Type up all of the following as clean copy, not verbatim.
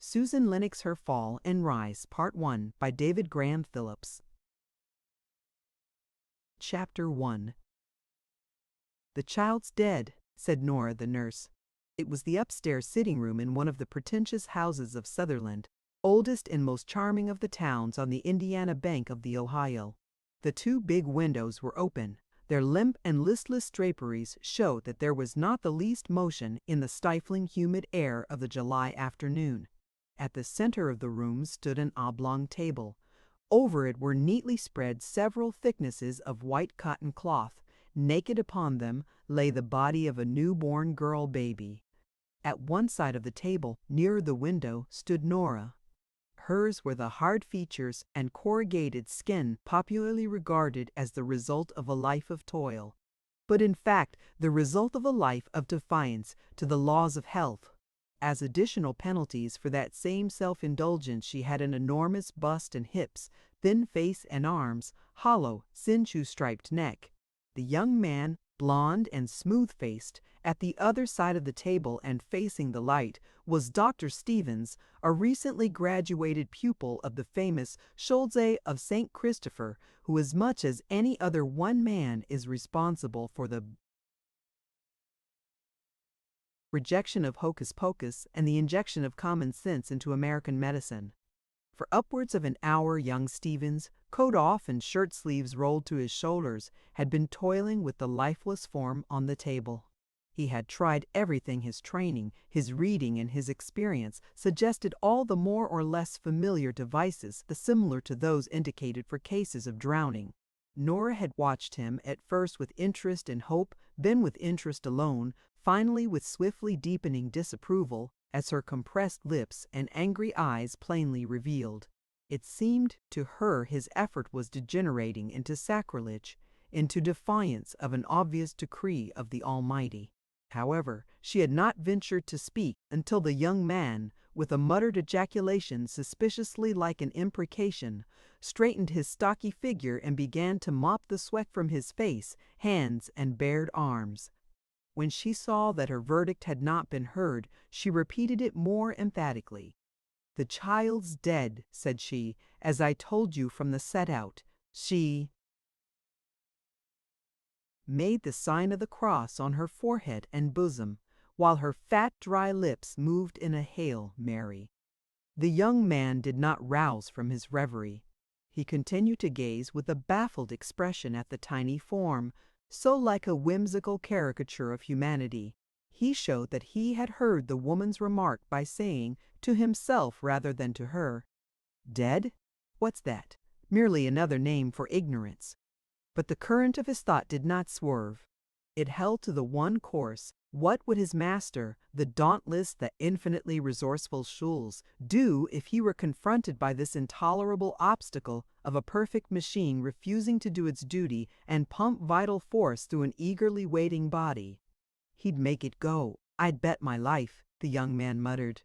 Susan Lenox, Her Fall and Rise, Part 1 by David Graham Phillips. Chapter 1. "The child's dead," said Nora, the nurse. It was the upstairs sitting room in one of the pretentious houses of Sutherland, oldest and most charming of the towns on the Indiana bank of the Ohio. The two big windows were open. Their limp and listless draperies showed that there was not the least motion in the stifling, humid air of the July afternoon. At the center of the room stood an oblong table. Over it were neatly spread several thicknesses of white cotton cloth. Naked upon them lay the body of a newborn girl baby. At one side of the table, near the window, stood Nora. Hers were the hard features and corrugated skin popularly regarded as the result of a life of toil, but in fact the result of a life of defiance to the laws of health. As additional penalties for that same self-indulgence, she had an enormous bust and hips, thin face and arms, hollow, singew-striped neck. The young man, blond and smooth-faced, at the other side of the table and facing the light, was Dr. Stevens, a recently graduated pupil of the famous Schulze of St. Christopher, who as much as any other one man is responsible for the rejection of hocus pocus and the injection of common sense into American medicine. For upwards of an hour young Stevens, coat off and shirt sleeves rolled to his shoulders, had been toiling with the lifeless form on the table. He had tried everything. His training, his reading, and his experience suggested all the more or less familiar devices, similar to those indicated for cases of drowning. Nora had watched him, at first with interest and hope, then with interest alone, finally with swiftly deepening disapproval, as her compressed lips and angry eyes plainly revealed. It seemed to her his effort was degenerating into sacrilege, into defiance of an obvious decree of the Almighty. However, she had not ventured to speak until the young man, with a muttered ejaculation suspiciously like an imprecation, straightened his stocky figure and began to mop the sweat from his face, hands, and bared arms. When she saw that her verdict had not been heard, she repeated it more emphatically. "The child's dead," said she, "as I told you from the set-out. She—" made the sign of the cross on her forehead and bosom, while her fat, dry lips moved in a Hail Mary. The young man did not rouse from his reverie. He continued to gaze with a baffled expression at the tiny form, so like a whimsical caricature of humanity. He showed that he had heard the woman's remark by saying, to himself rather than to her, "Dead? What's that? Merely another name for ignorance." But the current of his thought did not swerve. It held to the one course. What would his master, the dauntless, the infinitely resourceful Schulze, do if he were confronted by this intolerable obstacle of a perfect machine refusing to do its duty and pump vital force through an eagerly waiting body? "He'd make it go, I'd bet my life," the young man muttered.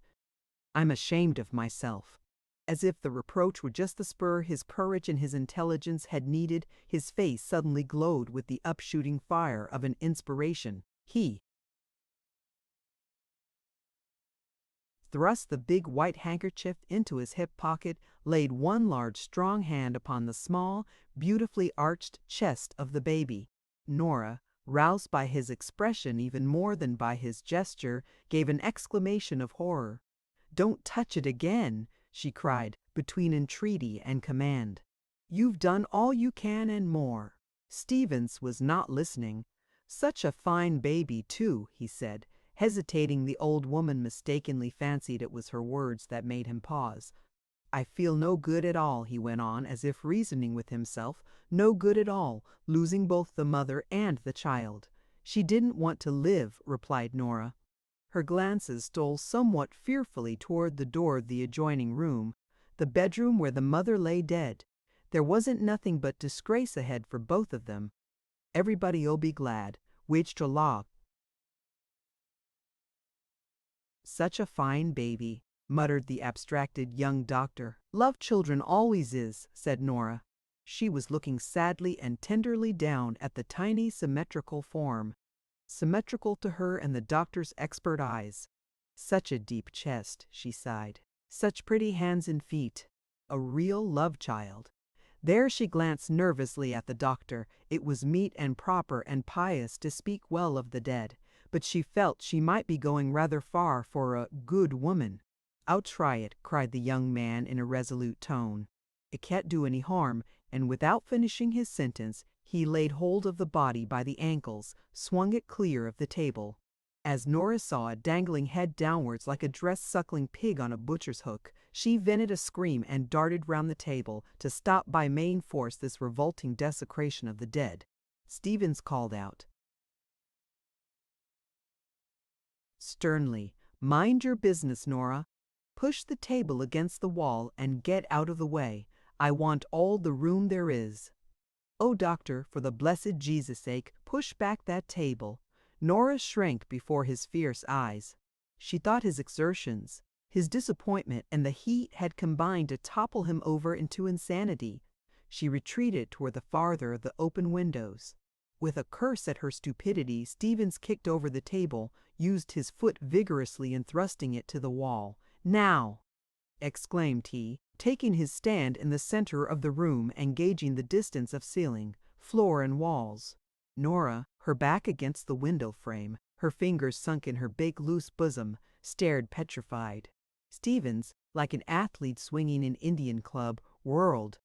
"I'm ashamed of myself." As if the reproach were just the spur his courage and his intelligence had needed, his face suddenly glowed with the upshooting fire of an inspiration. He thrust the big white handkerchief into his hip pocket, laid one large strong hand upon the small, beautifully arched chest of the baby. Nora, roused by his expression even more than by his gesture, gave an exclamation of horror. "Don't touch it again!" she cried, between entreaty and command. "You've done all you can and more." Stevens was not listening. "Such a fine baby, too," he said, hesitating. The old woman mistakenly fancied it was her words that made him pause. "I feel no good at all," he went on, as if reasoning with himself, "no good at all, losing both the mother and the child." "She didn't want to live," replied Nora. Her glances stole somewhat fearfully toward the door of the adjoining room, the bedroom where the mother lay dead. There wasn't nothing but disgrace ahead for both of them. "Everybody'll be glad. Wage to law." "Such a fine baby," muttered the abstracted young doctor. "Love children always is," said Nora. She was looking sadly and tenderly down at the tiny symmetrical form, symmetrical to her and the doctor's expert eyes. "Such a deep chest," she sighed. Such pretty hands and feet. A real love child. There she glanced nervously at the doctor. It was meet and proper and pious to speak well of the dead, but she felt she might be going rather far for a good woman. "I'll try it," cried the young man in a resolute tone. "It can't do any harm," and without finishing his sentence, he laid hold of the body by the ankles, swung it clear of the table. As Nora saw it dangling head downwards like a dressed suckling pig on a butcher's hook, she vented a scream and darted round the table to stop by main force this revolting desecration of the dead. Stevens called out sternly, "Mind your business, Nora. Push the table against the wall and get out of the way. I want all the room there is." "Oh, doctor, for the blessed Jesus' sake, push back that table." Nora shrank before his fierce eyes. She thought his exertions, his disappointment, and the heat had combined to topple him over into insanity. She retreated toward the farther of the open windows. With a curse at her stupidity, Stevens kicked over the table, used his foot vigorously in thrusting it to the wall. "Now!" exclaimed he, taking his stand in the center of the room and gauging the distance of ceiling, floor, and walls. Nora, her back against the window frame, her fingers sunk in her big loose bosom, stared petrified. Stevens, like an athlete swinging an Indian club, whirled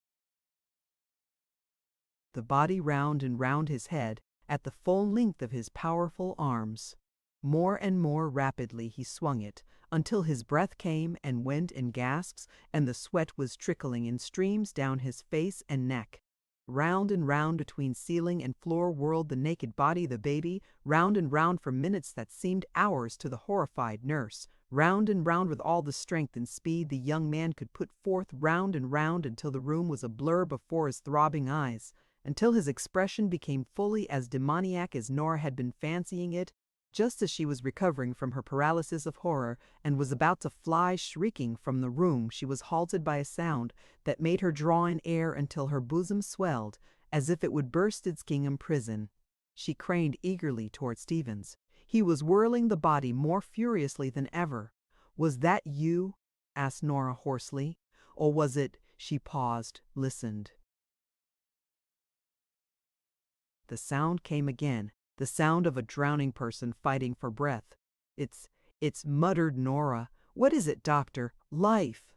the body round and round his head at the full length of his powerful arms. More and more rapidly he swung it, until his breath came and went in gasps, and the sweat was trickling in streams down his face and neck. Round and round between ceiling and floor whirled the naked body of the baby, round and round for minutes that seemed hours to the horrified nurse. Round and round with all the strength and speed the young man could put forth, round and round until the room was a blur before his throbbing eyes, until his expression became fully as demoniac as Nora had been fancying it. Just as she was recovering from her paralysis of horror and was about to fly shrieking from the room, she was halted by a sound that made her draw in air until her bosom swelled, as if it would burst its gingham prison. She craned eagerly toward Stevens. He was whirling the body more furiously than ever. "Was that you?" asked Nora hoarsely. "Or was it—" She paused, listened. The sound came again. The sound of a drowning person fighting for breath. It's muttered Nora. "What is it, doctor?" "Life,"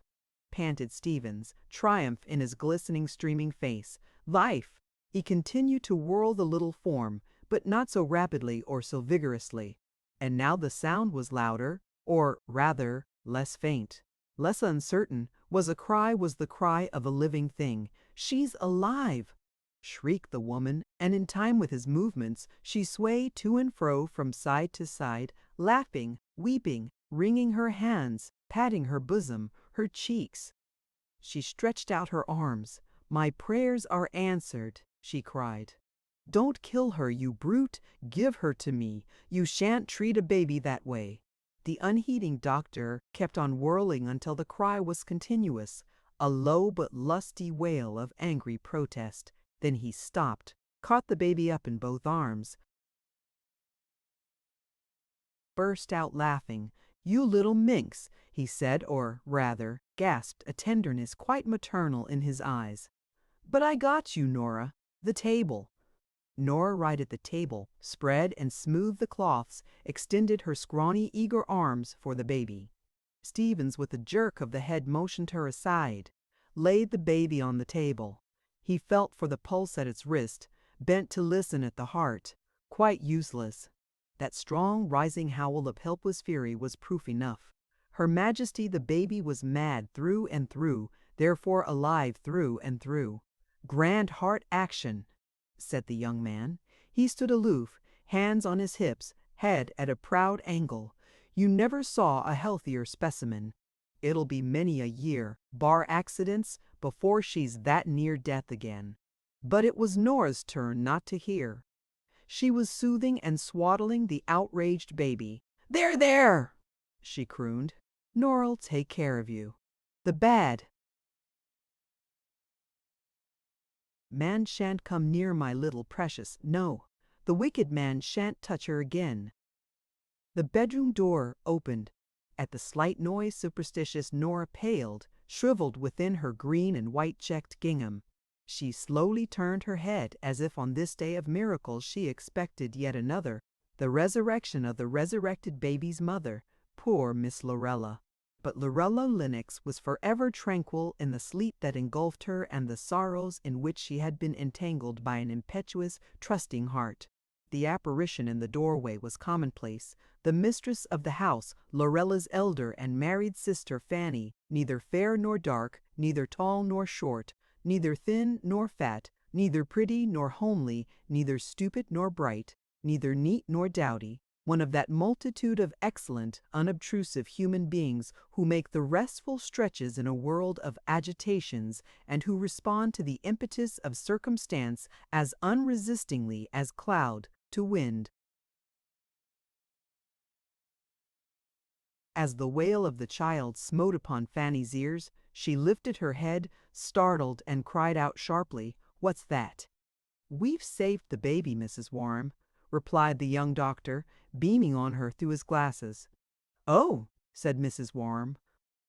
panted Stevens, triumph in his glistening, streaming face. "Life!" He continued to whirl the little form, but not so rapidly or so vigorously. And now the sound was louder, or rather, less faint, less uncertain. Was the cry of a living thing. "She's alive!" shrieked the woman, and in time with his movements, she swayed to and fro from side to side, laughing, weeping, wringing her hands, patting her bosom, her cheeks. She stretched out her arms. "My prayers are answered," she cried. "Don't kill her, you brute! Give her to me! You shan't treat a baby that way!" The unheeding doctor kept on whirling until the cry was continuous, a low but lusty wail of angry protest. Then he stopped, caught the baby up in both arms, burst out laughing. "You little minx," he said, or rather, gasped, a tenderness quite maternal in his eyes. "But I got you, Nora. The table." Nora righted the table, spread and smoothed the cloths, extended her scrawny, eager arms for the baby. Stevens, with a jerk of the head, motioned her aside, laid the baby on the table. He felt for the pulse at its wrist, bent to listen at the heart. Quite useless. That strong, rising howl of helpless fury was proof enough. Her Majesty the baby was mad through and through, therefore alive through and through. "Grand heart action," said the young man. He stood aloof, hands on his hips, head at a proud angle. "You never saw a healthier specimen. It'll be many a year, bar accidents, before she's that near death again." But it was Nora's turn not to hear. She was soothing and swaddling the outraged baby. "There, there!" she crooned. "Nora'll take care of you. The bad man shan't come near my little precious. No, the wicked man shan't touch her again." The bedroom door opened. At the slight noise superstitious Nora paled, shriveled within her green and white checked gingham. She slowly turned her head as if on this day of miracles she expected yet another, the resurrection of the resurrected baby's mother, poor Miss Lorella. But Lorella Lennox was forever tranquil in the sleep that engulfed her and the sorrows in which she had been entangled by an impetuous, trusting heart. The apparition in the doorway was commonplace. The mistress of the house, Lorella's elder and married sister Fanny, neither fair nor dark, neither tall nor short, neither thin nor fat, neither pretty nor homely, neither stupid nor bright, neither neat nor dowdy, one of that multitude of excellent, unobtrusive human beings who make the restful stretches in a world of agitations and who respond to the impetus of circumstance as unresistingly as cloud to wind. As the wail of the child smote upon Fanny's ears, she lifted her head, startled, and cried out sharply, "What's that?" "We've saved the baby, Mrs. Warren," replied the young doctor, beaming on her through his glasses. "Oh," said Mrs. Warren,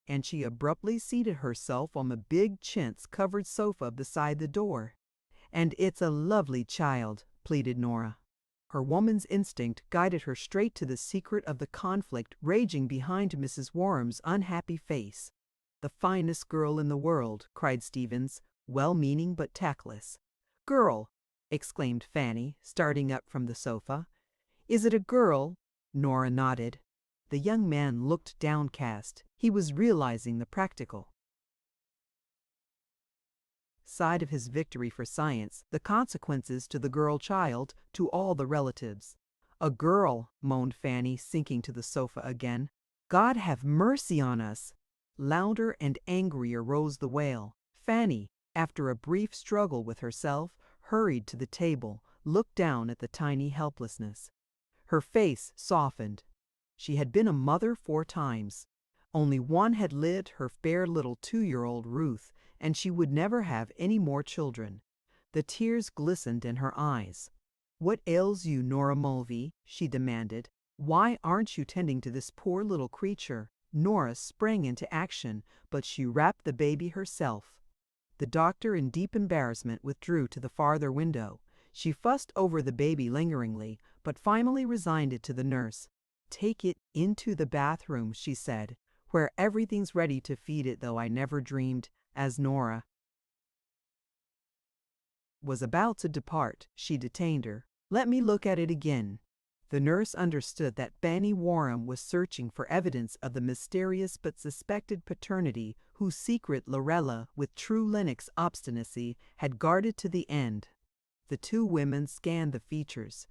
and she abruptly seated herself on the big chintz-covered sofa beside the door. "And it's a lovely child," pleaded Nora. Her woman's instinct guided her straight to the secret of the conflict raging behind Mrs. Warren's unhappy face. "The finest girl in the world," cried Stevens, well-meaning but tactless. "Girl!" exclaimed Fanny, starting up from the sofa. "Is it a girl?" Nora nodded. The young man looked downcast. He was realizing the practical side of his victory for science, the consequences to the girl child, to all the relatives. "A girl," moaned Fanny, sinking to the sofa again. "God have mercy on us!" Louder and angrier rose the wail. Fanny, after a brief struggle with herself, hurried to the table, looked down at the tiny helplessness. Her face softened. She had been a mother 4 times. Only one had lived, her fair little 2-year-old Ruth, and she would never have any more children. The tears glistened in her eyes. "What ails you, Nora Mulvey?" she demanded. "Why aren't you tending to this poor little creature?" Nora sprang into action, but she wrapped the baby herself. The doctor, in deep embarrassment, withdrew to the farther window. She fussed over the baby lingeringly, but finally resigned it to the nurse. "Take it into the bathroom," she said, "where everything's ready to feed it, though I never dreamed." As Nora was about to depart, she detained her. "Let me look at it again." The nurse understood that Fanny Warren was searching for evidence of the mysterious but suspected paternity whose secret Lorella, with true Lennox obstinacy, had guarded to the end. The 2 women scanned the features.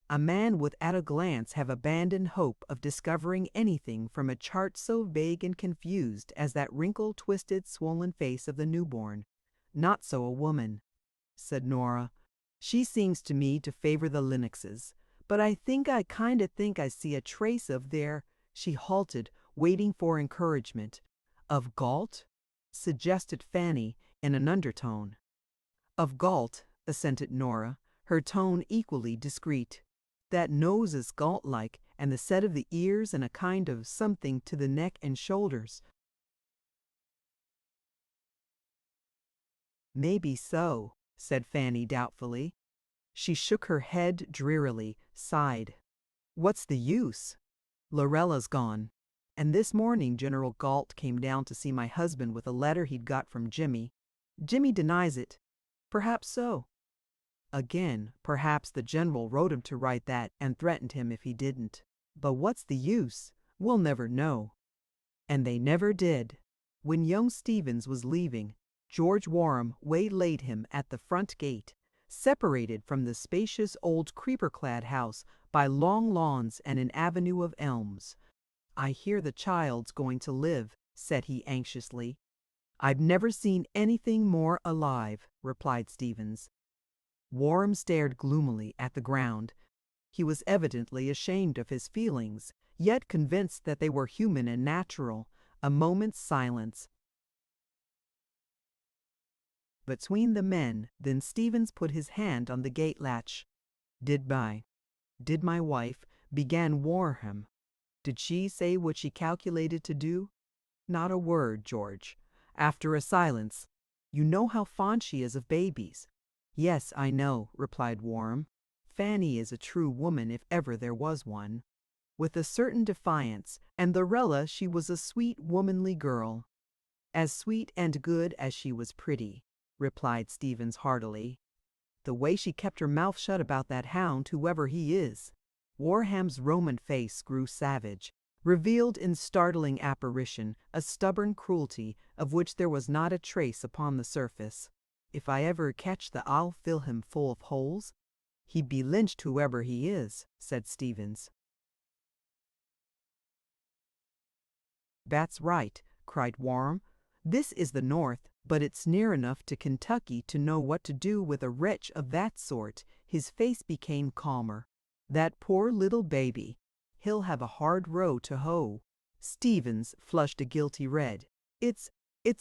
A man would at a glance have abandoned hope of discovering anything from a chart so vague and confused as that wrinkled, twisted, swollen face of the newborn. "Not so a woman," said Nora. "She seems to me to favor the Lennoxes, but I kinda think I see a trace of their—" She halted, waiting for encouragement. "Of Galt?" suggested Fanny in an undertone. "Of Galt," assented Nora, her tone equally discreet. "That nose is Galt-like, and the set of the ears and a kind of something to the neck and shoulders." "Maybe so," said Fanny doubtfully. She shook her head drearily, sighed. "What's the use? Lorella's gone. And this morning General Galt came down to see my husband with a letter he'd got from Jimmy. Jimmy denies it. Perhaps so. Again, perhaps the general wrote him to write that and threatened him if he didn't. But what's the use? We'll never know." And they never did. When young Stevens was leaving, George Warren waylaid him at the front gate, separated from the spacious old creeper-clad house by long lawns and an avenue of elms. "I hear the child's going to live," said he anxiously. "I've never seen anything more alive," replied Stevens. Warren stared gloomily at the ground. He was evidently ashamed of his feelings, yet convinced that they were human and natural. A moment's silence between the men, then Stevens put his hand on the gate latch. Did my wife," began Warren. Did she say what she calculated to do? Not a word, George. After a silence, you know how fond she is of babies. Yes, I know, replied Warren. Fanny is a true woman if ever there was one. With a certain defiance, and Lorella she was a sweet womanly girl. As sweet and good as she was pretty, replied Stevens heartily. The way she kept her mouth shut about that hound, whoever he is. Warham's Roman face grew savage, revealed in startling apparition a stubborn cruelty of which there was not a trace upon the surface. If I ever catch I'll fill him full of holes. He'd be lynched whoever he is, said Stevens. That's right, cried Warham. This is the North, but it's near enough to Kentucky to know what to do with a wretch of that sort. His face became calmer. That poor little baby. He'll have a hard row to hoe. Stevens flushed a guilty red. It's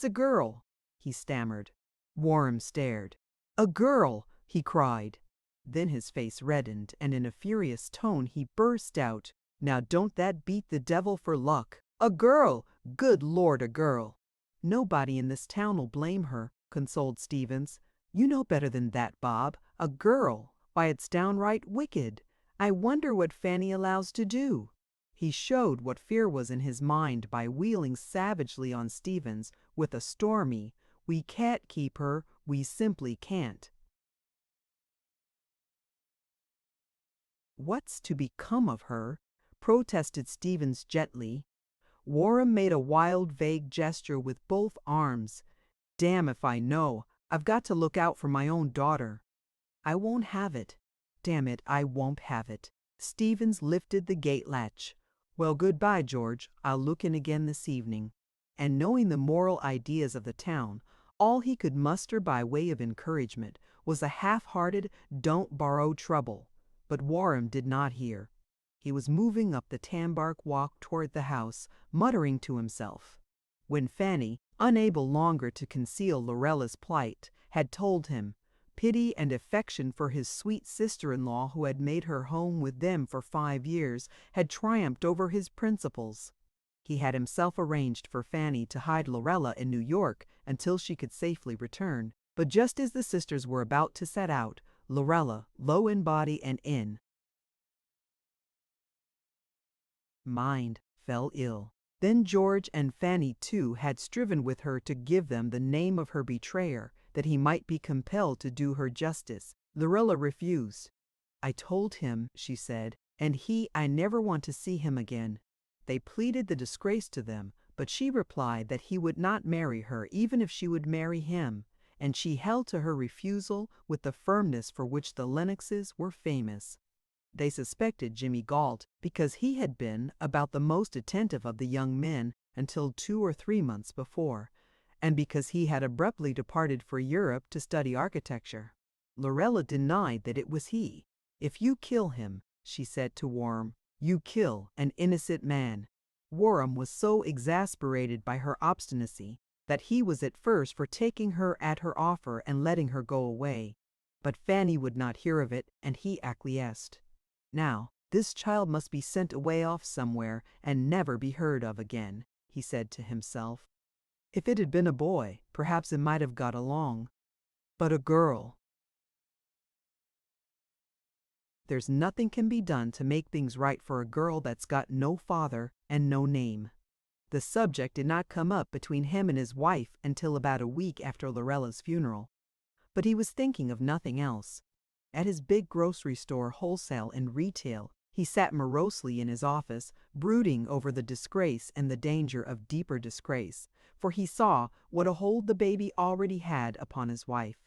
a girl, he stammered. Warham stared. A girl, he cried. Then his face reddened, and in a furious tone he burst out, Now don't that beat the devil for luck? A girl! Good Lord, a girl! Nobody in this town'll blame her, consoled Stevens. You know better than that, Bob. A girl! Why, it's downright wicked. I wonder what Fanny allows to do. He showed what fear was in his mind by wheeling savagely on Stevens with a stormy, We can't keep her, we simply can't. What's to become of her? Protested Stevens gently. Warham made a wild, vague gesture with both arms. Damn if I know. I've got to look out for my own daughter. I won't have it. Damn it, I won't have it. Stevens lifted the gate latch. Well, goodbye, George. I'll look in again this evening. And knowing the moral ideas of the town, all he could muster by way of encouragement was a half-hearted, don't borrow trouble. But Warham did not hear. He was moving up the tanbark walk toward the house, muttering to himself. When Fanny, unable longer to conceal Lorella's plight, had told him, pity and affection for his sweet sister-in-law who had made her home with them for 5 years had triumphed over his principles. He had himself arranged for Fanny to hide Lorella in New York until she could safely return. But just as the sisters were about to set out, Lorella, low in body and in mind, fell ill. Then George and Fanny too had striven with her to give them the name of her betrayer, that he might be compelled to do her justice. Lorella refused. I told him, she said, and I never want to see him again. They pleaded the disgrace to them, but she replied that he would not marry her even if she would marry him, and she held to her refusal with the firmness for which the Lennoxes were famous. They suspected Jimmy Galt because he had been about the most attentive of the young men until 2 or 3 months before, and because he had abruptly departed for Europe to study architecture. Lorella denied that it was he. If you kill him, she said to Warham, you kill an innocent man. Warham was so exasperated by her obstinacy that he was at first for taking her at her offer and letting her go away. But Fanny would not hear of it, and he acquiesced. Now, this child must be sent away off somewhere and never be heard of again, he said to himself. If it had been a boy, perhaps it might have got along. But a girl. There's nothing can be done to make things right for a girl that's got no father and no name. The subject did not come up between him and his wife until about a week after Lorella's funeral. But he was thinking of nothing else. At his big grocery store, wholesale and retail, he sat morosely in his office, brooding over the disgrace and the danger of deeper disgrace, for he saw what a hold the baby already had upon his wife.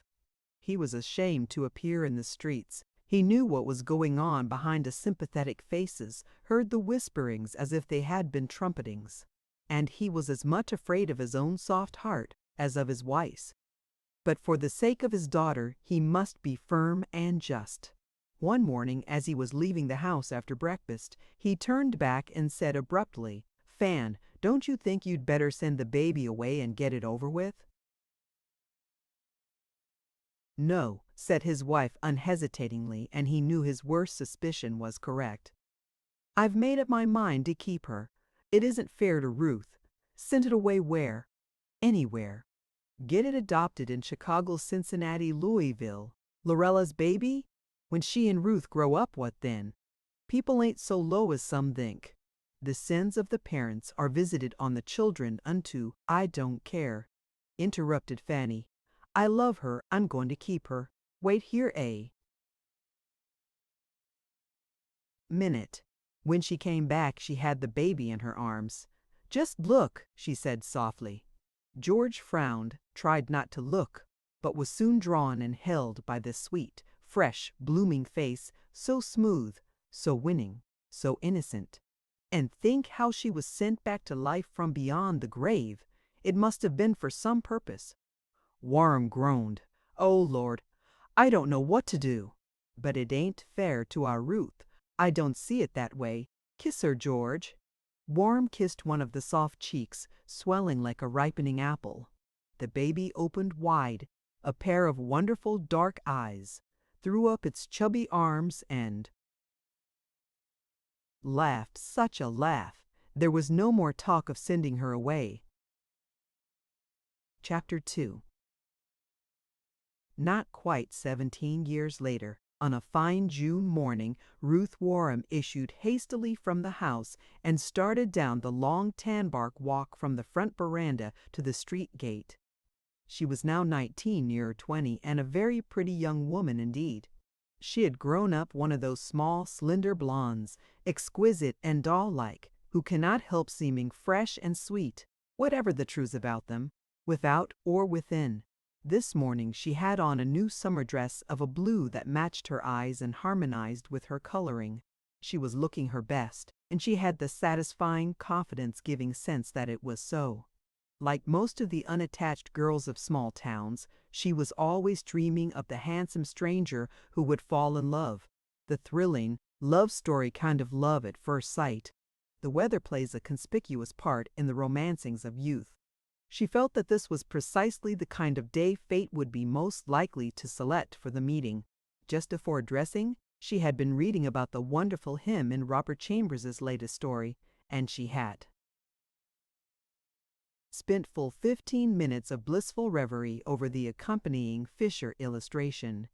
He was ashamed to appear in the streets. He knew what was going on behind the sympathetic faces, heard the whisperings as if they had been trumpetings. And he was as much afraid of his own soft heart as of his wife's. But for the sake of his daughter, he must be firm and just. One morning, as he was leaving the house after breakfast, he turned back and said abruptly, Fan, don't you think you'd better send the baby away and get it over with? No, said his wife unhesitatingly, and he knew his worst suspicion was correct. I've made up my mind to keep her. It isn't fair to Ruth. Send it away where? Anywhere. Get it adopted in Chicago, Cincinnati, Louisville. Lorella's baby? When she and Ruth grow up, what then? People ain't so low as some think. The sins of the parents are visited on the children unto I don't care, interrupted Fanny. I love her, I'm going to keep her. Wait here a minute. When she came back, she had the baby in her arms. Just look, she said softly. George frowned, tried not to look, but was soon drawn and held by this sweet, fresh, blooming face, so smooth, so winning, so innocent. And think how she was sent back to life from beyond the grave. It must have been for some purpose. Warren groaned. Oh, Lord, I don't know what to do. But it ain't fair to our Ruth. I don't see it that way. Kiss her, George. Warren kissed one of the soft cheeks, swelling like a ripening apple. The baby opened wide, a pair of wonderful dark eyes, threw up its chubby arms and laughed such a laugh. There was no more talk of sending her away. Chapter 2. Not quite 17 years later, on a fine June morning, Ruth Warren issued hastily from the house and started down the long tanbark walk from the front veranda to the street gate. She was now 19, near 20, and a very pretty young woman indeed. She had grown up one of those small, slender blondes, exquisite and doll-like, who cannot help seeming fresh and sweet, whatever the truth about them, without or within. This morning she had on a new summer dress of a blue that matched her eyes and harmonized with her coloring. She was looking her best, and she had the satisfying, confidence-giving sense that it was so. Like most of the unattached girls of small towns, she was always dreaming of the handsome stranger who would fall in love, the thrilling, love story kind of love at first sight. The weather plays a conspicuous part in the romancings of youth. She felt that this was precisely the kind of day fate would be most likely to select for the meeting. Just before dressing, she had been reading about the wonderful hymn in Robert Chambers's latest story, and she had spent full 15 minutes of blissful reverie over the accompanying Fisher illustration.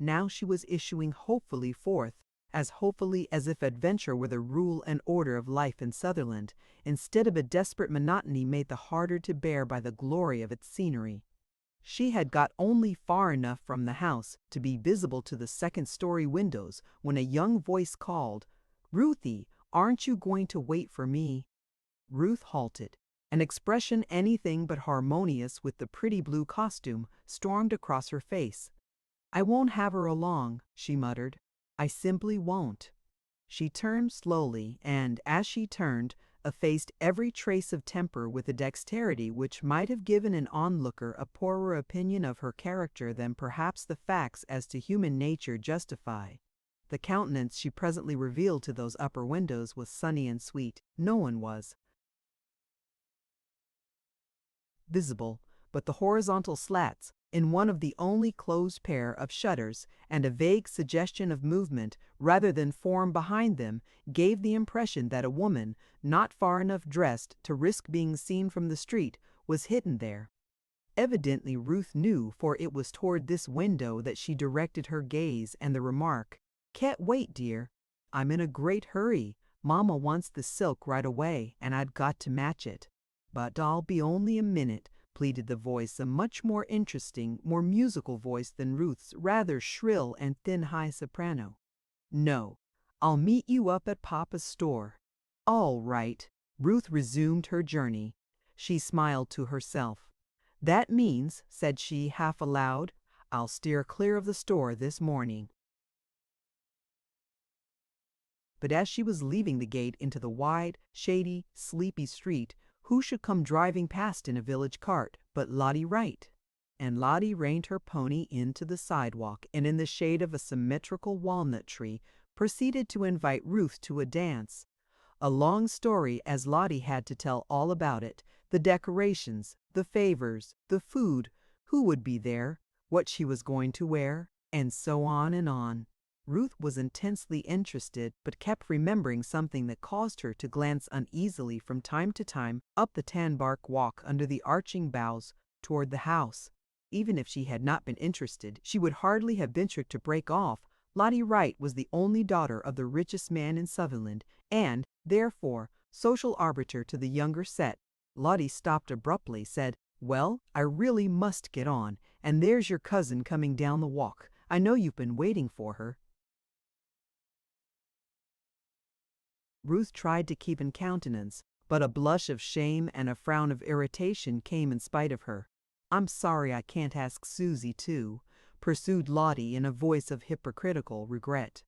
Now she was issuing hopefully forth, as hopefully as if adventure were the rule and order of life in Sutherland, instead of a desperate monotony made the harder to bear by the glory of its scenery. She had got only far enough from the house to be visible to the second-story windows when a young voice called, "Ruthie, aren't you going to wait for me?" Ruth halted. An expression anything but harmonious with the pretty blue costume stormed across her face. "I won't have her along," she muttered. "I simply won't." She turned slowly and, as she turned, effaced every trace of temper with a dexterity which might have given an onlooker a poorer opinion of her character than perhaps the facts as to human nature justify. The countenance she presently revealed to those upper windows was sunny and sweet. No one was visible but the horizontal slats in one of the only closed pair of shutters, and a vague suggestion of movement rather than form behind them gave the impression that a woman, not far enough dressed to risk being seen from the street, was hidden there. Evidently Ruth knew, for it was toward this window that she directed her gaze, and the remark, "Can't wait, dear. I'm in a great hurry. Mama wants the silk right away, and I've got to match it." "But I'll be only a minute," pleaded the voice, a much more interesting, more musical voice than Ruth's rather shrill and thin high soprano. "No, I'll meet you up at Papa's store." "All right." Ruth resumed her journey. She smiled to herself. "That means," said she half aloud, "I'll steer clear of the store this morning." But as she was leaving the gate into the wide, shady, sleepy street, who should come driving past in a village cart but Lottie Wright? And Lottie reined her pony into the sidewalk, and in the shade of a symmetrical walnut tree proceeded to invite Ruth to a dance. A long story, as Lottie had to tell all about it, the decorations, the favors, the food, who would be there, what she was going to wear, and so on and on. Ruth was intensely interested but kept remembering something that caused her to glance uneasily from time to time up the tan-bark walk under the arching boughs toward the house. Even if she had not been interested, she would hardly have ventured to break off. Lottie Wright was the only daughter of the richest man in Sutherland, and, therefore, social arbiter to the younger set. Lottie stopped abruptly, said, "Well, I really must get on, and there's your cousin coming down the walk. I know you've been waiting for her." Ruth tried to keep in countenance, but a blush of shame and a frown of irritation came in spite of her. "I'm sorry I can't ask Susie too," pursued Lottie in a voice of hypocritical regret.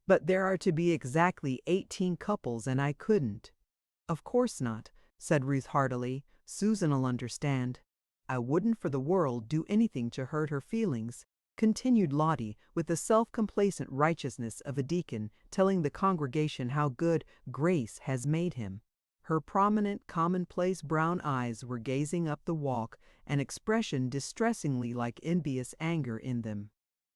"But there are to be exactly 18 couples and I couldn't." "Of course not," said Ruth heartily. "Susan'll understand." "I wouldn't for the world do anything to hurt her feelings," continued Lottie with the self-complacent righteousness of a deacon telling the congregation how good grace has made him. Her prominent, commonplace brown eyes were gazing up the walk, an expression distressingly like envious anger in them.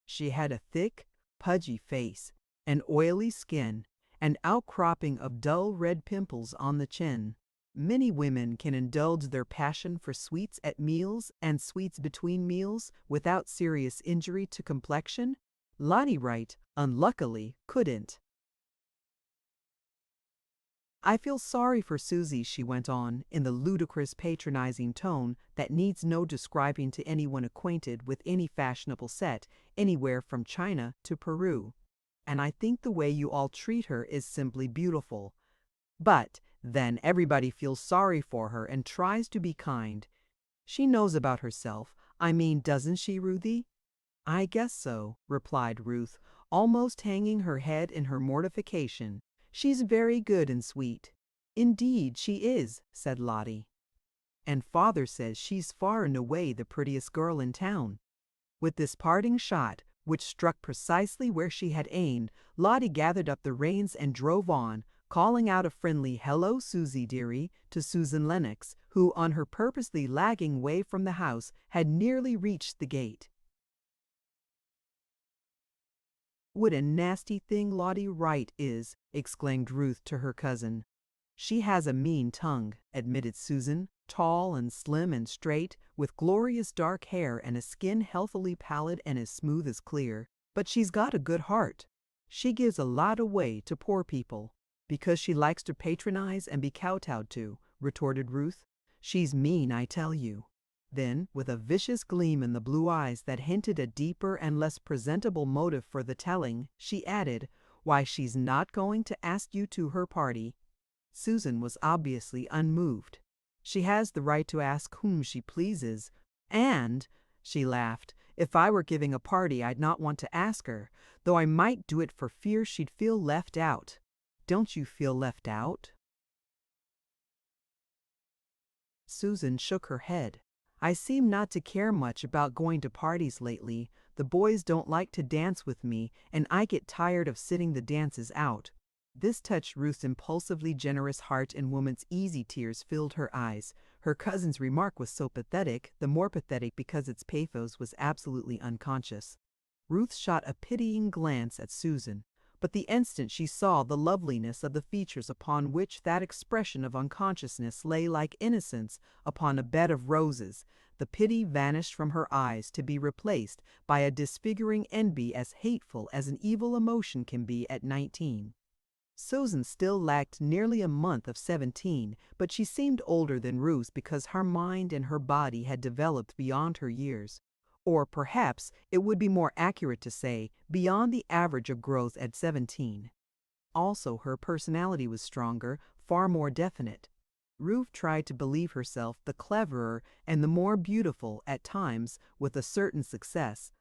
She had a thick, pudgy face, an oily skin, an outcropping of dull red pimples on the chin. Many women can indulge their passion for sweets at meals and sweets between meals without serious injury to complexion. Lottie Wright, unluckily, couldn't. "I feel sorry for Susie," she went on, in the ludicrous patronizing tone that needs no describing to anyone acquainted with any fashionable set, anywhere from China to Peru. "And I think the way you all treat her is simply beautiful. But then everybody feels sorry for her and tries to be kind. She knows about herself, I mean, doesn't she, Ruthie?" "I guess so," replied Ruth, almost hanging her head in her mortification. "She's very good and sweet." "Indeed she is," said Lottie. "And father says she's far and away the prettiest girl in town." With this parting shot, which struck precisely where she had aimed, Lottie gathered up the reins and drove on, calling out a friendly "Hello, Susie dearie" to Susan Lenox, who, on her purposely lagging way from the house, had nearly reached the gate. "What a nasty thing Lottie Wright is," exclaimed Ruth to her cousin. "She has a mean tongue," admitted Susan, tall and slim and straight, with glorious dark hair and a skin healthily pallid and as smooth as clear. "But she's got a good heart. She gives a lot away to poor people." "Because she likes to patronize and be kowtowed to," retorted Ruth. "She's mean, I tell you." Then, with a vicious gleam in the blue eyes that hinted a deeper and less presentable motive for the telling, she added, "Why, she's not going to ask you to her party." Susan was obviously unmoved. "She has the right to ask whom she pleases. And," she laughed, "if I were giving a party I'd not want to ask her, though I might do it for fear she'd feel left out. Don't you feel left out?" Susan shook her head. "I seem not to care much about going to parties lately. The boys don't like to dance with me, and I get tired of sitting the dances out." This touched Ruth's impulsively generous heart, and woman's easy tears filled her eyes. Her cousin's remark was so pathetic, the more pathetic because its pathos was absolutely unconscious. Ruth shot a pitying glance at Susan, but the instant she saw the loveliness of the features upon which that expression of unconsciousness lay like innocence upon a bed of roses, the pity vanished from her eyes to be replaced by a disfiguring envy as hateful as an evil emotion can be at 19. Susan still lacked nearly a month of 17, but she seemed older than Ruth because her mind and her body had developed beyond her years. Or perhaps it would be more accurate to say beyond the average of growth at 17. Also, her personality was stronger, far more definite. Ruth tried to believe herself the cleverer and the more beautiful at times with a certain success.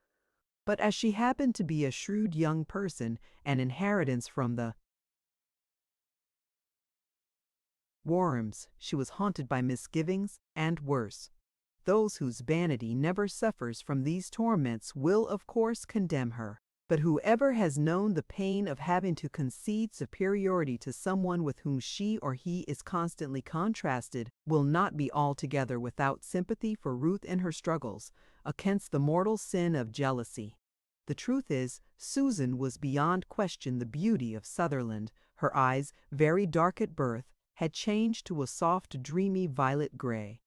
But as she happened to be a shrewd young person, an inheritance from the Warrens, she was haunted by misgivings and worse. Those whose vanity never suffers from these torments will, of course, condemn her. But whoever has known the pain of having to concede superiority to someone with whom she or he is constantly contrasted will not be altogether without sympathy for Ruth in her struggles against the mortal sin of jealousy. The truth is, Susan was beyond question the beauty of Sutherland. Her eyes, very dark at birth, had changed to a soft, dreamy violet gray.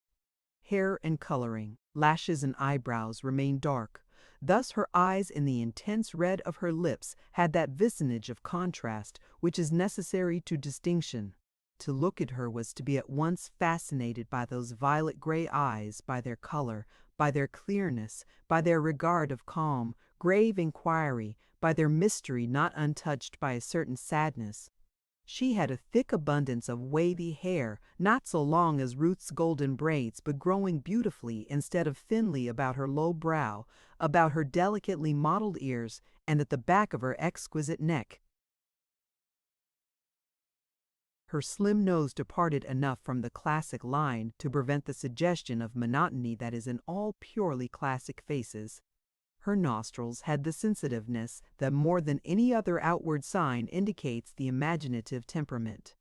Hair and coloring, lashes and eyebrows remained dark. Thus her eyes and the intense red of her lips had that vicinage of contrast which is necessary to distinction. To look at her was to be at once fascinated by those violet-gray eyes, by their color, by their clearness, by their regard of calm, grave inquiry, by their mystery not untouched by a certain sadness. She had a thick abundance of wavy hair, not so long as Ruth's golden braids, but growing beautifully instead of thinly about her low brow, about her delicately modeled ears, and at the back of her exquisite neck. Her slim nose departed enough from the classic line to prevent the suggestion of monotony that is in all purely classic faces. Her nostrils had the sensitiveness that more than any other outward sign indicates the imaginative temperament.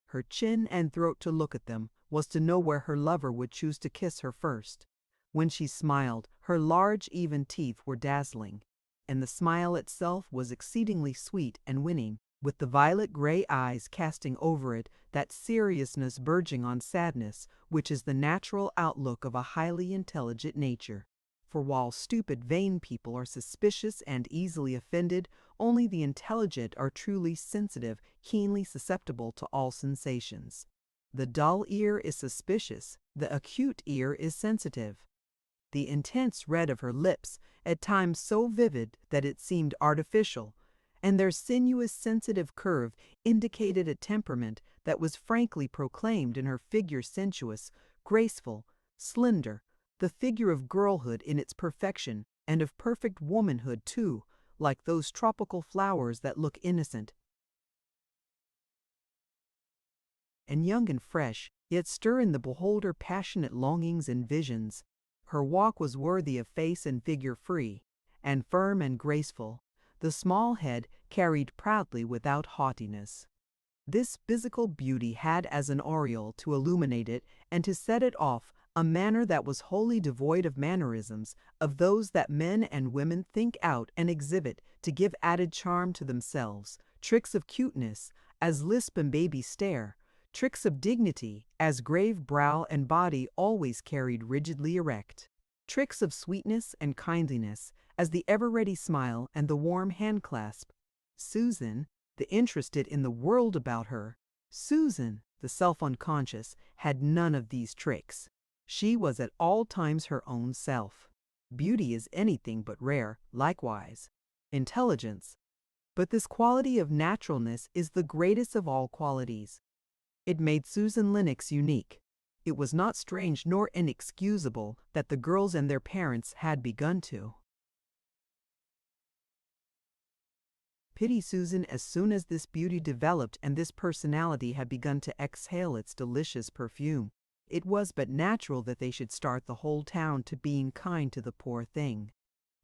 Her chin and throat, to look at them, was to know where her lover would choose to kiss her first. When she smiled, her large, even teeth were dazzling, and the smile itself was exceedingly sweet and winning, with the violet-gray eyes casting over it that seriousness verging on sadness, which is the natural outlook of a highly intelligent nature. For while stupid, vain people are suspicious and easily offended, only the intelligent are truly sensitive, keenly susceptible to all sensations. The dull ear is suspicious, the acute ear is sensitive. The intense red of her lips, at times so vivid that it seemed artificial, and their sinuous, sensitive curve indicated a temperament that was frankly proclaimed in her figure, sensuous, graceful, slender, the figure of girlhood in its perfection, and of perfect womanhood too, like those tropical flowers that look innocent and young and fresh, yet stir in the beholder passionate longings and visions. Her walk was worthy of face and figure free, and firm and graceful, the small head carried proudly without haughtiness. This physical beauty had as an aureole to illuminate it and to set it off a manner that was wholly devoid of mannerisms, of those that men and women think out and exhibit to give added charm to themselves, tricks of cuteness, as lisp and baby stare, tricks of dignity, as grave brow and body always carried rigidly erect, tricks of sweetness and kindliness, as the ever-ready smile and the warm hand-clasp. Susan, the interested in the world about her, Susan, the self-unconscious, had none of these tricks. She was at all times her own self. Beauty is anything but rare, likewise. Intelligence. But this quality of naturalness is the greatest of all qualities. It made Susan Lenox unique. It was not strange nor inexcusable that the girls and their parents had begun to pity Susan as soon as this beauty developed and this personality had begun to exhale its delicious perfume. It was but natural that they should start the whole town to being kind to the poor thing.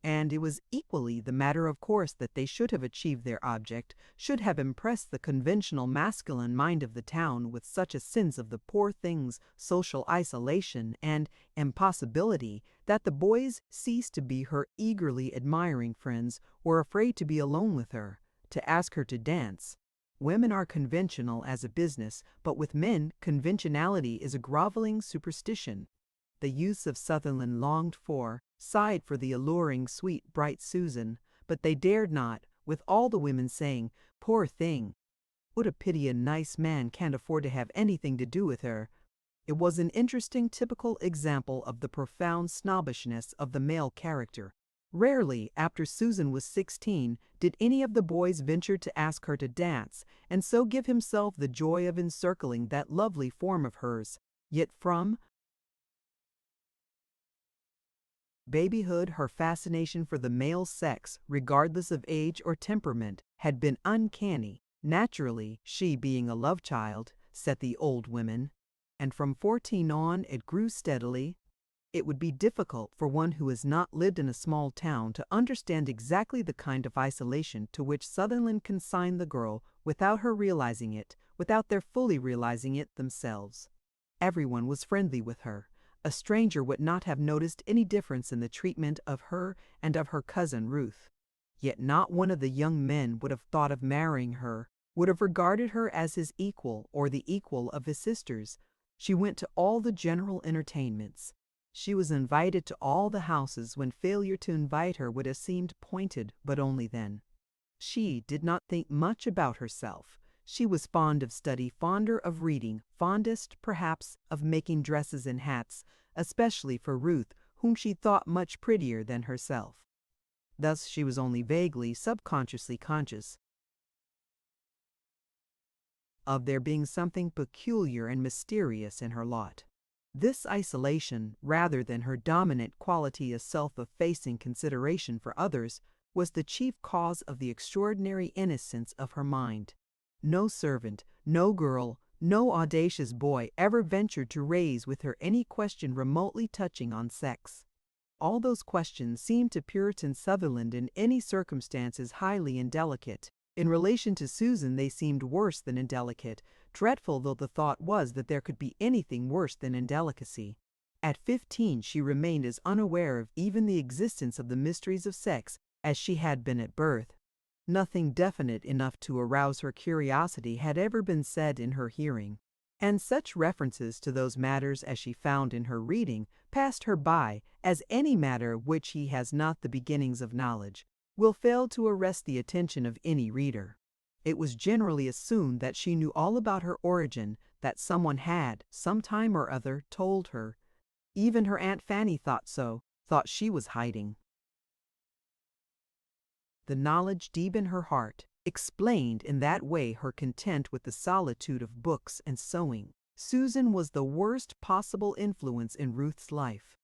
And it was equally the matter of course that they should have achieved their object, should have impressed the conventional masculine mind of the town with such a sense of the poor thing's social isolation and impossibility that the boys ceased to be her eagerly admiring friends, were afraid to be alone with her, to ask her to dance. Women are conventional as a business, but with men conventionality is a groveling superstition. The youths of Sutherland longed for, sighed for the alluring, sweet, bright Susan, but they dared not, with all the women saying, "Poor thing! What a pity a nice man can't afford to have anything to do with her." It was an interesting typical example of the profound snobbishness of the male character. Rarely, after Susan was 16, did any of the boys venture to ask her to dance, and so give himself the joy of encircling that lovely form of hers. Yet from babyhood her fascination for the male sex, regardless of age or temperament, had been uncanny. Naturally, she being a love child, said the old women, and from 14 on it grew steadily. It would be difficult for one who has not lived in a small town to understand exactly the kind of isolation to which Sutherland consigned the girl without her realizing it, without their fully realizing it themselves. Everyone was friendly with her. A stranger would not have noticed any difference in the treatment of her and of her cousin Ruth. Yet not one of the young men would have thought of marrying her, would have regarded her as his equal or the equal of his sisters. She went to all the general entertainments. She was invited to all the houses when failure to invite her would have seemed pointed, but only then. She did not think much about herself. She was fond of study, fonder of reading, fondest, perhaps, of making dresses and hats, especially for Ruth, whom she thought much prettier than herself. Thus she was only vaguely, subconsciously conscious of there being something peculiar and mysterious in her lot. This isolation, rather than her dominant quality of self-effacing consideration for others, was the chief cause of the extraordinary innocence of her mind. No servant, no girl, no audacious boy ever ventured to raise with her any question remotely touching on sex. All those questions seemed to Puritan Sutherland in any circumstances highly indelicate. In relation to Susan they seemed worse than indelicate, dreadful though the thought was that there could be anything worse than indelicacy. At 15 she remained as unaware of even the existence of the mysteries of sex as she had been at birth. Nothing definite enough to arouse her curiosity had ever been said in her hearing, and such references to those matters as she found in her reading passed her by as any matter which he has not the beginnings of knowledge will fail to arrest the attention of any reader. It was generally assumed that she knew all about her origin, that someone had, some time or other, told her. Even her Aunt Fanny thought so, thought she was hiding. The knowledge deep in her heart explained in that way her content with the solitude of books and sewing. Susan was the worst possible influence in Ruth's life.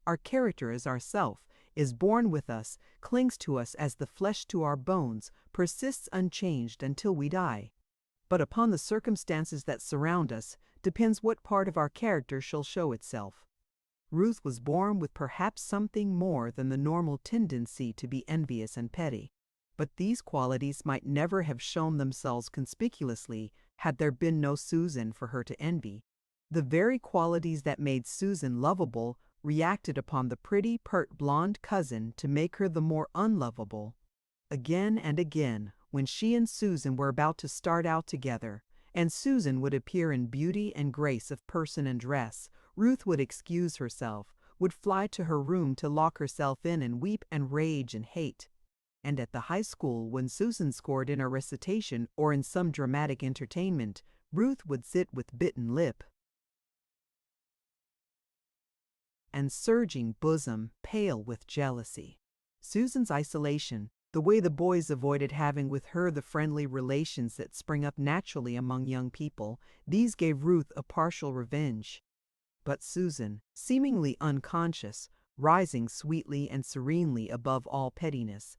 Our character as ourself is born with us, clings to us as the flesh to our bones, persists unchanged until we die. But upon the circumstances that surround us depends what part of our character shall show itself. Ruth was born with perhaps something more than the normal tendency to be envious and petty. But these qualities might never have shown themselves conspicuously had there been no Susan for her to envy. The very qualities that made Susan lovable reacted upon the pretty, pert, blonde cousin to make her the more unlovable. Again and again, when she and Susan were about to start out together, and Susan would appear in beauty and grace of person and dress, Ruth would excuse herself, would fly to her room to lock herself in and weep and rage and hate. And at the high school, when Susan scored in a recitation or in some dramatic entertainment, Ruth would sit with bitten lip and surging bosom, pale with jealousy. Susan's isolation, the way the boys avoided having with her the friendly relations that spring up naturally among young people, these gave Ruth a partial revenge. But Susan, seemingly unconscious, rising sweetly and serenely above all pettiness,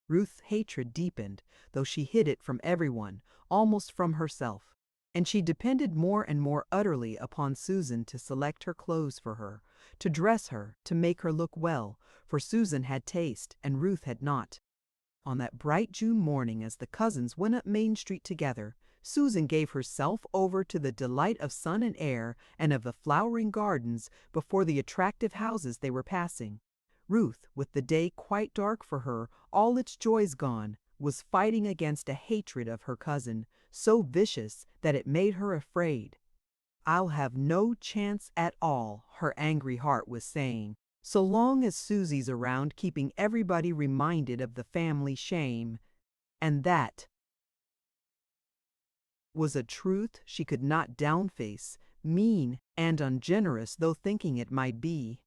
Ruth's hatred deepened, though she hid it from everyone, almost from herself. And she depended more and more utterly upon Susan to select her clothes for her, to dress her, to make her look well, for Susan had taste and Ruth had not. On that bright June morning, as the cousins went up Main Street together, Susan gave herself over to the delight of sun and air and of the flowering gardens before the attractive houses they were passing. Ruth, with the day quite dark for her, all its joys gone, was fighting against a hatred of her cousin, so vicious that it made her afraid. "I'll have no chance at all," her angry heart was saying, "so long as Susie's around, keeping everybody reminded of the family shame." And that was a truth she could not downface, mean and ungenerous though thinking it might be.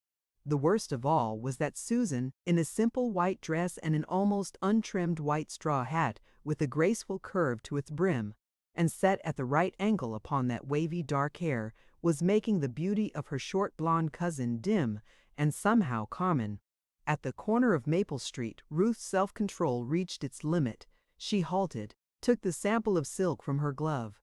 The worst of all was that Susan, in a simple white dress and an almost untrimmed white straw hat with a graceful curve to its brim, and set at the right angle upon that wavy dark hair, was making the beauty of her short blonde cousin dim and somehow common. At the corner of Maple Street, Ruth's self-control reached its limit. She halted, took the sample of silk from her glove.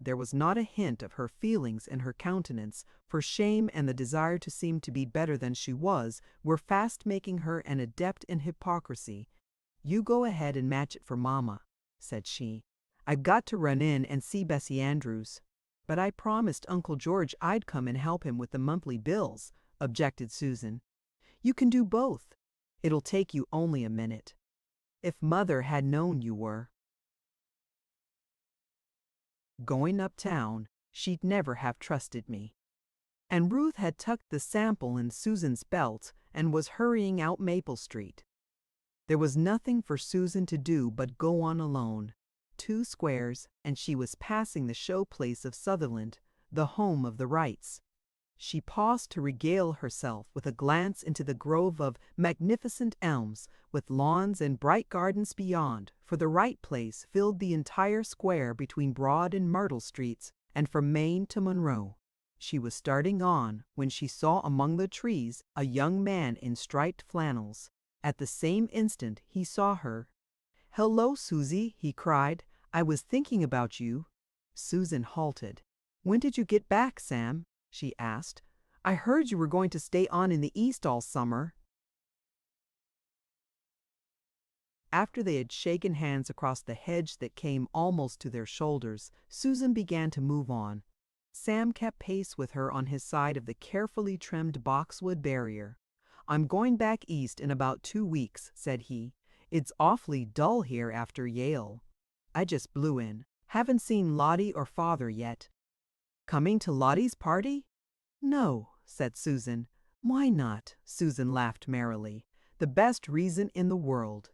There was not a hint of her feelings in her countenance, for shame and the desire to seem to be better than she was were fast making her an adept in hypocrisy. "You go ahead and match it for Mama," said she. "I've got to run in and see Bessie Andrews." "But I promised Uncle George I'd come and help him with the monthly bills," objected Susan. "You can do both. It'll take you only a minute." If Mother had known you were going uptown, she'd never have trusted me." And Ruth had tucked the sample in Susan's belt and was hurrying out Maple Street. There was nothing for Susan to do but go on alone. 2 squares, and she was passing the show place of Sutherland, the home of the Wrights. She paused to regale herself with a glance into the grove of magnificent elms, with lawns and bright gardens beyond, for the Wright place filled the entire square between Broad and Myrtle Streets, and from Main to Monroe. She was starting on when she saw among the trees a young man in striped flannels. At the same instant he saw her. "Hello, Susie," he cried. "I was thinking about you." Susan halted. "When did you get back, Sam?" she asked. "I heard you were going to stay on in the East all summer." After they had shaken hands across the hedge that came almost to their shoulders, Susan began to move on. Sam kept pace with her on his side of the carefully trimmed boxwood barrier. "I'm going back East in about 2 weeks," said he. "It's awfully dull here after Yale. I just blew in. Haven't seen Lottie or Father yet." "Coming to Lottie's party?" "No," said Susan. "Why not?" Susan laughed merrily. "The best reason in the world.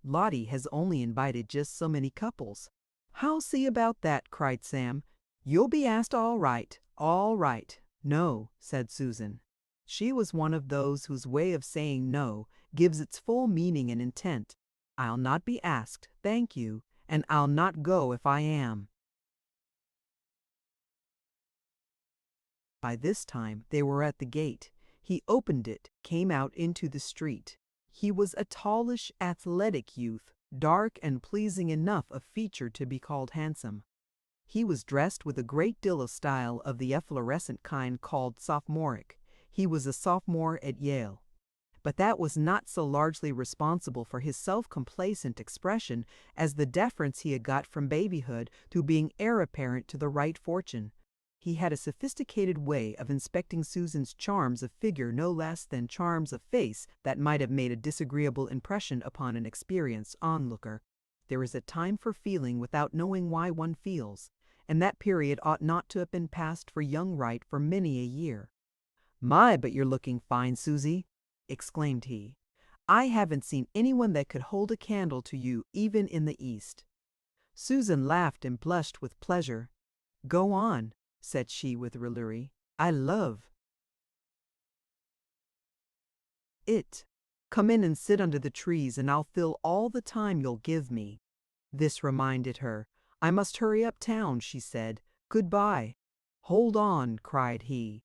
Lottie has only invited just so many couples." "I'll see about that," cried Sam. "You'll be asked all right, all right." "No," said Susan. She was one of those whose way of saying no gives its full meaning and intent. "I'll not be asked, thank you, and I'll not go if I am." By this time they were at the gate. He opened it, came out into the street. He was a tallish, athletic youth, dark and pleasing enough of feature to be called handsome. He was dressed with a great deal of style of the efflorescent kind called sophomoric. He was a sophomore at Yale. But that was not so largely responsible for his self-complacent expression as the deference he had got from babyhood through being heir apparent to the Wright fortune. He had a sophisticated way of inspecting Susan's charms of figure no less than charms of face that might have made a disagreeable impression upon an experienced onlooker. There is a time for feeling without knowing why one feels, and that period ought not to have been passed for young Wright for many a year. "My, but you're looking fine, Susie!" exclaimed he. "I haven't seen anyone that could hold a candle to you even in the East." Susan laughed and blushed with pleasure. "Go on," said she with raillery. "I love it. Come in and sit under the trees and I'll fill all the time you'll give me." This reminded her. "I must hurry uptown," she said. "Goodbye." "Hold on," cried he.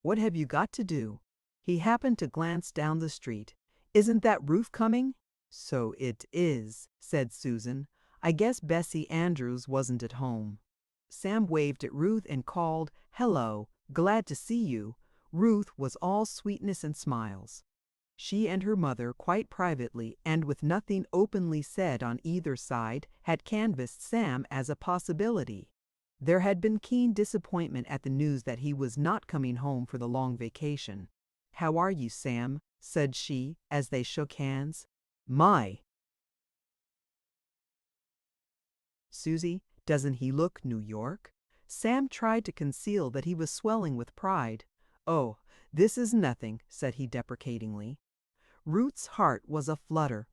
"What have you got to do?" He happened to glance down the street. "Isn't that Ruth coming?" "So it is," said Susan. "I guess Bessie Andrews wasn't at home." Sam waved at Ruth and called, "Hello, glad to see you." Ruth was all sweetness and smiles. She and her mother, quite privately and with nothing openly said on either side, had canvassed Sam as a possibility. There had been keen disappointment at the news that he was not coming home for the long vacation. "How are you, Sam?" said she, as they shook hands. "My! Susie, doesn't he look New York?" Sam tried to conceal that he was swelling with pride. "Oh, this is nothing," said he deprecatingly. Ruth's heart was aflutter.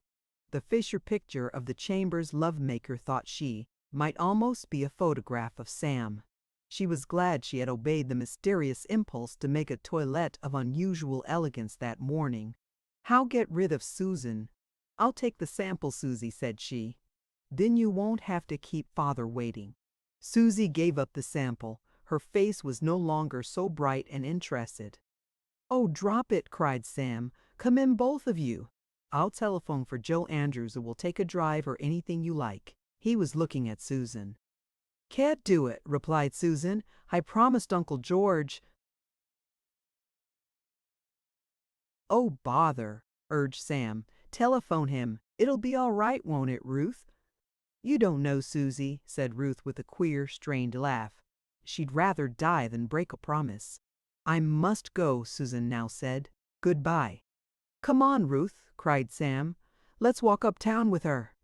The Fisher picture of the Chambers lovemaker, thought she, might almost be a photograph of Sam. She was glad she had obeyed the mysterious impulse to make a toilette of unusual elegance that morning. "How get rid of Susan?" "I'll take the sample, Susie," said she. "Then you won't have to keep Father waiting." Susie gave up the sample. Her face was no longer so bright and interested. "Oh, drop it," cried Sam. "Come in, both of you. I'll telephone for Joe Andrews and we'll take a drive or anything you like." He was looking at Susan. "Can't do it," replied Susan. "I promised Uncle George." "Oh, bother," urged Sam. "Telephone him. It'll be all right, won't it, Ruth?" "You don't know Susie," said Ruth with a queer, strained laugh. She'd rather die than break a promise. "I must go," Susan now said. "Goodbye." "Come on, Ruth," cried Sam. Let's walk uptown with her."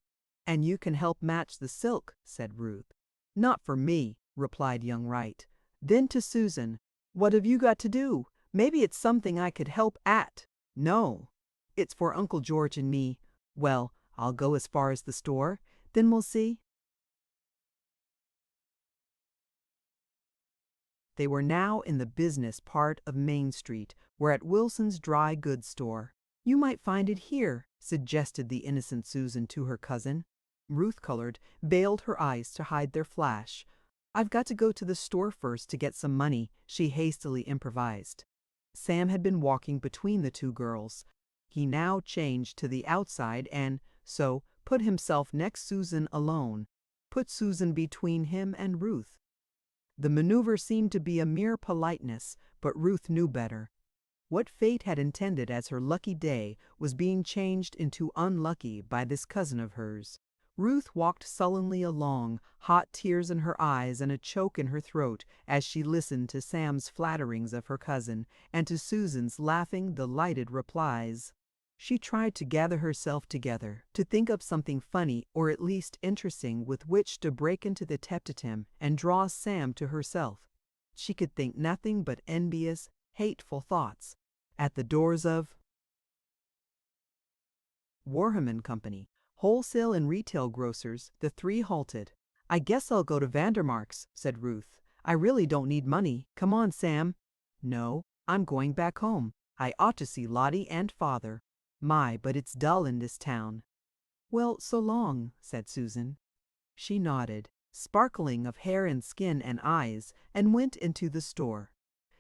"And you can help match the silk," said Ruth. "Not for me," replied young Wright. Then to Susan, "What have you got to do? Maybe it's something I could help at." "No, it's for Uncle George and me." "Well, I'll go as far as the store. Then we'll see." They were now in the business part of Main Street, where at Wilson's dry goods store. "You might find it here," suggested the innocent Susan to her cousin. Ruth colored, veiled her eyes to hide their flash. "I've got to go to the store first to get some money," she hastily improvised. Sam had been walking between the two girls. He now changed to the outside and, so, put himself next Susan alone, put Susan between him and Ruth. The maneuver seemed to be a mere politeness, but Ruth knew better. What fate had intended as her lucky day was being changed into unlucky by this cousin of hers. Ruth walked sullenly along, hot tears in her eyes and a choke in her throat as she listened to Sam's flatterings of her cousin and to Susan's laughing, delighted replies. She tried to gather herself together, to think up something funny or at least interesting with which to break into the tete-a-tete and draw Sam to herself. She could think nothing but envious, hateful thoughts. At the doors of Warham and Company, wholesale and retail grocers, the three halted. "I guess I'll go to Vandermark's," said Ruth. "I really don't need money. Come on, Sam." "No, I'm going back home. I ought to see Lottie and Father. My, but it's dull in this town." "Well, so long," said Susan. She nodded, sparkling of hair and skin and eyes, and went into the store.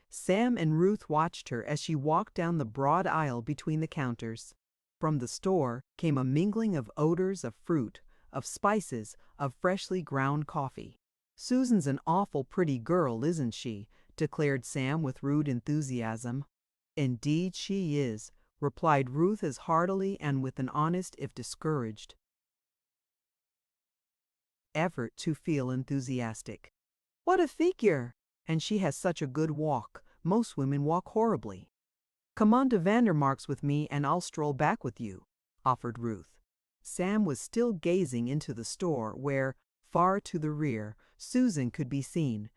Sam and Ruth watched her as she walked down the broad aisle between the counters. From the store came a mingling of odors of fruit, of spices, of freshly ground coffee. "Susan's an awful pretty girl, isn't she?" declared Sam with rude enthusiasm. "Indeed she is," replied Ruth as heartily and with an honest if discouraged effort to feel enthusiastic. "What a figure! And she has such a good walk. Most women walk horribly." "Come on to Vandermark's with me and I'll stroll back with you," offered Ruth. Sam was still gazing into the store where, far to the rear, Susan could be seen.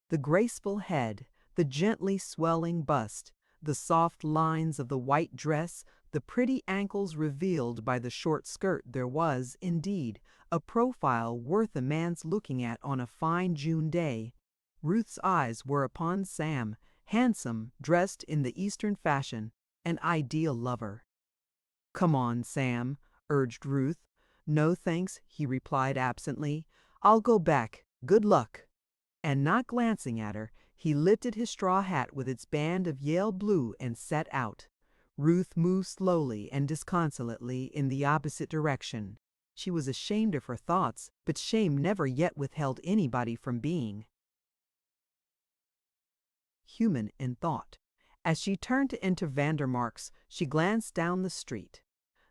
The graceful head, the gently swelling bust, the soft lines of the white dress, the pretty ankles revealed by the short skirt. There was, indeed, a profile worth a man's looking at on a fine June day. Ruth's eyes were upon Sam, handsome, dressed in the Eastern fashion, an ideal lover. "Come on, Sam," urged Ruth. "No, thanks," he replied absently. "I'll go back. Good luck." And not glancing at her, he lifted his straw hat with its band of Yale blue and set out. Ruth moved slowly and disconsolately in the opposite direction. She was ashamed of her thoughts, but shame never yet withheld anybody from being human in thought. As she turned to enter Vandermark's, she glanced down the street.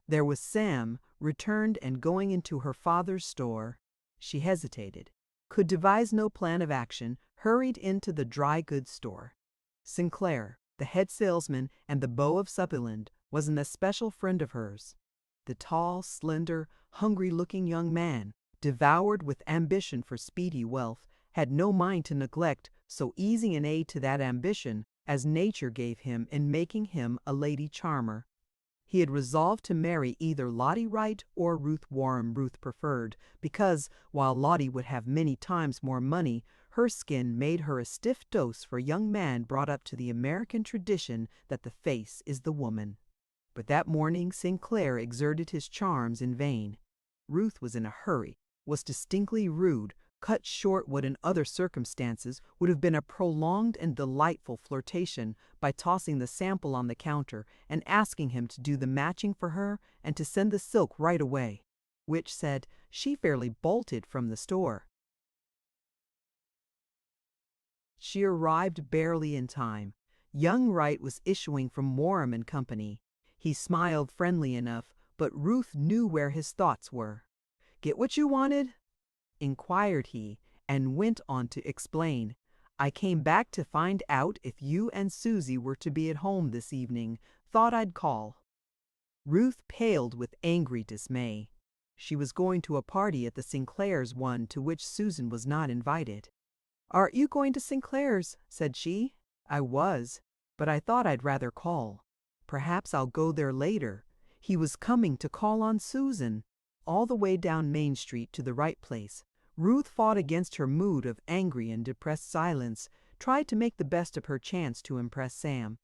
There was Sam, returned and going into her father's store. She hesitated, could devise no plan of action, hurried into the dry goods store. Sinclair, the head salesman and the beau of Sutherland, was an especial friend of hers. The tall, slender, hungry-looking young man, devoured with ambition for speedy wealth, had no mind to neglect so easy an aid to that ambition as nature gave him in making him a lady charmer. He had resolved to marry either Lottie Wright or Ruth Warham. Ruth preferred, because, while Lottie would have many times more money, her skin made her a stiff dose for a young man brought up to the American tradition that the face is the woman. But that morning Sinclair exerted his charms in vain. Ruth was in a hurry, was distinctly rude, cut short what in other circumstances would have been a prolonged and delightful flirtation by tossing the sample on the counter and asking him to do the matching for her and to send the silk right away. Which said, she fairly bolted from the store. She arrived barely in time. Young Wright was issuing from Warham and Company. He smiled friendly enough, but Ruth knew where his thoughts were. "Get what you wanted?" inquired he, and went on to explain. "I came back to find out if you and Susie were to be at home this evening. Thought I'd call." Ruth paled with angry dismay. She was going to a party at the Sinclairs' one to which Susan was not invited. "Aren't you going to Sinclair's?" said she. "I was, but I thought I'd rather call. Perhaps I'll go there later. He was coming to call on Susan." All the way down Main Street to the right place, Ruth fought against her mood of angry and depressed silence, tried to make the best of her chance to impress Sam.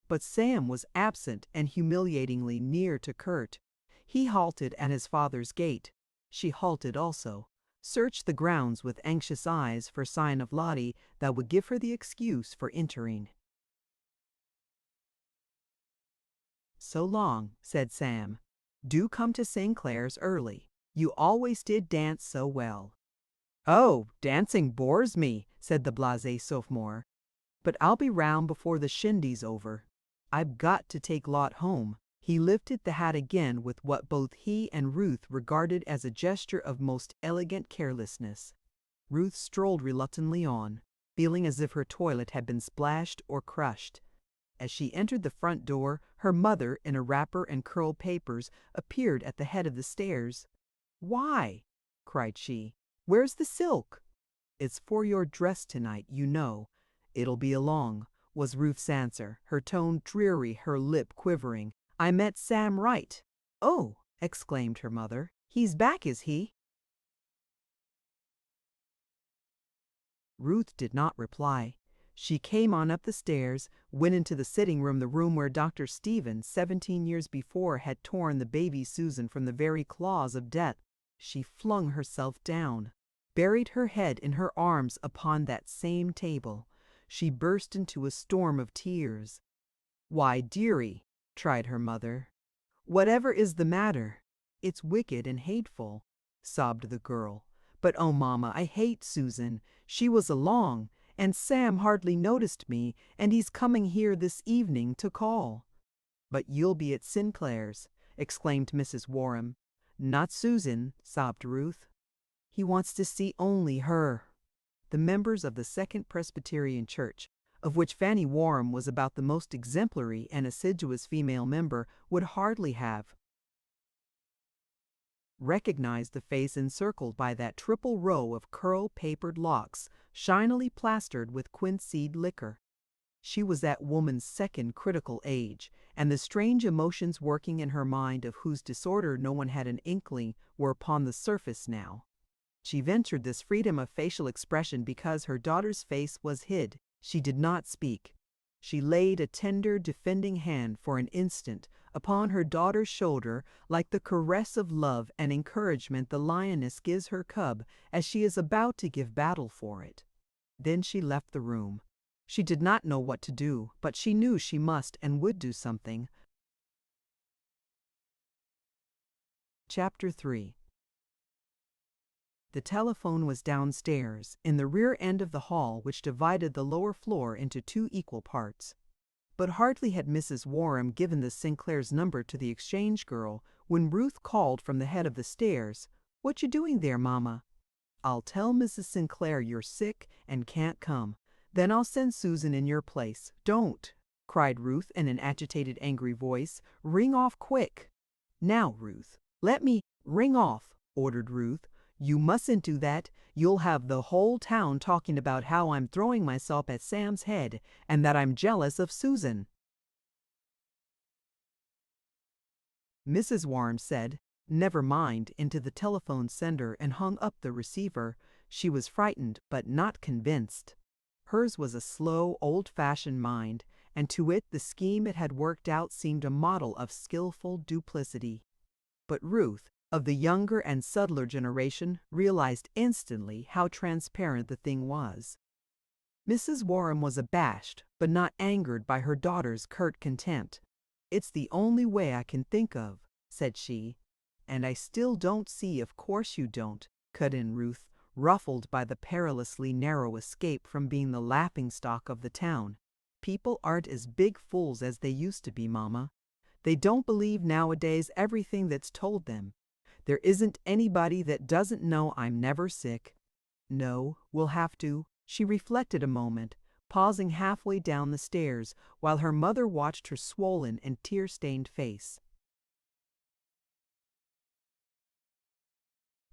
But Sam was absent and humiliatingly near to Kurt. He halted at his father's gate. She halted also, searched the grounds with anxious eyes for sign of Lottie that would give her the excuse for entering. "So long," said Sam. "Do come to St. Clair's early. You always did dance so well." "Oh, dancing bores me," said the blasé sophomore. "But I'll be round before the shindy's over. I've got to take Lot home." He lifted the hat again with what both he and Ruth regarded as a gesture of most elegant carelessness. Ruth strolled reluctantly on, feeling as if her toilet had been splashed or crushed. As she entered the front door, her mother, in a wrapper and curled papers, appeared at the head of the stairs. "Why?" cried she. "Where's the silk?" "It's for your dress tonight, you know. It'll be along," was Ruth's answer, her tone dreary, her lip quivering. "I met Sam Wright." "Oh!" exclaimed her mother. "He's back, is he?" Ruth did not reply. She came on up the stairs, went into the sitting room, the room where Dr. Stevens, 17 years before, had torn the baby Susan from the very claws of death. She flung herself down, buried her head in her arms upon that same table. She burst into a storm of tears. "Why, dearie," tried her mother. "Whatever is the matter?" "It's wicked and hateful," sobbed the girl. "But oh, Mama, I hate Susan. She was along, and Sam hardly noticed me, and he's coming here this evening to call." "But you'll be at Sinclair's," exclaimed Mrs. Warham. "Not Susan," sobbed Ruth. "He wants to see only her." The members of the Second Presbyterian Church, of which Fanny Warham was about the most exemplary and assiduous female member, would hardly have recognized the face encircled by that triple row of curl-papered locks, shinily plastered with quinceaed liquor. She was that woman's second critical age, and the strange emotions working in her mind, of whose disorder no one had an inkling, were upon the surface now. She ventured this freedom of facial expression because her daughter's face was hid. She did not speak. She laid a tender, defending hand for an instant upon her daughter's shoulder, like the caress of love and encouragement the lioness gives her cub as she is about to give battle for it. Then she left the room. She did not know what to do, but she knew she must and would do something. Chapter 3. The telephone was downstairs, in the rear end of the hall which divided the lower floor into two equal parts. But hardly had Mrs. Warham given the Sinclair's number to the exchange girl when Ruth called from the head of the stairs. "What you doing there, Mama?" "I'll tell Mrs. Sinclair you're sick and can't come. Then I'll send Susan in your place." "Don't!" cried Ruth in an agitated, angry voice. "Ring off quick." "Now, Ruth, let me—" "Ring off," ordered Ruth. "You mustn't do that. You'll have the whole town talking about how I'm throwing myself at Sam's head and that I'm jealous of Susan." Mrs. Warham said, "Never mind," into the telephone sender and hung up the receiver. She was frightened but not convinced. Hers was a slow, old-fashioned mind, and to it the scheme it had worked out seemed a model of skillful duplicity. But Ruth, of the younger and subtler generation, realized instantly how transparent the thing was. Mrs. Warham was abashed, but not angered by her daughter's curt contempt. "It's the only way I can think of," said she. "And I still don't see, of course you don't," cut in Ruth, ruffled by the perilously narrow escape from being the laughingstock of the town. "People aren't as big fools as they used to be, Mama. They don't believe nowadays everything that's told them. There isn't anybody that doesn't know I'm never sick. No, we'll have to." She reflected a moment, pausing halfway down the stairs, while her mother watched her swollen and tear-stained face.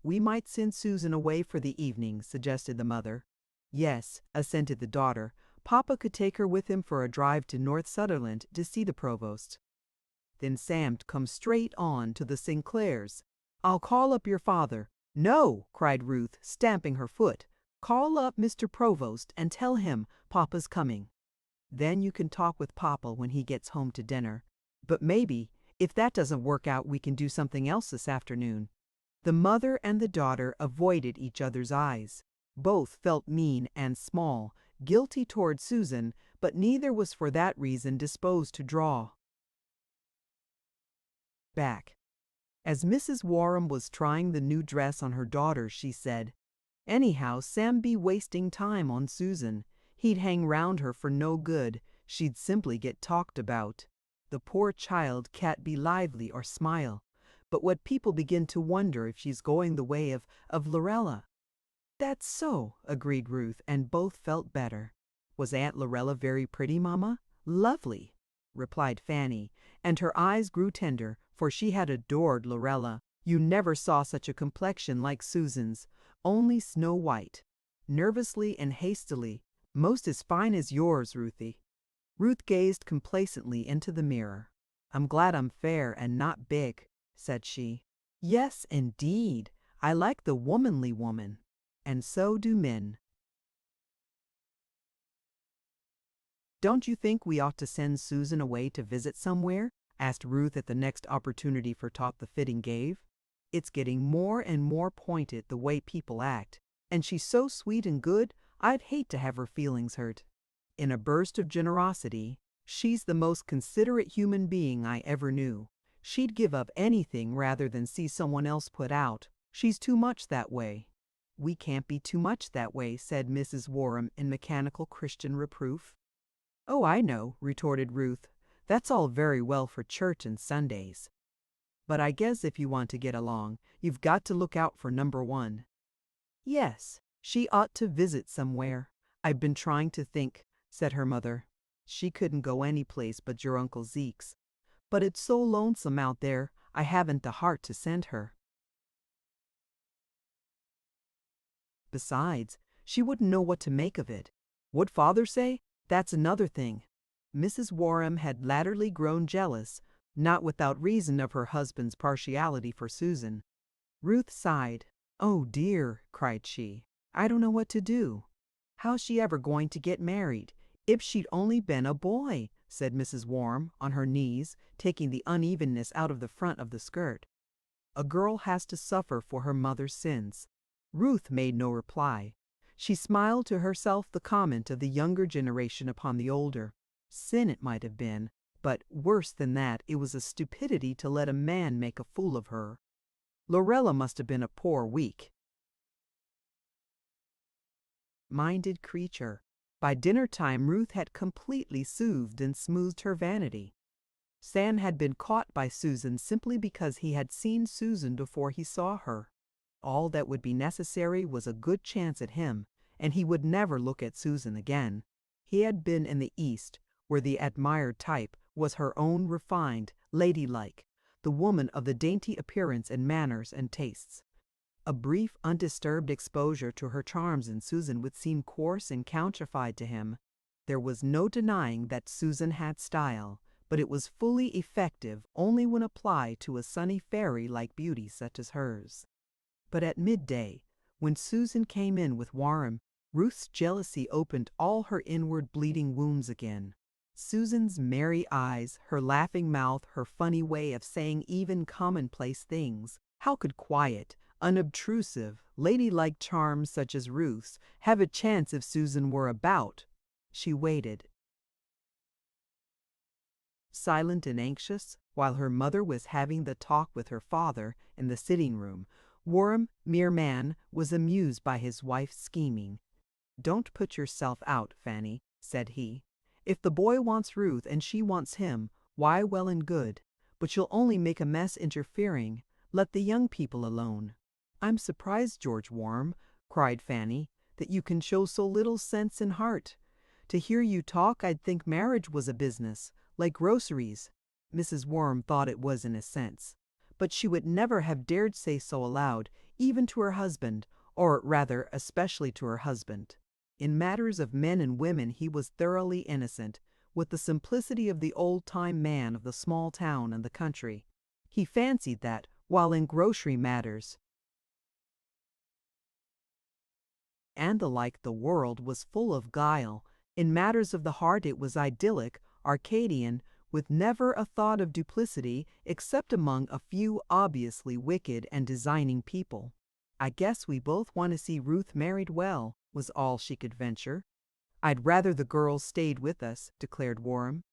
We might send Susan away for the evening, suggested the mother. Yes, assented the daughter. Papa could take her with him for a drive to North Sutherland to see the provost. Then Sam'd come straight on to the Sinclairs. I'll call up your father. No, cried Ruth, stamping her foot. Call up Mr. Provost and tell him Papa's coming. Then you can talk with Papa when he gets home to dinner. But maybe, if that doesn't work out, we can do something else this afternoon. The mother and the daughter avoided each other's eyes. Both felt mean and small, guilty toward Susan, but neither was for that reason disposed to draw back. As Mrs. Warham was trying the new dress on her daughter, she said, Anyhow, Sam be wasting time on Susan. He'd hang round her for no good. She'd simply get talked about. The poor child can't be lively or smile. But what people begin to wonder if she's going the way of Lorella. That's so, agreed Ruth, and both felt better. Was Aunt Lorella very pretty, Mama? Lovely, replied Fanny, and her eyes grew tender, for she had adored Lorella. You never saw such a complexion like Susan's, only snow white. Nervously and hastily, most as fine as yours, Ruthie. Ruth gazed complacently into the mirror. I'm glad I'm fair and not big, said she. Yes, indeed. I like the womanly woman. And so do men. Don't you think we ought to send Susan away to visit somewhere? Asked Ruth at the next opportunity for talk the fitting gave. It's getting more and more pointed the way people act, and she's so sweet and good, I'd hate to have her feelings hurt. In a burst of generosity, she's the most considerate human being I ever knew. She'd give up anything rather than see someone else put out. She's too much that way. We can't be too much that way, said Mrs. Warham in mechanical Christian reproof. Oh, I know, retorted Ruth. That's all very well for church and Sundays. But I guess if you want to get along, you've got to look out for number one. Yes, she ought to visit somewhere. I've been trying to think, said her mother. She couldn't go any place but your Uncle Zeke's. But it's so lonesome out there, I haven't the heart to send her. Besides, she wouldn't know what to make of it. What'd Father say? That's another thing. Mrs. Warham had latterly grown jealous, not without reason, of her husband's partiality for Susan. Ruth sighed. Oh dear, cried she. I don't know what to do. How's she ever going to get married? If she'd only been a boy, said Mrs. Warham, on her knees, taking the unevenness out of the front of the skirt. A girl has to suffer for her mother's sins. Ruth made no reply. She smiled to herself the comment of the younger generation upon the older. Sin it might have been, but worse than that, it was a stupidity to let a man make a fool of her. Lorella must have been a poor, weak-minded creature. By dinner time Ruth had completely soothed and smoothed her vanity. Sam had been caught by Susan simply because he had seen Susan before he saw her. All that would be necessary was a good chance at him, and he would never look at Susan again. He had been in the East, where the admired type was her own refined, ladylike, the woman of the dainty appearance and manners and tastes. A brief, undisturbed exposure to her charms in Susan would seem coarse and countrified to him. There was no denying that Susan had style, but it was fully effective only when applied to a sunny fairy-like beauty such as hers. But at midday, when Susan came in with Warham, Ruth's jealousy opened all her inward bleeding wounds again. Susan's merry eyes, her laughing mouth, her funny way of saying even commonplace things. How could quiet, unobtrusive, ladylike charms such as Ruth's have a chance if Susan were about? She waited, silent and anxious, while her mother was having the talk with her father in the sitting room. Warham, mere man, was amused by his wife's scheming. Don't put yourself out, Fanny, said he. If the boy wants Ruth and she wants him, why, well and good. But you'll only make a mess interfering. Let the young people alone. I'm surprised, George Warham, cried Fanny, that you can show so little sense and heart. To hear you talk, I'd think marriage was a business, like groceries. Mrs. Warham thought it was in a sense, but she would never have dared say so aloud, even to her husband, or rather, especially to her husband. In matters of men and women he was thoroughly innocent, with the simplicity of the old-time man of the small town and the country. He fancied that, while in grocery matters and the like the world was full of guile, in matters of the heart it was idyllic, Arcadian, with never a thought of duplicity except among a few obviously wicked and designing people. "I guess we both want to see Ruth married well," was all she could venture. "I'd rather the girls stayed with us," declared Warren.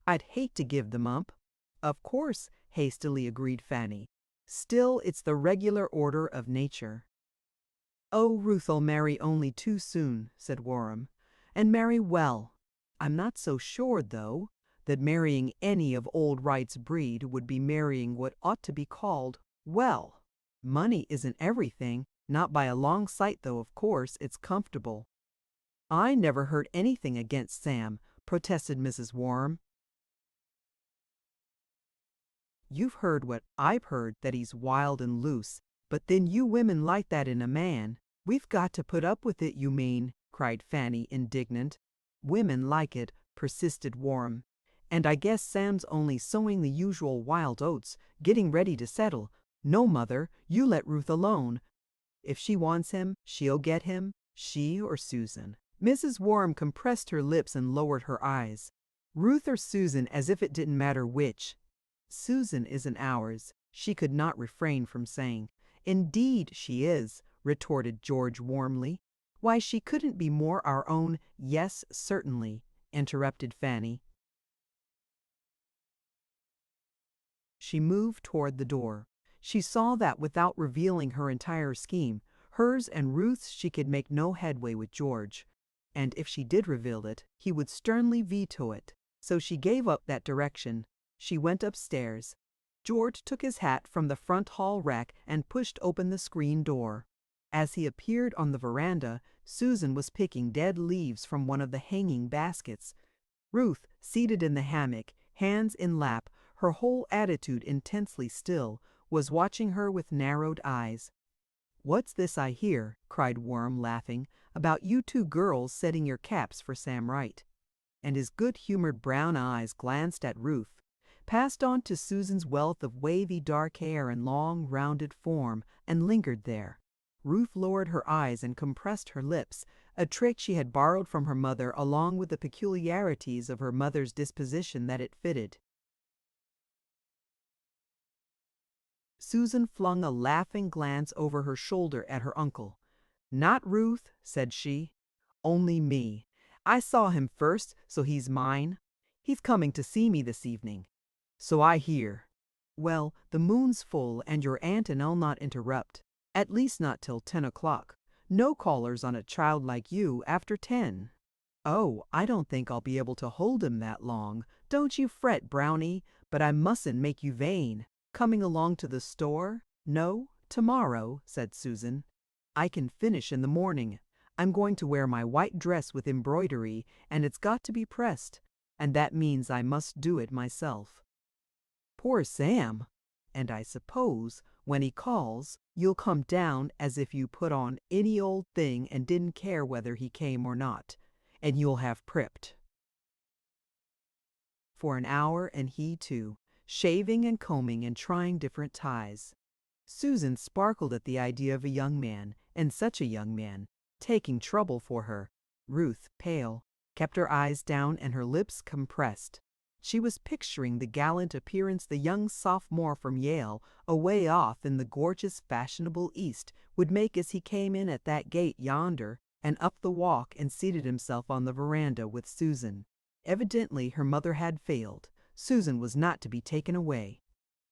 "I'd hate to give them up." "Of course," hastily agreed Fanny. "Still, it's the regular order of nature." "Oh, Ruth'll marry only too soon," said Warren, "and marry well. I'm not so sure, though, that marrying any of old Wright's breed would be marrying what ought to be called well. Money isn't everything, not by a long sight, though of course it's comfortable." "I never heard anything against Sam," protested Mrs. Warren. "You've heard what I've heard, that he's wild and loose, but then you women like that in a man." "We've got to put up with it, you mean," cried Fanny, indignant. "Women like it," persisted Warren. "And I guess Sam's only sowing the usual wild oats, getting ready to settle. No, mother, you let Ruth alone. If she wants him, she'll get him, she or Susan." Mrs. Warren compressed her lips and lowered her eyes. "Ruth or Susan, as if it didn't matter which." "Susan isn't ours," she could not refrain from saying. "Indeed she is," retorted George warmly. "Why, she couldn't be more our own." "Yes, certainly," interrupted Fanny. She moved toward the door. She saw that without revealing her entire scheme, hers and Ruth's, she could make no headway with George. And if she did reveal it, he would sternly veto it. So she gave up that direction. She went upstairs. George took his hat from the front hall rack and pushed open the screen door. As he appeared on the veranda, Susan was picking dead leaves from one of the hanging baskets. Ruth, seated in the hammock, hands in lap, her whole attitude intensely still, was watching her with narrowed eyes. "What's this I hear," cried Worm, laughing, "about you two girls setting your caps for Sam Wright?" And his good-humored brown eyes glanced at Ruth, passed on to Susan's wealth of wavy dark hair and long, rounded form, and lingered there. Ruth lowered her eyes and compressed her lips, a trick she had borrowed from her mother along with the peculiarities of her mother's disposition that it fitted. Susan flung a laughing glance over her shoulder at her uncle. "Not Ruth," said she. "Only me. I saw him first, so he's mine. He's coming to see me this evening." "So I hear." "Well, the moon's full, and your aunt and I'll not interrupt. At least not till 10 o'clock. No callers on a child like you after 10. "Oh, I don't think I'll be able to hold him that long. Don't you fret, Brownie, but I mustn't make you vain. Coming along to the store?" "No, tomorrow," said Susan. "I can finish in the morning. I'm going to wear my white dress with embroidery, and it's got to be pressed, and that means I must do it myself." "Poor Sam! And I suppose, when he calls, you'll come down as if you put on any old thing and didn't care whether he came or not, and you'll have pripped." For an hour, and he too, shaving and combing and trying different ties. Susan sparkled at the idea of a young man, and such a young man, taking trouble for her. Ruth, pale, kept her eyes down and her lips compressed. She was picturing the gallant appearance the young sophomore from Yale, away off in the gorgeous fashionable East, would make as he came in at that gate yonder, and up the walk and seated himself on the veranda with Susan. Evidently her mother had failed. Susan was not to be taken away.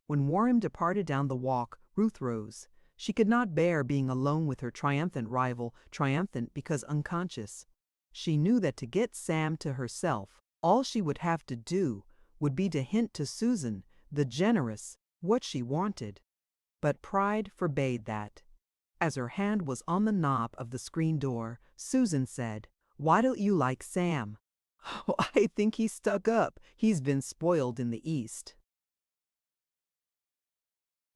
When Warren departed down the walk, Ruth rose. She could not bear being alone with her triumphant rival, triumphant because unconscious. She knew that to get Sam to herself, all she would have to do would be to hint to Susan, the generous, what she wanted. But pride forbade that. As her hand was on the knob of the screen door, Susan said, "Why don't you like Sam?" "Oh, I think he's stuck up. He's been spoiled in the East."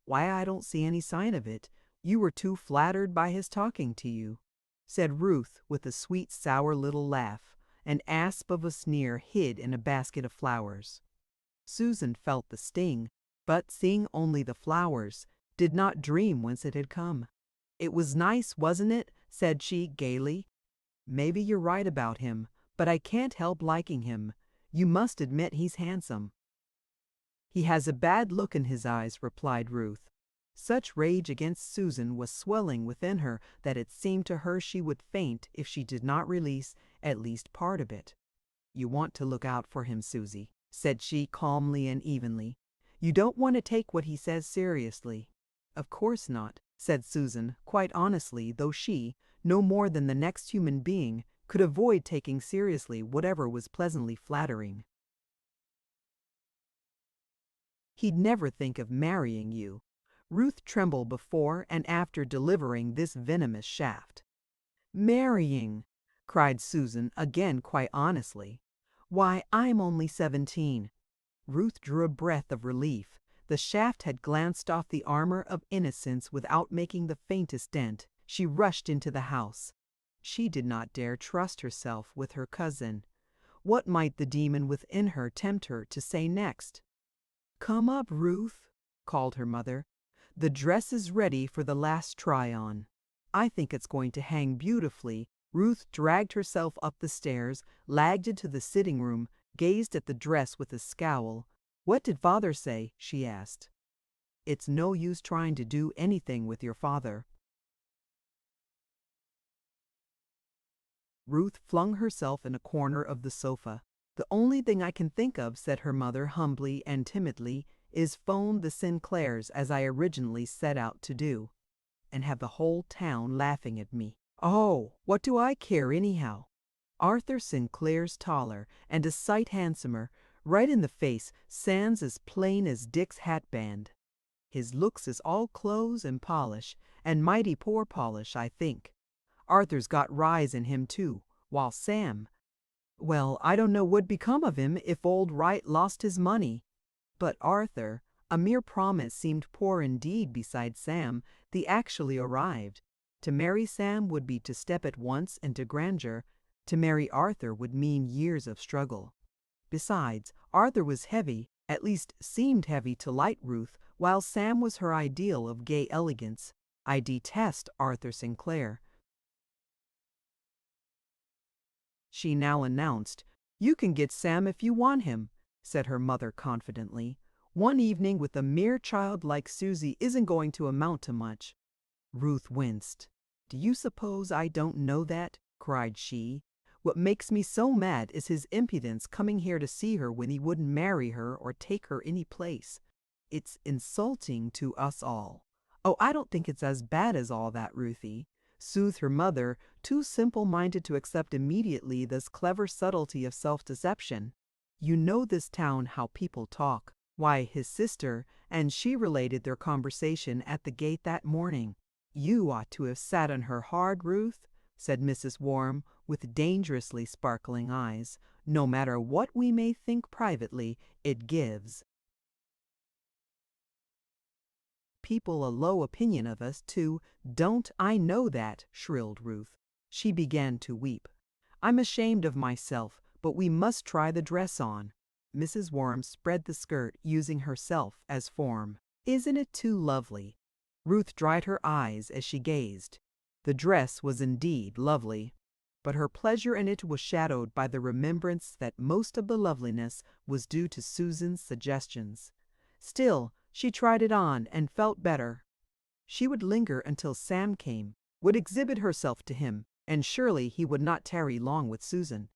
"Why, I don't see any sign of it. You were too flattered by his talking to you," said Ruth with a sweet, sour little laugh, an asp of a sneer hid in a basket of flowers. Susan felt the sting, but seeing only the flowers, did not dream whence it had come. "It was nice, wasn't it?" said she gaily. "Maybe you're right about him, but I can't help liking him. You must admit he's handsome." "He has a bad look in his eyes," replied Ruth. Such rage against Susan was swelling within her that it seemed to her she would faint if she did not release at least part of it. "You want to look out for him, Susie," said she calmly and evenly. "You don't want to take what he says seriously." "Of course not," said Susan, quite honestly, though she, no more than the next human being, could avoid taking seriously whatever was pleasantly flattering. "He'd never think of marrying you." Ruth trembled before and after delivering this venomous shaft. "Marrying!" cried Susan, again quite honestly. "Why, I'm only 17. Ruth drew a breath of relief. The shaft had glanced off the armor of innocence without making the faintest dent. She rushed into the house. She did not dare trust herself with her cousin. What might the demon within her tempt her to say next? "Come up, Ruth," called her mother. "The dress is ready for the last try-on. I think it's going to hang beautifully." Ruth dragged herself up the stairs, lagged into the sitting room, gazed at the dress with a scowl. "What did father say?" she asked. "It's no use trying to do anything with your father." Ruth flung herself in a corner of the sofa. "The only thing I can think of," said her mother humbly and timidly, "is phone the Sinclairs as I originally set out to do, and have the whole town laughing at me." "Oh, what do I care anyhow? Arthur Sinclair's taller and a sight handsomer, right in the face, sans as plain as Dick's hatband. His looks is all clothes and polish, and mighty poor polish, I think. Arthur's got rise in him too, while Sam, well, I don't know what'd become of him if old Wright lost his money. But Arthur, a mere promise, seemed poor indeed beside Sam, the actually arrived. To marry Sam would be to step at once into grandeur. To marry Arthur would mean years of struggle. Besides, Arthur was heavy, at least seemed heavy to light Ruth, while Sam was her ideal of gay elegance. I detest Arthur Sinclair," she now announced. "You can get Sam if you want him," said her mother confidently. "One evening with a mere child like Susie isn't going to amount to much." Ruth winced. "Do you suppose I don't know that?" cried she. "What makes me so mad is his impudence coming here to see her when he wouldn't marry her or take her any place. It's insulting to us all." "Oh, I don't think it's as bad as all that, Ruthie," soothed her mother, too simple-minded to accept immediately this clever subtlety of self-deception. "You know this town how people talk. Why, his sister and she related their conversation at the gate that morning." "You ought to have sat on her hard, Ruth," said Mrs. Warren, with dangerously sparkling eyes. "No matter what we may think privately, it gives people a low opinion of us, too. Don't I know that?" shrilled Ruth. She began to weep. "I'm ashamed of myself, but we must try the dress on." Mrs. Warren spread the skirt, using herself as form. "Isn't it too lovely?" Ruth dried her eyes as she gazed. The dress was indeed lovely, but her pleasure in it was shadowed by the remembrance that most of the loveliness was due to Susan's suggestions. Still, she tried it on and felt better. She would linger until Sam came, would exhibit herself to him, and surely he would not tarry long with Susan.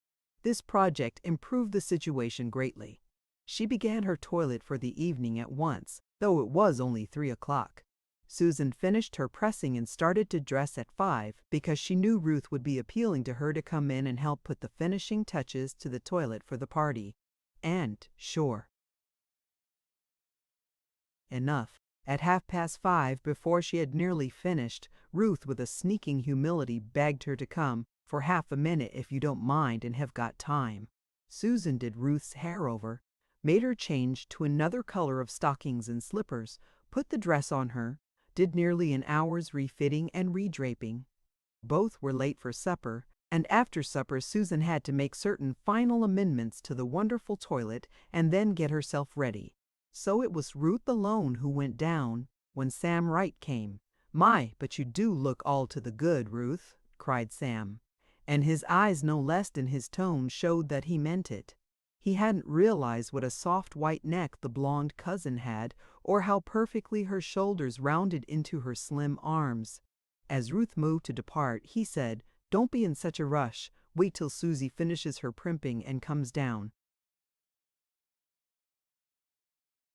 This project improved the situation greatly. She began her toilet for the evening at once, though it was only 3 o'clock. Susan finished her pressing and started to dress at 5 because she knew Ruth would be appealing to her to come in and help put the finishing touches to the toilet for the party. And, sure enough, at 5:30, before she had nearly finished, Ruth, with a sneaking humility, begged her to come for half a minute if you don't mind and have got time. Susan did Ruth's hair over, made her change to another color of stockings and slippers, put the dress on her, did nearly an hour's refitting and redraping. Both were late for supper, and after supper Susan had to make certain final amendments to the wonderful toilet and then get herself ready. So it was Ruth alone who went down when Sam Wright came. "My, but you do look all to the good, Ruth," cried Sam, and his eyes no less than his tone showed that he meant it. He hadn't realized what a soft white neck the blonde cousin had, or how perfectly her shoulders rounded into her slim arms. As Ruth moved to depart, he said, "Don't be in such a rush. Wait till Susie finishes her primping and comes down."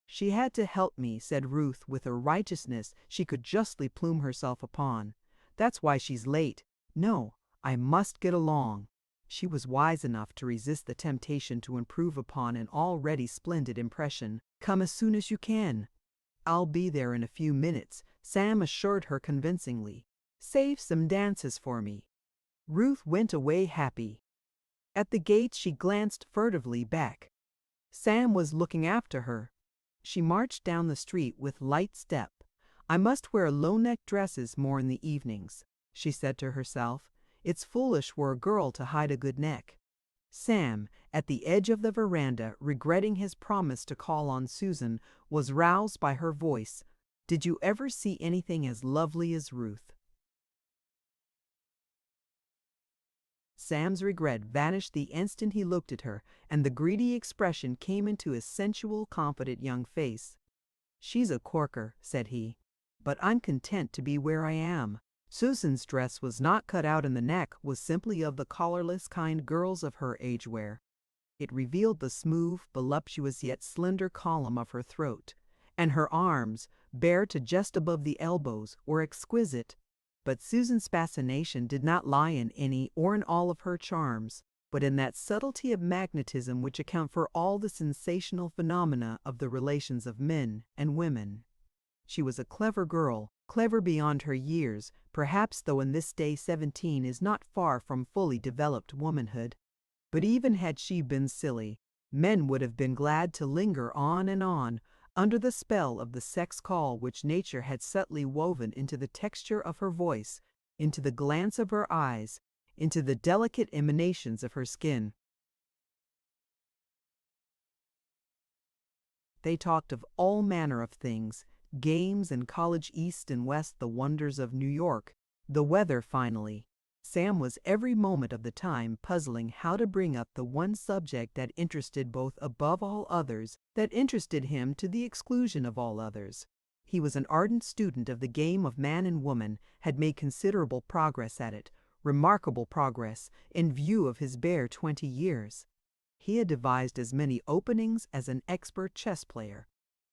"She had to help me," said Ruth with a righteousness she could justly plume herself upon. "That's why she's late. No, I must get along." She was wise enough to resist the temptation to improve upon an already splendid impression. "Come as soon as you can." "I'll be there in a few minutes," Sam assured her convincingly. "Save some dances for me." Ruth went away happy. At the gate she glanced furtively back. Sam was looking after her. She marched down the street with light step. "I must wear low-neck dresses more in the evenings," she said to herself. "It's foolish for a girl to hide a good neck." Sam, at the edge of the veranda, regretting his promise to call on Susan, was roused by her voice. "Did you ever see anything as lovely as Ruth?" Sam's regret vanished the instant he looked at her, and the greedy expression came into his sensual, confident young face. "She's a corker," said he, "but I'm content to be where I am." Susan's dress was not cut out in the neck, was simply of the collarless kind girls of her age wear. It revealed the smooth, voluptuous yet slender column of her throat, and her arms, bare to just above the elbows, were exquisite. But Susan's fascination did not lie in any or in all of her charms, but in that subtlety of magnetism which account for all the sensational phenomena of the relations of men and women. She was a clever girl, clever beyond her years, perhaps, though in this day 17 is not far from fully developed womanhood. But even had she been silly, men would have been glad to linger on and on, under the spell of the sex call which nature had subtly woven into the texture of her voice, into the glance of her eyes, into the delicate emanations of her skin. They talked of all manner of things, games and college east and west, the wonders of New York, the weather finally. Sam was every moment of the time puzzling how to bring up the one subject that interested both above all others, that interested him to the exclusion of all others. He was an ardent student of the game of man and woman, had made considerable progress at it, remarkable progress, in view of his bare 20 years. He had devised as many openings as an expert chess player.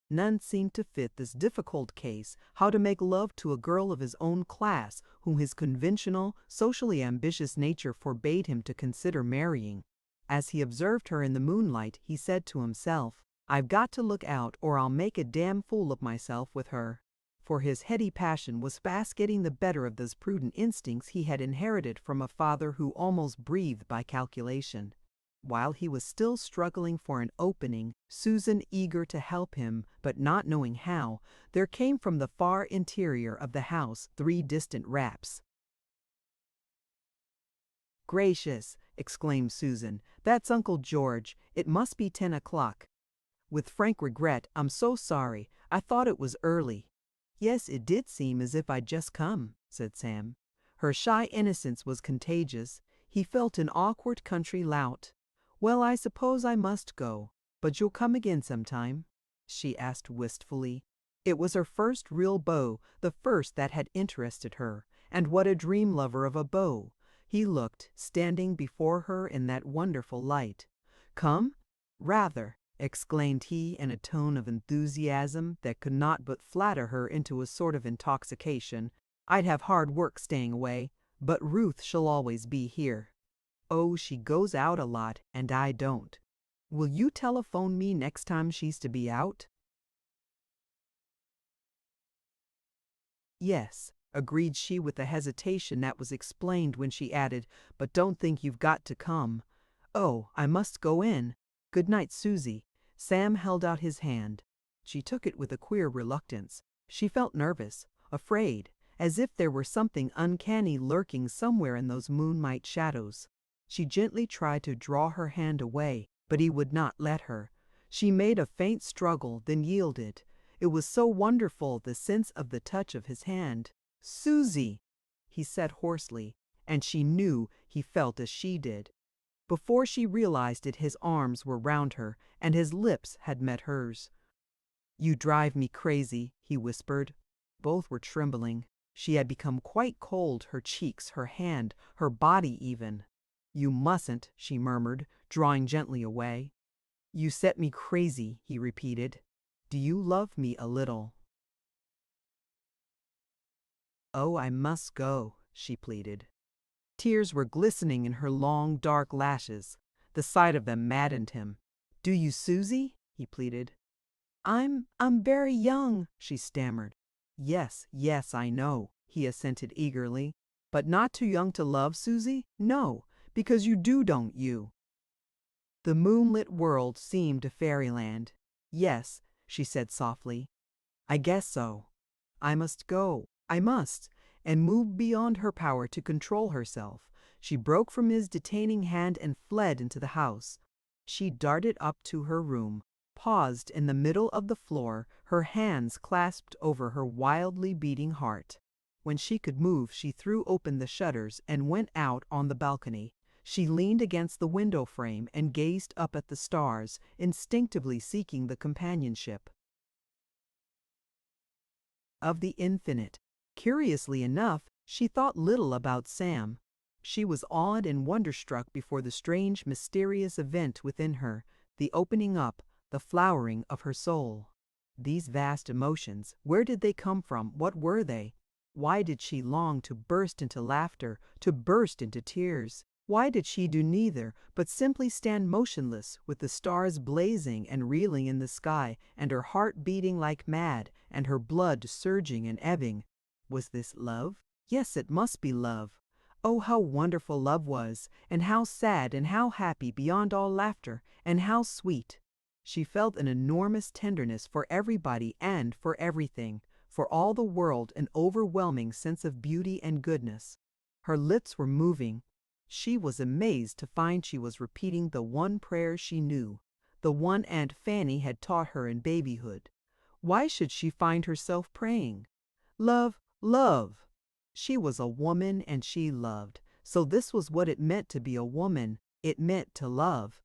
None seemed to fit this difficult case, how to make love to a girl of his own class whom his conventional, socially ambitious nature forbade him to consider marrying. As he observed her in the moonlight, he said to himself, "I've got to look out or I'll make a damn fool of myself with her." For his heady passion was fast getting the better of those prudent instincts he had inherited from a father who almost breathed by calculation. While he was still struggling for an opening, Susan eager to help him, but not knowing how, there came from the far interior of the house 3 distant raps. "Gracious!" exclaimed Susan. "That's Uncle George. It must be 10 o'clock. With frank regret, I'm so sorry. I thought it was early." "Yes, it did seem as if I'd just come," said Sam. Her shy innocence was contagious. He felt an awkward country lout. "Well, I suppose I must go, but you'll come again sometime?" she asked wistfully. It was her first real beau, the first that had interested her, and what a dream lover of a beau he looked, standing before her in that wonderful light. "Come? Rather!" exclaimed he in a tone of enthusiasm that could not but flatter her into a sort of intoxication. "I'd have hard work staying away, but Ruth shall always be here." "Oh, she goes out a lot, and I don't. Will you telephone me next time she's to be out?" "Yes," agreed she with a hesitation that was explained when she added, "but don't think you've got to come. Oh, I must go in. Good night, Susie." Sam held out his hand. She took it with a queer reluctance. She felt nervous. afraid, as if there were something uncanny lurking somewhere in those moonlight shadows. She gently tried to draw her hand away, but he would not let her. She made a faint struggle, then yielded. It was so wonderful, the sense of the touch of his hand. "Susie!" he said hoarsely, and she knew he felt as she did. Before she realized it, his arms were round her, and his lips had met hers. "You drive me crazy," he whispered. Both were trembling. She had become quite cold, her cheeks, her hand, her body even. "You mustn't," she murmured, drawing gently away. "You set me crazy," he repeated. "Do you love me a little?" "Oh, I must go," she pleaded. Tears were glistening in her long, dark lashes. The sight of them maddened him. "Do you, Susie?" he pleaded. I'm very young," she stammered. "Yes, yes, I know," he assented eagerly. "But not too young to love, Susie? No, because you do, don't you?" The moonlit world seemed a fairyland. "Yes," she said softly. "I guess so. I must go. I must." And moved beyond her power to control herself, she broke from his detaining hand and fled into the house. She darted up to her room, paused in the middle of the floor, her hands clasped over her wildly beating heart. When she could move, she threw open the shutters and went out on the balcony. She leaned against the window frame and gazed up at the stars, instinctively seeking the companionship of the infinite. Curiously enough, she thought little about Sam. She was awed and wonderstruck before the strange, mysterious event within her, the opening up, the flowering of her soul. These vast emotions, where did they come from? What were they? Why did she long to burst into laughter, to burst into tears? Why did she do neither, but simply stand motionless, with the stars blazing and reeling in the sky, and her heart beating like mad, and her blood surging and ebbing? Was this love? Yes, it must be love. Oh, how wonderful love was, and how sad and how happy beyond all laughter, and how sweet. She felt an enormous tenderness for everybody and for everything, for all the world, an overwhelming sense of beauty and goodness. Her lips were moving. She was amazed to find she was repeating the one prayer she knew, the one Aunt Fanny had taught her in babyhood. Why should she find herself praying? Love, love. She was a woman and she loved. So this was what it meant to be a woman. It meant to love.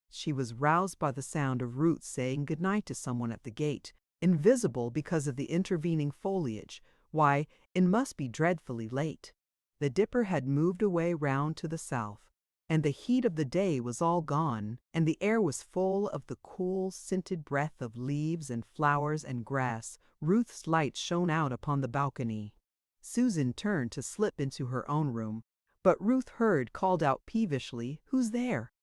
She was roused by the sound of Ruth saying goodnight to someone at the gate, invisible because of the intervening foliage. Why, it must be dreadfully late. The dipper had moved away round to the south, and the heat of the day was all gone, and the air was full of the cool, scented breath of leaves and flowers and grass. Ruth's light shone out upon the balcony. Susan turned to slip into her own room, but Ruth called out peevishly, "Who's there?"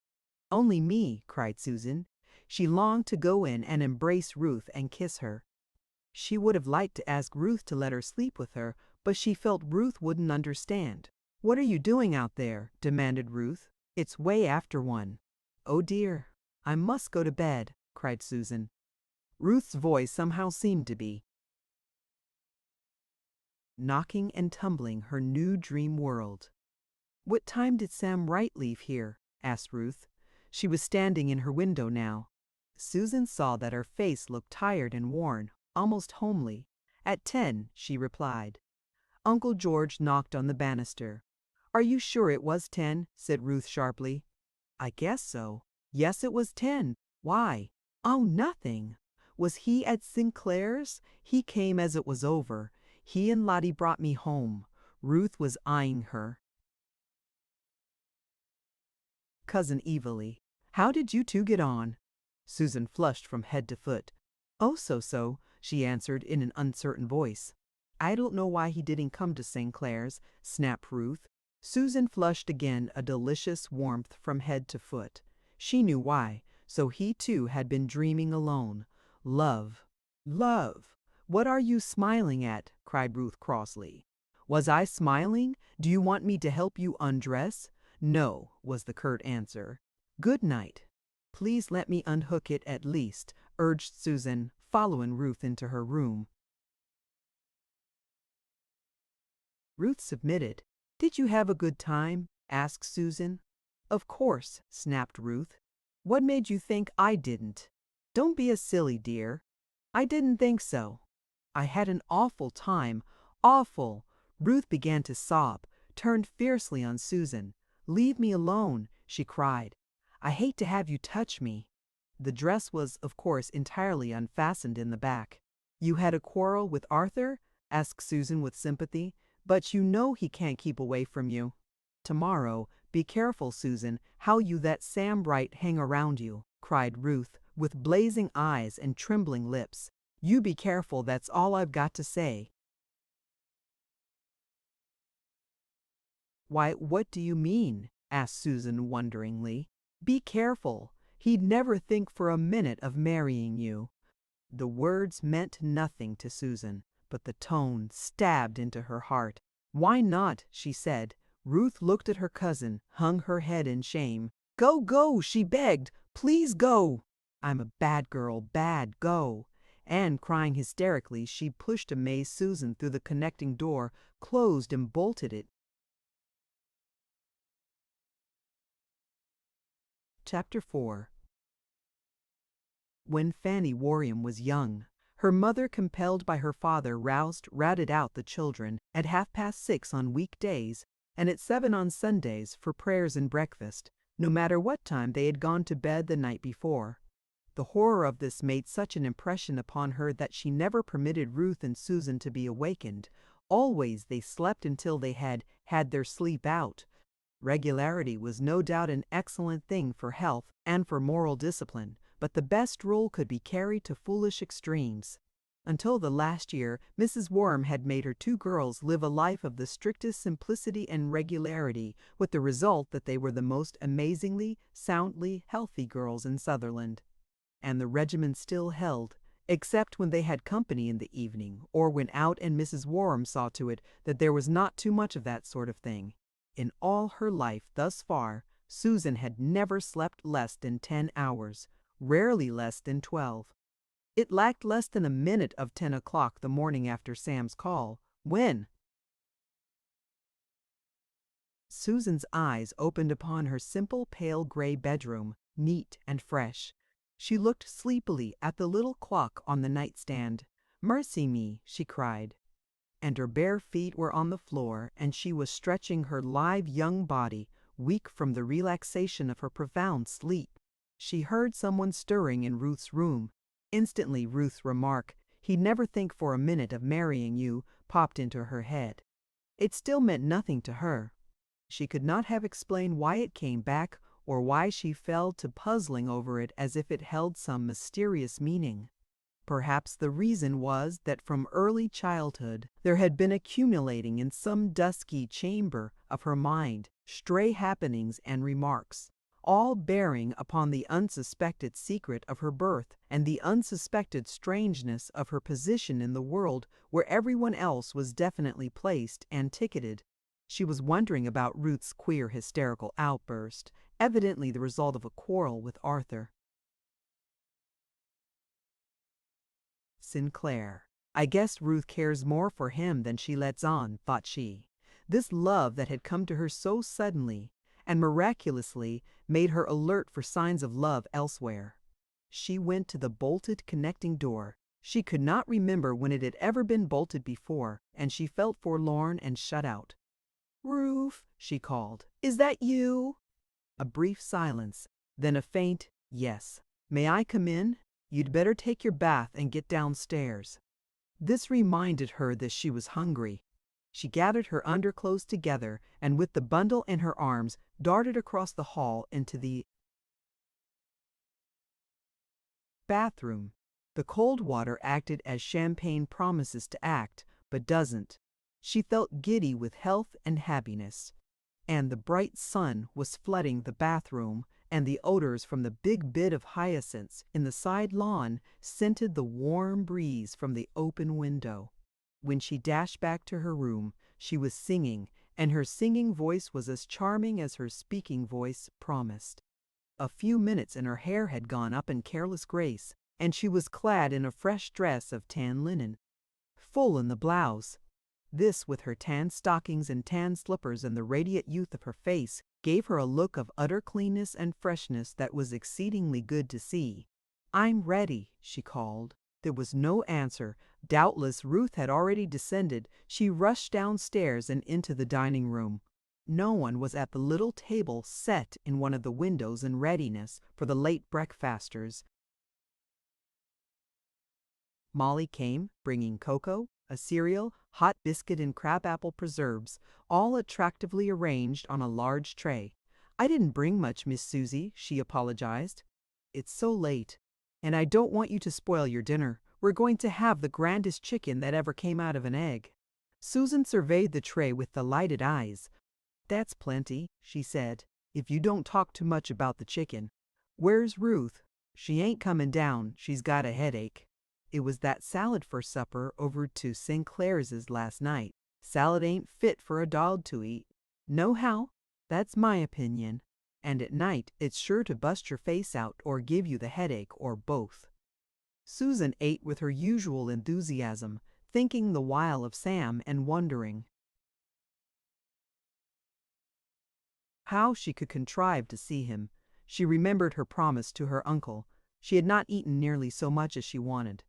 "Only me," cried Susan. She longed to go in and embrace Ruth and kiss her. She would have liked to ask Ruth to let her sleep with her, but she felt Ruth wouldn't understand. "What are you doing out there?" demanded Ruth. "It's way after 1. "Oh dear, I must go to bed," cried Susan. Ruth's voice somehow seemed to be knocking and tumbling her new dream world. "What time did Sam Wright leave here?" asked Ruth. She was standing in her window now. Susan saw that her face looked tired and worn, almost homely. "At 10, she replied. Uncle George knocked on the banister. "Are you sure it was 10? Said Ruth sharply. "I guess so." "Yes, it was 10. Why?" "Oh, nothing." "Was he at Sinclair's?" "He came as it was over. He and Lottie brought me home." Ruth was eyeing her cousin evilly. "How did you two get on?" Susan flushed from head to foot. "Oh, so," she answered in an uncertain voice. "I don't know why he didn't come to St. Clair's," snapped Ruth. Susan flushed again, a delicious warmth from head to foot. She knew why. So he too had been dreaming alone. Love. Love. "What are you smiling at?" cried Ruth crossly. "Was I smiling? Do you want me to help you undress?" "No," was the curt answer. "Good night." "Please let me unhook it at least," urged Susan, following Ruth into her room. Ruth submitted. "Did you have a good time?" asked Susan. "Of course," snapped Ruth. "What made you think I didn't?" "Don't be a silly, dear." "I didn't think so." "I had an awful time. Awful." Ruth began to sob, turned fiercely on Susan. "Leave me alone," she cried. "I hate to have you touch me." The dress was, of course, entirely unfastened in the back. "You had a quarrel with Arthur?" asked Susan with sympathy. "But you know he can't keep away from you." "Tomorrow, be careful, Susan, how you let Sam Wright hang around you," cried Ruth, with blazing eyes and trembling lips. "You be careful, that's all I've got to say." "Why, what do you mean?" asked Susan wonderingly. "Be careful. He'd never think for a minute of marrying you." The words meant nothing to Susan, but the tone stabbed into her heart. "Why not?" she said. Ruth looked at her cousin, hung her head in shame. "Go, go," she begged. "Please go." "I'm a bad girl, bad, go." And crying hysterically, she pushed amazed Susan through the connecting door, closed and bolted it. Chapter 4. When Fanny Warriam was young, her mother, compelled by her father, routed out the children at 6:30 on weekdays and at 7 on Sundays for prayers and breakfast, no matter what time they had gone to bed the night before. The horror of this made such an impression upon her that she never permitted Ruth and Susan to be awakened. Always they slept until they had had their sleep out. Regularity was no doubt an excellent thing for health and for moral discipline, but the best rule could be carried to foolish extremes. Until the last year, Mrs. Warham had made her two girls live a life of the strictest simplicity and regularity, with the result that they were the most amazingly, soundly healthy girls in Sutherland. And the regimen still held, except when they had company in the evening, or went out, and Mrs. Warham saw to it that there was not too much of that sort of thing. In all her life thus far, Susan had never slept less than 10 hours, rarely less than 12. It lacked less than a minute of 10 o'clock the morning after Sam's call, when Susan's eyes opened upon her simple pale gray bedroom, neat and fresh. She looked sleepily at the little clock on the nightstand. "Mercy me," she cried. And her bare feet were on the floor, and she was stretching her live young body, weak from the relaxation of her profound sleep. She heard someone stirring in Ruth's room. Instantly Ruth's remark, "He'd never think for a minute of marrying you," popped into her head. It still meant nothing to her. She could not have explained why it came back, or why she fell to puzzling over it as if it held some mysterious meaning. Perhaps the reason was that from early childhood there had been accumulating in some dusky chamber of her mind stray happenings and remarks, all bearing upon the unsuspected secret of her birth and the unsuspected strangeness of her position in the world where everyone else was definitely placed and ticketed. She was wondering about Ruth's queer hysterical outburst, evidently the result of a quarrel with Arthur. Sinclair. I guess Ruth cares more for him than she lets on, thought she. This love that had come to her so suddenly and miraculously made her alert for signs of love elsewhere. She went to the bolted connecting door. She could not remember when it had ever been bolted before, and she felt forlorn and shut out. "Ruth," she called, "is that you?" A brief silence, then a faint "Yes." "May I come in? You'd better take your bath and get downstairs." This reminded her that she was hungry. She gathered her underclothes together and, with the bundle in her arms, darted across the hall into the bathroom. The cold water acted as champagne promises to act, but doesn't. She felt giddy with health and happiness. And the bright sun was flooding the bathroom, and the odors from the big bed of hyacinths in the side lawn scented the warm breeze from the open window. When she dashed back to her room, she was singing, and her singing voice was as charming as her speaking voice promised. A few minutes and her hair had gone up in careless grace. and she was clad in a fresh dress of tan linen, full in the blouse. This, with her tan stockings and tan slippers and the radiant youth of her face, gave her a look of utter cleanness and freshness that was exceedingly good to see. "I'm ready," she called. There was no answer. Doubtless Ruth had already descended. She rushed downstairs and into the dining room. No one was at the little table set in one of the windows in readiness for the late breakfasters. Molly came, bringing cocoa, a cereal, hot biscuit and crabapple preserves, all attractively arranged on a large tray. "I didn't bring much, Miss Susie," she apologized. "It's so late, and I don't want you to spoil your dinner. We're going to have the grandest chicken that ever came out of an egg." Susan surveyed the tray with delighted eyes. "That's plenty," she said, "if you don't talk too much about the chicken. Where's Ruth?" "She ain't coming down. She's got a headache." "It was that salad for supper over to Sinclair's last night. Salad ain't fit for a dog to eat. Nohow, that's my opinion. And at night it's sure to bust your face out or give you the headache or both." Susan ate with her usual enthusiasm, thinking the while of Sam and wondering how she could contrive to see him. She remembered her promise to her uncle. She had not eaten nearly so much as she wanted.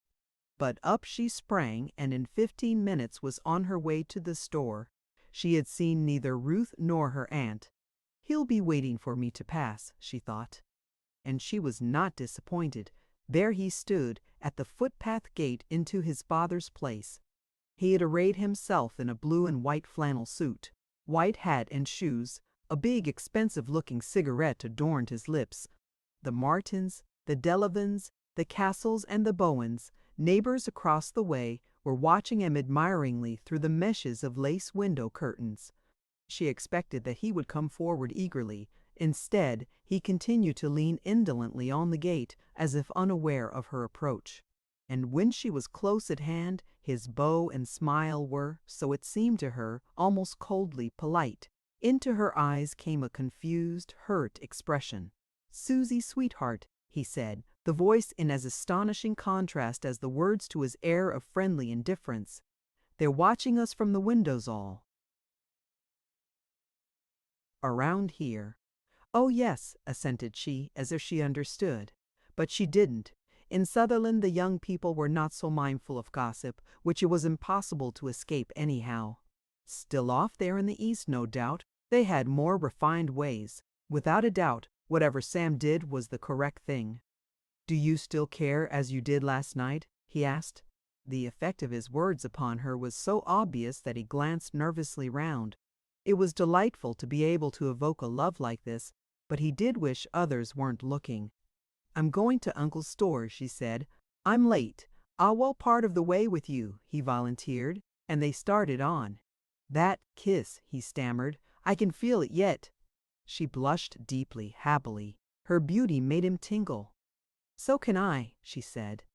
But up she sprang, and in 15 minutes was on her way to the store. She had seen neither Ruth nor her aunt. "He'll be waiting for me to pass," she thought. And she was not disappointed. There he stood, at the footpath gate into his father's place. He had arrayed himself in a blue and white flannel suit, white hat and shoes. A big, expensive-looking cigarette adorned his lips. The Martins, the Delavins, the Castles, and the Bowens, neighbors across the way, were watching him admiringly through the meshes of lace window curtains. She expected that he would come forward eagerly. Instead, he continued to lean indolently on the gate, as if unaware of her approach. And when she was close at hand, his bow and smile were, so it seemed to her, almost coldly polite. Into her eyes came a confused, hurt expression. "Susie, sweetheart," he said, the voice in as astonishing contrast as the words to his air of friendly indifference. "They're watching us from the windows all around here." "Oh, yes," assented she, as if she understood. But she didn't. In Sutherland the young people were not so mindful of gossip, which it was impossible to escape anyhow. Still off there in the East, no doubt, they had more refined ways. Without a doubt, whatever Sam did was the correct thing. "Do you still care as you did last night?" he asked. The effect of his words upon her was so obvious that he glanced nervously round. It was delightful to be able to evoke a love like this, but he did wish others weren't looking. "I'm going to Uncle's store," she said. "I'm late. I'll walk part of the way with you," he volunteered, and they started on. "That kiss," he stammered. "I can feel it yet." She blushed deeply, happily. Her beauty made him tingle. "So can I," she said.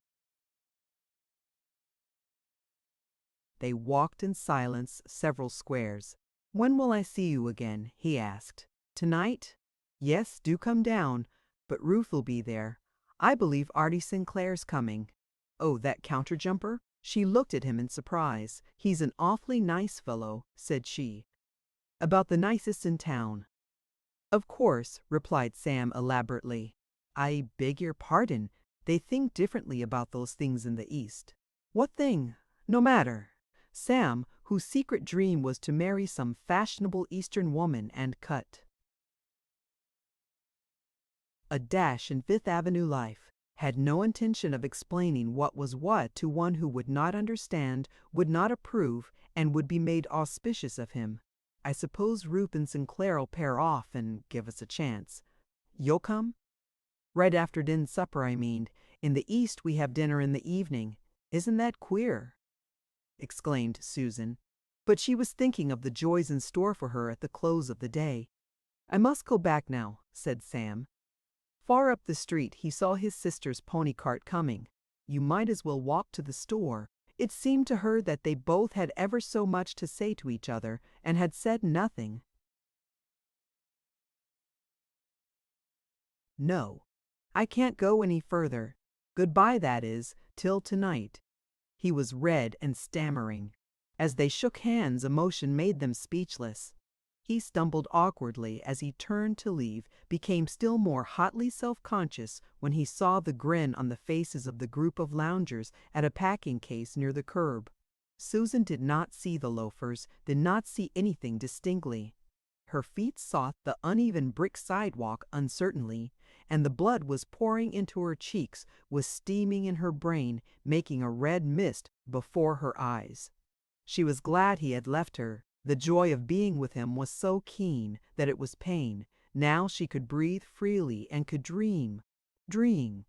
They walked in silence several squares. "When will I see you again?" he asked. "Tonight?" "Yes, do come down. But Ruth will be there. I believe Artie Sinclair's coming." "Oh, that counter-jumper?" She looked at him in surprise. "He's an awfully nice fellow," said she. "About the nicest in town." "Of course," replied Sam elaborately. "I beg your pardon. They think differently about those things in the East." "What thing?" "No matter." Sam, whose secret dream was to marry some fashionable Eastern woman and cut a dash in Fifth Avenue life, had no intention of explaining what was what to one who would not understand, would not approve, and would be made auspicious of him. "I suppose Ruth and Sinclair'll pair off and give us a chance. You'll come?" "Right after dinner supper, I mean. In the East we have dinner in the evening. Isn't that queer?" exclaimed Susan. But she was thinking of the joys in store for her at the close of the day. "I must go back now," said Sam. Far up the street he saw his sister's pony cart coming. You might as well walk to the store. It seemed to her that they both had ever so much to say to each other, and had said nothing. "No, I can't go any further. Goodbye, that is, till tonight." He was red and stammering. As they shook hands, emotion made them speechless. He stumbled awkwardly as he turned to leave, became still more hotly self-conscious when he saw the grin on the faces of the group of loungers at a packing case near the curb. Susan did not see the loafers, did not see anything distinctly. Her feet sought the uneven brick sidewalk uncertainly, and the blood was pouring into her cheeks, was steaming in her brain, making a red mist before her eyes. She was glad he had left her. The joy of being with him was so keen that it was pain. Now she could breathe freely and could dream. Dream.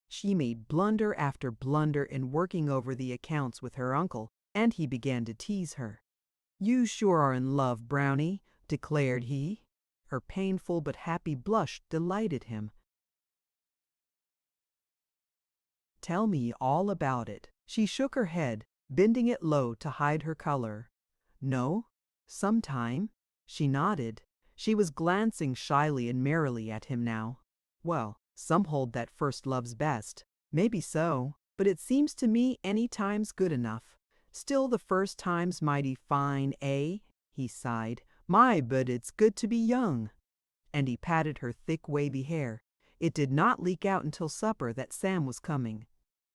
She made blunder after blunder in working over the accounts with her uncle, and he began to tease her. "You sure are in love, Brownie," declared he. Her painful but happy blush delighted him. "Tell me all about it." She shook her head, bending it low to hide her color. "No? Sometime?" She nodded. She was glancing shyly and merrily at him now. "Well, some hold that first love's best. Maybe so, but it seems to me any time's good enough. Still the first time's mighty fine, eh?" He sighed. "My, but it's good to be young." And he patted her thick wavy hair. It did not leak out until supper that Sam was coming.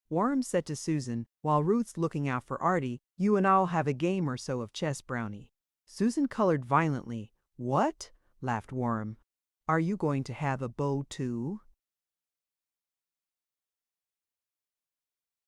Warren said to Susan, while Ruth's looking out for Artie, "You and I'll have a game or so of chess, Brownie." Susan colored violently. "What?" laughed Warren. "Are you going to have a beau too?"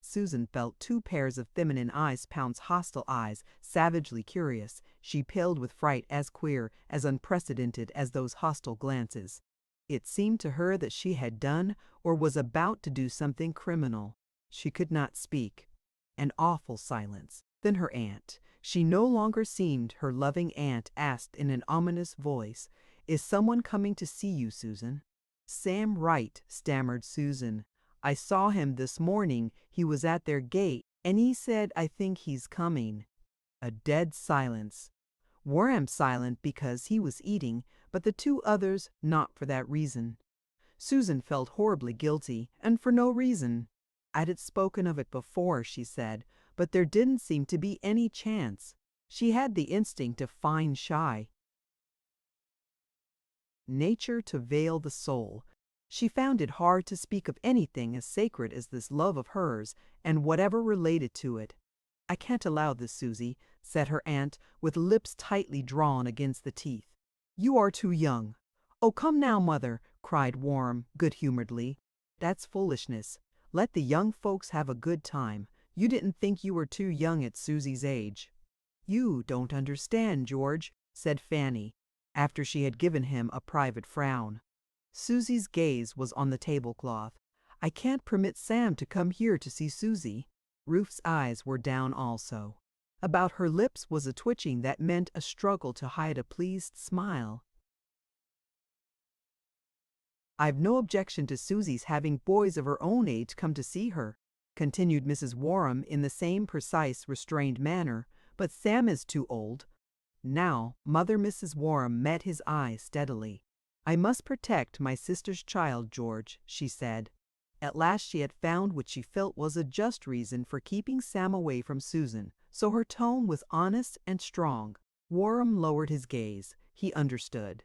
Susan felt two pairs of feminine eyes pounce hostile eyes, savagely curious. She paled with fright as queer, as unprecedented as those hostile glances. It seemed to her that she had done or was about to do something criminal. She could not speak. An awful silence. Then her aunt. She no longer seemed her loving aunt, asked in an ominous voice, "Is someone coming to see you, Susan?" "Sam Wright," stammered Susan. "I saw him this morning. He was at their gate, and he said, 'I think he's coming.'" A dead silence. Warren silent because he was eating, but the two others not for that reason. Susan felt horribly guilty, and for no reason. "I'd spoken of it before," she said, "but there didn't seem to be any chance." She had the instinct of fine shy nature to veil the soul. She found it hard to speak of anything as sacred as this love of hers, and whatever related to it. "I can't allow this, Susie," said her aunt, with lips tightly drawn against the teeth. "You are too young." "Oh, come now, mother," cried Warren good-humoredly. "That's foolishness. Let the young folks have a good time. You didn't think you were too young at Susie's age." "You don't understand, George," said Fanny, after she had given him a private frown. Susie's gaze was on the tablecloth. "I can't permit Sam to come here to see Susie." Ruth's eyes were down also. About her lips was a twitching that meant a struggle to hide a pleased smile. "I've no objection to Susie's having boys of her own age come to see her," continued Mrs. Warren in the same precise, restrained manner, "but Sam is too old." Now, Mother Mrs. Warren met his eye steadily. "I must protect my sister's child, George," she said. At last she had found what she felt was a just reason for keeping Sam away from Susan, so her tone was honest and strong. Warren lowered his gaze. He understood.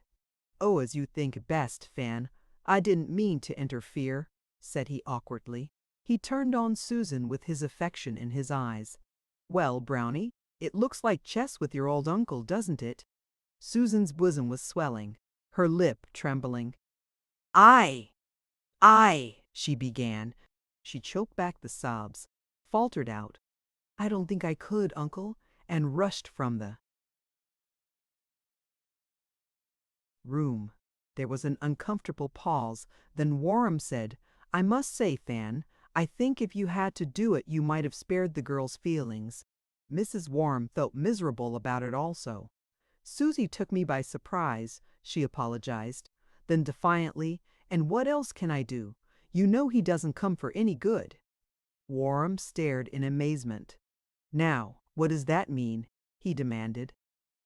"Oh, as you think best, Fan. I didn't mean to interfere," said he awkwardly. He turned on Susan with his affection in his eyes. "Well, Brownie, it looks like chess with your old uncle, doesn't it?" Susan's bosom was swelling, her lip trembling. I, she began. She choked back the sobs, faltered out, "I don't think I could, Uncle," and rushed from the room. There was an uncomfortable pause. Then Warren said, "I must say, Fan, I think if you had to do it you might have spared the girl's feelings." Mrs. Warren felt miserable about it also. "Susie took me by surprise," she apologized. Then defiantly, "And what else can I do? You know he doesn't come for any good." Warren stared in amazement. "Now, what does that mean?" he demanded.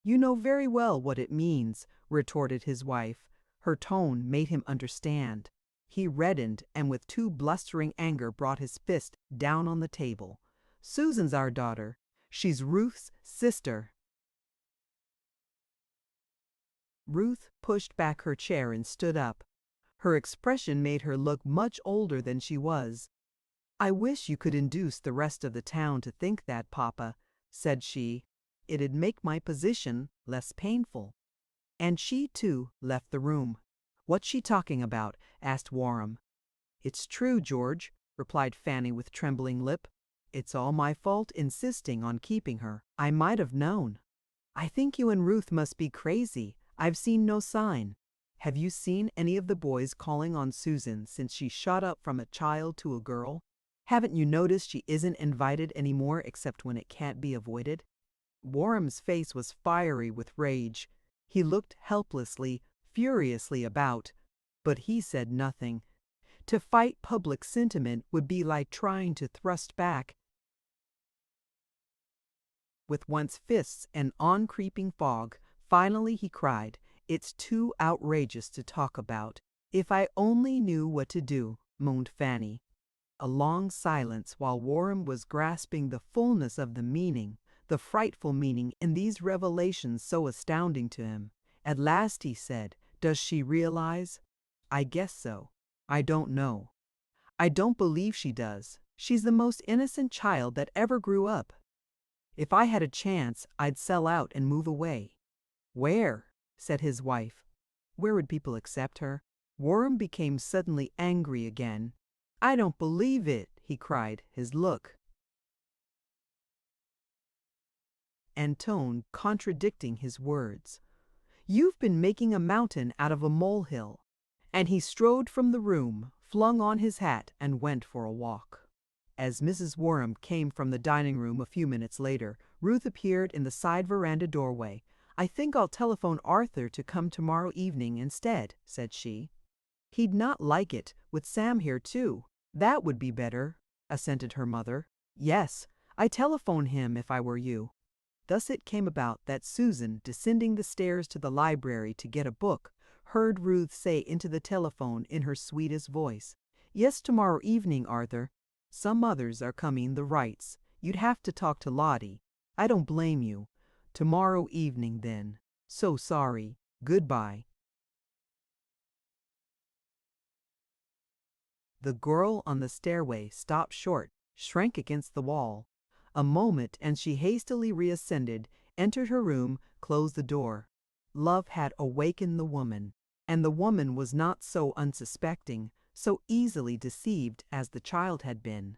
"You know very well what it means," retorted his wife. Her tone made him understand. He reddened and with too blustering anger brought his fist down on the table. "Susan's our daughter. She's Ruth's sister." Ruth pushed back her chair and stood up. Her expression made her look much older than she was. "I wish you could induce the rest of the town to think that, Papa," said she. "It'd make my position less painful." And she, too, left the room. "What's she talking about?" asked Warham. "It's true, George," replied Fanny with trembling lip. "It's all my fault insisting on keeping her. I might have known. I think you and Ruth must be crazy. I've seen no sign. Have you seen any of the boys calling on Susan since she shot up from a child to a girl? Haven't you noticed she isn't invited anymore except when it can't be avoided?" Warham's face was fiery with rage. He looked helplessly, furiously about, but he said nothing. To fight public sentiment would be like trying to thrust back with one's fists an on-creeping fog. Finally he cried, "It's too outrageous to talk about. If I only knew what to do," moaned Fanny. A long silence while Warham was grasping the fullness of the meaning, the frightful meaning in these revelations so astounding to him. At last he said, "Does she realize?" "I guess so. I don't know. I don't believe she does. She's the most innocent child that ever grew up. If I had a chance, I'd sell out and move away." "Where?" said his wife. "Where would people accept her?" Warham became suddenly angry again. "I don't believe it," he cried, his look and tone contradicting his words. "You've been making a mountain out of a molehill." And he strode from the room, flung on his hat, and went for a walk. As Mrs. Warham came from the dining room a few minutes later, Ruth appeared in the side veranda doorway. "I think I'll telephone Arthur to come tomorrow evening instead," said she. "He'd not like it, with Sam here too." "That would be better," assented her mother. "Yes, I'd telephone him if I were you." Thus it came about that Susan, descending the stairs to the library to get a book, heard Ruth say into the telephone in her sweetest voice, "Yes, tomorrow evening, Arthur. Some others are coming, the Wrights. You'd have to talk to Lottie. I don't blame you. Tomorrow evening, then. So sorry. Goodbye." The girl on the stairway stopped short, shrank against the wall. A moment, and she hastily reascended, entered her room, closed the door. Love had awakened the woman, and the woman was not so unsuspecting, so easily deceived as the child had been.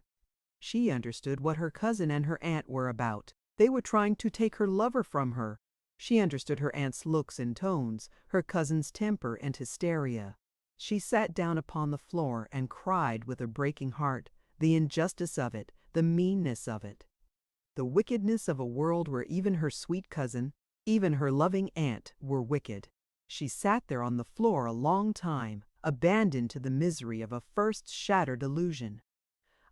She understood what her cousin and her aunt were about. They were trying to take her lover from her. She understood her aunt's looks and tones, her cousin's temper and hysteria. She sat down upon the floor and cried with a breaking heart, the injustice of it, the meanness of it. The wickedness of a world where even her sweet cousin, even her loving aunt, were wicked. She sat there on the floor a long time, abandoned to the misery of a first shattered illusion.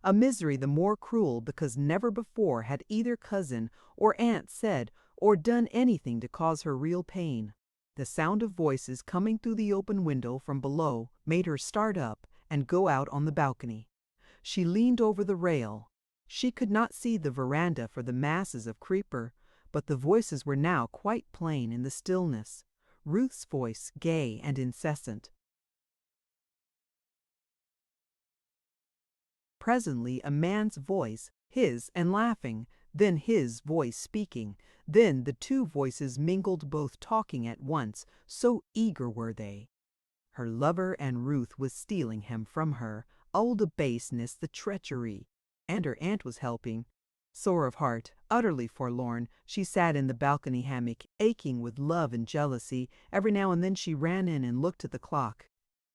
A misery the more cruel because never before had either cousin or aunt said or done anything to cause her real pain. The sound of voices coming through the open window from below made her start up and go out on the balcony. She leaned over the rail. She could not see the veranda for the masses of creeper, but the voices were now quite plain in the stillness. Ruth's voice, gay and incessant. Presently a man's voice, his, and laughing, then his voice speaking, then the two voices mingled, both talking at once, so eager were they. Her lover and Ruth was stealing him from her. Oh, the baseness, the treachery! And her aunt was helping. Sore of heart, utterly forlorn, she sat in the balcony hammock, aching with love and jealousy. Every now and then she ran in and looked at the clock.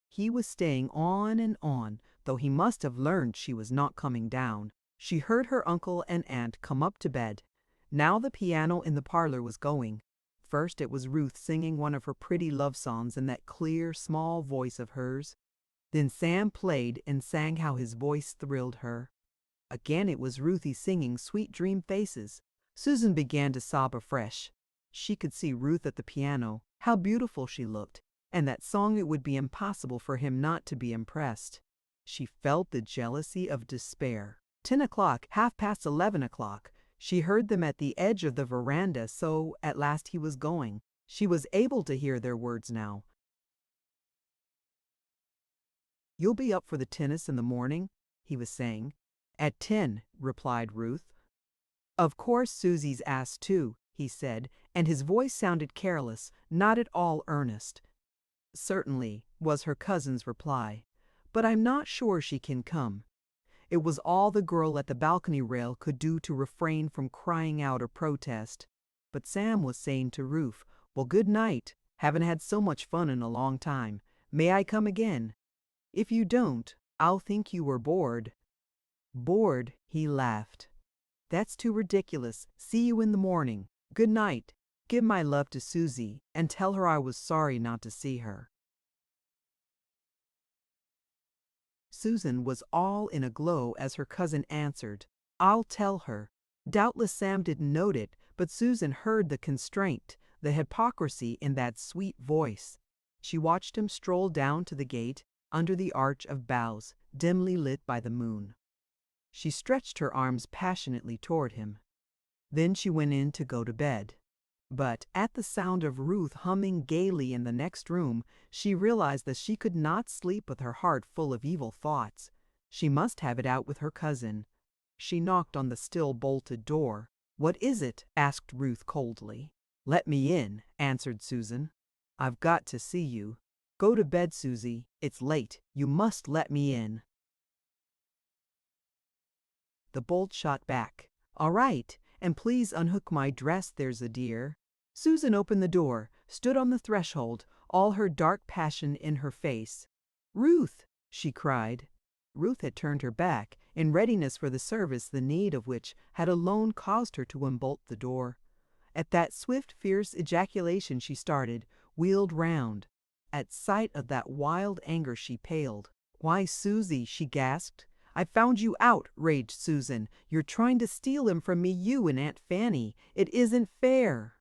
He was staying on and on, though he must have learned she was not coming down. She heard her uncle and aunt come up to bed. Now the piano in the parlor was going. First it was Ruth singing one of her pretty love songs in that clear, small voice of hers. Then Sam played and sang how his voice thrilled her. Again it was Ruthie singing Sweet Dream Faces. Susan began to sob afresh. She could see Ruth at the piano. How beautiful she looked. and that song it would be impossible for him not to be impressed. She felt the jealousy of despair. 10 o'clock, 11:30 o'clock. She heard them at the edge of the veranda, so at last he was going. She was able to hear their words now. "You'll be up for the tennis in the morning?" he was saying. "At 10, replied Ruth. "Of course Susie's asked too," he said, and his voice sounded careless, not at all earnest. "Certainly," was her cousin's reply, "but I'm not sure she can come." It was all the girl at the balcony rail could do to refrain from crying out or protest. But Sam was saying to Ruth, "Well, good night. Haven't had so much fun in a long time. May I come again? If you don't, I'll think you were bored." "Bored?" he laughed. "That's too ridiculous. See you in the morning. Good night. Give my love to Susie and tell her I was sorry not to see her." Susan was all in a glow as her cousin answered, "I'll tell her." Doubtless Sam didn't note it, but Susan heard the constraint, the hypocrisy in that sweet voice. She watched him stroll down to the gate under the arch of boughs, dimly lit by the moon. She stretched her arms passionately toward him. Then she went in to go to bed. But at the sound of Ruth humming gaily in the next room, she realized that she could not sleep with her heart full of evil thoughts. She must have it out with her cousin. She knocked on the still bolted door. "What is it?" asked Ruth coldly. "Let me in," answered Susan. "I've got to see you. Go to bed, Susie. It's late. You must let me in." The bolt shot back. "All right. And please unhook my dress, there's a dear." Susan opened the door, stood on the threshold, all her dark passion in her face. "Ruth!" she cried. Ruth had turned her back, in readiness for the service the need of which had alone caused her to unbolt the door. At that swift, fierce ejaculation she started, wheeled round. At sight of that wild anger she paled. "Why, Susie," she gasped. "I found you out," raged Susan. "You're trying to steal him from me, you and Aunt Fanny. It isn't fair."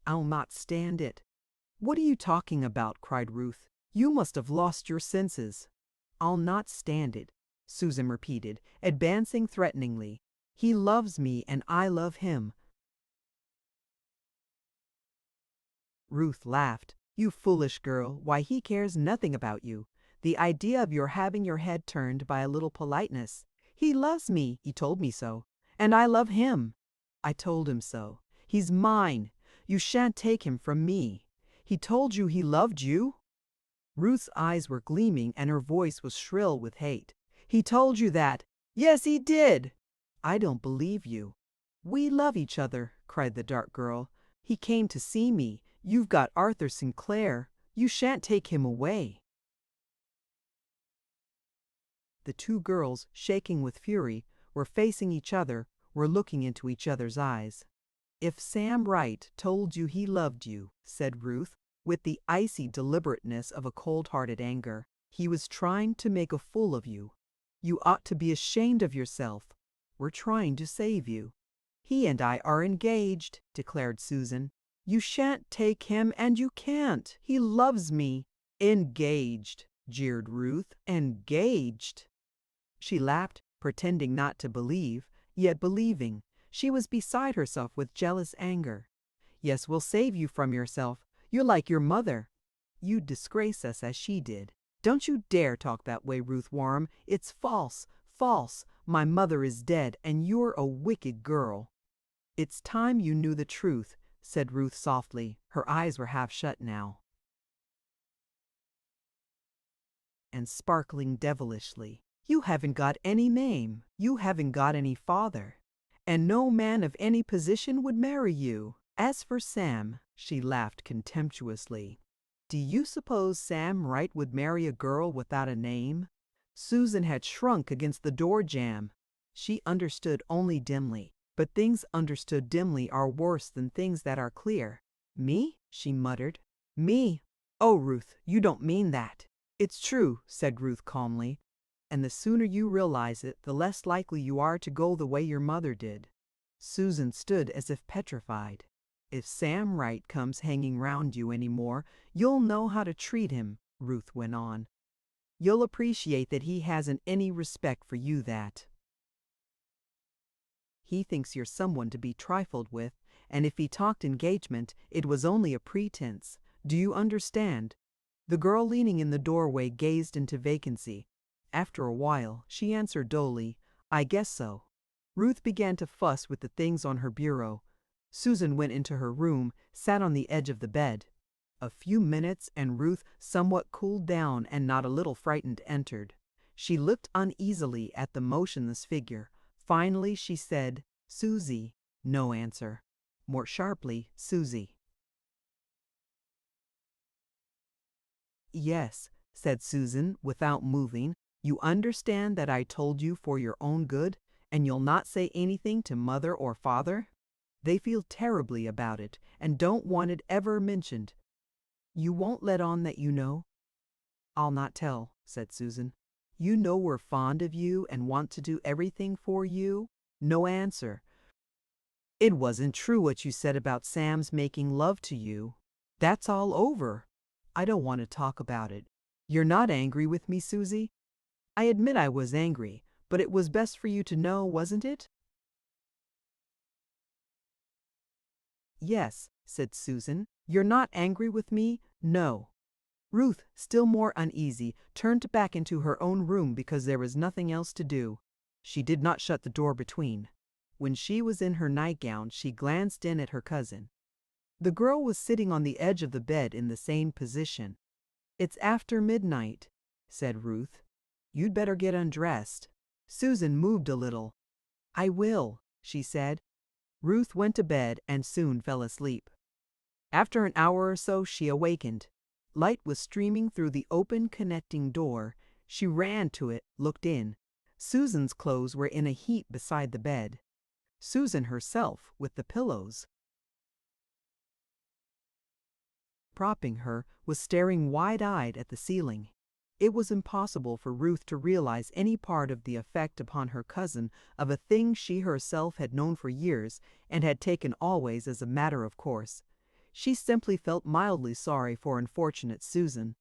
"I'll not stand it." "What are you talking about?" cried Ruth. "You must have lost your senses." "I'll not stand it," Susan repeated, advancing threateningly. "He loves me and I love him." Ruth laughed. "You foolish girl, why he cares nothing about you. The idea of your having your head turned by a little politeness. He loves me, he told me so. And I love him. I told him so. He's mine. You shan't take him from me. He told you he loved you?" Ruth's eyes were gleaming and her voice was shrill with hate. "He told you that?" "Yes, he did." "I don't believe you." "We love each other," cried the dark girl. "He came to see me. You've got Arthur Sinclair. You shan't take him away." The two girls, shaking with fury, were facing each other, were looking into each other's eyes. "If Sam Wright told you he loved you," said Ruth, with the icy deliberateness of a cold-hearted anger, "he was trying to make a fool of you. You ought to be ashamed of yourself. We're trying to save you." "He and I are engaged," declared Susan. "You shan't take him, and you can't. He loves me." "Engaged," jeered Ruth. "Engaged." She laughed, pretending not to believe, yet believing. She was beside herself with jealous anger. "Yes, we'll save you from yourself. You're like your mother. You'd disgrace us as she did." "Don't you dare talk that way, Ruth Warren. It's false, false. My mother is dead, and you're a wicked girl." "It's time you knew the truth," said Ruth softly. Her eyes were half shut now, and sparkling devilishly. "You haven't got any name. You haven't got any father. And no man of any position would marry you. As for Sam," she laughed contemptuously, "do you suppose Sam Wright would marry a girl without a name?" Susan had shrunk against the door jamb. She understood only dimly, but things understood dimly are worse than things that are clear. "Me?" she muttered. "Me? Oh, Ruth, you don't mean that." "It's true," said Ruth calmly. "And the sooner you realize it, the less likely you are to go the way your mother did." Susan stood as if petrified. If Sam Wright comes hanging round you anymore, you'll know how to treat him, Ruth went on. You'll appreciate that he hasn't any respect for you that. He thinks you're someone to be trifled with, and if he talked engagement, it was only a pretense. Do you understand? The girl leaning in the doorway gazed into vacancy. After a while, she answered dully, I guess so. Ruth began to fuss with the things on her bureau. Susan went into her room, sat on the edge of the bed. A few minutes and Ruth, somewhat cooled down and not a little frightened, entered. She looked uneasily at the motionless figure. Finally she said, Susie. No answer. More sharply, Susie. Yes, said Susan, without moving. You understand that I told you for your own good, and you'll not say anything to Mother or Father? They feel terribly about it, and don't want it ever mentioned. You won't let on that you know? I'll not tell, said Susan. You know we're fond of you and want to do everything for you? No answer. It wasn't true what you said about Sam's making love to you. That's all over. I don't want to talk about it. You're not angry with me, Susie? I admit I was angry, but it was best for you to know, wasn't it? Yes, said Susan. You're not angry with me? No. Ruth, still more uneasy, turned back into her own room because there was nothing else to do. She did not shut the door between. When she was in her nightgown, she glanced in at her cousin. The girl was sitting on the edge of the bed in the same position. It's after midnight, said Ruth. You'd better get undressed. Susan moved a little. I will, she said. Ruth went to bed and soon fell asleep. After an hour or so she awakened. Light was streaming through the open connecting door. She ran to it, looked in. Susan's clothes were in a heap beside the bed. Susan herself, with the pillows propping her, was staring wide-eyed at the ceiling. It was impossible for Ruth to realize any part of the effect upon her cousin of a thing she herself had known for years and had taken always as a matter of course. She simply felt mildly sorry for unfortunate Susan.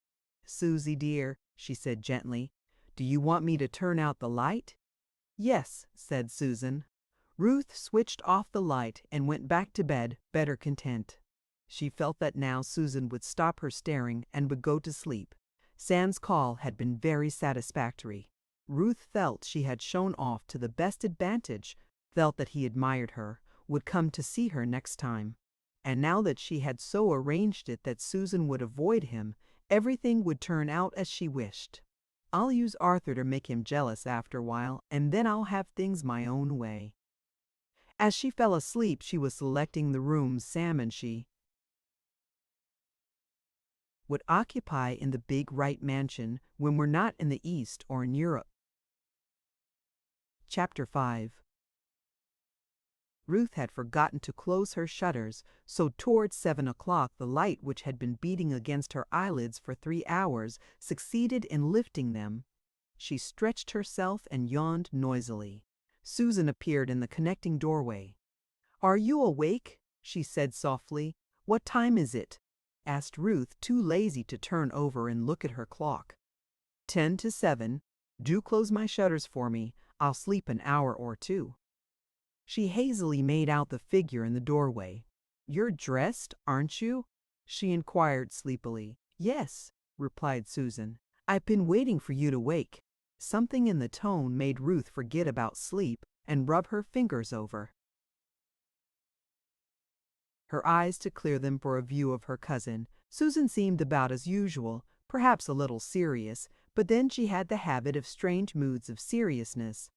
Susie dear, she said gently, do you want me to turn out the light? Yes, said Susan. Ruth switched off the light and went back to bed, better content. She felt that now Susan would stop her staring and would go to sleep. Sam's call had been very satisfactory. Ruth felt she had shown off to the best advantage, felt that he admired her, would come to see her next time. And now that she had so arranged it that Susan would avoid him, everything would turn out as she wished. I'll use Arthur to make him jealous after a while, and then I'll have things my own way. As she fell asleep, she was selecting the rooms Sam and she would occupy in the big Wright mansion when we're not in the East or in Europe. Chapter 5. Ruth had forgotten to close her shutters, so towards 7 o'clock the light which had been beating against her eyelids for 3 hours succeeded in lifting them. She stretched herself and yawned noisily. Susan appeared in the connecting doorway. Are you awake? She said softly. What time is it? Asked Ruth, too lazy to turn over and look at her clock. 10 to 7. Do close my shutters for me. I'll sleep an hour or two. She hazily made out the figure in the doorway. You're dressed, aren't you? She inquired sleepily. Yes, replied Susan. I've been waiting for you to wake. Something in the tone made Ruth forget about sleep and rub her fingers over her eyes to clear them for a view of her cousin. Susan seemed about as usual, perhaps a little serious, but then she had the habit of strange moods of seriousness.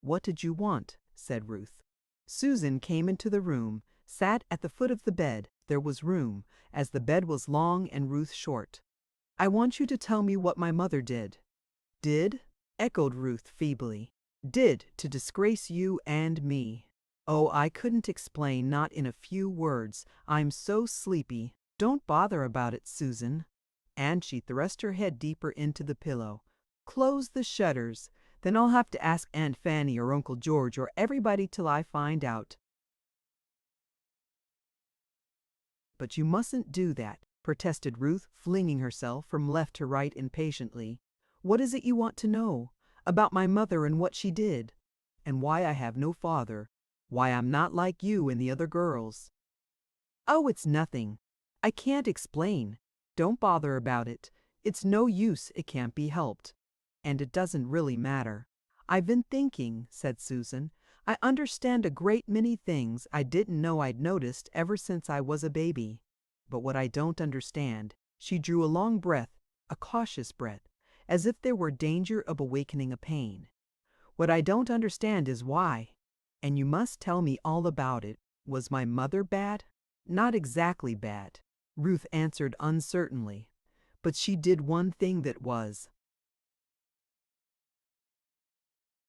What did you want? Said Ruth. Susan came into the room, sat at the foot of the bed. There was room, as the bed was long and Ruth short. I want you to tell me what my mother did. Did? Echoed Ruth feebly. Did to disgrace you and me. Oh, I couldn't explain, not in a few words. I'm so sleepy. Don't bother about it, Susan. And she thrust her head deeper into the pillow. Close the shutters. Then I'll have to ask Aunt Fanny or Uncle George or everybody till I find out. But you mustn't do that, protested Ruth, flinging herself from left to right impatiently. What is it you want to know? About my mother and what she did? And why I have no father? Why I'm not like you and the other girls? Oh, it's nothing. I can't explain. Don't bother about it. It's no use, it can't be helped. And it doesn't really matter. I've been thinking, said Susan. I understand a great many things I didn't know I'd noticed ever since I was a baby. But what I don't understand, she drew a long breath, a cautious breath, as if there were danger of awakening a pain. What I don't understand is why. And you must tell me all about it. Was my mother bad? Not exactly bad, Ruth answered uncertainly. But she did one thing that was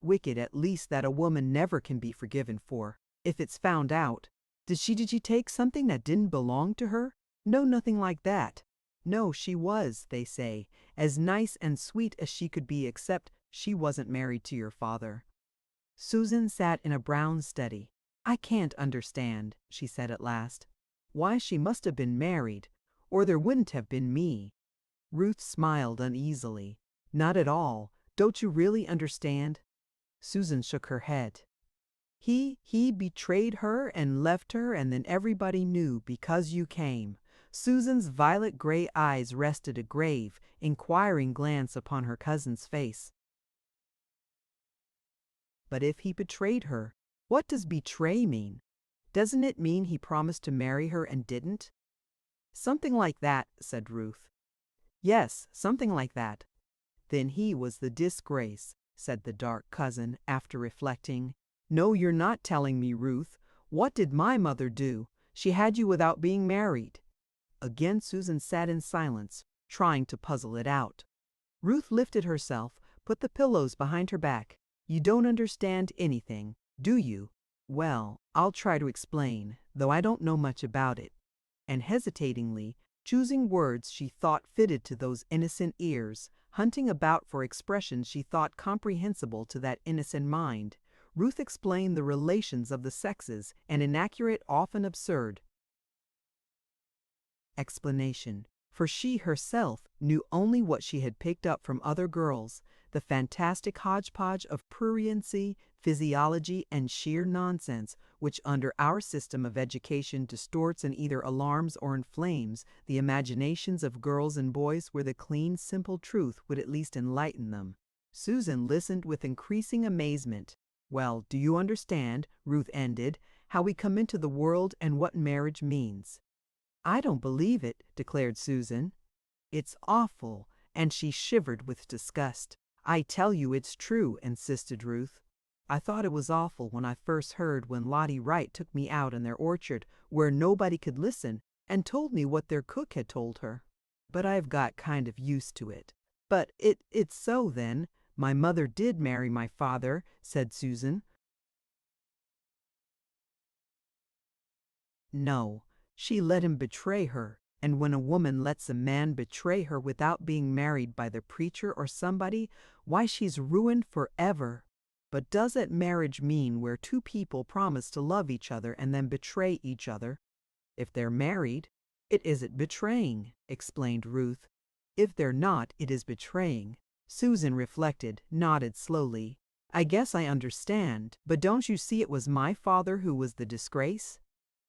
wicked, at least that a woman never can be forgiven for, if it's found out. Did she take something that didn't belong to her? No, nothing like that. No, she was, they say, as nice and sweet as she could be, except she wasn't married to your father. Susan sat in a brown study. I can't understand, she said at last. Why she must have been married, or there wouldn't have been me. Ruth smiled uneasily. Not at all. Don't you really understand? Susan shook her head. He betrayed her and left her, and then everybody knew because you came. Susan's violet gray eyes rested a grave, inquiring glance upon her cousin's face. But if he betrayed her, what does betray mean? Doesn't it mean he promised to marry her and didn't? Something like that, said Ruth. Yes, something like that. Then he was the disgrace, said the dark cousin, after reflecting. No, you're not telling me, Ruth. What did my mother do? She had you without being married. Again Susan sat in silence, trying to puzzle it out. Ruth lifted herself, put the pillows behind her back. You don't understand anything, do you? Well, I'll try to explain, though I don't know much about it. And hesitatingly, choosing words she thought fitted to those innocent ears, hunting about for expressions she thought comprehensible to that innocent mind, Ruth explained the relations of the sexes, an inaccurate, often absurd explanation, for she herself knew only what she had picked up from other girls, the fantastic hodgepodge of pruriency, physiology, and sheer nonsense, which under our system of education distorts and either alarms or inflames the imaginations of girls and boys, where the clean, simple truth would at least enlighten them. Susan listened with increasing amazement. Well, do you understand, Ruth ended, how we come into the world and what marriage means? I don't believe it, declared Susan. It's awful, and she shivered with disgust. I tell you it's true, insisted Ruth. I thought it was awful when I first heard when Lottie Wright took me out in their orchard, where nobody could listen, and told me what their cook had told her. But I've got kind of used to it. But it's so then. My mother did marry my father, said Susan. No, she let him betray her, and when a woman lets a man betray her without being married by the preacher or somebody, why, she's ruined forever. But does that marriage mean where two people promise to love each other and then betray each other? If they're married, it isn't betraying, explained Ruth. If they're not, it is betraying. Susan reflected, nodded slowly. I guess I understand, but don't you see it was my father who was the disgrace?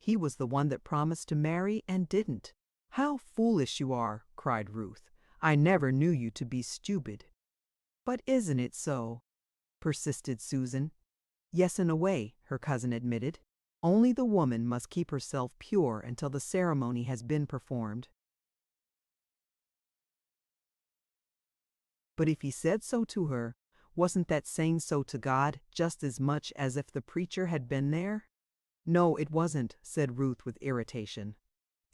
He was the one that promised to marry and didn't. How foolish you are, cried Ruth. I never knew you to be stupid. But isn't it so? Persisted Susan. Yes, in a way, her cousin admitted. Only the woman must keep herself pure until the ceremony has been performed. But if he said so to her, wasn't that saying so to God just as much as if the preacher had been there? No, it wasn't, said Ruth with irritation.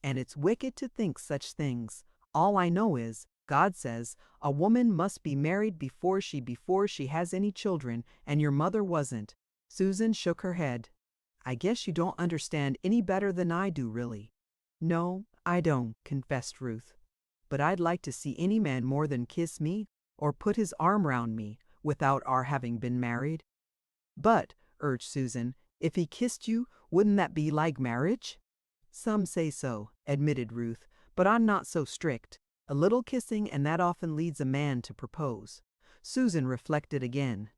And it's wicked to think such things. All I know is, God says, a woman must be married before she has any children, and your mother wasn't. Susan shook her head. I guess you don't understand any better than I do, really. No, I don't, confessed Ruth. But I'd like to see any man more than kiss me, or put his arm round me, without our having been married. But, urged Susan, if he kissed you, wouldn't that be like marriage? Some say so, admitted Ruth, but I'm not so strict. A little kissing and that often leads a man to propose. Susan reflected again.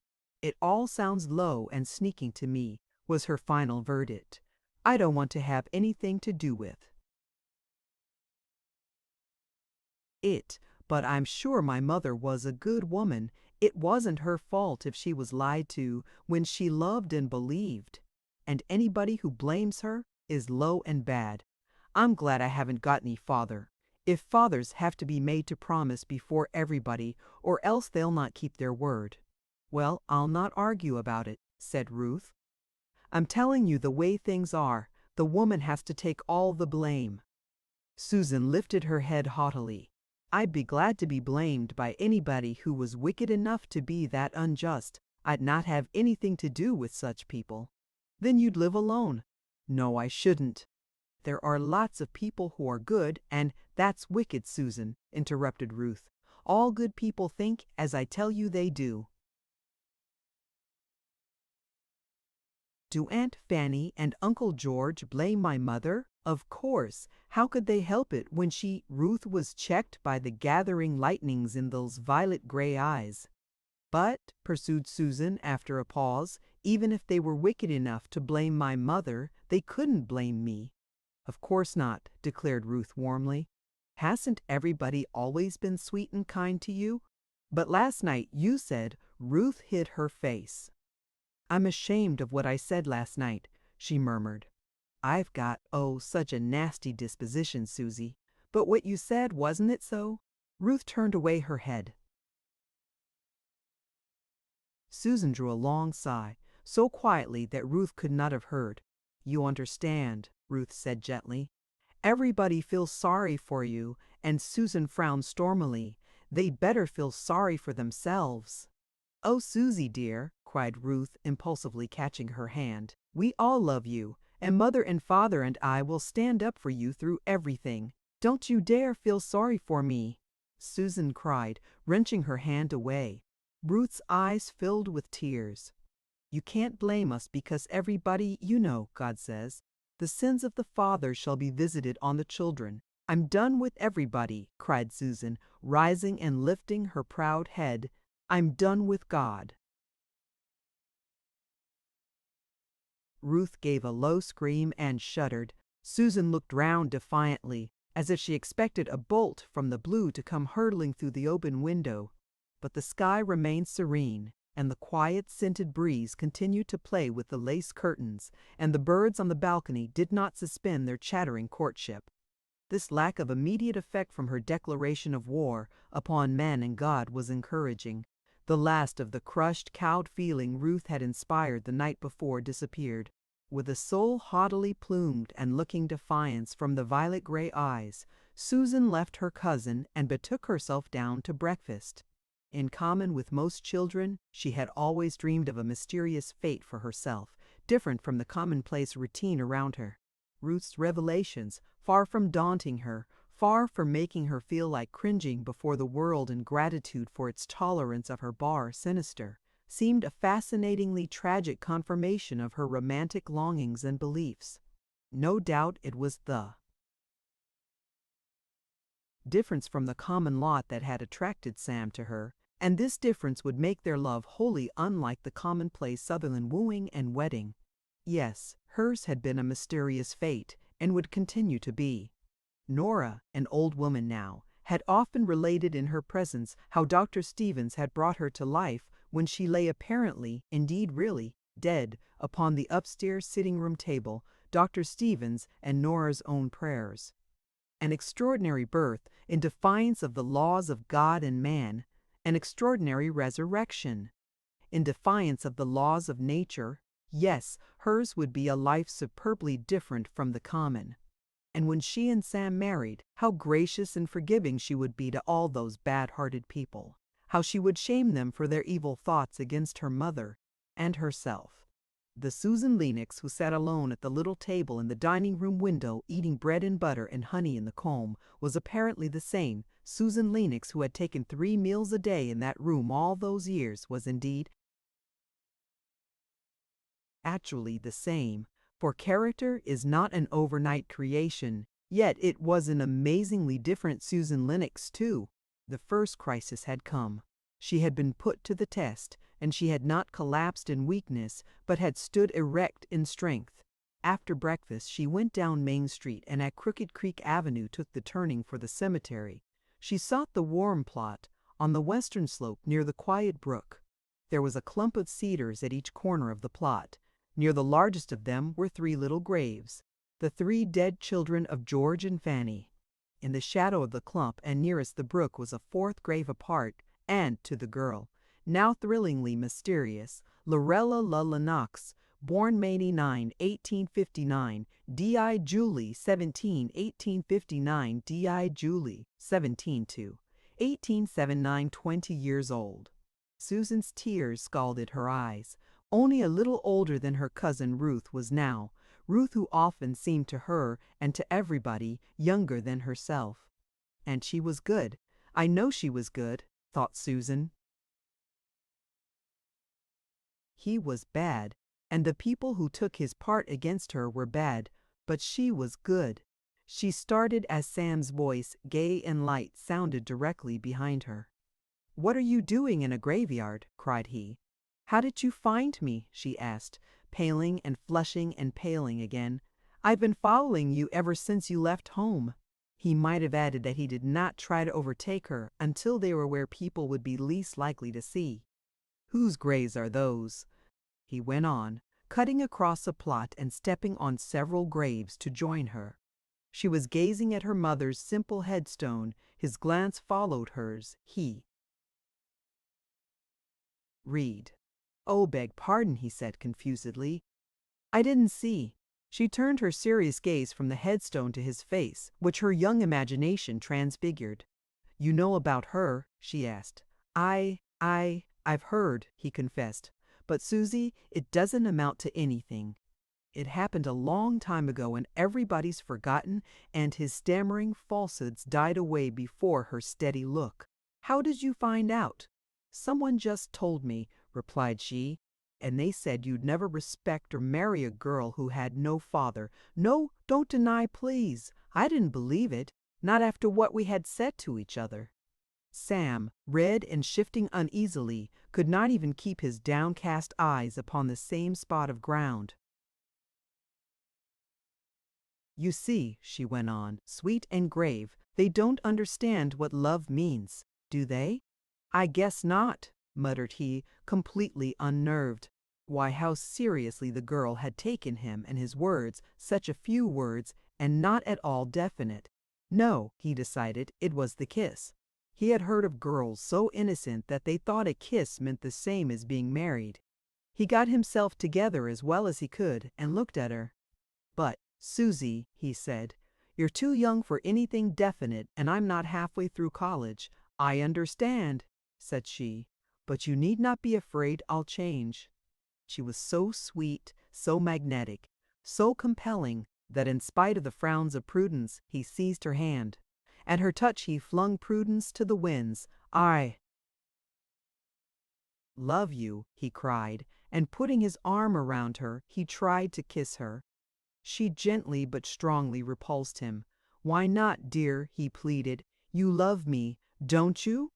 It all sounds low and sneaking to me, was her final verdict. I don't want to have anything to do with it, but I'm sure my mother was a good woman. It wasn't her fault if she was lied to when she loved and believed. And anybody who blames her is low and bad. I'm glad I haven't got any father. If fathers have to be made to promise before everybody, or else they'll not keep their word. Well, I'll not argue about it, said Ruth. I'm telling you the way things are. The woman has to take all the blame. Susan lifted her head haughtily. I'd be glad to be blamed by anybody who was wicked enough to be that unjust. I'd not have anything to do with such people. Then you'd live alone. No, I shouldn't. There are lots of people who are good, and that's wicked, Susan, interrupted Ruth. All good people think as I tell you they do. Do Aunt Fanny and Uncle George blame my mother? Of course. How could they help it when Ruth was checked by the gathering lightnings in those violet-gray eyes? But, pursued Susan after a pause, even if they were wicked enough to blame my mother, they couldn't blame me. Of course not, declared Ruth warmly. Hasn't everybody always been sweet and kind to you? But last night you said Ruth hid her face. I'm ashamed of what I said last night, she murmured. I've got, such a nasty disposition, Susie. But what you said, wasn't it so? Ruth turned away her head. Susan drew a long sigh, so quietly that Ruth could not have heard. You understand, Ruth said gently. Everybody feels sorry for you, and Susan frowned stormily. They better feel sorry for themselves. Oh, Susie dear, cried Ruth, impulsively catching her hand. We all love you, and Mother and Father and I will stand up for you through everything. Don't you dare feel sorry for me, Susan cried, wrenching her hand away. Ruth's eyes filled with tears. You can't blame us because everybody, God says, the sins of the father shall be visited on the children. I'm done with everybody, cried Susan, rising and lifting her proud head. I'm done with God. Ruth gave a low scream and shuddered. Susan looked round defiantly, as if she expected a bolt from the blue to come hurtling through the open window. But the sky remained serene, and the quiet, scented breeze continued to play with the lace curtains, and the birds on the balcony did not suspend their chattering courtship. This lack of immediate effect from her declaration of war upon man and God was encouraging. The last of the crushed, cowed feeling Ruth had inspired the night before disappeared. With a soul haughtily plumed and looking defiance from the violet-gray eyes, Susan left her cousin and betook herself down to breakfast. In common with most children, she had always dreamed of a mysterious fate for herself, different from the commonplace routine around her. Ruth's revelations, far from daunting her, far from making her feel like cringing before the world in gratitude for its tolerance of her bar sinister, seemed a fascinatingly tragic confirmation of her romantic longings and beliefs. No doubt it was the difference from the common lot that had attracted Sam to her, and this difference would make their love wholly unlike the commonplace Sutherland wooing and wedding. Yes, hers had been a mysterious fate, and would continue to be. Nora, an old woman now, had often related in her presence how Dr. Stevens had brought her to life when she lay apparently, indeed really, dead upon the upstairs sitting-room table, Dr. Stevens and Nora's own prayers. An extraordinary birth in defiance of the laws of God and man, an extraordinary resurrection. In defiance of the laws of nature, yes, hers would be a life superbly different from the common. And when she and Sam married, how gracious and forgiving she would be to all those bad-hearted people. How she would shame them for their evil thoughts against her mother and herself. The Susan Lenox who sat alone at the little table in the dining-room window eating bread and butter and honey in the comb was apparently the same Susan Lenox who had taken 3 meals a day in that room all those years was indeed actually the same, For character is not an overnight creation, yet it was an amazingly different Susan Lenox, too. The first crisis had come. She had been put to the test, and she had not collapsed in weakness, but had stood erect in strength. After breakfast, she went down Main Street and at Crooked Creek Avenue took the turning for the cemetery. She sought the warm plot on the western slope near the quiet brook. There was a clump of cedars at each corner of the plot. Near the largest of them were 3 little graves, the 3 dead children of George and Fanny. In the shadow of the clump and nearest the brook was a 4th grave apart, and to the girl, now thrillingly mysterious, Lorella Lenox, born May 9, 1859, D.I. Julie 17, 1859, D.I. Julie 17 to 1879, 20 years old. Susan's tears scalded her eyes. Only a little older than her cousin Ruth was now, Ruth who often seemed to her and to everybody younger than herself. And she was good. I know she was good, thought Susan. He was bad, and the people who took his part against her were bad, but she was good. She started as Sam's voice, gay and light, sounded directly behind her. "What are you doing in a graveyard?" cried he. "How did you find me?" she asked, paling and flushing and paling again. "I've been following you ever since you left home." He might have added that he did not try to overtake her until they were where people would be least likely to see. "Whose graves are those?" he went on, cutting across a plot and stepping on several graves to join her. She was gazing at her mother's simple headstone. His glance followed hers. He read. "Oh, beg pardon," he said confusedly. "I didn't see." She turned her serious gaze from the headstone to his face, which her young imagination transfigured. "You know about her?" she asked. I've heard," he confessed. "But Susie, it doesn't amount to anything. It happened a long time ago and everybody's forgotten," and his stammering falsehoods died away before her steady look. "How did you find out?" "Someone just told me," replied she, "and they said you'd never respect or marry a girl who had no father. No, don't deny, please. I didn't believe it, not after what we had said to each other." Sam, red and shifting uneasily, could not even keep his downcast eyes upon the same spot of ground. "You see," she went on, sweet and grave, "they don't understand what love means, do they?" "I guess not," muttered he, completely unnerved. Why, how seriously the girl had taken him and his words, such a few words, and not at all definite. No, he decided, it was the kiss. He had heard of girls so innocent that they thought a kiss meant the same as being married. He got himself together as well as he could and looked at her. "But, Susie," he said, "you're too young for anything definite, and I'm not halfway through college." "I understand," said she, "but you need not be afraid I'll change." She was so sweet, so magnetic, so compelling, that in spite of the frowns of Prudence, he seized her hand. At her touch he flung Prudence to the winds. "I love you," he cried, and putting his arm around her, he tried to kiss her. She gently but strongly repulsed him. "Why not, dear?" he pleaded. "You love me, don't you?"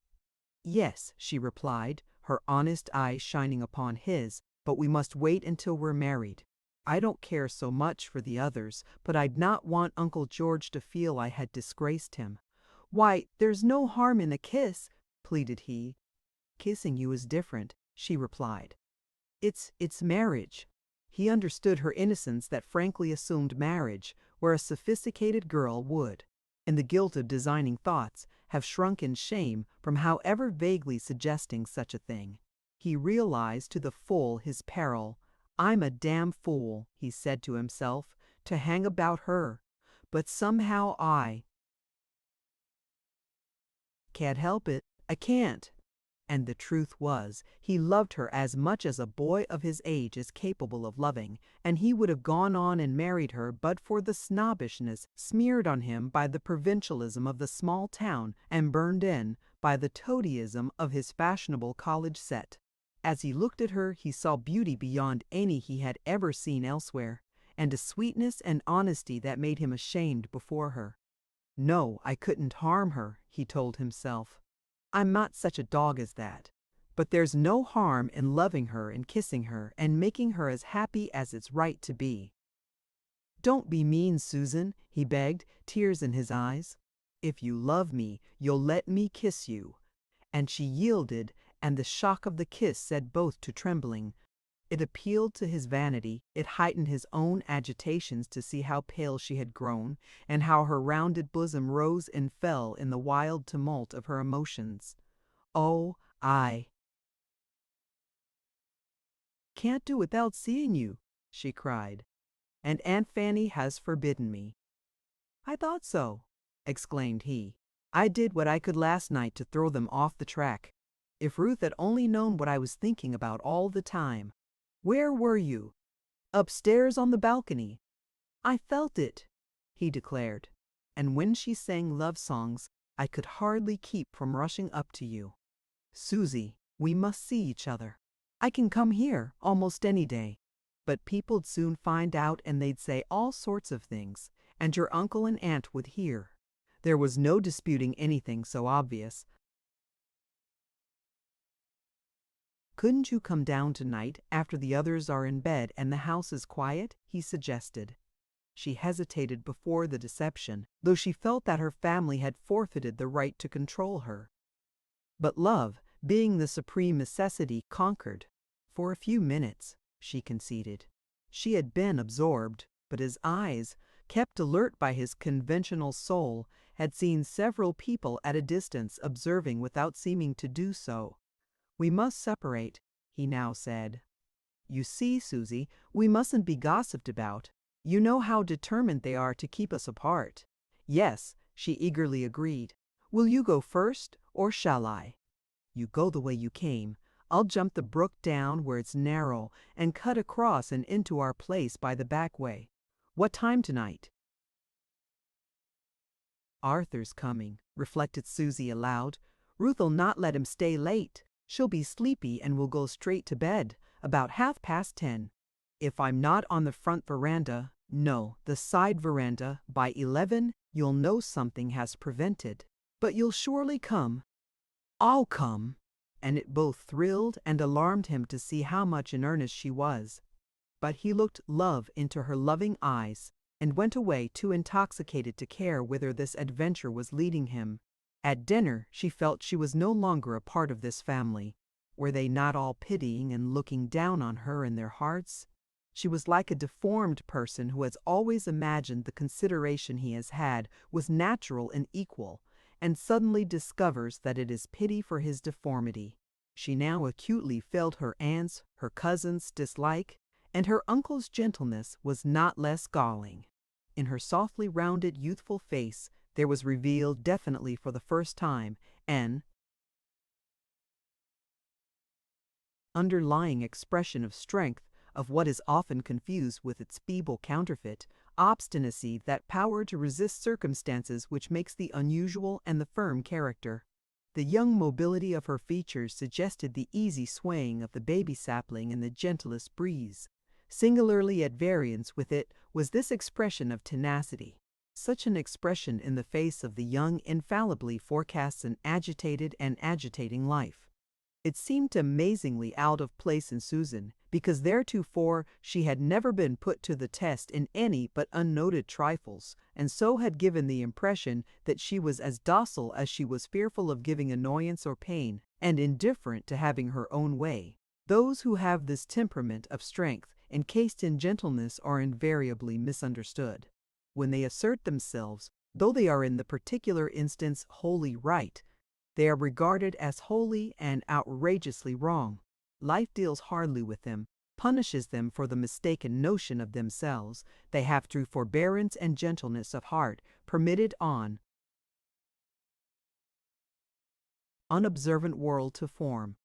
"Yes," she replied, her honest eyes shining upon his, "but we must wait until we're married. I don't care so much for the others, but I'd not want Uncle George to feel I had disgraced him." "Why, there's no harm in a kiss," pleaded he. "Kissing you is different," she replied. It's marriage." He understood her innocence that frankly assumed marriage, where a sophisticated girl would, in the guilt of designing thoughts, have shrunk in shame from however vaguely suggesting such a thing. He realized to the full his peril. "I'm a damn fool," he said to himself, "to hang about her. But somehow I can't help it. I can't." And the truth was, he loved her as much as a boy of his age is capable of loving, and he would have gone on and married her but for the snobbishness smeared on him by the provincialism of the small town and burned in by the toadyism of his fashionable college set. As he looked at her, he saw beauty beyond any he had ever seen elsewhere, and a sweetness and honesty that made him ashamed before her. No, I couldn't harm her, he told himself. I'm not such a dog as that. But there's no harm in loving her and kissing her and making her as happy as it's right to be. Don't be mean, Susan, he begged, tears in his eyes. If you love me, you'll let me kiss you. And she yielded, and the shock of the kiss set both to trembling. It appealed to his vanity, it heightened his own agitations to see how pale she had grown, and how her rounded bosom rose and fell in the wild tumult of her emotions. Oh, I can't do without seeing you, she cried, and Aunt Fanny has forbidden me. I thought so, exclaimed he. I did what I could last night to throw them off the track. If Ruth had only known what I was thinking about all the time. Where were you? Upstairs on the balcony. I felt it, he declared, and when she sang love songs, I could hardly keep from rushing up to you. Susie, we must see each other. I can come here almost any day. But people'd soon find out and they'd say all sorts of things, and your uncle and aunt would hear. There was no disputing anything so obvious. Couldn't you come down tonight after the others are in bed and the house is quiet? He suggested. She hesitated before the deception, though she felt that her family had forfeited the right to control her. But love, being the supreme necessity, conquered. For a few minutes, she conceded. She had been absorbed, but his eyes, kept alert by his conventional soul, had seen several people at a distance observing without seeming to do so. We must separate, he now said. You see, Susie, we mustn't be gossiped about. You know how determined they are to keep us apart. Yes, she eagerly agreed. Will you go first, or shall I? You go the way you came. I'll jump the brook down where it's narrow and cut across and into our place by the back way. What time tonight? Arthur's coming, reflected Susie aloud. Ruth'll not let him stay late. She'll be sleepy and will go straight to bed, about 10:30. If I'm not on the front veranda, no, the side veranda, by 11, you'll know something has prevented. But you'll surely come. I'll come. And it both thrilled and alarmed him to see how much in earnest she was. But he looked love into her loving eyes, and went away too intoxicated to care whither this adventure was leading him. At dinner she felt she was no longer a part of this family. Were they not all pitying and looking down on her in their hearts? She was like a deformed person who has always imagined the consideration he has had was natural and equal, and suddenly discovers that it is pity for his deformity. She now acutely felt her aunt's, her cousin's dislike, and her uncle's gentleness was not less galling. In her softly rounded youthful face there was revealed definitely for the first time an underlying expression of strength, of what is often confused with its feeble counterfeit, obstinacy, that power to resist circumstances which makes the unusual and the firm character. The young mobility of her features suggested the easy swaying of the baby sapling in the gentlest breeze. Singularly at variance with it was this expression of tenacity. Such an expression in the face of the young infallibly forecasts an agitated and agitating life. It seemed amazingly out of place in Susan, because theretofore she had never been put to the test in any but unnoted trifles, and so had given the impression that she was as docile as she was fearful of giving annoyance or pain, and indifferent to having her own way. Those who have this temperament of strength, encased in gentleness, are invariably misunderstood. When they assert themselves, though they are in the particular instance wholly right, they are regarded as wholly and outrageously wrong. Life deals hardly with them, punishes them for the mistaken notion of themselves they have through forbearance and gentleness of heart permitted on unobservant world to form.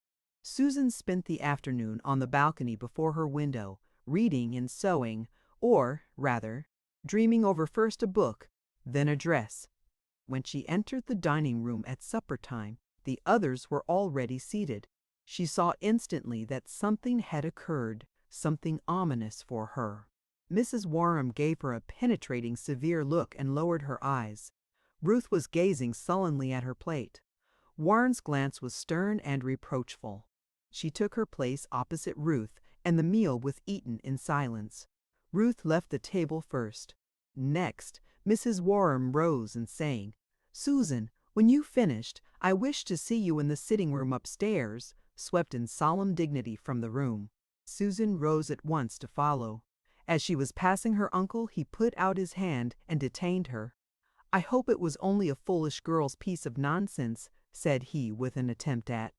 Susan spent the afternoon on the balcony before her window, reading and sewing, or, rather, dreaming over first a book, then a dress. When she entered the dining room at supper time, the others were already seated. She saw instantly that something had occurred, something ominous for her. Mrs. Warham gave her a penetrating, severe look and lowered her eyes. Ruth was gazing sullenly at her plate. Warren's glance was stern and reproachful. She took her place opposite Ruth, and the meal was eaten in silence. Ruth left the table first. Next, Mrs. Warham rose and saying, "Susan, when you've finished, I wish to see you in the sitting room upstairs," swept in solemn dignity from the room. Susan rose at once to follow. As she was passing her uncle, he put out his hand and detained her. "I hope it was only a foolish girl's piece of nonsense," said he with an attempt at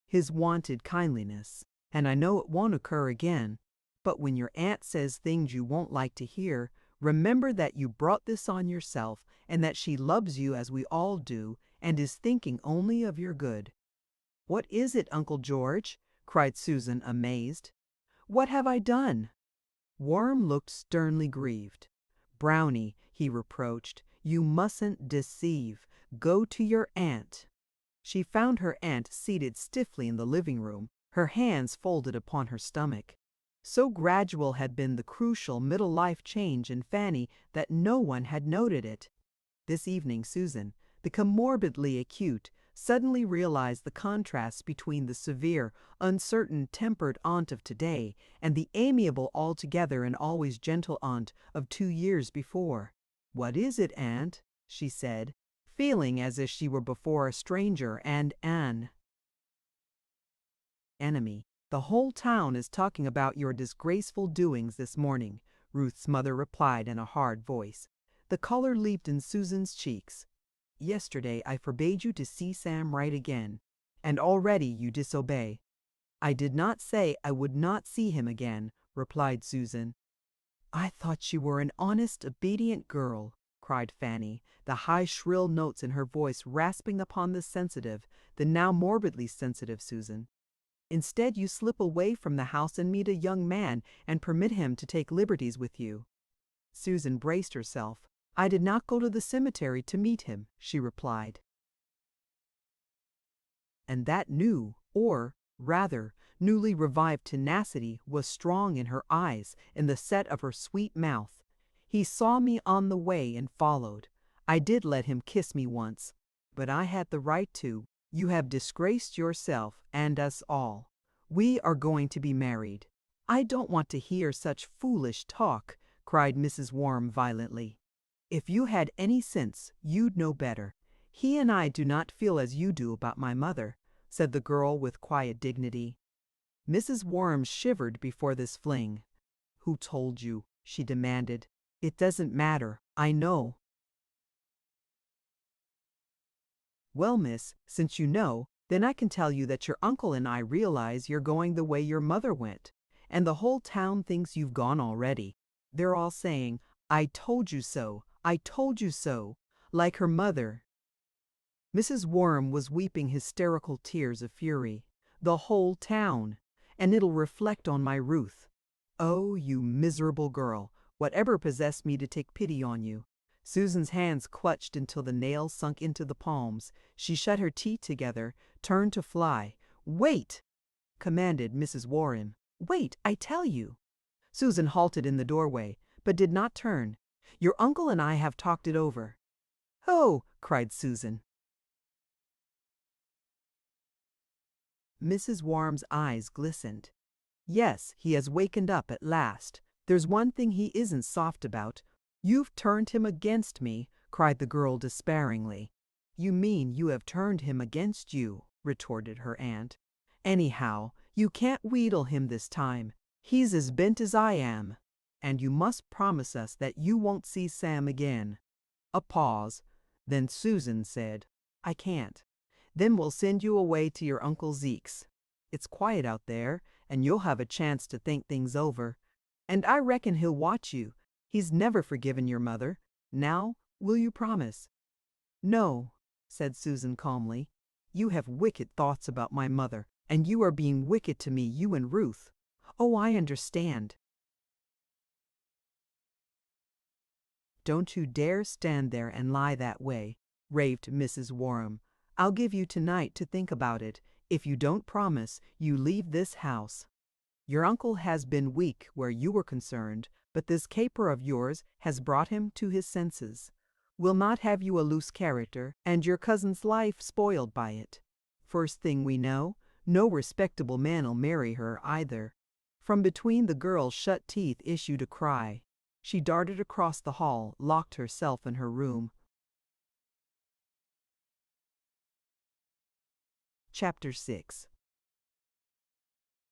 his wonted kindliness, "and I know it won't occur again. But when your aunt says things you won't like to hear, remember that you brought this on yourself and that she loves you as we all do and is thinking only of your good." "What is it, Uncle George?" cried Susan, amazed. "What have I done?" Warham looked sternly grieved. "Brownie," he reproached, "you mustn't deceive. Go to your aunt." She found her aunt seated stiffly in the living room, her hands folded upon her stomach. So gradual had been the crucial middle-life change in Fanny that no one had noted it. This evening Susan, become morbidly acute, suddenly realized the contrast between the severe, uncertain, tempered aunt of today and the amiable, altogether and always gentle aunt of 2 years before. "What is it, aunt?" she said, feeling as if she were before a stranger and an enemy. "The whole town is talking about your disgraceful doings this morning," Ruth's mother replied in a hard voice. The color leaped in Susan's cheeks. "Yesterday I forbade you to see Sam Wright again, and already you disobey." "I did not say I would not see him again," replied Susan. "I thought you were an honest, obedient girl," cried Fanny, the high, shrill notes in her voice rasping upon the sensitive, the now morbidly sensitive Susan. "Instead, you slip away from the house and meet a young man and permit him to take liberties with you." Susan braced herself. "I did not go to the cemetery to meet him," she replied. And that new, or rather, newly revived tenacity was strong in her eyes, in the set of her sweet mouth. "He saw me on the way and followed. I did let him kiss me once, but I had the right to. You have disgraced yourself and us all. We are going to be married." "I don't want to hear such foolish talk," cried Mrs. Warham violently. "If you had any sense, you'd know better. He and I do not feel as you do about my mother," said the girl with quiet dignity. Mrs. Warham shivered before this fling. "Who told you?" she demanded. "It doesn't matter. I know." "Well, miss, since you know, then I can tell you that your uncle and I realize you're going the way your mother went, and the whole town thinks you've gone already. They're all saying, 'I told you so, I told you so,' like her mother." Mrs. Warham was weeping hysterical tears of fury. "The whole town. And it'll reflect on my Ruth. Oh, you miserable girl, whatever possessed me to take pity on you?" Susan's hands clutched until the nails sunk into the palms. She shut her teeth together, turned to fly. "Wait!" commanded Mrs. Warham. "Wait, I tell you." Susan halted in the doorway, but did not turn. "Your uncle and I have talked it over." "Oh!" cried Susan. Mrs. Warham's eyes glistened. "Yes, he has wakened up at last. There's one thing he isn't soft about." "You've turned him against me," cried the girl despairingly. "You mean you have turned him against you," retorted her aunt. "Anyhow, you can't wheedle him this time. He's as bent as I am. And you must promise us that you won't see Sam again." A pause. Then Susan said, "I can't." "Then we'll send you away to your Uncle Zeke's. It's quiet out there, and you'll have a chance to think things over. And I reckon he'll watch you. He's never forgiven your mother. Now, will you promise?" "No," said Susan calmly. "You have wicked thoughts about my mother, and you are being wicked to me, you and Ruth." "Oh, I understand." "Don't you dare stand there and lie that way," raved Mrs. Warham. "I'll give you tonight to think about it. If you don't promise, you leave this house." Your uncle has been weak where you were concerned, but this caper of yours has brought him to his senses. We'll not have you a loose character, and your cousin's life spoiled by it. First thing we know, no respectable man'll marry her either." From between the girl's shut teeth issued a cry. She darted across the hall, locked herself in her room. Chapter 6.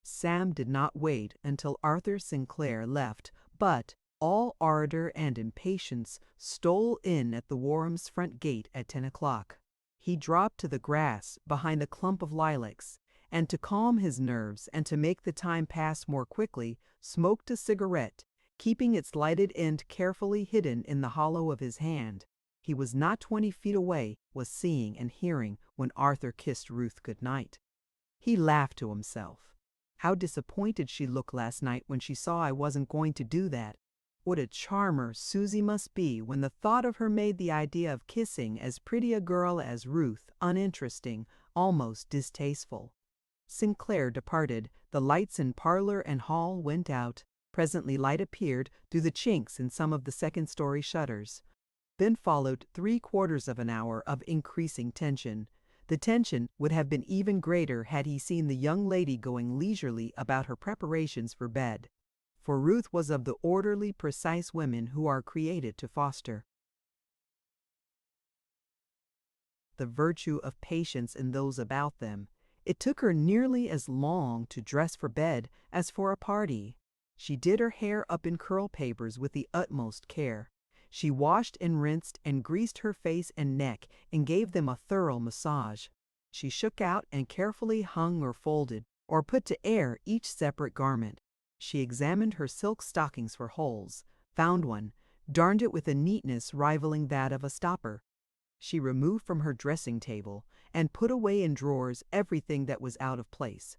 Sam did not wait until Arthur Sinclair left, but, all ardor and impatience, stole in at the Warhams' front gate at 10 o'clock. He dropped to the grass behind a clump of lilacs, and to calm his nerves and to make the time pass more quickly, smoked a cigarette, keeping its lighted end carefully hidden in the hollow of his hand. He was not 20 feet away, was seeing and hearing when Arthur kissed Ruth good night. He laughed to himself. How disappointed she looked last night when she saw I wasn't going to do that. What a charmer Susie must be when the thought of her made the idea of kissing as pretty a girl as Ruth uninteresting, almost distasteful. Sinclair departed. The lights in parlor and hall went out. Presently light appeared through the chinks in some of the second-story shutters. Then followed 3/4 of an hour of increasing tension. The tension would have been even greater had he seen the young lady going leisurely about her preparations for bed. For Ruth was of the orderly, precise women who are created to foster the virtue of patience in those about them. It took her nearly as long to dress for bed as for a party. She did her hair up in curl papers with the utmost care. She washed and rinsed and greased her face and neck and gave them a thorough massage. She shook out and carefully hung or folded or put to air each separate garment. She examined her silk stockings for holes, found one, darned it with a neatness rivaling that of a stopper. She removed from her dressing table and put away in drawers everything that was out of place.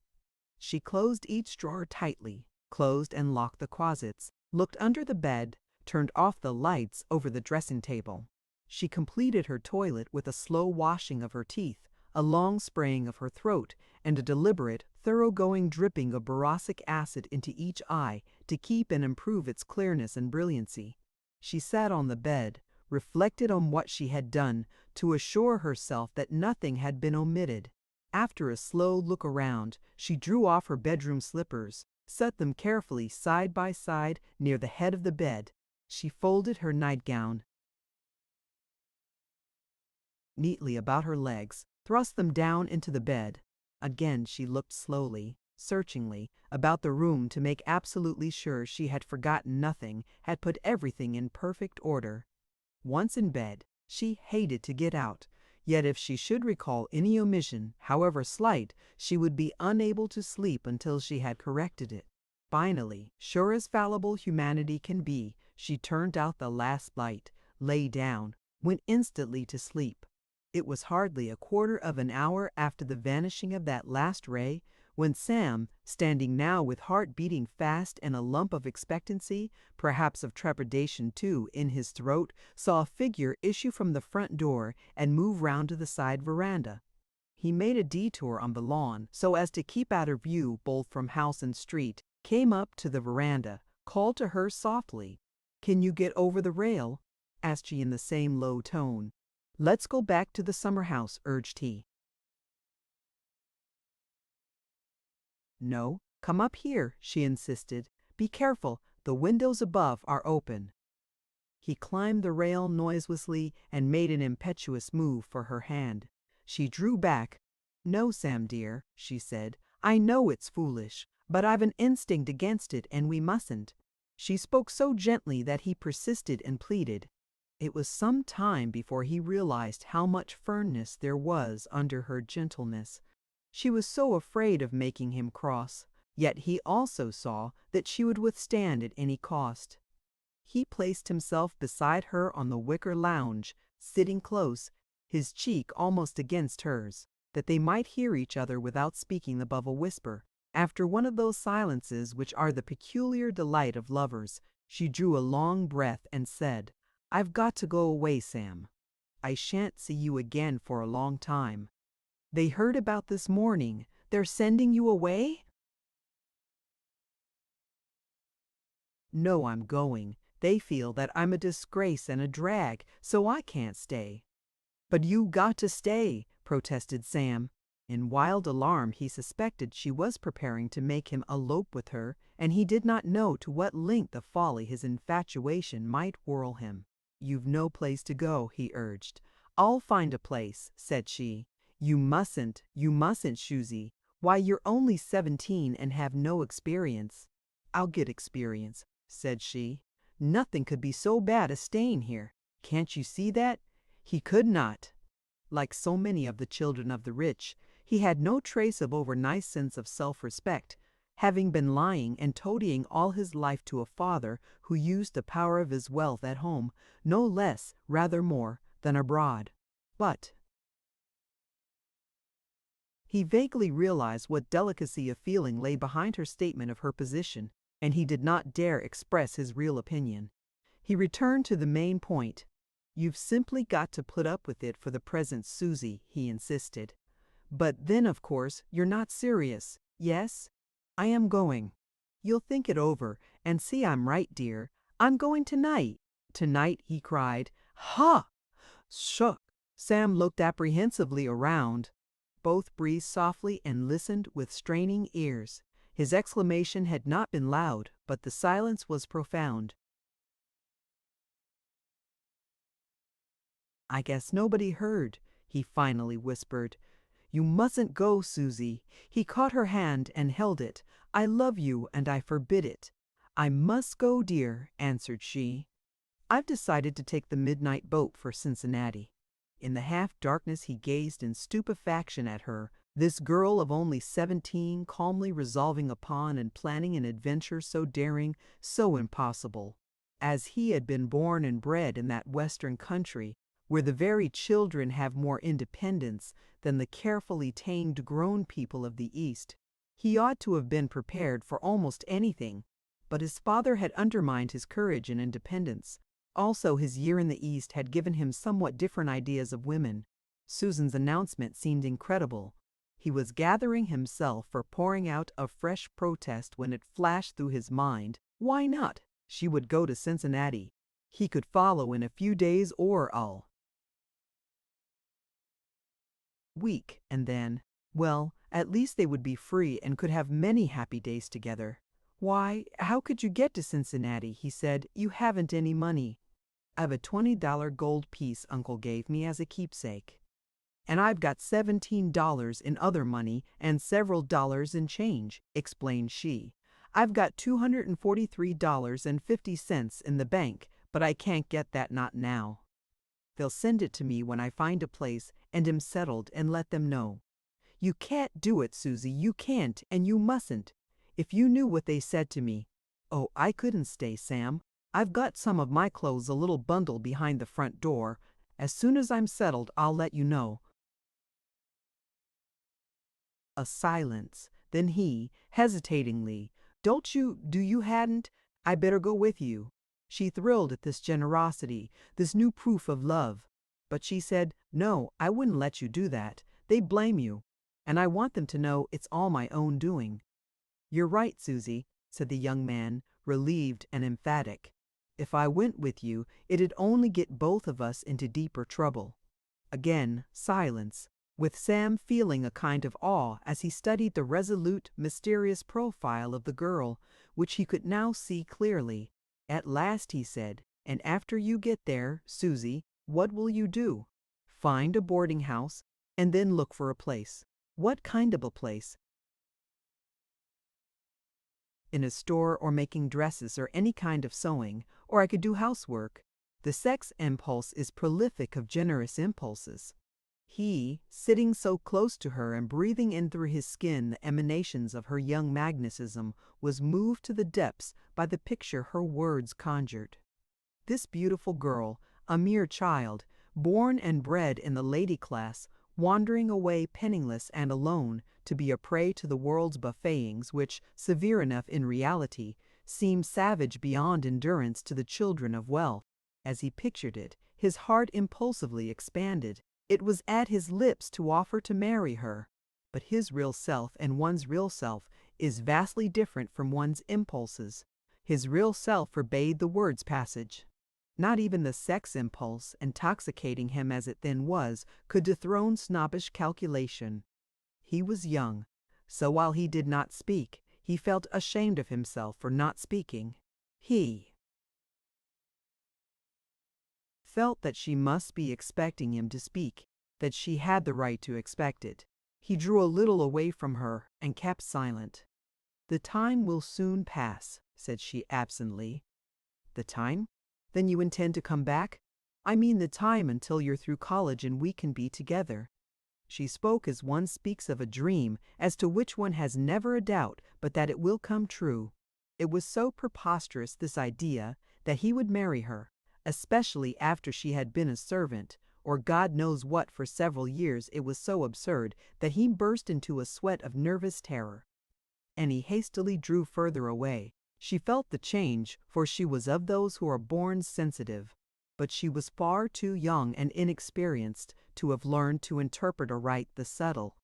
She closed each drawer tightly, closed and locked the closets, looked under the bed, turned off the lights over the dressing table. She completed her toilet with a slow washing of her teeth, a long spraying of her throat, and a deliberate, thoroughgoing dripping of boracic acid into each eye to keep and improve its clearness and brilliancy. She sat on the bed, reflected on what she had done, to assure herself that nothing had been omitted. After a slow look around, she drew off her bedroom slippers, set them carefully side by side near the head of the bed. She folded her nightgown neatly about her legs, thrust them down into the bed. Again she looked slowly, searchingly, about the room to make absolutely sure she had forgotten nothing, had put everything in perfect order. Once in bed, she hated to get out, yet if she should recall any omission, however slight, she would be unable to sleep until she had corrected it. Finally, sure as fallible humanity can be, she turned out the last light, lay down, went instantly to sleep. It was hardly a quarter of an hour after the vanishing of that last ray, when Sam, standing now with heart beating fast and a lump of expectancy, perhaps of trepidation too, in his throat, saw a figure issue from the front door and move round to the side veranda. He made a detour on the lawn, so as to keep out of view both from house and street, came up to the veranda, called to her softly. "Can you get over the rail?" asked she in the same low tone. "Let's go back to the summer house," urged he. "No, come up here," she insisted. "Be careful, the windows above are open." He climbed the rail noiselessly and made an impetuous move for her hand. She drew back. "No, Sam dear," she said. "I know it's foolish, but I've an instinct against it and we mustn't." She spoke so gently that he persisted and pleaded. It was some time before he realized how much firmness there was under her gentleness. She was so afraid of making him cross, yet he also saw that she would withstand at any cost. He placed himself beside her on the wicker lounge, sitting close, his cheek almost against hers, that they might hear each other without speaking above a whisper. After one of those silences which are the peculiar delight of lovers, she drew a long breath and said, "I've got to go away, Sam. I shan't see you again for a long time." "They heard about this morning. They're sending you away?" No, I'm going. They feel that I'm a disgrace and a drag, so I can't stay. But you got to stay, protested Sam. In wild alarm, he suspected she was preparing to make him elope with her, and he did not know to what length of folly his infatuation might whirl him. You've no place to go, he urged. I'll find a place, said she. You mustn't, Susie. Why, you're only 17 and have no experience. I'll get experience, said she. Nothing could be so bad as staying here. Can't you see that? He could not. Like so many of the children of the rich, he had no trace of overnight sense of self-respect, having been lying and toadying all his life to a father who used the power of his wealth at home, no less, rather more, than abroad. But he vaguely realized what delicacy of feeling lay behind her statement of her position, and he did not dare express his real opinion. He returned to the main point. You've simply got to put up with it for the present, Susie, he insisted. But then, of course, you're not serious, yes? I am going. You'll think it over and see I'm right, dear. I'm going tonight. Tonight, he cried. Ha! Shook. Sam looked apprehensively around. Both breathed softly and listened with straining ears. His exclamation had not been loud, but the silence was profound. I guess nobody heard, he finally whispered. You mustn't go, Susie. He caught her hand and held it. I love you and I forbid it. I must go, dear, answered she. I've decided to take the midnight boat for Cincinnati. In the half-darkness he gazed in stupefaction at her, this girl of only 17 calmly resolving upon and planning an adventure so daring, so impossible. As he had been born and bred in that western country, where the very children have more independence than the carefully tamed grown people of the East, he ought to have been prepared for almost anything, but his father had undermined his courage and independence. Also, his year in the East had given him somewhat different ideas of women. Susan's announcement seemed incredible. He was gathering himself for pouring out a fresh protest when it flashed through his mind. Why not? She would go to Cincinnati. He could follow in a few days or all week, and then, well, at least they would be free and could have many happy days together. Why, how could you get to Cincinnati? He said. You haven't any money. I've a $20 gold piece Uncle gave me as a keepsake. And I've got $17 in other money and several dollars in change, explained she. I've got $243.50 in the bank, but I can't get that not now. They'll send it to me when I find a place and am settled and let them know. You can't do it, Susie, you can't and you mustn't. If you knew what they said to me. Oh, I couldn't stay, Sam. I've got some of my clothes a little bundle behind the front door. As soon as I'm settled, I'll let you know. A silence. Then he, hesitatingly, do you hadn't? I better go with you. She thrilled at this generosity, this new proof of love. But she said, no, I wouldn't let you do that. They blame you. And I want them to know it's all my own doing. You're right, Susie, said the young man, relieved and emphatic. If I went with you, it'd only get both of us into deeper trouble. Again, silence, with Sam feeling a kind of awe as he studied the resolute, mysterious profile of the girl, which he could now see clearly. At last he said, and after you get there, Susie, what will you do? Find a boarding house, and then look for a place. What kind of a place? In a store or making dresses or any kind of sewing, or I could do housework. The sex impulse is prolific of generous impulses. He, sitting so close to her and breathing in through his skin the emanations of her young magnetism, was moved to the depths by the picture her words conjured. This beautiful girl, a mere child, born and bred in the lady class, wandering away penniless and alone to be a prey to the world's buffetings which, severe enough in reality, seemed savage beyond endurance to the children of wealth. As he pictured it, his heart impulsively expanded. It was at his lips to offer to marry her. But his real self and one's real self is vastly different from one's impulses. His real self forbade the word's passage. Not even the sex impulse, intoxicating him as it then was, could dethrone snobbish calculation. He was young, so while he did not speak, he felt ashamed of himself for not speaking. He felt that she must be expecting him to speak, that she had the right to expect it. He drew a little away from her and kept silent. "The time will soon pass," said she absently. "The time? Then you intend to come back?" "I mean the time until you're through college and we can be together." She spoke as one speaks of a dream, as to which one has never a doubt but that it will come true. It was so preposterous, this idea, that he would marry her, especially after she had been a servant, or God knows what for several years. It was so absurd that he burst into a sweat of nervous terror. And he hastily drew further away. She felt the change, for she was of those who are born sensitive. But she was far too young and inexperienced to have learned to interpret aright the subtle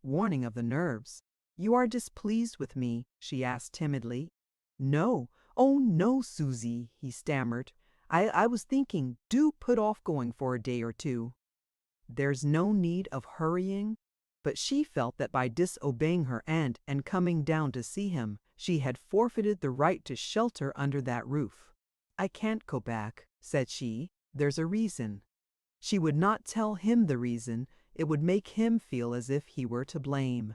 warning of the nerves. "You are displeased with me?" she asked timidly. "No, oh no, Susie," he stammered. I was thinking, do put off going for a day or two." "There's no need of hurrying." But she felt that by disobeying her aunt and coming down to see him, she had forfeited the right to shelter under that roof. "I can't go back," said she. "There's a reason." She would not tell him the reason. It would make him feel as if he were to blame.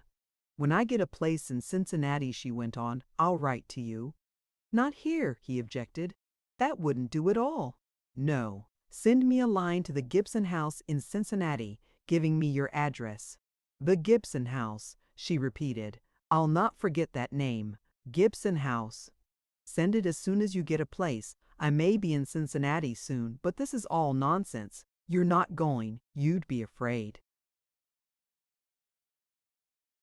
"When I get a place in Cincinnati," she went on, "I'll write to you." "Not here," he objected. "That wouldn't do at all." "No. Send me a line to the Gibson House in Cincinnati, giving me your address." "The Gibson House," she repeated. "I'll not forget that name. Gibson House. Send it as soon as you get a place. I may be in Cincinnati soon, but this is all nonsense. You're not going. You'd be afraid."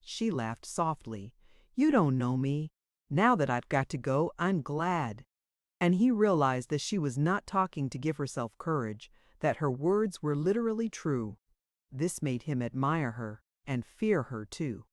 She laughed softly. "You don't know me. Now that I've got to go, I'm glad." And he realized that she was not talking to give herself courage, that her words were literally true. This made him admire her, and fear her too.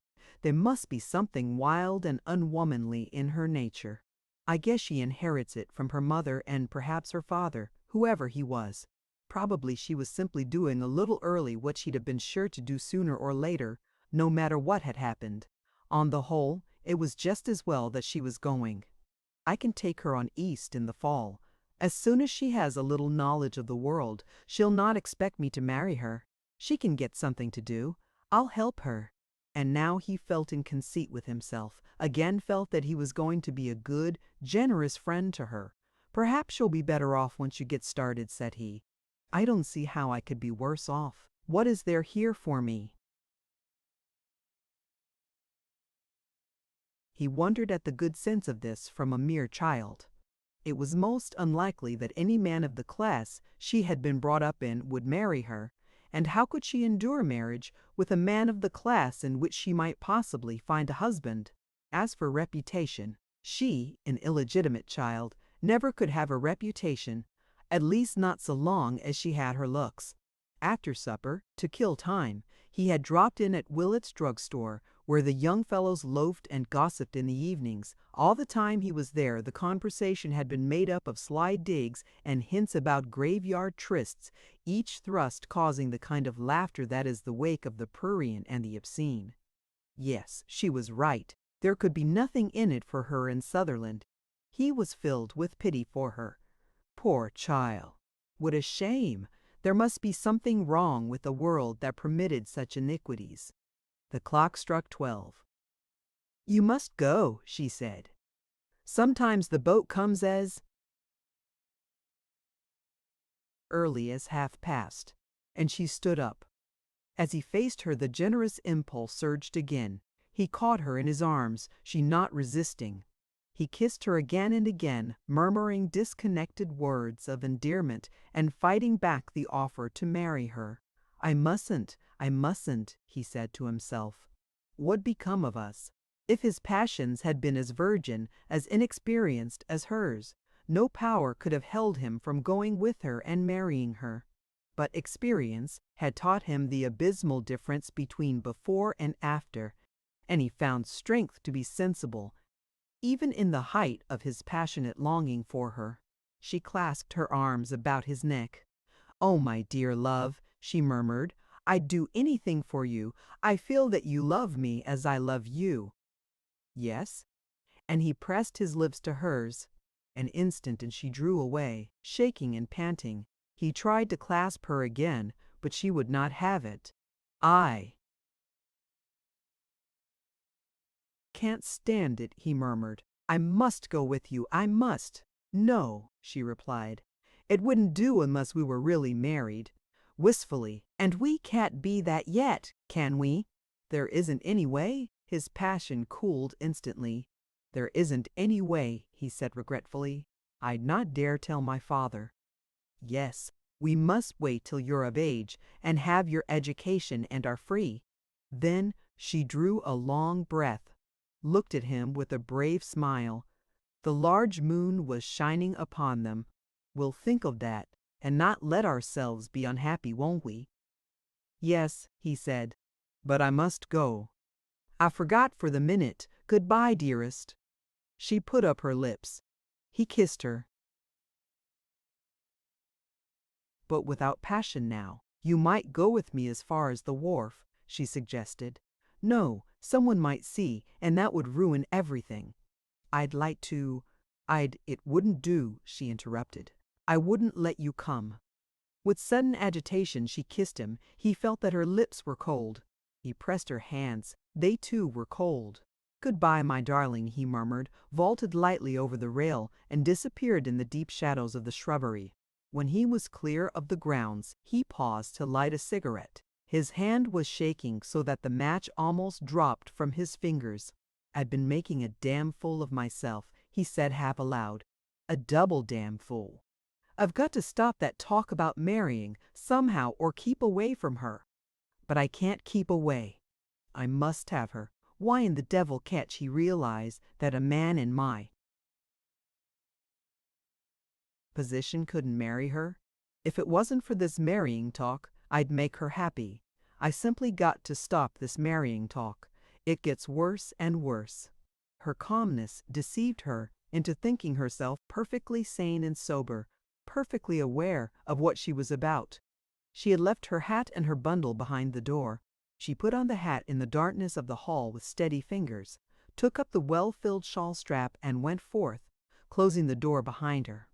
There must be something wild and unwomanly in her nature. I guess she inherits it from her mother and perhaps her father, whoever he was. Probably she was simply doing a little early what she'd have been sure to do sooner or later, no matter what had happened. On the whole, it was just as well that she was going. I can take her on East in the fall. As soon as she has a little knowledge of the world, she'll not expect me to marry her. She can get something to do. I'll help her. And now he felt in conceit with himself, again felt that he was going to be a good, generous friend to her. "Perhaps she'll be better off once you get started," said he. "I don't see how I could be worse off. What is there here for me?" He wondered at the good sense of this from a mere child. It was most unlikely that any man of the class she had been brought up in would marry her, and how could she endure marriage with a man of the class in which she might possibly find a husband? As for reputation, she, an illegitimate child, never could have a reputation, at least not so long as she had her looks. After supper, to kill time, he had dropped in at Willett's drugstore, where the young fellows loafed and gossiped in the evenings. All the time he was there, the conversation had been made up of sly digs and hints about graveyard trysts, each thrust causing the kind of laughter that is the wake of the prurient and the obscene. Yes, she was right. There could be nothing in it for her in Sutherland. He was filled with pity for her. Poor child! What a shame! There must be something wrong with a world that permitted such iniquities. The clock struck 12. "You must go," she said. "Sometimes the boat comes as early as 1:30, and she stood up. As he faced her, the generous impulse surged again. He caught her in his arms, she not resisting. He kissed her again and again, murmuring disconnected words of endearment and fighting back the offer to marry her. I mustn't, he said to himself. What'd become of us? If his passions had been as virgin, as inexperienced as hers, no power could have held him from going with her and marrying her. But experience had taught him the abysmal difference between before and after, and he found strength to be sensible, even in the height of his passionate longing for her. She clasped her arms about his neck. "Oh, my dear love," she murmured, "I'd do anything for you. I feel that you love me as I love you." "Yes?" And he pressed his lips to hers. An instant and she drew away, shaking and panting. He tried to clasp her again, but she would not have it. "I can't stand it," he murmured. "I must go with you, I must." "No," she replied. "It wouldn't do unless we were really married." Wistfully, "And we can't be that yet, can we?" "There isn't any way?" His passion cooled instantly. "There isn't any way," he said regretfully. "I'd not dare tell my father." "Yes, we must wait till you're of age and have your education and are free." Then she drew a long breath, looked at him with a brave smile. The large moon was shining upon them. "We'll think of that and not let ourselves be unhappy, won't we?" "Yes," he said, "but I must go. I forgot for the minute. Goodbye, dearest." She put up her lips. He kissed her, but without passion now. "You might go with me as far as the wharf," she suggested. "No, someone might see, and that would ruin everything." "I'd like to, It wouldn't do," she interrupted. "I wouldn't let you come." With sudden agitation she kissed him. He felt that her lips were cold. He pressed her hands. They too were cold. "Goodbye, my darling," he murmured, vaulted lightly over the rail, and disappeared in the deep shadows of the shrubbery. When he was clear of the grounds, he paused to light a cigarette. His hand was shaking so that the match almost dropped from his fingers. "I've been making a damn fool of myself," he said half aloud. "A double damn fool. I've got to stop that talk about marrying, somehow, or keep away from her. But I can't keep away. I must have her. Why in the devil can't she realize that a man in my position couldn't marry her? If it wasn't for this marrying talk, I'd make her happy. I simply got to stop this marrying talk. It gets worse and worse." Her calmness deceived her into thinking herself perfectly sane and sober, perfectly aware of what she was about. She had left her hat and her bundle behind the door. She put on the hat in the darkness of the hall with steady fingers, took up the well-filled shawl strap and went forth, closing the door behind her.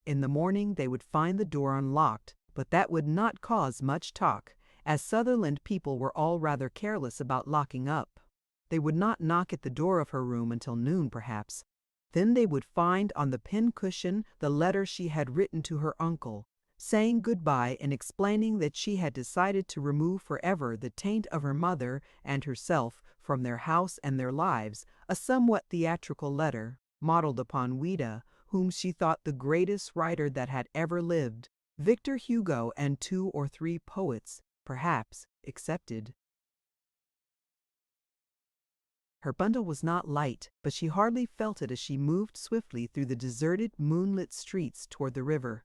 In the morning they would find the door unlocked, but that would not cause much talk, as Sutherland people were all rather careless about locking up. They would not knock at the door of her room until noon, perhaps. Then they would find on the pincushion the letter she had written to her uncle, saying goodbye and explaining that she had decided to remove forever the taint of her mother and herself from their house and their lives, a somewhat theatrical letter, modeled upon Ouida, whom she thought the greatest writer that had ever lived, Victor Hugo and 2 or 3 poets, perhaps, excepted. Her bundle was not light, but she hardly felt it as she moved swiftly through the deserted, moonlit streets toward the river.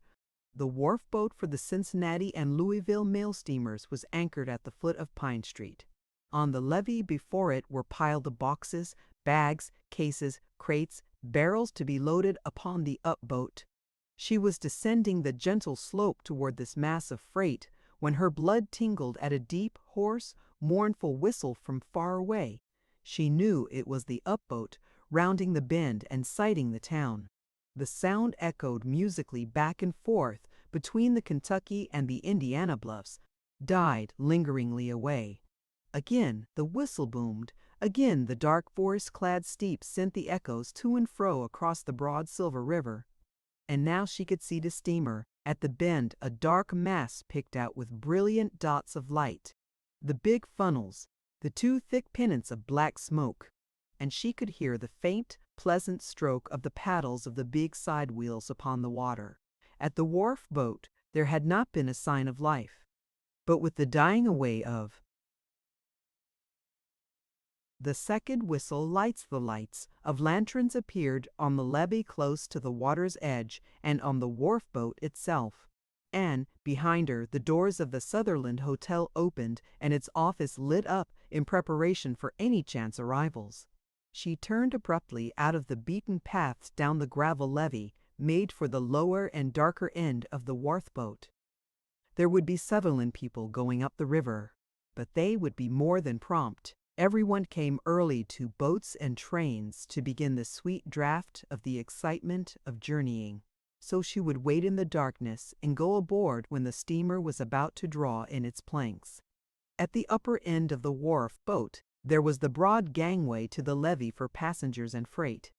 The wharf boat for the Cincinnati and Louisville mail steamers was anchored at the foot of Pine Street. On the levee before it were piled the boxes, bags, cases, crates, barrels to be loaded upon the up-boat. She was descending the gentle slope toward this mass of freight when her blood tingled at a deep, hoarse, mournful whistle from far away. She knew it was the up-boat rounding the bend and sighting the town. The sound echoed musically back and forth between the Kentucky and the Indiana bluffs, died lingeringly away. Again the whistle boomed. Again the dark forest-clad steeps sent the echoes to and fro across the broad Silver River. And now she could see the steamer, at the bend a dark mass picked out with brilliant dots of light, the big funnels, the 2 thick pennants of black smoke, and she could hear the faint, pleasant stroke of the paddles of the big side wheels upon the water. At the wharf boat there had not been a sign of life, but with the dying away of the second whistle, the lights of lanterns appeared on the levee close to the water's edge and on the wharf boat itself. and, behind her, the doors of the Sutherland Hotel opened and its office lit up in preparation for any chance arrivals. She turned abruptly out of the beaten paths down the gravel levee, made for the lower and darker end of the wharf boat. There would be Sutherland people going up the river, but they would be more than prompt. Everyone came early to boats and trains to begin the sweet draught of the excitement of journeying. So she would wait in the darkness and go aboard when the steamer was about to draw in its planks. At the upper end of the wharf boat, there was the broad gangway to the levee for passengers and freight.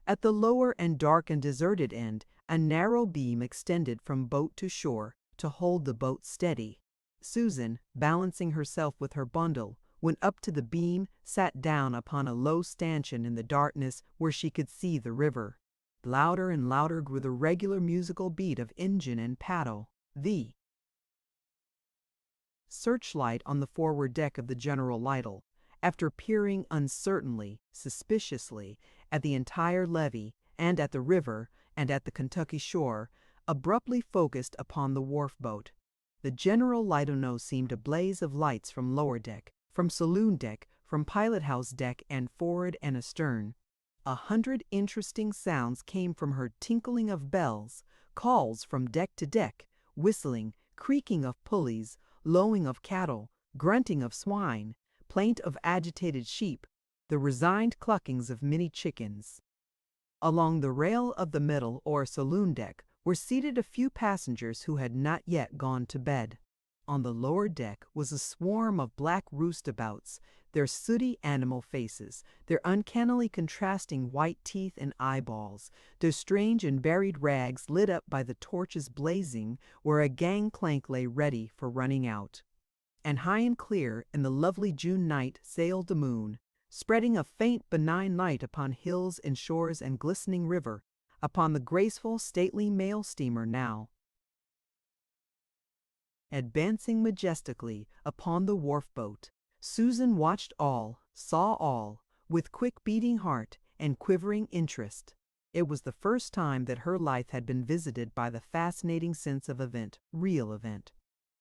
At the lower and dark and deserted end, a narrow beam extended from boat to shore to hold the boat steady. Susan, balancing herself with her bundle, went up to the beam, sat down upon a low stanchion in the darkness where she could see the river. Louder and louder grew the regular musical beat of engine and paddle. The searchlight on the forward deck of the General Lytle, after peering uncertainly, suspiciously, at the entire levee, and at the river, and at the Kentucky shore, abruptly focused upon the wharf boat. The General Lytle seemed a blaze of lights from lower deck, from saloon deck, from pilot-house deck, and forward and astern. 100 interesting sounds came from her: tinkling of bells, calls from deck to deck, whistling, creaking of pulleys, lowing of cattle, grunting of swine, plaint of agitated sheep, the resigned cluckings of many chickens. Along the rail of the middle or saloon deck were seated a few passengers who had not yet gone to bed. On the lower deck was a swarm of black roustabouts, their sooty animal faces, their uncannily contrasting white teeth and eyeballs, their strange and buried rags lit up by the torches blazing where a gangplank lay ready for running out. And high and clear in the lovely June night sailed the moon, spreading a faint benign light upon hills and shores and glistening river, upon the graceful stately mail steamer now advancing majestically upon the wharf boat. Susan watched all, saw all, with quick beating heart and quivering interest. It was the first time that her life had been visited by the fascinating sense of event, real event.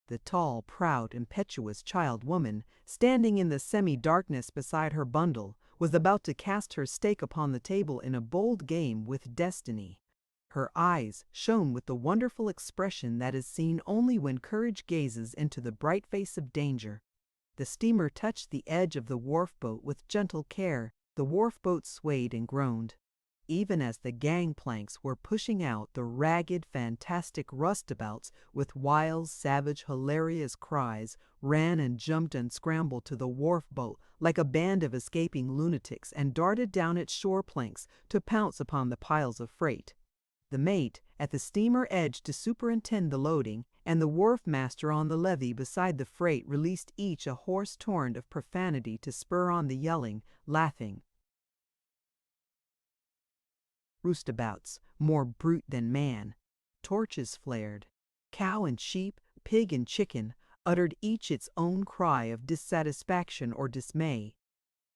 The tall, proud, impetuous child woman, standing in the semi-darkness beside her bundle, was about to cast her stake upon the table in a bold game with destiny. Her eyes shone with the wonderful expression that is seen only when courage gazes into the bright face of danger. The steamer touched the edge of the wharf boat with gentle care. The wharf boat swayed and groaned. Even as the gangplanks were pushing out, the ragged, fantastic roustabouts, with wild, savage, hilarious cries, ran and jumped and scrambled to the wharf boat like a band of escaping lunatics and darted down its shore planks to pounce upon the piles of freight. The mate at the steamer edge to superintend the loading, and the wharf master on the levee beside the freight released each a hoarse torrent of profanity to spur on the yelling, laughing roustabouts, more brute than man. Torches flared. Cow and sheep, pig and chicken, uttered each its own cry of dissatisfaction or dismay.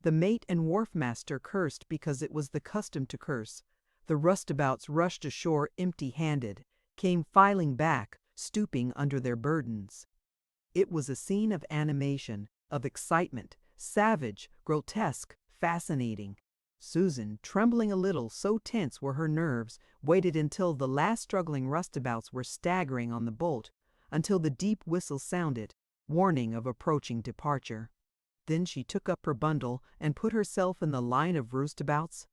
The mate and wharf master cursed because it was the custom to curse. The roustabouts rushed ashore empty-handed, came filing back, stooping under their burdens. It was a scene of animation, of excitement, savage, grotesque, fascinating. Susan, trembling a little, so tense were her nerves, waited until the last struggling roustabouts were staggering on the bolt, until the deep whistle sounded, warning of approaching departure. Then she took up her bundle and put herself in the line of roustabouts.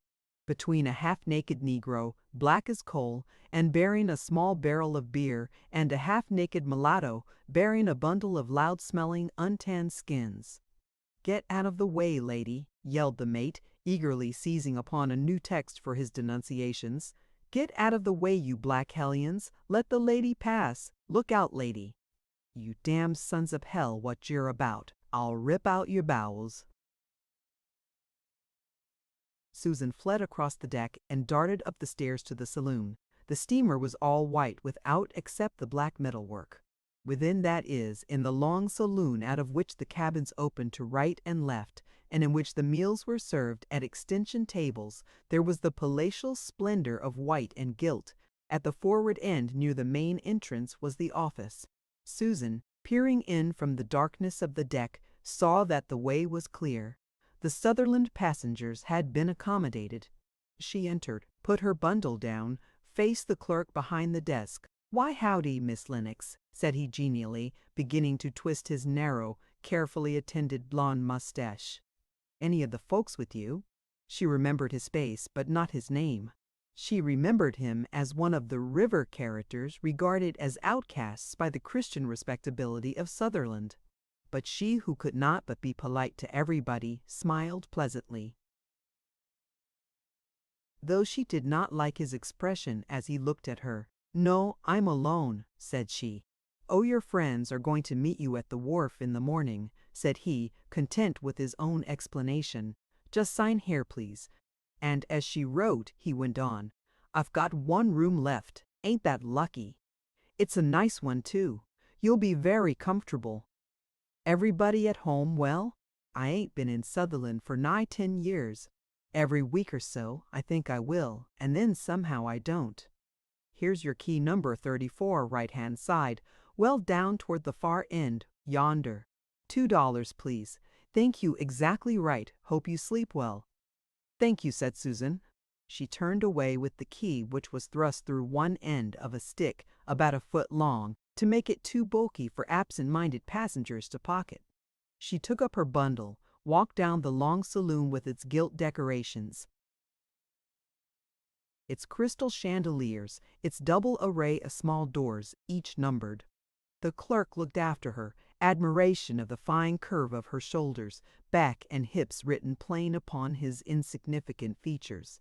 Between a half-naked Negro, black as coal, and bearing a small barrel of beer, and a half-naked mulatto, bearing a bundle of loud-smelling, untanned skins. "Get out of the way, lady," yelled the mate, eagerly seizing upon a new text for his denunciations. "Get out of the way, you black hellions. Let the lady pass. Look out, lady. You damned sons of hell, what you're about. I'll rip out your bowels." Susan fled across the deck and darted up the stairs to the saloon. The steamer was all white without except the black metalwork. Within, that is, in the long saloon out of which the cabins opened to right and left, and in which the meals were served at extension tables, there was the palatial splendor of white and gilt, At the forward end near the main entrance was the office. Susan, peering in from the darkness of the deck, saw that the way was clear. The Sutherland passengers had been accommodated. She entered, put her bundle down, faced the clerk behind the desk. "Why, howdy, Miss Lennox," said he genially, beginning to twist his narrow, carefully attended blonde mustache. "Any of the folks with you?" She remembered his face, but not his name. She remembered him as one of the river characters regarded as outcasts by the Christian respectability of Sutherland. But she, who could not but be polite to everybody, smiled pleasantly, though she did not like his expression as he looked at her. "No, I'm alone," said she. "Oh, your friends are going to meet you at the wharf in the morning," said he, content with his own explanation. "Just sign here, please." And as she wrote, he went on, "I've got one room left. Ain't that lucky? It's a nice one, too. You'll be very comfortable. Everybody at home well? I ain't been in Sutherland for nigh 10 years. Every week or so, I think I will, and then somehow I don't. Here's your key number 34, right-hand side, well down toward the far end, yonder. $2, please. Thank you, exactly right. Hope you sleep well." "Thank you," said Susan. She turned away with the key, which was thrust through one end of a stick about a foot long, to make it too bulky for absent-minded passengers to pocket. She took up her bundle, walked down the long saloon with its gilt decorations, its crystal chandeliers, its double array of small doors, each numbered. The clerk looked after her, admiration of the fine curve of her shoulders, back, and hips written plain upon his insignificant features.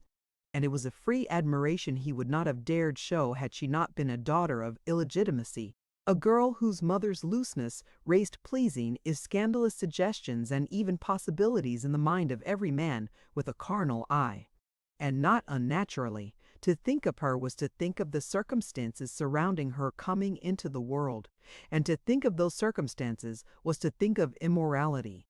And it was a free admiration he would not have dared show had she not been a daughter of illegitimacy, a girl whose mother's looseness raised pleasing if scandalous suggestions and even possibilities in the mind of every man with a carnal eye. And not unnaturally, to think of her was to think of the circumstances surrounding her coming into the world, and to think of those circumstances was to think of immorality.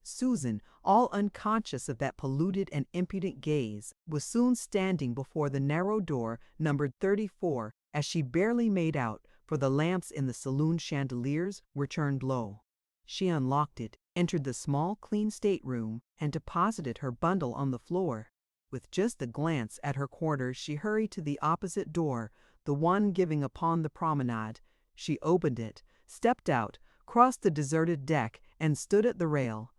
Susan, all unconscious of that polluted and impudent gaze, was soon standing before the narrow door numbered 34 as she barely made out, for the lamps in the saloon chandeliers were turned low. She unlocked it, entered the small, clean stateroom, and deposited her bundle on the floor. With just a glance at her quarters, she hurried to the opposite door, the one giving upon the promenade. She opened it, stepped out, crossed the deserted deck, and stood at the rail.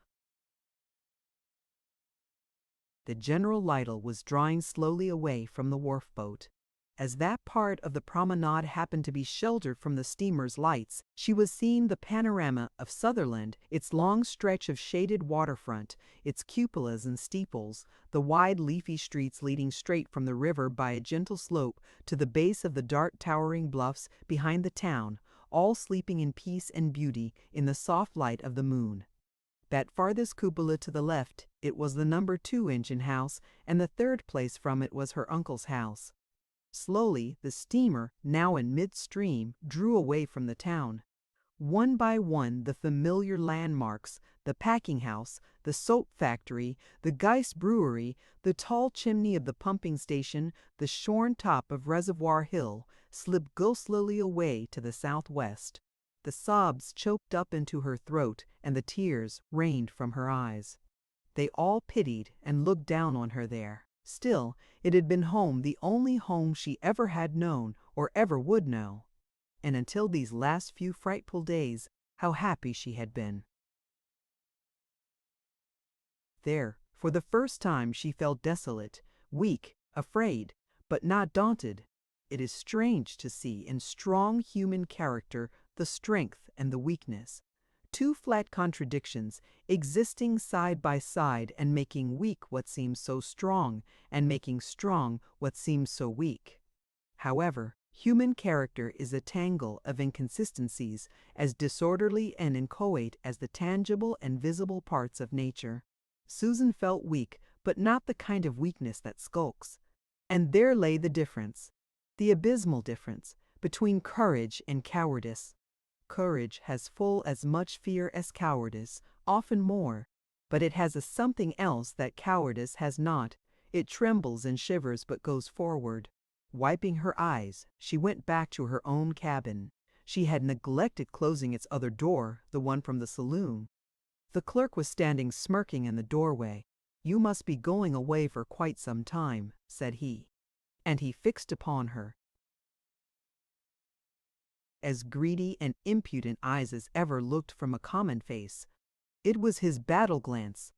The General Lytle was drawing slowly away from the wharf boat. As that part of the promenade happened to be sheltered from the steamer's lights, she was seeing the panorama of Sutherland, its long stretch of shaded waterfront, its cupolas and steeples, the wide leafy streets leading straight from the river by a gentle slope to the base of the dark towering bluffs behind the town, all sleeping in peace and beauty in the soft light of the moon. That farthest cupola to the left, it was the number 2 engine house, and the third place from it was her uncle's house. Slowly, the steamer, now in midstream, drew away from the town. One by one, the familiar landmarks, the packing house, the soap factory, the Geist brewery, the tall chimney of the pumping station, the shorn top of Reservoir Hill, slipped ghostly away to the southwest. The sobs choked up into her throat, and the tears rained from her eyes. They all pitied and looked down on her there. Still, it had been home, the only home she ever had known or ever would know. And until these last few frightful days, how happy she had been. There, for the first time, she felt desolate, weak, afraid, but not daunted. It is strange to see in strong human character the strength and the weakness. Two flat contradictions, existing side by side and making weak what seems so strong, and making strong what seems so weak. However, human character is a tangle of inconsistencies as disorderly and inchoate as the tangible and visible parts of nature. Susan felt weak, but not the kind of weakness that skulks. And there lay the difference, the abysmal difference, between courage and cowardice. Courage has full as much fear as cowardice, often more, but it has a something else that cowardice has not. It trembles and shivers but goes forward. Wiping her eyes, she went back to her own cabin. She had neglected closing its other door, the one from the saloon. The clerk was standing smirking in the doorway. "You must be going away for quite some time," said he. And he fixed upon her as greedy and impudent eyes as ever looked from a common face. It was his battle glance.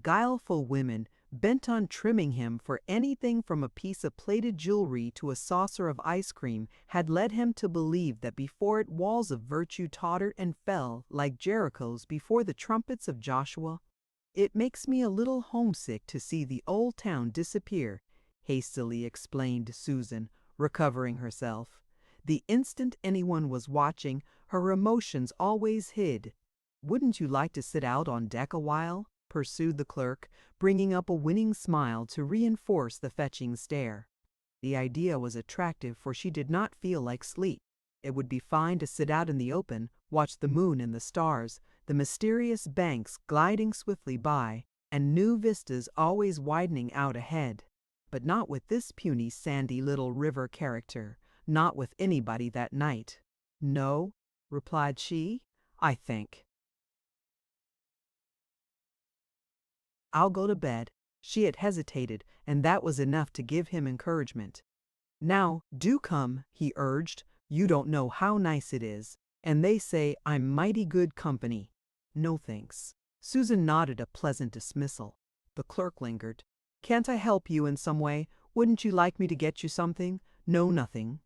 Guileful women, bent on trimming him for anything from a piece of plated jewelry to a saucer of ice cream, had led him to believe that before it walls of virtue tottered and fell like Jericho's before the trumpets of Joshua. "It makes me a little homesick to see the old town disappear," hastily explained Susan, recovering herself. The instant anyone was watching, her emotions always hid. "Wouldn't you like to sit out on deck a while?" pursued the clerk, bringing up a winning smile to reinforce the fetching stare. The idea was attractive, for she did not feel like sleep. It would be fine to sit out in the open, watch the moon and the stars, the mysterious banks gliding swiftly by, and new vistas always widening out ahead. But not with this puny, sandy little river character, not with anybody that night. "No," replied she, "I think I'll go to bed." She had hesitated, and that was enough to give him encouragement. "Now, do come," he urged. "You don't know how nice it is, and they say I'm mighty good company." "No, thanks." Susan nodded a pleasant dismissal. The clerk lingered. "Can't I help you in some way? Wouldn't you like me to get you something?" "No, nothing."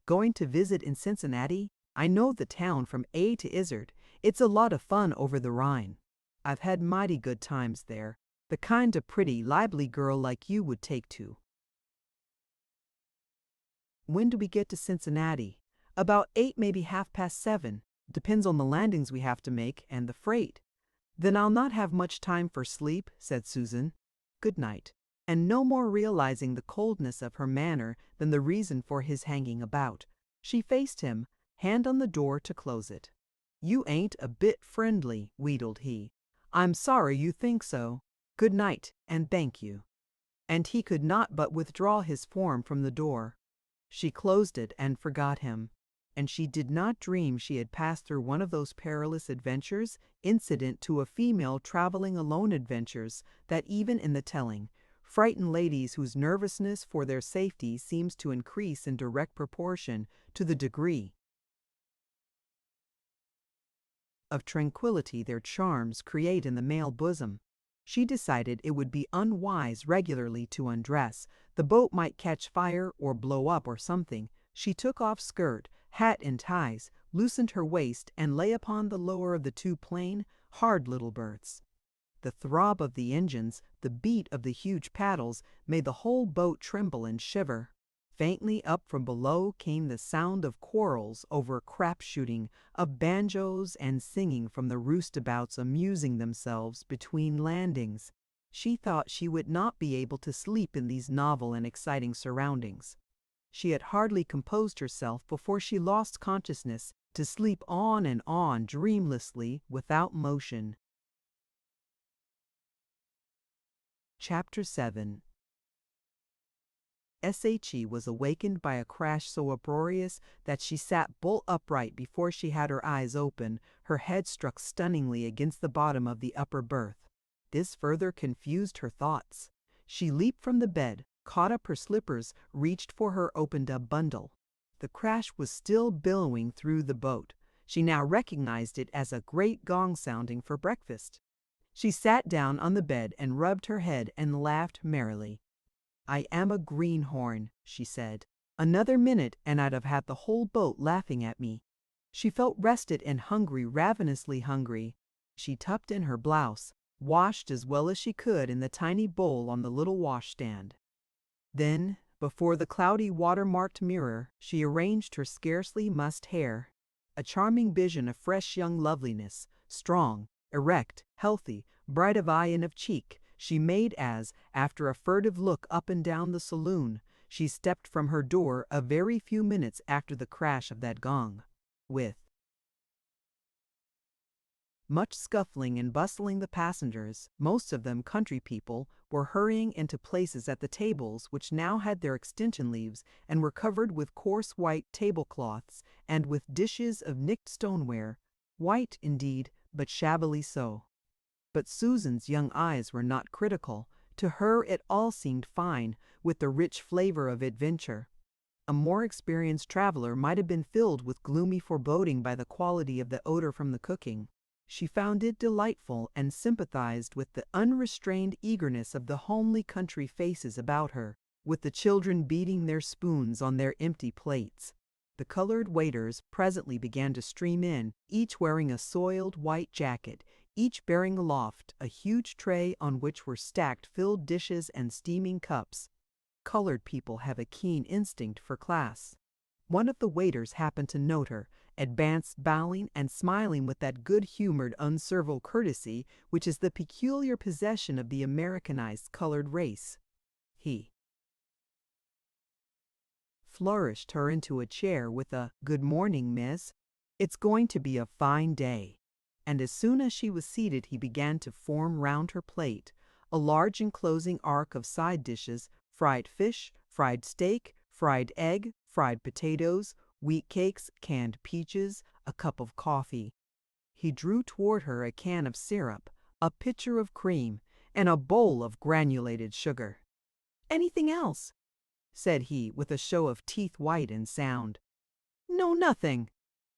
"Going to visit in Cincinnati? I know the town from A to Izzard. It's a lot of fun over the Rhine. I've had mighty good times there. The kind of pretty, lively girl like you would take to." "When do we get to Cincinnati?" "About 8, maybe 7:30. Depends on the landings we have to make and the freight." "Then I'll not have much time for sleep," said Susan. "Good night." And no more realizing the coldness of her manner than the reason for his hanging about, she faced him, hand on the door to close it. "You ain't a bit friendly," wheedled he. "I'm sorry you think so. Good night, and thank you." And he could not but withdraw his form from the door. She closed it and forgot him, and she did not dream she had passed through one of those perilous adventures incident to a female traveling alone adventures that even in the telling frighten ladies whose nervousness for their safety seems to increase in direct proportion to the degree of tranquility their charms create in the male bosom. She decided it would be unwise regularly to undress. The boat might catch fire or blow up or something. She took off skirt, hat and ties, loosened her waist, and lay upon the lower of the two plain, hard little berths. The throb of the engines, the beat of the huge paddles, made the whole boat tremble and shiver. Faintly up from below came the sound of quarrels over crap shooting, of banjos and singing from the roostabouts amusing themselves between landings. She thought she would not be able to sleep in these novel and exciting surroundings. She had hardly composed herself before she lost consciousness, to sleep on and on dreamlessly without motion. Chapter 7. SHE was awakened by a crash so uproarious that she sat bolt upright before she had her eyes open, her head struck stunningly against the bottom of the upper berth. This further confused her thoughts. She leaped from the bed, caught up her slippers, reached for her opened-up bundle. The crash was still billowing through the boat. She now recognized it as a great gong sounding for breakfast. She sat down on the bed and rubbed her head and laughed merrily. "I am a greenhorn," she said. "Another minute and I'd have had the whole boat laughing at me." She felt rested and hungry, ravenously hungry. She tucked in her blouse, washed as well as she could in the tiny bowl on the little washstand. Then, before the cloudy water-marked mirror, she arranged her scarcely mussed hair. A charming vision of fresh young loveliness, strong, erect, healthy, bright of eye and of cheek, she made as, after a furtive look up and down the saloon, she stepped from her door a very few minutes after the crash of that gong, with Much scuffling and bustling. The passengers, most of them country people, were hurrying into places at the tables, which now had their extension leaves and were covered with coarse white tablecloths and with dishes of nicked stoneware, white indeed, but shabbily so. But Susan's young eyes were not critical. To her it all seemed fine, with the rich flavor of adventure. A more experienced traveler might have been filled with gloomy foreboding by the quality of the odor from the cooking. She found it delightful and sympathized with the unrestrained eagerness of the homely country faces about her, with the children beating their spoons on their empty plates. The colored waiters presently began to stream in, each wearing a soiled white jacket, each bearing aloft a huge tray on which were stacked filled dishes and steaming cups. Colored people have a keen instinct for class. One of the waiters happened to note her, advanced bowing and smiling with that good-humored, unserviceable courtesy which is the peculiar possession of the Americanized colored race. He flourished her into a chair with a "Good morning, miss. It's going to be a fine day." And as soon as she was seated he began to form round her plate a large enclosing arc of side dishes: fried fish, fried steak, fried egg, fried potatoes, wheat cakes, canned peaches, a cup of coffee. He drew toward her a can of syrup, a pitcher of cream, and a bowl of granulated sugar. "Anything else?" said he, with a show of teeth white and sound. "No, nothing."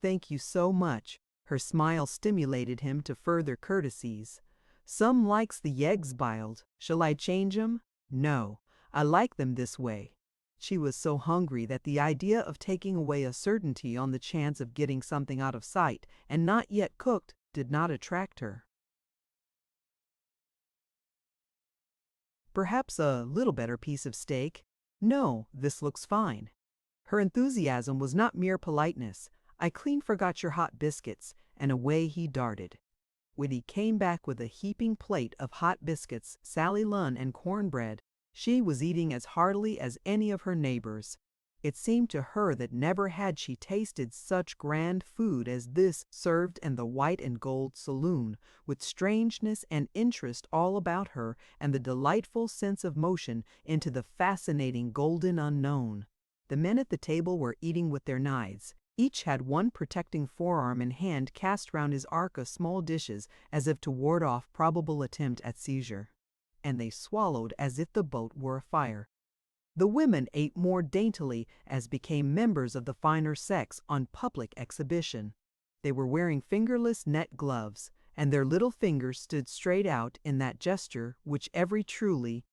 "Thank you so much." Her smile stimulated him to further courtesies. "Some likes the eggs biled. Shall I change 'em?" "No, I like them this way." She was so hungry that the idea of taking away a certainty on the chance of getting something out of sight and not yet cooked did not attract her. "Perhaps a little better piece of steak?" "No, this looks fine." Her enthusiasm was not mere politeness. "I clean forgot your hot biscuits," and away he darted. When he came back with a heaping plate of hot biscuits, Sally Lunn, and cornbread, she was eating as heartily as any of her neighbors. It seemed to her that never had she tasted such grand food as this served in the white and gold saloon, with strangeness and interest all about her and the delightful sense of motion into the fascinating golden unknown. The men at the table were eating with their knives. Each had one protecting forearm and hand cast round his arc of small dishes as if to ward off probable attempt at seizure. And they swallowed as if the boat were afire. The women ate more daintily, as became members of the finer sex on public exhibition. They were wearing fingerless net gloves, and their little fingers stood straight out in that gesture which every truly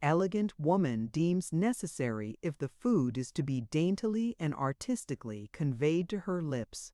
elegant woman deems necessary if the food is to be daintily and artistically conveyed to her lips.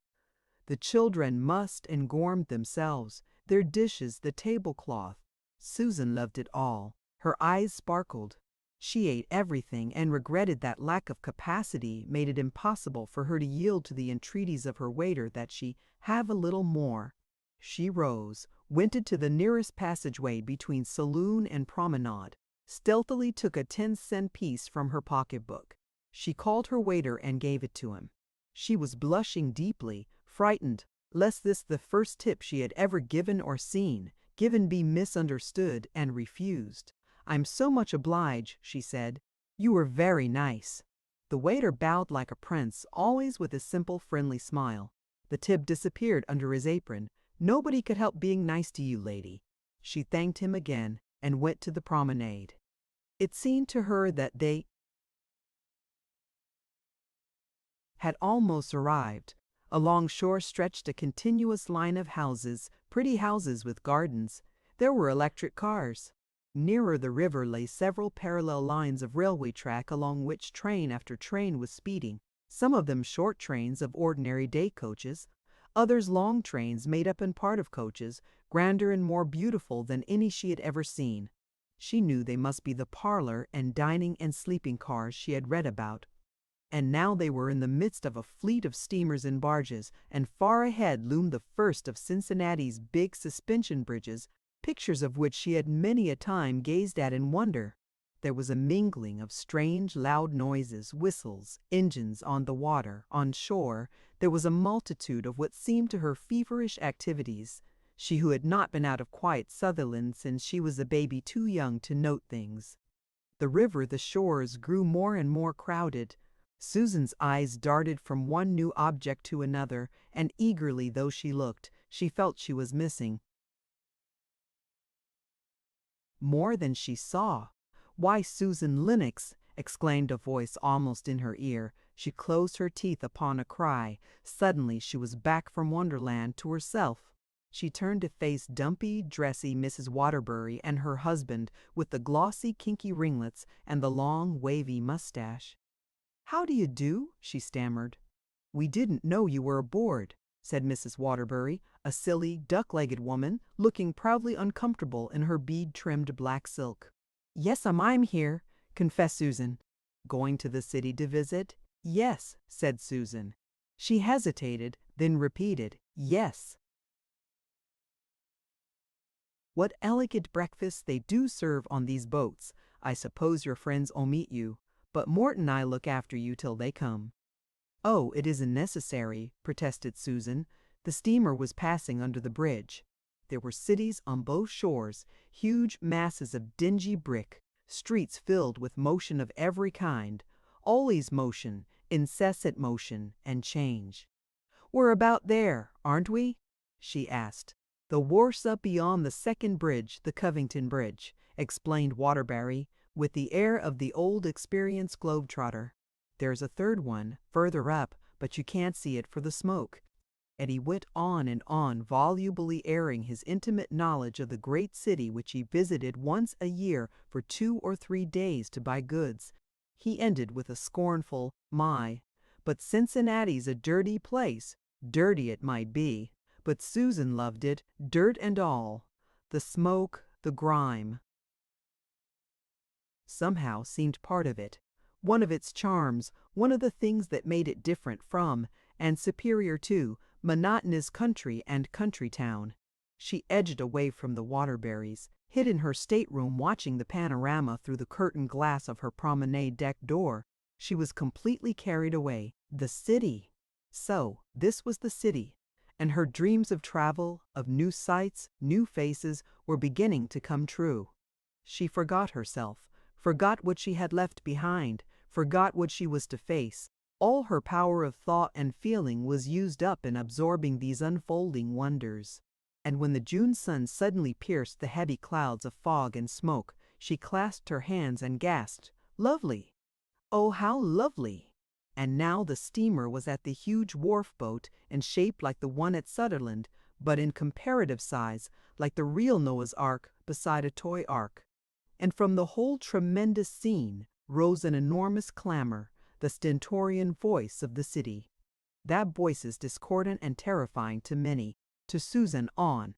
The children mussed and gormed themselves, their dishes, the tablecloth. Susan loved it all. Her eyes sparkled. She ate everything and regretted that lack of capacity made it impossible for her to yield to the entreaties of her waiter that she have a little more. She rose, went into the nearest passageway between saloon and promenade, stealthily took a 10-cent piece from her pocketbook. She called her waiter and gave it to him. She was blushing deeply, frightened lest this the first tip she had ever given or seen, given be misunderstood and refused. "I'm so much obliged," she said. "You were very nice." The waiter bowed like a prince, always with a simple, friendly smile. The tip disappeared under his apron. "Nobody could help being nice to you, lady." She thanked him again and went to the promenade. It seemed to her that they had almost arrived. Along shore stretched a continuous line of houses, pretty houses with gardens. There were electric cars. Nearer the river lay several parallel lines of railway track along which train after train was speeding, some of them short trains of ordinary day coaches, others long trains made up in part of coaches, grander and more beautiful than any she had ever seen. She knew they must be the parlor and dining and sleeping cars she had read about. And now they were in the midst of a fleet of steamers and barges, and far ahead loomed the first of Cincinnati's big suspension bridges, pictures of which she had many a time gazed at in wonder. There was a mingling of strange, loud noises, whistles, engines on the water, on shore. There was a multitude of what seemed to her feverish activities. She who had not been out of quiet Sutherland since she was a baby too young to note things. The river, the shores, grew more and more crowded. Susan's eyes darted from one new object to another, and eagerly though she looked, she felt she was missing more than she saw. "Why, Susan Lenox!" exclaimed a voice almost in her ear. She closed her teeth upon a cry. Suddenly she was back from Wonderland to herself. She turned to face dumpy, dressy Mrs. Waterbury and her husband with the glossy, kinky ringlets and the long, wavy mustache. "How do you do?" she stammered. "We didn't know you were aboard," said Mrs. Waterbury, a silly, duck-legged woman, looking proudly uncomfortable in her bead-trimmed black silk. "Yes, I'm here," confessed Susan. "Going to the city to visit?" "Yes," said Susan. She hesitated, then repeated, "Yes." "What elegant breakfasts they do serve on these boats. I suppose your friends will meet you, but Mort and I look after you till they come." "Oh, it isn't necessary," protested Susan. The steamer was passing under the bridge. There were cities on both shores, huge masses of dingy brick, streets filled with motion of every kind, always motion, incessant motion and change. "We're about there, aren't we?" she asked. "The wharf's up beyond the second bridge, the Covington Bridge," explained Waterbury, with the air of the old experienced globetrotter. "There's a third one, further up, but you can't see it for the smoke." And he went on and on, volubly airing his intimate knowledge of the great city which he visited once a year for 2 or 3 days to buy goods. He ended with a scornful, "My, but Cincinnati's a dirty place." Dirty it might be, but Susan loved it, dirt and all. The smoke, the grime, somehow seemed part of it, one of its charms, one of the things that made it different from, and superior to, monotonous country and country town. She edged away from the Waterburys, hid in her stateroom watching the panorama through the curtained glass of her promenade deck door. She was completely carried away. The city! So, this was the city, and her dreams of travel, of new sights, new faces, were beginning to come true. She forgot herself, forgot what she had left behind, forgot what she was to face. All her power of thought and feeling was used up in absorbing these unfolding wonders. And when the June sun suddenly pierced the heavy clouds of fog and smoke, she clasped her hands and gasped, "Lovely! Oh, how lovely!" And now the steamer was at the huge wharf boat and shaped like the one at Sutherland, but in comparative size, like the real Noah's Ark beside a toy ark. And from the whole tremendous scene rose an enormous clamor, the stentorian voice of the city. That voice is discordant and terrifying to many, to Susan on.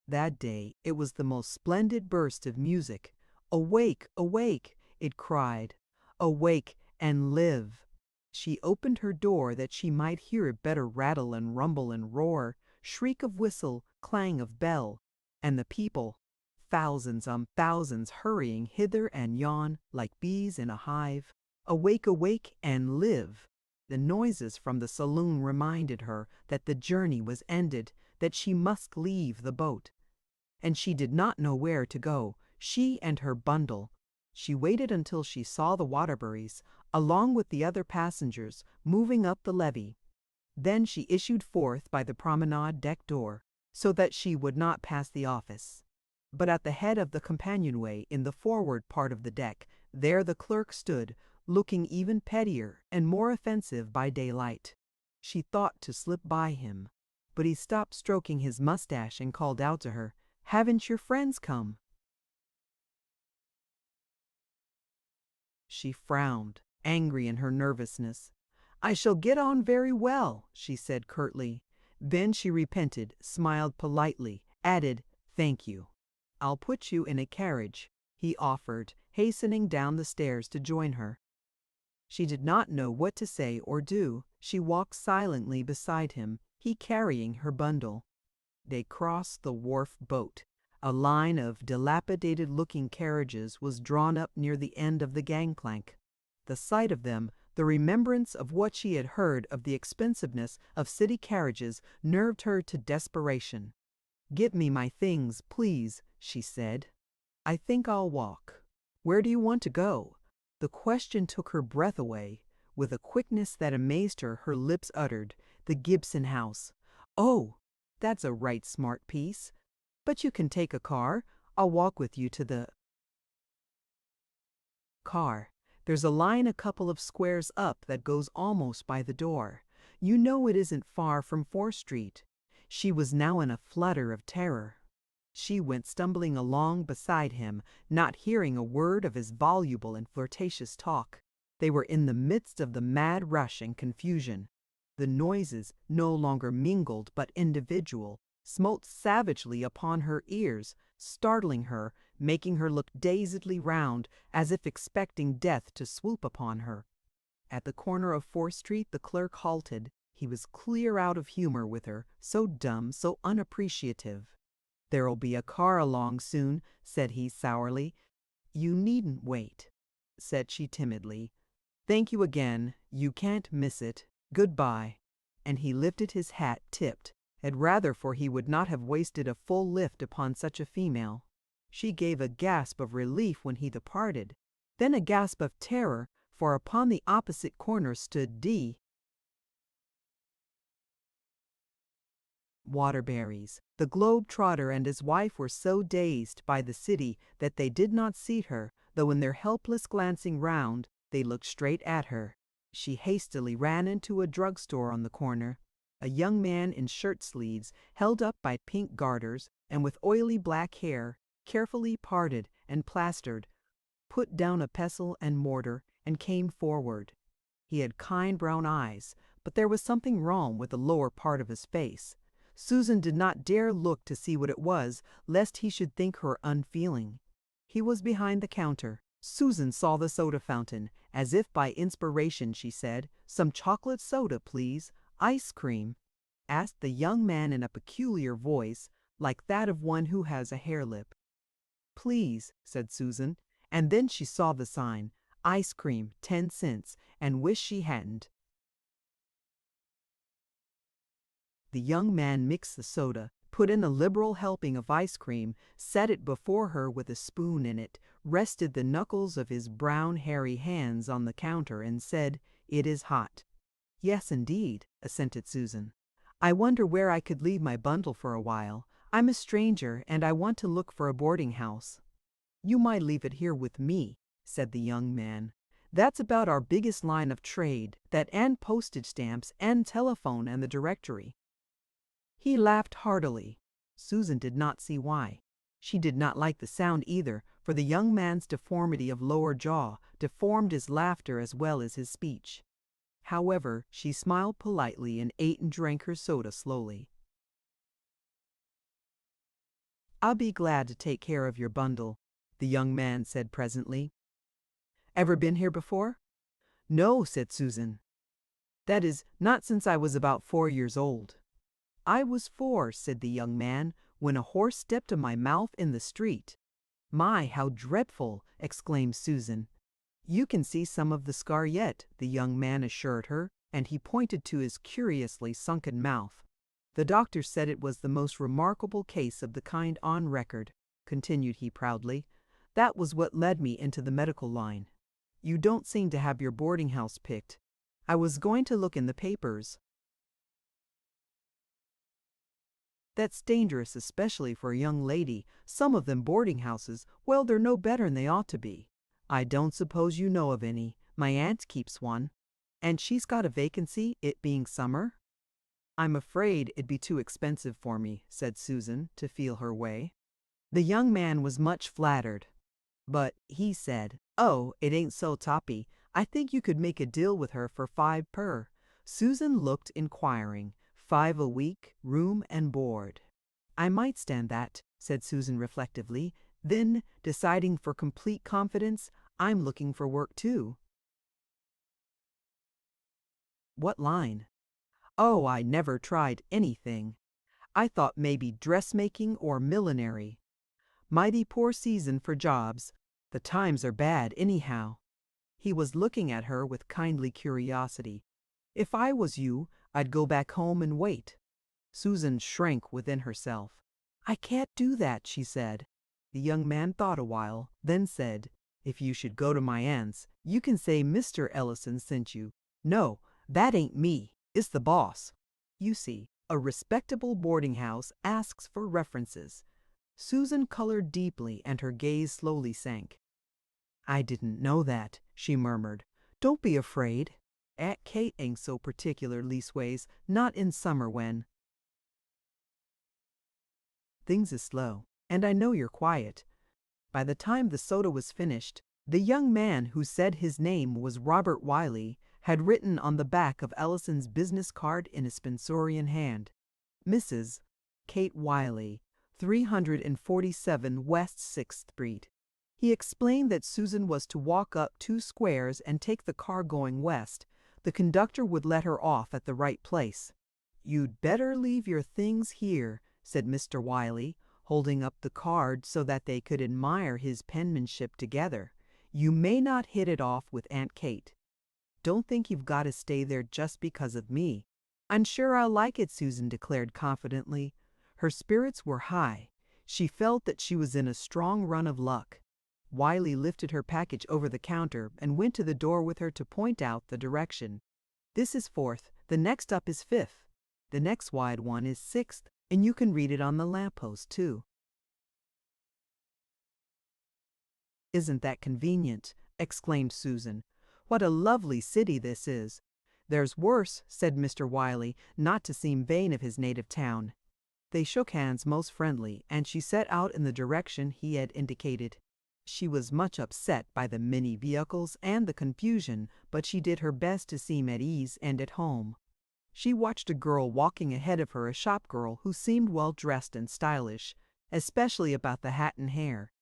That day it was the most splendid burst of music. "Awake, awake!" it cried. "Awake and live!" She opened her door that she might hear it better rattle and rumble and roar, shriek of whistle, clang of bell, and the people, thousands on thousands hurrying hither and yon like bees in a hive. Awake, awake and live! The noises from the saloon reminded her that the journey was ended, that she must leave the boat. And she did not know where to go, she and her bundle. She waited until she saw the Waterburys, along with the other passengers, moving up the levee. Then she issued forth by the promenade deck door, so that she would not pass the office. But at the head of the companionway in the forward part of the deck, there the clerk stood, looking even pettier and more offensive by daylight. She thought to slip by him, but he stopped stroking his mustache and called out to her, "Haven't your friends come?" She frowned, angry in her nervousness. "I shall get on very well," she said curtly. Then she repented, smiled politely, added, "Thank you." "I'll put you in a carriage," he offered, hastening down the stairs to join her. She did not know what to say or do. She walked silently beside him, he carrying her bundle. They crossed the wharf boat. A line of dilapidated-looking carriages was drawn up near the end of the gangplank. The sight of them, the remembrance of what she had heard of the expensiveness of city carriages, nerved her to desperation. "Get me my things, please," she said. "I think I'll walk." "Where do you want to go?" The question took her breath away. With a quickness that amazed her, her lips uttered, "The Gibson House." "Oh, that's a right smart piece. But you can take a car. I'll walk with you to the car. There's a line a couple of squares up that goes almost by the door. You know it isn't far from 4th Street. She was now in a flutter of terror. She went stumbling along beside him, not hearing a word of his voluble and flirtatious talk. They were in the midst of the mad rush and confusion. The noises, no longer mingled but individual, smote savagely upon her ears, startling her, making her look dazedly round, as if expecting death to swoop upon her. At the corner of 4th Street the clerk halted. He was clear out of humor with her, so dumb, so unappreciative. "There'll be a car along soon," said he sourly. "You needn't wait," said she timidly. "Thank you again. You can't miss it. Goodbye." And he lifted his hat tipped, had rather, for he would not have wasted a full lift upon such a female. She gave a gasp of relief when he departed, then a gasp of terror, for upon the opposite corner stood D. Waterbury's. The globe-trotter and his wife were so dazed by the city that they did not see her, though in their helpless glancing round, they looked straight at her. She hastily ran into a drugstore on the corner. A young man in shirt-sleeves, held up by pink garters, and with oily black hair, carefully parted and plastered, put down a pestle and mortar and came forward. He had kind brown eyes, but there was something wrong with the lower part of his face. Susan did not dare look to see what it was, lest he should think her unfeeling. He was behind the counter. Susan saw the soda fountain. As if by inspiration, she said, "Some chocolate soda, please. Ice cream?" asked the young man in a peculiar voice, like that of one who has a hare-lip. "Please," said Susan, and then she saw the sign, "Ice cream, 10 cents," and wished she hadn't. The young man mixed the soda, put in a liberal helping of ice cream, set it before her with a spoon in it, rested the knuckles of his brown hairy hands on the counter, and said, "It is hot." "Yes, indeed," assented Susan. "I wonder where I could leave my bundle for a while. I'm a stranger, and I want to look for a boarding house." "You might leave it here with me," said the young man. "That's about our biggest line of trade, that and postage stamps and telephone and the directory." He laughed heartily. Susan did not see why. She did not like the sound either, for the young man's deformity of lower jaw deformed his laughter as well as his speech. However, she smiled politely and ate and drank her soda slowly. "I'll be glad to take care of your bundle," the young man said presently. "Ever been here before?" "No," said Susan. "That is, not since I was about 4 years old." "I was 4," said the young man, "when a horse stepped on my mouth in the street." "My, how dreadful!" exclaimed Susan. "You can see some of the scar yet," the young man assured her, and he pointed to his curiously sunken mouth. "The doctor said it was the most remarkable case of the kind on record," continued he proudly. "That was what led me into the medical line. You don't seem to have your boarding house picked. I was going to look in the papers." "That's dangerous, especially for a young lady. Some of them boarding houses, well, they're no better'n they ought to be." "I don't suppose you know of any. My aunt keeps one." "And she's got a vacancy, it being summer?" "I'm afraid it'd be too expensive for me," said Susan, to feel her way. The young man was much flattered. But he said, "Oh, it ain't so toppy. I think you could make a deal with her for 5 per." Susan looked inquiring. 5 a week, room and board. "I might stand that," said Susan reflectively. Then, deciding for complete confidence, "I'm looking for work too." "What line?" "Oh, I never tried anything. I thought maybe dressmaking or millinery." Mighty poor season for jobs. The times are bad anyhow." He was looking at her with kindly curiosity. "If I was you, I'd go back home and wait." Susan shrank within herself. "I can't do that," she said. The young man thought a while, then said, "If you should go to my aunt's, you can say Mr. Ellison sent you." "No, that ain't me. It's the boss. You see, a respectable boarding house asks for references." Susan colored deeply and her gaze slowly sank. "I didn't know that," she murmured. "Don't be afraid. Aunt Kate ain't so particular, leastways, not in summer when things is slow, and I know you're quiet." By the time the soda was finished, the young man who said his name was Robert Wiley had written on the back of Ellison's business card in a Spencerian hand, "Mrs. Kate Wiley, 347 West 6th Street." He explained that Susan was to walk up 2 squares and take the car going west. The conductor would let her off at the right place. "You'd better leave your things here," said Mr. Wiley, holding up the card so that they could admire his penmanship together. "You may not hit it off with Aunt Kate. Don't think you've got to stay there just because of me." "I'm sure I'll like it," Susan declared confidently. Her spirits were high. She felt that she was in a strong run of luck. Wiley lifted her package over the counter and went to the door with her to point out the direction. "This is 4th, the next up is 5th. The next wide one is 6th, and you can read it on the lamppost, too." "Isn't that convenient?" exclaimed Susan. "What a lovely city this is." "There's worse," said Mr. Wiley, not to seem vain of his native town. They shook hands most friendly, and she set out in the direction he had indicated. She was much upset by the many vehicles and the confusion, but she did her best to seem at ease and at home. She watched a girl walking ahead of her, a shop girl who seemed well dressed and stylish, especially about the hat and hair.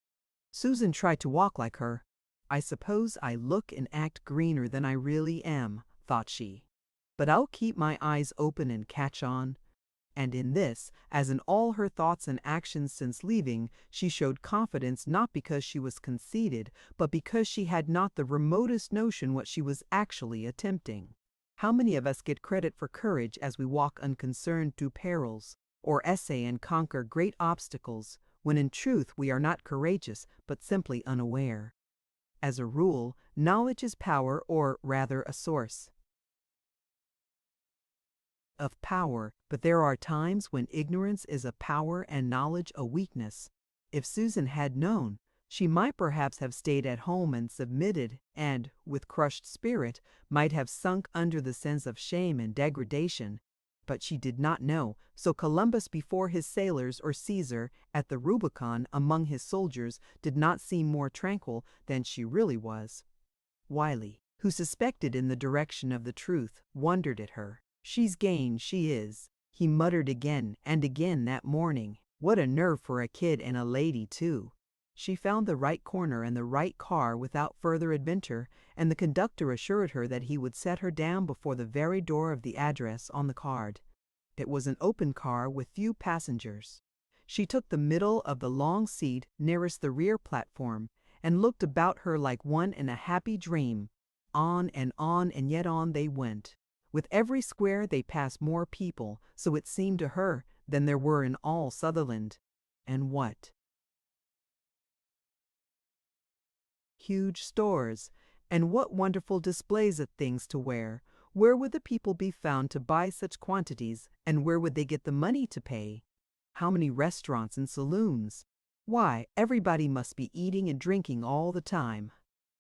Susan tried to walk like her. "I suppose I look and act greener than I really am," thought she. "But I'll keep my eyes open and catch on." And in this, as in all her thoughts and actions since leaving, she showed confidence not because she was conceited, but because she had not the remotest notion what she was actually attempting. How many of us get credit for courage as we walk unconcerned through perils, or essay and conquer great obstacles, when in truth we are not courageous, but simply unaware? As a rule, knowledge is power, or rather a source of power, but there are times when ignorance is a power and knowledge a weakness. If Susan had known, she might perhaps have stayed at home and submitted, and, with crushed spirit, might have sunk under the sense of shame and degradation. But she did not know, so Columbus before his sailors or Caesar at the Rubicon among his soldiers did not seem more tranquil than she really was. Wiley, who suspected in the direction of the truth, wondered at her. "She's game, she is," he muttered again and again that morning. "What a nerve for a kid and a lady, too." She found the right corner and the right car without further adventure, and the conductor assured her that he would set her down before the very door of the address on the card. It was an open car with few passengers. She took the middle of the long seat nearest the rear platform and looked about her like one in a happy dream. On, and yet on they went. With every square they passed more people, so it seemed to her, than there were in all Sutherland. And what? Huge stores. And what wonderful displays of things to wear. Where would the people be found to buy such quantities, and where would they get the money to pay? How many restaurants and saloons? Why, everybody must be eating and drinking all the time.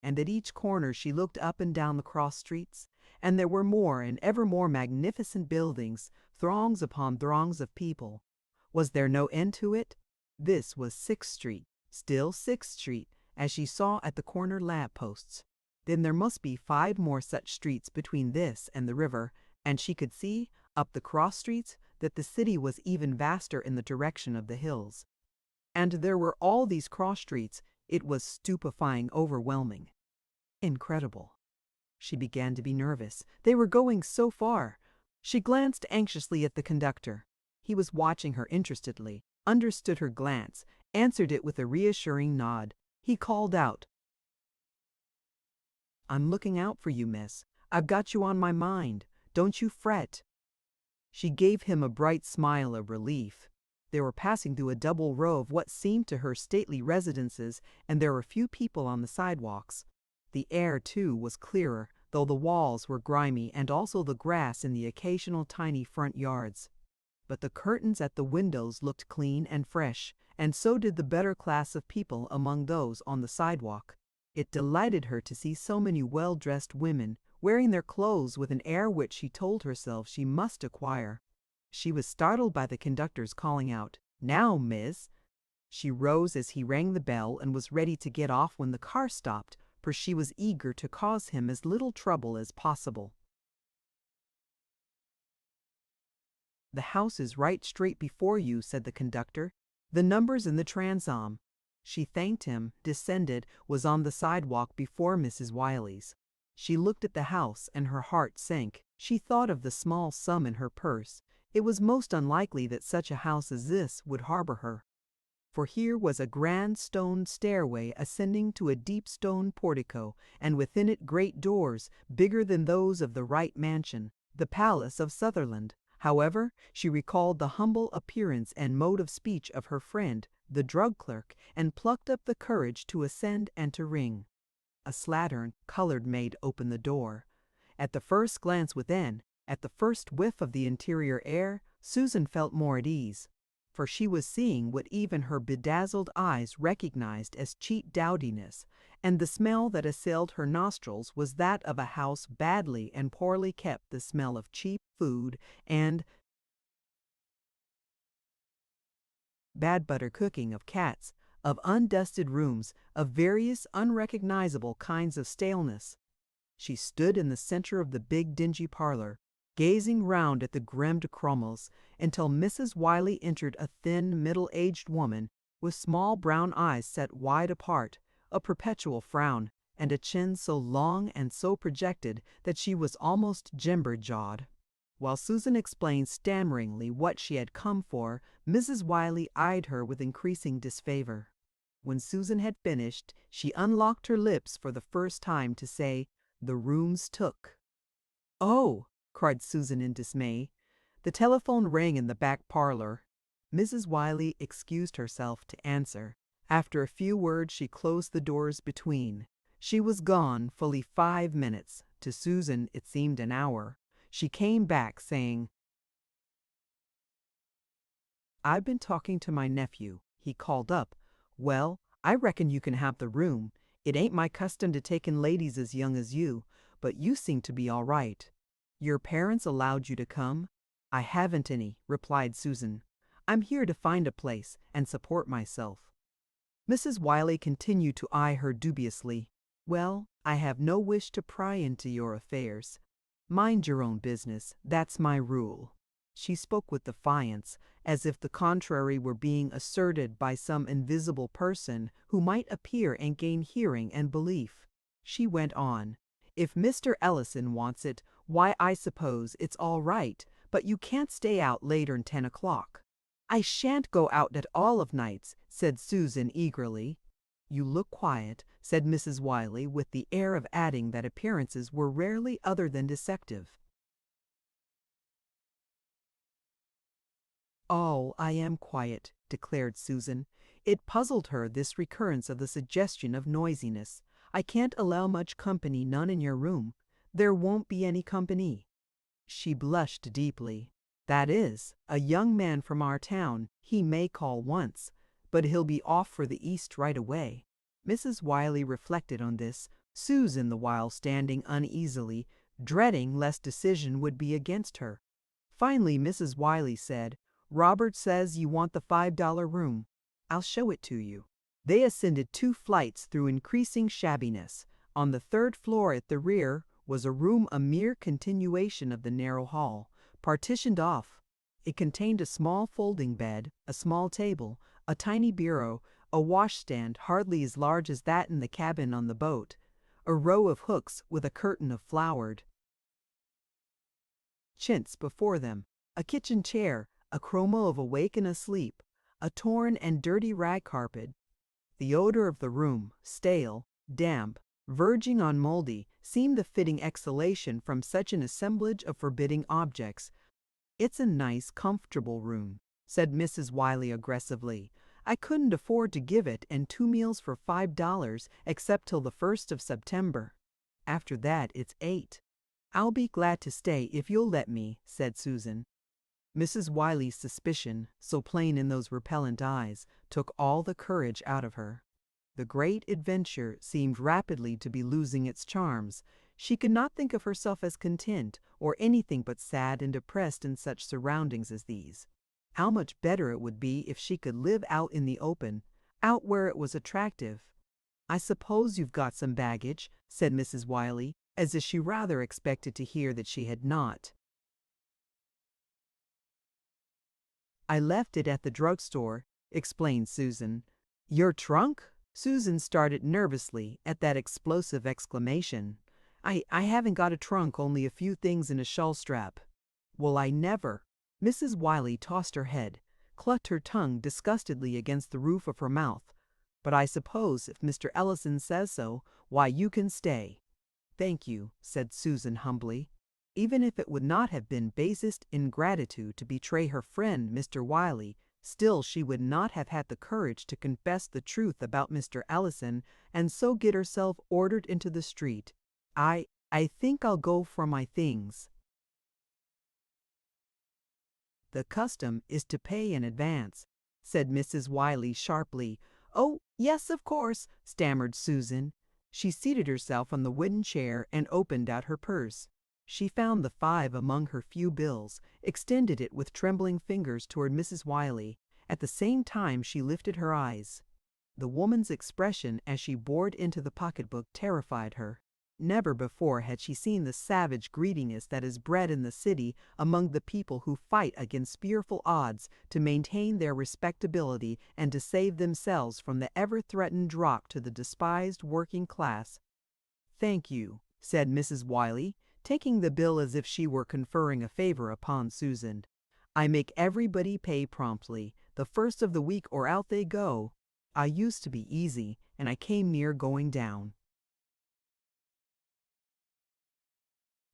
And at each corner she looked up and down the cross streets, and there were more and ever more magnificent buildings, throngs upon throngs of people. Was there no end to it? This was 6th Street, still 6th Street, as she saw at the corner lamp-posts. Then there must be 5 more such streets between this and the river, and she could see, up the cross streets, that the city was even vaster in the direction of the hills. And there were all these cross streets. It was stupefying, overwhelming. Incredible. She began to be nervous. They were going so far. She glanced anxiously at the conductor. He was watching her interestedly, understood her glance, answered it with a reassuring nod. He called out, "I'm looking out for you, miss. I've got you on my mind. Don't you fret." She gave him a bright smile of relief. They were passing through a double row of what seemed to her stately residences, and there were few people on the sidewalks. The air, too, was clearer, though the walls were grimy, and also the grass in the occasional tiny front yards. But the curtains at the windows looked clean and fresh, and so did the better class of people among those on the sidewalk. It delighted her to see so many well-dressed women, wearing their clothes with an air which she told herself she must acquire. She was startled by the conductor's calling out, "Now, miss." She rose as he rang the bell and was ready to get off when the car stopped, for she was eager to cause him as little trouble as possible. "The house is right straight before you," said the conductor. "The number's in the transom." She thanked him, descended, was on the sidewalk before Mrs. Wiley's. She looked at the house and her heart sank. She thought of the small sum in her purse. It was most unlikely that such a house as this would harbor her. For here was a grand stone stairway ascending to a deep stone portico, and within it great doors, bigger than those of the Wright mansion, the palace of Sutherland. However, she recalled the humble appearance and mode of speech of her friend, the drug clerk, and plucked up the courage to ascend and to ring. A slattern, colored maid opened the door. At the first glance within, at the first whiff of the interior air, Susan felt more at ease, for she was seeing what even her bedazzled eyes recognized as cheap dowdiness, and the smell that assailed her nostrils was that of a house badly and poorly kept, the smell of cheap food and bad butter cooking, of cats, of undusted rooms, of various unrecognizable kinds of staleness. She stood in the center of the big dingy parlor, gazing round at the grimmed chromos, until Mrs. Wiley entered, a thin, middle-aged woman, with small brown eyes set wide apart, a perpetual frown, and a chin so long and so projected that she was almost jimber-jawed. While Susan explained stammeringly what she had come for, Mrs. Wiley eyed her with increasing disfavor. When Susan had finished, she unlocked her lips for the first time to say, "The room's took." "Oh!" cried Susan in dismay. The telephone rang in the back parlor. Mrs. Wiley excused herself to answer. After a few words she closed the doors between. She was gone fully 5 minutes. To Susan it seemed an hour. She came back saying, "I've been talking to my nephew. He called up. Well, I reckon you can have the room. It ain't my custom to take in ladies as young as you, but you seem to be all right. Your parents allowed you to come?" "I haven't any," replied Susan. "I'm here to find a place and support myself." Mrs. Wiley continued to eye her dubiously. "Well, I have no wish to pry into your affairs. Mind your own business, that's my rule." She spoke with defiance, as if the contrary were being asserted by some invisible person who might appear and gain hearing and belief. She went on, "If Mr. Ellison wants it, why, I suppose it's all right, but you can't stay out later'n 10 o'clock." "I shan't go out at all of nights," said Susan eagerly. "You look quiet," said Mrs. Wiley, with the air of adding that appearances were rarely other than deceptive. "Oh, I am quiet," declared Susan. It puzzled her, this recurrence of the suggestion of noisiness. "I can't allow much company, none in your room. There won't be any company." She blushed deeply. "That is, a young man from our town. He may call once, but he'll be off for the East right away." Mrs. Wiley reflected on this, Susan the while standing uneasily, dreading lest decision would be against her. Finally Mrs. Wiley said, "Robert says you want the $5 room. I'll show it to you." They ascended 2 flights through increasing shabbiness. On the 3rd floor at the rear was a room, a mere continuation of the narrow hall, partitioned off. It contained a small folding bed, a small table, a tiny bureau, a washstand hardly as large as that in the cabin on the boat, a row of hooks with a curtain of flowered chintz before them, a kitchen chair, a chromo of Awake and Asleep, a torn and dirty rag carpet. The odor of the room, stale, damp, verging on moldy, seemed the fitting exhalation from such an assemblage of forbidding objects. "It's a nice, comfortable room," said Mrs. Wiley aggressively. "I couldn't afford to give it and 2 meals for $5 except till the 1st of September. After that, it's 8. "I'll be glad to stay if you'll let me," said Susan. Mrs. Wiley's suspicion, so plain in those repellent eyes, took all the courage out of her. The great adventure seemed rapidly to be losing its charms. She could not think of herself as content or anything but sad and depressed in such surroundings as these. How much better it would be if she could live out in the open, out where it was attractive. "I suppose you've got some baggage," said Mrs. Wiley, as if she rather expected to hear that she had not. "I left it at the drugstore," explained Susan. "Your trunk?" Susan started nervously at that explosive exclamation. I haven't got a trunk, only a few things in a shawl strap." "Well, I never." Mrs. Wiley tossed her head, clucked her tongue disgustedly against the roof of her mouth. "But I suppose if Mr. Ellison says so, why, you can stay." "Thank you," said Susan humbly. Even if it would not have been basest ingratitude to betray her friend Mr. Wiley, still she would not have had the courage to confess the truth about Mr. Ellison and so get herself ordered into the street. I think I'll go for my things." "The custom is to pay in advance," said Mrs. Wiley sharply. "Oh, yes, of course," stammered Susan. She seated herself on the wooden chair and opened out her purse. She found the 5 among her few bills, extended it with trembling fingers toward Mrs. Wiley. At the same time she lifted her eyes. The woman's expression as she bored into the pocketbook terrified her. Never before had she seen the savage greediness that is bred in the city among the people who fight against fearful odds to maintain their respectability and to save themselves from the ever-threatened drop to the despised working class. "Thank you," said Mrs. Wiley, taking the bill as if she were conferring a favor upon Susan. "I make everybody pay promptly, the 1st of the week, or out they go. I used to be easy, and I came near going down."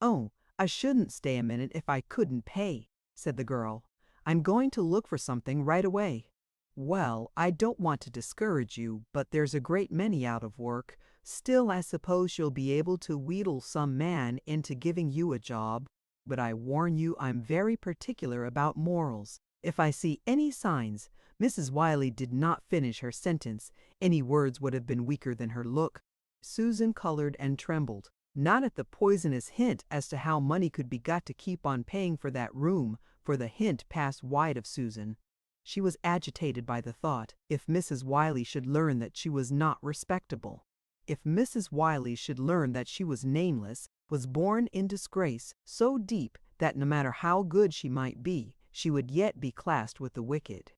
"Oh, I shouldn't stay a minute if I couldn't pay," said the girl. "I'm going to look for something right away." "Well, I don't want to discourage you, but there's a great many out of work. Still, I suppose you'll be able to wheedle some man into giving you a job. But I warn you I'm very particular about morals. If I see any signs—" Mrs. Wiley did not finish her sentence. Any words would have been weaker than her look. Susan colored and trembled, not at the poisonous hint as to how money could be got to keep on paying for that room, for the hint passed wide of Susan. She was agitated by the thought, if Mrs. Wiley should learn that she was not respectable, if Mrs. Wiley should learn that she was nameless, was born in disgrace so deep that no matter how good she might be, she would yet be classed with the wicked.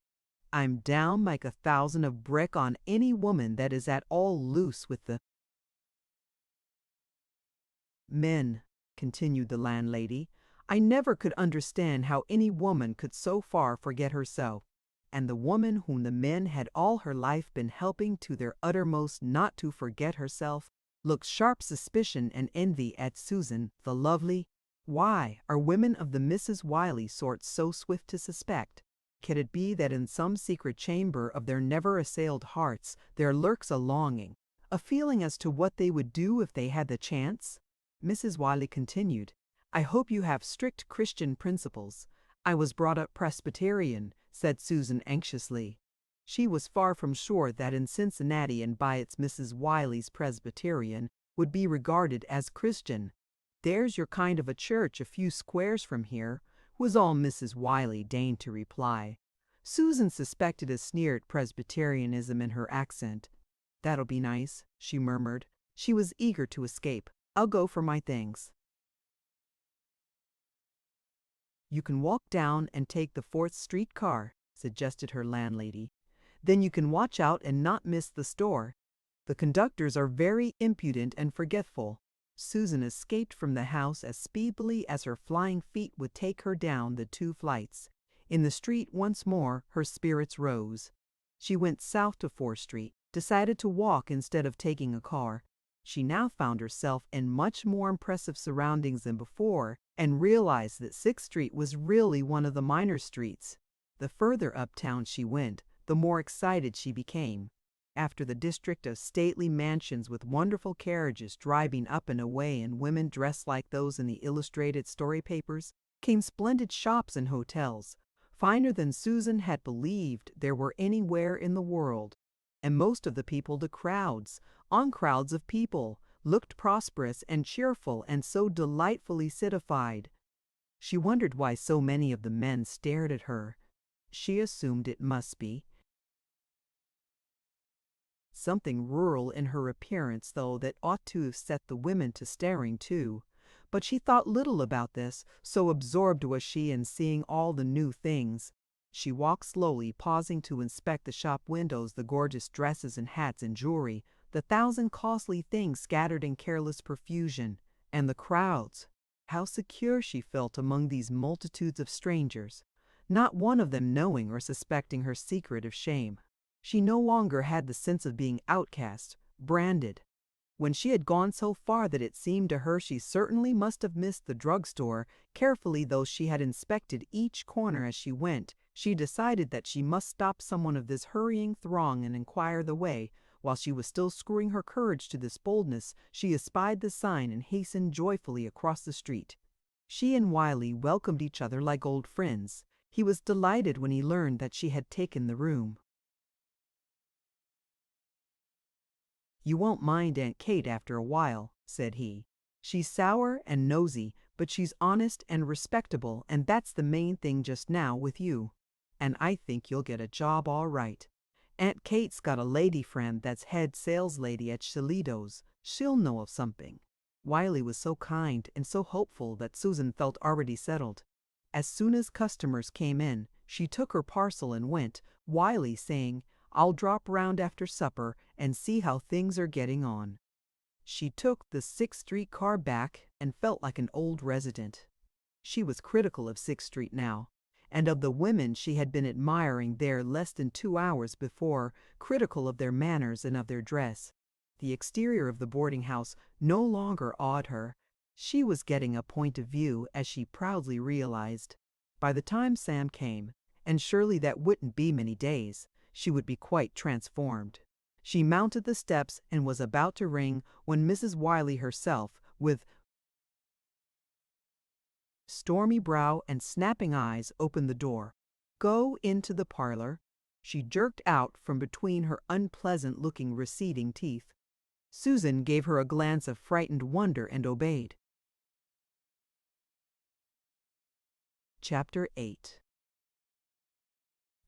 "I'm down like 1,000 of brick on any woman that is at all loose with the men," continued the landlady. "I never could understand how any woman could so far forget herself. And the woman whom the men had all her life been helping to their uttermost not to forget herself looked sharp suspicion and envy at Susan, the lovely. Why are women of the Mrs. Wiley sort so swift to suspect? Can it be that in some secret chamber of their never-assailed hearts there lurks a longing, a feeling as to what they would do if they had the chance?" Mrs. Wiley continued, "I hope you have strict Christian principles." "I was brought up Presbyterian," said Susan anxiously. She was far from sure that in Cincinnati and by its Mrs. Wiley's Presbyterian would be regarded as Christian. "There's your kind of a church a few squares from here," was all Mrs. Wiley deigned to reply. Susan suspected a sneer at Presbyterianism in her accent. "That'll be nice," she murmured. She was eager to escape. "I'll go for my things." "You can walk down and take the 4th Street car," suggested her landlady. "Then you can watch out and not miss the store. The conductors are very impudent and forgetful." Susan escaped from the house as speedily as her flying feet would take her down the 2 flights. In the street once more, her spirits rose. She went south to 4th Street, decided to walk instead of taking a car. She now found herself in much more impressive surroundings than before, and realized that 6th Street was really one of the minor streets. The further uptown she went, the more excited she became. After the district of stately mansions with wonderful carriages driving up and away and women dressed like those in the illustrated story papers, came splendid shops and hotels, finer than Susan had believed there were anywhere in the world. And most of the people, the crowds, on crowds of people, looked prosperous and cheerful and so delightfully citified. She wondered why so many of the men stared at her. She assumed it must be something rural in her appearance, though, that ought to have set the women to staring too. But she thought little about this, so absorbed was she in seeing all the new things. She walked slowly, pausing to inspect the shop windows, the gorgeous dresses and hats and jewelry, the thousand costly things scattered in careless profusion, and the crowds. How secure she felt among these multitudes of strangers, not one of them knowing or suspecting her secret of shame. She no longer had the sense of being outcast, branded. When she had gone so far that it seemed to her she certainly must have missed the drugstore, carefully though she had inspected each corner as she went, she decided that she must stop someone of this hurrying throng and inquire the way. While she was still screwing her courage to this boldness, she espied the sign and hastened joyfully across the street. She and Wiley welcomed each other like old friends. He was delighted when he learned that she had taken the room. "You won't mind Aunt Kate after a while," said he. "She's sour and nosy, but she's honest and respectable, and that's the main thing just now with you. And I think you'll get a job all right. Aunt Kate's got a lady friend that's head saleslady at Shalido's. She'll know of something." Wiley was so kind and so hopeful that Susan felt already settled. As soon as customers came in, she took her parcel and went, Wiley saying, "I'll drop round after supper and see how things are getting on." She took the 6th Street car back and felt like an old resident. She was critical of 6th Street now, and of the women she had been admiring there less than 2 hours before, critical of their manners and of their dress. The exterior of the boarding house no longer awed her. She was getting a point of view, as she proudly realized. By the time Sam came, and surely that wouldn't be many days, she would be quite transformed. She mounted the steps and was about to ring when Mrs. Wiley herself, with stormy brow and snapping eyes, opened the door. "Go into the parlor," she jerked out from between her unpleasant-looking receding teeth. Susan gave her a glance of frightened wonder and obeyed. Chapter 8.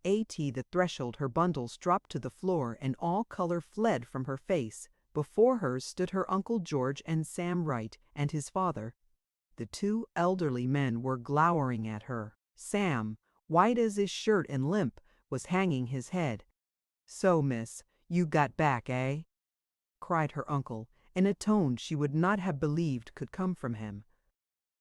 At the threshold her bundles dropped to the floor and all color fled from her face. Before her stood her Uncle George and Sam Wright and his father. The two elderly men were glowering at her. Sam, white as his shirt and limp, was hanging his head. "So, miss, you got back, eh?" cried her uncle, in a tone she would not have believed could come from him.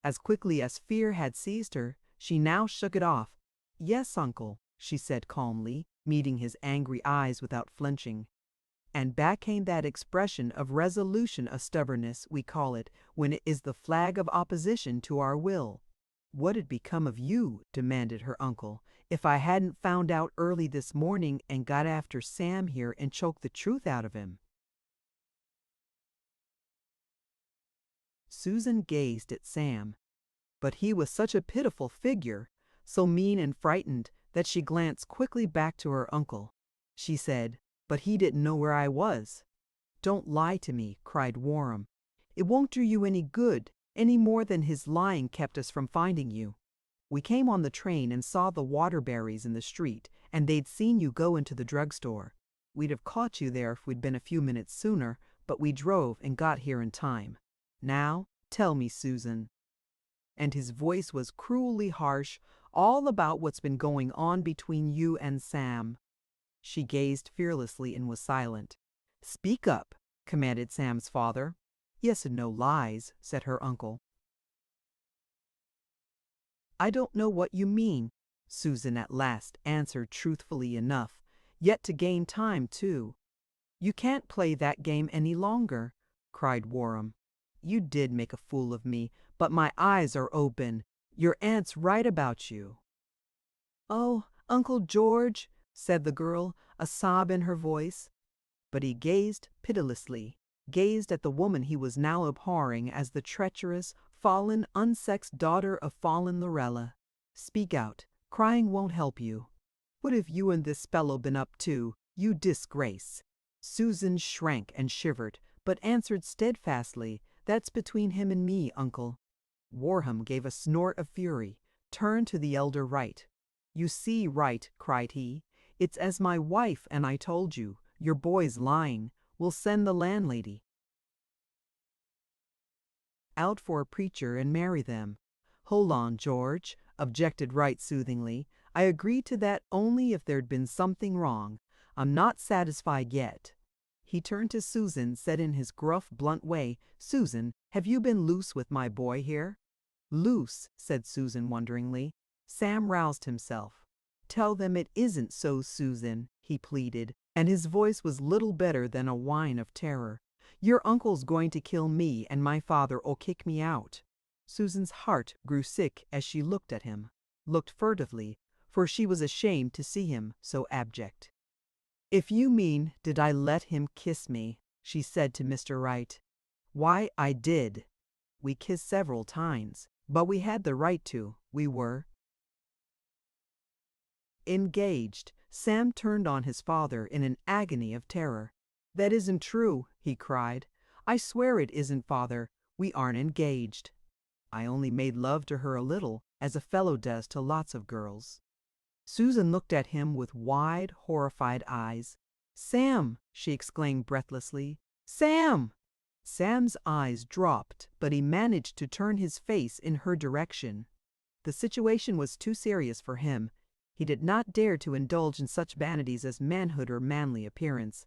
As quickly as fear had seized her, she now shook it off. "Yes, uncle," she said calmly, meeting his angry eyes without flinching. And back came that expression of resolution, a stubbornness, we call it, when it is the flag of opposition to our will. "What had become of you," demanded her uncle, "if I hadn't found out early this morning and got after Sam here and choked the truth out of him?" Susan gazed at Sam, but he was such a pitiful figure, so mean and frightened, that she glanced quickly back to her uncle. She said, "But he didn't know where I was." "Don't lie to me," cried Warham. "It won't do you any good, any more than his lying kept us from finding you. We came on the train and saw the Waterburys in the street, and they'd seen you go into the drugstore. We'd have caught you there if we'd been a few minutes sooner, but we drove and got here in time. Now, tell me, Susan." And his voice was cruelly harsh, "all about what's been going on between you and Sam." She gazed fearlessly and was silent. "Speak up," commanded Sam's father. "Yes and no lies," said her uncle. "I don't know what you mean. Susan at last answered truthfully enough, yet to gain time too. "You can't play that game any longer," cried Warham. "You did make a fool of me, but my eyes are open. Your aunt's right about you." "Oh, Uncle George," said the girl, a sob in her voice. But he gazed pitilessly, gazed at the woman he was now abhorring as the treacherous, fallen, unsexed daughter of fallen Lorella. "Speak out. Crying won't help you. What have you and this fellow been up to, you disgrace?" Susan shrank and shivered, but answered steadfastly, "That's between him and me, uncle." Warham gave a snort of fury, turned to the elder Wright. "You see, Wright," cried he, "it's as my wife and I told you. Your boy's lying. We'll send the landlady out for a preacher and marry them." "Hold on, George," objected Wright soothingly. "I agreed to that only if there'd been something wrong. I'm not satisfied yet." He turned to Susan, said in his gruff, blunt way, "Susan, have you been loose with my boy here?" "Loose," said Susan wonderingly. Sam roused himself. "Tell them it isn't so, Susan," he pleaded, and his voice was little better than a whine of terror. "Your uncle's going to kill me, and my father'll kick me out." Susan's heart grew sick as she looked at him, looked furtively, for she was ashamed to see him so abject. "If you mean, did I let him kiss me," she said to Mr. Wright, "why, I did. We kissed several times, but we had the right to. We were engaged." Sam turned on his father in an agony of terror. "That isn't true," he cried. "I swear it isn't, father. We aren't engaged. I only made love to her a little, as a fellow does to lots of girls." Susan looked at him with wide, horrified eyes. "Sam!" she exclaimed breathlessly. "Sam!" Sam's eyes dropped, but he managed to turn his face in her direction. The situation was too serious for him. He did not dare to indulge in such vanities as manhood or manly appearance.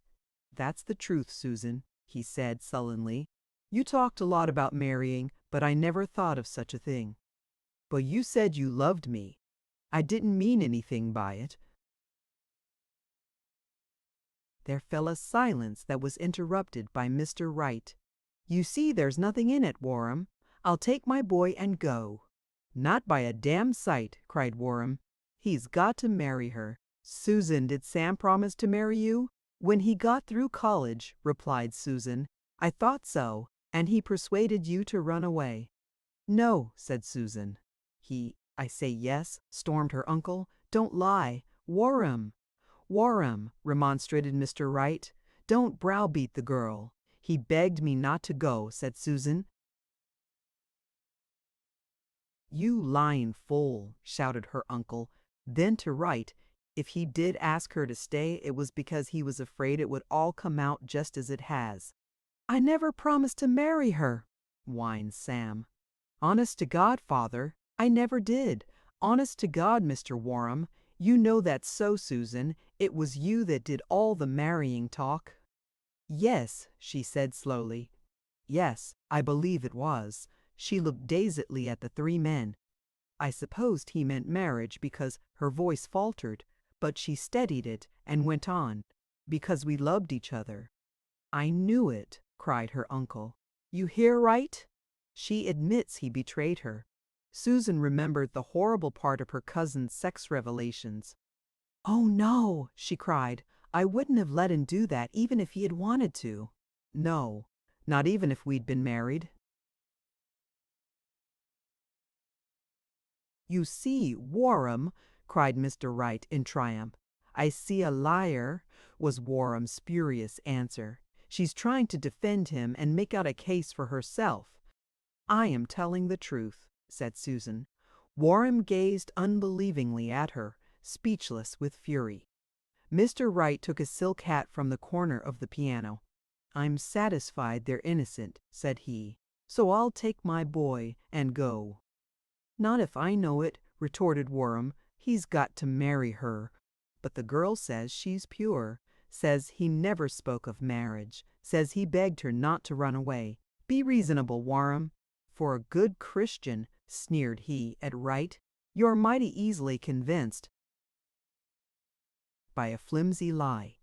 "That's the truth, Susan," he said sullenly. "You talked a lot about marrying, but I never thought of such a thing. But you said you loved me. I didn't mean anything by it." There fell a silence that was interrupted by Mr. Wright. "You see there's nothing in it, Warham. I'll take my boy and go." "Not by a damn sight," cried Warham. "He's got to marry her." "Susan, did Sam promise to marry you?" "When he got through college," replied Susan. "I thought so. And he persuaded you to run away." "No," said Susan. "I say yes," stormed her uncle. "Don't lie. Warham!" "Warham," remonstrated Mr. Wright, "don't browbeat the girl." "He begged me not to go," said Susan. "You lying fool," shouted her uncle. Then to Wright, if he did ask her to stay, it was because he was afraid it would all come out just as it has. "I never promised to marry her," whined Sam. "Honest to God, father, I never did. Honest to God, Mr. Warham. You know that's so, Susan. It was you that did all the marrying talk." "Yes," she said slowly. "Yes, I believe it was." She looked dazedly at the three men. I supposed he meant marriage because her voice faltered, but she steadied it and went on, "because we loved each other." "I knew it," cried her uncle. "You hear, Wright? She admits he betrayed her." Susan remembered the horrible part of her cousin's sex revelations. "Oh, no," she cried. "I wouldn't have let him do that even if he had wanted to." "No, not even if we'd been married." "You see, Warham," cried Mr. Wright in triumph. "I see a liar," was Warham's furious answer. "She's trying to defend him and make out a case for herself." "I am telling the truth," said Susan. Warham gazed unbelievingly at her, speechless with fury. Mr. Wright took a silk hat from the corner of the piano. "I'm satisfied they're innocent," said he, "so I'll take my boy and go." "Not if I know it," retorted Warham. "He's got to marry her. But the girl says she's pure, says he never spoke of marriage, says he begged her not to run away. Be reasonable, Warham." "For a good Christian," sneered he at Wright. You're mighty easily convinced by a flimsy lie.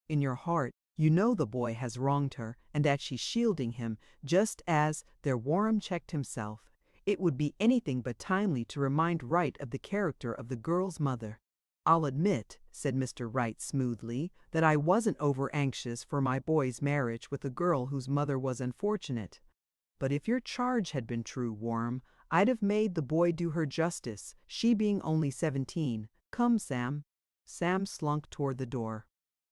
In your heart, you know the boy has wronged her and that she's shielding him, just as there Warham checked himself. It would be anything but timely to remind Wright of the character of the girl's mother. I'll admit, said Mr. Wright smoothly, that I wasn't over-anxious for my boy's marriage with a girl whose mother was unfortunate. But if your charge had been true, Warham, I'd have made the boy do her justice, she being only 17. Come, Sam. Sam slunk toward the door.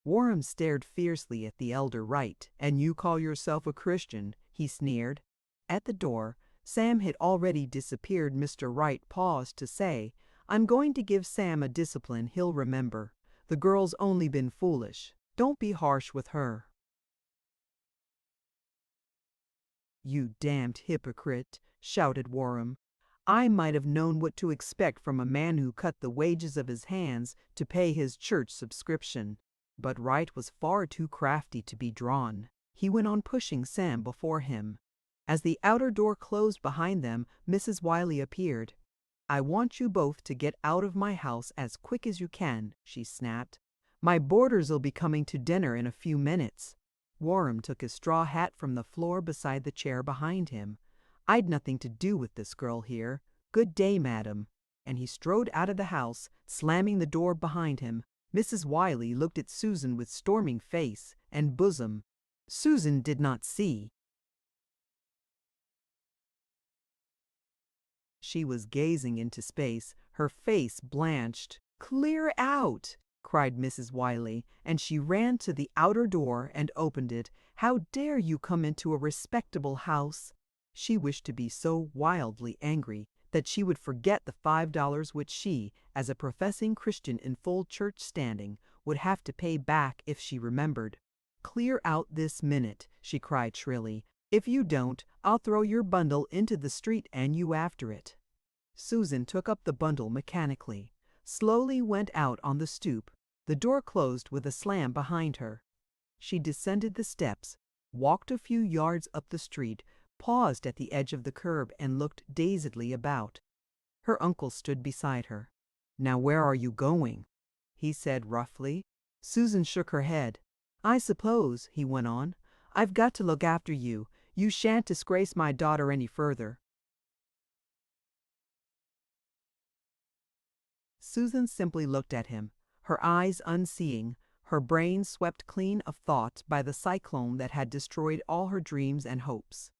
Warham stared fiercely at the elder Wright. And you call yourself a Christian, he sneered. At the door, Sam had already disappeared. Mr. Wright paused to say, I'm going to give Sam a discipline he'll remember. The girl's only been foolish. Don't be harsh with her. You damned hypocrite, shouted Warham. I might have known what to expect from a man who cut the wages of his hands to pay his church subscription. But Wright was far too crafty to be drawn. He went on pushing Sam before him. As the outer door closed behind them, Mrs. Wiley appeared. I want you both to get out of my house as quick as you can, she snapped. My boarders'll be coming to dinner in a few minutes. Warham took his straw hat from the floor beside the chair behind him. I'd nothing to do with this girl here. Good day, madam. And he strode out of the house, slamming the door behind him. Mrs. Wiley looked at Susan with storming face and bosom. Susan did not see. She was gazing into space, her face blanched. Clear out! Cried Mrs. Wiley, and she ran to the outer door and opened it. How dare you come into a respectable house? She wished to be so wildly angry that she would forget the $5 which she, as a professing Christian in full church standing, would have to pay back if she remembered. Clear out this minute, she cried shrilly. If you don't, I'll throw your bundle into the street and you after it. Susan took up the bundle mechanically, slowly went out on the stoop. The door closed with a slam behind her. She descended the steps, walked a few yards up the street, paused at the edge of the curb and looked dazedly about. Her uncle stood beside her. Now where are you going? He said roughly. Susan shook her head. I suppose, he went on, I've got to look after you. You shan't disgrace my daughter any further. Susan simply looked at him, her eyes unseeing, her brain swept clean of thought by the cyclone that had destroyed all her dreams and hopes.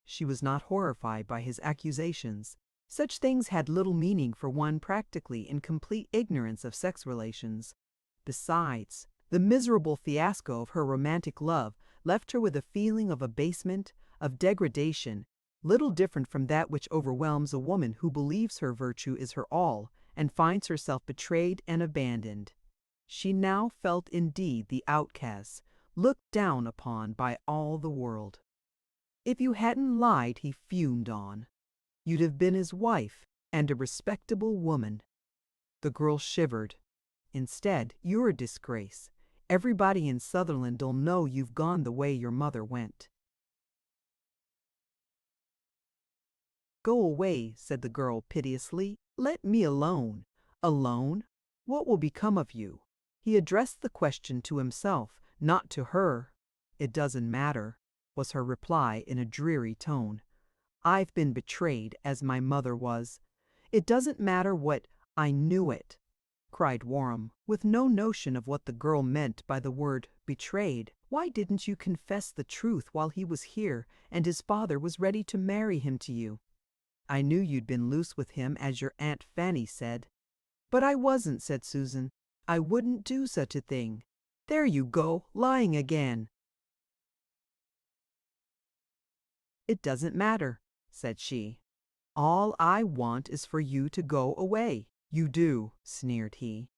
She was not horrified by his accusations. Such things had little meaning for one practically in complete ignorance of sex relations. Besides, the miserable fiasco of her romantic love left her with a feeling of abasement, of degradation, little different from that which overwhelms a woman who believes her virtue is her all and finds herself betrayed and abandoned. She now felt indeed the outcast, looked down upon by all the world. If you hadn't lied, he fumed on, you'd have been his wife and a respectable woman. The girl shivered. Instead, you're a disgrace. Everybody in Sutherland'll know you've gone the way your mother went. Go away, said the girl piteously. Let me alone. Alone? What will become of you? He addressed the question to himself, not to her. It doesn't matter, was her reply in a dreary tone. I've been betrayed as my mother was. It doesn't matter what I knew it, cried Warham, with no notion of what the girl meant by the word betrayed. Why didn't you confess the truth while he was here and his father was ready to marry him to you? I knew you'd been loose with him, as your Aunt Fanny said. But I wasn't, said Susan. I wouldn't do such a thing. There you go, lying again. It doesn't matter, said she. All I want is for you to go away. You do, sneered he.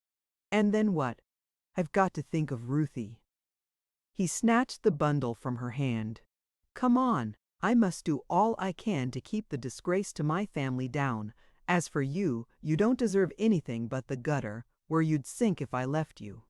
And then what? I've got to think of Ruthie. He snatched the bundle from her hand. Come on, I must do all I can to keep the disgrace to my family down. As for you, you don't deserve anything but the gutter, where you'd sink if I left you.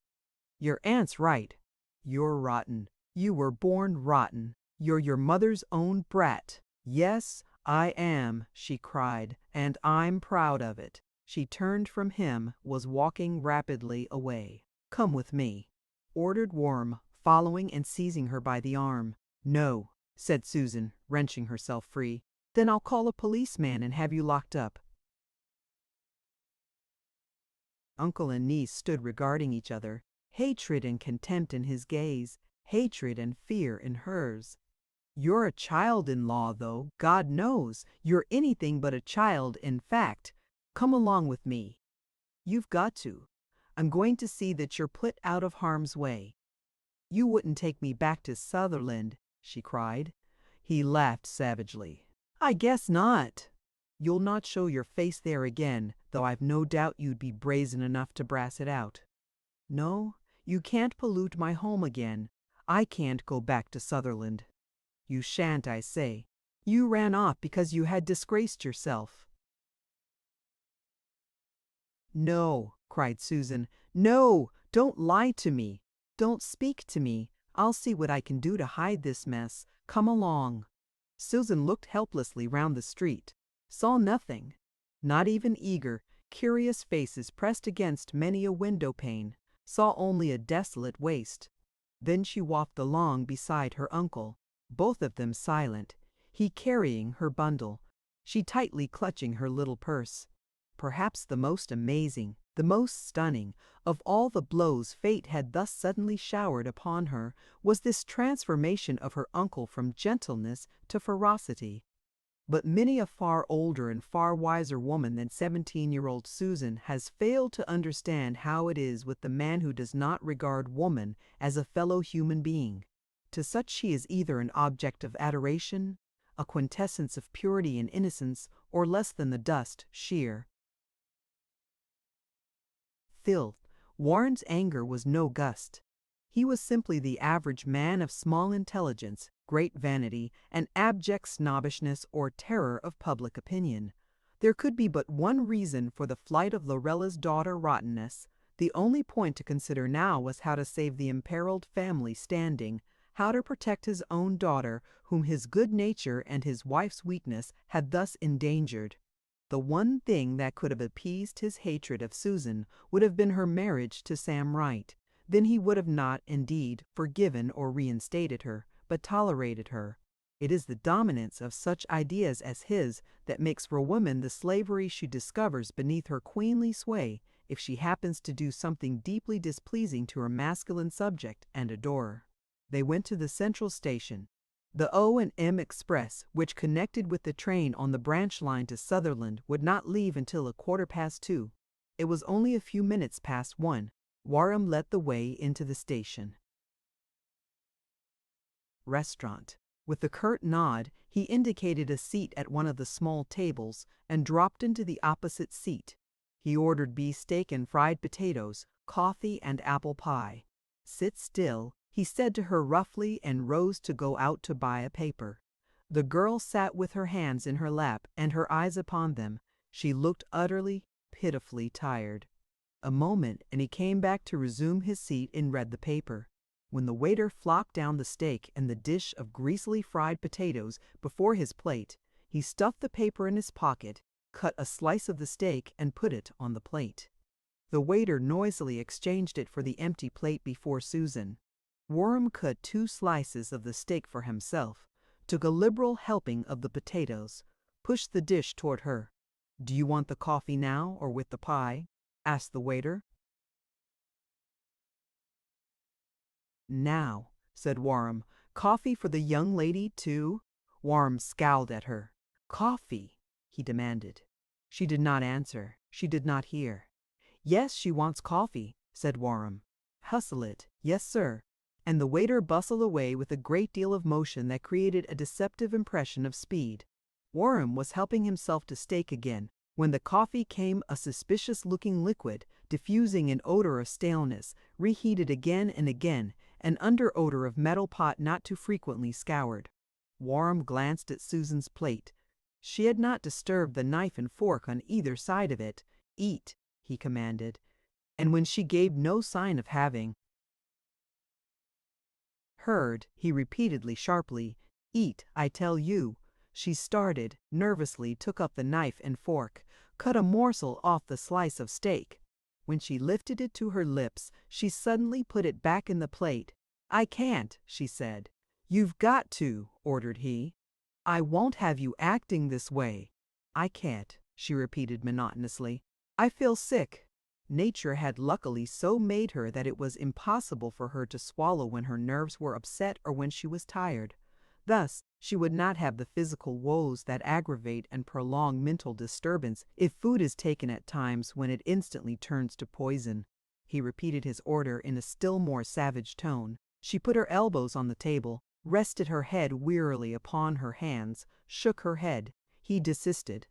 Your aunt's right. You're rotten. You were born rotten. You're your mother's own brat. Yes, I am, she cried, and I'm proud of it. She turned from him, was walking rapidly away. "Come with me," ordered Worm, following and seizing her by the arm. "No," said Susan, wrenching herself free. "Then I'll call a policeman and have you locked up." Uncle and niece stood regarding each other, hatred and contempt in his gaze, hatred and fear in hers. "You're a child-in-law, though, God knows. You're anything but a child, in fact. Come along with me. You've got to. I'm going to see that you're put out of harm's way." "You wouldn't take me back to Sutherland," she cried. He laughed savagely. "I guess not. You'll not show your face there again, though I've no doubt you'd be brazen enough to brass it out. No, you can't pollute my home again. I can't go back to Sutherland. You shan't, I say. You ran off because you had disgraced yourself." "No," cried Susan. "No, don't lie to me. Don't speak to me. I'll see what I can do to hide this mess. Come along." Susan looked helplessly round the street, saw nothing, not even eager, curious faces pressed against many a window pane, saw only a desolate waste. Then she walked along beside her uncle, both of them silent, he carrying her bundle, she tightly clutching her little purse. Perhaps the most amazing, the most stunning, of all the blows fate had thus suddenly showered upon her was this transformation of her uncle from gentleness to ferocity. But many a far older and far wiser woman than 17-year-old Susan has failed to understand how it is with the man who does not regard woman as a fellow human being. To such she is either an object of adoration, a quintessence of purity and innocence, or less than the dust, sheer filth. Warren's anger was no gust. He was simply the average man of small intelligence, great vanity, and abject snobbishness or terror of public opinion. There could be but one reason for the flight of Lorella's daughter rottenness. The only point to consider now was how to save the imperiled family standing, how to protect his own daughter, whom his good nature and his wife's weakness had thus endangered. The one thing that could have appeased his hatred of Susan would have been her marriage to Sam Wright. Then he would have not, indeed, forgiven or reinstated her, but tolerated her. It is the dominance of such ideas as his that makes for woman the slavery she discovers beneath her queenly sway if she happens to do something deeply displeasing to her masculine subject and adorer. They went to the Central Station. The O&M Express, which connected with the train on the branch line to Sutherland, would not leave until 2:15. It was only a few minutes past 1. Warham led the way into the station. Restaurant. With a curt nod, he indicated a seat at one of the small tables and dropped into the opposite seat. He ordered beefsteak and fried potatoes, coffee and apple pie. "Sit still," he said to her roughly, and rose to go out to buy a paper. The girl sat with her hands in her lap and her eyes upon them. She looked utterly, pitifully tired. A moment, and he came back to resume his seat and read the paper. When the waiter flopped down the steak and the dish of greasily fried potatoes before his plate, he stuffed the paper in his pocket, cut a slice of the steak, and put it on the plate. The waiter noisily exchanged it for the empty plate before Susan. Warham cut 2 slices of the steak for himself, took a liberal helping of the potatoes, pushed the dish toward her. "Do you want the coffee now or with the pie?" asked the waiter. "Now," said Warham. "Coffee for the young lady, too?" Warham scowled at her. "Coffee?" he demanded. She did not answer. She did not hear. "Yes, she wants coffee," said Warham. "Hustle it. Yes, sir." And the waiter bustled away with a great deal of motion that created a deceptive impression of speed. Warham was helping himself to steak again, when the coffee came, a suspicious-looking liquid, diffusing an odor of staleness, reheated again and again, an under-odor of metal pot not too frequently scoured. Warham glanced at Susan's plate. She had not disturbed the knife and fork on either side of it. "Eat," he commanded. And when she gave no sign of having heard, he repeatedly sharply, "Eat, I tell you." She started, nervously took up the knife and fork. cut a morsel off the slice of steak. When she lifted it to her lips, she suddenly put it back in the plate. "I can't," she said. "You've got to," ordered he. "I won't have you acting this way." "I can't," she repeated monotonously. "I feel sick." Nature had luckily so made her that it was impossible for her to swallow when her nerves were upset or when she was tired. Thus, she would not have the physical woes that aggravate and prolong mental disturbance if food is taken at times when it instantly turns to poison. He repeated his order in a still more savage tone. She put her elbows on the table, rested her head wearily upon her hands, shook her head. He desisted.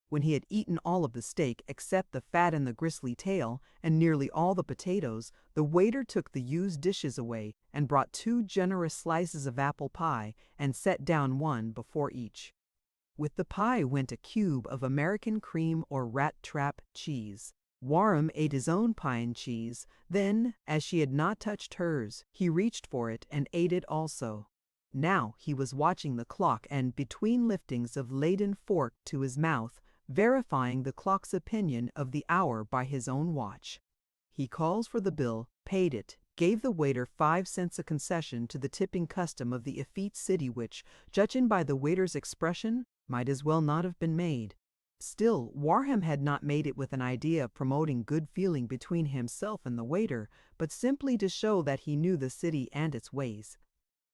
When he had eaten all of the steak except the fat and the gristly tail, and nearly all the potatoes, the waiter took the used dishes away and brought 2 generous slices of apple pie and set down one before each. With the pie went a cube of American cream or rat trap cheese. Warham ate his own pie and cheese. Then, as she had not touched hers, he reached for it and ate it also. Now he was watching the clock and, between liftings of laden fork to his mouth, verifying the clock's opinion of the hour by his own watch. He calls for the bill, paid it, gave the waiter 5 cents a concession to the tipping custom of the effete city which, judging by the waiter's expression, might as well not have been made. Still, Warham had not made it with an idea of promoting good feeling between himself and the waiter, but simply to show that he knew the city and its ways.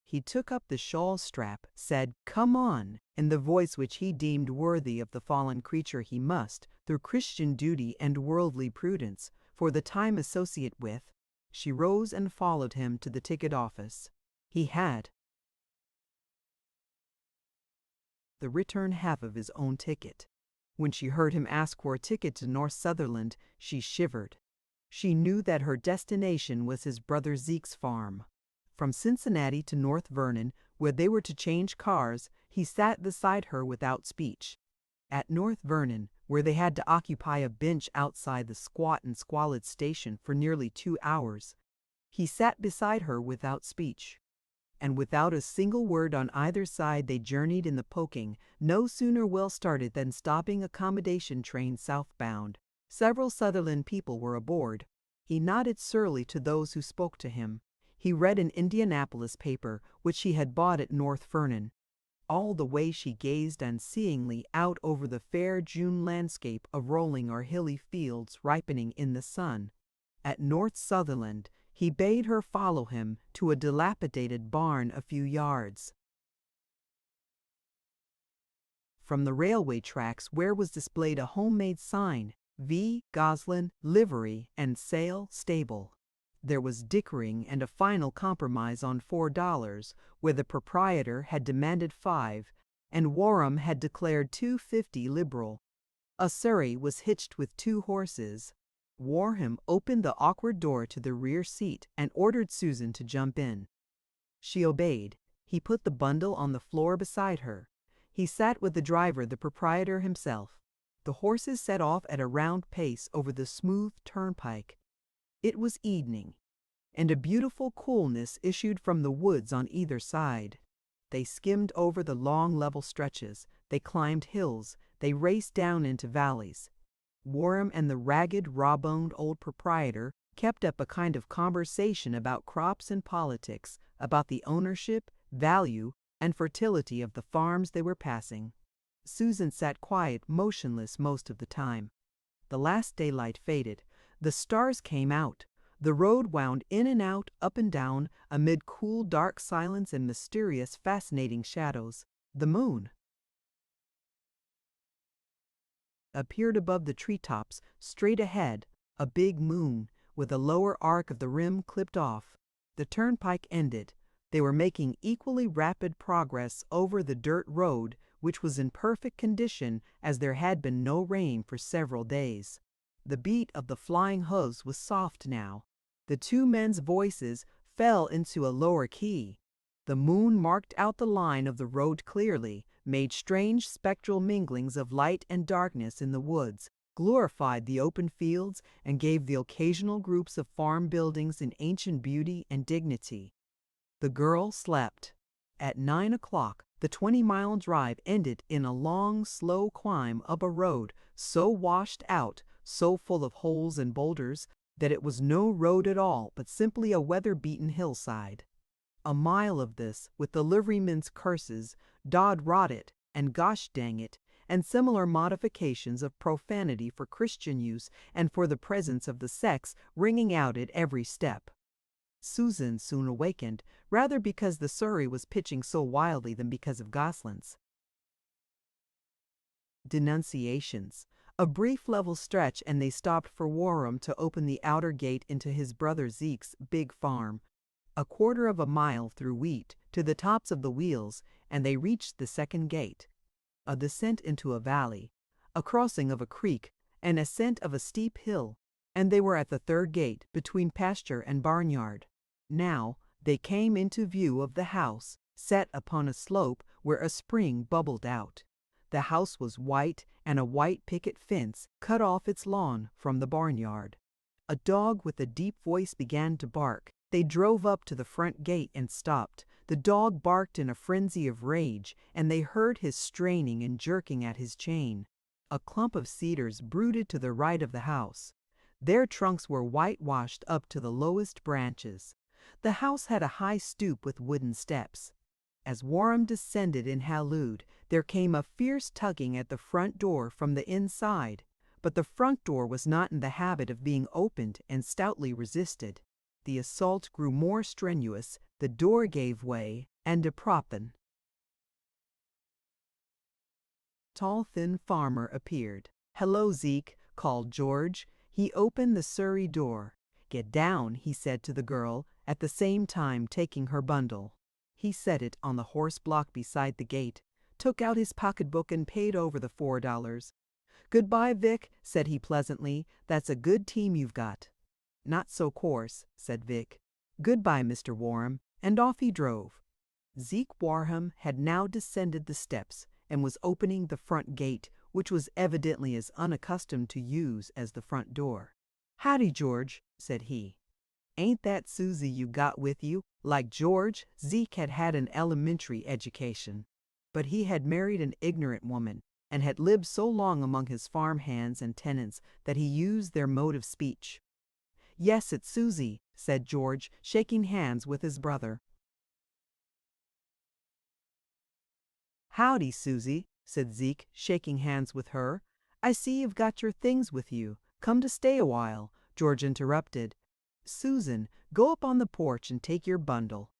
He took up the shawl strap, said, "Come on," in the voice which he deemed worthy of the fallen creature he must, through Christian duty and worldly prudence, for the time associate with. She rose and followed him to the ticket office. He had the return half of his own ticket. When she heard him ask for a ticket to North Sutherland, she shivered. She knew that her destination was his brother Zeke's farm. From Cincinnati to North Vernon, where they were to change cars, he sat beside her without speech. At North Vernon, where they had to occupy a bench outside the squat and squalid station for nearly 2 hours, he sat beside her without speech. And without a single word on either side they journeyed in the poking, no sooner well started than stopping accommodation train southbound. Several Sutherland people were aboard. He nodded surlily to those who spoke to him. He read an Indianapolis paper, which she had bought at North Vernon. All the way she gazed unseeingly out over the fair June landscape of rolling or hilly fields ripening in the sun. At North Sutherland, he bade her follow him to a dilapidated barn a few yards from the railway tracks, where was displayed a homemade sign, V. Goslin, Livery and Sale Stable. There was dickering and a final compromise on $4, where the proprietor had demanded 5, and Warham had declared $2.50 liberal. A surrey was hitched with 2 horses. Warham opened the awkward door to the rear seat and ordered Susan to jump in. She obeyed. He put the bundle on the floor beside her. He sat with the driver, the proprietor himself. The horses set off at a round pace over the smooth turnpike. It was evening, and a beautiful coolness issued from the woods on either side. They skimmed over the long level stretches, they climbed hills, they raced down into valleys. Warham and the ragged, raw-boned old proprietor kept up a kind of conversation about crops and politics, about the ownership, value, and fertility of the farms they were passing. Susan sat quiet, motionless most of the time. The last daylight faded. The stars came out. The road wound in and out, up and down, amid cool, dark silence and mysterious, fascinating shadows. The moon appeared above the treetops, straight ahead, a big moon, with a lower arc of the rim clipped off. The turnpike ended. They were making equally rapid progress over the dirt road, which was in perfect condition, as there had been no rain for several days. The beat of the flying hoofs was soft now. The 2 men's voices fell into a lower key. The moon marked out the line of the road clearly, made strange spectral minglings of light and darkness in the woods, glorified the open fields, and gave the occasional groups of farm buildings an ancient beauty and dignity. The girl slept. At 9 o'clock, The 20-mile drive ended in a long, slow climb up a road so washed out, so full of holes and boulders, that it was no road at all but simply a weather-beaten hillside. A mile of this, with the liveryman's curses, "Dod rot it," and "Gosh dang it," and similar modifications of profanity for Christian use and for the presence of the sex ringing out at every step. Susan soon awakened, rather because the surrey was pitching so wildly than because of Gosling's. Denunciations. A brief level stretch, and they stopped for Warham to open the outer gate into his brother Zeke's big farm. A quarter of a mile through wheat, to the tops of the wheels, and they reached the second gate. A descent into a valley, a crossing of a creek, an ascent of a steep hill, and they were at the third gate, between pasture and barnyard. Now they came into view of the house, set upon a slope where a spring bubbled out. The house was white, and a white picket fence cut off its lawn from the barnyard. A dog with a deep voice began to bark. They drove up to the front gate and stopped. The dog barked in a frenzy of rage, and they heard his straining and jerking at his chain. A clump of cedars brooded to the right of the house. Their trunks were whitewashed up to the lowest branches. The house had a high stoop with wooden steps. As Warham descended and hallooed, there came a fierce tugging at the front door from the inside, but the front door was not in the habit of being opened and stoutly resisted. The assault grew more strenuous, the door gave way, and de proppen. Tall, thin farmer appeared. "Hello, Zeke," called George. He opened the surrey door. "Get down," he said to the girl, at the same time taking her bundle. He set it on the horse block beside the gate, took out his pocketbook and paid over the $4. "Goodbye, Vic," said he pleasantly. "That's a good team you've got." "Not so coarse," said Vic. "Goodbye, Mr. Warham," and off he drove. Zeke Warham had now descended the steps and was opening the front gate, which was evidently as unaccustomed to use as the front door. "Howdy, George," said he. "Ain't that Susie you got with you?" Like George, Zeke had had an elementary education, but he had married an ignorant woman, and had lived so long among his farm hands and tenants that he used their mode of speech. "Yes, it's Susie," said George, shaking hands with his brother. "Howdy, Susie," said Zeke, shaking hands with her. "I see you've got your things with you. Come to stay a while," George interrupted. "Susan, go up on the porch and take your bundle."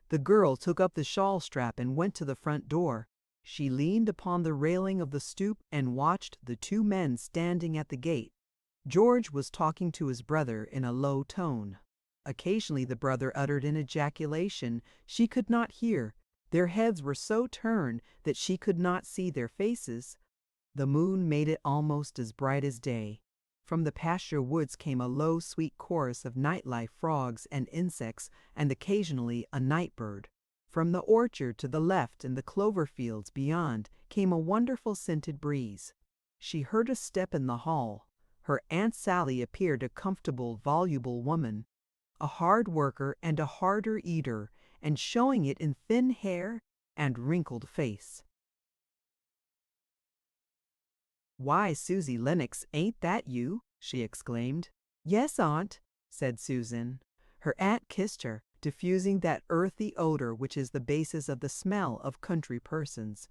The girl took up the shawl strap and went to the front door. She leaned upon the railing of the stoop and watched the two men standing at the gate. George was talking to his brother in a low tone. Occasionally the brother uttered an ejaculation she could not hear. Their heads were so turned that she could not see their faces. The moon made it almost as bright as day. From the pasture woods came a low, sweet chorus of nightlife, frogs and insects, and occasionally a night bird. From the orchard to the left and the clover fields beyond came a wonderful scented breeze. She heard a step in the hall. Her Aunt Sally appeared a comfortable, voluble woman, a hard worker and a harder eater, and showing it in thin hair and wrinkled face. "Why, Susie Lenox, ain't that you?" she exclaimed. "Yes, Aunt," said Susan. Her aunt kissed her, diffusing that earthy odor which is the basis of the smell of country persons.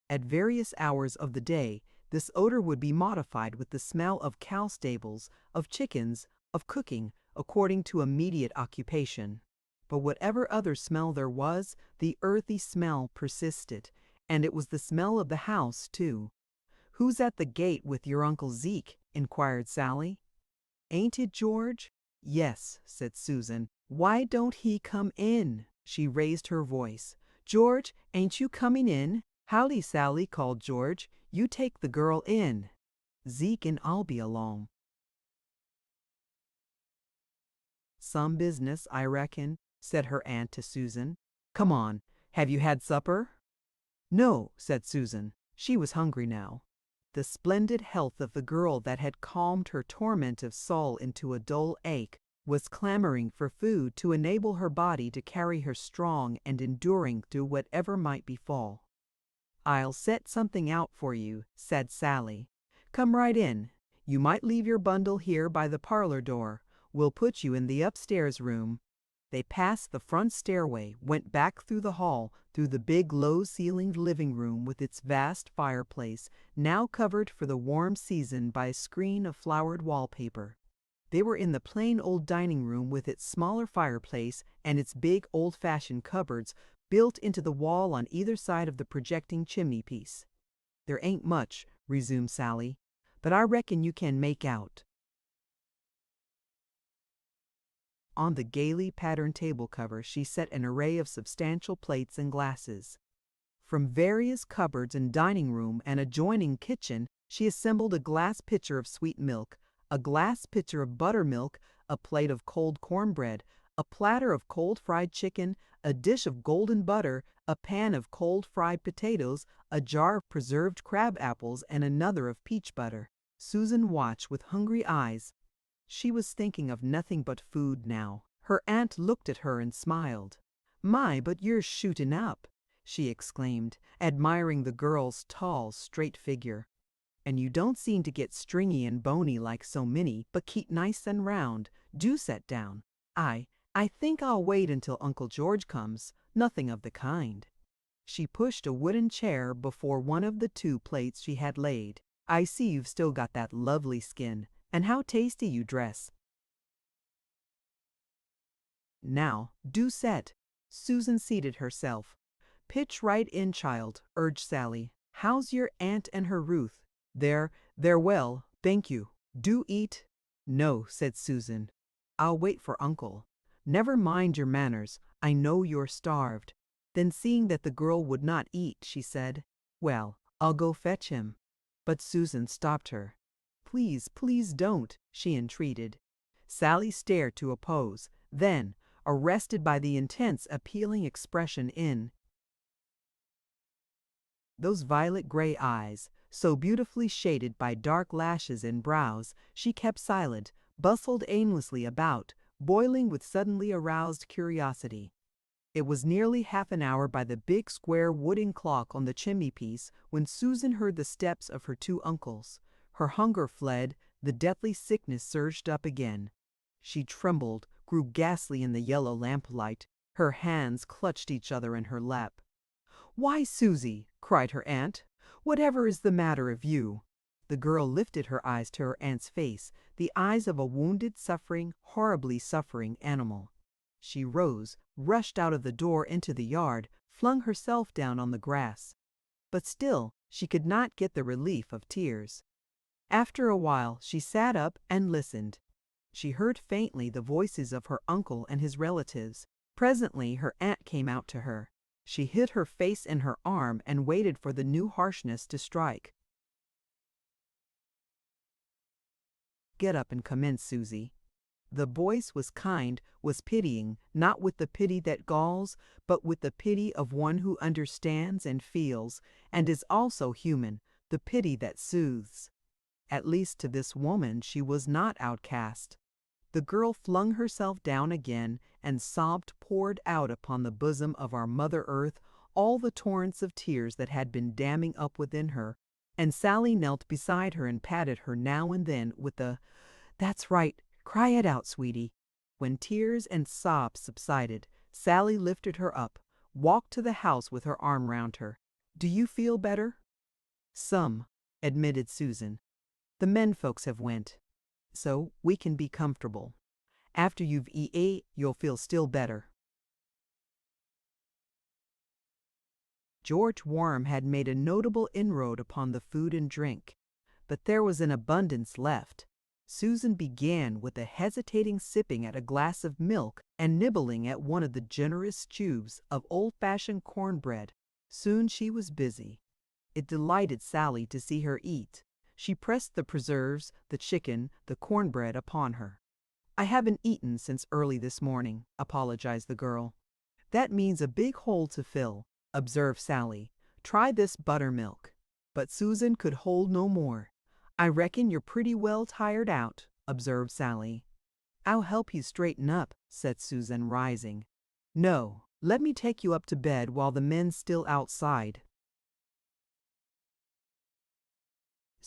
At various hours of the day, this odor would be modified with the smell of cow stables, of chickens, of cooking, according to immediate occupation. But whatever other smell there was, the earthy smell persisted, and it was the smell of the house, too. "Who's at the gate with your Uncle Zeke?" inquired Sally. "Ain't it George?" "Yes," said Susan. "Why don't he come in?" She raised her voice. "George, ain't you coming in?" "Howdy, Sally," called George. "You take the girl in. Zeke and I'll be along." "Some business, I reckon," said her aunt to Susan. "Come on. Have you had supper?" "No," said Susan. She was hungry now. The splendid health of the girl that had calmed her torment of soul into a dull ache was clamoring for food to enable her body to carry her strong and enduring through whatever might befall. "I'll set something out for you," said Sally. "Come right in. You might leave your bundle here by the parlor door. We'll put you in the upstairs room." They passed the front stairway, went back through the hall, through the big low-ceilinged living room with its vast fireplace, now covered for the warm season by a screen of flowered wallpaper. They were in the plain old dining room with its smaller fireplace and its big old-fashioned cupboards built into the wall on either side of the projecting chimney-piece. "There ain't much," resumed Sally, "but I reckon you can make out." On the gaily patterned table cover she set an array of substantial plates and glasses. From various cupboards and dining room and adjoining kitchen she assembled a glass pitcher of sweet milk, a glass pitcher of buttermilk, a plate of cold cornbread, a platter of cold fried chicken, a dish of golden butter, a pan of cold fried potatoes, a jar of preserved crab apples, and another of peach butter. Susan watched with hungry eyes. She was thinking of nothing but food now. Her aunt looked at her and smiled. "My, but you're shooting up," she exclaimed, admiring the girl's tall, straight figure. "And you don't seem to get stringy and bony like so many, but keep nice and round. Do set down." I think I'll wait until Uncle George comes." "Nothing of the kind." She pushed a wooden chair before one of the two plates she had laid. "I see you've still got that lovely skin. And how tasty you dress." "Now, do set." Susan seated herself. "Pitch right in, child," urged Sally. "How's your aunt and her Ruth?" They're well, thank you. Do eat." "No," said Susan. "I'll wait for Uncle." "Never mind your manners. I know you're starved." Then seeing that the girl would not eat, she said, "Well, I'll go fetch him." But Susan stopped her. "Please, please don't," she entreated. Sally stared to oppose. Then, arrested by the intense, appealing expression in those violet gray eyes, so beautifully shaded by dark lashes and brows, she kept silent, bustled aimlessly about, boiling with suddenly aroused curiosity. It was nearly half an hour by the big square wooden clock on the chimney-piece when Susan heard the steps of her two uncles. Her hunger fled, the deathly sickness surged up again. She trembled, grew ghastly in the yellow lamplight. Her hands clutched each other in her lap. "Why, Susie!" cried her aunt. "Whatever is the matter of you?" The girl lifted her eyes to her aunt's face, the eyes of a wounded, suffering, horribly suffering animal. She rose, rushed out of the door into the yard, flung herself down on the grass. But still she could not get the relief of tears. After a while she sat up and listened. She heard faintly the voices of her uncle and his relatives. Presently her aunt came out to her. She hid her face in her arm and waited for the new harshness to strike. "Get up and come in, Susie." The voice was kind, was pitying, not with the pity that galls, but with the pity of one who understands and feels, and is also human, the pity that soothes. At least to this woman she was not outcast. The girl flung herself down again, and sobbed poured out upon the bosom of our Mother Earth all the torrents of tears that had been damming up within her, and Sally knelt beside her and patted her now and then with the, "That's right, cry it out, sweetie." When tears and sobs subsided, Sally lifted her up, walked to the house with her arm round her. "Do you feel better?" "Some," admitted Susan. "The men folks have went, so we can be comfortable. After you've ate, you'll feel still better." George Warm had made a notable inroad upon the food and drink, but there was an abundance left. Susan began with a hesitating sipping at a glass of milk and nibbling at one of the generous tubes of old-fashioned cornbread. Soon she was busy. It delighted Sally to see her eat. She pressed the preserves, the chicken, the cornbread upon her. "I haven't eaten since early this morning," apologized the girl. "That means a big hole to fill," observed Sally. "Try this buttermilk." But Susan could hold no more. "I reckon you're pretty well tired out," observed Sally. "I'll help you straighten up," said Susan, rising. "No, let me take you up to bed while the men's still outside."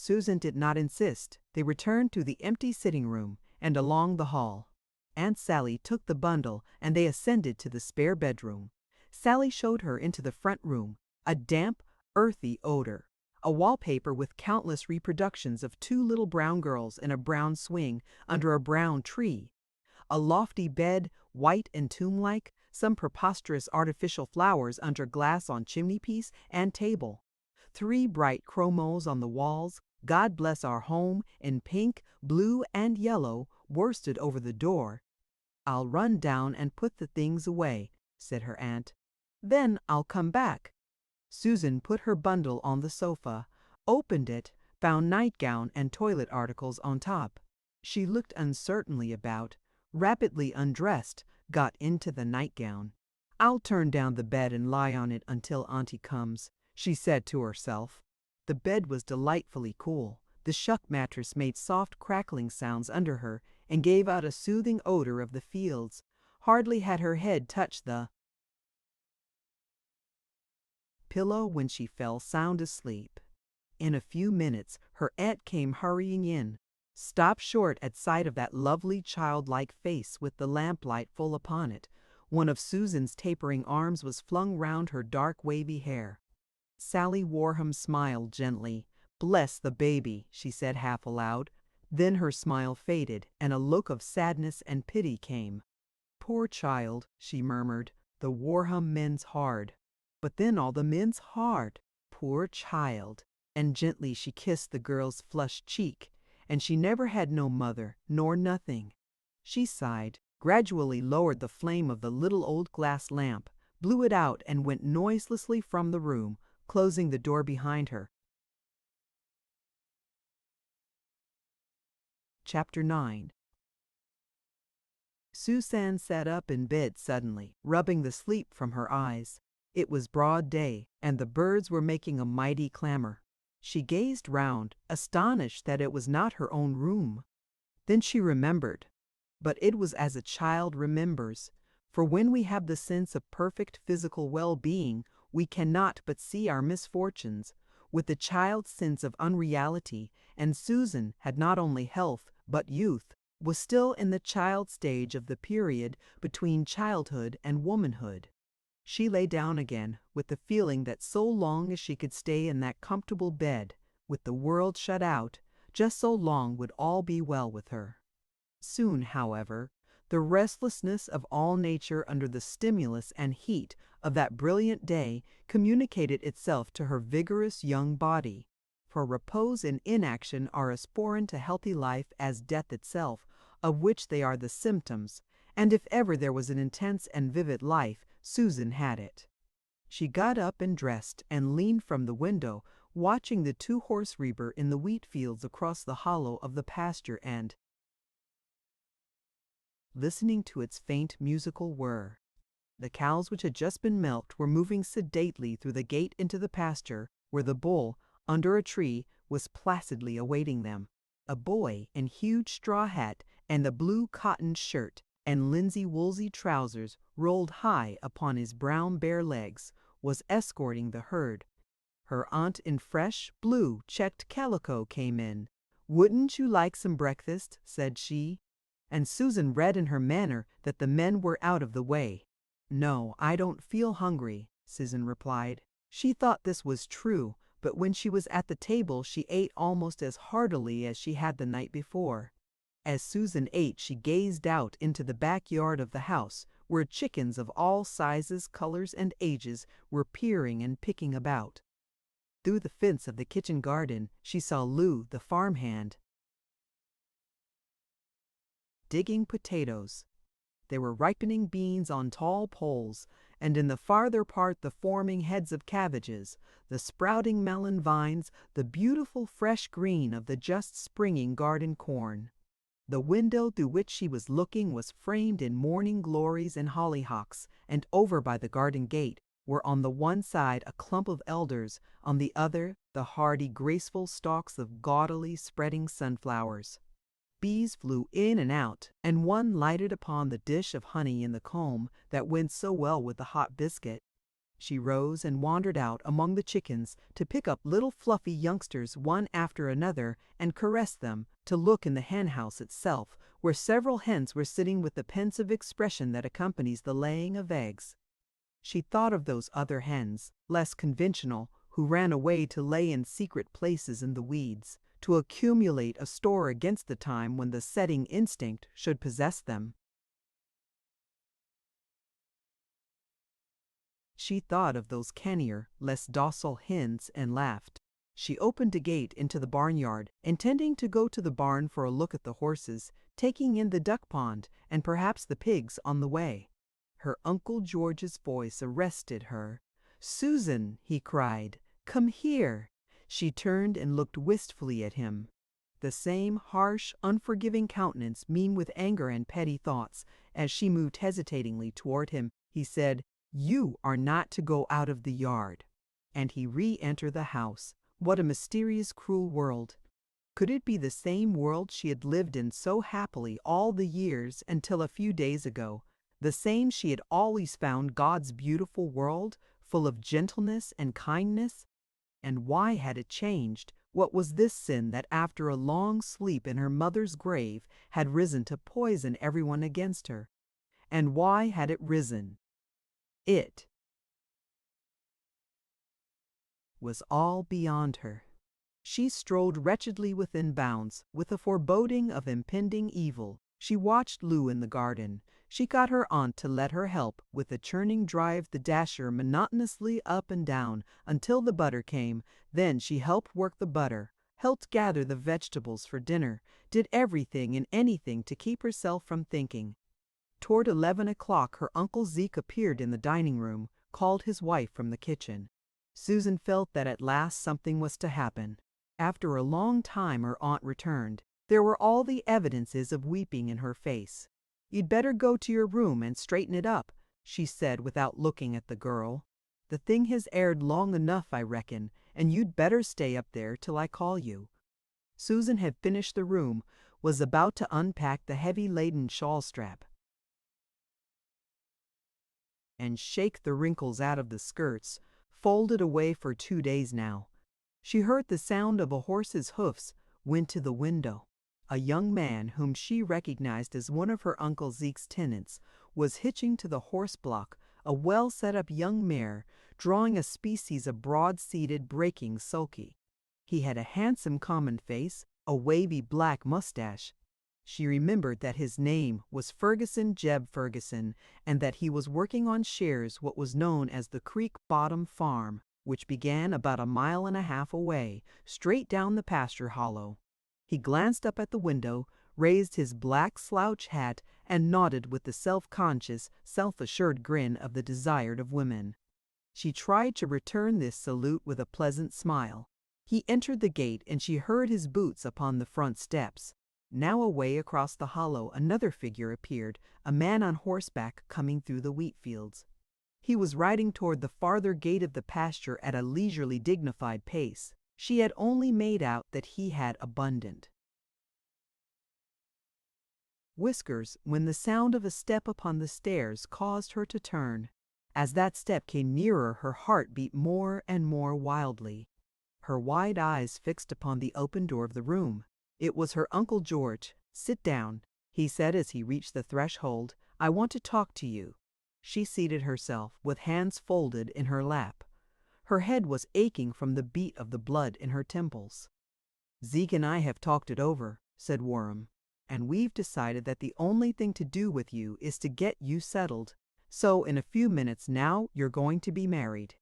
Susan did not insist. They returned to the empty sitting room and along the hall. Aunt Sally took the bundle and they ascended to the spare bedroom. Sally showed her into the front room, a damp, earthy odor, a wallpaper with countless reproductions of two little brown girls in a brown swing under a brown tree, a lofty bed, white and tomb-like, some preposterous artificial flowers under glass on chimney-piece and table, 3 bright chromos on the walls, "God Bless Our Home" in pink, blue, and yellow, worsted over the door. "I'll run down and put the things away," said her aunt. "Then I'll come back." Susan put her bundle on the sofa, opened it, found nightgown and toilet articles on top. She looked uncertainly about, rapidly undressed, got into the nightgown. "I'll turn down the bed and lie on it until Auntie comes," she said to herself. The bed was delightfully cool. The shuck mattress made soft crackling sounds under her and gave out a soothing odor of the fields. Hardly had her head touched the pillow when she fell sound asleep. In a few minutes her aunt came hurrying in, stopped short at sight of that lovely childlike face with the lamplight full upon it. One of Susan's tapering arms was flung round her dark wavy hair. Sally Warham smiled gently. "Bless the baby," she said half aloud. Then her smile faded and a look of sadness and pity came. "Poor child," she murmured, "the Warham men's hard. But then all the men's hard. Poor child." And gently she kissed the girl's flushed cheek. "And she never had no mother, nor nothing." She sighed, gradually lowered the flame of the little old glass lamp, blew it out and went noiselessly from the room, closing the door behind her. Chapter 9. Susan sat up in bed suddenly, rubbing the sleep from her eyes. It was broad day, and the birds were making a mighty clamor. She gazed round, astonished that it was not her own room. Then she remembered. But it was as a child remembers, for when we have the sense of perfect physical well-being, we cannot but see our misfortunes with the child's sense of unreality, and Susan had not only health but youth, was still in the child stage of the period between childhood and womanhood. She lay down again with the feeling that so long as she could stay in that comfortable bed, with the world shut out, just so long would all be well with her. Soon, however, the restlessness of all nature under the stimulus and heat of that brilliant day communicated itself to her vigorous young body, for repose and inaction are as foreign to healthy life as death itself, of which they are the symptoms, and if ever there was an intense and vivid life, Susan had it. She got up and dressed and leaned from the window, watching the 2-horse reaper in the wheat fields across the hollow of the pasture and listening to its faint musical whir. The cows which had just been milked were moving sedately through the gate into the pasture, where the bull, under a tree, was placidly awaiting them. A boy in huge straw hat and a blue cotton shirt and linsey-woolsey trousers rolled high upon his brown bare legs, was escorting the herd. Her aunt in fresh, blue, checked calico came in. "Wouldn't you like some breakfast?" said she. And Susan read in her manner that the men were out of the way. "No, I don't feel hungry," Susan replied. She thought this was true, but when she was at the table she ate almost as heartily as she had the night before. As Susan ate, she gazed out into the backyard of the house, where chickens of all sizes, colors, and ages were peering and picking about. Through the fence of the kitchen garden, she saw Lou, the farmhand, digging potatoes. There were ripening beans on tall poles, and in the farther part the forming heads of cabbages, the sprouting melon vines, the beautiful fresh green of the just springing garden corn. The window through which she was looking was framed in morning glories and hollyhocks, and over by the garden gate were on the one side a clump of elders, on the other the hardy, graceful stalks of gaudily spreading sunflowers. Bees flew in and out, and one lighted upon the dish of honey in the comb that went so well with the hot biscuit. She rose and wandered out among the chickens to pick up little fluffy youngsters one after another and caress them, to look in the hen house itself, where several hens were sitting with the pensive expression that accompanies the laying of eggs. She thought of those other hens, less conventional, who ran away to lay in secret places in the weeds, to accumulate a store against the time when the setting instinct should possess them. She thought of those cannier, less docile hens and laughed. She opened a gate into the barnyard, intending to go to the barn for a look at the horses, taking in the duck pond and perhaps the pigs on the way. Her Uncle George's voice arrested her. "Susan," he cried, "come here." She turned and looked wistfully at him. The same harsh, unforgiving countenance, mean with anger and petty thoughts. As she moved hesitatingly toward him, he said, "You are not to go out of the yard." And he re-entered the house. What a mysterious, cruel world. Could it be the same world she had lived in so happily all the years until a few days ago? The same she had always found God's beautiful world, full of gentleness and kindness? And why had it changed? What was this sin that after a long sleep in her mother's grave had risen to poison everyone against her? And why had it risen? It was all beyond her. She strolled wretchedly within bounds, with a foreboding of impending evil. She watched Lou in the garden. She got her aunt to let her help with the churning drive the dasher monotonously up and down until the butter came. Then she helped work the butter, helped gather the vegetables for dinner, did everything and anything to keep herself from thinking. Toward 11 o'clock her Uncle Zeke appeared in the dining room, called his wife from the kitchen. Susan felt that at last something was to happen. After a long time her aunt returned. There were all the evidences of weeping in her face. "You'd better go to your room and straighten it up," she said without looking at the girl. "The thing has aired long enough, I reckon, and you'd better stay up there till I call you." Susan had finished the room, was about to unpack the heavy-laden shawl strap and shake the wrinkles out of the skirts, folded away for 2 days now. She heard the sound of a horse's hoofs, went to the window. A young man, whom she recognized as one of her Uncle Zeke's tenants, was hitching to the horse block a well-set-up young mare, drawing a species of broad-seated breaking sulky. He had a handsome common face, a wavy black mustache. She remembered that his name was Ferguson Jeb Ferguson, and that he was working on shares what was known as the Creek Bottom Farm, which began about 1.5 miles away, straight down the pasture hollow. He glanced up at the window, raised his black slouch hat, and nodded with the self-conscious, self-assured grin of the desired of women. She tried to return this salute with a pleasant smile. He entered the gate and she heard his boots upon the front steps. Now away across the hollow another figure appeared, a man on horseback coming through the wheat fields. He was riding toward the farther gate of the pasture at a leisurely dignified pace. She had only made out that he had abundant whiskers when the sound of a step upon the stairs caused her to turn. As that step came nearer her heart beat more and more wildly. Her wide eyes fixed upon the open door of the room. It was her Uncle George. "Sit down," he said as he reached the threshold. "I want to talk to you." She seated herself, with hands folded in her lap. Her head was aching from the beat of the blood in her temples. "Zeke and I have talked it over," said Warham, "and we've decided that the only thing to do with you is to get you settled. So in a few minutes now you're going to be married."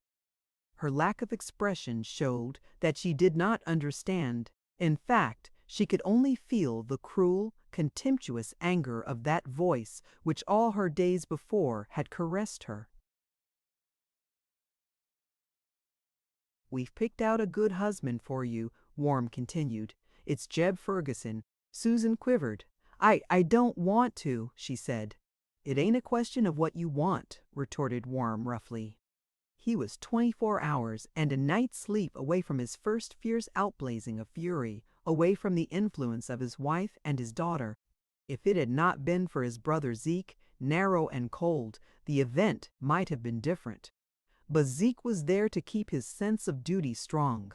Her lack of expression showed that she did not understand. In fact, she could only feel the cruel, contemptuous anger of that voice which all her days before had caressed her. "We've picked out a good husband for you," Warham continued. "It's Jeb Ferguson." Susan quivered. I don't want to," she said. "It ain't a question of what you want," retorted Warham roughly. He was 24 hours and a night's sleep away from his first fierce outblazing of fury, away from the influence of his wife and his daughter. If it had not been for his brother Zeke, narrow and cold, the event might have been different. But Zeke was there to keep his sense of duty strong,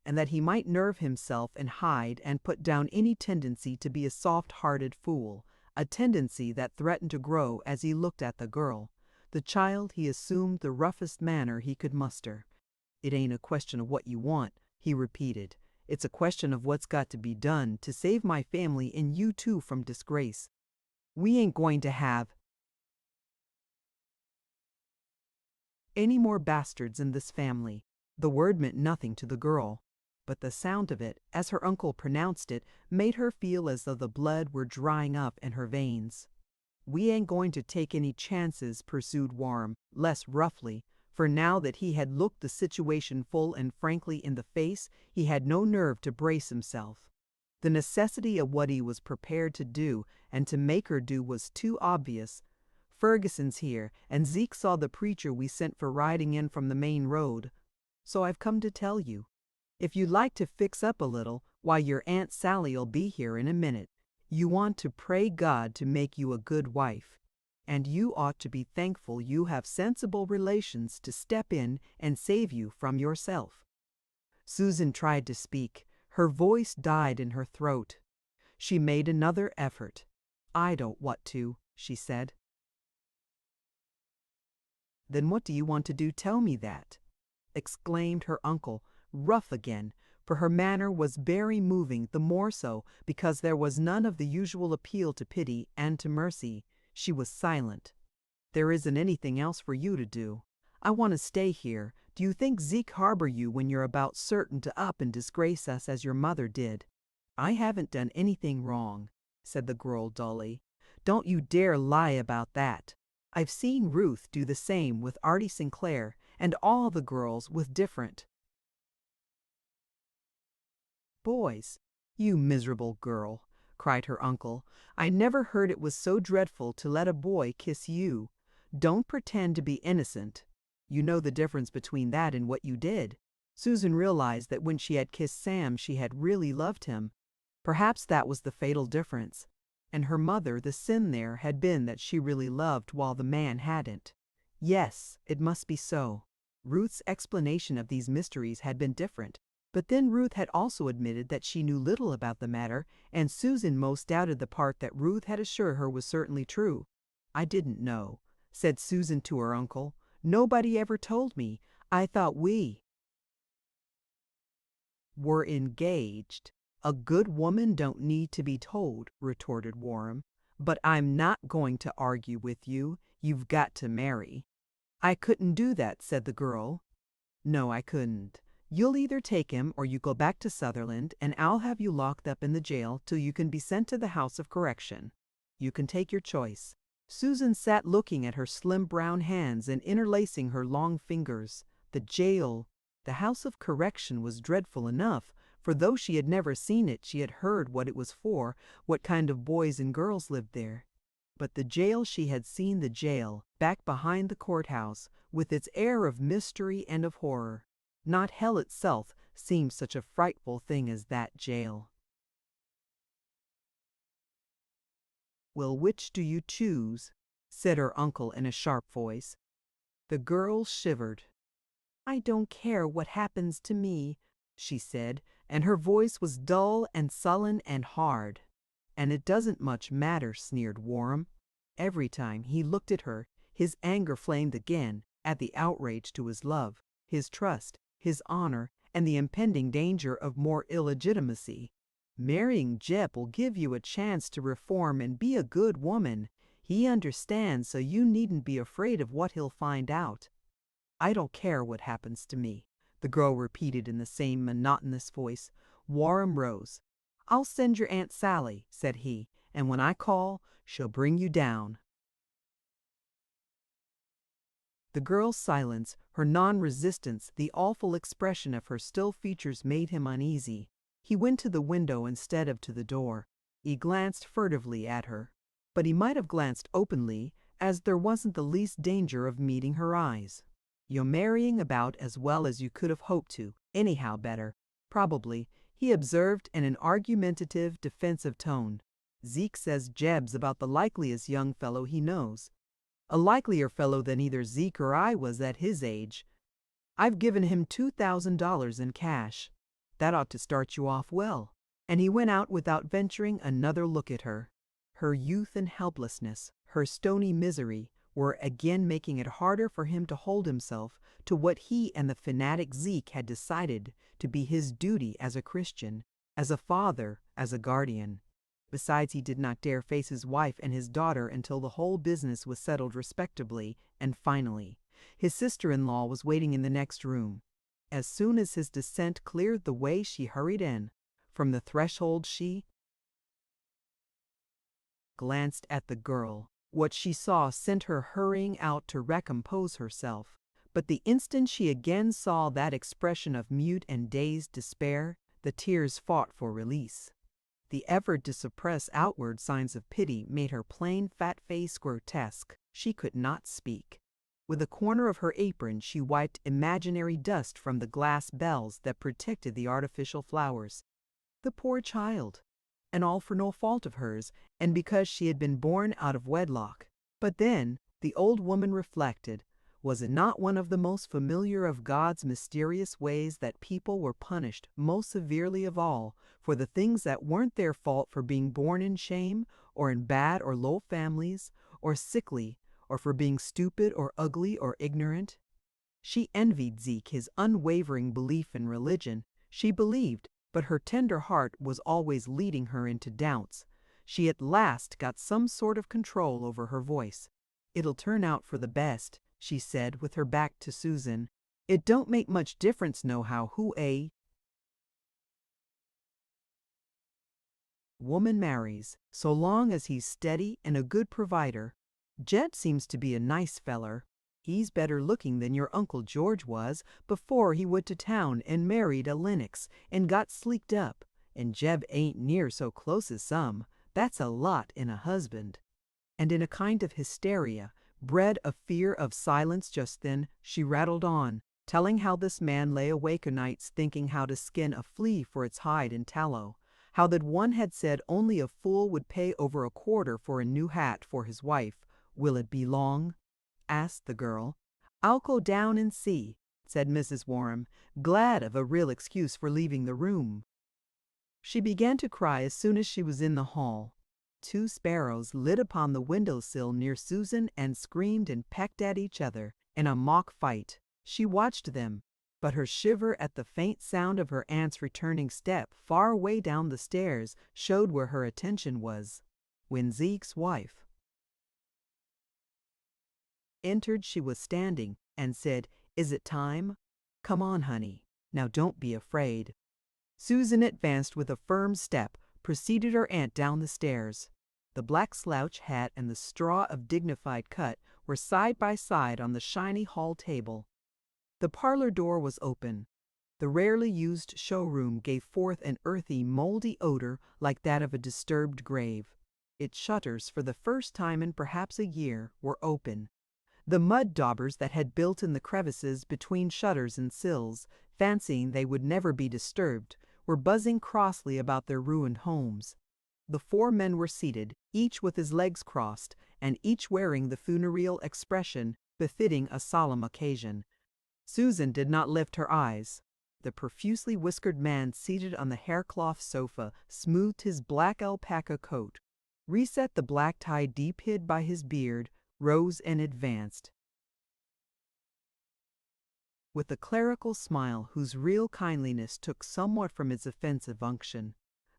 and that he might nerve himself and hide and put down any tendency to be a soft-hearted fool, a tendency that threatened to grow as he looked at the girl. The child he assumed the roughest manner he could muster. "It ain't a question of what you want," he repeated. "It's a question of what's got to be done to save my family and you too from disgrace. We ain't going to have any more bastards in this family." The word meant nothing to the girl, but the sound of it, as her uncle pronounced it, made her feel as though the blood were drying up in her veins. "We ain't going to take any chances," pursued Warren, less roughly, for now that he had looked the situation full and frankly in the face, he had no nerve to brace himself. The necessity of what he was prepared to do and to make her do was too obvious. "Ferguson's here, and Zeke saw the preacher we sent for riding in from the main road. So I've come to tell you. If you'd like to fix up a little, why, your Aunt Sally'll be here in a minute. You want to pray God to make you a good wife. And you ought to be thankful you have sensible relations to step in and save you from yourself." Susan tried to speak. Her voice died in her throat. She made another effort. "I don't want to," she said. "Then what do you want to do? Tell me that," exclaimed her uncle, rough again, for her manner was very moving, the more so because there was none of the usual appeal to pity and to mercy. She was silent. "There isn't anything else for you to do. I want to stay here. Do you think Zeke harbor you when you're about certain to up and disgrace us as your mother did?" "I haven't done anything wrong," said the girl dully. "Don't you dare lie about that. I've seen Ruth do the same with Artie Sinclair and all the girls with different boys." "You miserable girl," cried her uncle. "I never heard it was so dreadful to let a boy kiss you. Don't pretend to be innocent. You know the difference between that and what you did." Susan realized that when she had kissed Sam she had really loved him. Perhaps that was the fatal difference. And her mother, the sin there had been that she really loved while the man hadn't. Yes, it must be so. Ruth's explanation of these mysteries had been different. But then Ruth had also admitted that she knew little about the matter, and Susan most doubted the part that Ruth had assured her was certainly true. "I didn't know," said Susan to her uncle. "Nobody ever told me. I thought we were engaged." "A good woman don't need to be told," retorted Warren. "But I'm not going to argue with you. You've got to marry." "I couldn't do that," said the girl. "No, I couldn't. You'll either take him or you go back to Sutherland, and I'll have you locked up in the jail till you can be sent to the House of Correction. You can take your choice." Susan sat looking at her slim brown hands and interlacing her long fingers. The jail, the House of Correction, was dreadful enough, for though she had never seen it, she had heard what it was for, what kind of boys and girls lived there. But the jail, she had seen the jail, back behind the courthouse, with its air of mystery and of horror. Not hell itself seemed such a frightful thing as that jail. "Well, which do you choose?" said her uncle in a sharp voice. The girl shivered. "I don't care what happens to me," she said, and her voice was dull and sullen and hard. "And it doesn't much matter," sneered Warren. Every time he looked at her, his anger flamed again at the outrage to his love, his trust, his honor, and the impending danger of more illegitimacy. "Marrying Jep will give you a chance to reform and be a good woman. He understands, so you needn't be afraid of what he'll find out." "I don't care what happens to me," the girl repeated in the same monotonous voice. Warren rose. "I'll send your Aunt Sally," said he, "and when I call, she'll bring you down." The girl's silence, her non-resistance, the awful expression of her still features made him uneasy. He went to the window instead of to the door. He glanced furtively at her. But he might have glanced openly, as there wasn't the least danger of meeting her eyes. "You're marrying about as well as you could have hoped to, anyhow better, probably," he observed in an argumentative, defensive tone. "Zeke says Jeb's about the likeliest young fellow he knows. A likelier fellow than either Zeke or I was at his age. I've given him $2,000 in cash. That ought to start you off well." And he went out without venturing another look at her. Her youth and helplessness, her stony misery, were again making it harder for him to hold himself to what he and the fanatic Zeke had decided to be his duty as a Christian, as a father, as a guardian. Besides, he did not dare face his wife and his daughter until the whole business was settled respectably and finally. His sister-in-law was waiting in the next room. As soon as his descent cleared the way, she hurried in. From the threshold she glanced at the girl. What she saw sent her hurrying out to recompose herself. But the instant she again saw that expression of mute and dazed despair, the tears fought for release. The effort to suppress outward signs of pity made her plain fat face grotesque. She could not speak. With a corner of her apron she wiped imaginary dust from the glass bells that protected the artificial flowers. The poor child! And all for no fault of hers, and because she had been born out of wedlock. But then, the old woman reflected, was it not one of the most familiar of God's mysterious ways that people were punished most severely of all for the things that weren't their fault, for being born in shame, or in bad or low families, or sickly, or for being stupid or ugly or ignorant? She envied Zeke his unwavering belief in religion. She believed, but her tender heart was always leading her into doubts. She at last got some sort of control over her voice. "It'll turn out for the best," she said with her back to Susan. "It don't make much difference nohow who a woman marries, so long as he's steady and a good provider. Jed seems to be a nice feller. He's better looking than your Uncle George was before he went to town and married a Lenox and got sleeked up. And Jeb ain't near so close as some. That's a lot in a husband." And in a kind of hysteria, bred of fear of silence just then, she rattled on, telling how this man lay awake o' nights thinking how to skin a flea for its hide in tallow, how that one had said only a fool would pay over a quarter for a new hat for his wife. "Will it be long?" asked the girl. "I'll go down and see," said Mrs. Warham, glad of a real excuse for leaving the room. She began to cry as soon as she was in the hall. Two sparrows lit upon the window-sill near Susan and screamed and pecked at each other in a mock fight. She watched them, but her shiver at the faint sound of her aunt's returning step far away down the stairs showed where her attention was. When Zeke's wife entered, she was standing and said, "Is it time? Come on, honey. Now don't be afraid." Susan advanced with a firm step, preceded her aunt down the stairs. The black slouch hat and the straw of dignified cut were side by side on the shiny hall table. The parlor door was open. The rarely used showroom gave forth an earthy, moldy odor like that of a disturbed grave. Its shutters, for the first time in perhaps a year, were open. The mud daubers that had built in the crevices between shutters and sills, fancying they would never be disturbed, were buzzing crossly about their ruined homes. The four men were seated, each with his legs crossed, and each wearing the funereal expression befitting a solemn occasion. Susan did not lift her eyes. The profusely whiskered man seated on the haircloth sofa smoothed his black alpaca coat, reset the black tie deep hid by his beard, rose and advanced with a clerical smile whose real kindliness took somewhat from its offensive unction.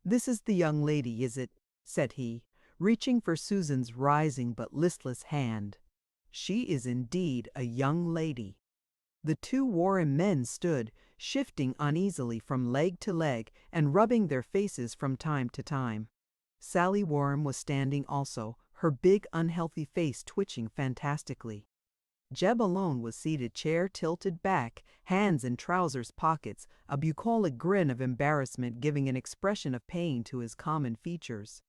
"This is the young lady, is it?" said he, reaching for Susan's rising but listless hand. "She is indeed a young lady." The two Warren men stood, shifting uneasily from leg to leg and rubbing their faces from time to time. Sally Warren was standing also, her big unhealthy face twitching fantastically. Jeb alone was seated, chair tilted back, hands in trousers pockets, a bucolic grin of embarrassment giving an expression of pain to his common features.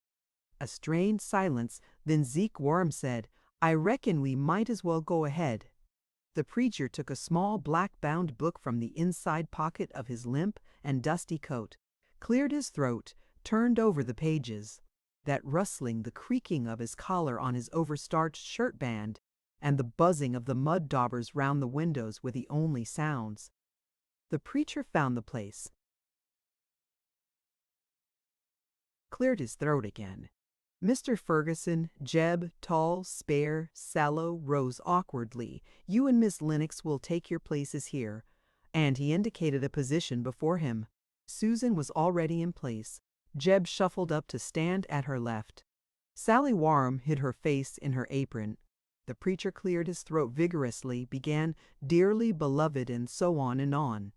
A strained silence, then Zeke Warham said, "I reckon we might as well go ahead." The preacher took a small black-bound book from the inside pocket of his limp and dusty coat, cleared his throat, turned over the pages. That rustling, the creaking of his collar on his overstarched shirt-band, and the buzzing of the mud daubers round the windows were the only sounds. The preacher found the place, cleared his throat again. Mr. Ferguson, Jeb, tall, spare, sallow, rose awkwardly. "You and Miss Lennox will take your places here," and he indicated a position before him. Susan was already in place. Jeb shuffled up to stand at her left. Sally Warham hid her face in her apron. The preacher cleared his throat vigorously, began, "Dearly beloved," and so on and on.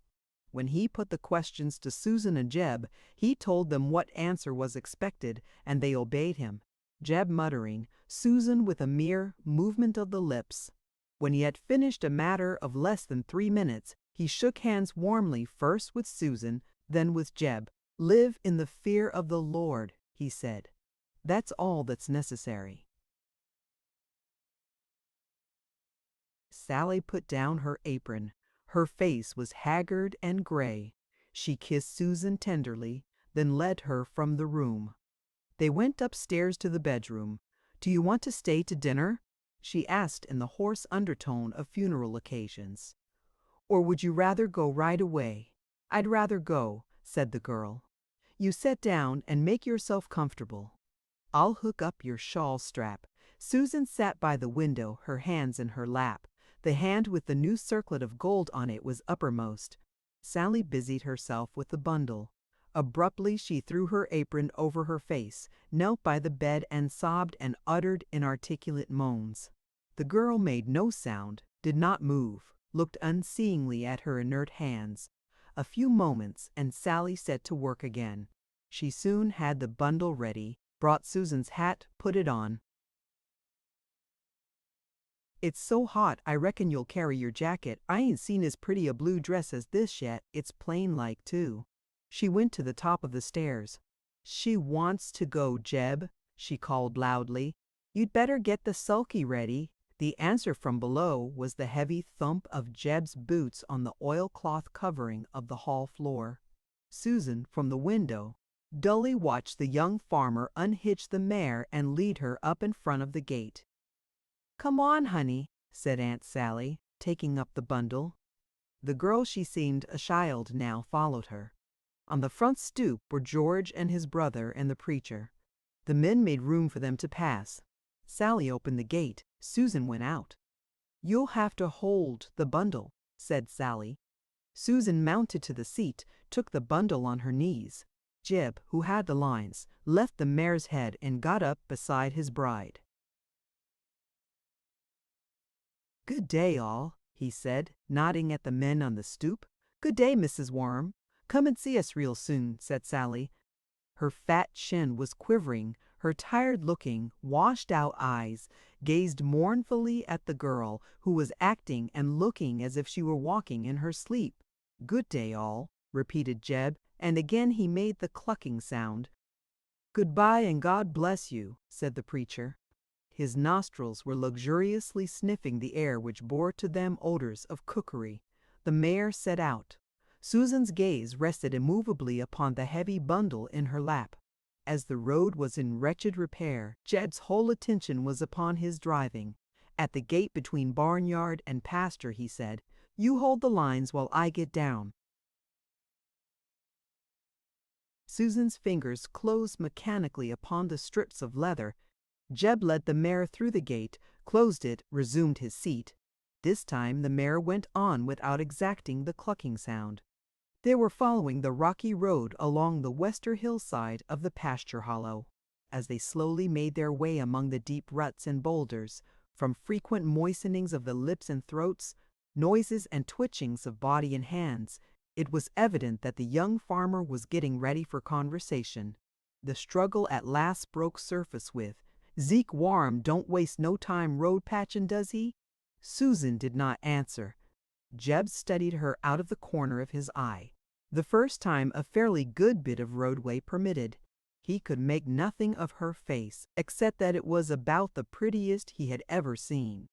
When he put the questions to Susan and Jeb, he told them what answer was expected, and they obeyed him, Jeb muttering, Susan with a mere movement of the lips. When he had finished a matter of less than 3 minutes, he shook hands warmly, first with Susan, then with Jeb. "Live in the fear of the Lord," he said. "That's all that's necessary." Sally put down her apron. Her face was haggard and gray. She kissed Susan tenderly, then led her from the room. They went upstairs to the bedroom. "Do you want to stay to dinner?" she asked in the hoarse undertone of funeral occasions. "Or would you rather go right away?" "I'd rather go," said the girl. "You sit down and make yourself comfortable. I'll hook up your shawl strap." Susan sat by the window, her hands in her lap. The hand with the new circlet of gold on it was uppermost. Sally busied herself with the bundle. Abruptly she threw her apron over her face, knelt by the bed and sobbed and uttered inarticulate moans. The girl made no sound, did not move, looked unseeingly at her inert hands. A few moments and Sally set to work again. She soon had the bundle ready, brought Susan's hat, put it on. "It's so hot, I reckon you'll carry your jacket. I ain't seen as pretty a blue dress as this yet. It's plain like, too." She went to the top of the stairs. "She wants to go, Jeb," she called loudly. "You'd better get the sulky ready." The answer from below was the heavy thump of Jeb's boots on the oilcloth covering of the hall floor. Susan, from the window, dully watched the young farmer unhitch the mare and lead her up in front of the gate. "Come on, honey," said Aunt Sally, taking up the bundle. The girl, she seemed a child now, followed her. On the front stoop were George and his brother and the preacher. The men made room for them to pass. Sally opened the gate. Susan went out. "You'll have to hold the bundle," said Sally. Susan mounted to the seat, took the bundle on her knees. Jeb, who had the lines, left the mare's head and got up beside his bride. "Good day, all," he said, nodding at the men on the stoop. "Good day, Mrs. Warham. Come and see us real soon," said Sally. Her fat chin was quivering. Her tired-looking, washed-out eyes gazed mournfully at the girl, who was acting and looking as if she were walking in her sleep. "Good day, all," repeated Jeb, and again he made the clucking sound. "Goodbye and God bless you," said the preacher. His nostrils were luxuriously sniffing the air which bore to them odors of cookery. The mare set out. Susan's gaze rested immovably upon the heavy bundle in her lap. As the road was in wretched repair, Jeb's whole attention was upon his driving. At the gate between barnyard and pasture, he said, "You hold the lines while I get down." Susan's fingers closed mechanically upon the strips of leather. Jeb led the mare through the gate, closed it, resumed his seat. This time the mare went on without exacting the clucking sound. They were following the rocky road along the western hillside of the pasture hollow. As they slowly made their way among the deep ruts and boulders, from frequent moistenings of the lips and throats, noises and twitchings of body and hands, it was evident that the young farmer was getting ready for conversation. The struggle at last broke surface with, "Zeke Warham don't waste no time road patching, does he?" Susan did not answer. Jeb studied her out of the corner of his eye. The first time a fairly good bit of roadway permitted. He could make nothing of her face, except that it was about the prettiest he had ever seen.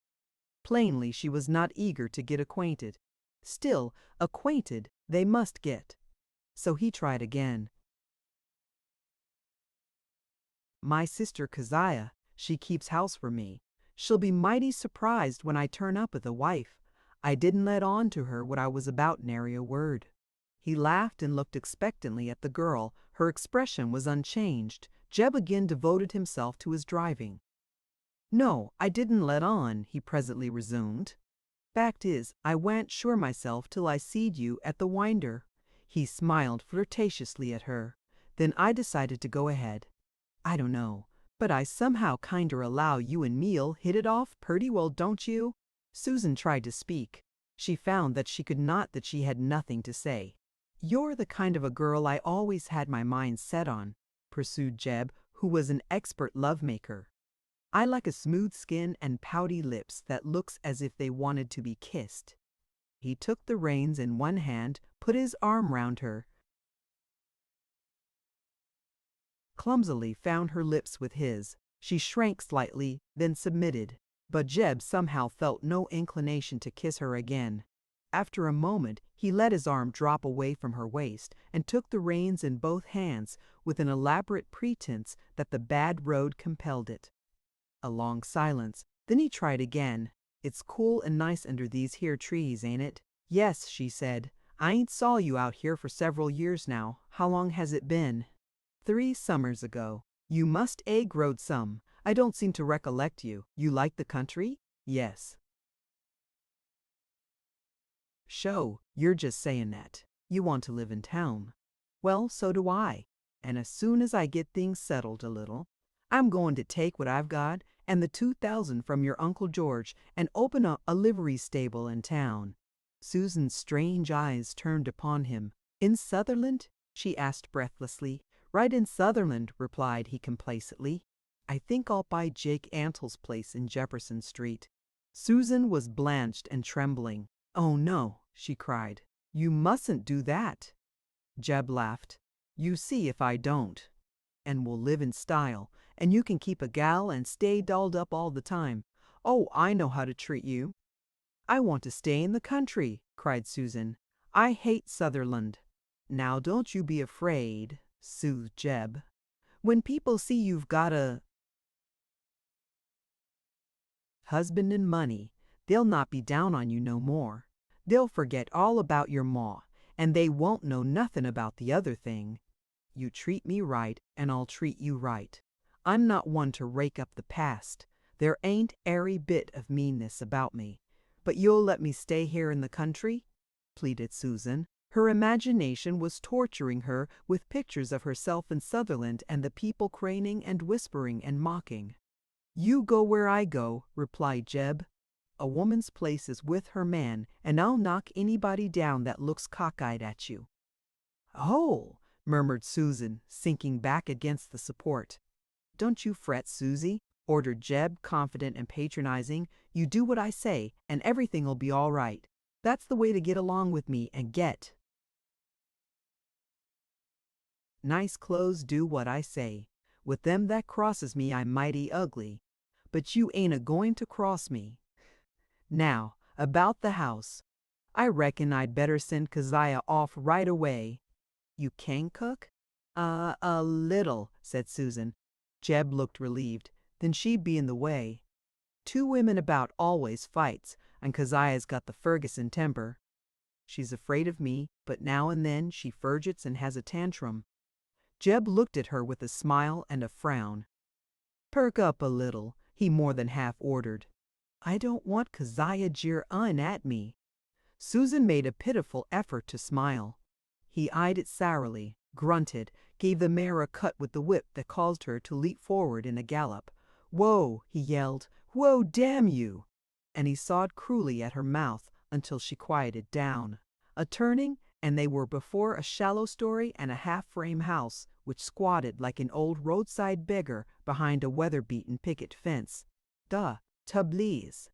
Plainly she was not eager to get acquainted. Still, acquainted they must get. So he tried again. "My sister Keziah, she keeps house for me. She'll be mighty surprised when I turn up with a wife. I didn't let on to her what I was about nary a word." He laughed and looked expectantly at the girl. Her expression was unchanged. Jeb again devoted himself to his driving. "No, I didn't let on," he presently resumed. "Fact is, I wa'n't sure myself till I seed you at the winder." He smiled flirtatiously at her. "Then I decided to go ahead. I don't know, but I somehow kinder allow you and me'll hit it off purty well, don't you?" Susan tried to speak. She found that she could not, that she had nothing to say. "You're the kind of a girl I always had my mind set on," pursued Jeb, who was an expert love-maker. "I like a smooth skin and pouty lips that looks as if they wanted to be kissed." He took the reins in one hand, put his arm round her, clumsily found her lips with his. She shrank slightly, then submitted. But Jeb somehow felt no inclination to kiss her again. After a moment, he let his arm drop away from her waist and took the reins in both hands with an elaborate pretense that the bad road compelled it. A long silence. Then he tried again. "It's cool and nice under these here trees, ain't it?" "Yes," she said. "I ain't saw you out here for several years now. How long has it been?" "3 summers ago. You must growed some. I don't seem to recollect you. You like the country?" "Yes." "Sho, you're just saying that. You want to live in town." "Well, so do I. And as soon as I get things settled a little, I'm going to take what I've got and the 2,000 from your Uncle George and open a livery stable in town." Susan's strange eyes turned upon him. "In Sutherland?" she asked breathlessly. "Right in Sutherland," replied he complacently. "I think I'll buy Jake Antle's place in Jefferson Street." Susan was blanched and trembling. "Oh no," she cried. "You mustn't do that." Jeb laughed. "You see if I don't. And we'll live in style, and you can keep a gal and stay dolled up all the time. Oh, I know how to treat you." "I want to stay in the country," cried Susan. "I hate Sutherland." "Now don't you be afraid," soothed Jeb. "When people see you've got a husband and money, they'll not be down on you no more. They'll forget all about your maw, and they won't know nothing about the other thing. You treat me right, and I'll treat you right. I'm not one to rake up the past. There ain't ary bit of meanness about me. But you'll let me stay here in the country?" pleaded Susan. Her imagination was torturing her with pictures of herself in Sutherland and the people craning and whispering and mocking. "You go where I go," replied Jeb. "A woman's place is with her man, and I'll knock anybody down that looks cockeyed at you." "Oh!" murmured Susan, sinking back against the support. "Don't you fret, Susie," ordered Jeb, confident and patronizing. "You do what I say, and everything'll be all right. That's the way to get along with me and get. Nice clothes do what I say. With them that crosses me I'm mighty ugly. But you ain't a-going to cross me. Now, about the house. I reckon I'd better send Keziah off right away." "You can cook?" A little," said Susan. Jeb looked relieved. "Then she'd be in the way. 2 women about always fights, and Keziah's got the Ferguson temper. She's afraid of me, but now and then she fidgets and has a tantrum." Jeb looked at her with a smile and a frown. "Perk up a little," he more than half ordered. "I don't want Keziah jeer at me." Susan made a pitiful effort to smile. He eyed it sourly, grunted, gave the mare a cut with the whip that caused her to leap forward in a gallop. "Whoa!" he yelled. "Whoa, damn you!" And he sawed cruelly at her mouth until she quieted down. A turning, and they were before a shallow-story and a half-frame house, which squatted like an old roadside beggar behind a weather-beaten picket fence. The Tablease.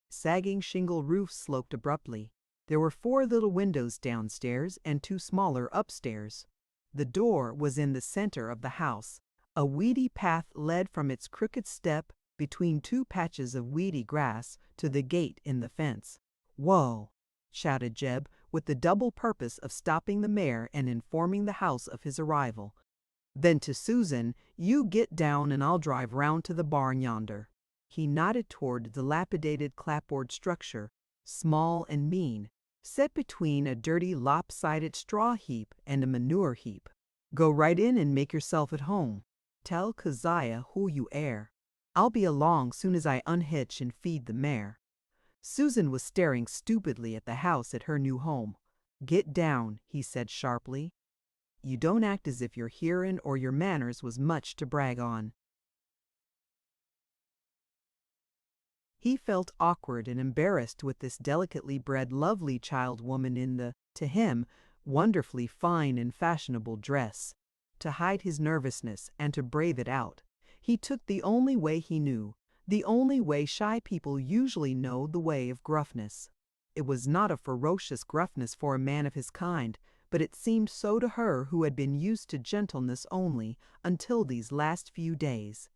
Sagging shingle roof sloped abruptly. There were 4 little windows downstairs and 2 smaller upstairs. The door was in the center of the house. A weedy path led from its crooked step between 2 patches of weedy grass to the gate in the fence. "Whoa!" shouted Jeb, with the double purpose of stopping the mare and informing the house of his arrival. Then to Susan, "You get down and I'll drive round to the barn yonder." He nodded toward a dilapidated clapboard structure, small and mean, set between a dirty lopsided straw heap and a manure heap. "Go right in and make yourself at home. Tell Keziah who you air. I'll be along soon as I unhitch and feed the mare." Susan was staring stupidly at the house at her new home. "Get down," he said sharply. "You don't act as if your hearin' or your manners was much to brag on." He felt awkward and embarrassed with this delicately bred lovely child woman in the, to him, wonderfully fine and fashionable dress. To hide his nervousness and to brave it out, he took the only way he knew, the only way shy people usually know, the way of gruffness. It was not a ferocious gruffness for a man of his kind, but it seemed so to her who had been used to gentleness only until these last few days.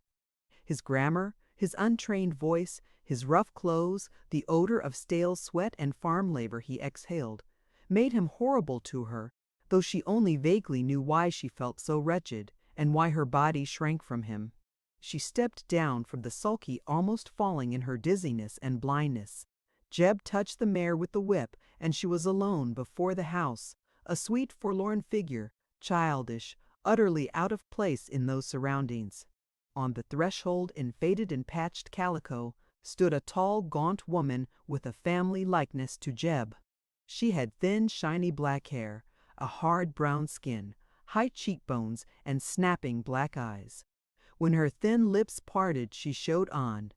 His grammar, his untrained voice, his rough clothes, the odor of stale sweat and farm labor he exhaled, made him horrible to her, though she only vaguely knew why she felt so wretched and why her body shrank from him. She stepped down from the sulky, almost falling in her dizziness and blindness. Jeb touched the mare with the whip, and she was alone before the house, a sweet forlorn figure, childish, utterly out of place in those surroundings. On the threshold, in faded and patched calico, stood a tall, gaunt woman with a family likeness to Jeb. She had thin, shiny black hair, a hard brown skin, high cheekbones, and snapping black eyes. When her thin lips parted, she showed on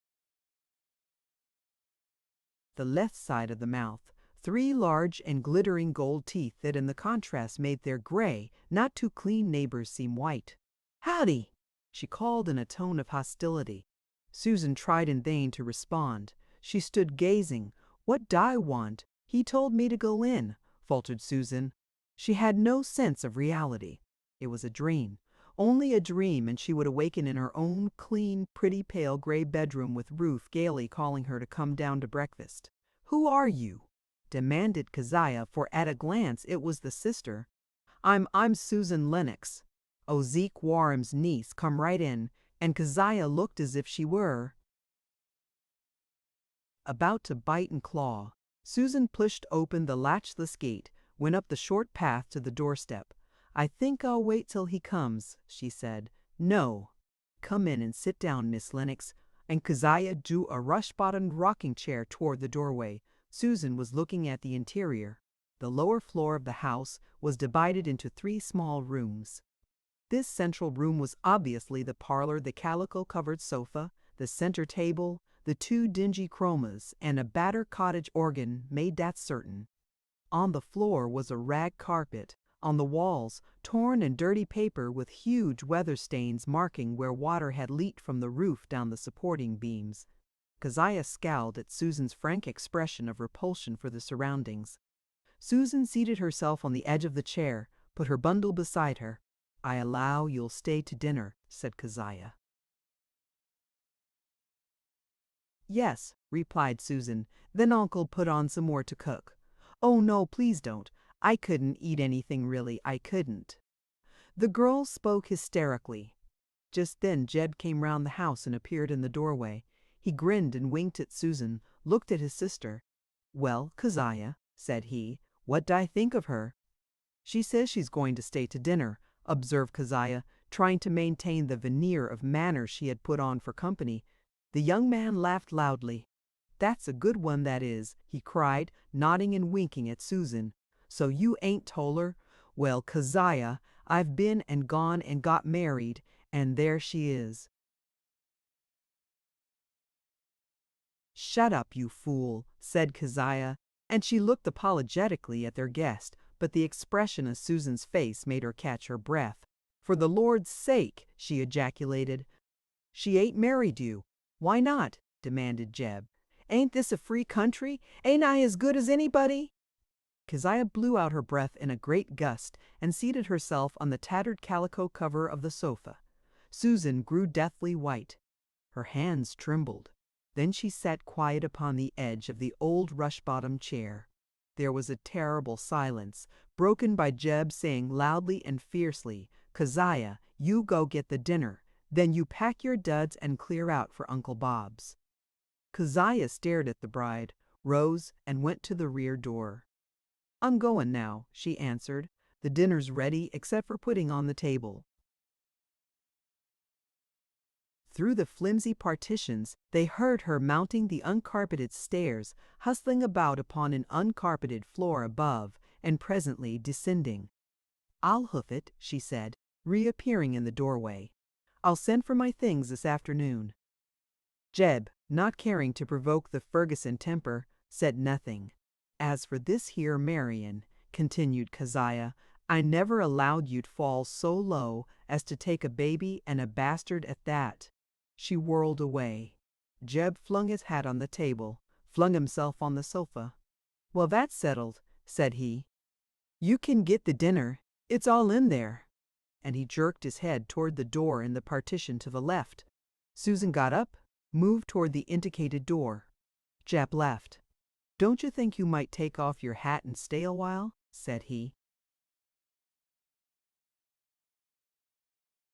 the left side of the mouth 3 large and glittering gold teeth that in the contrast made their gray, not too clean neighbors seem white. "Howdy," she called in a tone of hostility. Susan tried in vain to respond. She stood gazing. "What die want? He told me to go in," faltered Susan. She had no sense of reality. It was a dream. Only a dream, and she would awaken in her own clean, pretty pale gray bedroom with Ruth gaily calling her to come down to breakfast. "Who are you?" demanded Keziah, for at a glance it was the sister. I'm Susan Lenox, Zeke Warham's niece. Come right in," and Keziah looked as if she were about to bite and claw. Susan pushed open the latchless gate, went up the short path to the doorstep. "I think I'll wait till he comes," she said. "No. Come in and sit down, Miss Lennox," and Keziah drew a rush-bottomed rocking chair toward the doorway. Susan was looking at the interior. The lower floor of the house was divided into 3 small rooms. This central room was obviously the parlor, the calico-covered sofa, the center table, the 2 dingy chromas, and a battered cottage organ made that certain. On the floor was a rag carpet. On the walls, torn and dirty paper with huge weather stains marking where water had leaked from the roof down the supporting beams. Keziah scowled at Susan's frank expression of repulsion for the surroundings. Susan seated herself on the edge of the chair, put her bundle beside her. "I allow you'll stay to dinner," said Keziah. "Yes," replied Susan. "Then Uncle put on some more to cook." "Oh, no, please don't. I couldn't eat anything, really, I couldn't." The girl spoke hysterically. Just then Jed came round the house and appeared in the doorway. He grinned and winked at Susan, looked at his sister. "Well, Keziah," said he, "what do I think of her?" "She says she's going to stay to dinner," observed Keziah, trying to maintain the veneer of manner she had put on for company. The young man laughed loudly. "That's a good one, that is," he cried, nodding and winking at Susan. "So you ain't told her? Well, Keziah, I've been and gone and got married, and there she is." "Shut up, you fool," said Keziah, and she looked apologetically at their guest, but the expression of Susan's face made her catch her breath. "For the Lord's sake," she ejaculated. "She ain't married you." "Why not?" demanded Jeb. "Ain't this a free country? Ain't I as good as anybody?" Keziah blew out her breath in a great gust and seated herself on the tattered calico cover of the sofa. Susan grew deathly white. Her hands trembled. Then she sat quiet upon the edge of the old rush-bottomed chair. There was a terrible silence, broken by Jeb saying loudly and fiercely, Keziah, you go get the dinner, then you pack your duds and clear out for Uncle Bob's." Keziah stared at the bride, rose, and went to the rear door. "I'm going now," she answered. "The dinner's ready except for putting on the table." Through the flimsy partitions, they heard her mounting the uncarpeted stairs, hustling about upon an uncarpeted floor above, and presently descending. "I'll hoof it," she said, reappearing in the doorway. "I'll send for my things this afternoon." Jeb, not caring to provoke the Ferguson temper, said nothing. "As for this here Marion," continued Keziah, "I never allowed you'd fall so low as to take a baby and a bastard at that." She whirled away. Jeb flung his hat on the table, flung himself on the sofa. "Well, that's settled," said he. "You can get the dinner. It's all in there." And he jerked his head toward the door in the partition to the left. Susan got up, moved toward the indicated door. Jeb laughed. "Don't you think you might take off your hat and stay a while?" said he.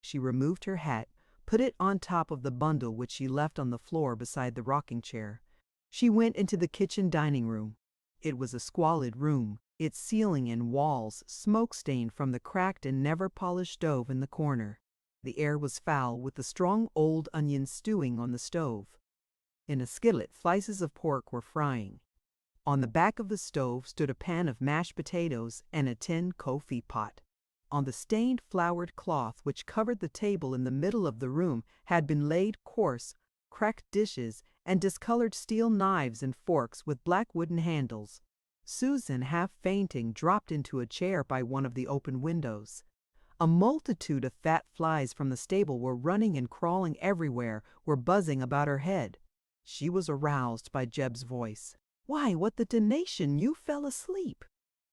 She removed her hat, put it on top of the bundle which she left on the floor beside the rocking chair. She went into the kitchen dining room. It was a squalid room, its ceiling and walls smoke-stained from the cracked and never-polished stove in the corner. The air was foul with the strong old onions stewing on the stove. In a skillet, slices of pork were frying. On the back of the stove stood a pan of mashed potatoes and a tin coffee pot. On the stained flowered cloth which covered the table in the middle of the room had been laid coarse, cracked dishes and discolored steel knives and forks with black wooden handles. Susan, half fainting, dropped into a chair by one of the open windows. A multitude of fat flies from the stable were running and crawling everywhere, were buzzing about her head. She was aroused by Jeb's voice. "Why, what the damnation, you fell asleep."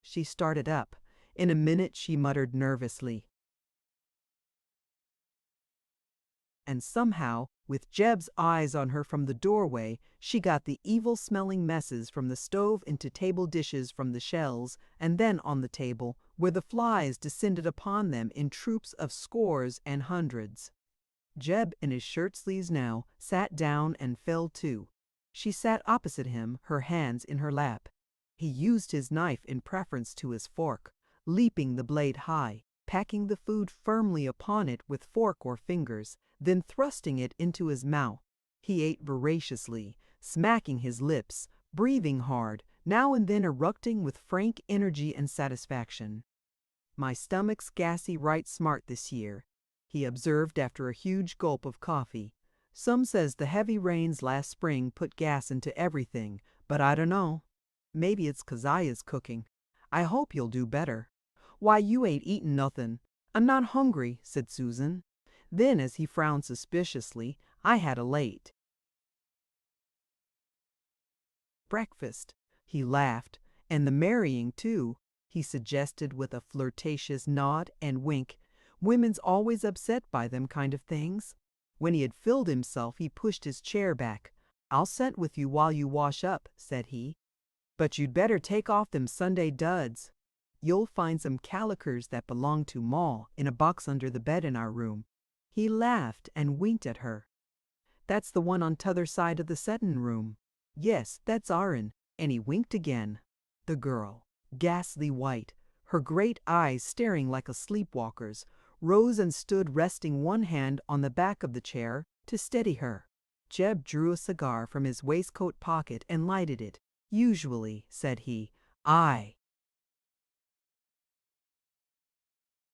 She started up. In a minute she muttered nervously. And somehow, with Jeb's eyes on her from the doorway, she got the evil-smelling messes from the stove into table dishes from the shelves, and then on the table, where the flies descended upon them in troops of scores and hundreds. Jeb, in his shirt sleeves now, sat down and fell to. She sat opposite him, her hands in her lap. He used his knife in preference to his fork, leaping the blade high, packing the food firmly upon it with fork or fingers, then thrusting it into his mouth. He ate voraciously, smacking his lips, breathing hard, now and then erupting with frank energy and satisfaction. "My stomach's gassy right smart this year," he observed after a huge gulp of coffee. "Some says the heavy rains last spring put gas into everything, but I don't know. Maybe it's Keziah's cooking. I hope you'll do better." "Why, you ain't eaten nothing." "I'm not hungry," said Susan. Then, as he frowned suspiciously, "I had a late breakfast." He laughed. "And the marrying, too," he suggested with a flirtatious nod and wink. "Women's always upset by them kind of things." When he had filled himself, he pushed his chair back. "I'll set with you while you wash up," said he. "But you'd better take off them Sunday duds. You'll find some calicers that belong to Ma in a box under the bed in our room." He laughed and winked at her. "That's the one on t'other side of the settin' room." "Yes, that's our'n," and he winked again. The girl, ghastly white, her great eyes staring like a sleepwalker's, rose and stood resting one hand on the back of the chair to steady her. Jeb drew a cigar from his waistcoat pocket and lighted it. "Usually," said he, "I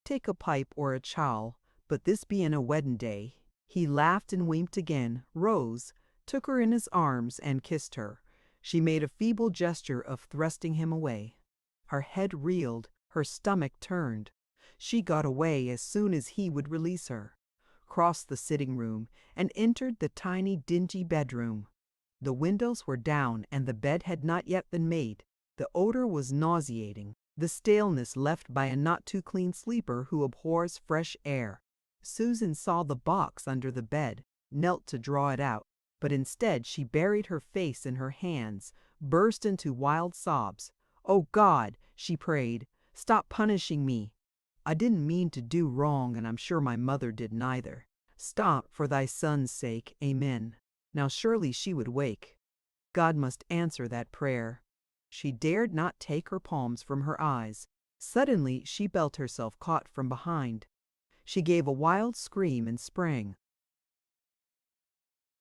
take a pipe or a chowl, but this bein' a weddin' day." He laughed and winked again, rose, took her in his arms, and kissed her. She made a feeble gesture of thrusting him away. Her head reeled, her stomach turned. She got away as soon as he would release her, crossed the sitting room, and entered the tiny, dingy bedroom. The windows were down and the bed had not yet been made. The odor was nauseating, the staleness left by a not-too-clean sleeper who abhors fresh air. Susan saw the box under the bed, knelt to draw it out, but instead she buried her face in her hands, burst into wild sobs. "Oh God," she prayed, "stop punishing me." I didn't mean to do wrong, and I'm sure my mother did neither. Stop, for thy son's sake, amen. Now surely she would wake. God must answer that prayer. She dared not take her palms from her eyes. Suddenly she felt herself caught from behind. She gave a wild scream and sprang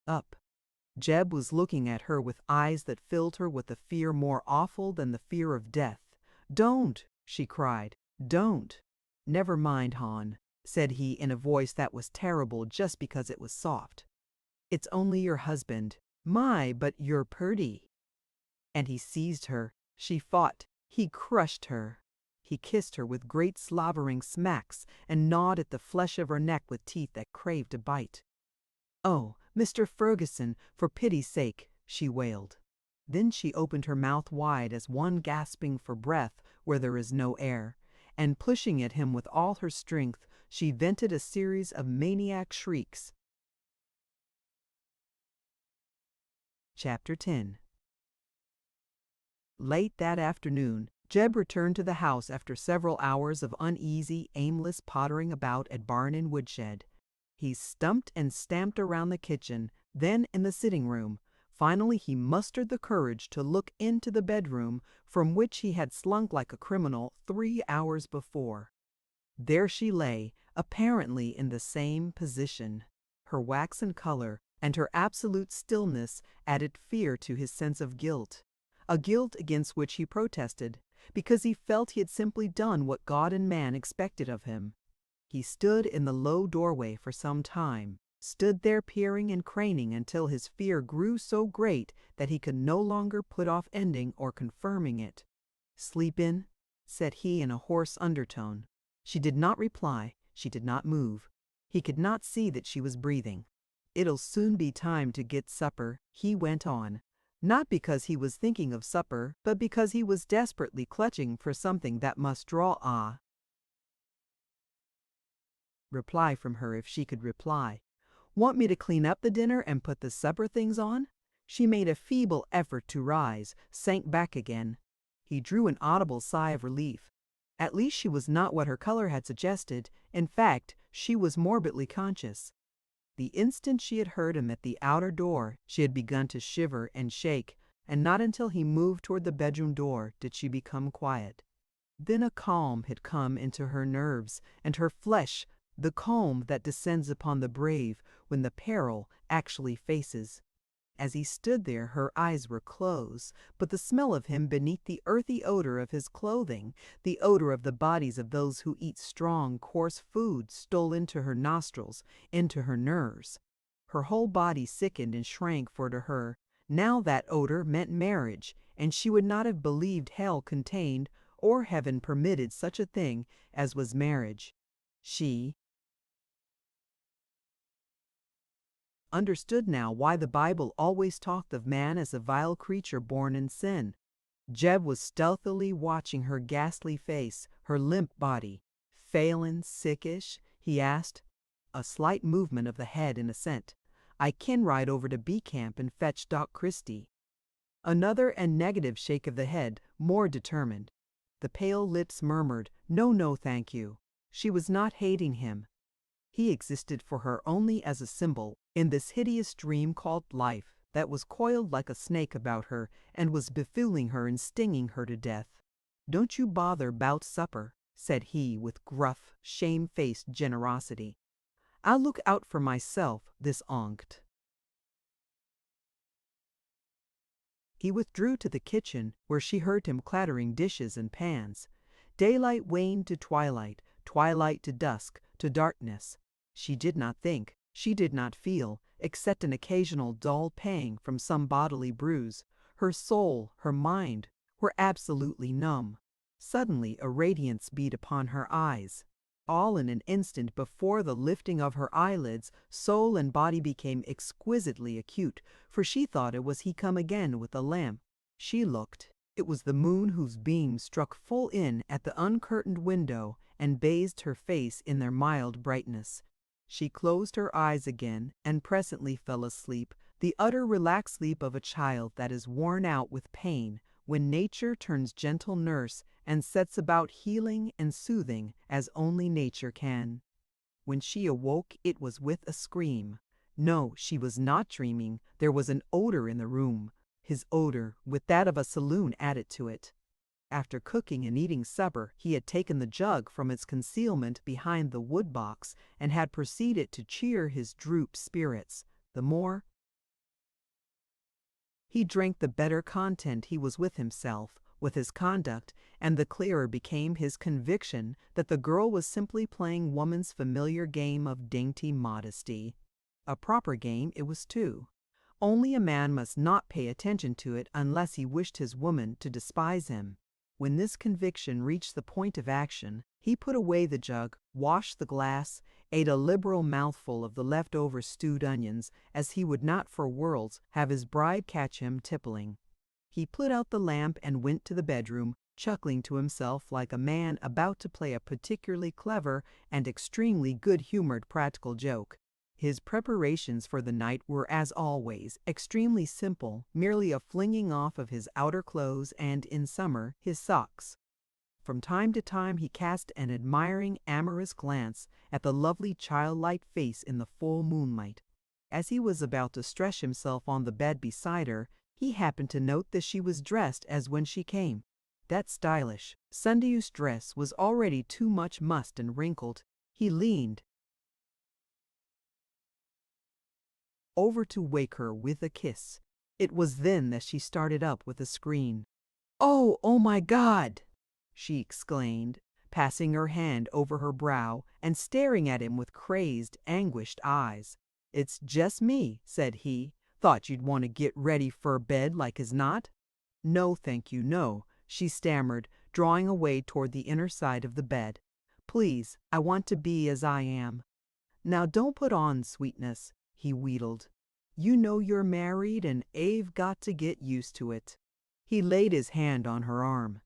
up. Jeb was looking at her with eyes that filled her with a fear more awful than the fear of death. "Don't!" she cried. "Don't!" "Never mind, Hon," said he in a voice that was terrible just because it was soft. "It's only your husband. My, but you're purty." And he seized her. She fought. He crushed her. He kissed her with great slobbering smacks and gnawed at the flesh of her neck with teeth that craved a bite. "Oh, Mr. Ferguson, for pity's sake," she wailed. Then she opened her mouth wide as one gasping for breath where there is no air, and pushing at him with all her strength, she vented a series of maniac shrieks. Chapter 10. Late that afternoon, Jeb returned to the house after several hours of uneasy, aimless pottering about at barn and woodshed. He stumped and stamped around the kitchen, then in the sitting room. Finally he mustered the courage to look into the bedroom from which he had slunk like a criminal 3 hours before. There she lay, apparently in the same position. Her waxen color and her absolute stillness added fear to his sense of guilt, a guilt against which he protested, because he felt he had simply done what God and man expected of him. He stood in the low doorway for some time, stood there peering and craning until his fear grew so great that he could no longer put off ending or confirming it. "Sleep in?" said he in a hoarse undertone. She did not reply. She did not move. He could not see that she was breathing. "It'll soon be time to get supper," he went on, not because he was thinking of supper, but because he was desperately clutching for something that must draw a reply from her if she could reply. "Want me to clean up the dinner and put the supper things on?" She made a feeble effort to rise, sank back again. He drew an audible sigh of relief. At least she was not what her color had suggested. In fact, she was morbidly conscious. The instant she had heard him at the outer door, she had begun to shiver and shake, and not until he moved toward the bedroom door did she become quiet. Then a calm had come into her nerves and her flesh, the calm that descends upon the brave when the peril actually faces. As he stood there, her eyes were closed, but the smell of him beneath the earthy odor of his clothing, the odor of the bodies of those who eat strong, coarse food, stole into her nostrils, into her nerves. Her whole body sickened and shrank, for to her, now that odor meant marriage, and she would not have believed hell contained or heaven permitted such a thing as was marriage. She understood now why the Bible always talked of man as a vile creature born in sin. Jeb was stealthily watching her ghastly face, her limp body. "Phelan sickish?" he asked. A slight movement of the head in assent. "I can ride over to B Camp and fetch Doc Christie." Another and negative shake of the head, more determined. The pale lips murmured, "No, no, thank you." She was not hating him. He existed for her only as a symbol in this hideous dream called life that was coiled like a snake about her and was befooling her and stinging her to death. "Don't you bother 'bout supper," said he with gruff, shame-faced generosity. "I'll look out for myself this onct." He withdrew to the kitchen, where she heard him clattering dishes and pans. Daylight waned to twilight, twilight to dusk, to darkness. She did not think, she did not feel, except an occasional dull pang from some bodily bruise. Her soul, her mind, were absolutely numb. Suddenly a radiance beat upon her eyes. All in an instant before the lifting of her eyelids, soul and body became exquisitely acute, for she thought it was he come again with a lamp. She looked. It was the moon whose beams struck full in at the uncurtained window and bathed her face in their mild brightness. She closed her eyes again and presently fell asleep, the utter relaxed sleep of a child that is worn out with pain when nature turns gentle nurse and sets about healing and soothing as only nature can. When she awoke, it was with a scream. No, she was not dreaming. There was an odor in the room, his odor, with that of a saloon added to it. After cooking and eating supper, he had taken the jug from its concealment behind the wood box and had proceeded to cheer his drooped spirits. The more he drank, the better content he was with himself, with his conduct, and the clearer became his conviction that the girl was simply playing woman's familiar game of dainty modesty. A proper game it was too. Only a man must not pay attention to it unless he wished his woman to despise him. When this conviction reached the point of action, he put away the jug, washed the glass, ate a liberal mouthful of the leftover stewed onions, as he would not for worlds have his bride catch him tippling. He put out the lamp and went to the bedroom, chuckling to himself like a man about to play a particularly clever and extremely good-humored practical joke. His preparations for the night were, as always, extremely simple, merely a flinging off of his outer clothes and, in summer, his socks. From time to time he cast an admiring, amorous glance at the lovely childlike face in the full moonlight. As he was about to stretch himself on the bed beside her, he happened to note that she was dressed as when she came. That stylish, Sunday-use dress was already too much mussed and wrinkled. He leaned over to wake her with a kiss. It was then that she started up with a scream. Oh my God!" she exclaimed, passing her hand over her brow and staring at him with crazed, anguished eyes. "It's just me," said he. "Thought you'd want to get ready for bed like as not." "No, thank you, no," she stammered, drawing away toward the inner side of the bed. "Please, I want to be as I am." "Now don't put on sweetness," he wheedled. "You know you're married and I've got to get used to it." He laid his hand on her arm.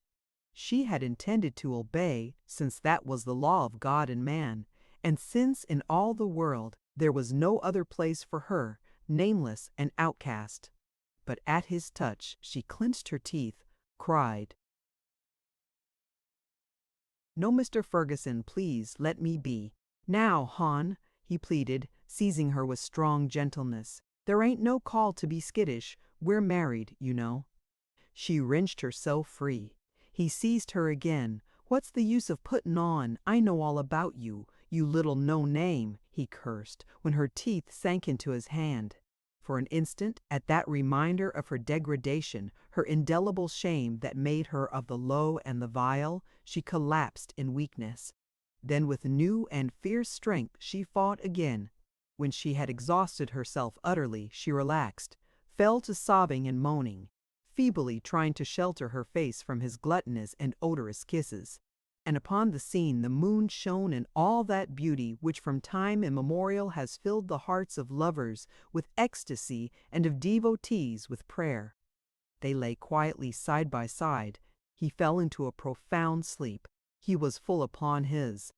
She had intended to obey, since that was the law of God and man, and since in all the world there was no other place for her, nameless and outcast. But at his touch she clenched her teeth, cried, "No, Mr. Ferguson, please let me be." "Now, hon," he pleaded, seizing her with strong gentleness. "There ain't no call to be skittish. We're married, you know." She wrenched herself free. He seized her again. "What's the use of putting on? I know all about you, you little no-name," he cursed, when her teeth sank into his hand. For an instant, at that reminder of her degradation, her indelible shame that made her of the low and the vile, she collapsed in weakness. Then with new and fierce strength she fought again. When she had exhausted herself utterly, she relaxed, fell to sobbing and moaning, feebly trying to shelter her face from his gluttonous and odorous kisses. And upon the scene the moon shone in all that beauty which from time immemorial has filled the hearts of lovers with ecstasy and of devotees with prayer. They lay quietly side by side. He fell into a profound sleep. He was full upon his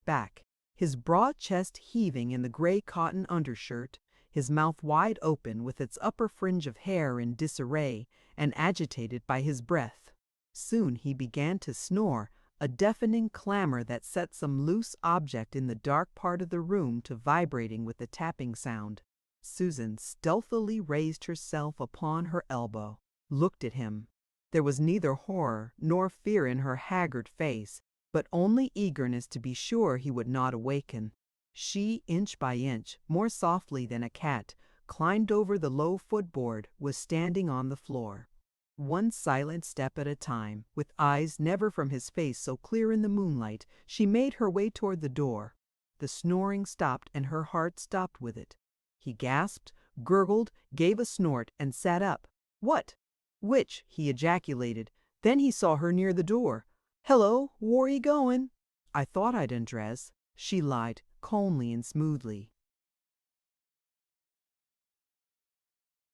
back, his broad chest heaving in the gray cotton undershirt, his mouth wide open with its upper fringe of hair in disarray and agitated by his breath. Soon he began to snore, a deafening clamor that set some loose object in the dark part of the room to vibrating with the tapping sound. Susan stealthily raised herself upon her elbow, looked at him. There was neither horror nor fear in her haggard face, but only eagerness to be sure he would not awaken. She, inch by inch, more softly than a cat, climbed over the low footboard, was standing on the floor. One silent step at a time, with eyes never from his face so clear in the moonlight, she made her way toward the door. The snoring stopped and her heart stopped with it. He gasped, gurgled, gave a snort, and sat up. "What? Which?" he ejaculated. Then he saw her near the door. "Hello, where you going?" "I thought I'd undress," she lied, calmly and smoothly.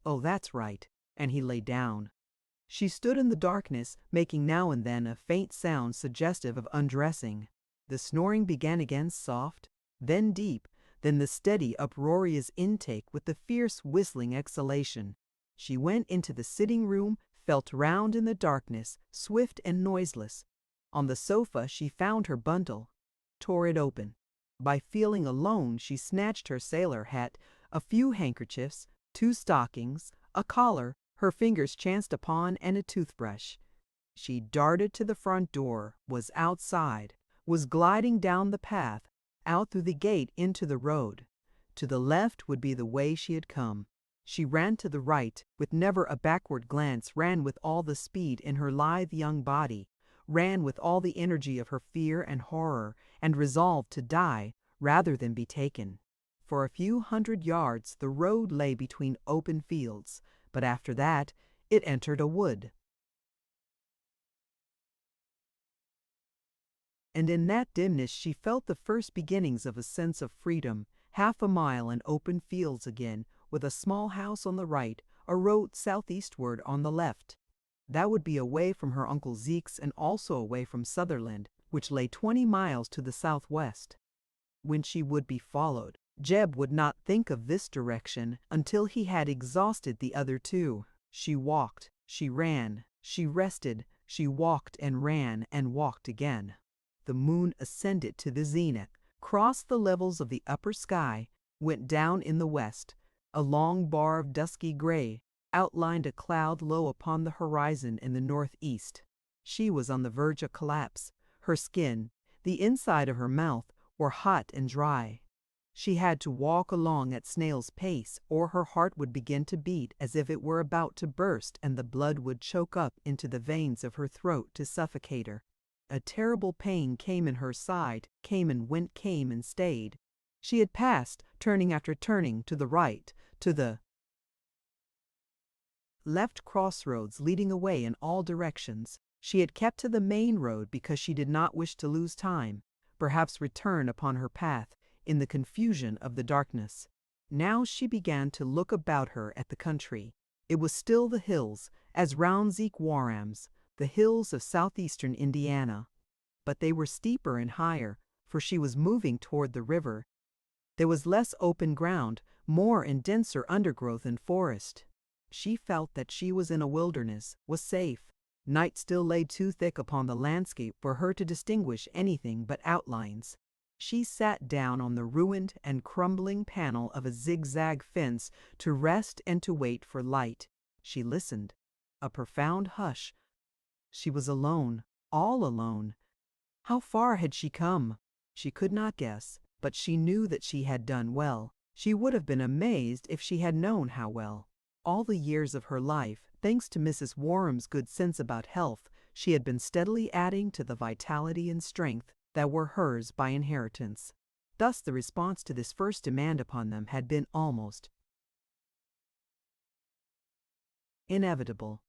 "Oh, that's right," and he lay down. She stood in the darkness, making now and then a faint sound suggestive of undressing. The snoring began again soft, then deep, then the steady, uproarious intake with the fierce whistling exhalation. She went into the sitting room, felt round in the darkness, swift and noiseless. On the sofa she found her bundle, tore it open. By feeling alone, she snatched her sailor hat, a few handkerchiefs, 2 stockings, a collar her fingers chanced upon, and a toothbrush. She darted to the front door, was outside, was gliding down the path, out through the gate into the road. To the left would be the way she had come. She ran to the right, with never a backward glance, ran with all the speed in her lithe young body, ran with all the energy of her fear and horror, and resolved to die rather than be taken. For a few hundred yards the road lay between open fields, but after that it entered a wood. And in that dimness she felt the first beginnings of a sense of freedom. Half a mile and open fields again, with a small house on the right, a road southeastward on the left. That would be away from her Uncle Zeke's and also away from Sutherland, which lay 20 miles to the southwest. When she would be followed, Jeb would not think of this direction until he had exhausted the other 2. She walked, she ran, she rested, she walked and ran and walked again. The moon ascended to the zenith, crossed the levels of the upper sky, went down in the west. A long bar of dusky gray outlined a cloud low upon the horizon in the northeast. She was on the verge of collapse. Her skin, the inside of her mouth, were hot and dry. She had to walk along at snail's pace, or her heart would begin to beat as if it were about to burst, and the blood would choke up into the veins of her throat to suffocate her. A terrible pain came in her side, came and went, came and stayed. She had passed, turning after turning, to the right, to the left crossroads leading away in all directions. She had kept to the main road because she did not wish to lose time, perhaps return upon her path, in the confusion of the darkness. Now she began to look about her at the country. It was still the hills, as round Zeke Warams, the hills of southeastern Indiana. But they were steeper and higher, for she was moving toward the river. There was less open ground, more and denser undergrowth and forest. She felt that she was in a wilderness, was safe. Night still lay too thick upon the landscape for her to distinguish anything but outlines. She sat down on the ruined and crumbling panel of a zigzag fence to rest and to wait for light. She listened. A profound hush. She was alone, all alone. How far had she come? She could not guess, but she knew that she had done well. She would have been amazed if she had known how well. All the years of her life, thanks to Mrs. Warham's good sense about health, she had been steadily adding to the vitality and strength that were hers by inheritance. Thus the response to this first demand upon them had been almost inevitable.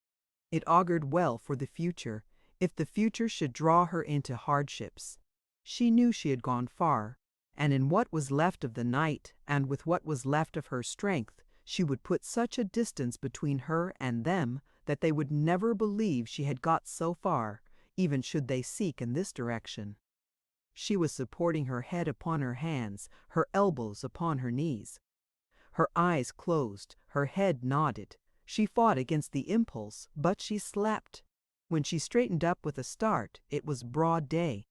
It augured well for the future, if the future should draw her into hardships. She knew she had gone far, and in what was left of the night, and with what was left of her strength, she would put such a distance between her and them that they would never believe she had got so far, even should they seek in this direction. She was supporting her head upon her hands, her elbows upon her knees. Her eyes closed, her head nodded. She fought against the impulse, but she slept. When she straightened up with a start, it was broad day.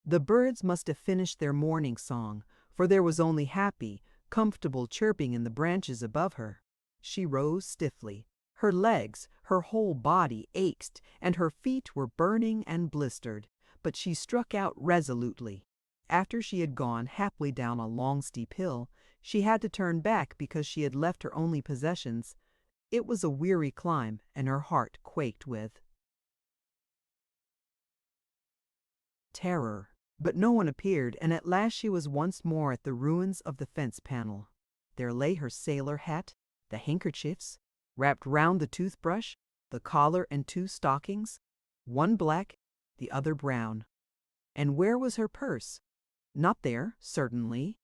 The birds must have finished their morning song, for there was only happy, comfortable chirping in the branches above her. She rose stiffly. Her legs, her whole body ached, and her feet were burning and blistered, but she struck out resolutely. After she had gone happily down a long steep hill, she had to turn back because she had left her only possessions. It was a weary climb, and her heart quaked with terror. But no one appeared, and at last she was once more at the ruins of the fence panel. There lay her sailor hat, the handkerchiefs, wrapped round the toothbrush, the collar and 2 stockings, one black, the other brown. And where was her purse? Not there, certainly.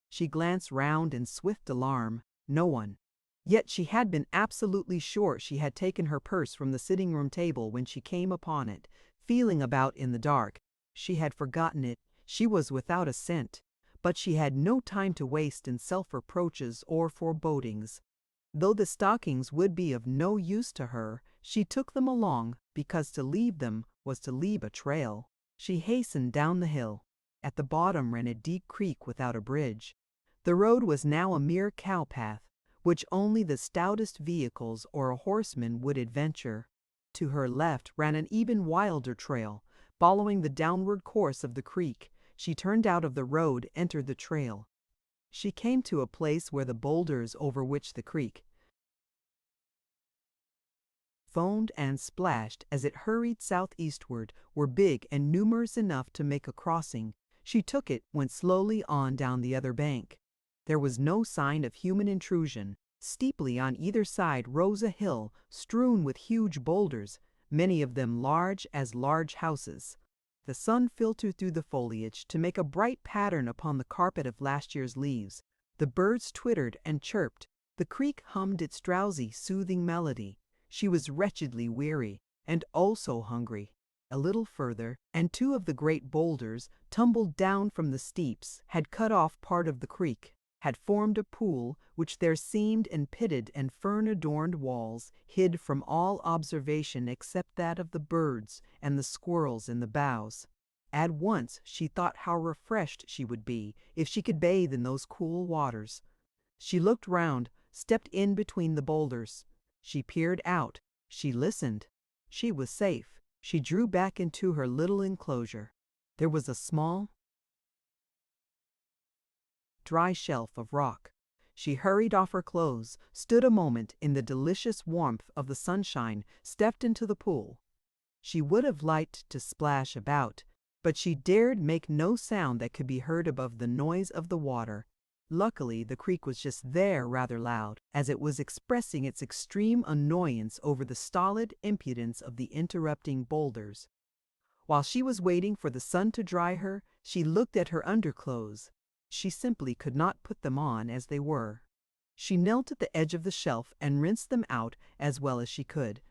She glanced round in swift alarm. No one. Yet she had been absolutely sure she had taken her purse from the sitting-room table when she came upon it, feeling about in the dark. She had forgotten it. She was without a cent. But she had no time to waste in self-reproaches or forebodings. Though the stockings would be of no use to her, she took them along because to leave them was to leave a trail. She hastened down the hill. At the bottom ran a deep creek without a bridge. The road was now a mere cowpath, which only the stoutest vehicles or a horseman would adventure. To her left ran an even wilder trail. Following the downward course of the creek, she turned out of the road, entered the trail. She came to a place where the boulders over which the creek foamed and splashed as it hurried southeastward were big and numerous enough to make a crossing. She took it, went slowly on down the other bank. There was no sign of human intrusion. Steeply on either side rose a hill strewn with huge boulders, many of them large as large houses. The sun filtered through the foliage to make a bright pattern upon the carpet of last year's leaves. The birds twittered and chirped. The creek hummed its drowsy, soothing melody. She was wretchedly weary, and also hungry. A little further, and two of the great boulders, tumbled down from the steeps, had cut off part of the creek, had formed a pool which their seamed and pitted and fern-adorned walls hid from all observation except that of the birds and the squirrels in the boughs. At once she thought how refreshed she would be if she could bathe in those cool waters. She looked round, stepped in between the boulders. She peered out. She listened. She was safe. She drew back into her little enclosure. There was a small, dry shelf of rock. She hurried off her clothes, stood a moment in the delicious warmth of the sunshine, stepped into the pool. She would have liked to splash about, but she dared make no sound that could be heard above the noise of the water. Luckily, the creek was just there rather loud, as it was expressing its extreme annoyance over the stolid impudence of the interrupting boulders. While she was waiting for the sun to dry her, she looked at her underclothes. She simply could not put them on as they were. She knelt at the edge of the shelf and rinsed them out as well as she could.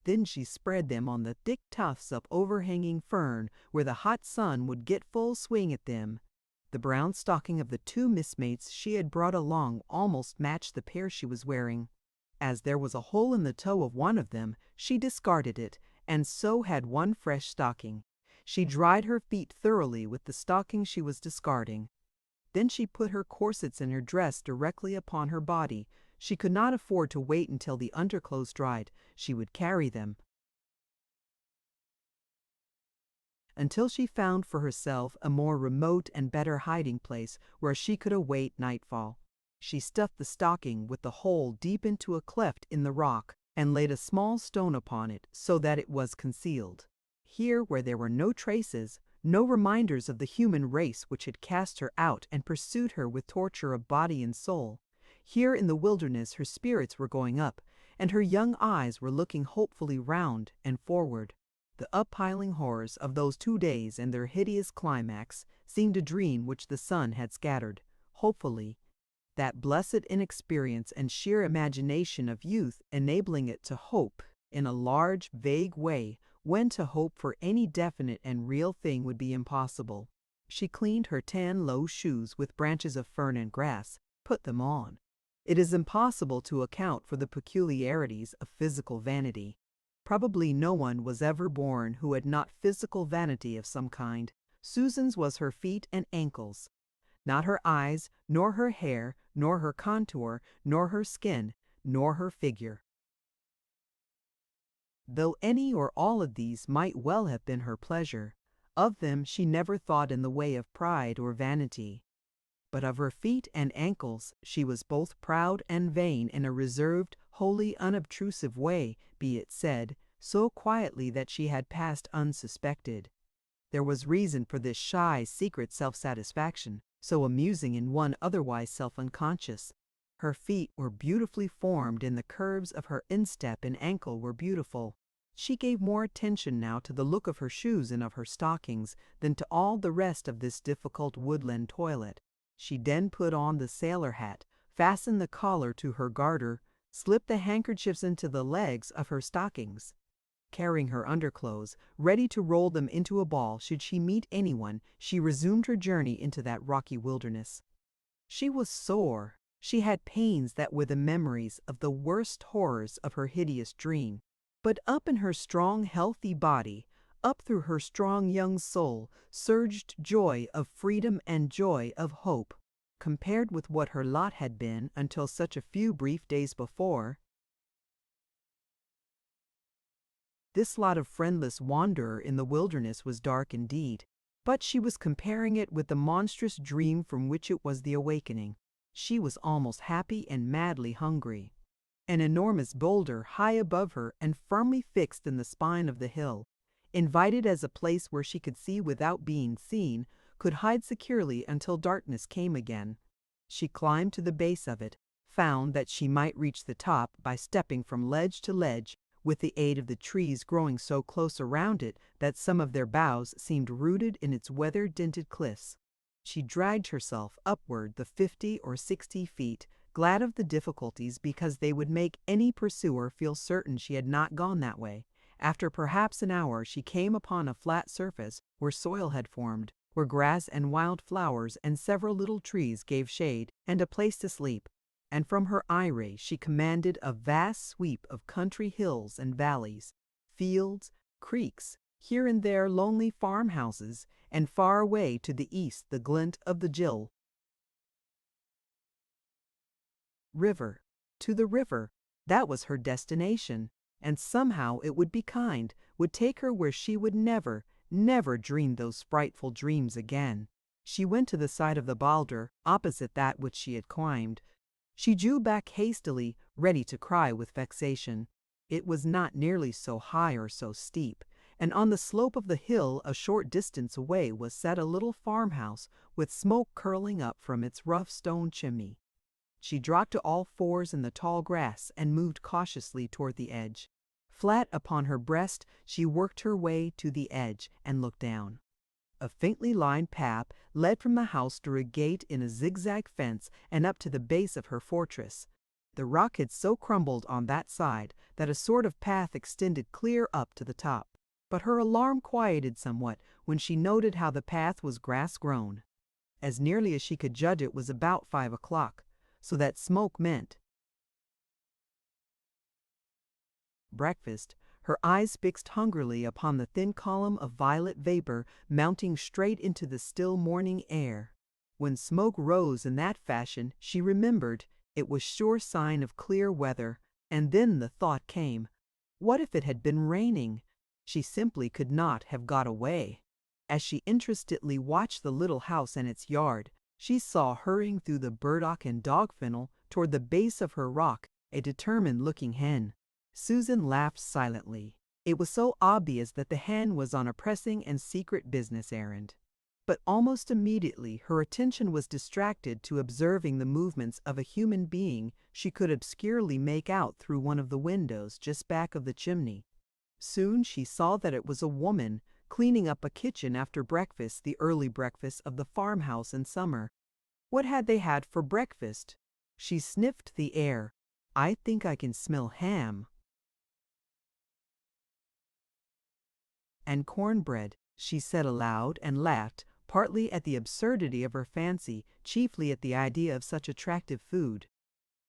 Then she spread them on the thick tufts of overhanging fern where the hot sun would get full swing at them. The brown stocking of the two messmates she had brought along almost matched the pair she was wearing. As there was a hole in the toe of one of them, she discarded it, and so had one fresh stocking. She dried her feet thoroughly with the stocking she was discarding. Then she put her corsets and her dress directly upon her body. She could not afford to wait until the underclothes dried. She would carry them until she found for herself a more remote and better hiding place where she could await nightfall. She stuffed the stocking with the hole deep into a cleft in the rock and laid a small stone upon it so that it was concealed. Here, where there were no traces, no reminders of the human race which had cast her out and pursued her with torture of body and soul, here in the wilderness her spirits were going up, and her young eyes were looking hopefully round and forward. The uppiling horrors of those 2 days and their hideous climax seemed a dream which the sun had scattered. Hopefully, that blessed inexperience and sheer imagination of youth enabling it to hope in a large, vague way, when to hope for any definite and real thing would be impossible. She cleaned her tan low shoes with branches of fern and grass, put them on. It is impossible to account for the peculiarities of physical vanity. Probably no one was ever born who had not physical vanity of some kind. Susan's was her feet and ankles. Not her eyes, nor her hair, nor her contour, nor her skin, nor her figure. Though any or all of these might well have been her pleasure, of them she never thought in the way of pride or vanity. But of her feet and ankles she was both proud and vain in a reserved, wholly unobtrusive way, be it said, so quietly that she had passed unsuspected. There was reason for this shy, secret self-satisfaction, so amusing in one otherwise self-unconscious. Her feet were beautifully formed and the curves of her instep and ankle were beautiful. She gave more attention now to the look of her shoes and of her stockings than to all the rest of this difficult woodland toilet. She then put on the sailor hat, fastened the collar to her garter, slipped the handkerchiefs into the legs of her stockings. Carrying her underclothes, ready to roll them into a ball should she meet anyone, she resumed her journey into that rocky wilderness. She was sore. She had pains that were the memories of the worst horrors of her hideous dream. But up in her strong, healthy body, up through her strong young soul, surged joy of freedom and joy of hope. Compared with what her lot had been until such a few brief days before, this lot of friendless wanderer in the wilderness was dark indeed. But she was comparing it with the monstrous dream from which it was the awakening. She was almost happy and madly hungry. An enormous boulder high above her and firmly fixed in the spine of the hill, invited as a place where she could see without being seen, could hide securely until darkness came again. She climbed to the base of it, found that she might reach the top by stepping from ledge to ledge, with the aid of the trees growing so close around it that some of their boughs seemed rooted in its weather-dinted cliffs. She dragged herself upward the 50 or 60 feet, glad of the difficulties because they would make any pursuer feel certain she had not gone that way. After perhaps an hour she came upon a flat surface where soil had formed, where grass and wild flowers and several little trees gave shade and a place to sleep. And from her eyrie she commanded a vast sweep of country hills and valleys, fields, creeks, here and there lonely farmhouses, and far away to the east the glint of the Jill River. To the river, that was her destination, and somehow it would be kind, would take her where she would never, never dream those frightful dreams again. She went to the side of the boulder, opposite that which she had climbed. She drew back hastily, ready to cry with vexation. It was not nearly so high or so steep, and on the slope of the hill a short distance away was set a little farmhouse with smoke curling up from its rough stone chimney. She dropped to all fours in the tall grass and moved cautiously toward the edge. Flat upon her breast, she worked her way to the edge and looked down. A faintly lined path led from the house through a gate in a zigzag fence and up to the base of her fortress. The rock had so crumbled on that side that a sort of path extended clear up to the top. But her alarm quieted somewhat when she noted how the path was grass-grown. As nearly as she could judge it was about 5 o'clock, so that smoke meant breakfast. Her eyes fixed hungrily upon the thin column of violet vapor mounting straight into the still morning air. When smoke rose in that fashion, she remembered it was sure sign of clear weather, and then the thought came, what if it had been raining? She simply could not have got away. As she interestedly watched the little house and its yard, she saw hurrying through the burdock and dog fennel toward the base of her rock a determined-looking hen. Susan laughed silently. It was so obvious that the hen was on a pressing and secret business errand. But almost immediately her attention was distracted to observing the movements of a human being she could obscurely make out through one of the windows just back of the chimney. Soon she saw that it was a woman cleaning up a kitchen after breakfast, the early breakfast of the farmhouse in summer. What had they had for breakfast? She sniffed the air. I think I can smell ham and cornbread, she said aloud, and laughed, partly at the absurdity of her fancy, chiefly at the idea of such attractive food.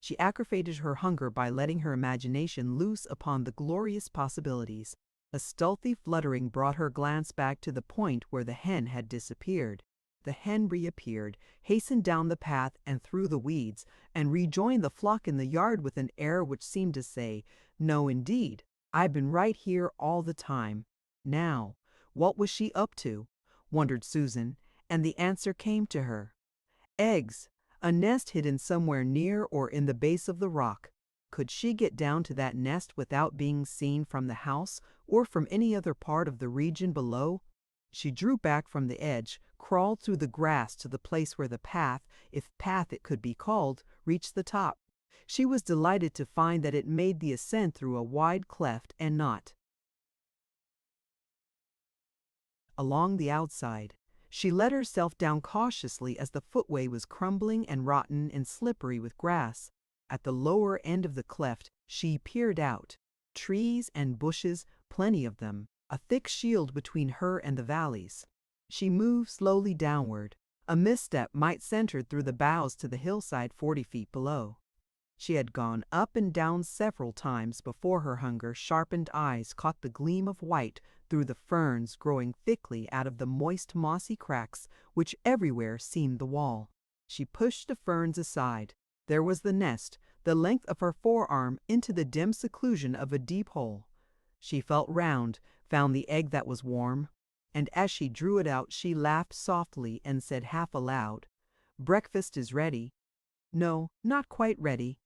She aggravated her hunger by letting her imagination loose upon the glorious possibilities. A stealthy fluttering brought her glance back to the point where the hen had disappeared. The hen reappeared, hastened down the path and through the weeds, and rejoined the flock in the yard with an air which seemed to say, "No, indeed, I've been right here all the time." Now, what was she up to? Wondered Susan, and the answer came to her. Eggs, a nest hidden somewhere near or in the base of the rock. Could she get down to that nest without being seen from the house or from any other part of the region below? She drew back from the edge, crawled through the grass to the place where the path, if path it could be called, reached the top. She was delighted to find that it made the ascent through a wide cleft and not along the outside. She let herself down cautiously as the footway was crumbling and rotten and slippery with grass. At the lower end of the cleft she peered out. Trees and bushes, plenty of them, a thick shield between her and the valleys. She moved slowly downward. A misstep might send her through the boughs to the hillside 40 feet below. She had gone up and down several times before her hunger-sharpened eyes caught the gleam of white through the ferns growing thickly out of the moist mossy cracks which everywhere seamed the wall. She pushed the ferns aside. There was the nest, the length of her forearm into the dim seclusion of a deep hole. She felt round, found the egg that was warm, and as she drew it out she laughed softly and said half aloud, "Breakfast is ready." No, not quite ready.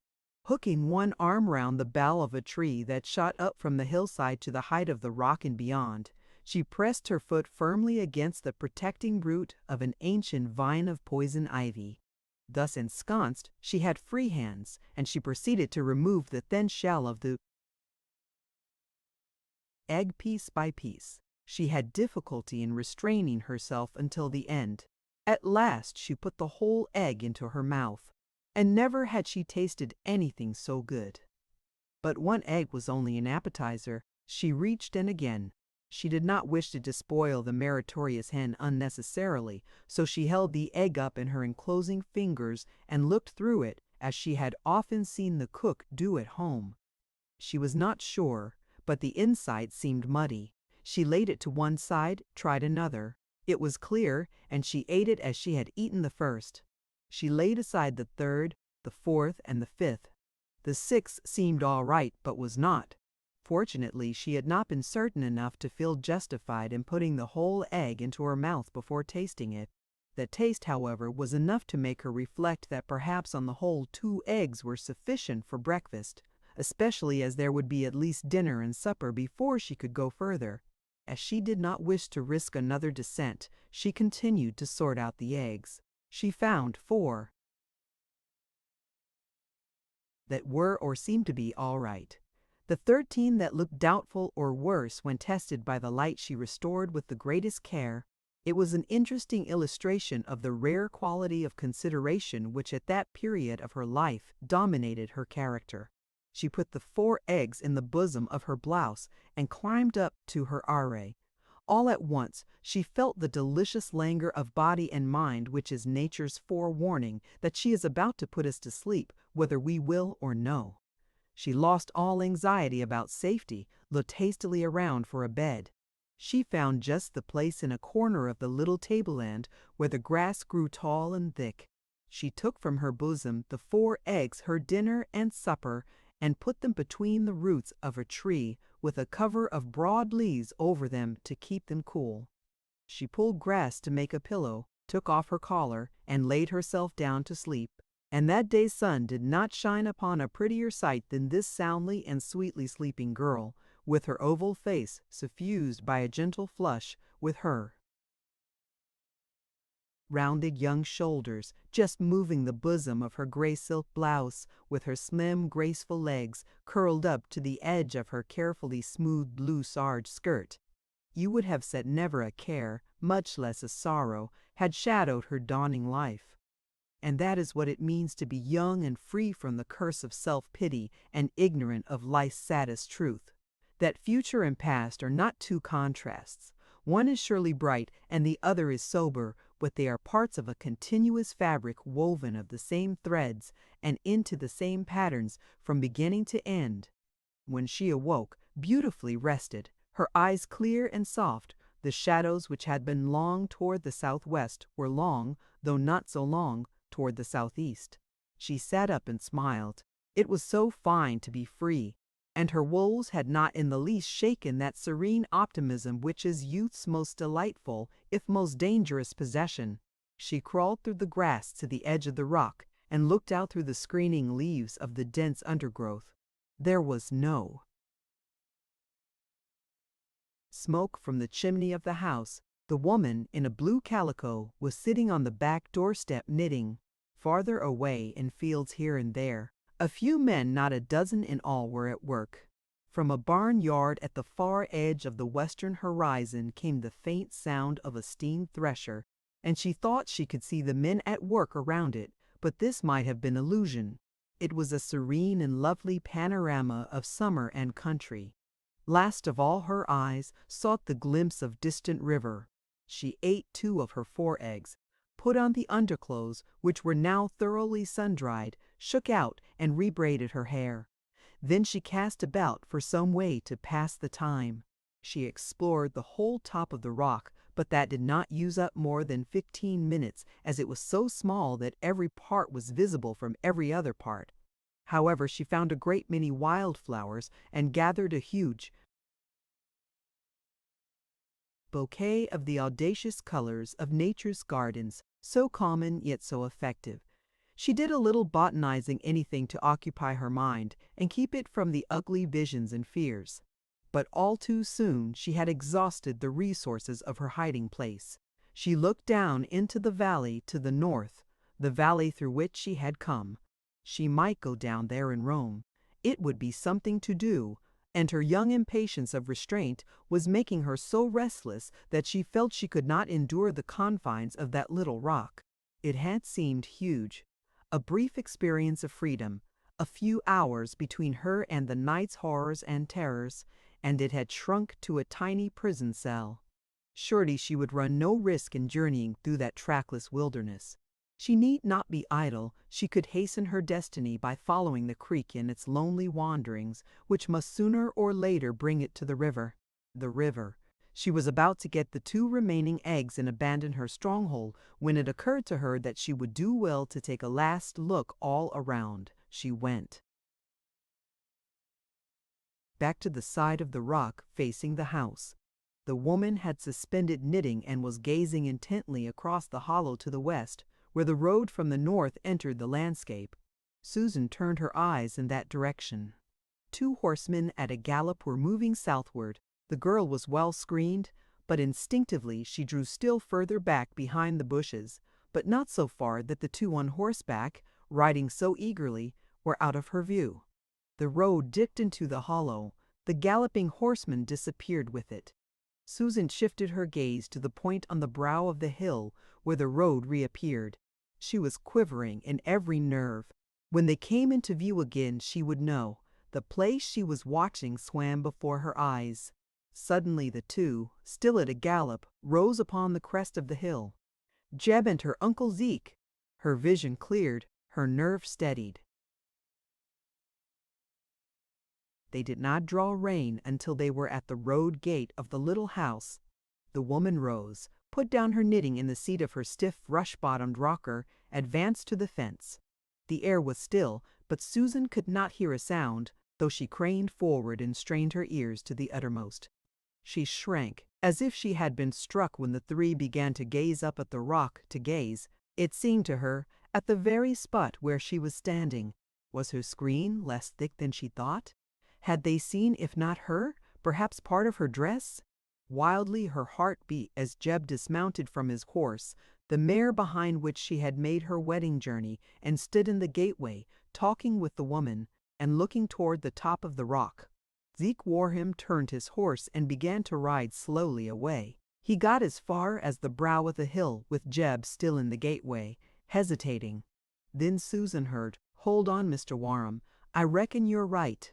Hooking one arm round the bough of a tree that shot up from the hillside to the height of the rock and beyond, she pressed her foot firmly against the protecting root of an ancient vine of poison ivy. Thus ensconced, she had free hands, and she proceeded to remove the thin shell of the egg piece by piece. She had difficulty in restraining herself until the end. At last she put the whole egg into her mouth, and never had she tasted anything so good. But one egg was only an appetizer. She reached in again. She did not wish to despoil the meritorious hen unnecessarily, so she held the egg up in her enclosing fingers and looked through it as she had often seen the cook do at home. She was not sure, but the inside seemed muddy. She laid it to one side, tried another. It was clear, and she ate it as she had eaten the first. She laid aside the third, the fourth, and the fifth. The sixth seemed all right, but was not. Fortunately, she had not been certain enough to feel justified in putting the whole egg into her mouth before tasting it. The taste, however, was enough to make her reflect that perhaps on the whole 2 eggs were sufficient for breakfast, especially as there would be at least dinner and supper before she could go further. As she did not wish to risk another descent, she continued to sort out the eggs. She found 4 that were or seemed to be all right. The 13 that looked doubtful or worse when tested by the light she restored with the greatest care. It was an interesting illustration of the rare quality of consideration which at that period of her life dominated her character. She put the 4 eggs in the bosom of her blouse and climbed up to her array. All at once she felt the delicious languor of body and mind which is nature's forewarning that she is about to put us to sleep, whether we will or no. She lost all anxiety about safety, looked hastily around for a bed. She found just the place in a corner of the little tableland where the grass grew tall and thick. She took from her bosom the 4 eggs, her dinner and supper, and put them between the roots of a tree with a cover of broad leaves over them to keep them cool. She pulled grass to make a pillow, took off her collar, and laid herself down to sleep. And that day's sun did not shine upon a prettier sight than this soundly and sweetly sleeping girl, with her oval face suffused by a gentle flush, with her rounded young shoulders just moving the bosom of her gray silk blouse, with her slim, graceful legs curled up to the edge of her carefully smoothed blue serge skirt. You would have said never a care, much less a sorrow, had shadowed her dawning life. And that is what it means to be young and free from the curse of self-pity and ignorant of life's saddest truth. That future and past are not 2 contrasts. One is surely bright and the other is sober, but they are parts of a continuous fabric woven of the same threads and into the same patterns from beginning to end. When she awoke, beautifully rested, her eyes clear and soft, the shadows which had been long toward the southwest were long, though not so long, toward the southeast. She sat up and smiled. It was so fine to be free, and her woes had not in the least shaken that serene optimism which is youth's most delightful, if most dangerous possession. She crawled through the grass to the edge of the rock and looked out through the screening leaves of the dense undergrowth. There was no smoke from the chimney of the house. The woman in a blue calico was sitting on the back doorstep knitting. Farther away, in fields here and there, a few men, not a dozen in all, were at work. From a barnyard at the far edge of the western horizon came the faint sound of a steam thresher, and she thought she could see the men at work around it, but this might have been illusion. It was a serene and lovely panorama of summer and country. Last of all her eyes sought the glimpse of distant river. She ate 2 of her 4 eggs, put on the underclothes, which were now thoroughly sun-dried, shook out and rebraided her hair. Then she cast about for some way to pass the time. She explored the whole top of the rock, but that did not use up more than 15 minutes, as it was so small that every part was visible from every other part. However, she found a great many wildflowers and gathered a huge bouquet of the audacious colors of nature's gardens, so common yet so effective. She did a little botanizing, anything to occupy her mind and keep it from the ugly visions and fears. But all too soon she had exhausted the resources of her hiding place. She looked down into the valley to the north, the valley through which she had come. She might go down there and roam. It would be something to do, and her young impatience of restraint was making her so restless that she felt she could not endure the confines of that little rock. It had seemed huge. A brief experience of freedom, a few hours between her and the night's horrors and terrors, and it had shrunk to a tiny prison cell. Surely she would run no risk in journeying through that trackless wilderness. She need not be idle. She could hasten her destiny by following the creek in its lonely wanderings, which must sooner or later bring it to the river. The river. She was about to get the 2 remaining eggs and abandon her stronghold when it occurred to her that she would do well to take a last look all around. She went back to the side of the rock facing the house. The woman had suspended knitting and was gazing intently across the hollow to the west, where the road from the north entered the landscape. Susan turned her eyes in that direction. 2 horsemen at a gallop were moving southward. The girl was well screened, but instinctively she drew still further back behind the bushes, but not so far that the 2 on horseback, riding so eagerly, were out of her view. The road dipped into the hollow. The galloping horseman disappeared with it. Susan shifted her gaze to the point on the brow of the hill where the road reappeared. She was quivering in every nerve. When they came into view again, she would know. The place she was watching swam before her eyes. Suddenly the 2, still at a gallop, rose upon the crest of the hill. Jeb and her Uncle Zeke. Her vision cleared, her nerve steadied. They did not draw rein until they were at the road gate of the little house. The woman rose, put down her knitting in the seat of her stiff rush-bottomed rocker, advanced to the fence. The air was still, but Susan could not hear a sound, though she craned forward and strained her ears to the uttermost. She shrank, as if she had been struck when the 3 began to gaze up at the rock to gaze. It seemed to her, at the very spot where she was standing. Was her screen less thick than she thought? Had they seen, if not her, perhaps part of her dress? Wildly her heart beat as Jeb dismounted from his horse, the mare behind which she had made her wedding journey, and stood in the gateway, talking with the woman, and looking toward the top of the rock. Zeke Warham turned his horse and began to ride slowly away. He got as far as the brow of the hill, with Jeb still in the gateway, hesitating. Then Susan heard, "Hold on, Mr. Warham. I reckon you're right."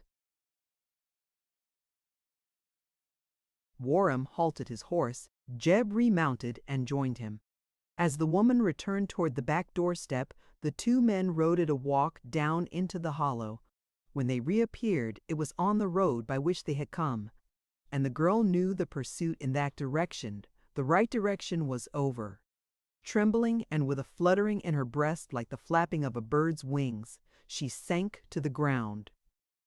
Warham halted his horse. Jeb remounted and joined him. As the woman returned toward the back doorstep, the 2 men rode at a walk down into the hollow. When they reappeared, it was on the road by which they had come, and the girl knew the pursuit in that direction. The right direction was over. Trembling and with a fluttering in her breast like the flapping of a bird's wings, she sank to the ground.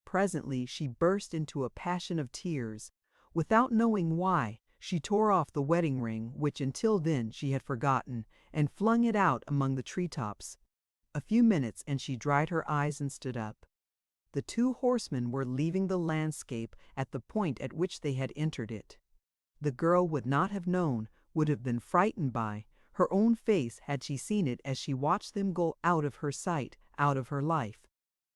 Presently she burst into a passion of tears. Without knowing why, she tore off the wedding ring, which until then she had forgotten, and flung it out among the treetops. A few minutes and she dried her eyes and stood up. The 2 horsemen were leaving the landscape at the point at which they had entered it. The girl would not have known, would have been frightened by, her own face had she seen it as she watched them go out of her sight, out of her life.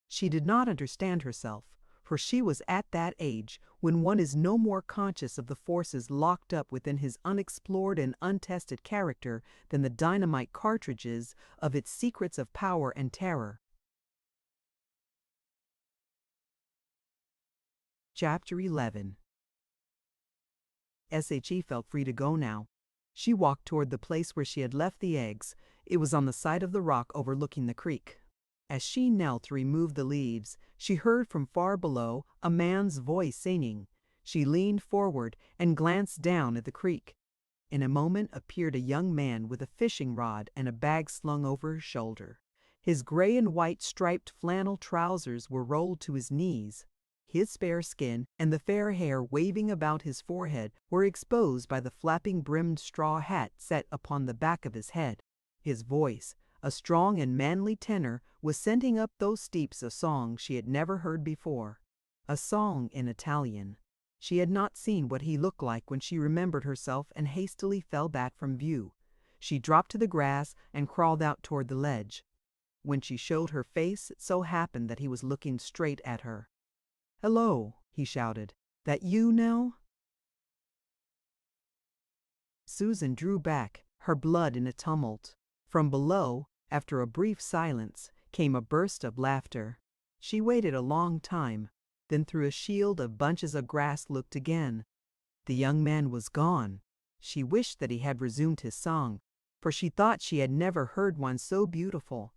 She did not understand herself, for she was at that age when one is no more conscious of the forces locked up within his unexplored and untested character than the dynamite cartridges of its secrets of power and terror. Chapter 11. SHE felt free to go now. She walked toward the place where she had left the eggs. It was on the side of the rock overlooking the creek. As she knelt to remove the leaves, she heard from far below a man's voice singing. She leaned forward and glanced down at the creek. In a moment appeared a young man with a fishing rod and a bag slung over his shoulder. His gray and white striped flannel trousers were rolled to his knees. His spare skin and the fair hair waving about his forehead were exposed by the flapping brimmed straw hat set upon the back of his head. His voice, a strong and manly tenor, was sending up those steeps a song she had never heard before. A song in Italian. She had not seen what he looked like when she remembered herself and hastily fell back from view. She dropped to the grass and crawled out toward the ledge. When she showed her face, it so happened that he was looking straight at her. "Hello," he shouted. "That you, Nell?" Susan drew back, her blood in a tumult. From below, after a brief silence, came a burst of laughter. She waited a long time, then through a shield of bunches of grass looked again. The young man was gone. She wished that he had resumed his song, for she thought she had never heard one so beautiful.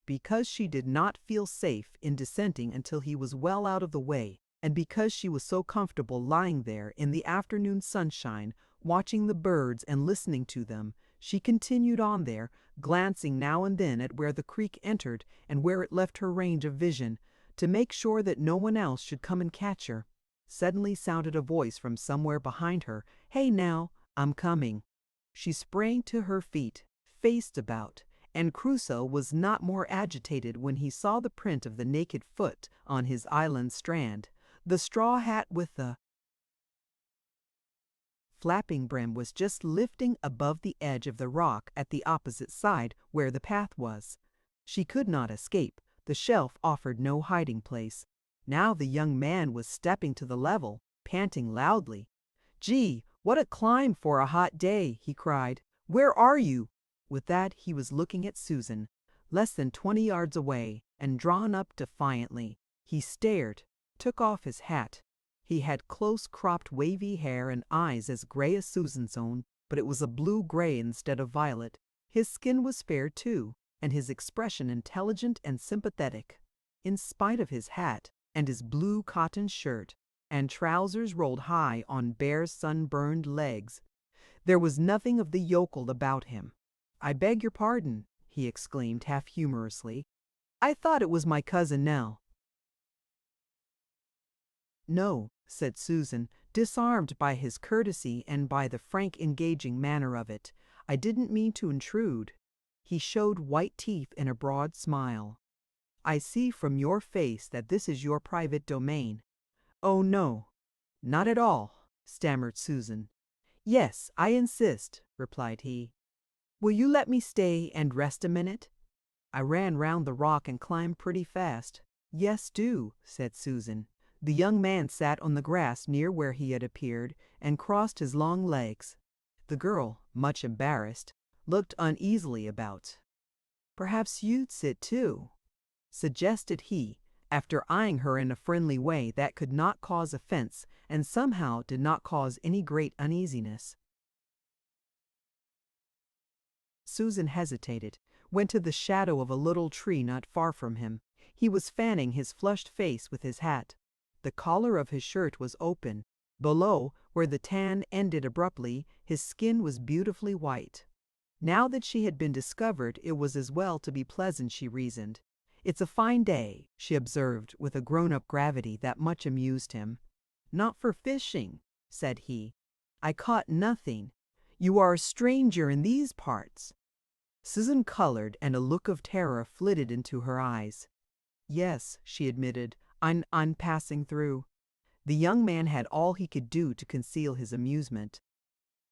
Because she did not feel safe in dissenting until he was well out of the way, and because she was so comfortable lying there in the afternoon sunshine, watching the birds and listening to them, she continued on there, glancing now and then at where the creek entered and where it left her range of vision, to make sure that no one else should come and catch her. Suddenly sounded a voice from somewhere behind her. "Hey now, I'm coming." She sprang to her feet, faced about, and Crusoe was not more agitated when he saw the print of the naked foot on his island strand. The straw hat with the flapping brim was just lifting above the edge of the rock at the opposite side where the path was. She could not escape. The shelf offered no hiding place. Now the young man was stepping to the level, panting loudly. "Gee, what a climb for a hot day!" he cried. "Where are you?" With that he was looking at Susan, less than 20 yards away, and drawn up defiantly. He stared, took off his hat. He had close-cropped wavy hair and eyes as gray as Susan's own, but it was a blue-gray instead of violet. His skin was fair too, and his expression intelligent and sympathetic. In spite of his hat, and his blue cotton shirt, and trousers rolled high on bare sunburned legs, there was nothing of the yokel about him. "I beg your pardon," he exclaimed half humorously. "I thought it was my cousin Nell." "No," said Susan, disarmed by his courtesy and by the frank engaging manner of it. "I didn't mean to intrude." He showed white teeth in a broad smile. "I see from your face that this is your private domain." "Oh, no, not at all," stammered Susan. "Yes, I insist," replied he. "Will you let me stay and rest a minute? I ran round the rock and climbed pretty fast." "Yes, do," said Susan. The young man sat on the grass near where he had appeared and crossed his long legs. The girl, much embarrassed, looked uneasily about. "Perhaps you'd sit too," suggested he, after eyeing her in a friendly way that could not cause offense and somehow did not cause any great uneasiness. Susan hesitated, went to the shadow of a little tree not far from him. He was fanning his flushed face with his hat. The collar of his shirt was open. Below, where the tan ended abruptly, his skin was beautifully white. Now that she had been discovered, it was as well to be pleasant, she reasoned. "It's a fine day," she observed with a grown-up gravity that much amused him. "Not for fishing," said he. "I caught nothing. You are a stranger in these parts." Susan colored and a look of terror flitted into her eyes. "Yes," she admitted, I'm passing through." The young man had all he could do to conceal his amusement.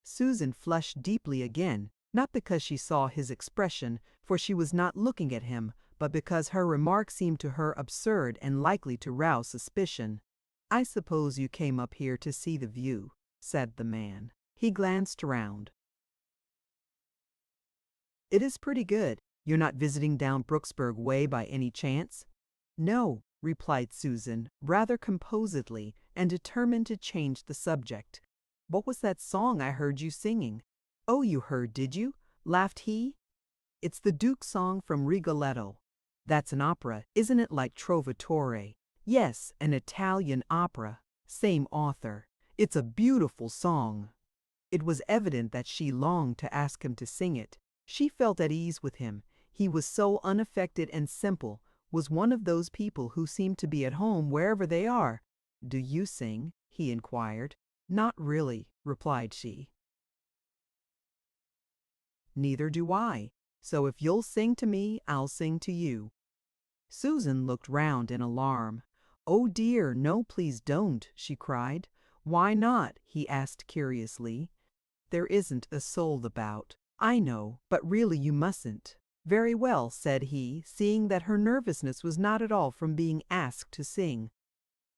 Susan flushed deeply again, not because she saw his expression, for she was not looking at him, but because her remark seemed to her absurd and likely to rouse suspicion. "I suppose you came up here to see the view," said the man. He glanced around. "It is pretty good. You're not visiting down Brooksburg way by any chance?" "No," replied Susan, rather composedly, and determined to change the subject. "What was that song I heard you singing?" "Oh, you heard, did you?" laughed he. It's the Duke's song from Rigoletto. That's an opera, isn't it, like Trovatore? Yes, an Italian opera. Same author. It's a beautiful song. It was evident that she longed to ask him to sing it. She felt at ease with him. He was so unaffected and simple, was one of those people who seem to be at home wherever they are. "Do you sing?" he inquired. "Not really," replied she. "Neither do I. So if you'll sing to me, I'll sing to you." Susan looked round in alarm. "Oh dear, no, please don't," she cried. "Why not?" he asked curiously. "There isn't a soul about. I know, but really you mustn't." "Very well," said he, seeing that her nervousness was not at all from being asked to sing.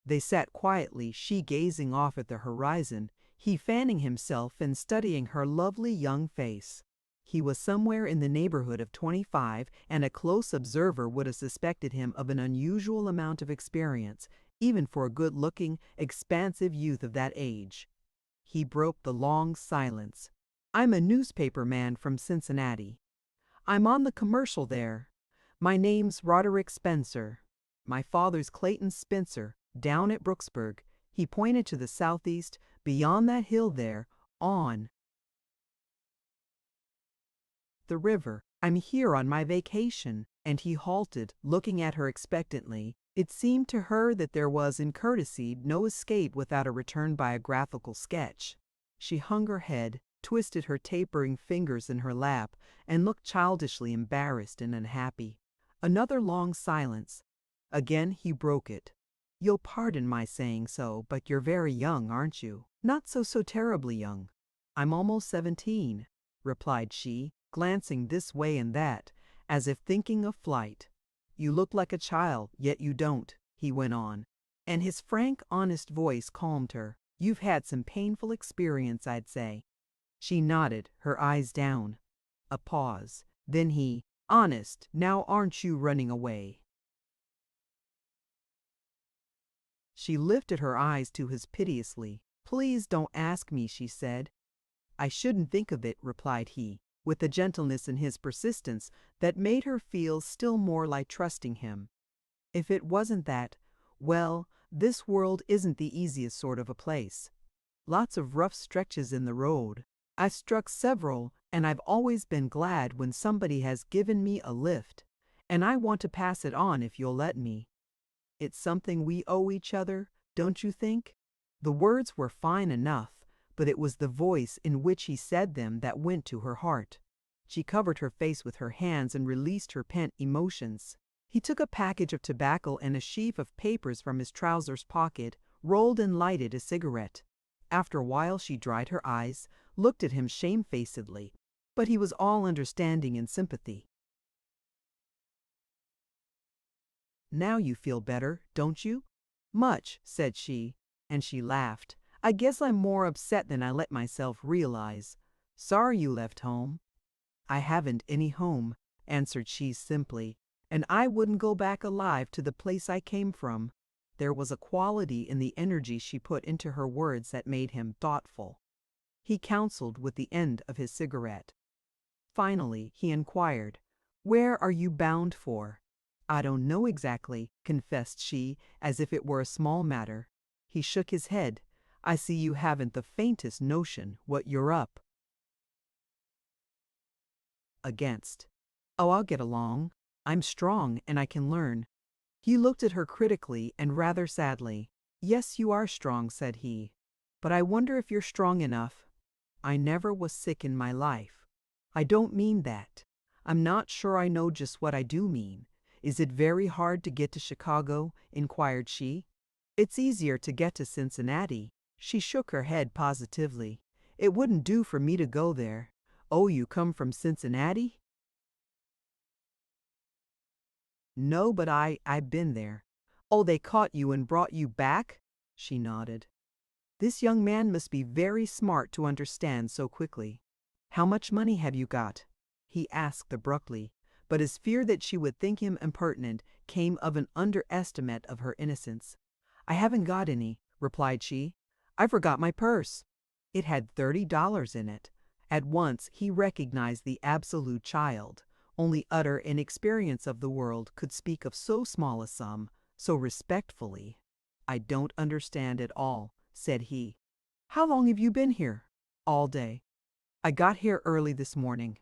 They sat quietly, she gazing off at the horizon, he fanning himself and studying her lovely young face. He was somewhere in the neighborhood of 25, and a close observer would have suspected him of an unusual amount of experience, even for a good-looking, expansive youth of that age. He broke the long silence. "I'm a newspaper man from Cincinnati. I'm on the commercial there. My name's Roderick Spencer. My father's Clayton Spencer, down at Brooksburg." He pointed to the southeast, "beyond that hill there, on the river. I'm here on my vacation." And he halted, looking at her expectantly. It seemed to her that there was in courtesy no escape without a return biographical sketch. She hung her head, twisted her tapering fingers in her lap, and looked childishly embarrassed and unhappy. Another long silence. Again he broke it. "You'll pardon my saying so, but you're very young, aren't you?" "Not so terribly young. I'm almost 17, replied she, glancing this way and that, as if thinking of flight. "You look like a child, yet you don't," he went on, and his frank, honest voice calmed her. "You've had some painful experience, I'd say." She nodded, her eyes down. A pause. Then he, "Honest, now aren't you running away?" She lifted her eyes to his piteously. "Please don't ask me," she said. "I shouldn't think of it," replied he, with a gentleness in his persistence that made her feel still more like trusting him. "If it wasn't that, well, this world isn't the easiest sort of a place. Lots of rough stretches in the road. I've struck several, and I've always been glad when somebody has given me a lift, and I want to pass it on if you'll let me. It's something we owe each other, don't you think?" The words were fine enough, but it was the voice in which he said them that went to her heart. She covered her face with her hands and released her pent emotions. He took a package of tobacco and a sheaf of papers from his trousers pocket, rolled and lighted a cigarette. After a while she dried her eyes, looked at him shamefacedly, but he was all understanding and sympathy. "Now you feel better, don't you?" "Much," said she, and she laughed. "I guess I'm more upset than I let myself realize. Sorry you left home." "I haven't any home," answered she simply, "and I wouldn't go back alive to the place I came from." There was a quality in the energy she put into her words that made him thoughtful. He counseled with the end of his cigarette. Finally, he inquired, "Where are you bound for?" "I don't know exactly," confessed she, as if it were a small matter. He shook his head. "I see you haven't the faintest notion what you're up against." "Oh, I'll get along. I'm strong, and I can learn." He looked at her critically and rather sadly. "Yes, you are strong," said he. "But I wonder if you're strong enough." "I never was sick in my life." "I don't mean that. I'm not sure I know just what I do mean. Is it very hard to get to Chicago?" inquired she. "It's easier to get to Cincinnati." She shook her head positively. "It wouldn't do for me to go there." "Oh, you come from Cincinnati?" "No, but I've been there." "Oh, they caught you and brought you back?" She nodded. This young man must be very smart to understand so quickly. "How much money have you got?" he asked abruptly, but his fear that she would think him impertinent came of an underestimate of her innocence. "I haven't got any," replied she. "I forgot my purse." It had $30 in it. At once he recognized the absolute child. Only utter inexperience of the world could speak of so small a sum, so respectfully. "I don't understand at all," said he. "How long have you been here?" "All day. I got here early this morning."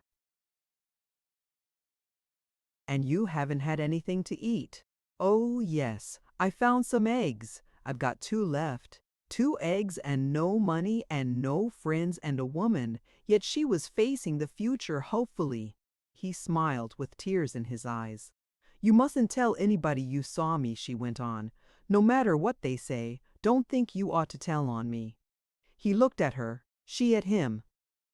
"And you haven't had anything to eat?" "Oh, yes. I found some eggs. I've got 2 left." 2 eggs and no money and no friends and a woman, yet she was facing the future hopefully. He smiled with tears in his eyes. "You mustn't tell anybody you saw me," she went on. "No matter what they say, don't think you ought to tell on me." He looked at her, she at him.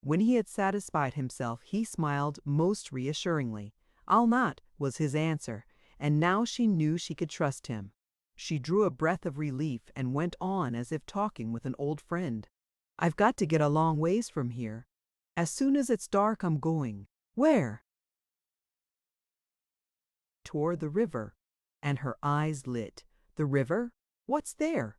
When he had satisfied himself, he smiled most reassuringly. "I'll not," was his answer, and now she knew she could trust him. She drew a breath of relief and went on as if talking with an old friend. "I've got to get a long ways from here. As soon as it's dark, I'm going." "Where?" "Toward the river." And her eyes lit. "The river? What's there?"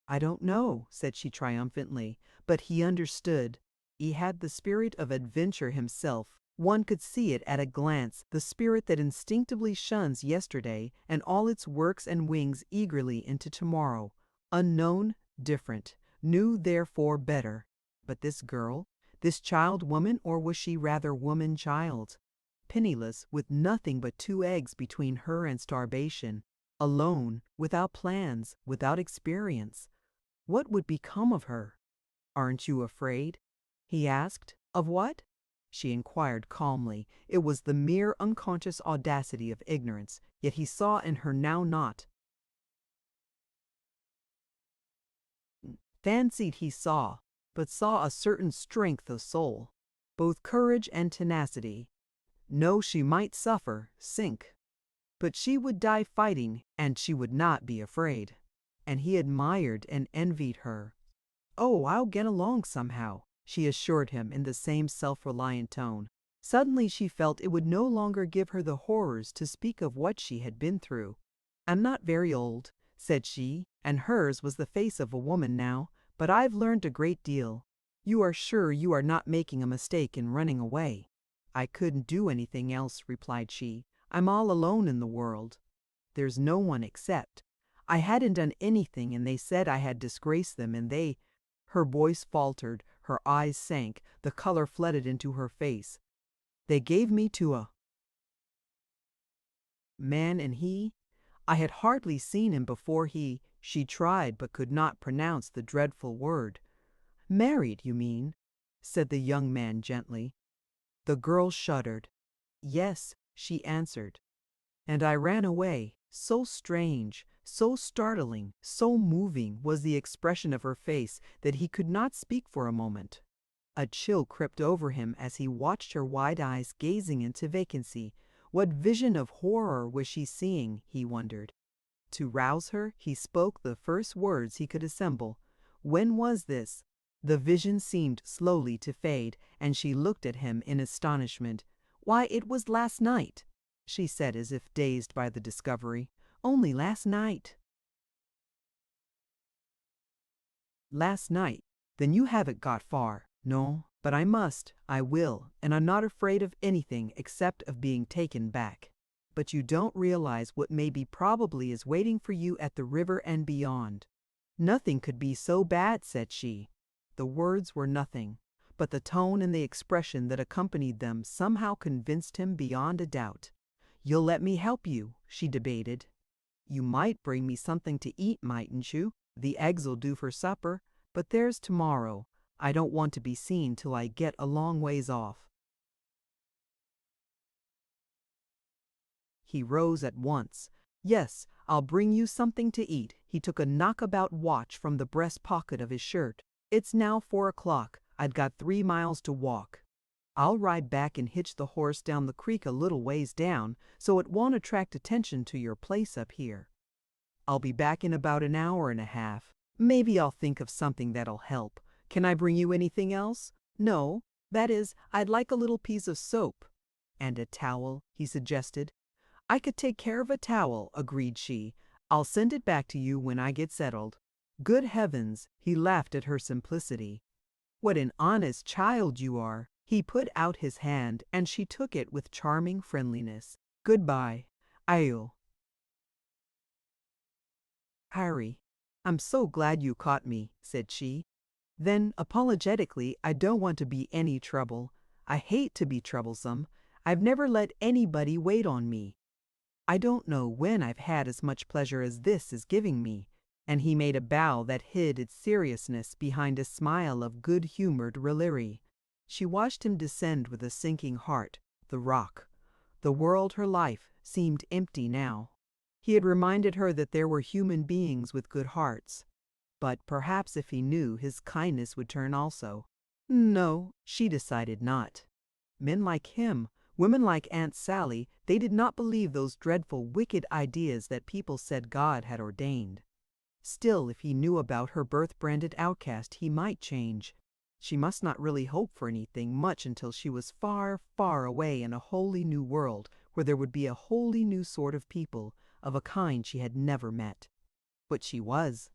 "I don't know," said she triumphantly, but he understood. He had the spirit of adventure himself. One could see it at a glance, the spirit that instinctively shuns yesterday and all its works and wings eagerly into tomorrow. Unknown, different, knew therefore better. But this girl, this child woman, or was she rather woman child? Penniless, with nothing but 2 eggs between her and starvation, alone, without plans, without experience. What would become of her? "Aren't you afraid?" he asked. "Of what?" she inquired calmly. It was the mere unconscious audacity of ignorance, yet he saw in her now not. Fancied he saw, but saw a certain strength of soul, both courage and tenacity. No, she might suffer, sink, but she would die fighting, and she would not be afraid. And he admired and envied her. "Oh, I'll get along somehow," she assured him in the same self-reliant tone. Suddenly she felt it would no longer give her the horrors to speak of what she had been through. "I'm not very old," said she, and hers was the face of a woman now, "but I've learned a great deal. You are sure you are not making a mistake in running away?" "I couldn't do anything else," replied she. "I'm all alone in the world. There's no one except. I hadn't done anything and they said I had disgraced them and they—" Her voice faltered, her eyes sank, the color flooded into her face. "They gave me to a man and I had hardly seen him before she tried but could not pronounce the dreadful word. "Married, you mean?" said the young man gently. The girl shuddered. "Yes," she answered. "And I ran away. So strange, so startling, so moving was the expression of her face that he could not speak for a moment. A chill crept over him as he watched her wide eyes gazing into vacancy. What vision of horror was she seeing, he wondered. To rouse her, he spoke the first words he could assemble. "When was this?" The vision seemed slowly to fade, and she looked at him in astonishment. "Why, it was last night," she said as if dazed by the discovery. "Only last night." "Last night? Then you haven't got far." "No, but I must, I will, and I'm not afraid of anything except of being taken back. But you don't realize what maybe probably is waiting for you at the river and beyond." "Nothing could be so bad," said she. The words were nothing, but the tone and the expression that accompanied them somehow convinced him beyond a doubt. "You'll let me help you?" she debated. "You might bring me something to eat, mightn't you? The eggs'll do for supper, but there's tomorrow. I don't want to be seen till I get a long ways off." He rose at once. "Yes, I'll bring you something to eat." He took a knockabout watch from the breast pocket of his shirt. "It's now 4 o'clock. I've got 3 miles to walk. I'll ride back and hitch the horse down the creek a little ways down, so it won't attract attention to your place up here. I'll be back in about an hour and a half. Maybe I'll think of something that'll help. Can I bring you anything else?" "No. That is, I'd like a little piece of soap." "And a towel," he suggested. "I could take care of a towel," agreed she. "I'll send it back to you when I get settled." "Good heavens!" He laughed at her simplicity. "What an honest child you are! He put out his hand, and she took it with charming friendliness. "Goodbye. I'll Harry, I'm so glad you caught me," said she. Then, apologetically, "I don't want to be any trouble. I hate to be troublesome. I've never let anybody wait on me. I don't know when I've had as much pleasure as this is giving me." And he made a bow that hid its seriousness behind a smile of good-humored raillery. She watched him descend with a sinking heart. The rock, the world, her life, seemed empty now. He had reminded her that there were human beings with good hearts. But perhaps if he knew, his kindness would turn also. No, she decided not. Men like him, women like Aunt Sally, they did not believe those dreadful, wicked ideas that people said God had ordained. Still, if he knew about her birth-branded outcast, he might change. She must not really hope for anything much until she was far, far away in a wholly new world, where there would be a wholly new sort of people, of a kind she had never met. But she was.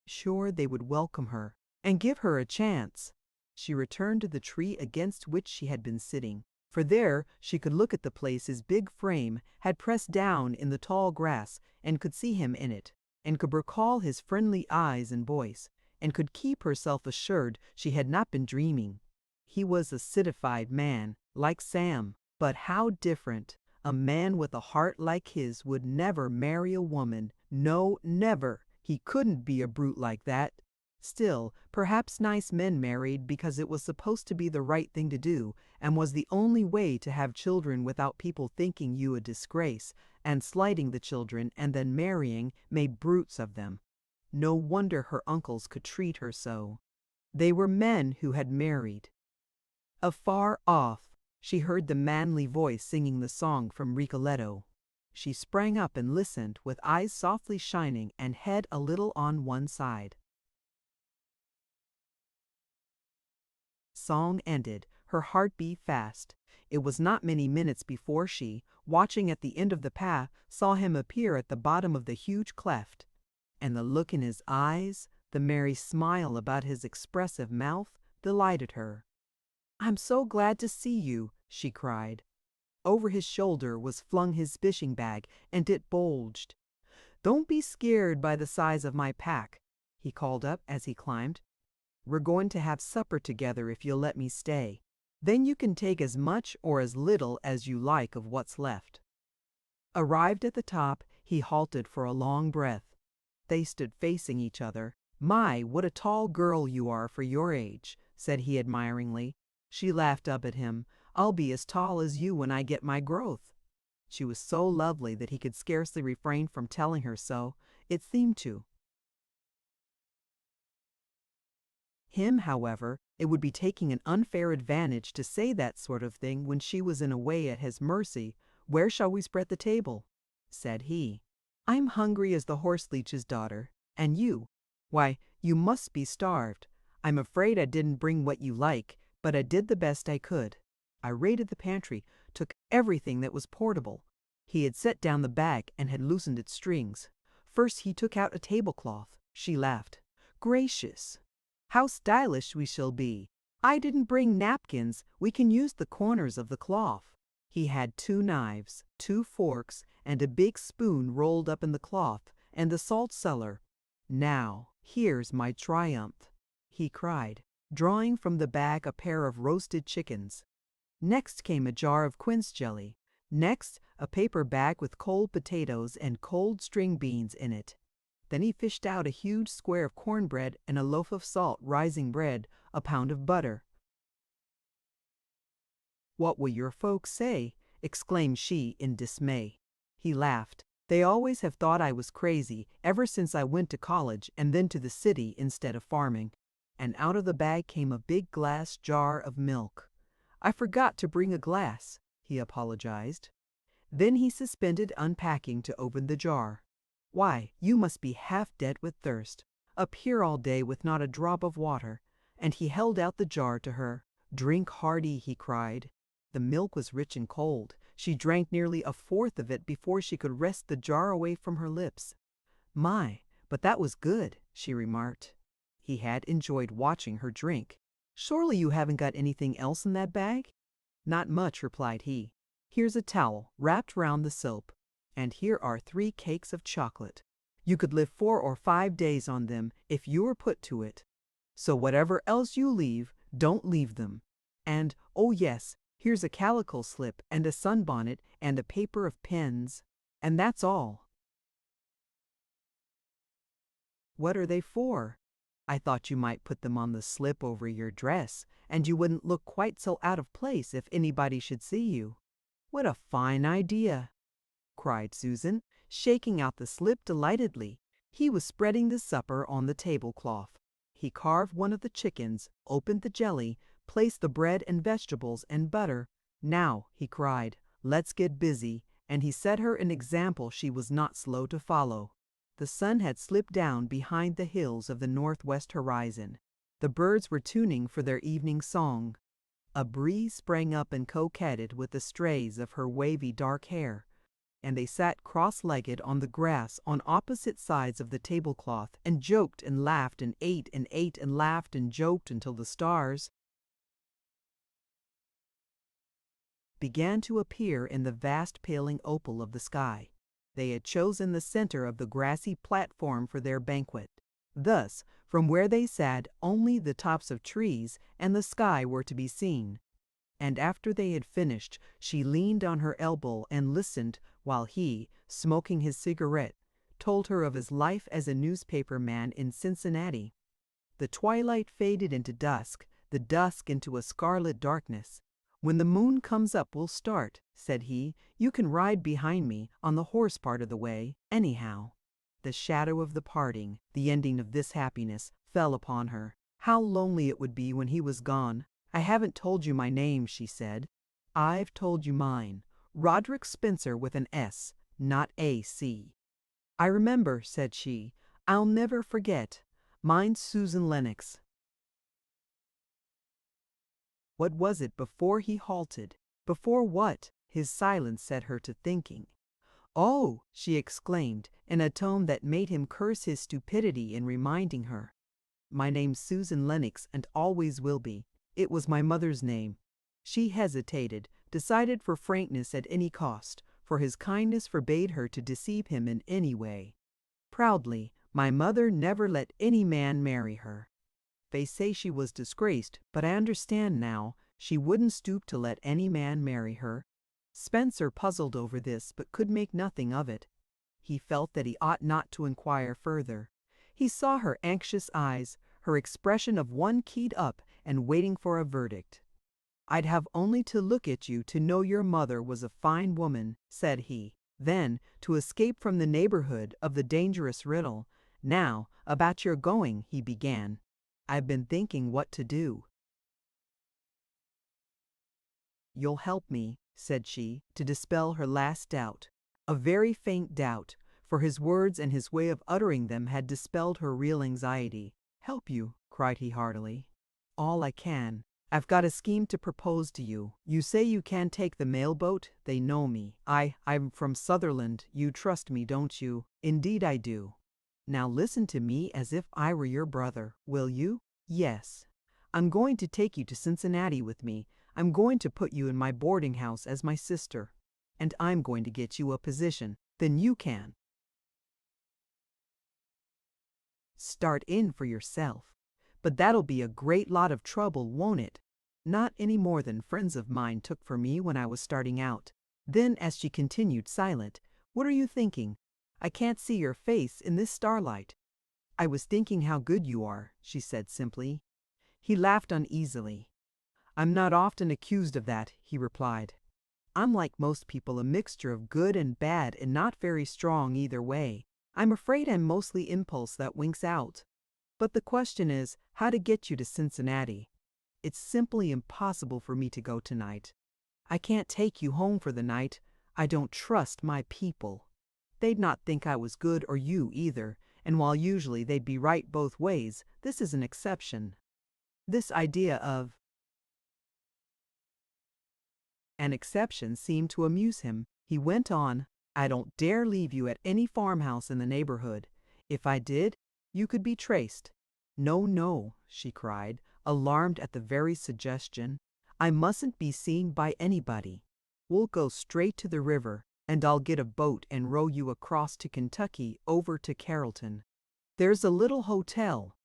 Sure, they would welcome her, and give her a chance. She returned to the tree against which she had been sitting, for there she could look at the place his big frame had pressed down in the tall grass, and could see him in it, and could recall his friendly eyes and voice, and could keep herself assured she had not been dreaming. He was a citified man, like Sam, but how different. A man with a heart like his would never marry a woman. No, never. He couldn't be a brute like that. Still, perhaps nice men married because it was supposed to be the right thing to do, and was the only way to have children without people thinking you a disgrace, and slighting the children, and then marrying, made brutes of them. No wonder her uncles could treat her so. They were men who had married. Afar off, she heard the manly voice singing the song from Rigoletto. She sprang up and listened, with eyes softly shining and head a little on one side. Song ended, her heart beat fast. It was not many minutes before she, watching at the end of the path, saw him appear at the bottom of the huge cleft. And the look in his eyes, the merry smile about his expressive mouth, delighted her. "I'm so glad to see you," she cried. Over his shoulder was flung his fishing bag, and it bulged. "Don't be scared by the size of my pack," he called up as he climbed. "We're going to have supper together if you'll let me stay. Then you can take as much or as little as you like of what's left." Arrived at the top, he halted for a long breath. They stood facing each other. "My, what a tall girl you are for your age," said he admiringly. She laughed up at him. "I'll be as tall as you when I get my growth." She was so lovely that he could scarcely refrain from telling her so. It seemed to him, however, it would be taking an unfair advantage to say that sort of thing when she was in a way at his mercy. "Where shall we spread the table?" said he. "I'm hungry as the horseleech's daughter. And you? Why, you must be starved. I'm afraid I didn't bring what you like, but I did the best I could. I raided the pantry, took everything that was portable." He had set down the bag and had loosened its strings. First he took out a tablecloth. She laughed. "Gracious! How stylish we shall be! I didn't bring napkins. We can use the corners of the cloth." He had 2 knives, 2 forks, and a big spoon rolled up in the cloth, and the salt cellar. "Now, here's my triumph," he cried, drawing from the bag a pair of roasted chickens. Next came a jar of quince jelly. Next, a paper bag with cold potatoes and cold string beans in it. Then he fished out a huge square of cornbread and a loaf of salt rising bread, a pound of butter. "What will your folks say?" exclaimed she in dismay. He laughed. "They always have thought I was crazy, ever since I went to college and then to the city instead of farming." And out of the bag came a big glass jar of milk. "I forgot to bring a glass," he apologized. Then he suspended unpacking to open the jar. "Why, you must be half dead with thirst. Up here all day with not a drop of water." And he held out the jar to her. "Drink hearty," he cried. The milk was rich and cold. She drank nearly a fourth of it before she could wrest the jar away from her lips. "My, but that was good," she remarked. He had enjoyed watching her drink. Surely you haven't got anything else in that bag? Not much, replied he. Here's a towel wrapped round the soap, and here are 3 cakes of chocolate. You could live 4 or 5 days on them if you were put to it. So whatever else you leave, don't leave them. And, oh yes, here's a calico slip and a sunbonnet and a paper of pens. And that's all. What are they for? I thought you might put them on the slip over your dress, and you wouldn't look quite so out of place if anybody should see you. What a fine idea!" cried Susan, shaking out the slip delightedly. He was spreading the supper on the tablecloth. He carved one of the chickens, opened the jelly, placed the bread and vegetables and butter. "Now," he cried, "let's get busy," and he set her an example she was not slow to follow. The sun had slipped down behind the hills of the northwest horizon. The birds were tuning for their evening song. A breeze sprang up and coquetted with the strays of her wavy dark hair, and they sat cross-legged on the grass on opposite sides of the tablecloth and joked and laughed and ate and laughed and joked until the stars began to appear in the vast paling opal of the sky. They had chosen the center of the grassy platform for their banquet. Thus, from where they sat, only the tops of trees and the sky were to be seen. And after they had finished, she leaned on her elbow and listened while he, smoking his cigarette, told her of his life as a newspaper man in Cincinnati. The twilight faded into dusk, the dusk into a scarlet darkness. "When the moon comes up we'll start," said he. "You can ride behind me on the horse part of the way, anyhow." The shadow of the parting, the ending of this happiness, fell upon her. How lonely it would be when he was gone. "I haven't told you my name," she said. "I've told you mine. Roderick Spencer with an S, not A.C." "I remember," said she. "I'll never forget. Mine's Susan Lenox." What was it before he halted? Before what? His silence set her to thinking. "Oh!" she exclaimed, in a tone that made him curse his stupidity in reminding her. "My name's Susan Lenox and always will be. It was my mother's name." She hesitated, decided for frankness at any cost, for his kindness forbade her to deceive him in any way. Proudly, "My mother never let any man marry her. They say she was disgraced, but I understand now. She wouldn't stoop to let any man marry her." Spencer puzzled over this, but could make nothing of it. He felt that he ought not to inquire further. He saw her anxious eyes, her expression of one keyed up and waiting for a verdict. "I'd have only to look at you to know your mother was a fine woman," said he. Then, to escape from the neighborhood of the dangerous riddle, "Now, about your going," he began. "I've been thinking what to do." "You'll help me," said she, to dispel her last doubt. A very faint doubt, for his words and his way of uttering them had dispelled her real anxiety. "Help you?" cried he heartily. "All I can. I've got a scheme to propose to you. You say you can't take the mail boat? They know me. I'm from Sutherland. You trust me, don't you?" "Indeed I do." "Now listen to me as if I were your brother, will you?" "Yes. I'm going to take you to Cincinnati with me. I'm going to put you in my boarding house as my sister. And I'm going to get you a position. Then you can start in for yourself. But that'll be a great lot of trouble, won't it? Not any more than friends of mine took for me when I was starting out." Then, as she continued silent, "What are you thinking? I can't see your face in this starlight." "I was thinking how good you are," she said simply. He laughed uneasily. "I'm not often accused of that," he replied. "I'm like most people, a mixture of good and bad and not very strong either way. I'm afraid I'm mostly impulse that winks out. But the question is, how to get you to Cincinnati. It's simply impossible for me to go tonight. I can't take you home for the night. I don't trust my people. They'd not think I was good or you either, and while usually they'd be right both ways, this is an exception." This idea of an exception seemed to amuse him. He went on, "I don't dare leave you at any farmhouse in the neighborhood. If I did, you could be traced." "No, no," she cried, alarmed at the very suggestion. "I mustn't be seen by anybody. We'll go straight to the river, and I'll get a boat and row you across to Kentucky over to Carrollton. There's a little hotel."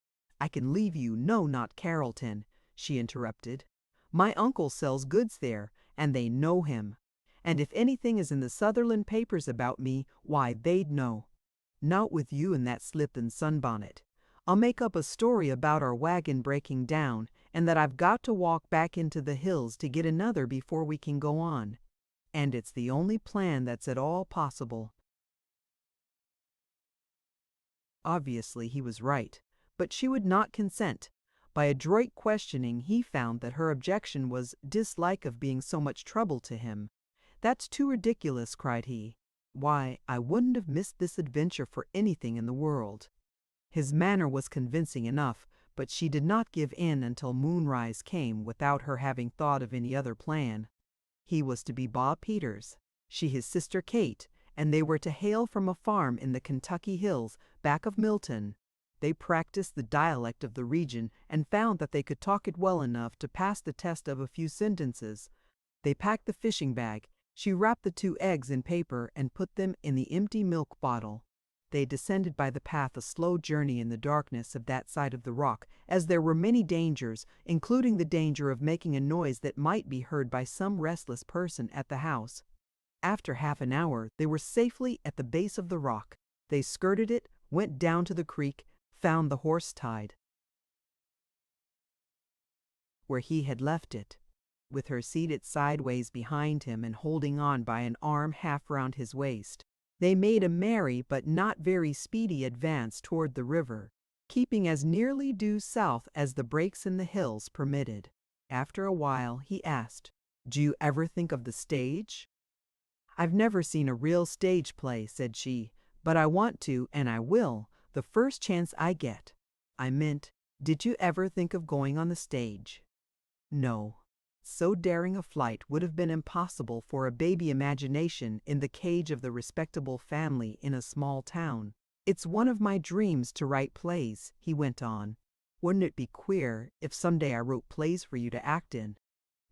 "I can leave you." "No, not Carrollton," she interrupted. "My uncle sells goods there, and they know him. And if anything is in the Sutherland papers about me, why, they'd know. Not with you in that slip and sunbonnet. I'll make up a story about our wagon breaking down, and that I've got to walk back into the hills to get another before we can go on. And it's the only plan that's at all possible." Obviously, he was right, but she would not consent. By adroit questioning, he found that her objection was dislike of being so much trouble to him. "That's too ridiculous," cried he. "Why, I wouldn't have missed this adventure for anything in the world." His manner was convincing enough, but she did not give in until moonrise came without her having thought of any other plan. He was to be Bob Peters, she his sister Kate, and they were to hail from a farm in the Kentucky hills back of Milton. They practiced the dialect of the region and found that they could talk it well enough to pass the test of a few sentences. They packed the fishing bag. She wrapped the 2 eggs in paper and put them in the empty milk bottle. They descended by the path a slow journey in the darkness of that side of the rock, as there were many dangers, including the danger of making a noise that might be heard by some restless person at the house. After half an hour, they were safely at the base of the rock. They skirted it, went down to the creek, found the horse tied where he had left it, with her seated sideways behind him and holding on by an arm half round his waist. They made a merry but not very speedy advance toward the river, keeping as nearly due south as the breaks in the hills permitted. After a while, he asked, "Do you ever think of the stage?" "I've never seen a real stage play," said she, "but I want to, and I will, the first chance I get." "I meant, did you ever think of going on the stage?" "No. So daring a flight would have been impossible for a baby imagination in the cage of the respectable family in a small town. It's one of my dreams to write plays," he went on. "Wouldn't it be queer if someday I wrote plays for you to act in?"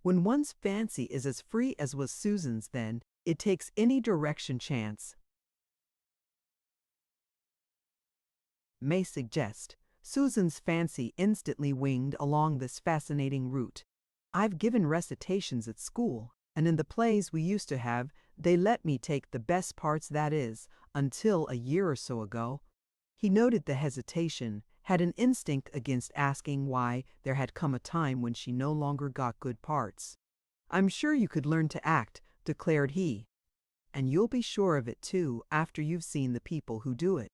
When one's fancy is as free as was Susan's then, it takes any direction chance may suggest. Susan's fancy instantly winged along this fascinating route. "I've given recitations at school, and in the plays we used to have, they let me take the best parts, that is, until a year or so ago." He noted the hesitation, had an instinct against asking why there had come a time when she no longer got good parts. "I'm sure you could learn to act," declared he. "And you'll be sure of it, too, after you've seen the people who do it."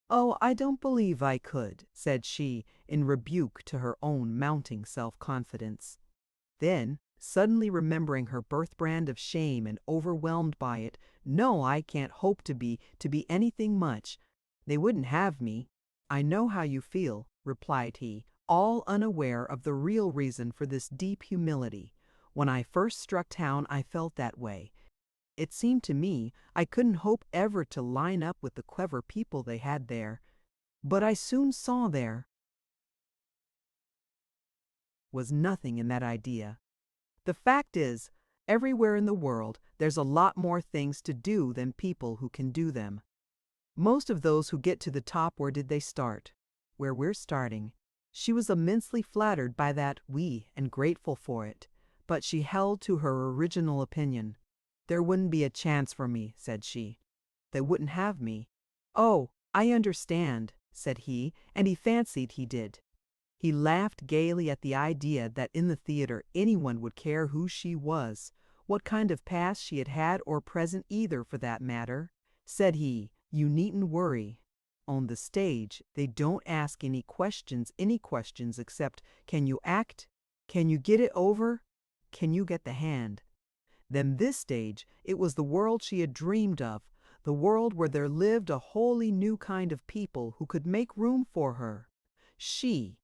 "Oh, I don't believe I could," said she, in rebuke to her own mounting self-confidence. Then, suddenly remembering her birthbrand of shame and overwhelmed by it, "No, I can't hope to be anything much. They wouldn't have me." "I know how you feel," replied he, all unaware of the real reason for this deep humility. "When I first struck town I felt that way. It seemed to me I couldn't hope ever to line up with the clever people they had there. But I soon saw there was nothing in that idea. The fact is, everywhere in the world there's a lot more things to do than people who can do them. Most of those who get to the top, where did they start? Where we're starting." She was immensely flattered by that "we" and grateful for it, but she held to her original opinion. "There wouldn't be a chance for me," said she. "They wouldn't have me." "Oh, I understand," said he, and he fancied he did. He laughed gaily at the idea that in the theater anyone would care who she was, what kind of past she had had, or present either, for that matter. Said he, "You needn't worry. On the stage they don't ask any questions except, can you act? Can you get it over? Can you get the hand?" Then this stage, it was the world she had dreamed of, the world where there lived a wholly new kind of people who could make room for her. She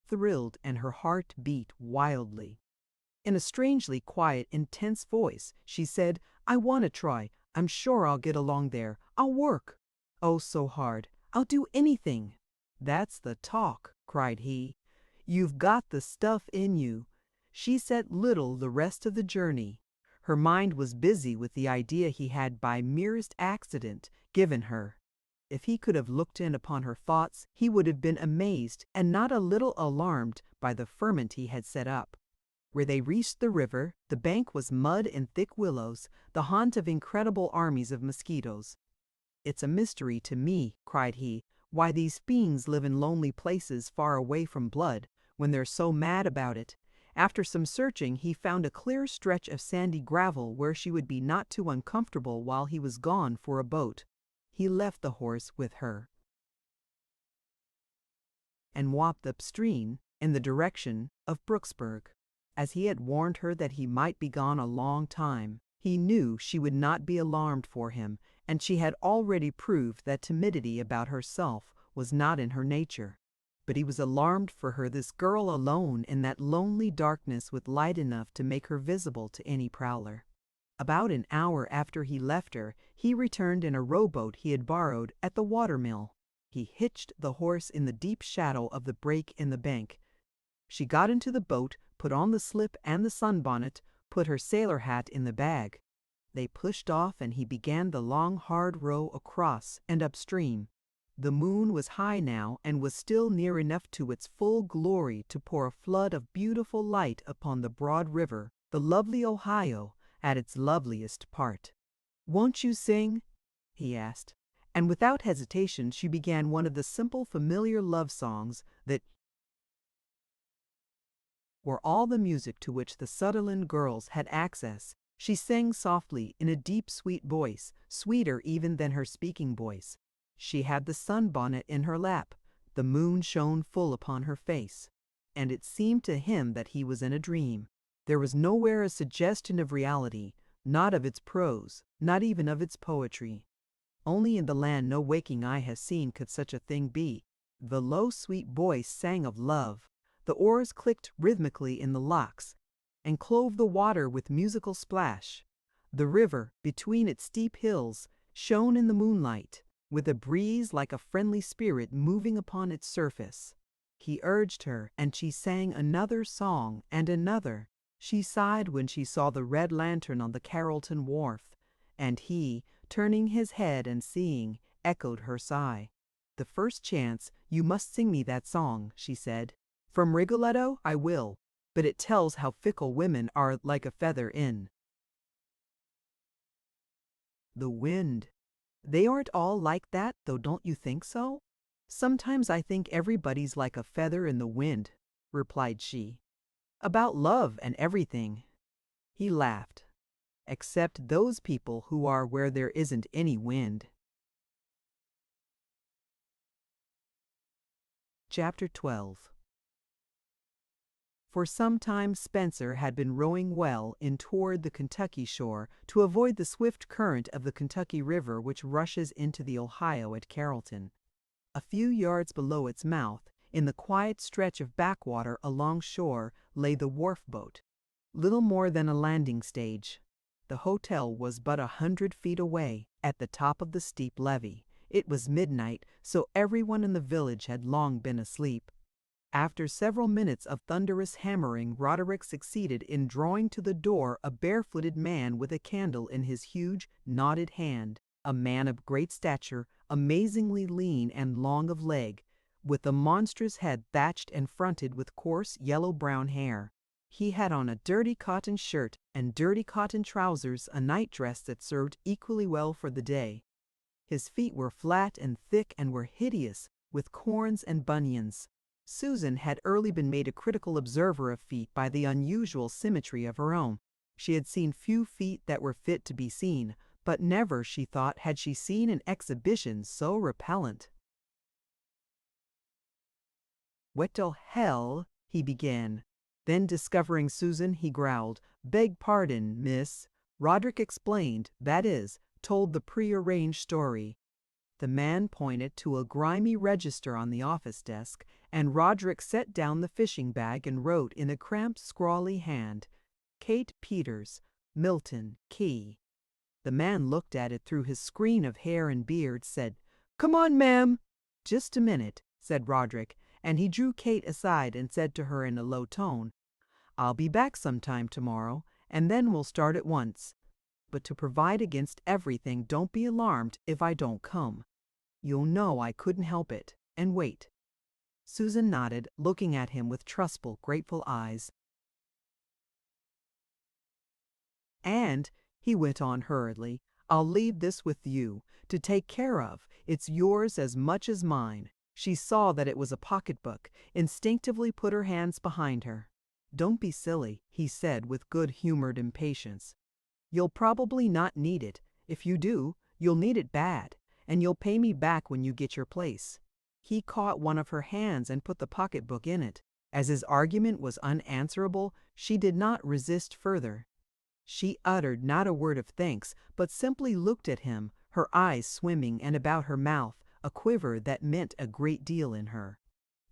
thrilled and her heart beat wildly. In a strangely quiet, intense voice, she said, "I want to try. I'm sure I'll get along there. I'll work. Oh, so hard. I'll do anything." "That's the talk," cried he. "You've got the stuff in you." She said little the rest of the journey. Her mind was busy with the idea he had by merest accident given her. If he could have looked in upon her thoughts, he would have been amazed and not a little alarmed by the ferment he had set up. Where they reached the river, the bank was mud and thick willows, the haunt of incredible armies of mosquitoes. "It's a mystery to me," cried he, "why these fiends live in lonely places far away from blood, when they're so mad about it." After some searching, he found a clear stretch of sandy gravel where she would be not too uncomfortable while he was gone for a boat. He left the horse with her and walked upstream in the direction of Brooksburg. As he had warned her that he might be gone a long time, he knew she would not be alarmed for him, and she had already proved that timidity about herself was not in her nature. But he was alarmed for her, this girl alone in that lonely darkness with light enough to make her visible to any prowler. About an hour after he left her, he returned in a rowboat he had borrowed at the watermill. He hitched the horse in the deep shadow of the break in the bank. She got into the boat, put on the slip and the sunbonnet, put her sailor hat in the bag. They pushed off, and he began the long hard row across and upstream. The moon was high now and was still near enough to its full glory to pour a flood of beautiful light upon the broad river, the lovely Ohio, at its loveliest part. "Won't you sing?" he asked. And without hesitation she began one of the simple familiar love songs that were all the music to which the Sutherland girls had access. She sang softly in a deep, sweet voice, sweeter even than her speaking voice. She had the sunbonnet in her lap. The moon shone full upon her face, and it seemed to him that he was in a dream. There was nowhere a suggestion of reality, not of its prose, not even of its poetry. Only in the land no waking eye has seen could such a thing be. The low, sweet voice sang of love. The oars clicked rhythmically in the locks, and clove the water with musical splash. The river, between its steep hills, shone in the moonlight, with a breeze like a friendly spirit moving upon its surface. He urged her, and she sang another song and another. She sighed when she saw the red lantern on the Carrollton wharf, and he, turning his head and seeing, echoed her sigh. "The first chance, you must sing me that song," she said. "From Rigoletto, I will, but it tells how fickle women are, like a feather in the wind." "They aren't all like that, though, don't you think so?" "Sometimes I think everybody's like a feather in the wind," replied she. "About love and everything." He laughed. "Except those people who are where there isn't any wind." Chapter 12. For some time Spencer had been rowing well in toward the Kentucky shore to avoid the swift current of the Kentucky River which rushes into the Ohio at Carrollton. A few yards below its mouth, in the quiet stretch of backwater alongshore, lay the wharf boat, little more than a landing stage. The hotel was but 100 feet away, at the top of the steep levee. It was midnight, so everyone in the village had long been asleep. After several minutes of thunderous hammering, Roderick succeeded in drawing to the door a barefooted man with a candle in his huge, knotted hand, a man of great stature, amazingly lean and long of leg, with a monstrous head thatched and fronted with coarse, yellow-brown hair. He had on a dirty cotton shirt and dirty cotton trousers, a nightdress that served equally well for the day. His feet were flat and thick and were hideous, with corns and bunions. Susan had early been made a critical observer of feet by the unusual symmetry of her own. She had seen few feet that were fit to be seen, but never, she thought, had she seen an exhibition so repellent. "What the hell?" he began. Then, discovering Susan, he growled, "Beg pardon, miss." Roderick explained, that is, told the prearranged story. The man pointed to a grimy register on the office desk, and Roderick set down the fishing bag and wrote in a cramped, scrawly hand, "Kate Peters, Milton Key." The man looked at it through his screen of hair and beard, said, "Come on, ma'am." "Just a minute," said Roderick, and he drew Kate aside and said to her in a low tone, "I'll be back sometime tomorrow, and then we'll start at once. But to provide against everything, don't be alarmed if I don't come. You'll know I couldn't help it, and wait." Susan nodded, looking at him with trustful, grateful eyes. "And," he went on hurriedly, "I'll leave this with you, to take care of. It's yours as much as mine." She saw that it was a pocketbook, instinctively put her hands behind her. "Don't be silly," he said with good-humored impatience. "You'll probably not need it. If you do, you'll need it bad, and you'll pay me back when you get your place." He caught one of her hands and put the pocketbook in it. As his argument was unanswerable, she did not resist further. She uttered not a word of thanks, but simply looked at him, her eyes swimming, and about her mouth a quiver that meant a great deal in her.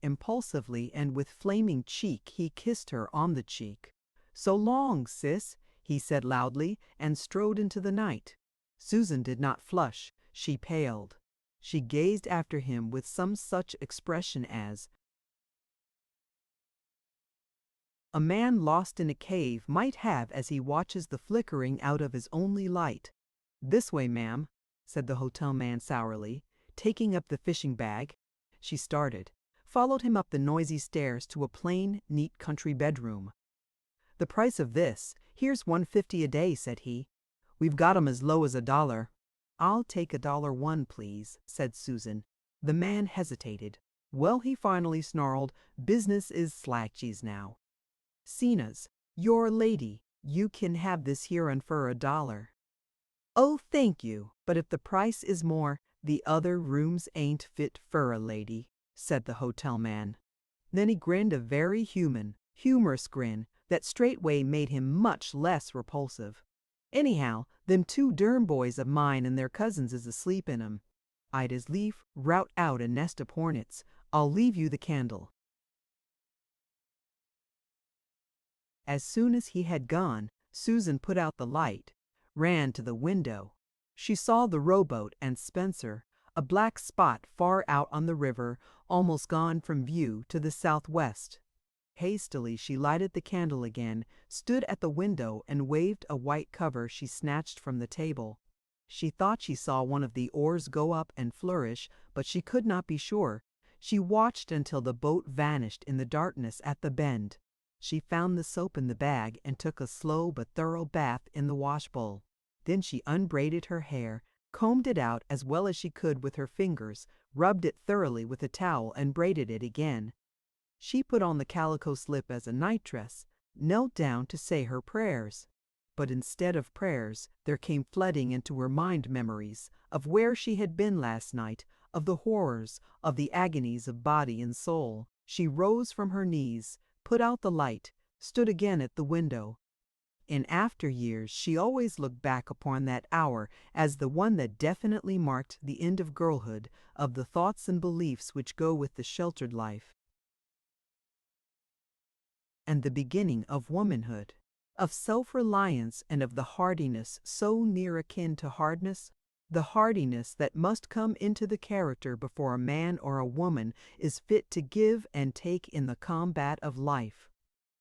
Impulsively and with flaming cheek he kissed her on the cheek. "So long, sis," he said loudly, and strode into the night. Susan did not flush, she paled. She gazed after him with some such expression as a man lost in a cave might have as he watches the flickering out of his only light. "This way, ma'am," said the hotel man sourly, taking up the fishing bag. She started, followed him up the noisy stairs to a plain, neat country bedroom. "The price of this, here's $1.50 a day," said he. "We've got 'em as low as $1. "I'll take $1.01, please," said Susan. The man hesitated. "Well," he finally snarled, "business is slack-cheese now. Cena's, you're a lady. You can have this here un for $1. "Oh, thank you, but if the price is more, the other rooms ain't fit fur a lady," said the hotel man. Then he grinned a very humorous grin that straightway made him much less repulsive. "Anyhow, them 2 Durham boys of mine and their cousins is asleep in 'em. I'd as lief rout out a nest of hornets. I'll leave you the candle." As soon as he had gone, Susan put out the light, ran to the window. She saw the rowboat and Spencer, a black spot far out on the river, almost gone from view to the southwest. Hastily she lighted the candle again, stood at the window, and waved a white cover she snatched from the table. She thought she saw one of the oars go up and flourish, but she could not be sure. She watched until the boat vanished in the darkness at the bend. She found the soap in the bag and took a slow but thorough bath in the washbowl. Then she unbraided her hair, combed it out as well as she could with her fingers, rubbed it thoroughly with a towel, and braided it again. She put on the calico slip as a nightdress, knelt down to say her prayers. But instead of prayers, there came flooding into her mind memories of where she had been last night, of the horrors, of the agonies of body and soul. She rose from her knees, put out the light, stood again at the window. In after years she always looked back upon that hour as the one that definitely marked the end of girlhood, of the thoughts and beliefs which go with the sheltered life, and the beginning of womanhood, of self-reliance, and of the hardiness so near akin to hardness, the hardiness that must come into the character before a man or a woman is fit to give and take in the combat of life.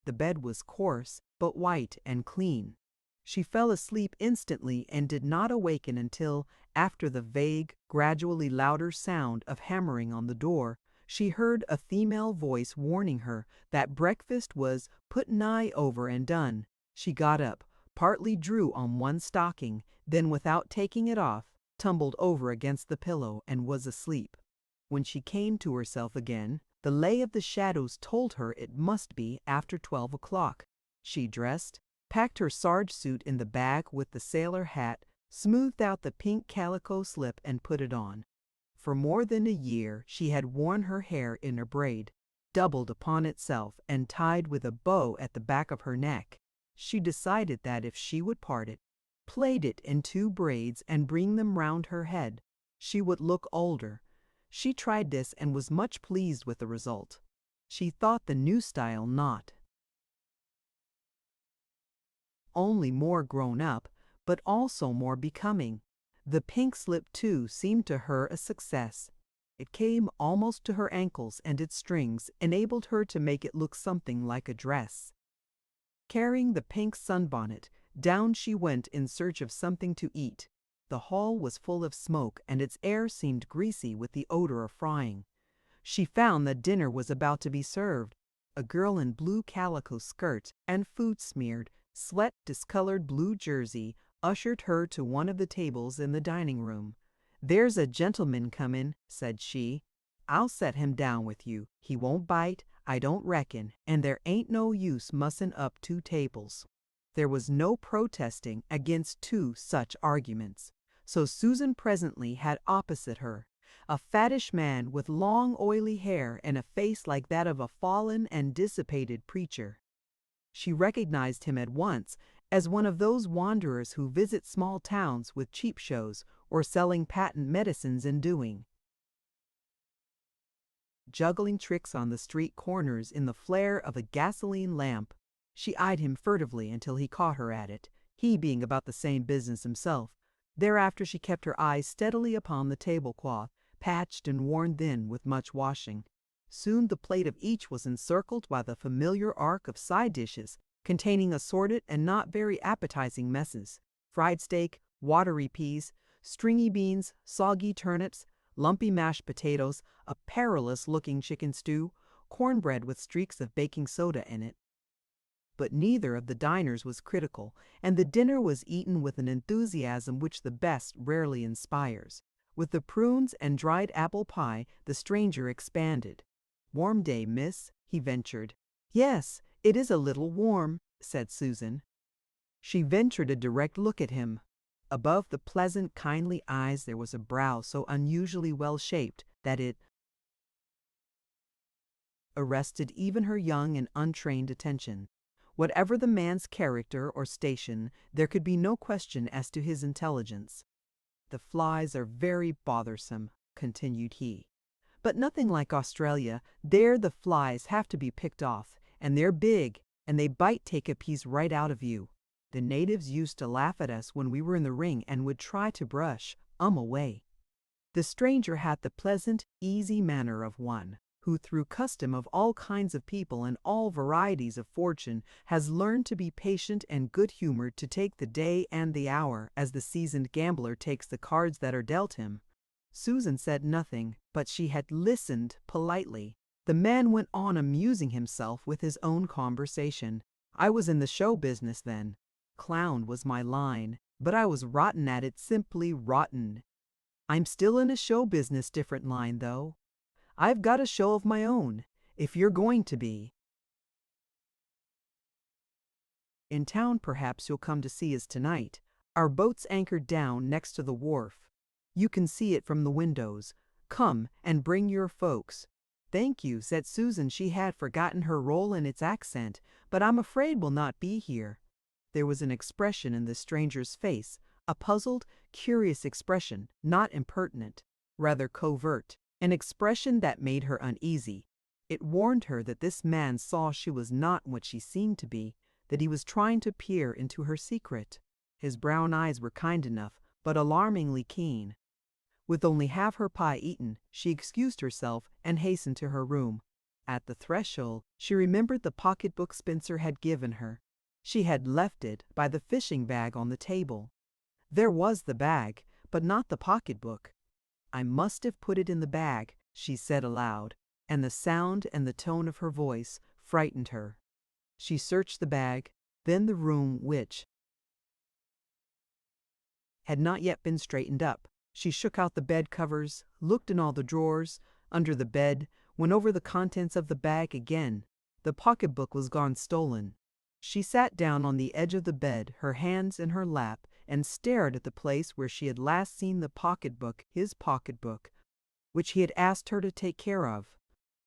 The bed was coarse, but white and clean. She fell asleep instantly and did not awaken until, after the vague, gradually louder sound of hammering on the door, she heard a female voice warning her that breakfast was put nigh over and done. She got up, partly drew on one stocking, then without taking it off, tumbled over against the pillow and was asleep. When she came to herself again, the lay of the shadows told her it must be after 12 o'clock. She dressed, packed her sarge suit in the bag with the sailor hat, smoothed out the pink calico slip, and put it on. For more than a year she had worn her hair in a braid, doubled upon itself and tied with a bow at the back of her neck. She decided that if she would part it, plait it in 2 braids and bring them round her head, she would look older. She tried this and was much pleased with the result. She thought the new style not only more grown up, but also more becoming. The pink slip, too, seemed to her a success. It came almost to her ankles, and its strings enabled her to make it look something like a dress. Carrying the pink sunbonnet, down she went in search of something to eat. The hall was full of smoke, and its air seemed greasy with the odor of frying. She found that dinner was about to be served. A girl in blue calico skirt and food-smeared, sweat-discolored blue jersey ushered her to one of the tables in the dining room. "There's a gentleman comin'," said she. "I'll set him down with you. He won't bite, I don't reckon, and there ain't no use mussin' up 2 tables." There was no protesting against 2 such arguments, so Susan presently had opposite her a fattish man with long oily hair and a face like that of a fallen and dissipated preacher. She recognized him at once as one of those wanderers who visit small towns with cheap shows or selling patent medicines and doing juggling tricks on the street corners in the flare of a gasoline lamp. She eyed him furtively until he caught her at it, he being about the same business himself. Thereafter she kept her eyes steadily upon the tablecloth, patched and worn thin with much washing. Soon the plate of each was encircled by the familiar arc of side dishes, containing assorted and not very appetizing messes: fried steak, watery peas, stringy beans, soggy turnips, lumpy mashed potatoes, a perilous-looking chicken stew, cornbread with streaks of baking soda in it. But neither of the diners was critical, and the dinner was eaten with an enthusiasm which the best rarely inspires. With the prunes and dried apple pie, the stranger expanded. "Warm day, miss," he ventured. "Yes, it is a little warm," said Susan. She ventured a direct look at him. Above the pleasant, kindly eyes there was a brow so unusually well-shaped that it arrested even her young and untrained attention. Whatever the man's character or station, there could be no question as to his intelligence. "The flies are very bothersome," continued he. "But nothing like Australia. There the flies have to be picked off, and they're big, and they take a piece right out of you. The natives used to laugh at us when we were in the ring and would try to brush away." The stranger had the pleasant, easy manner of one who, through custom of all kinds of people and all varieties of fortune, has learned to be patient and good-humored, to take the day and the hour as the seasoned gambler takes the cards that are dealt him. Susan said nothing, but she had listened politely. The man went on amusing himself with his own conversation. "I was in the show business then. Clown was my line, but I was rotten at it, simply rotten. I'm still in a show business different line, though. I've got a show of my own, if you're going to be in town. Perhaps you'll come to see us tonight. Our boat's anchored down next to the wharf. You can see it from the windows. Come and bring your folks." "Thank you," said Susan. She had forgotten her role in its accent, "but I'm afraid we'll not be here." There was an expression in the stranger's face, a puzzled, curious expression, not impertinent, rather covert, an expression that made her uneasy. It warned her that this man saw she was not what she seemed to be, that he was trying to peer into her secret. His brown eyes were kind enough, but alarmingly keen. With only half her pie eaten, she excused herself and hastened to her room. At the threshold, she remembered the pocketbook Spencer had given her. She had left it by the fishing bag on the table. There was the bag, but not the pocketbook. "I must have put it in the bag," she said aloud, and the sound and the tone of her voice frightened her. She searched the bag, then the room, which had not yet been straightened up. She shook out the bed covers, looked in all the drawers, under the bed, went over the contents of the bag again. The pocketbook was gone, stolen. She sat down on the edge of the bed, her hands in her lap, and stared at the place where she had last seen the pocketbook, his pocketbook, which he had asked her to take care of.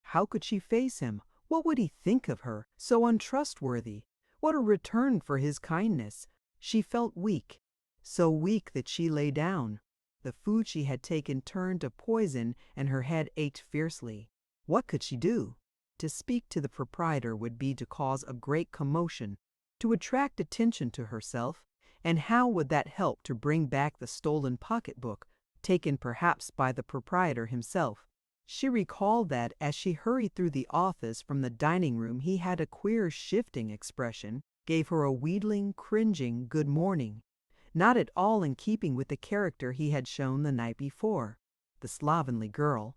How could she face him? What would he think of her, so untrustworthy? What a return for his kindness! She felt weak, so weak that she lay down. The food she had taken turned to poison, and her head ached fiercely. What could she do? To speak to the proprietor would be to cause a great commotion, to attract attention to herself, and how would that help to bring back the stolen pocketbook, taken perhaps by the proprietor himself? She recalled that as she hurried through the office from the dining room, he had a queer, shifting expression, gave her a wheedling, cringing good morning, not at all in keeping with the character he had shown the night before. The slovenly girl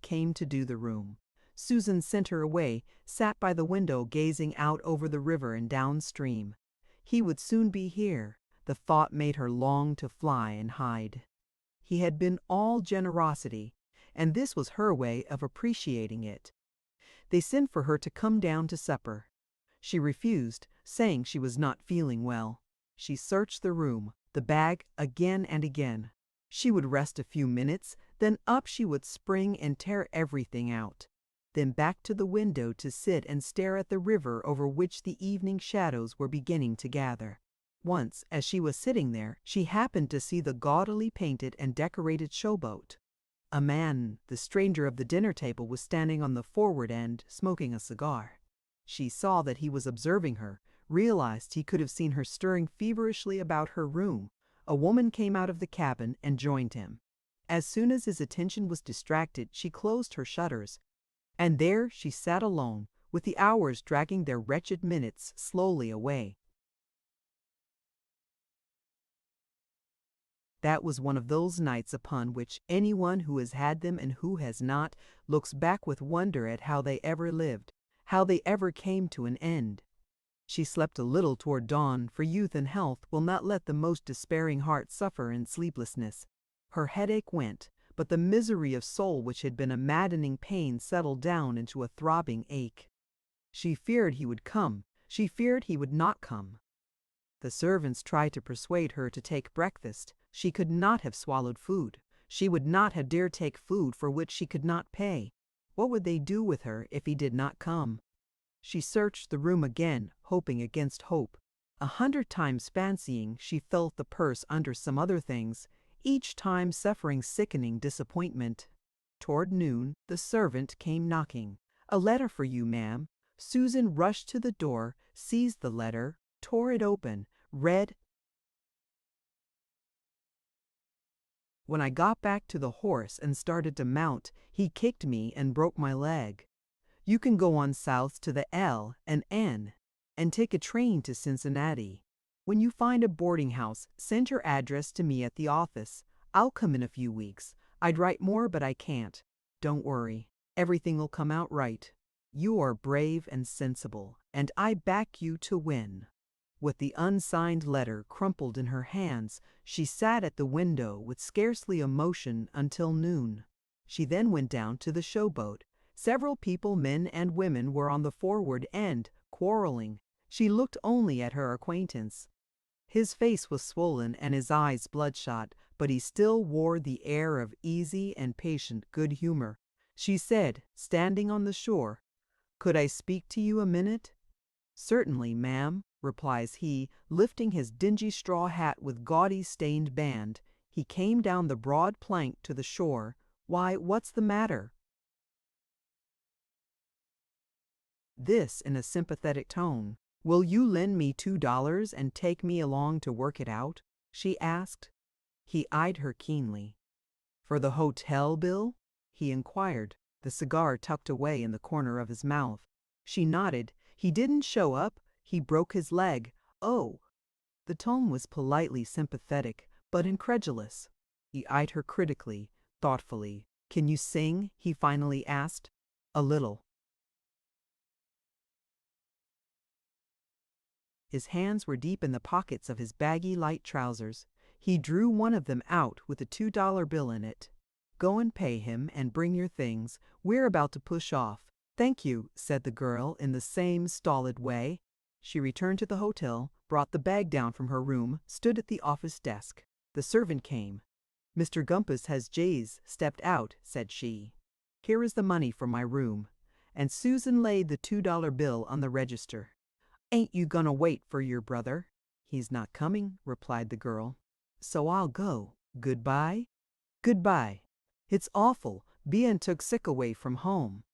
came to do the room. Susan sent her away, sat by the window gazing out over the river and downstream. He would soon be here. The thought made her long to fly and hide. He had been all generosity, and this was her way of appreciating it. They sent for her to come down to supper. She refused, saying she was not feeling well. She searched the room, the bag, again and again. She would rest a few minutes, then up she would spring and tear everything out. Then back to the window to sit and stare at the river over which the evening shadows were beginning to gather. Once, as she was sitting there, she happened to see the gaudily painted and decorated showboat. A man, the stranger of the dinner table, was standing on the forward end, smoking a cigar. She saw that he was observing her, realized he could have seen her stirring feverishly about her room. A woman came out of the cabin and joined him. As soon as his attention was distracted, she closed her shutters, and there she sat alone, with the hours dragging their wretched minutes slowly away. That was one of those nights upon which anyone who has had them and who has not looks back with wonder at how they ever lived, how they ever came to an end. She slept a little toward dawn, for youth and health will not let the most despairing heart suffer in sleeplessness. Her headache went, but the misery of soul which had been a maddening pain settled down into a throbbing ache. She feared he would come. She feared he would not come. The servants tried to persuade her to take breakfast. She could not have swallowed food. She would not have dared take food for which she could not pay. What would they do with her if he did not come? She searched the room again, hoping against hope. 100 times fancying she felt the purse under some other things, each time suffering sickening disappointment. Toward noon, the servant came knocking. "A letter for you, ma'am." Susan rushed to the door, seized the letter, tore it open, read, "When I got back to the horse and started to mount, he kicked me and broke my leg. You can go on south to the L and N and take a train to Cincinnati. When you find a boarding house, send your address to me at the office. I'll come in a few weeks. I'd write more, but I can't. Don't worry. Everything will come out right. You are brave and sensible, and I back you to win." With the unsigned letter crumpled in her hands, she sat at the window with scarcely a motion until noon. She then went down to the showboat. Several people, men and women, were on the forward end, quarreling. She looked only at her acquaintance. His face was swollen and his eyes bloodshot, but he still wore the air of easy and patient good humor. She said, standing on the shore, "Could I speak to you a minute?" "Certainly, ma'am," replies he, lifting his dingy straw hat with gaudy stained band. He came down the broad plank to the shore. "Why, what's the matter?" This in a sympathetic tone. "Will you lend me $2 and take me along to work it out?" she asked. He eyed her keenly. "For the hotel bill?" he inquired, the cigar tucked away in the corner of his mouth. She nodded. "He didn't show up. He broke his leg." "Oh." The tone was politely sympathetic, but incredulous. He eyed her critically, thoughtfully. "Can you sing?" he finally asked. "A little." His hands were deep in the pockets of his baggy light trousers. He drew one of them out with a $2 bill in it. "Go and pay him and bring your things. We're about to push off." "Thank you," said the girl in the same stolid way. She returned to the hotel, brought the bag down from her room, stood at the office desk. The servant came. "Mr. Gumpus has stepped out," said she. "Here is the money for my room." And Susan laid the $2 bill on the register. "Ain't you gonna wait for your brother?" "He's not coming," replied the girl. "So I'll go. Goodbye." "Goodbye. It's awful, bein' took sick away from home."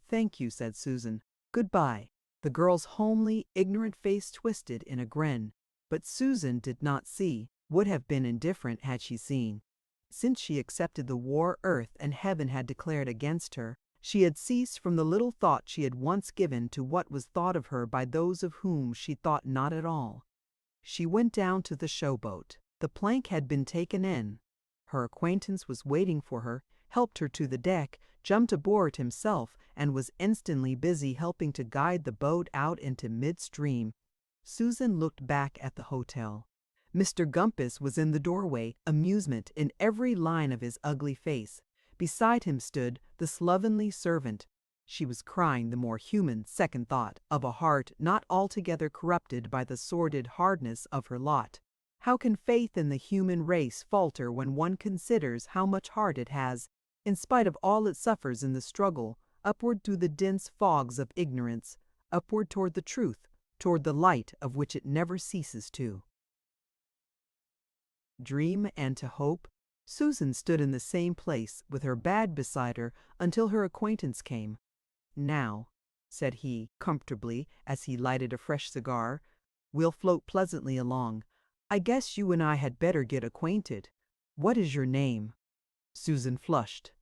"Thank you," said Susan. "Goodbye." The girl's homely, ignorant face twisted in a grin, but Susan did not see would have been indifferent had she seen. Since she accepted the war earth and heaven had declared against her, she had ceased from the little thought she had once given to what was thought of her by those of whom she thought not at all. She went down to the showboat. The plank had been taken in. Her acquaintance was waiting for her, helped her to the deck, jumped aboard himself, and was instantly busy helping to guide the boat out into midstream. Susan looked back at the hotel. Mr. Gumpus was in the doorway, amusement in every line of his ugly face. Beside him stood the slovenly servant. She was crying the more human second thought of a heart not altogether corrupted by the sordid hardness of her lot. How can faith in the human race falter when one considers how much heart it has, in spite of all it suffers in the struggle, upward through the dense fogs of ignorance, upward toward the truth, toward the light of which it never ceases to dream and to hope? Susan stood in the same place with her bag beside her until her acquaintance came. "Now," said he, comfortably, as he lighted a fresh cigar, "we'll float pleasantly along. I guess you and I had better get acquainted. What is your name?" Susan flushed.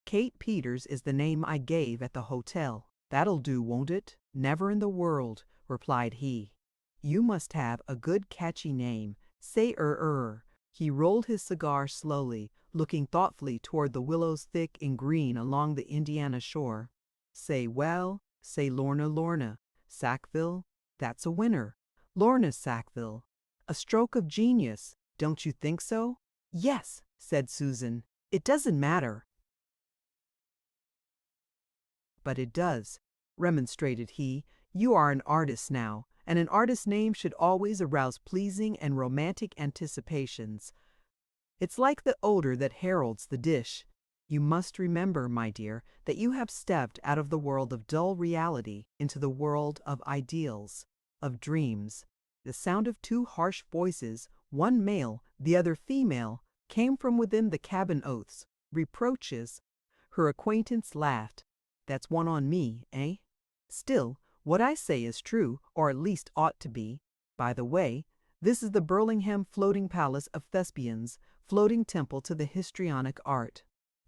"Kate Peters is the name I gave at the hotel." "That'll do, won't it?" "Never in the world," replied he. "You must have a good catchy name. Say He rolled his cigar slowly, looking thoughtfully toward the willows thick and green along the Indiana shore. Say Lorna. Sackville, that's a winner. Lorna Sackville. A stroke of genius, don't you think so?" "Yes," said Susan. "It doesn't matter." "But it does," remonstrated he. "You are an artist now, and an artist's name should always arouse pleasing and romantic anticipations. It's like the odor that heralds the dish. You must remember, my dear, that you have stepped out of the world of dull reality into the world of ideals, of dreams." The sound of two harsh voices, one male, the other female, came from within the cabin, oaths, reproaches. Her acquaintance laughed. "That's one on me, eh? Still, what I say is true, or at least ought to be. By the way, this is the Burlingham floating palace of Thespians, floating temple to the histrionic art.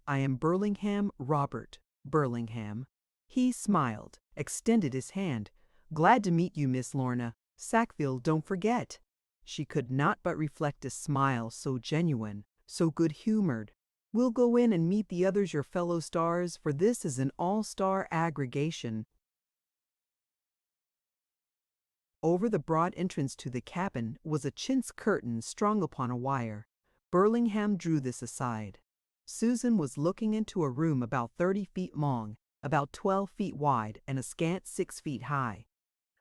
I am Burlingham Robert Burlingham." He smiled, extended his hand. "Glad to meet you, Miss Lorna. Sackville, don't forget." She could not but reflect a smile so genuine, so good-humored. "We'll go in and meet the others, your fellow stars, for this is an all-star aggregation." Over the broad entrance to the cabin was a chintz curtain strung upon a wire. Burlingham drew this aside. Susan was looking into a room about 30 feet long, about 12 feet wide, and a scant 6 feet high.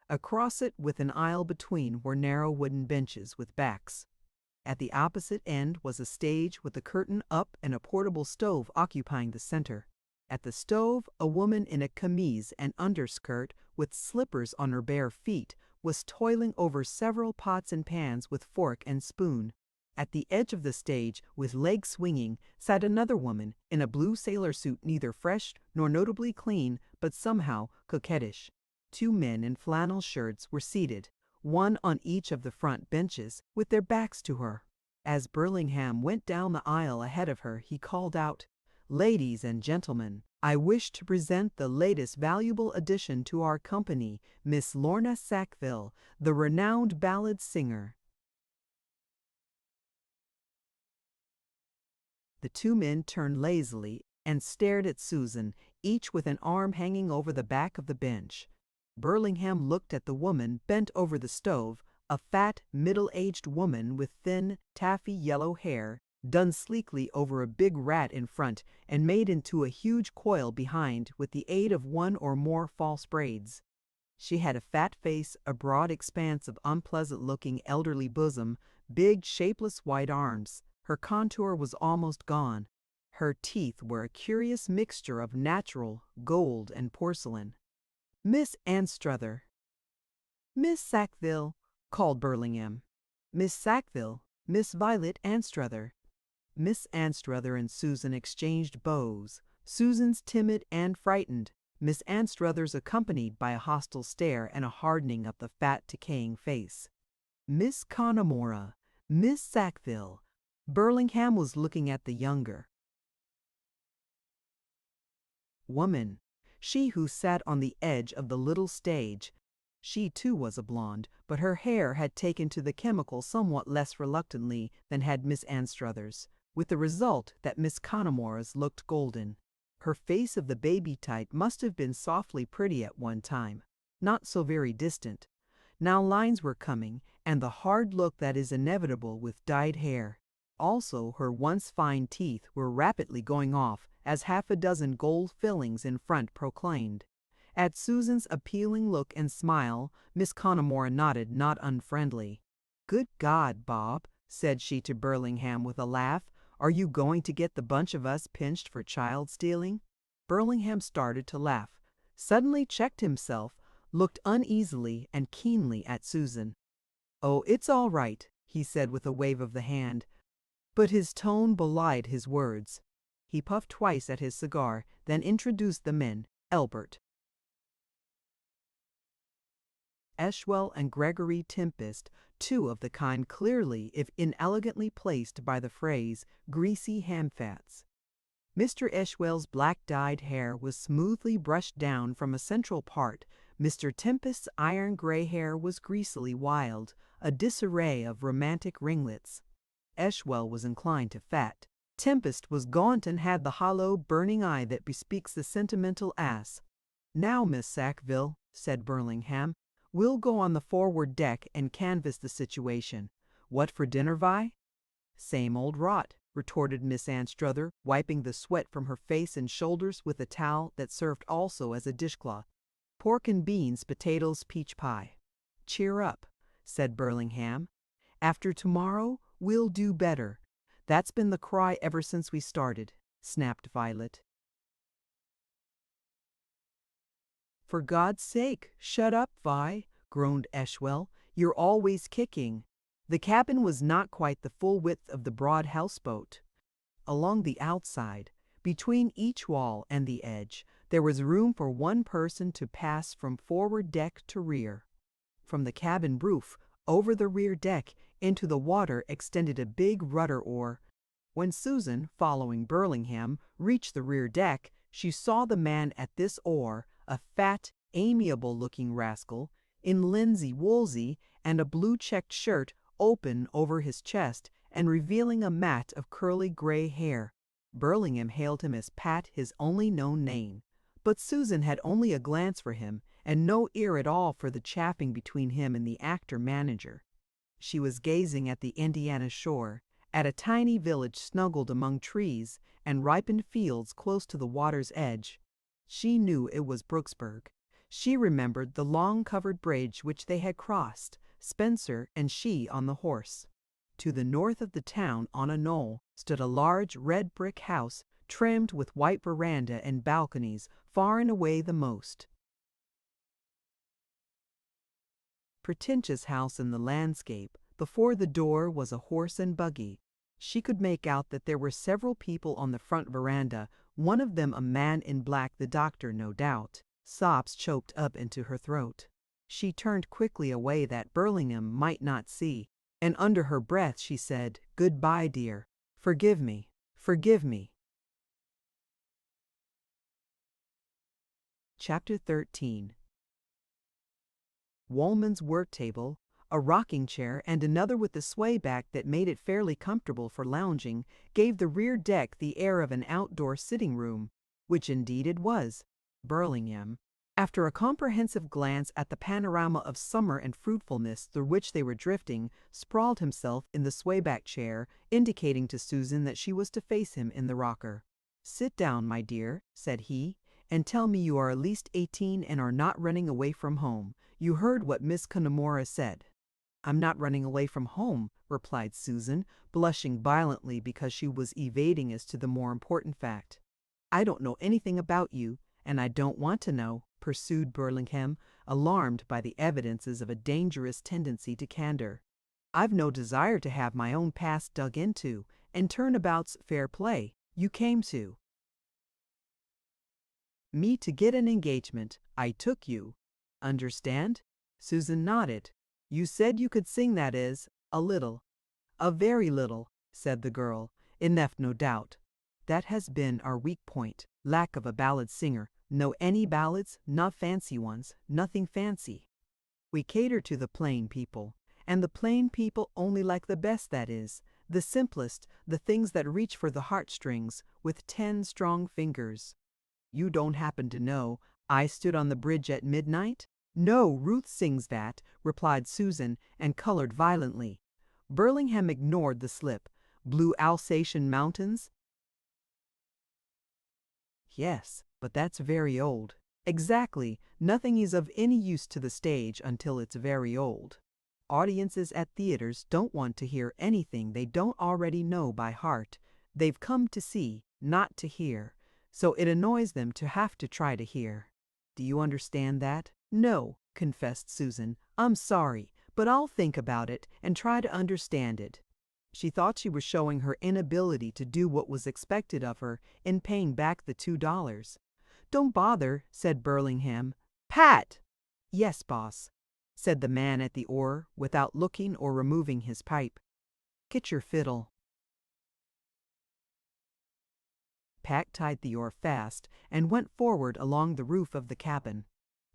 Across it, with an aisle between, were narrow wooden benches with backs. At the opposite end was a stage with the curtain up and a portable stove occupying the center. At the stove, a woman in a camise and underskirt, with slippers on her bare feet, was toiling over several pots and pans with fork and spoon. At the edge of the stage, with legs swinging, sat another woman in a blue sailor suit, neither fresh nor notably clean, but somehow coquettish. 2 men in flannel shirts were seated, one on each of the front benches, with their backs to her. As Burlingham went down the aisle ahead of her, he called out, "Ladies and gentlemen, I wish to present the latest valuable addition to our company, Miss Lorna Sackville, the renowned ballad singer." The 2 men turned lazily and stared at Susan, each with an arm hanging over the back of the bench. Burlingham looked at the woman bent over the stove, a fat, middle-aged woman with thin, taffy yellow hair, done sleekly over a big rat in front and made into a huge coil behind with the aid of one or more false braids. She had a fat face, a broad expanse of unpleasant-looking elderly bosom, big, shapeless white arms. Her contour was almost gone. Her teeth were a curious mixture of natural, gold, and porcelain. "Miss Anstruther." "Miss Sackville," called Burlingham. "Miss Sackville, Miss Violet Anstruther." Miss Anstruther and Susan exchanged bows. Susan's timid and frightened, Miss Anstruther's accompanied by a hostile stare and a hardening of the fat, decaying face. "Miss Connemora, Miss Sackville. Burlingham was looking at the younger woman, she who sat on the edge of the little stage. She too was a blonde, but her hair had taken to the chemical somewhat less reluctantly than had Miss Anstruthers, with the result that Miss Conamora's looked golden. Her face of the baby type must have been softly pretty at one time, not so very distant. Now lines were coming, and the hard look that is inevitable with dyed hair. Also, her once fine teeth were rapidly going off, as half a dozen gold fillings in front proclaimed. At Susan's appealing look and smile, Miss Conamora nodded, not unfriendly. "Good God, Bob," said she to Burlingham with a laugh, "are you going to get the bunch of us pinched for child stealing?" Burlingham started to laugh, suddenly checked himself, looked uneasily and keenly at Susan. "Oh, it's all right," he said with a wave of the hand, but his tone belied his words. He puffed twice at his cigar, then introduced the men, Elbert Eshwell and Gregory Tempest, two of the kind clearly, if inelegantly placed by the phrase, greasy ham-fats. Mr. Eshwell's black-dyed hair was smoothly brushed down from a central part. Mr. Tempest's iron-gray hair was greasily wild, a disarray of romantic ringlets. Eshwell was inclined to fat. Tempest was gaunt and had the hollow, burning eye that bespeaks the sentimental ass. "Now, Miss Sackville," said Burlingham, "we'll go on the forward deck and canvass the situation. What for dinner, Vi?" "Same old rot," retorted Miss Anstruther, wiping the sweat from her face and shoulders with a towel that served also as a dishcloth. "Pork and beans, potatoes, peach pie." "Cheer up," said Burlingham. "After tomorrow, we'll do better. That's been the cry ever since we started," snapped Violet. "For God's sake, shut up, Vi," groaned Eshwell. "You're always kicking." The cabin was not quite the full width of the broad houseboat. Along the outside, between each wall and the edge, there was room for one person to pass from forward deck to rear. From the cabin roof, over the rear deck, into the water extended a big rudder oar. When Susan, following Burlingham, reached the rear deck, she saw the man at this oar, a fat, amiable-looking rascal, in linsey-woolsey and a blue-checked shirt open over his chest and revealing a mat of curly gray hair. Burlingham hailed him as Pat, his only known name. But Susan had only a glance for him, and no ear at all for the chaffing between him and the actor-manager. She was gazing at the Indiana shore, at a tiny village snuggled among trees and ripened fields close to the water's edge. She knew it was Brooksburg. She remembered the long covered bridge which they had crossed, Spencer and she on the horse. To the north of the town, on a knoll, stood a large red brick house trimmed with white veranda and balconies, far and away the most pretentious house in the landscape. Before the door was a horse and buggy. She could make out that there were several people on the front veranda, one of them a man in black, the doctor, no doubt. Sobs choked up into her throat. She turned quickly away that Burlingham might not see, and under her breath she said, "Good-bye, dear. Forgive me. Forgive me." Chapter 13. Woolman's work table, a rocking chair, and another with a sway back that made it fairly comfortable for lounging, gave the rear deck the air of an outdoor sitting room, which indeed it was. Burlingham, after a comprehensive glance at the panorama of summer and fruitfulness through which they were drifting, sprawled himself in the swayback chair, indicating to Susan that she was to face him in the rocker. "Sit down, my dear," said he, "and tell me you are at least 18 and are not running away from home. You heard what Miss Conamora said." "I'm not running away from home," replied Susan, blushing violently because she was evading as to the more important fact. "I don't know anything about you, and I don't want to know," pursued Burlingham, alarmed by the evidences of a dangerous tendency to candor. "I've no desire to have my own past dug into, and turnabout's fair play. You came to me to get an engagement. I took you. Understand?" Susan nodded. "You said you could sing, that is, a little." "A very little," said the girl. "Enough, no doubt. That has been our weak point, lack of a ballad singer. Know any ballads? Not fancy ones, nothing fancy. We cater to the plain people, and the plain people only like the best, that is, the simplest, the things that reach for the heartstrings with 10 strong fingers. You don't happen to know 'I Stood on the Bridge at Midnight'?" "No, Ruth sings that," replied Susan, and colored violently. Burlingham ignored the slip. "Blue Alsatian mountains?" "Yes, but that's very old." "Exactly. Nothing is of any use to the stage until it's very old. Audiences at theaters don't want to hear anything they don't already know by heart. They've come to see, not to hear. So it annoys them to have to try to hear. Do you understand that?" "No," confessed Susan. "I'm sorry, but I'll think about it and try to understand it." She thought she was showing her inability to do what was expected of her in paying back the $2. "Don't bother," said Burlingham. "Pat!" "Yes, boss," said the man at the oar without looking or removing his pipe. "Get your fiddle." Pat tied the oar fast and went forward along the roof of the cabin.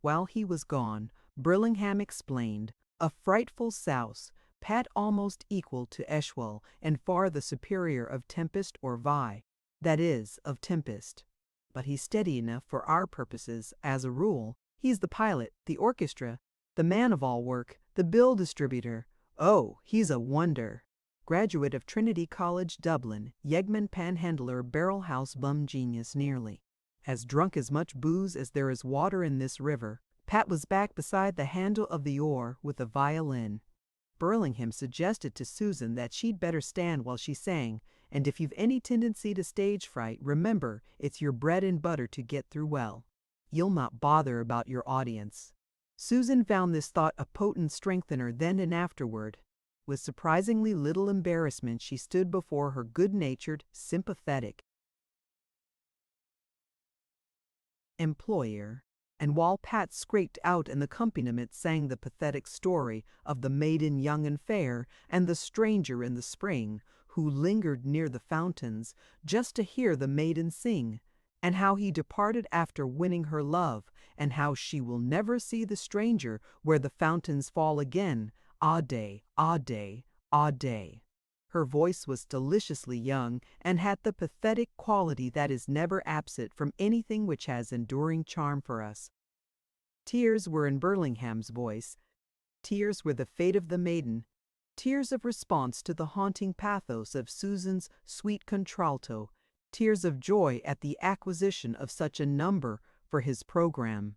While he was gone, Burlingham explained, a frightful souse, Pat almost equal to Eshwell and far the superior of Tempest or Vi, that is, of Tempest. But he's steady enough for our purposes, as a rule. He's the pilot, the orchestra, the man of all work, the bill distributor. Oh, he's a wonder. Graduate of Trinity College, Dublin, yeggman panhandler, barrel house bum genius nearly. As drunk as much booze as there is water in this river. Pat was back beside the handle of the oar with a violin. Burlingham suggested to Susan that she'd better stand while she sang, and if you've any tendency to stage fright, remember it's your bread and butter to get through well. You'll not bother about your audience. Susan found this thought a potent strengthener then and afterward. With surprisingly little embarrassment, she stood before her good-natured, sympathetic employer, and while Pat scraped out an accompaniment sang the pathetic story of the maiden young and fair and the stranger in the spring who lingered near the fountains just to hear the maiden sing, and how he departed after winning her love, and how she will never see the stranger where the fountains fall again. Ah day, ah day, ah day. Her voice was deliciously young and had the pathetic quality that is never absent from anything which has enduring charm for us. Tears were in Burlingham's voice. Tears were the fate of the maiden. Tears of response to the haunting pathos of Susan's sweet contralto. Tears of joy at the acquisition of such a number for his program.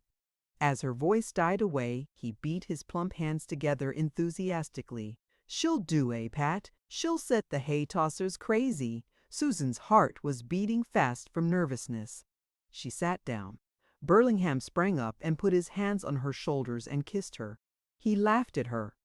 As her voice died away, he beat his plump hands together enthusiastically. "She'll do, Pat? She'll set the hay-tossers crazy." Susan's heart was beating fast from nervousness. She sat down. Burlingham sprang up and put his hands on her shoulders and kissed her. He laughed at her,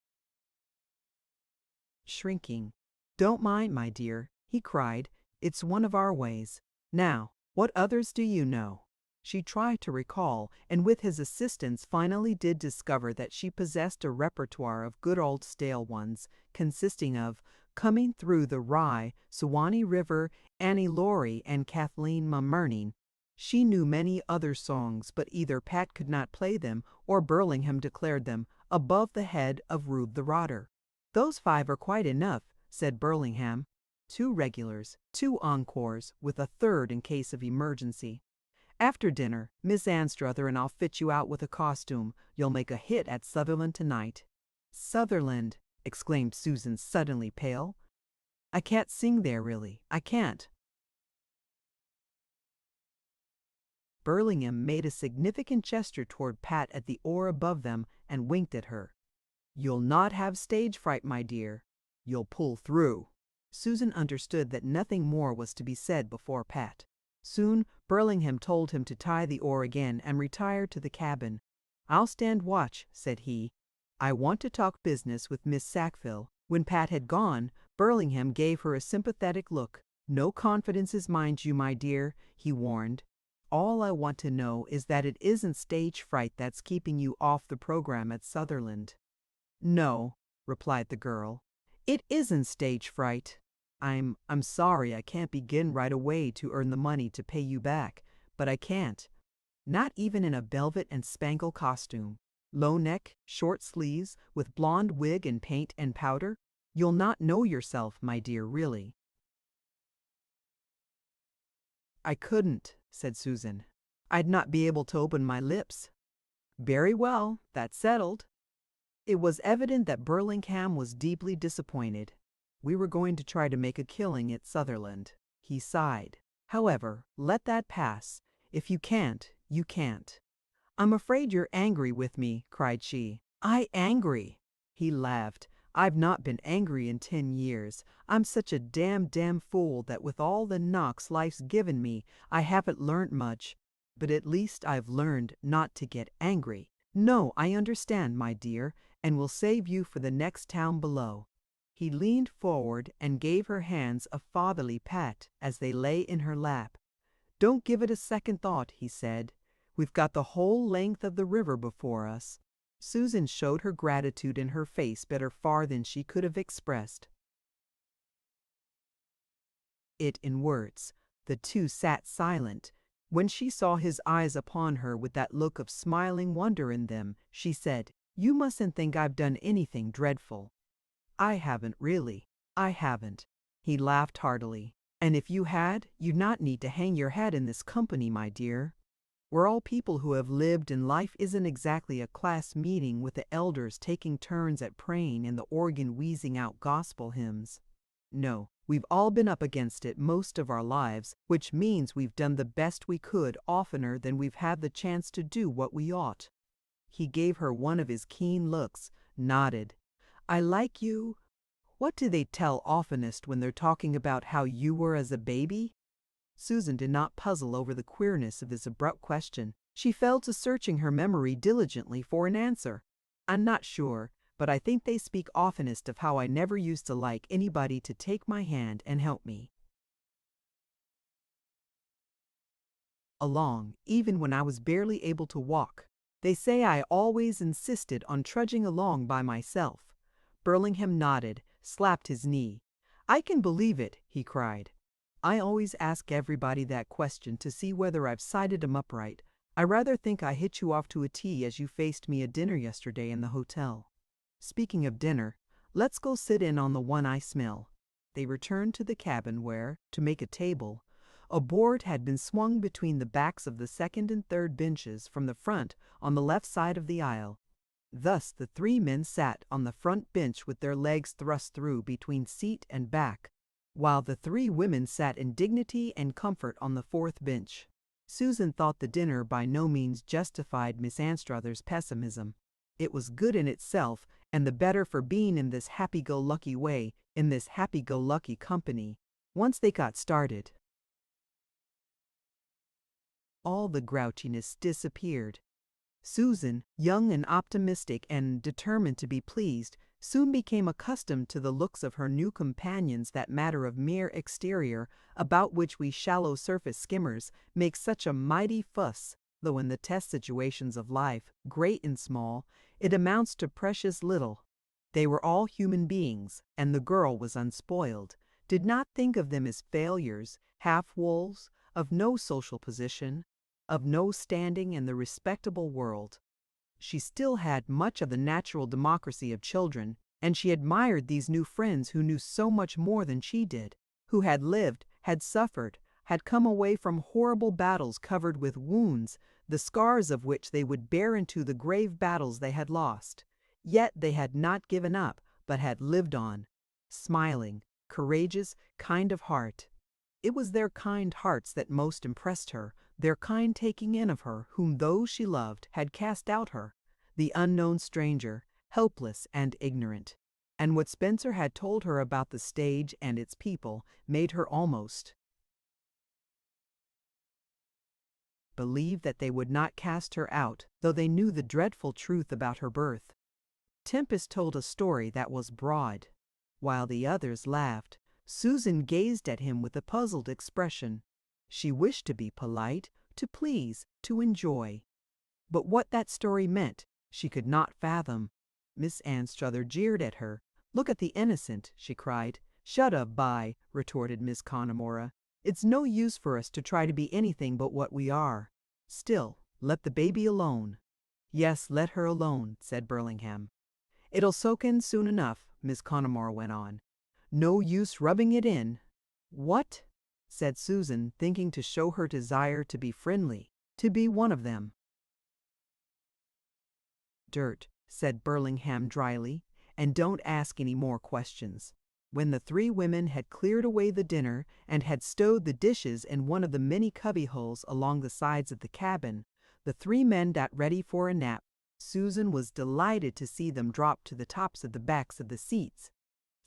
shrinking. "Don't mind, my dear," he cried. "It's one of our ways. Now, what others do you know?" She tried to recall, and with his assistance finally did discover that she possessed a repertoire of good old stale ones, consisting of "Coming Through the Rye," "Suwannee River," "Annie Laurie," and "Kathleen Mummerning." She knew many other songs, but either Pat could not play them, or Burlingham declared them above the head of Rube the Rotter. "Those 5 are quite enough," said Burlingham. "2 regulars, 2 encores, with a third in case of emergency. After dinner, Miss Anstruther and I'll fit you out with a costume. You'll make a hit at Sutherland tonight." "Sutherland!" exclaimed Susan, suddenly pale. "I can't sing there, really. I can't." Burlingham made a significant gesture toward Pat at the oar above them and winked at her. "You'll not have stage fright, my dear. You'll pull through." Susan understood that nothing more was to be said before Pat. Soon Burlingham told him to tie the oar again and retire to the cabin. "I'll stand watch," said he. "I want to talk business with Miss Sackville." When Pat had gone, Burlingham gave her a sympathetic look. "No confidences, mind you, my dear," he warned. "All I want to know is that it isn't stage fright that's keeping you off the program at Sutherland." "No," replied the girl. It isn't stage fright. I'm sorry I can't begin right away to earn the money to pay you back, but I can't. Not even in a velvet and spangle costume. Low neck, short sleeves, with blonde wig and paint and powder. You'll not know yourself, my dear, really. I couldn't, said Susan. I'd not be able to open my lips. Very well, that's settled. It was evident that Burlingham was deeply disappointed. We were going to try to make a killing at Sutherland. He sighed. However, let that pass. If you can't, you can't. I'm afraid you're angry with me, cried she. I angry? He laughed. I've not been angry in 10 years. I'm such a damn fool that with all the knocks life's given me, I haven't learned much. But at least I've learned not to get angry. No, I understand, my dear, and will save you for the next town below. He leaned forward and gave her hands a fatherly pat as they lay in her lap. Don't give it a second thought, he said. We've got the whole length of the river before us. Susan showed her gratitude in her face better far than she could have expressed it in words. The two sat silent. When she saw his eyes upon her with that look of smiling wonder in them, she said, You mustn't think I've done anything dreadful. I haven't really. I haven't. He laughed heartily. And if you had, you'd not need to hang your head in this company, my dear. We're all people who have lived, and life isn't exactly a class meeting with the elders taking turns at praying and the organ wheezing out gospel hymns. No, we've all been up against it most of our lives, which means we've done the best we could oftener than we've had the chance to do what we ought. He gave her one of his keen looks, nodded. I like you. What do they tell oftenest when they're talking about how you were as a baby? Susan did not puzzle over the queerness of this abrupt question. She fell to searching her memory diligently for an answer. I'm not sure, but I think they speak oftenest of how I never used to like anybody to take my hand and help me along, even when I was barely able to walk. They say I always insisted on trudging along by myself. Burlingham nodded, slapped his knee. I can believe it, he cried. I always ask everybody that question to see whether I've sighted 'em upright. I rather think I hit you off to a tea as you faced me at dinner yesterday in the hotel. Speaking of dinner, let's go sit in on the one I smell. They returned to the cabin where, to make a table, a board had been swung between the backs of the second and third benches from the front on the left side of the aisle. Thus the 3 men sat on the front bench with their legs thrust through between seat and back, while the 3 women sat in dignity and comfort on the 4th bench. Susan thought the dinner by no means justified Miss Anstruther's pessimism. It was good in itself, and the better for being in this happy-go-lucky way, in this happy-go-lucky company. Once they got started, all the grouchiness disappeared. Susan, young and optimistic and determined to be pleased, soon became accustomed to the looks of her new companions, that matter of mere exterior, about which we shallow surface skimmers make such a mighty fuss, though in the test situations of life, great and small, it amounts to precious little. They were all human beings, and the girl was unspoiled, did not think of them as failures, half-wolves, of no social position, of no standing in the respectable world. She still had much of the natural democracy of children, and she admired these new friends who knew so much more than she did, who had lived, had suffered, had come away from horrible battles covered with wounds, the scars of which they would bear into the grave battles they had lost. Yet they had not given up, but had lived on, smiling, courageous, kind of heart. It was their kind hearts that most impressed her, their kind taking in of her whom those she loved had cast out her, the unknown stranger, helpless and ignorant. And what Spencer had told her about the stage and its people made her almost believe that they would not cast her out, though they knew the dreadful truth about her birth. Tempest told a story that was broad. While the others laughed, Susan gazed at him with a puzzled expression. She wished to be polite, to please, to enjoy. But what that story meant, she could not fathom. Miss Anstruther jeered at her. "Look at the innocent," she cried. "Shut up, Vi," retorted Miss Connemora. "It's no use for us to try to be anything but what we are. Still, let the baby alone." "Yes, let her alone," said Burlingham. "It'll soak in soon enough," Miss Connemara went on. "No use rubbing it in." "What?" said Susan, thinking to show her desire to be friendly, to be one of them. "Dirt," said Burlingham dryly, "and don't ask any more questions." When the three women had cleared away the dinner and had stowed the dishes in one of the many cubbyholes along the sides of the cabin, the three men got ready for a nap. Susan was delighted to see them drop to the tops of the backs of the seats.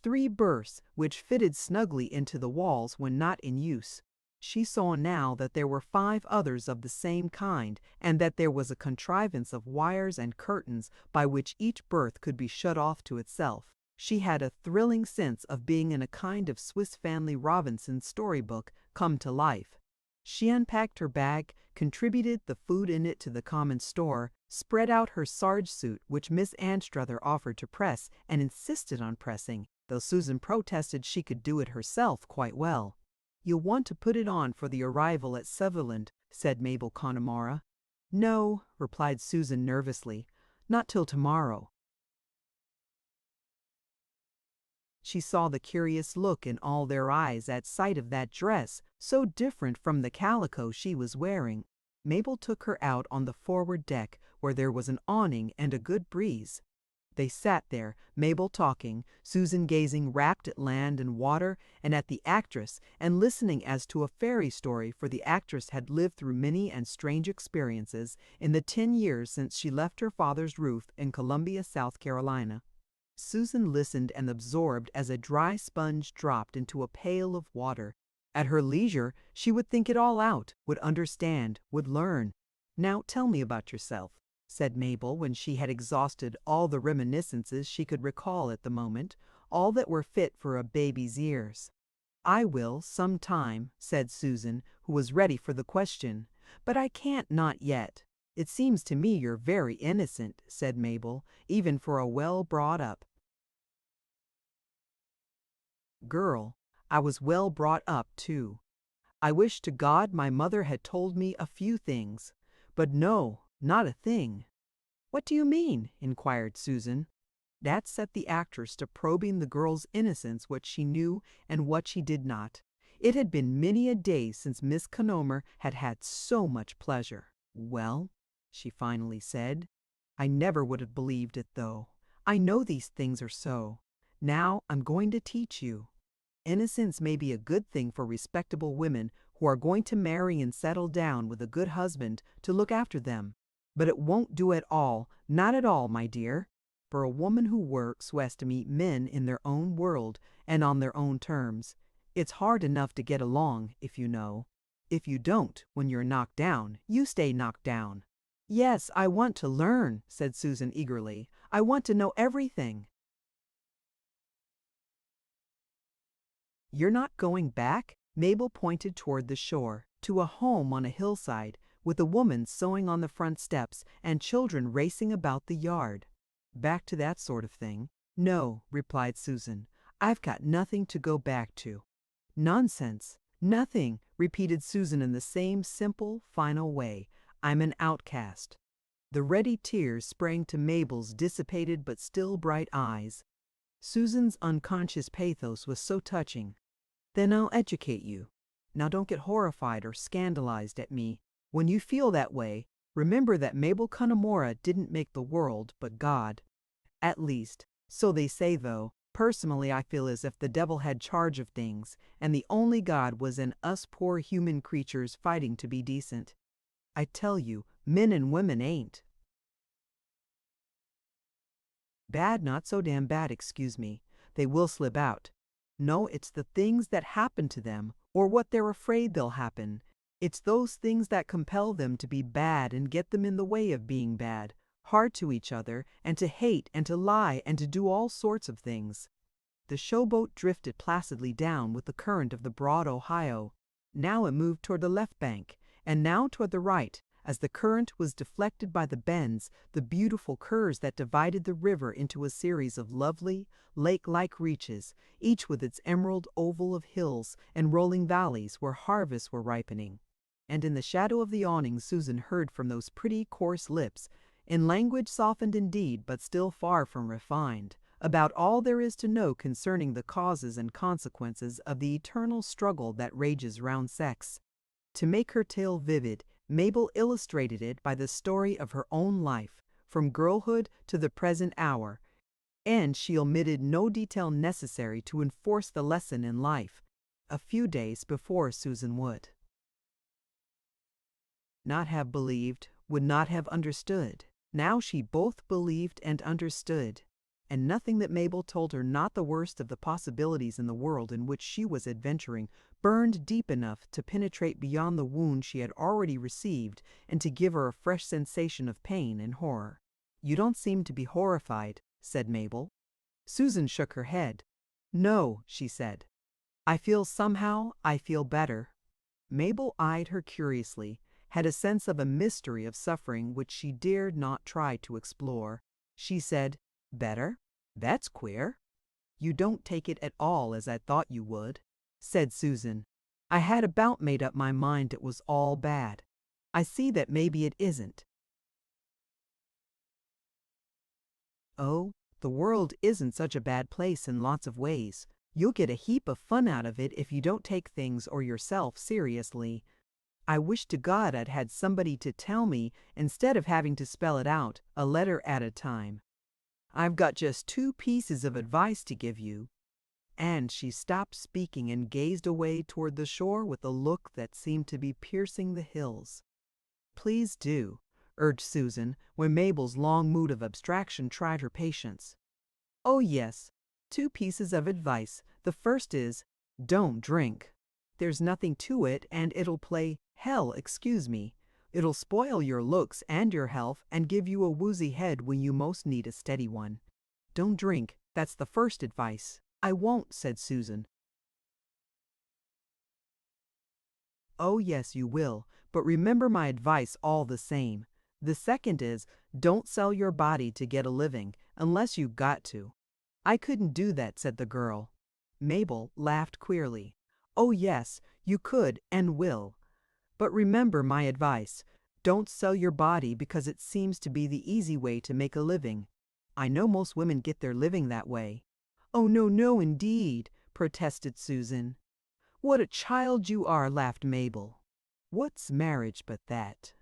3 berths, which fitted snugly into the walls when not in use. She saw now that there were 5 others of the same kind, and that there was a contrivance of wires and curtains by which each berth could be shut off to itself. She had a thrilling sense of being in a kind of Swiss Family Robinson storybook come to life. She unpacked her bag, contributed the food in it to the common store, spread out her sarge suit which Miss Anstruther offered to press and insisted on pressing, though Susan protested she could do it herself quite well. "You'll want to put it on for the arrival at Sutherland," said Mabel Connemara. "No," replied Susan nervously, "not till tomorrow." She saw the curious look in all their eyes at sight of that dress, so different from the calico she was wearing. Mabel took her out on the forward deck, where there was an awning and a good breeze. They sat there, Mabel talking, Susan gazing rapt at land and water and at the actress, and listening as to a fairy story, for the actress had lived through many and strange experiences in the 10 years since she left her father's roof in Columbia, South Carolina. Susan listened and absorbed as a dry sponge dropped into a pail of water. At her leisure, she would think it all out, would understand, would learn. "Now tell me about yourself," said Mabel when she had exhausted all the reminiscences she could recall at the moment, all that were fit for a baby's ears. "I will, some time," said Susan, who was ready for the question. "But I can't not yet." "It seems to me you're very innocent," said Mabel, "even for a well-brought-up girl. I was well brought up, too. I wish to God my mother had told me a few things. But no, not a thing." "What do you mean?" inquired Susan. That set the actress to probing the girl's innocence, what she knew and what she did not. It had been many a day since Miss Conomer had had so much pleasure. "Well," she finally said, "I never would have believed it, though. I know these things are so. Now I'm going to teach you. Innocence may be a good thing for respectable women who are going to marry and settle down with a good husband to look after them. But it won't do at all, not at all, my dear, for a woman who works so as to meet men in their own world and on their own terms. It's hard enough to get along, if you know. If you don't, when you're knocked down, you stay knocked down." "Yes, I want to learn," said Susan eagerly. "I want to know everything." "You're not going back?" Mabel pointed toward the shore, to a home on a hillside, with a woman sewing on the front steps and children racing about the yard. "Back to that sort of thing?" "No," replied Susan. "I've got nothing to go back to." "Nonsense. Nothing," repeated Susan in the same simple, final way. "I'm an outcast." The ready tears sprang to Mabel's dissipated but still bright eyes. Susan's unconscious pathos was so touching. "Then I'll educate you. Now don't get horrified or scandalized at me. When you feel that way, remember that Mabel Connemara didn't make the world, but God. At least, so they say, though. Personally, I feel as if the devil had charge of things, and the only God was in us poor human creatures fighting to be decent. I tell you, men and women ain't. Bad, not so damn bad, excuse me. They will slip out. No, it's the things that happen to them, or what they're afraid they'll happen. It's those things that compel them to be bad and get them in the way of being bad, hard to each other, and to hate and to lie and to do all sorts of things." The showboat drifted placidly down with the current of the broad Ohio. Now it moved toward the left bank, and now toward the right, As the current was deflected by the bends, the beautiful curves that divided the river into a series of lovely, lake-like reaches, each with its emerald oval of hills and rolling valleys where harvests were ripening. And in the shadow of the awning Susan heard from those pretty, coarse lips, in language softened indeed but still far from refined, about all there is to know concerning the causes and consequences of the eternal struggle that rages round sex. To make her tale vivid, Mabel illustrated it by the story of her own life, from girlhood to the present hour, and she omitted no detail necessary to enforce the lesson in life, a few days before Susan would not have believed, would not have understood. Now she both believed and understood, and nothing that Mabel told her, not the worst of the possibilities in the world in which she was adventuring, burned deep enough to penetrate beyond the wound she had already received and to give her a fresh sensation of pain and horror. "You don't seem to be horrified," said Mabel. Susan shook her head. "No," she said. I feel better." Mabel eyed her curiously, had a sense of a mystery of suffering which she dared not try to explore. She said, "Better? That's queer." "You don't take it at all as I thought you would," said Susan. "I had about made up my mind it was all bad. I see that maybe it isn't." "Oh, the world isn't such a bad place in lots of ways. You'll get a heap of fun out of it if you don't take things or yourself seriously. I wish to God I'd had somebody to tell me instead of having to spell it out, a letter at a time. I've got just 2 pieces of advice to give you." And she stopped speaking and gazed away toward the shore with a look that seemed to be piercing the hills. "Please do," urged Susan, when Mabel's long mood of abstraction tried her patience. "Oh yes, 2 pieces of advice. The first is, don't drink. There's nothing to it, and it'll play hell, excuse me. It'll spoil your looks and your health and give you a woozy head when you most need a steady one. Don't drink, that's the first advice." "I won't," said Susan. "Oh yes, you will, but remember my advice all the same. The second is, don't sell your body to get a living, unless you've got to." "I couldn't do that," said the girl. Mabel laughed queerly. "Oh yes, you could and will. But remember my advice. Don't sell your body because it seems to be the easy way to make a living. I know most women get their living that way." "Oh no, no, indeed," protested Susan. "What a child you are," laughed Mabel. "What's marriage but that?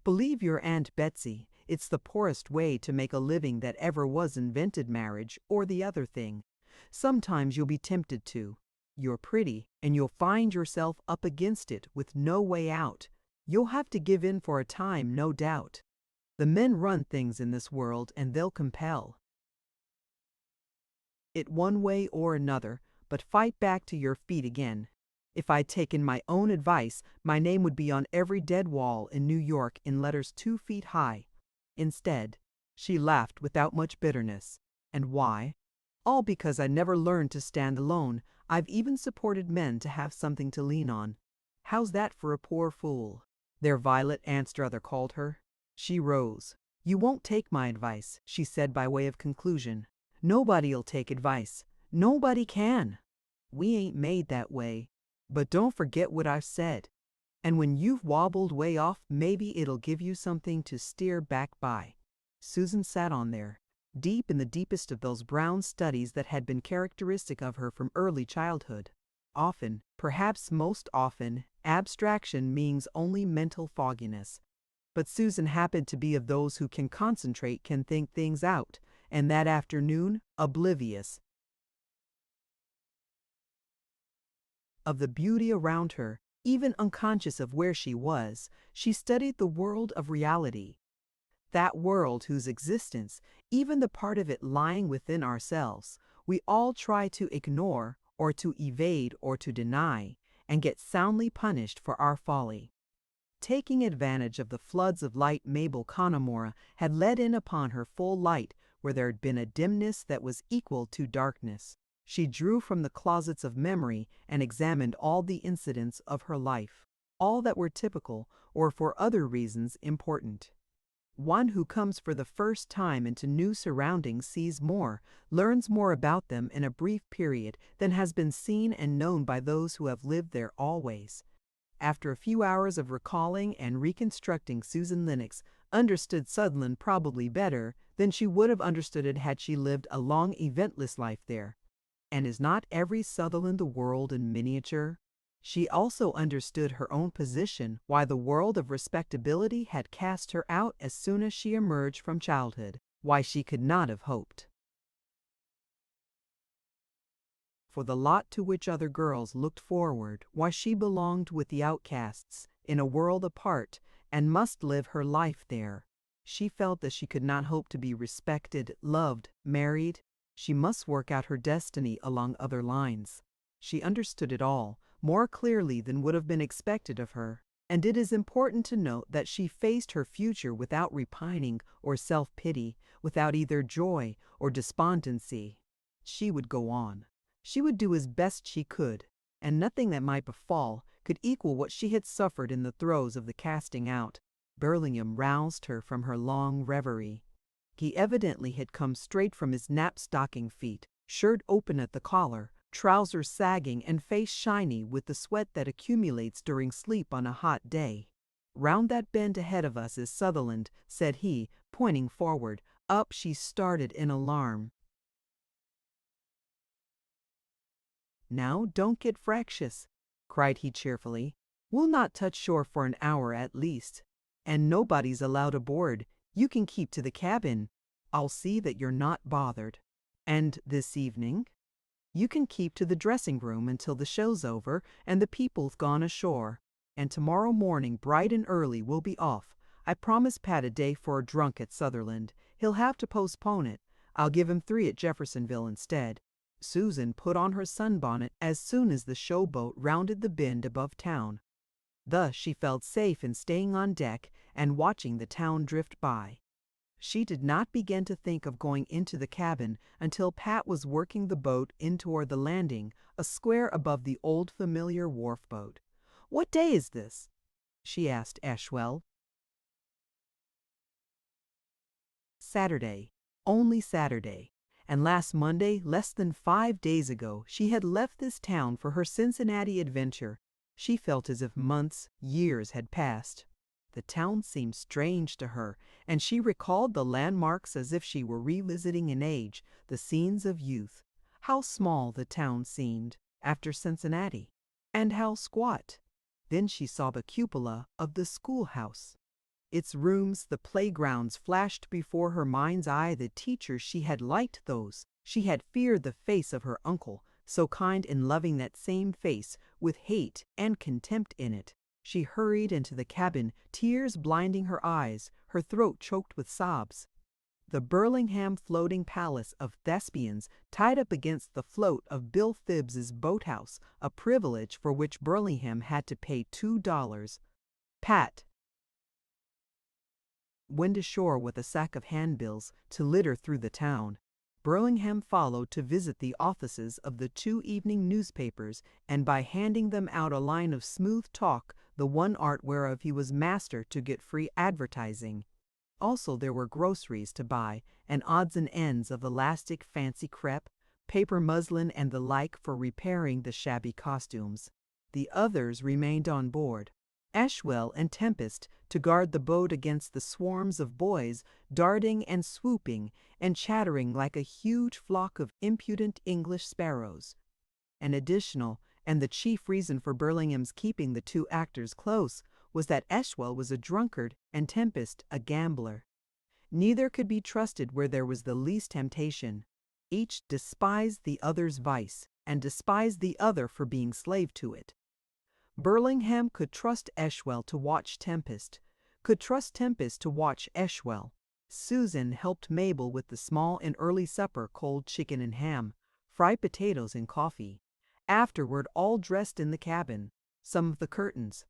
Believe your Aunt Betsy, it's the poorest way to make a living that ever was invented, marriage or the other thing. Sometimes you'll be tempted to. You're pretty, and you'll find yourself up against it with no way out. You'll have to give in for a time, no doubt. The men run things in this world, and they'll compel it one way or another, but fight back to your feet again. If I'd taken my own advice, my name would be on every dead wall in New York in letters 2 feet high. Instead, she laughed without much bitterness. And why? All because I never learned to stand alone. I've even supported men to have something to lean on. How's that for a poor fool?" Their Violet Anstruther called her. She rose. "You won't take my advice," she said by way of conclusion. "Nobody'll take advice. Nobody can. We ain't made that way. But don't forget what I've said. And when you've wobbled way off, maybe it'll give you something to steer back by." Susan sat on there, deep in the deepest of those brown studies that had been characteristic of her from early childhood. Often, perhaps most often, abstraction means only mental fogginess. But Susan happened to be of those who can concentrate, can think things out, and that afternoon, oblivious of the beauty around her, even unconscious of where she was, she studied the world of reality. That world whose existence, even the part of it lying within ourselves, we all try to ignore or to evade or to deny, and get soundly punished for our folly. Taking advantage of the floods of light Mabel Connemora had let in upon her full light where there had been a dimness that was equal to darkness, she drew from the closets of memory and examined all the incidents of her life. all that were typical or for other reasons important. One who comes for the first time into new surroundings sees more, learns more about them in a brief period than has been seen and known by those who have lived there always. After a few hours of recalling and reconstructing, Susan Lenox understood Sutherland probably better than she would have understood it had she lived a long, eventless life there. And is not every Sutherland the world in miniature? She also understood her own position, why the world of respectability had cast her out as soon as she emerged from childhood, why she could not have hoped for the lot to which other girls looked forward, why she belonged with the outcasts, in a world apart, and must live her life there. She felt that she could not hope to be respected, loved, married. She must work out her destiny along other lines. She understood it all, more clearly than would have been expected of her, and it is important to note that she faced her future without repining or self-pity, without either joy or despondency. She would go on. She would do as best she could, and nothing that might befall could equal what she had suffered in the throes of the casting out. Burlingham roused her from her long reverie. He evidently had come straight from his nap-stocking feet, shirt open at the collar, trousers sagging and face shiny with the sweat that accumulates during sleep on a hot day. "Round that bend ahead of us is Sutherland," said he, pointing forward. Up she started in alarm. "Now, don't get fractious," cried he cheerfully. "We'll not touch shore for an hour at least. And nobody's allowed aboard. You can keep to the cabin. I'll see that you're not bothered. And this evening? You can keep to the dressing room until the show's over and the people've gone ashore. And tomorrow morning, bright and early, we'll be off. I promised Pat a day for a drunk at Sutherland. He'll have to postpone it. I'll give him 3 at Jeffersonville instead." Susan put on her sunbonnet as soon as the showboat rounded the bend above town. Thus she felt safe in staying on deck and watching the town drift by. She did not begin to think of going into the cabin until Pat was working the boat in toward the landing, a square above the old familiar wharf boat. "What day is this?" she asked Ashwell. "Saturday. Only Saturday. And last Monday, less than 5 days ago, she had left this town for her Cincinnati adventure. She felt as if months, years had passed. The town seemed strange to her, and she recalled the landmarks as if she were revisiting an age, the scenes of youth. How small the town seemed after Cincinnati, and how squat. Then she saw the cupola of the schoolhouse. Its rooms, the playgrounds, flashed before her mind's eye. The teachers, she had liked those. She had feared the face of her uncle, so kind and loving, that same face, with hate and contempt in it. She hurried into the cabin, tears blinding her eyes, her throat choked with sobs. The Burlingham floating palace of Thespians tied up against the float of Bill Phibbs's boathouse, a privilege for which Burlingham had to pay $2. Pat went ashore with a sack of handbills to litter through the town. Burlingham followed to visit the offices of the 2 evening newspapers, and by handing them out a line of smooth talk, the one art whereof he was master, to get free advertising. Also there were groceries to buy, and odds and ends of elastic fancy crepe, paper muslin, and the like for repairing the shabby costumes. The others remained on board. Ashwell and Tempest to guard the boat against the swarms of boys darting and swooping and chattering like a huge flock of impudent English sparrows. An additional, and the chief reason for Burlingham's keeping the 2 actors close, was that Ashwell was a drunkard and Tempest a gambler. Neither could be trusted where there was the least temptation. Each despised the other's vice, and despised the other for being slave to it. Burlingham could trust Ashwell to watch Tempest, could trust Tempest to watch Ashwell. Susan helped Mabel with the small and early supper, cold chicken and ham, fried potatoes and coffee. Afterward, all dressed in the cabin. Some of the curtains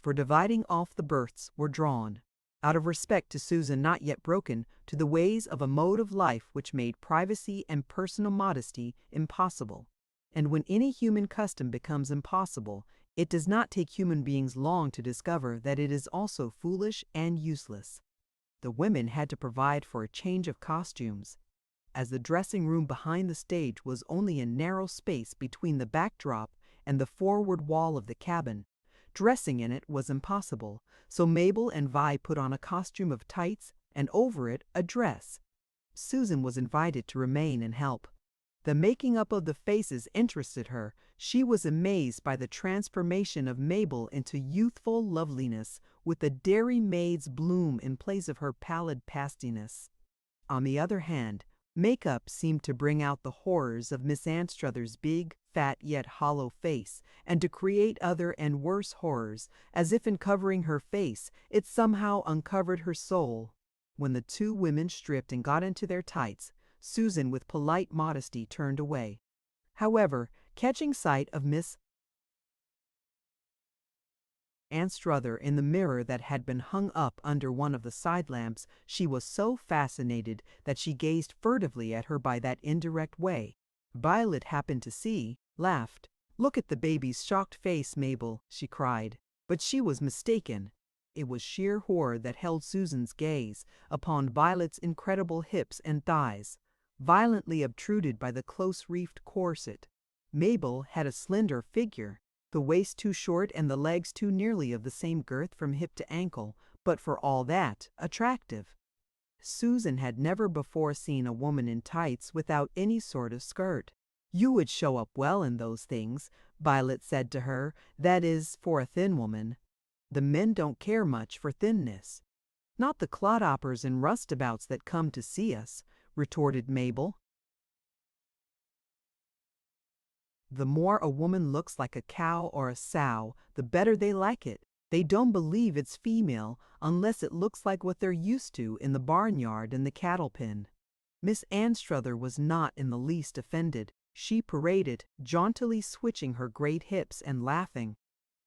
for dividing off the berths were drawn, out of respect to Susan not yet broken to the ways of a mode of life which made privacy and personal modesty impossible. And when any human custom becomes impossible, It does not take human beings long to discover that it is also foolish and useless. The women had to provide for a change of costumes. As the dressing room behind the stage was only a narrow space between the backdrop and the forward wall of the cabin, dressing in it was impossible, so Mabel and Vi put on a costume of tights and over it a dress. Susan was invited to remain and help. The making up of the faces interested her. She was amazed by the transformation of Mabel into youthful loveliness, with the dairy maid's bloom in place of her pallid pastiness. On the other hand, makeup seemed to bring out the horrors of Miss Anstruther's big, fat yet hollow face, and to create other and worse horrors, as if in covering her face it somehow uncovered her soul. When the two women stripped and got into their tights, Susan with polite modesty turned away. However, catching sight of Miss Anstruther in the mirror that had been hung up under one of the side lamps, she was so fascinated that she gazed furtively at her by that indirect way. Violet happened to see, laughed. "Look at the baby's shocked face, Mabel," she cried. But she was mistaken. It was sheer horror that held Susan's gaze upon Violet's incredible hips and thighs, violently obtruded by the close-reefed corset. Mabel had a slender figure, the waist too short and the legs too nearly of the same girth from hip to ankle, but for all that, attractive. Susan had never before seen a woman in tights without any sort of skirt. "You would show up well in those things," Violet said to her, "that is, for a thin woman. The men don't care much for thinness." "Not the clodhoppers and rustabouts that come to see us," retorted Mabel. "The more a woman looks like a cow or a sow, the better they like it. They don't believe it's female unless it looks like what they're used to in the barnyard and the cattle pen." Miss Anstruther was not in the least offended. She paraded, jauntily switching her great hips and laughing.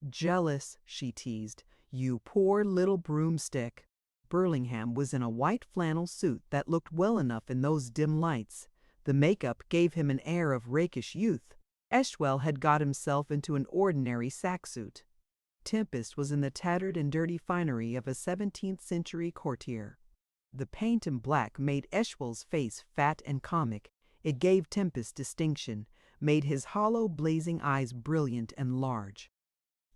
"Jealous," she teased. "You poor little broomstick." Burlingham was in a white flannel suit that looked well enough in those dim lights. The makeup gave him an air of rakish youth. Eshwell had got himself into an ordinary sack suit. Tempest was in the tattered and dirty finery of a 17th-century courtier. The paint in black made Eshwell's face fat and comic. It gave Tempest distinction, made his hollow, blazing eyes brilliant and large.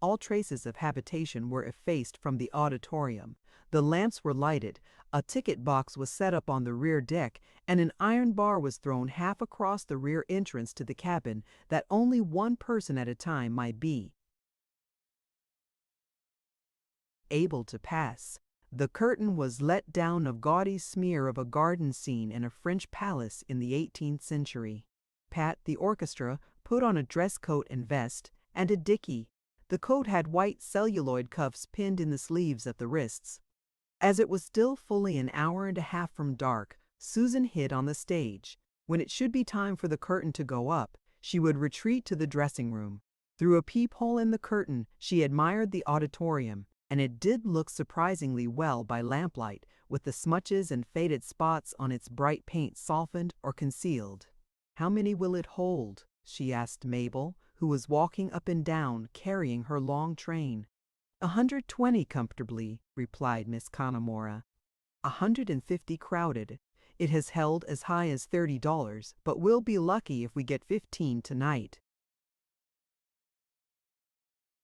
All traces of habitation were effaced from the auditorium. The lamps were lighted, a ticket box was set up on the rear deck, and an iron bar was thrown half across the rear entrance to the cabin that only one person at a time might be able to pass. The curtain was let down, a gaudy smear of a garden scene in a French palace in the 18th century. Pat, the orchestra, put on a dress coat and vest, and a dicky. The coat had white celluloid cuffs pinned in the sleeves at the wrists. As it was still fully an hour and a half from dark, Susan hid on the stage. When it should be time for the curtain to go up, she would retreat to the dressing room. Through a peephole in the curtain, she admired the auditorium, and it did look surprisingly well by lamplight, with the smutches and faded spots on its bright paint softened or concealed. "How many will it hold?" she asked Mabel, who was walking up and down, carrying her long train. 120 comfortably," replied Miss Connemora. 150 crowded. It has held as high as $30, but we'll be lucky if we get 15 tonight.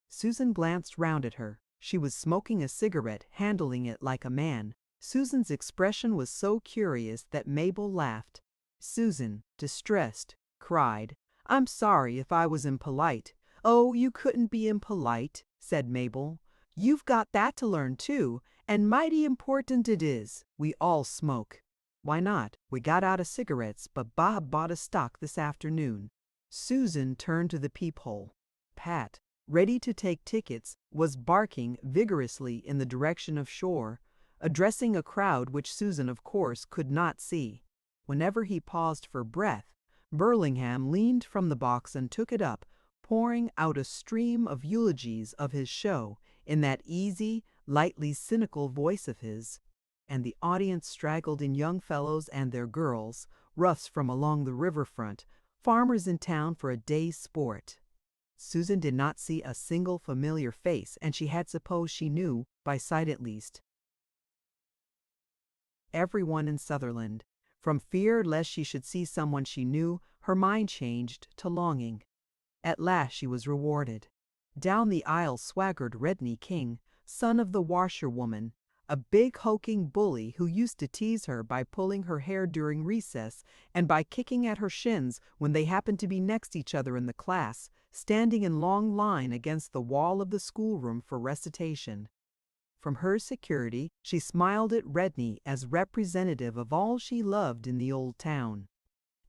Susan glanced round at her. She was smoking a cigarette, handling it like a man. Susan's expression was so curious that Mabel laughed. Susan, distressed, cried, "I'm sorry if I was impolite." "Oh, you couldn't be impolite," said Mabel. "You've got that to learn too, and mighty important it is. We all smoke." "Why not? We got out of cigarettes, but Bob bought a stock this afternoon." Susan turned to the peephole. Pat, ready to take tickets, was barking vigorously in the direction of shore, addressing a crowd which Susan, of course, could not see. Whenever he paused for breath, Burlingham leaned from the box and took it up, pouring out a stream of eulogies of his show in that easy, lightly cynical voice of his, and the audience straggled in young fellows and their girls, roughs from along the riverfront, farmers in town for a day's sport. Susan did not see a single familiar face, and she had supposed she knew, by sight at least, everyone in Sutherland. From fear lest she should see someone she knew, her mind changed to longing. At last she was rewarded. Down the aisle swaggered Redney King, son of the washerwoman, a big hulking bully who used to tease her by pulling her hair during recess and by kicking at her shins when they happened to be next each other in the class, standing in long line against the wall of the schoolroom for recitation. From her security, she smiled at Redney as representative of all she loved in the old town.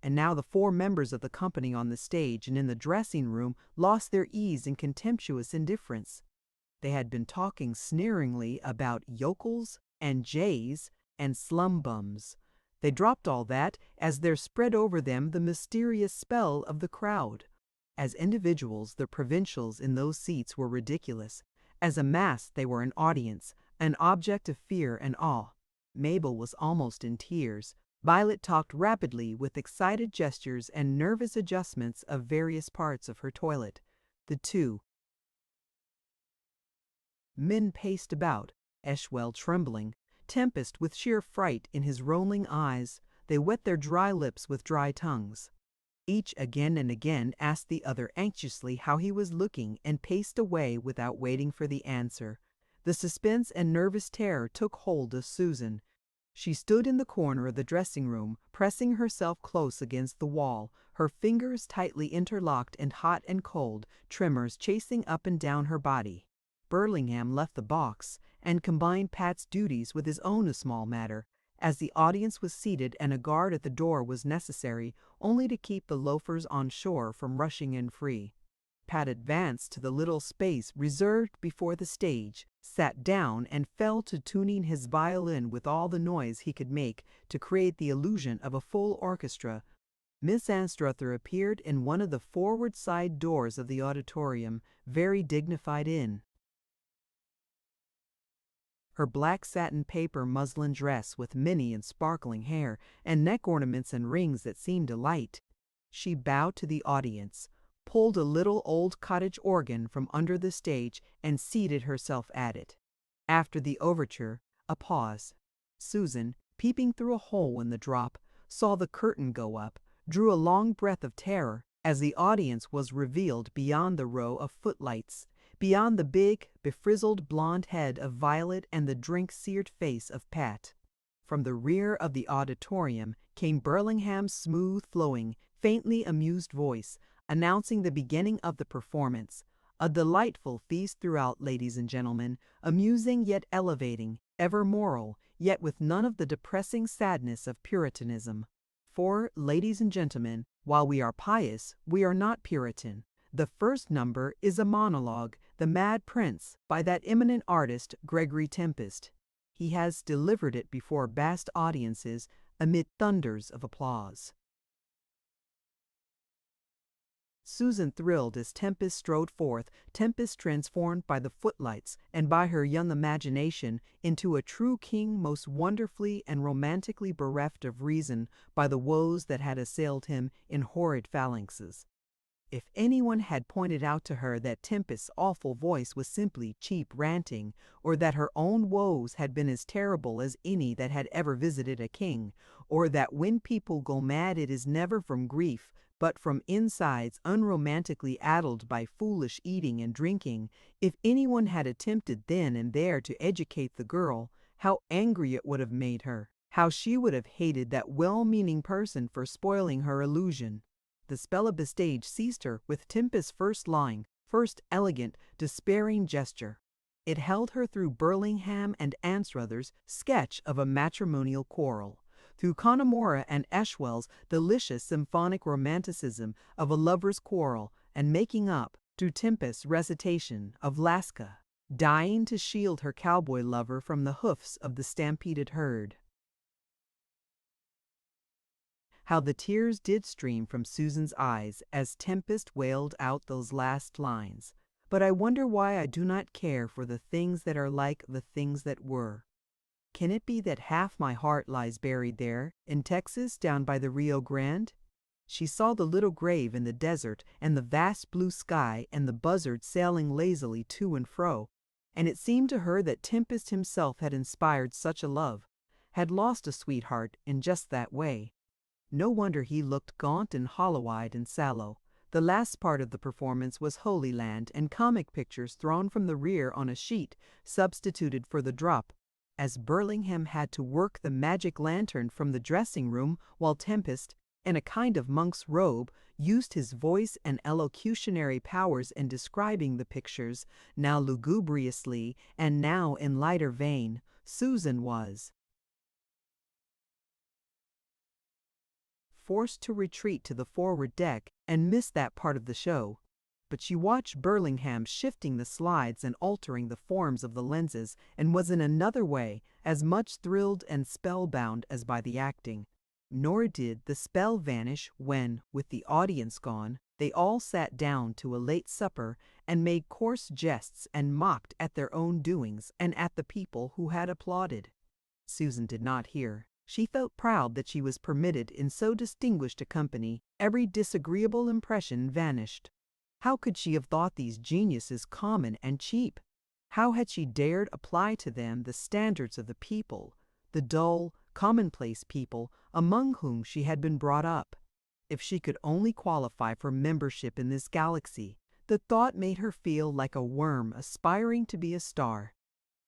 And now the 4 members of the company on the stage and in the dressing room lost their ease in contemptuous indifference. They had been talking sneeringly about yokels and jays and slum bums. They dropped all that as there spread over them the mysterious spell of the crowd. As individuals, the provincials in those seats were ridiculous. As a mass, they were an audience, an object of fear and awe. Mabel was almost in tears. Violet talked rapidly with excited gestures and nervous adjustments of various parts of her toilet. The 2 men paced about, Eshwell trembling, Tempest with sheer fright in his rolling eyes. They wet their dry lips with dry tongues. Each again and again asked the other anxiously how he was looking and paced away without waiting for the answer. The suspense and nervous terror took hold of Susan. She stood in the corner of the dressing room, pressing herself close against the wall, her fingers tightly interlocked and hot and cold, tremors chasing up and down her body. Burlingham left the box and combined Pat's duties with his own a small matter, as the audience was seated and a guard at the door was necessary only to keep the loafers on shore from rushing in free. Pat advanced to the little space reserved before the stage, sat down, and fell to tuning his violin with all the noise he could make to create the illusion of a full orchestra. Miss Anstruther appeared in one of the forward side doors of the auditorium, very dignified in her black satin paper muslin dress with many and sparkling hair and neck ornaments and rings that seemed a light. She bowed to the audience, pulled a little old cottage organ from under the stage, and seated herself at it. After the overture, a pause. Susan, peeping through a hole in the drop, saw the curtain go up, drew a long breath of terror as the audience was revealed beyond the row of footlights, beyond the big, befrizzled blonde head of Violet and the drink-seared face of Pat. From the rear of the auditorium came Burlingham's smooth-flowing, faintly amused voice, announcing the beginning of the performance. A delightful feast throughout, ladies and gentlemen, amusing yet elevating, ever moral, yet with none of the depressing sadness of Puritanism. For, ladies and gentlemen, while we are pious, we are not Puritan. The first number is a monologue, The Mad Prince, by that eminent artist, Gregory Tempest. He has delivered it before vast audiences amid thunders of applause. Susan thrilled as Tempest strode forth, Tempest transformed by the footlights and by her young imagination into a true king, most wonderfully and romantically bereft of reason by the woes that had assailed him in horrid phalanxes. If anyone had pointed out to her that Tempest's awful voice was simply cheap ranting, or that her own woes had been as terrible as any that had ever visited a king, or that when people go mad it is never from grief, but from insides unromantically addled by foolish eating and drinking, if anyone had attempted then and there to educate the girl, how angry it would have made her, how she would have hated that well-meaning person for spoiling her illusion. The spell of the stage seized her with Tempest's first line, first elegant, despairing gesture. It held her through Burlingham and Anstruther's sketch of a matrimonial quarrel, through Connemara and Eshwell's delicious symphonic romanticism of a lover's quarrel and making up, through Tempest's recitation of Lasca, dying to shield her cowboy lover from the hoofs of the stampeded herd. How the tears did stream from Susan's eyes as Tempest wailed out those last lines. But I wonder why I do not care for the things that are like the things that were. Can it be that half my heart lies buried there, in Texas, down by the Rio Grande? She saw the little grave in the desert and the vast blue sky and the buzzard sailing lazily to and fro, and it seemed to her that Tempest himself had inspired such a love, had lost a sweetheart in just that way. No wonder he looked gaunt and hollow-eyed and sallow. The last part of the performance was Holy Land and comic pictures thrown from the rear on a sheet substituted for the drop, as Burlingham had to work the magic lantern from the dressing room while Tempest, in a kind of monk's robe, used his voice and elocutionary powers in describing the pictures, now lugubriously and now in lighter vein. Susan was forced to retreat to the forward deck and missed that part of the show. But she watched Burlingham shifting the slides and altering the forms of the lenses, and was in another way as much thrilled and spellbound as by the acting. Nor did the spell vanish when, with the audience gone, they all sat down to a late supper and made coarse jests and mocked at their own doings and at the people who had applauded. Susan did not hear. She felt proud that she was permitted in so distinguished a company. Every disagreeable impression vanished. How could she have thought these geniuses common and cheap? How had she dared apply to them the standards of the people, the dull, commonplace people among whom she had been brought up? If she could only qualify for membership in this galaxy, the thought made her feel like a worm aspiring to be a star.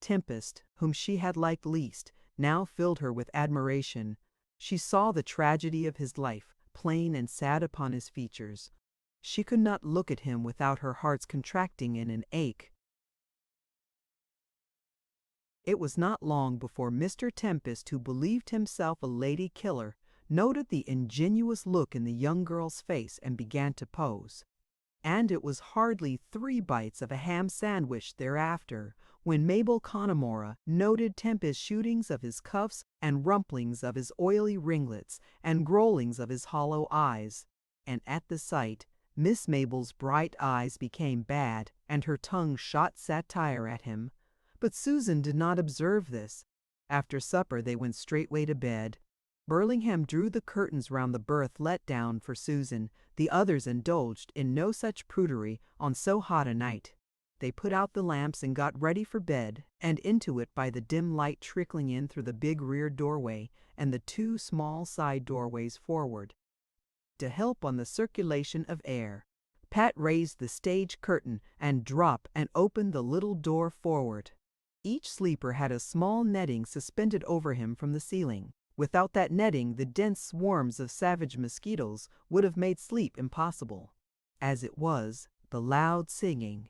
Tempest, whom she had liked least, now filled her with admiration. She saw the tragedy of his life, plain and sad upon his features. She could not look at him without her heart's contracting in an ache. It was not long before Mr. Tempest, who believed himself a lady killer, noted the ingenuous look in the young girl's face and began to pose. And it was hardly 3 bites of a ham sandwich thereafter when Mabel Connemara noted Tempest's shootings of his cuffs and rumplings of his oily ringlets and grollings of his hollow eyes. And at the sight, Miss Mabel's bright eyes became bad, and her tongue shot satire at him. But Susan did not observe this. After supper they went straightway to bed. Burlingham drew the curtains round the berth let down for Susan. The others indulged in no such prudery on so hot a night. They put out the lamps and got ready for bed, and into it by the dim light trickling in through the big rear doorway and the 2 small side doorways forward, to help on the circulation of air. Pat raised the stage curtain and dropped and opened the little door forward. Each sleeper had a small netting suspended over him from the ceiling. Without that netting, the dense swarms of savage mosquitoes would have made sleep impossible. As it was, the loud singing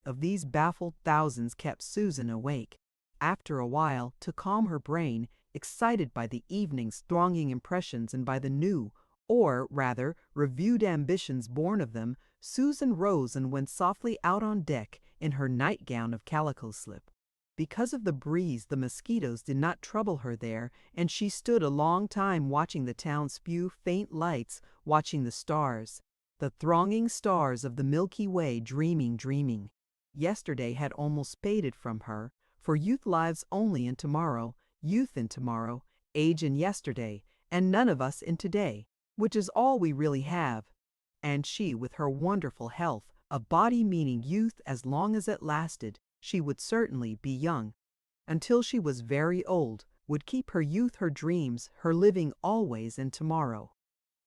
of these baffled thousands kept Susan awake. After a while, to calm her brain, excited by the evening's thronging impressions and by the new, or rather reviewed ambitions born of them, Susan rose and went softly out on deck in her nightgown of calico slip. Because of the breeze, the mosquitoes did not trouble her there, and she stood a long time watching the town's few faint lights, watching the stars, the thronging stars of the Milky Way, dreaming. Yesterday had almost faded from her, for youth lives only in tomorrow, youth in tomorrow, age in yesterday, and none of us in today, which is all we really have. And she, with her wonderful health, a body meaning youth as long as it lasted, she would certainly be young. Until she was very old, would keep her youth, her dreams, her living always in tomorrow.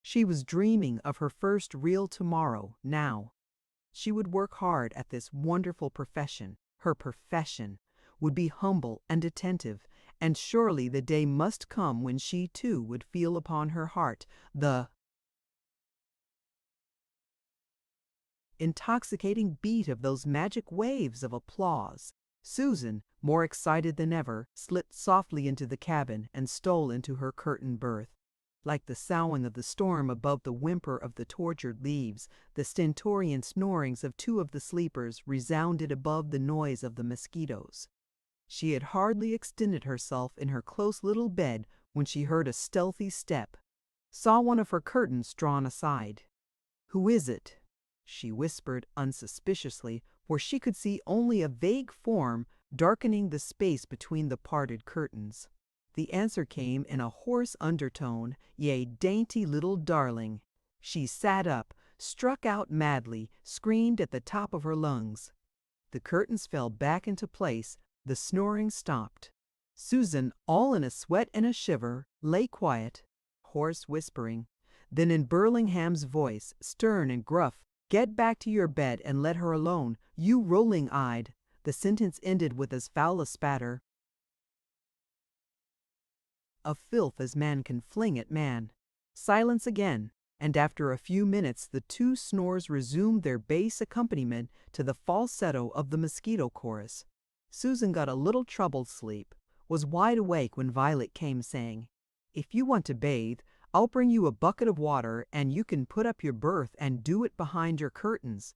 She was dreaming of her first real tomorrow now. She would work hard at this wonderful profession, her profession, would be humble and attentive, and surely the day must come when she too would feel upon her heart the intoxicating beat of those magic waves of applause. Susan, more excited than ever, slipped softly into the cabin and stole into her curtained berth. Like the soughing of the storm above the whimper of the tortured leaves, the stentorian snorings of 2 of the sleepers resounded above the noise of the mosquitoes. She had hardly extended herself in her close little bed when she heard a stealthy step, saw one of her curtains drawn aside. "Who is it?" she whispered unsuspiciously, for she could see only a vague form darkening the space between the parted curtains. The answer came in a hoarse undertone, "Yea, dainty little darling." She sat up, struck out madly, screamed at the top of her lungs. The curtains fell back into place, the snoring stopped. Susan, all in a sweat and a shiver, lay quiet, hoarse whispering. Then in Burlingham's voice, stern and gruff, "Get back to your bed and let her alone, you rolling-eyed." The sentence ended with as foul a spatter of filth as man can fling at man. Silence again, and after a few minutes the two snores resumed their bass accompaniment to the falsetto of the mosquito chorus. Susan got a little troubled sleep, was wide awake when Violet came saying, "If you want to bathe, I'll bring you a bucket of water and you can put up your berth and do it behind your curtains."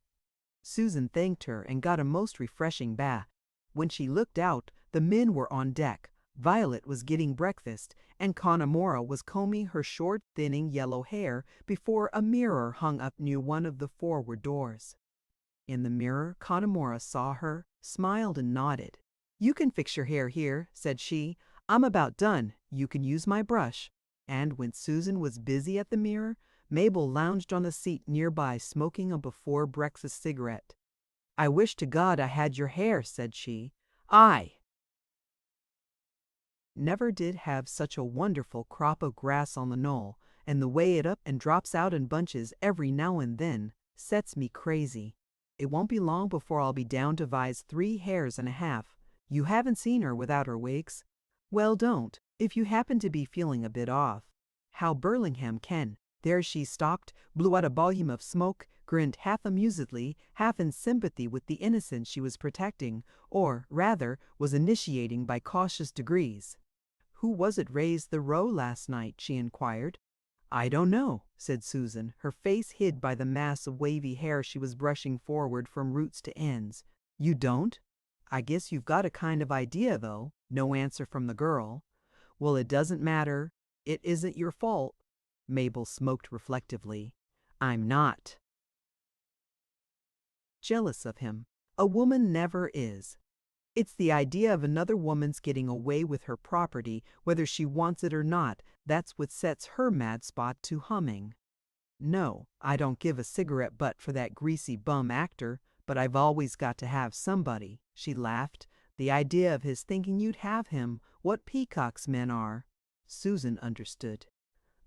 Susan thanked her and got a most refreshing bath. When she looked out, the men were on deck. Violet was getting breakfast, and Connemara was combing her short, thinning yellow hair before a mirror hung up near one of the forward doors. In the mirror, Connemara saw her, smiled and nodded. "You can fix your hair here," said she. "I'm about done. You can use my brush." And when Susan was busy at the mirror, Mabel lounged on the seat nearby smoking a before-breakfast cigarette. "I wish to God I had your hair," said she. "I never did have such a wonderful crop of grass on the knoll, and the way it up and drops out in bunches every now and then sets me crazy. It won't be long before I'll be down to Vi's 3 hairs and a half. You haven't seen her without her wigs? Well, don't, if you happen to be feeling a bit off." How Burlingham can. There she stopped, blew out a volume of smoke, grinned half amusedly, half in sympathy with the innocent she was protecting, or, rather, was initiating by cautious degrees. "Who was it raised the row last night?" she inquired. "I don't know," said Susan, her face hid by the mass of wavy hair she was brushing forward from roots to ends. "You don't? I guess you've got a kind of idea, though." No answer from the girl. "Well, it doesn't matter. It isn't your fault." Mabel smoked reflectively. "I'm not jealous of him. A woman never is. It's the idea of another woman's getting away with her property, whether she wants it or not, that's what sets her mad spot to humming. No, I don't give a cigarette butt for that greasy bum actor, but I've always got to have somebody." She laughed. "The idea of his thinking you'd have him, what peacocks men are." Susan understood.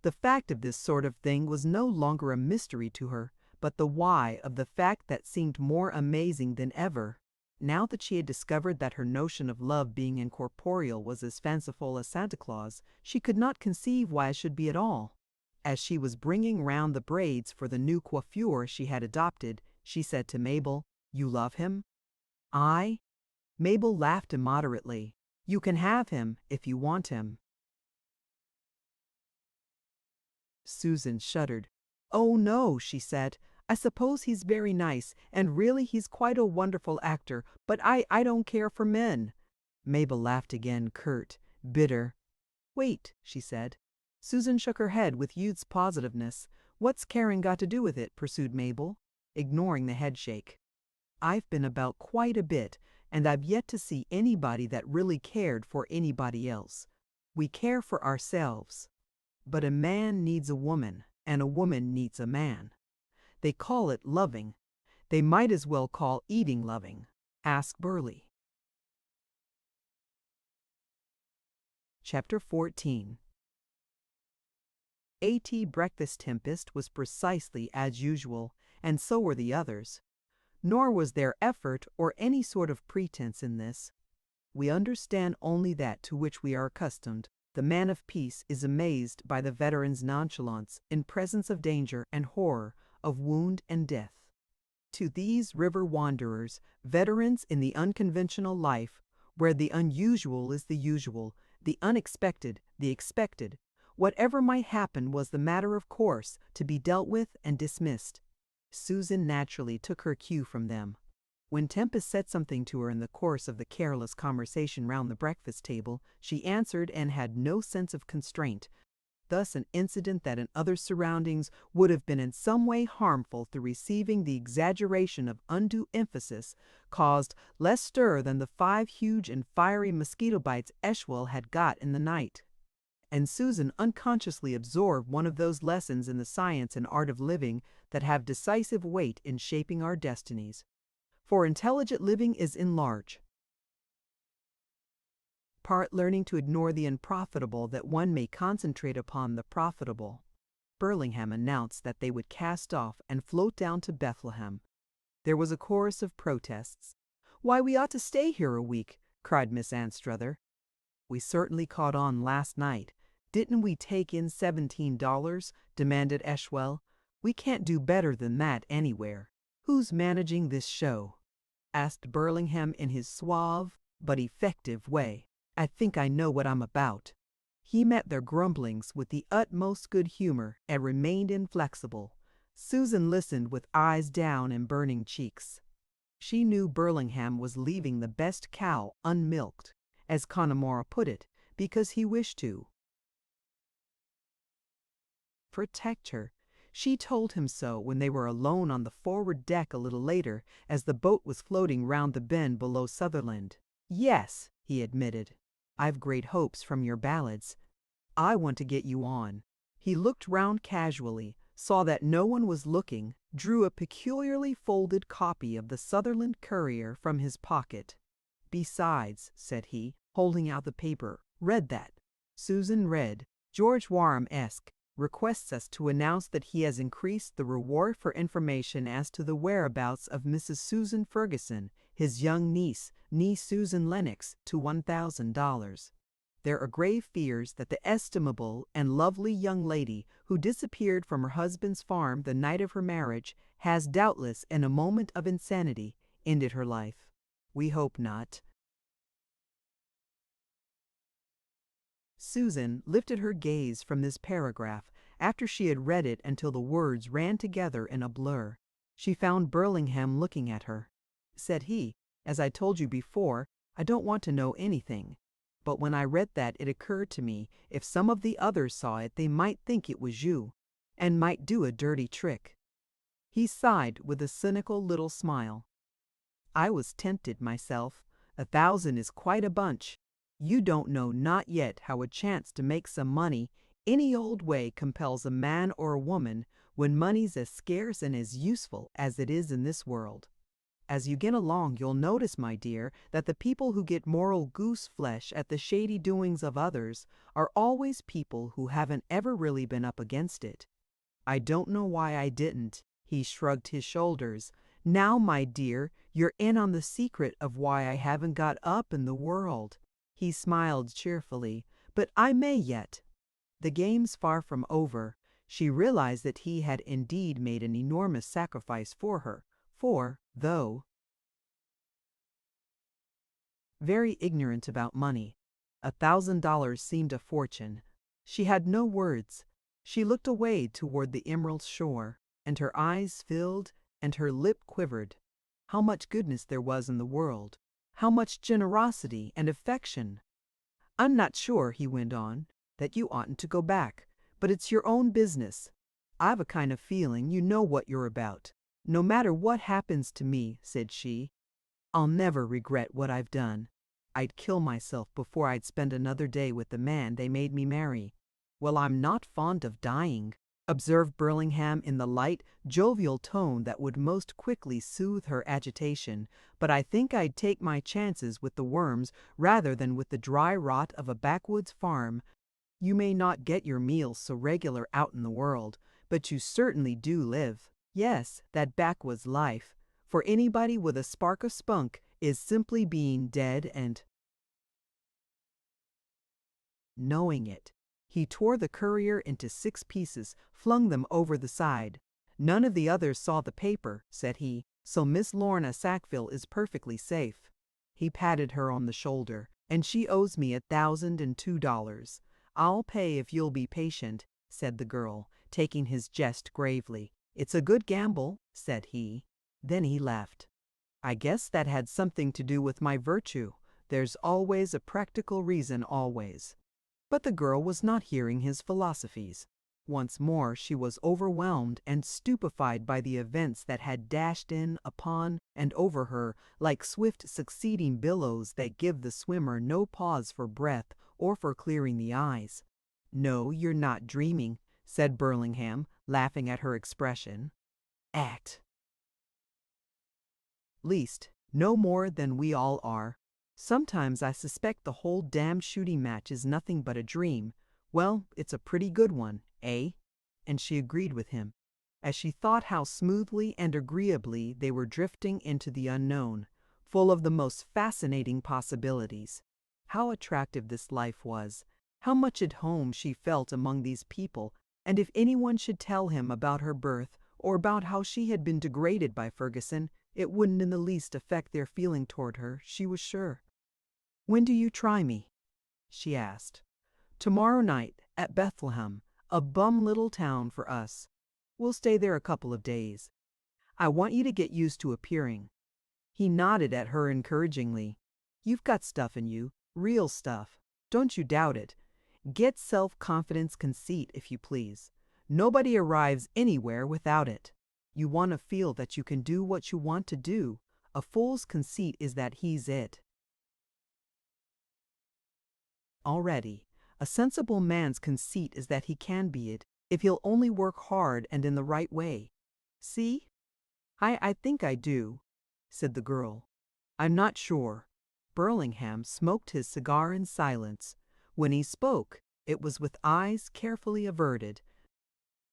The fact of this sort of thing was no longer a mystery to her, but the why of the fact that seemed more amazing than ever. Now that she had discovered that her notion of love being incorporeal was as fanciful as Santa Claus, she could not conceive why it should be at all. As she was bringing round the braids for the new coiffure she had adopted, she said to Mabel, "You love him?" "I?" Mabel laughed immoderately. "You can have him if you want him." Susan shuddered. "Oh, no," she said. "I suppose he's very nice, and really he's quite a wonderful actor, but I don't care for men." Mabel laughed again, curt, bitter. "Wait," she said. Susan shook her head with youth's positiveness. "What's caring got to do with it?" pursued Mabel, ignoring the headshake. "I've been about quite a bit, and I've yet to see anybody that really cared for anybody else. We care for ourselves. But a man needs a woman, and a woman needs a man. They call it loving. They might as well call eating loving. Ask Burley." Chapter 14. A.T. Breakfast Tempest was precisely as usual, and so were the others. Nor was there effort or any sort of pretense in this. We understand only that to which we are accustomed. The man of peace is amazed by the veteran's nonchalance in presence of danger and horror, of wound and death. To these river wanderers, veterans in the unconventional life, where the unusual is the usual, the unexpected the expected, whatever might happen was the matter of course, to be dealt with and dismissed. Susan naturally took her cue from them. When Tempest said something to her in the course of the careless conversation round the breakfast table, she answered and had no sense of constraint. Thus, an incident that in other surroundings would have been in some way harmful through receiving the exaggeration of undue emphasis caused less stir than the 5 huge and fiery mosquito bites Eshwell had got in the night. And Susan unconsciously absorbed one of those lessons in the science and art of living that have decisive weight in shaping our destinies. For intelligent living is in large part learning to ignore the unprofitable that one may concentrate upon the profitable. Burlingham announced that they would cast off and float down to Bethlehem. There was a chorus of protests. "Why, we ought to stay here a week," cried Miss Anstruther. "We certainly caught on last night. Didn't we take in $17? Demanded Eshwell. "We can't do better than that anywhere." "Who's managing this show?" asked Burlingham in his suave but effective way. "I think I know what I'm about." He met their grumblings with the utmost good humor and remained inflexible. Susan listened with eyes down and burning cheeks. She knew Burlingham was leaving the best cow unmilked, as Connemara put it, because he wished to protect her. She told him so when they were alone on the forward deck a little later, as the boat was floating round the bend below Sutherland. "Yes," he admitted, "I've great hopes from your ballads. I want to get you on." He looked round casually, saw that no one was looking, drew a peculiarly folded copy of the Sutherland Courier from his pocket. "Besides," said he, holding out the paper, "read that." Susan read, "George Warham-esque requests us to announce that he has increased the reward for information as to the whereabouts of Mrs. Susan Ferguson, his young niece, Susan Lenox, to $1,000. There are grave fears that the estimable and lovely young lady who disappeared from her husband's farm the night of her marriage has doubtless, in a moment of insanity, ended her life. We hope not." Susan lifted her gaze from this paragraph after she had read it until the words ran together in a blur. She found Burlingham looking at her. Said he, "As I told you before, I don't want to know anything. But when I read that, it occurred to me, if some of the others saw it, they might think it was you, and might do a dirty trick." He sighed with a cynical little smile. "I was tempted myself. 1,000 is quite a bunch. You don't know not yet how a chance to make some money any old way compels a man or a woman when money's as scarce and as useful as it is in this world. As you get along, you'll notice, my dear, that the people who get moral goose flesh at the shady doings of others are always people who haven't ever really been up against it. I don't know why I didn't." He shrugged his shoulders. "Now, my dear, you're in on the secret of why I haven't got up in the world." He smiled cheerfully. "But I may yet." The game's far from over. She realized that he had indeed made an enormous sacrifice for her, for, though very ignorant about money, $1,000 seemed a fortune. She had no words. She looked away toward the emerald shore, and her eyes filled and her lip quivered. How much goodness there was in the world! How much generosity and affection! "I'm not sure," he went on, "that you oughtn't to go back, but it's your own business. I've a kind of feeling you know what you're about." "No matter what happens to me," said she, "I'll never regret what I've done. I'd kill myself before I'd spend another day with the man they made me marry." "Well, I'm not fond of dying," observed Burlingham in the light, jovial tone that would most quickly soothe her agitation, "but I think I'd take my chances with the worms rather than with the dry rot of a backwoods farm. You may not get your meals so regular out in the world, but you certainly do live. Yes, that backwoods life, for anybody with a spark of spunk, is simply being dead and knowing it." He tore the Courier into 6 pieces, flung them over the side. "None of the others saw the paper," said he, "so Miss Lorna Sackville is perfectly safe." He patted her on the shoulder. "And she owes me $1,002. I'll pay if you'll be patient," said the girl, taking his jest gravely. "It's a good gamble," said he. Then he laughed. "I guess that had something to do with my virtue. There's always a practical reason, always." But the girl was not hearing his philosophies. Once more she was overwhelmed and stupefied by the events that had dashed in upon and over her like swift succeeding billows that give the swimmer no pause for breath or for clearing the eyes. "No, you're not dreaming," said Burlingham, laughing at her expression. "Act. Least, no more than we all are. Sometimes I suspect the whole damned shooting match is nothing but a dream. Well, it's a pretty good one, eh?" And she agreed with him, as she thought how smoothly and agreeably they were drifting into the unknown, full of the most fascinating possibilities. How attractive this life was, how much at home she felt among these people, and if anyone should tell him about her birth or about how she had been degraded by Ferguson, it wouldn't in the least affect their feeling toward her, she was sure. "When do you try me?" she asked. "Tomorrow night, at Bethlehem, a bum little town for us. We'll stay there a couple of days. I want you to get used to appearing." He nodded at her encouragingly. "You've got stuff in you, real stuff. Don't you doubt it. Get self-confidence, conceit, if you please. Nobody arrives anywhere without it. You want to feel that you can do what you want to do. A fool's conceit is that he's it. Already, a sensible man's conceit is that he can be it, if he'll only work hard and in the right way. See?" I think I do," said the girl. "I'm not sure." Burlingham smoked his cigar in silence. When he spoke, it was with eyes carefully averted.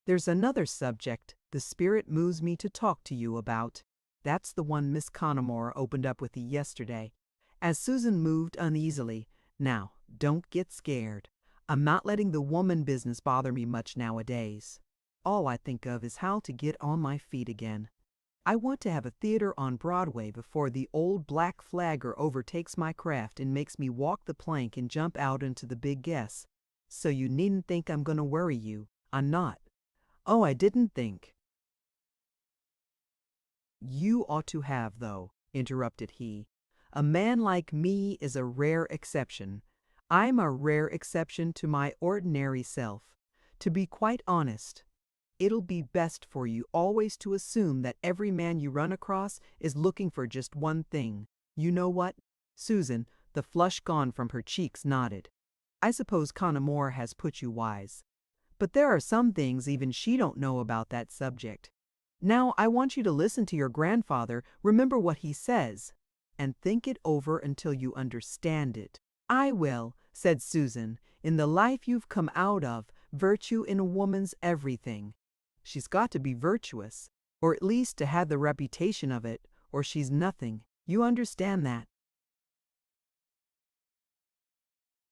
"There's another subject the spirit moves me to talk to you about. That's the one Miss Connemore opened up with you yesterday." As Susan moved uneasily, "Now, don't get scared. I'm not letting the woman business bother me much nowadays. All I think of is how to get on my feet again. I want to have a theater on Broadway before the old black flagger overtakes my craft and makes me walk the plank and jump out into the big guess. So you needn't think I'm going to worry you. I'm not." "Oh, I didn't think." "You ought to have, though," interrupted he. "A man like me is a rare exception. I'm a rare exception to my ordinary self. To be quite honest, it'll be best for you always to assume that every man you run across is looking for just one thing. You know what?" Susan, the flush gone from her cheeks, nodded. "I suppose Connemore has put you wise. But there are some things even she don't know about that subject. Now I want you to listen to your grandfather, remember what he says, and think it over until you understand it." "I will," said Susan. "In the life you've come out of, virtue in a woman's everything. She's got to be virtuous, or at least to have the reputation of it, or she's nothing. You understand that?"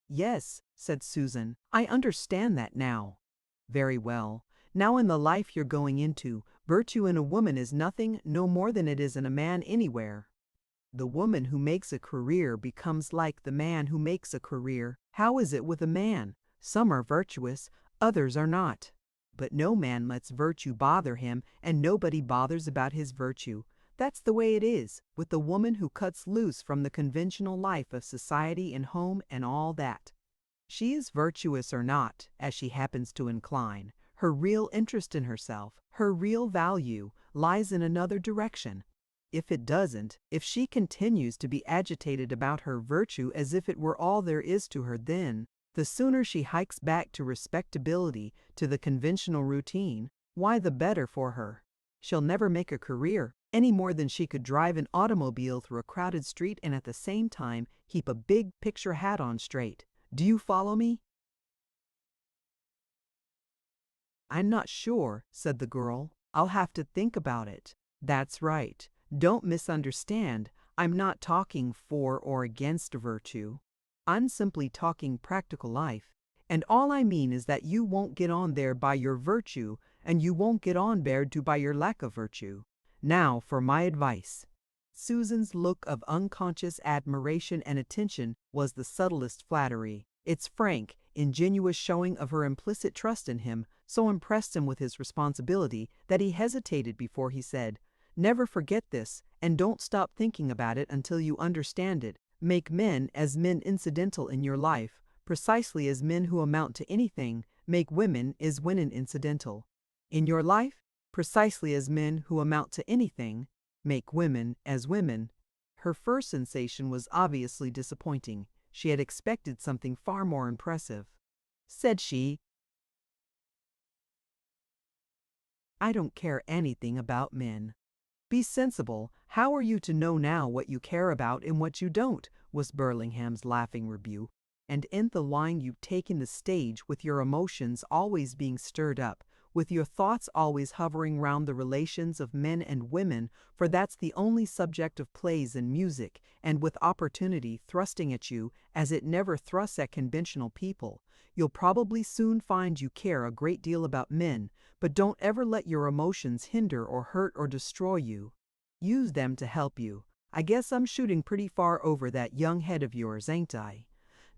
"Yes," said Susan, "I understand that now." "Very well. Now in the life you're going into, virtue in a woman is nothing no more than it is in a man anywhere. The woman who makes a career becomes like the man who makes a career. How is it with a man? Some are virtuous, others are not. But no man lets virtue bother him, and nobody bothers about his virtue. That's the way it is with the woman who cuts loose from the conventional life of society and home and all that. She is virtuous or not, as she happens to incline. Her real interest in herself, her real value, lies in another direction. If it doesn't, if she continues to be agitated about her virtue as if it were all there is to her, then, the sooner she hikes back to respectability, to the conventional routine, why the better for her. She'll never make a career, any more than she could drive an automobile through a crowded street and at the same time keep a big picture hat on straight. Do you follow me?" "I'm not sure," said the girl. "I'll have to think about it." "That's right. Don't misunderstand. I'm not talking for or against virtue. I'm simply talking practical life. And all I mean is that you won't get on there by your virtue, and you won't get on there by your lack of virtue. Now for my advice." Susan's look of unconscious admiration and attention was the subtlest flattery. Its frank, ingenuous showing of her implicit trust in him so impressed him with his responsibility that he hesitated before he said, "Never forget this, and don't stop thinking about it until you understand it. Make men as men incidental in your life, precisely as men who amount to anything make women is winning incidental. In your life, precisely as men who amount to anything make women as women. Her first sensation was obviously disappointing. She had expected something far more impressive. Said she, "I don't care anything about men." "Be sensible. How are you to know now what you care about and what you don't?" was Burlingham's laughing rebuke. "And in the line you've taken the stage, with your emotions always being stirred up, with your thoughts always hovering round the relations of men and women, for that's the only subject of plays and music, and with opportunity thrusting at you as it never thrusts at conventional people, you'll probably soon find you care a great deal about men, but don't ever let your emotions hinder or hurt or destroy you. Use them to help you. I guess I'm shooting pretty far over that young head of yours, ain't I?"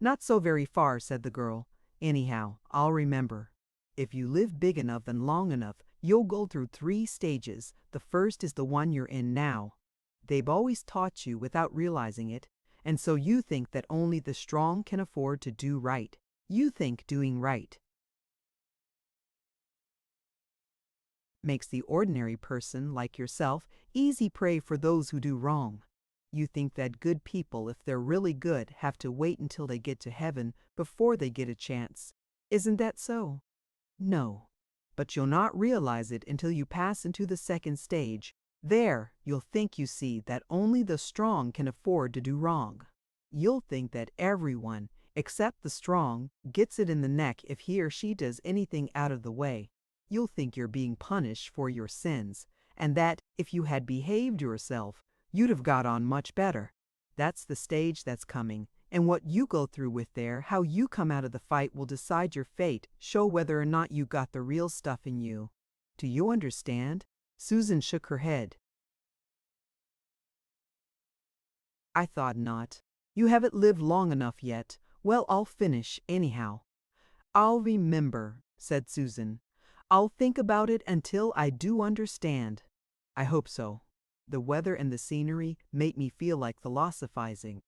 "Not so very far," said the girl. "Anyhow, I'll remember. If you live big enough and long enough, you'll go through 3 stages. The first is the one you're in now. They've always taught you without realizing it, and so you think that only the strong can afford to do right. You think doing right makes the ordinary person, like yourself, easy prey for those who do wrong. You think that good people, if they're really good, have to wait until they get to heaven before they get a chance. Isn't that so? No. But you'll not realize it until you pass into the second stage. There, you'll think you see that only the strong can afford to do wrong. You'll think that everyone, except the strong, gets it in the neck if he or she does anything out of the way. You'll think you're being punished for your sins, and that, if you had behaved yourself, you'd have got on much better. That's the stage that's coming, and what you go through with there, how you come out of the fight, will decide your fate, show whether or not you got the real stuff in you. Do you understand?" Susan shook her head. "I thought not. You haven't lived long enough yet. Well, I'll finish, anyhow." "I'll remember," said Susan. "I'll think about it until I do understand." "I hope so. The weather and the scenery make me feel like philosophizing.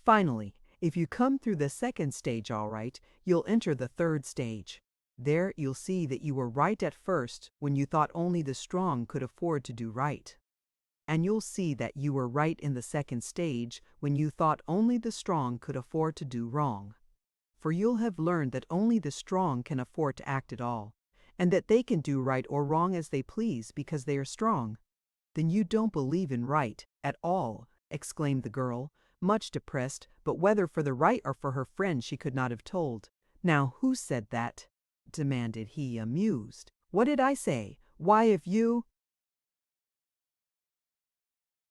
Finally, if you come through the second stage all right, you'll enter the third stage. There you'll see that you were right at first when you thought only the strong could afford to do right. And you'll see that you were right in the second stage when you thought only the strong could afford to do wrong. For you'll have learned that only the strong can afford to act at all, and that they can do right or wrong as they please because they are strong." "Then you don't believe in right at all," exclaimed the girl, much depressed, but whether for the right or for her friend she could not have told. "Now, who said that?" demanded he, amused. "What did I say? Why, if you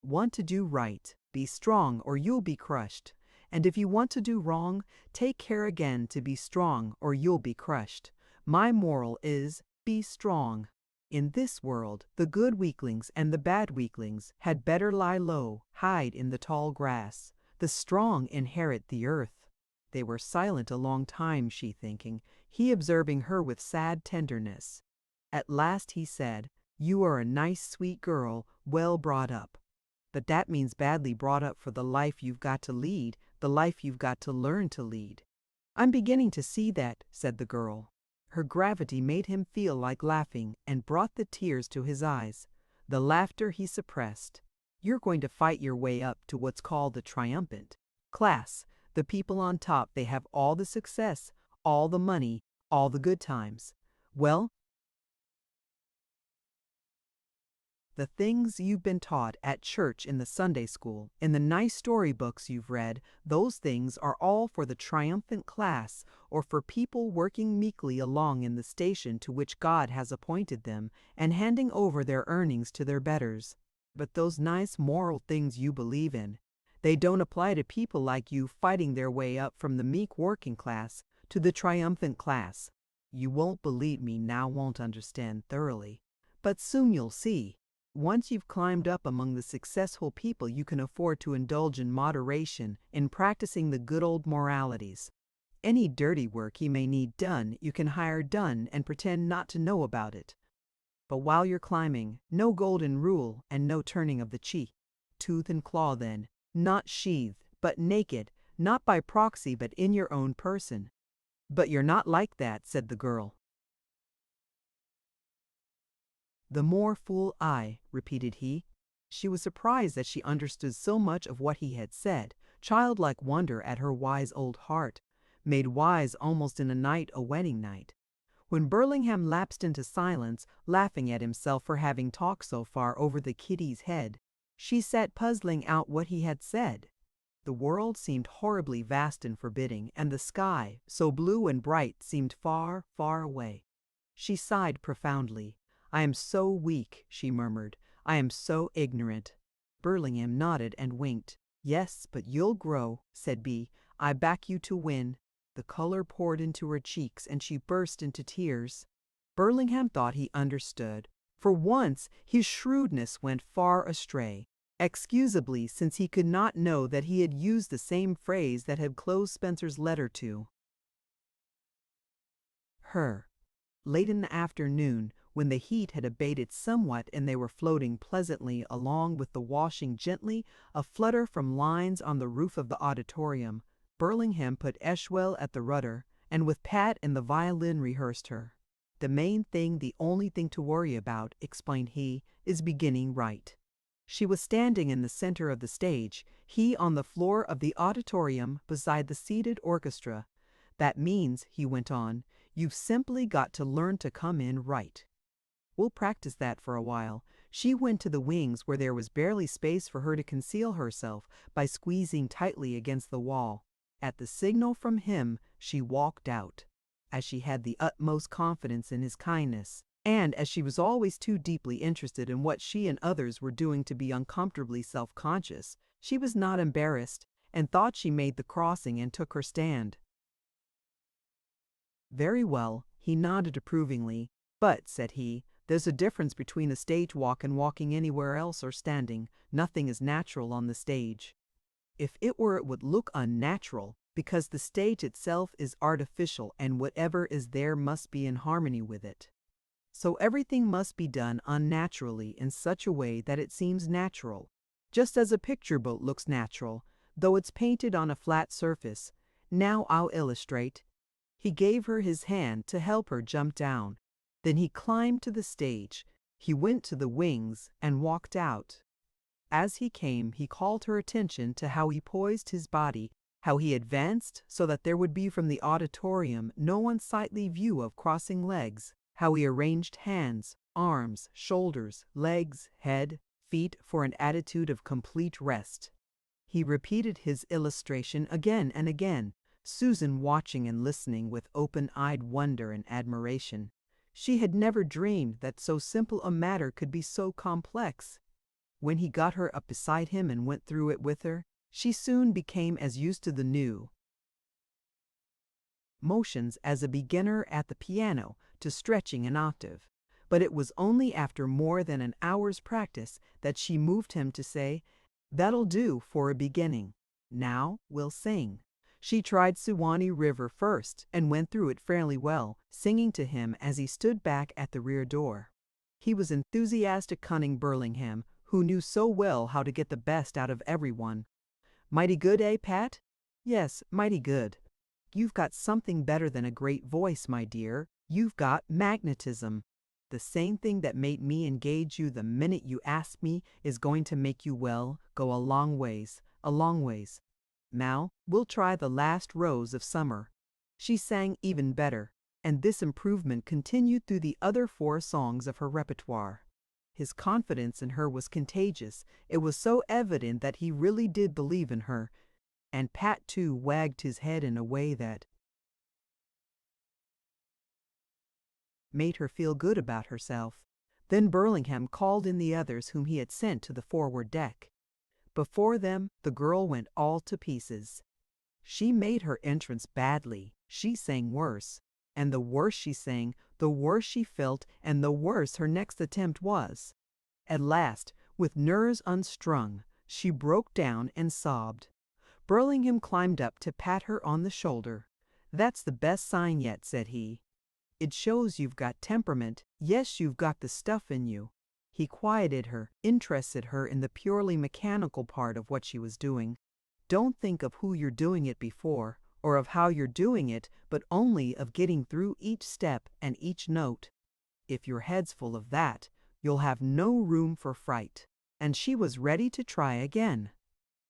want to do right, be strong or you'll be crushed. And if you want to do wrong, take care again to be strong or you'll be crushed. My moral is, be strong. In this world, the good weaklings and the bad weaklings had better lie low, hide in the tall grass. The strong inherit the earth." They were silent a long time, she thinking, he observing her with sad tenderness. At last he said, "You are a nice, sweet girl, well brought up. But that means badly brought up for the life you've got to lead, the life you've got to learn to lead." "I'm beginning to see that," said the girl. Her gravity made him feel like laughing and brought the tears to his eyes. The laughter he suppressed. "You're going to fight your way up to what's called the triumphant class. The people on top, they have all the success, all the money, all the good times. Well, the things you've been taught at church, in the Sunday school, in the nice storybooks you've read, those things are all for the triumphant class, or for people working meekly along in the station to which God has appointed them, and handing over their earnings to their betters. But those nice moral things you believe in, they don't apply to people like you fighting their way up from the meek working class to the triumphant class. You won't believe me now, won't understand thoroughly, but soon you'll see. Once you've climbed up among the successful people, you can afford to indulge in moderation in practicing the good old moralities. Any dirty work he may need done, you can hire done and pretend not to know about it. But while you're climbing, no golden rule and no turning of the cheek. Tooth and claw then, not sheathed, but naked, not by proxy but in your own person. "But you're not like that," said the girl. "The more fool I," repeated he. She was surprised that she understood so much of what he had said, childlike wonder at her wise old heart, made wise almost in a night, a wedding night. When Burlingham lapsed into silence, laughing at himself for having talked so far over the kiddie's head, she sat puzzling out what he had said. The world seemed horribly vast and forbidding, and the sky, so blue and bright, seemed far, far away. She sighed profoundly. "I am so weak," she murmured. "I am so ignorant." Burlingham nodded and winked. "Yes, but you'll grow," said B. "I back you to win." The color poured into her cheeks, and she burst into tears. Burlingham thought he understood. For once, his shrewdness went far astray, excusably, since he could not know that he had used the same phrase that had closed Spencer's letter to her. Late in the afternoon, when the heat had abated somewhat and they were floating pleasantly along with the washing gently aflutter from lines on the roof of the auditorium, Burlingham put Eshwell at the rudder, and with Pat and the violin rehearsed her. "The main thing, the only thing to worry about," explained he, "is beginning right." She was standing in the center of the stage, he on the floor of the auditorium beside the seated orchestra. "That means," he went on, "you've simply got to learn to come in right. We'll practice that for a while." She went to the wings where there was barely space for her to conceal herself by squeezing tightly against the wall. At the signal from him, she walked out. As she had the utmost confidence in his kindness, and as she was always too deeply interested in what she and others were doing to be uncomfortably self-conscious, she was not embarrassed, and thought she made the crossing and took her stand. "Very well," he nodded approvingly. "But," said he, "there's a difference between a stage walk and walking anywhere else or standing. Nothing is natural on the stage. If it were, it would look unnatural, because the stage itself is artificial and whatever is there must be in harmony with it. So everything must be done unnaturally in such a way that it seems natural, just as a picture boat looks natural, though it's painted on a flat surface. Now I'll illustrate." He gave her his hand to help her jump down. Then he climbed to the stage. He went to the wings and walked out. As he came, he called her attention to how he poised his body, how he advanced so that there would be from the auditorium no unsightly view of crossing legs, how he arranged hands, arms, shoulders, legs, head, feet for an attitude of complete rest. He repeated his illustration again and again, Susan watching and listening with open-eyed wonder and admiration. She had never dreamed that so simple a matter could be so complex. When he got her up beside him and went through it with her, she soon became as used to the new motions as a beginner at the piano to stretching an octave. But it was only after more than an hour's practice that she moved him to say, "That'll do for a beginning. Now we'll sing." She tried Suwannee River first and went through it fairly well, singing to him as he stood back at the rear door. He was enthusiastic, cunning Burlingham, who knew so well how to get the best out of everyone. "Mighty good, eh, Pat?" "Yes, mighty good." "You've got something better than a great voice, my dear. You've got magnetism. The same thing that made me engage you the minute you asked me is going to make you, well, go a long ways, a long ways. Now, we'll try the last rose of summer." She sang even better, and this improvement continued through the other 4 songs of her repertoire. His confidence in her was contagious. It was so evident that he really did believe in her, and Pat too wagged his head in a way that made her feel good about herself. Then Burlingham called in the others whom he had sent to the forward deck. Before them, the girl went all to pieces. She made her entrance badly. She sang worse. And the worse she sang, the worse she felt, and the worse her next attempt was. At last, with nerves unstrung, she broke down and sobbed. Burlingham climbed up to pat her on the shoulder. "That's the best sign yet," said he. "It shows you've got temperament. Yes, you've got the stuff in you." He quieted her, interested her in the purely mechanical part of what she was doing. "Don't think of who you're doing it before. or of how you're doing it, but only of getting through each step and each note. If your head's full of that, you'll have no room for fright. And she was ready to try again.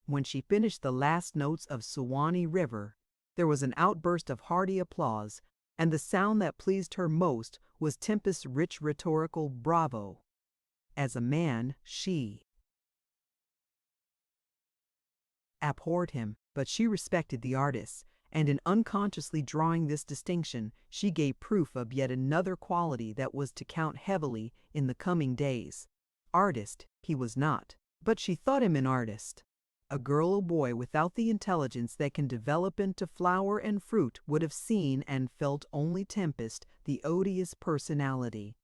When she finished the last notes of Suwannee River, there was an outburst of hearty applause, and the sound that pleased her most was Tempest's rich rhetorical bravo. As a man, she abhorred him, but she respected the artist, and in unconsciously drawing this distinction, she gave proof of yet another quality that was to count heavily in the coming days. Artist he was not, but she thought him an artist. A girl or boy without the intelligence that can develop into flower and fruit would have seen and felt only Tempest, the odious personality.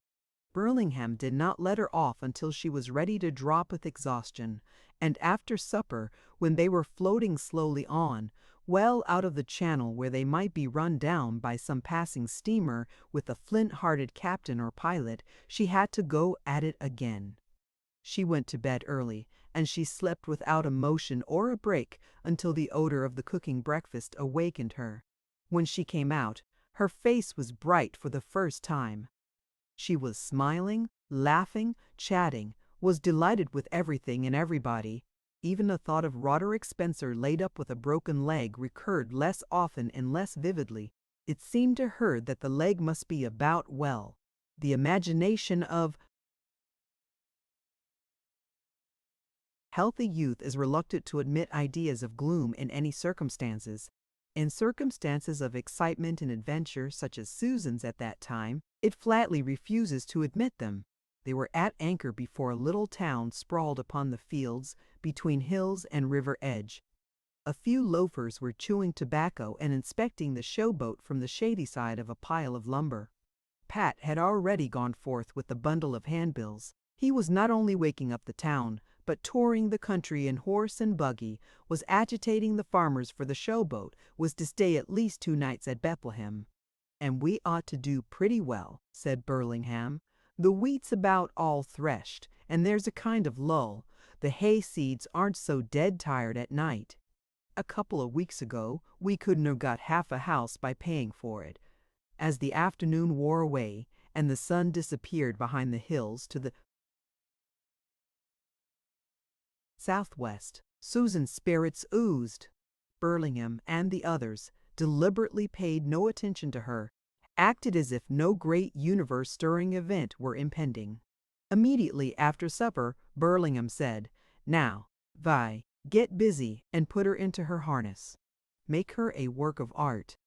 Burlingham did not let her off until she was ready to drop with exhaustion, and after supper, when they were floating slowly on, well out of the channel where they might be run down by some passing steamer with a flint-hearted captain or pilot, she had to go at it again. She went to bed early, and she slept without a motion or a break until the odor of the cooking breakfast awakened her. When she came out, her face was bright for the first time. She was smiling, laughing, chatting, was delighted with everything and everybody. Even the thought of Roderick Spencer laid up with a broken leg recurred less often and less vividly. It seemed to her that the leg must be about well. The imagination of healthy youth is reluctant to admit ideas of gloom in any circumstances. In circumstances of excitement and adventure such as Susan's at that time, it flatly refuses to admit them. They were at anchor before a little town sprawled upon the fields between hills and river edge. A few loafers were chewing tobacco and inspecting the showboat from the shady side of a pile of lumber. Pat had already gone forth with the bundle of handbills. He was not only waking up the town, but touring the country in horse and buggy, was agitating the farmers for the showboat, was to stay at least 2 nights at Bethlehem. "And we ought to do pretty well," said Burlingham. "The wheat's about all threshed, and there's a kind of lull. The hay seeds aren't so dead tired at night. A couple of weeks ago, we couldn't have got half a house by paying for it." As the afternoon wore away, and the sun disappeared behind the hills to the southwest, Susan's spirits oozed. Burlingham and the others deliberately paid no attention to her, acted as if no great universe-stirring event were impending. Immediately after supper, Burlingham said, "Now, Vi, get busy and put her into her harness. Make her a work of art."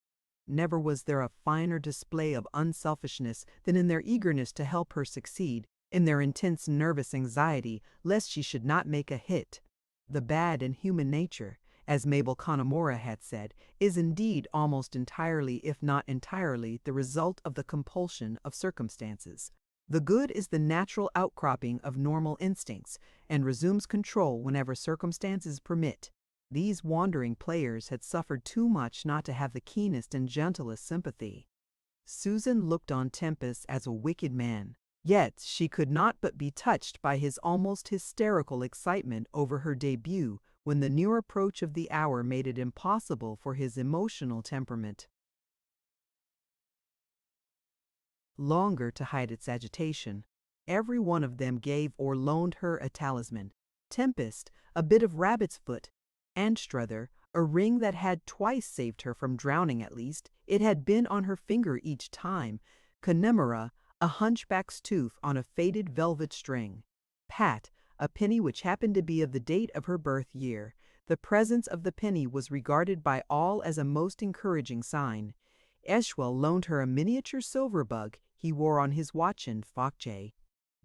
Never was there a finer display of unselfishness than in their eagerness to help her succeed, in their intense nervous anxiety lest she should not make a hit. The bad in human nature, as Mabel Connemora had said, is indeed almost entirely, if not entirely, the result of the compulsion of circumstances. The good is the natural outcropping of normal instincts, and resumes control whenever circumstances permit. These wandering players had suffered too much not to have the keenest and gentlest sympathy. Susan looked on Tempest as a wicked man, yet she could not but be touched by his almost hysterical excitement over her debut when the near approach of the hour made it impossible for his emotional temperament longer to hide its agitation. Every one of them gave or loaned her a talisman. Tempest, a bit of rabbit's foot. Anstruther, a ring that had twice saved her from drowning at least. It had been on her finger each time. Connemara, a hunchback's tooth on a faded velvet string. Pat, a penny which happened to be of the date of her birth year. The presence of the penny was regarded by all as a most encouraging sign. Eschwell loaned her a miniature silver bug he wore on his watch-end Fokje.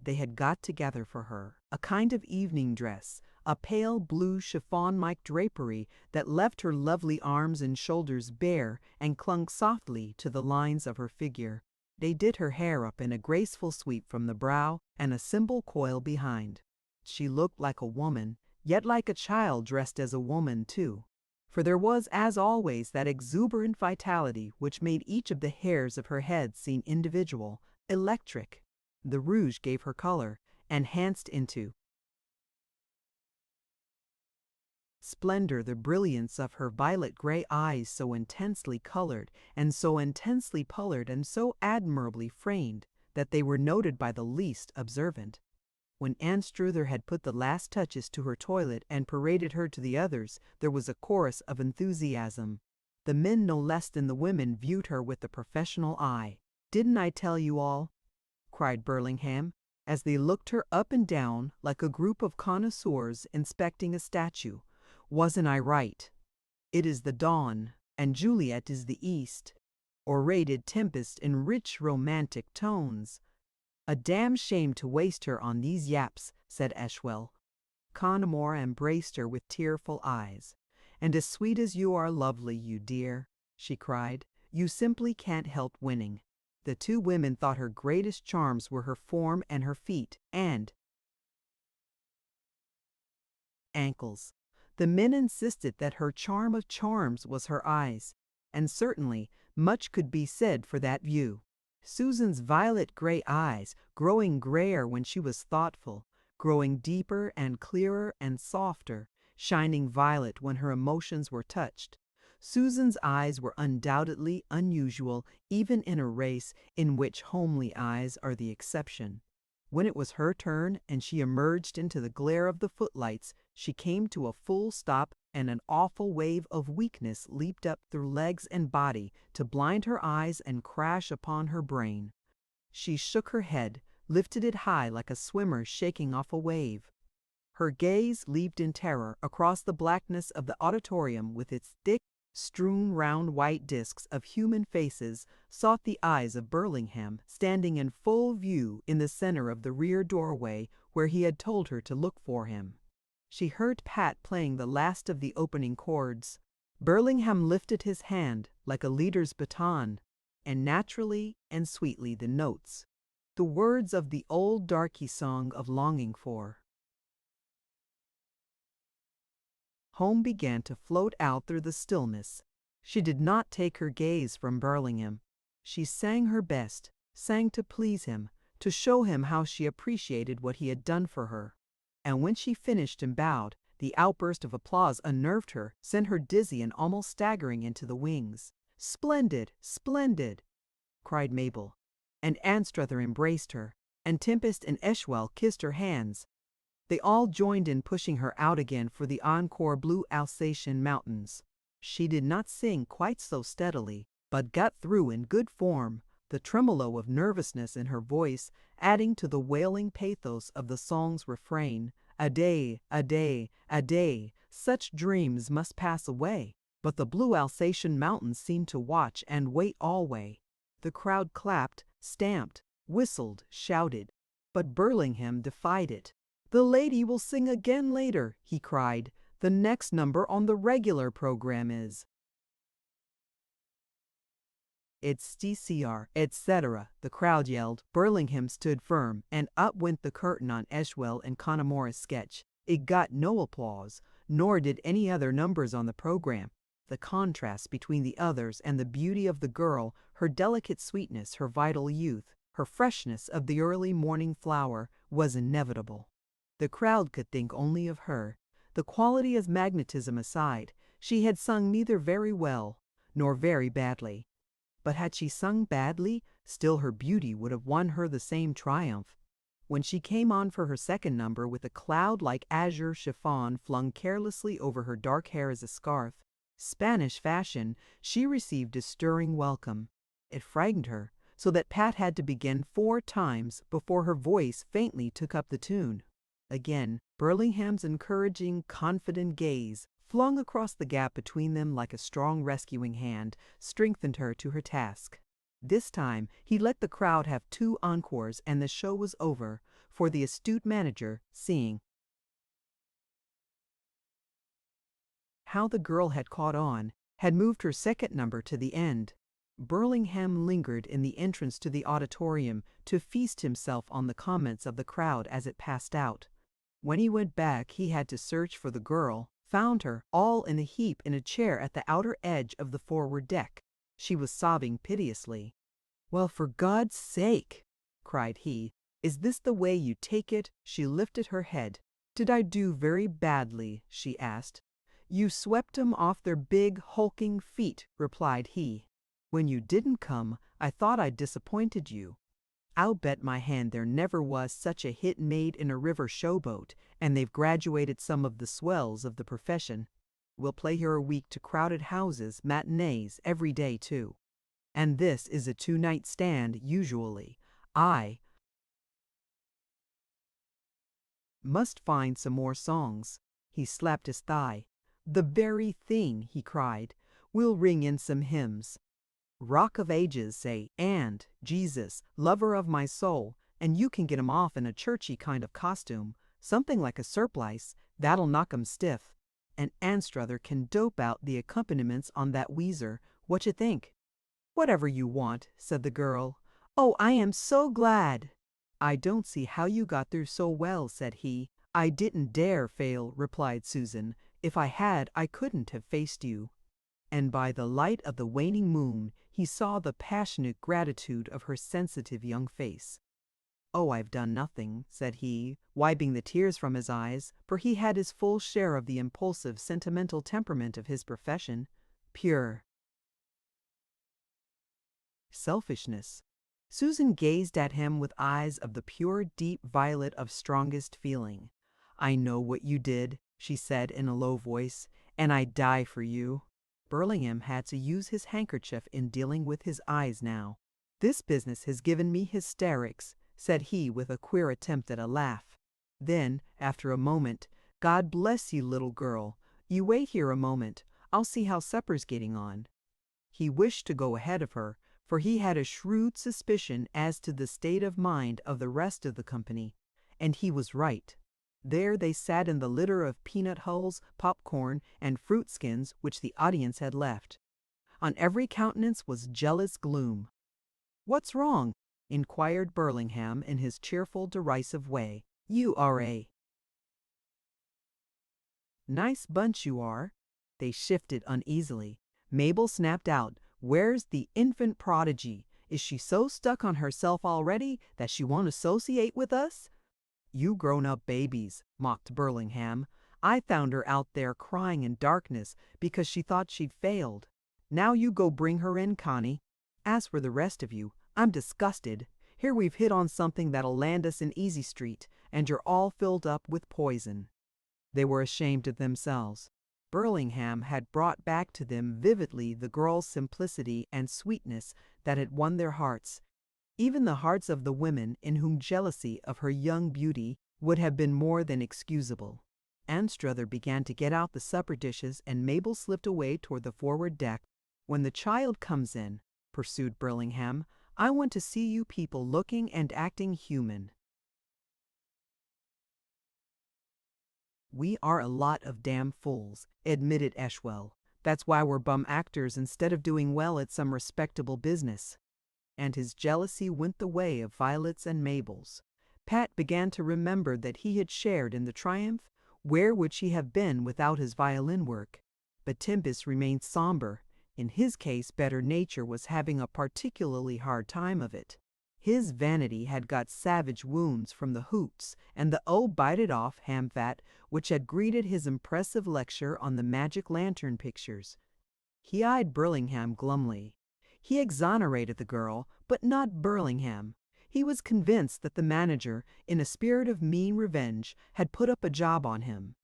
They had got together for her a kind of evening dress, a pale blue chiffon-like drapery that left her lovely arms and shoulders bare and clung softly to the lines of her figure. They did her hair up in a graceful sweep from the brow and a simple coil behind. She looked like a woman, yet like a child dressed as a woman too. For there was, as always, that exuberant vitality which made each of the hairs of her head seem individual, electric. The rouge gave her color, enhanced into splendor, the brilliance of her violet-gray eyes so intensely colored and so admirably framed that they were noted by the least observant. When Anstruther had put the last touches to her toilet and paraded her to the others, there was a chorus of enthusiasm. The men no less than the women viewed her with the professional eye. "Didn't I tell you all?" cried Burlingham, as they looked her up and down like a group of connoisseurs inspecting a statue. "Wasn't I right? It is the dawn, and Juliet is the east," orated Tempest in rich romantic tones. "A damn shame to waste her on these yaps," said Eshwell. Connemore embraced her with tearful eyes. "And as sweet as you are lovely, you dear," she cried. "You simply can't help winning." The two women thought her greatest charms were her form and her feet and ankles. The men insisted that her charm of charms was her eyes, and certainly much could be said for that view. Susan's violet-gray eyes, growing grayer when she was thoughtful, growing deeper and clearer and softer, shining violet when her emotions were touched. Susan's eyes were undoubtedly unusual, even in a race in which homely eyes are the exception. When it was her turn and she emerged into the glare of the footlights, she came to a full stop, and an awful wave of weakness leaped up through legs and body to blind her eyes and crash upon her brain. She shook her head, lifted it high like a swimmer shaking off a wave. Her gaze leaped in terror across the blackness of the auditorium with its thick, strewn round white discs of human faces, sought the eyes of Burlingham, standing in full view in the center of the rear doorway where he had told her to look for him. She heard Pat playing the last of the opening chords. Burlingham lifted his hand like a leader's baton, and naturally and sweetly the notes, the words of the old darky song of longing for. Home began to float out through the stillness. She did not take her gaze from Burlingham. She sang her best, sang to please him, to show him how she appreciated what he had done for her. And when she finished and bowed, the outburst of applause unnerved her, sent her dizzy and almost staggering into the wings. "Splendid! Splendid!" cried Mabel, and Anstruther embraced her, and Tempest and Eshwell kissed her hands. They all joined in pushing her out again for the encore Blue Alsatian Mountains. She did not sing quite so steadily, but got through in good form, the tremolo of nervousness in her voice adding to the wailing pathos of the song's refrain. "A day, a day, a day, such dreams must pass away." But the Blue Alsatian Mountains seemed to watch and wait alway. The crowd clapped, stamped, whistled, shouted. But Burlingham defied it. "The lady will sing again later," he cried. "The next number on the regular program is It's TCR, etc." the crowd yelled. Burlingham stood firm, and up went the curtain on Eshwell and Connemore's sketch. It got no applause, nor did any other numbers on the program. The contrast between the others and the beauty of the girl, her delicate sweetness, her vital youth, her freshness of the early morning flower, was inevitable. The crowd could think only of her. The quality of magnetism aside, she had sung neither very well nor very badly. But had she sung badly, still her beauty would have won her the same triumph. When she came on for her second number with a cloud-like azure chiffon flung carelessly over her dark hair as a scarf, Spanish fashion, she received a stirring welcome. It frightened her, so that Pat had to begin 4 times before her voice faintly took up the tune. Again, Burlingham's encouraging, confident gaze, flung across the gap between them like a strong rescuing hand, strengthened her to her task. This time, he let the crowd have 2 encores and the show was over, for the astute manager, seeing how the girl had caught on, had moved her second number to the end. Burlingham lingered in the entrance to the auditorium to feast himself on the comments of the crowd as it passed out. When he went back, he had to search for the girl, found her all in a heap in a chair at the outer edge of the forward deck. She was sobbing piteously. "Well, for God's sake," cried he, "is this the way you take it?" She lifted her head. "Did I do very badly?" she asked. "You swept 'em off their big, hulking feet," replied he. "When you didn't come, I thought I'd disappointed you. I'll bet my hand there never was such a hit made in a river showboat, and they've graduated some of the swells of the profession. We'll play here a week to crowded houses, matinees, every day too. And this is a 2-night stand, usually. I must find some more songs." He slapped his thigh. "The very thing," he cried. "We'll ring in some hymns. Rock of Ages, say, and Jesus, lover of my soul, and you can get 'em off in a churchy kind of costume, something like a surplice, that'll knock 'em stiff. And Anstruther can dope out the accompaniments on that wheezer. What you think?" "Whatever you want," said the girl. "Oh, I am so glad." "I don't see how you got through so well," said he. "I didn't dare fail," replied Susan. "If I had, I couldn't have faced you." And by the light of the waning moon, he saw the passionate gratitude of her sensitive young face. "Oh, I've done nothing," said he, wiping the tears from his eyes, for he had his full share of the impulsive, sentimental temperament of his profession. Pure selfishness. Susan gazed at him with eyes of the pure, deep violet of strongest feeling. "I know what you did," she said in a low voice, "and I'd die for you." Burlingham had to use his handkerchief in dealing with his eyes now. "This business has given me hysterics," said he with a queer attempt at a laugh. Then, after a moment, "God bless you, little girl. You wait here a moment. I'll see how supper's getting on." He wished to go ahead of her, for he had a shrewd suspicion as to the state of mind of the rest of the company, and he was right. There they sat in the litter of peanut hulls, popcorn, and fruit skins which the audience had left. On every countenance was jealous gloom. "What's wrong?" inquired Burlingham in his cheerful, derisive way. "You are a nice bunch, you are." They shifted uneasily. Mabel snapped out, "Where's the infant prodigy? Is she so stuck on herself already that she won't associate with us?" "You grown-up babies," mocked Burlingham. "I found her out there crying in darkness because she thought she'd failed. Now you go bring her in, Connie. As for the rest of you, I'm disgusted. Here we've hit on something that'll land us in Easy Street, and you're all filled up with poison." They were ashamed of themselves. Burlingham had brought back to them vividly the girl's simplicity and sweetness that had won their hearts, even the hearts of the women in whom jealousy of her young beauty would have been more than excusable. Anstruther began to get out the supper dishes, and Mabel slipped away toward the forward deck. "When the child comes in," pursued Burlingham, "I want to see you people looking and acting human." "We are a lot of damn fools," admitted Eshwell. "That's why we're bum actors instead of doing well at some respectable business." And his jealousy went the way of Violet's and Mabel's. Pat began to remember that he had shared in the triumph. Where would she have been without his violin work? But Tempest remained somber. In his case, better nature was having a particularly hard time of it. His vanity had got savage wounds from the hoots and the bite-it-off ham fat which had greeted his impressive lecture on the magic lantern pictures. He eyed Burlingham glumly. He exonerated the girl, but not Burlingham. He was convinced that the manager, in a spirit of mean revenge, had put up a job on him.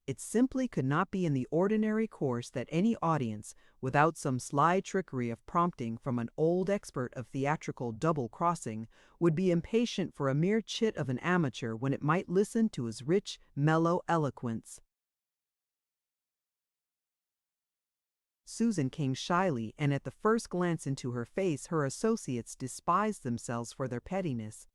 It simply could not be in the ordinary course that any audience, without some sly trickery of prompting from an old expert of theatrical double-crossing, would be impatient for a mere chit of an amateur when it might listen to his rich, mellow eloquence. Susan came shyly, and at the first glance into her face her associates despised themselves for their pettiness.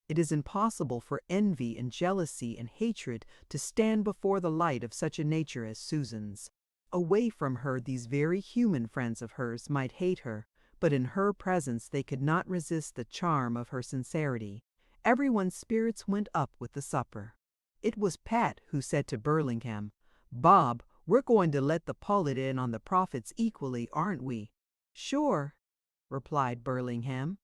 It is impossible for envy and jealousy and hatred to stand before the light of such a nature as Susan's. Away from her these very human friends of hers might hate her, but in her presence they could not resist the charm of her sincerity. Everyone's spirits went up with the supper. It was Pat who said to Burlingham, "Bob, we're going to let the pullet in on the profits equally, aren't we?" "Sure," replied Burlingham.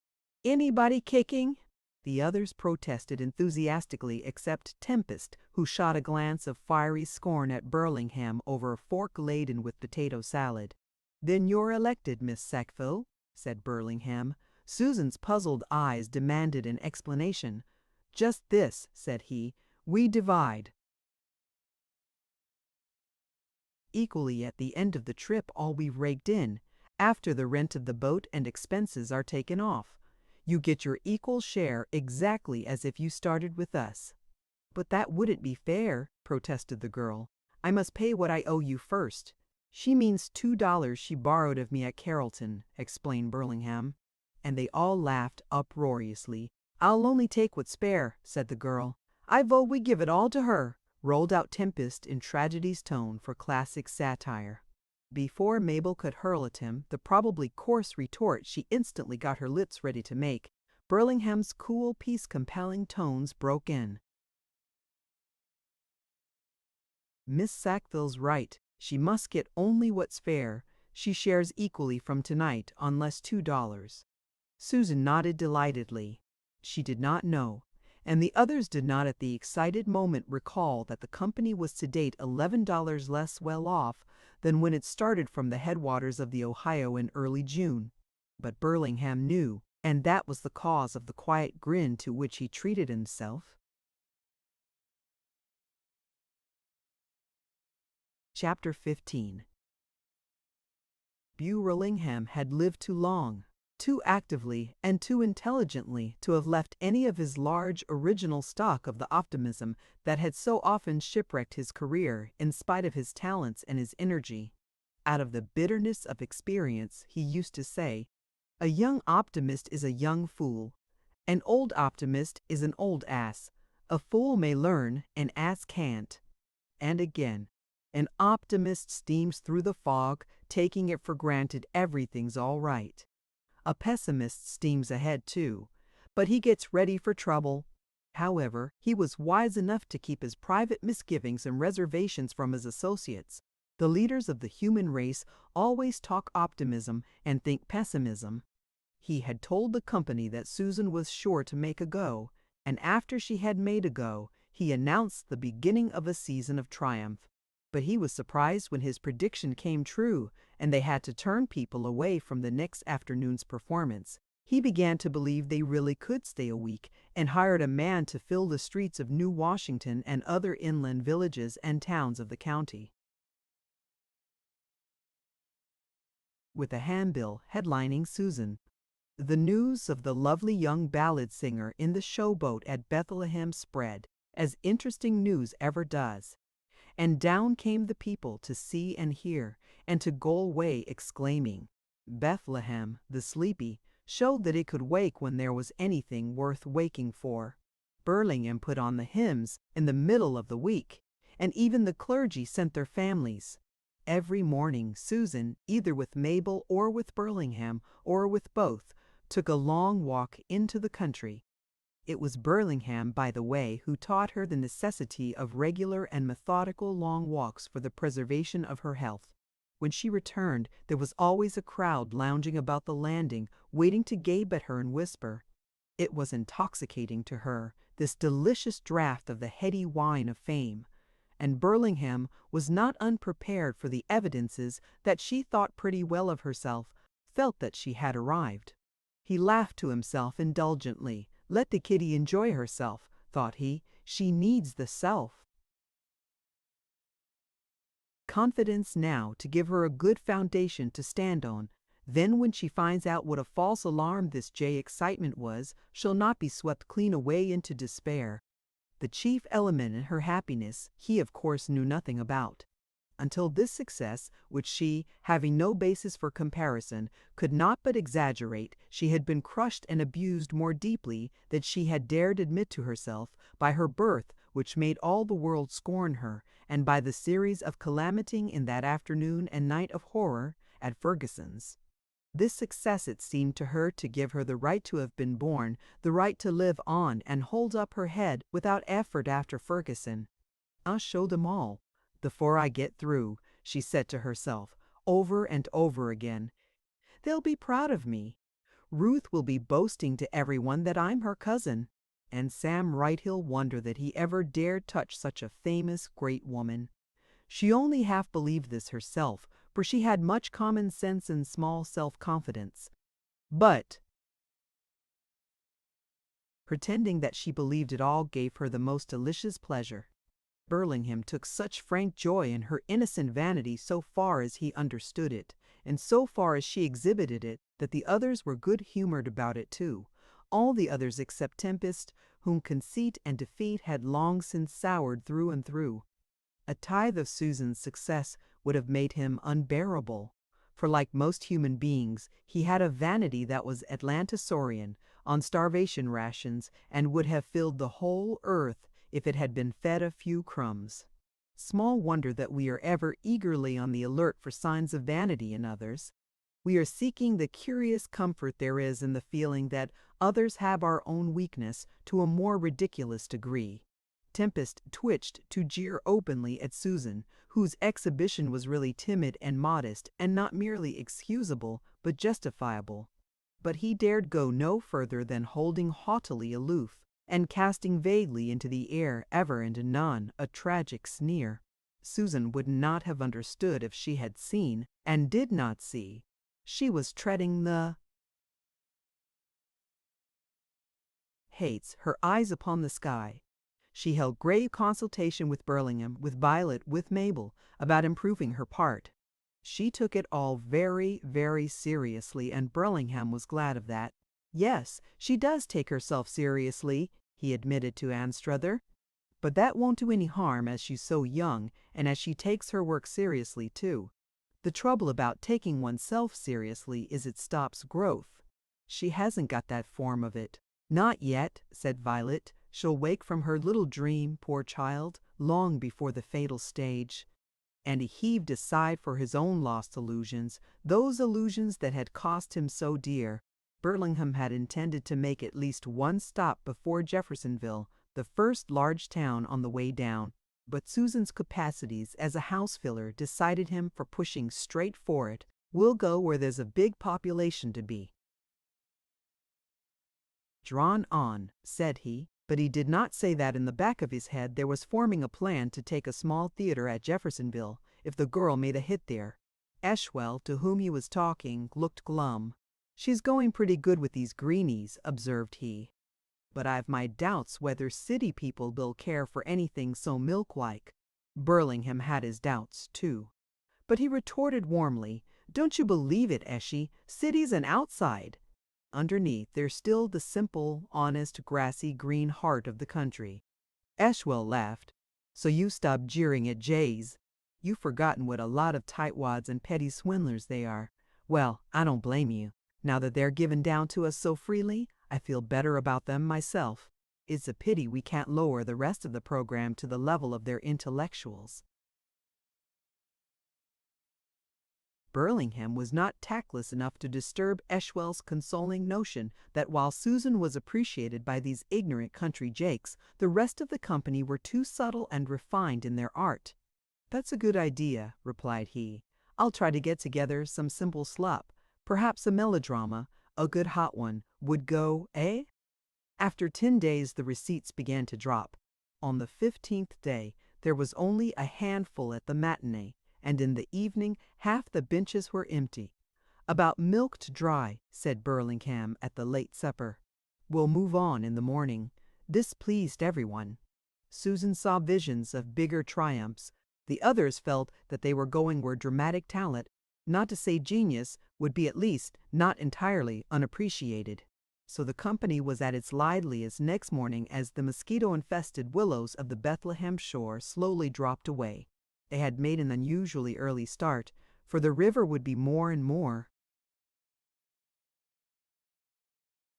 "Anybody kicking?" The others protested enthusiastically except Tempest, who shot a glance of fiery scorn at Burlingham over a fork laden with potato salad. "Then you're elected, Miss Sackville," said Burlingham. Susan's puzzled eyes demanded an explanation. "Just this," said he, "we divide equally at the end of the trip all we've raked in, after the rent of the boat and expenses are taken off. You get your equal share exactly as if you started with us." "But that wouldn't be fair," protested the girl. "I must pay what I owe you first." "She means $2 she borrowed of me at Carrollton," explained Burlingham. And they all laughed uproariously. "I'll only take what's spare," said the girl. "I vote we give it all to her," rolled out Tempest in tragedy's tone for classic satire. Before Mabel could hurl at him the probably coarse retort she instantly got her lips ready to make, Burlingham's cool, peace-compelling tones broke in. "Miss Sackville's right. She must get only what's fair. She shares equally from tonight, on less $2. Susan nodded delightedly. She did not know, and the others did not at the excited moment recall that the company was to date $11 less well off than when it started from the headwaters of the Ohio in early June. But Burlingham knew, and that was the cause of the quiet grin to which he treated himself. Chapter 15. Burlingham had lived too long, too actively and too intelligently to have left any of his large original stock of the optimism that had so often shipwrecked his career in spite of his talents and his energy. Out of the bitterness of experience, he used to say, "A young optimist is a young fool. An old optimist is an old ass. A fool may learn, an ass can't." And again, "An optimist steams through the fog, taking it for granted everything's all right. A pessimist steams ahead too, but he gets ready for trouble." However, he was wise enough to keep his private misgivings and reservations from his associates. The leaders of the human race always talk optimism and think pessimism. He had told the company that Susan was sure to make a go, and after she had made a go, he announced the beginning of a season of triumph. But he was surprised when his prediction came true and they had to turn people away from the next afternoon's performance. He began to believe they really could stay a week and hired a man to fill the streets of New Washington and other inland villages and towns of the county, with a handbill headlining Susan. The news of the lovely young ballad singer in the showboat at Bethlehem spread, as interesting news ever does. And down came the people to see and hear, and to go away exclaiming. Bethlehem, the sleepy, showed that it could wake when there was anything worth waking for. Burlingham put on the hymns in the middle of the week, and even the clergy sent their families. Every morning Susan, either with Mabel or with Burlingham, or with both, took a long walk into the country. It was Burlingham, by the way, who taught her the necessity of regular and methodical long walks for the preservation of her health. When she returned, there was always a crowd lounging about the landing, waiting to gape at her and whisper. It was intoxicating to her, this delicious draught of the heady wine of fame. And Burlingham was not unprepared for the evidences that she thought pretty well of herself, felt that she had arrived. He laughed to himself indulgently. Let the kitty enjoy herself, thought he. She needs the self. Confidence now to give her a good foundation to stand on. Then when she finds out what a false alarm this jay excitement was, she'll not be swept clean away into despair. The chief element in her happiness he of course knew nothing about. Until this success, which she, having no basis for comparison, could not but exaggerate, she had been crushed and abused more deeply than she had dared admit to herself, by her birth, which made all the world scorn her, and by the series of calamities in that afternoon and night of horror at Ferguson's. This success it seemed to her to give her the right to have been born, the right to live on and hold up her head without effort after Ferguson. "I'll show them all before I get through," she said to herself, over and over again. "They'll be proud of me. Ruth will be boasting to everyone that I'm her cousin. and Sam Wrighthill wondered that he ever dared touch such a famous great woman. She only half believed this herself, for she had much common sense and small self-confidence. But pretending that she believed it all gave her the most delicious pleasure. Burlingham took such frank joy in her innocent vanity so far as he understood it, and so far as she exhibited it, that the others were good-humored about it too. All the others except Tempest, whom conceit and defeat had long since soured through and through. A tithe of Susan's success would have made him unbearable, for like most human beings, he had a vanity that was Atlantosaurian, on starvation rations, and would have filled the whole earth if it had been fed a few crumbs. Small wonder that we are ever eagerly on the alert for signs of vanity in others. We are seeking the curious comfort there is in the feeling that others have our own weakness to a more ridiculous degree. Tempest twitched to jeer openly at Susan, whose exhibition was really timid and modest and not merely excusable but justifiable. But he dared go no further than holding haughtily aloof and casting vaguely into the air ever and anon a tragic sneer. Susan would not have understood if she had seen, and did not see. She was treading the hates, her eyes upon the sky. She held grave consultation with Burlingham, with Violet, with Mabel, about improving her part. She took it all very, very seriously, and Burlingham was glad of that. "Yes, she does take herself seriously," he admitted to Anstruther. "But that won't do any harm, as she's so young, and as she takes her work seriously, too. The trouble about taking oneself seriously is it stops growth. She hasn't got that form of it." "Not yet," said Violet. "She'll wake from her little dream, poor child, long before the fatal stage." And he heaved a sigh for his own lost illusions, those illusions that had cost him so dear. Burlingham had intended to make at least one stop before Jeffersonville, the first large town on the way down, but Susan's capacities as a house-filler decided him for pushing straight for it. "We'll go where there's a big population to be." "Drawn on," said he, but he did not say that in the back of his head there was forming a plan to take a small theater at Jeffersonville if the girl made a hit there. Eshwell, to whom he was talking, looked glum. "She's going pretty good with these greenies," observed he. "But I've my doubts whether city people will care for anything so milk-like." Burlingham had his doubts, too. But he retorted warmly, "Don't you believe it, Eshy, city's an outside. Underneath, there's still the simple, honest, grassy, green heart of the country." Eshwell laughed. "So you stopped jeering at jays. You've forgotten what a lot of tightwads and petty swindlers they are. Well, I don't blame you. Now that they're given down to us so freely, I feel better about them myself. It's a pity we can't lower the rest of the program to the level of their intellectuals." Burlingham was not tactless enough to disturb Eshwell's consoling notion that while Susan was appreciated by these ignorant country jakes, the rest of the company were too subtle and refined in their art. "That's a good idea," replied he. "I'll try to get together some simple slop. Perhaps a melodrama, a good hot one, would go, eh?" After 10 days the receipts began to drop. On the 15th day there was only a handful at the matinee, and in the evening half the benches were empty. "About milked dry," said Burlingham at the late supper. "We'll move on in the morning." This pleased everyone. Susan saw visions of bigger triumphs. The others felt that they were going where dramatic talent, not to say genius, would be at least not entirely unappreciated. So the company was at its liveliest next morning as the mosquito-infested willows of the Bethlehem shore slowly dropped away. They had made an unusually early start, for the river would be more and more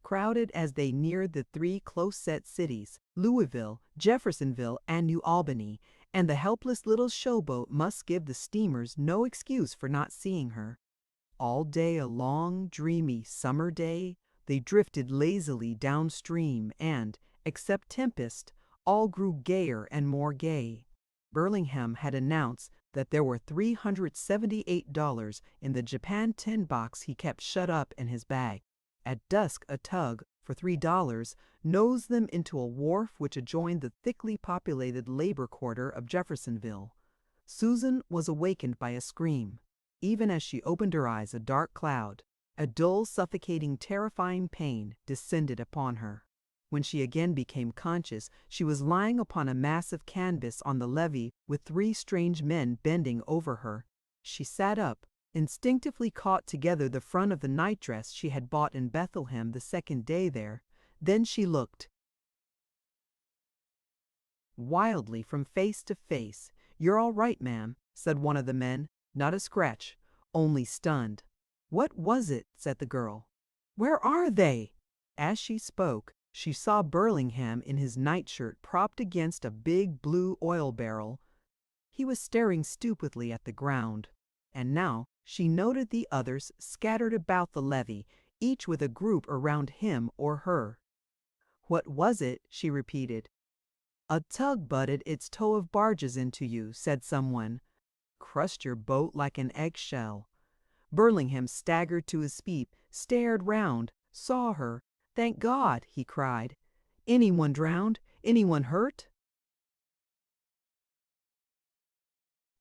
crowded as they neared the 3 close-set cities, Louisville, Jeffersonville, and New Albany, and the helpless little showboat must give the steamers no excuse for not seeing her. All day a long, dreamy summer day, they drifted lazily downstream and, except Tempest, all grew gayer and more gay. Burlingham had announced that there were $378 in the Japan tin box he kept shut up in his bag. At dusk a tug, for $3, nosed them into a wharf which adjoined the thickly populated labor quarter of Jeffersonville. Susan was awakened by a scream. Even as she opened her eyes, a dark cloud, a dull, suffocating, terrifying pain descended upon her. When she again became conscious, she was lying upon a mass of canvas on the levee with 3 strange men bending over her. She sat up, instinctively caught together the front of the nightdress she had bought in Bethlehem the second day there. Then she looked wildly from face to face. "You're all right, ma'am," said one of the men. "Not a scratch, only stunned." "What was it?" said the girl. "Where are they?" As she spoke, she saw Burlingham in his nightshirt propped against a big blue oil barrel. He was staring stupidly at the ground. And now she noted the others scattered about the levee, each with a group around him or her. "What was it?" she repeated. "A tug butted its tow of barges into you," said someone. "Crushed your boat like an eggshell." Burlingham staggered to his feet, stared round, saw her. "Thank God!" he cried. "Anyone drowned? Anyone hurt?"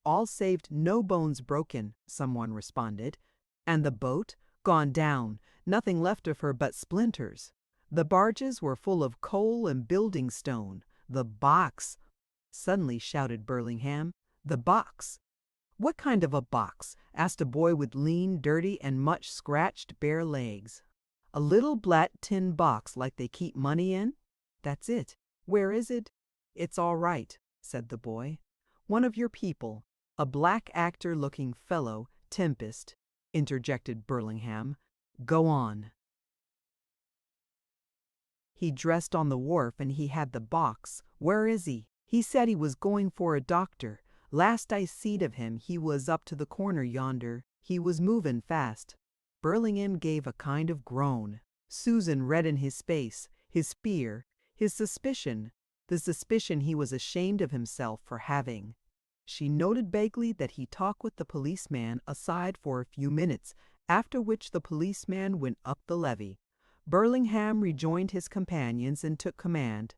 "All saved, no bones broken," someone responded. "And the boat? Gone down, nothing left of her but splinters. The barges were full of coal and building stone. The box!" suddenly shouted Burlingham. "The box!" "What kind of a box?" asked a boy with lean, dirty, and much scratched bare legs. "A little black tin box like they keep money in." "That's it. Where is it?" "It's all right," said the boy. "One of your people, a black actor-looking fellow, Tempest," interjected Burlingham. "Go on." "He dressed on the wharf and he had the box. Where is he?" "He said he was going for a doctor. Last I seed of him he was up to the corner yonder. He was movin' fast." Burlingham gave a kind of groan. Susan read in his face his fear, his suspicion, the suspicion he was ashamed of himself for having. She noted vaguely that he talked with the policeman aside for a few minutes, after which the policeman went up the levee. Burlingham rejoined his companions and took command.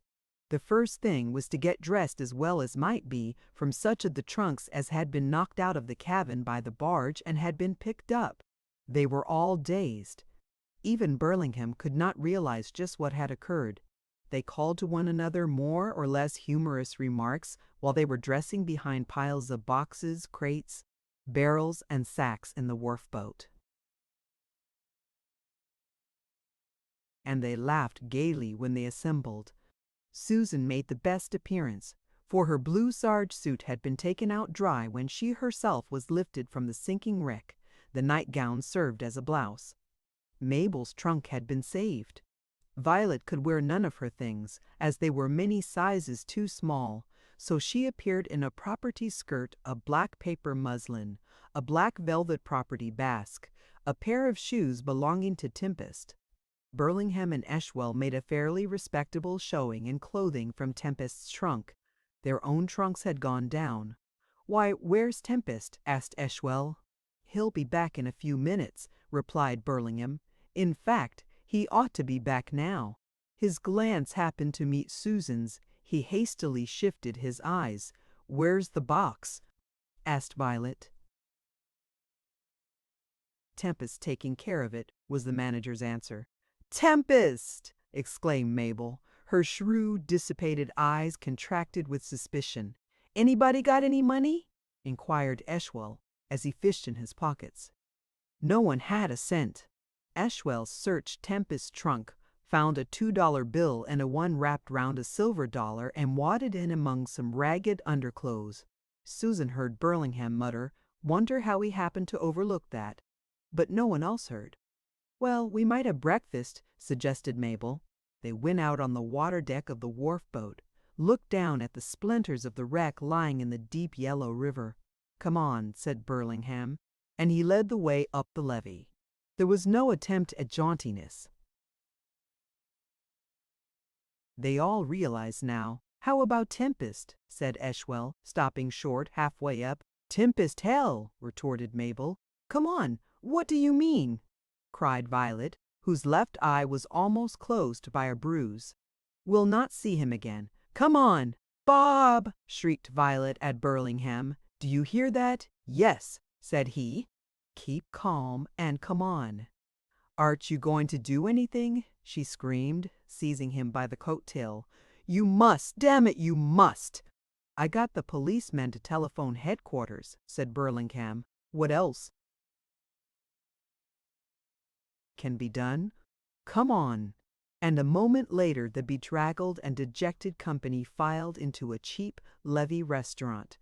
The first thing was to get dressed as well as might be from such of the trunks as had been knocked out of the cabin by the barge and had been picked up. They were all dazed. Even Burlingham could not realize just what had occurred. They called to one another more or less humorous remarks while they were dressing behind piles of boxes, crates, barrels, and sacks in the wharf boat. And they laughed gaily when they assembled. Susan made the best appearance, for her blue sarge suit had been taken out dry when she herself was lifted from the sinking wreck. The nightgown served as a blouse. Mabel's trunk had been saved. Violet could wear none of her things, as they were many sizes too small, so she appeared in a property skirt of black paper muslin, a black velvet property basque, a pair of shoes belonging to Tempest. Burlingham and Eshwell made a fairly respectable showing in clothing from Tempest's trunk. Their own trunks had gone down. "Why, where's Tempest?" asked Eshwell. "He'll be back in a few minutes," replied Burlingham. "In fact, he ought to be back now." His glance happened to meet Susan's. He hastily shifted his eyes. "Where's the box?" asked Violet. "Tempest taking care of it," was the manager's answer. "Tempest!" exclaimed Mabel. Her shrewd, dissipated eyes contracted with suspicion. "Anybody got any money?" inquired Eshwell, as he fished in his pockets. No one had a cent. Eshwell searched Tempest's trunk, found a $2 bill and a one wrapped round a silver dollar, and wadded in among some ragged underclothes. Susan heard Burlingham mutter, "Wonder how he happened to overlook that." But no one else heard. "Well, we might have breakfast," suggested Mabel. They went out on the water deck of the wharf boat, looked down at the splinters of the wreck lying in the deep yellow river. "Come on," said Burlingham, and he led the way up the levee. There was no attempt at jauntiness. They all realized now. "How about Tempest?" said Eshwell, stopping short halfway up. "Tempest hell!" retorted Mabel. "Come on, what do you mean?" cried Violet, whose left eye was almost closed by a bruise. "We'll not see him again. Come on!" "Bob!" shrieked Violet at Burlingham. "Do you hear that?" "Yes," said he. "Keep calm and come on." "Aren't you going to do anything?" she screamed, seizing him by the coat tail. "You must! Damn it, you must!" "I got the policeman to telephone headquarters," said Burlingham. "What else can be done? Come on." And a moment later the bedraggled and dejected company filed into a cheap levee restaurant.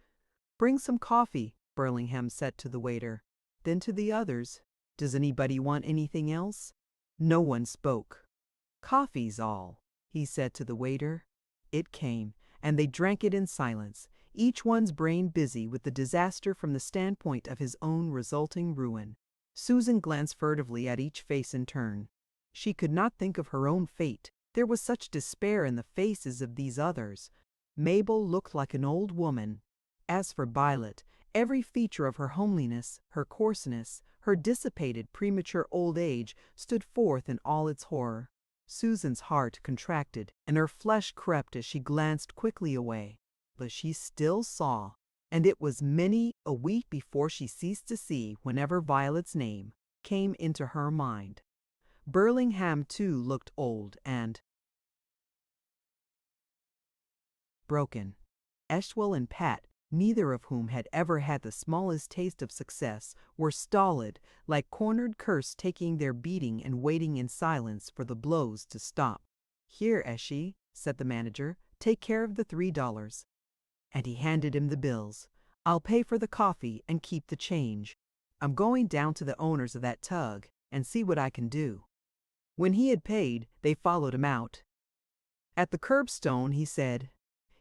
"Bring some coffee," Burlingham said to the waiter. Then to the others, "Does anybody want anything else?" No one spoke. "Coffee's all," he said to the waiter. It came, and they drank it in silence, each one's brain busy with the disaster from the standpoint of his own resulting ruin. Susan glanced furtively at each face in turn. She could not think of her own fate. There was such despair in the faces of these others. Mabel looked like an old woman. As for Violet, every feature of her homeliness, her coarseness, her dissipated premature old age stood forth in all its horror. Susan's heart contracted, and her flesh crept as she glanced quickly away. But she still saw, and it was many a week before she ceased to see whenever Violet's name came into her mind. Burlingham, too, looked old and broken. Eshwell and Pat, neither of whom had ever had the smallest taste of success, were stolid, like cornered curs taking their beating and waiting in silence for the blows to stop. "Here, Eshy," said the manager, "take care of the $3. And he handed him the bills. "I'll pay for the coffee and keep the change. I'm going down to the owners of that tug and see what I can do." When he had paid, they followed him out. At the curbstone he said,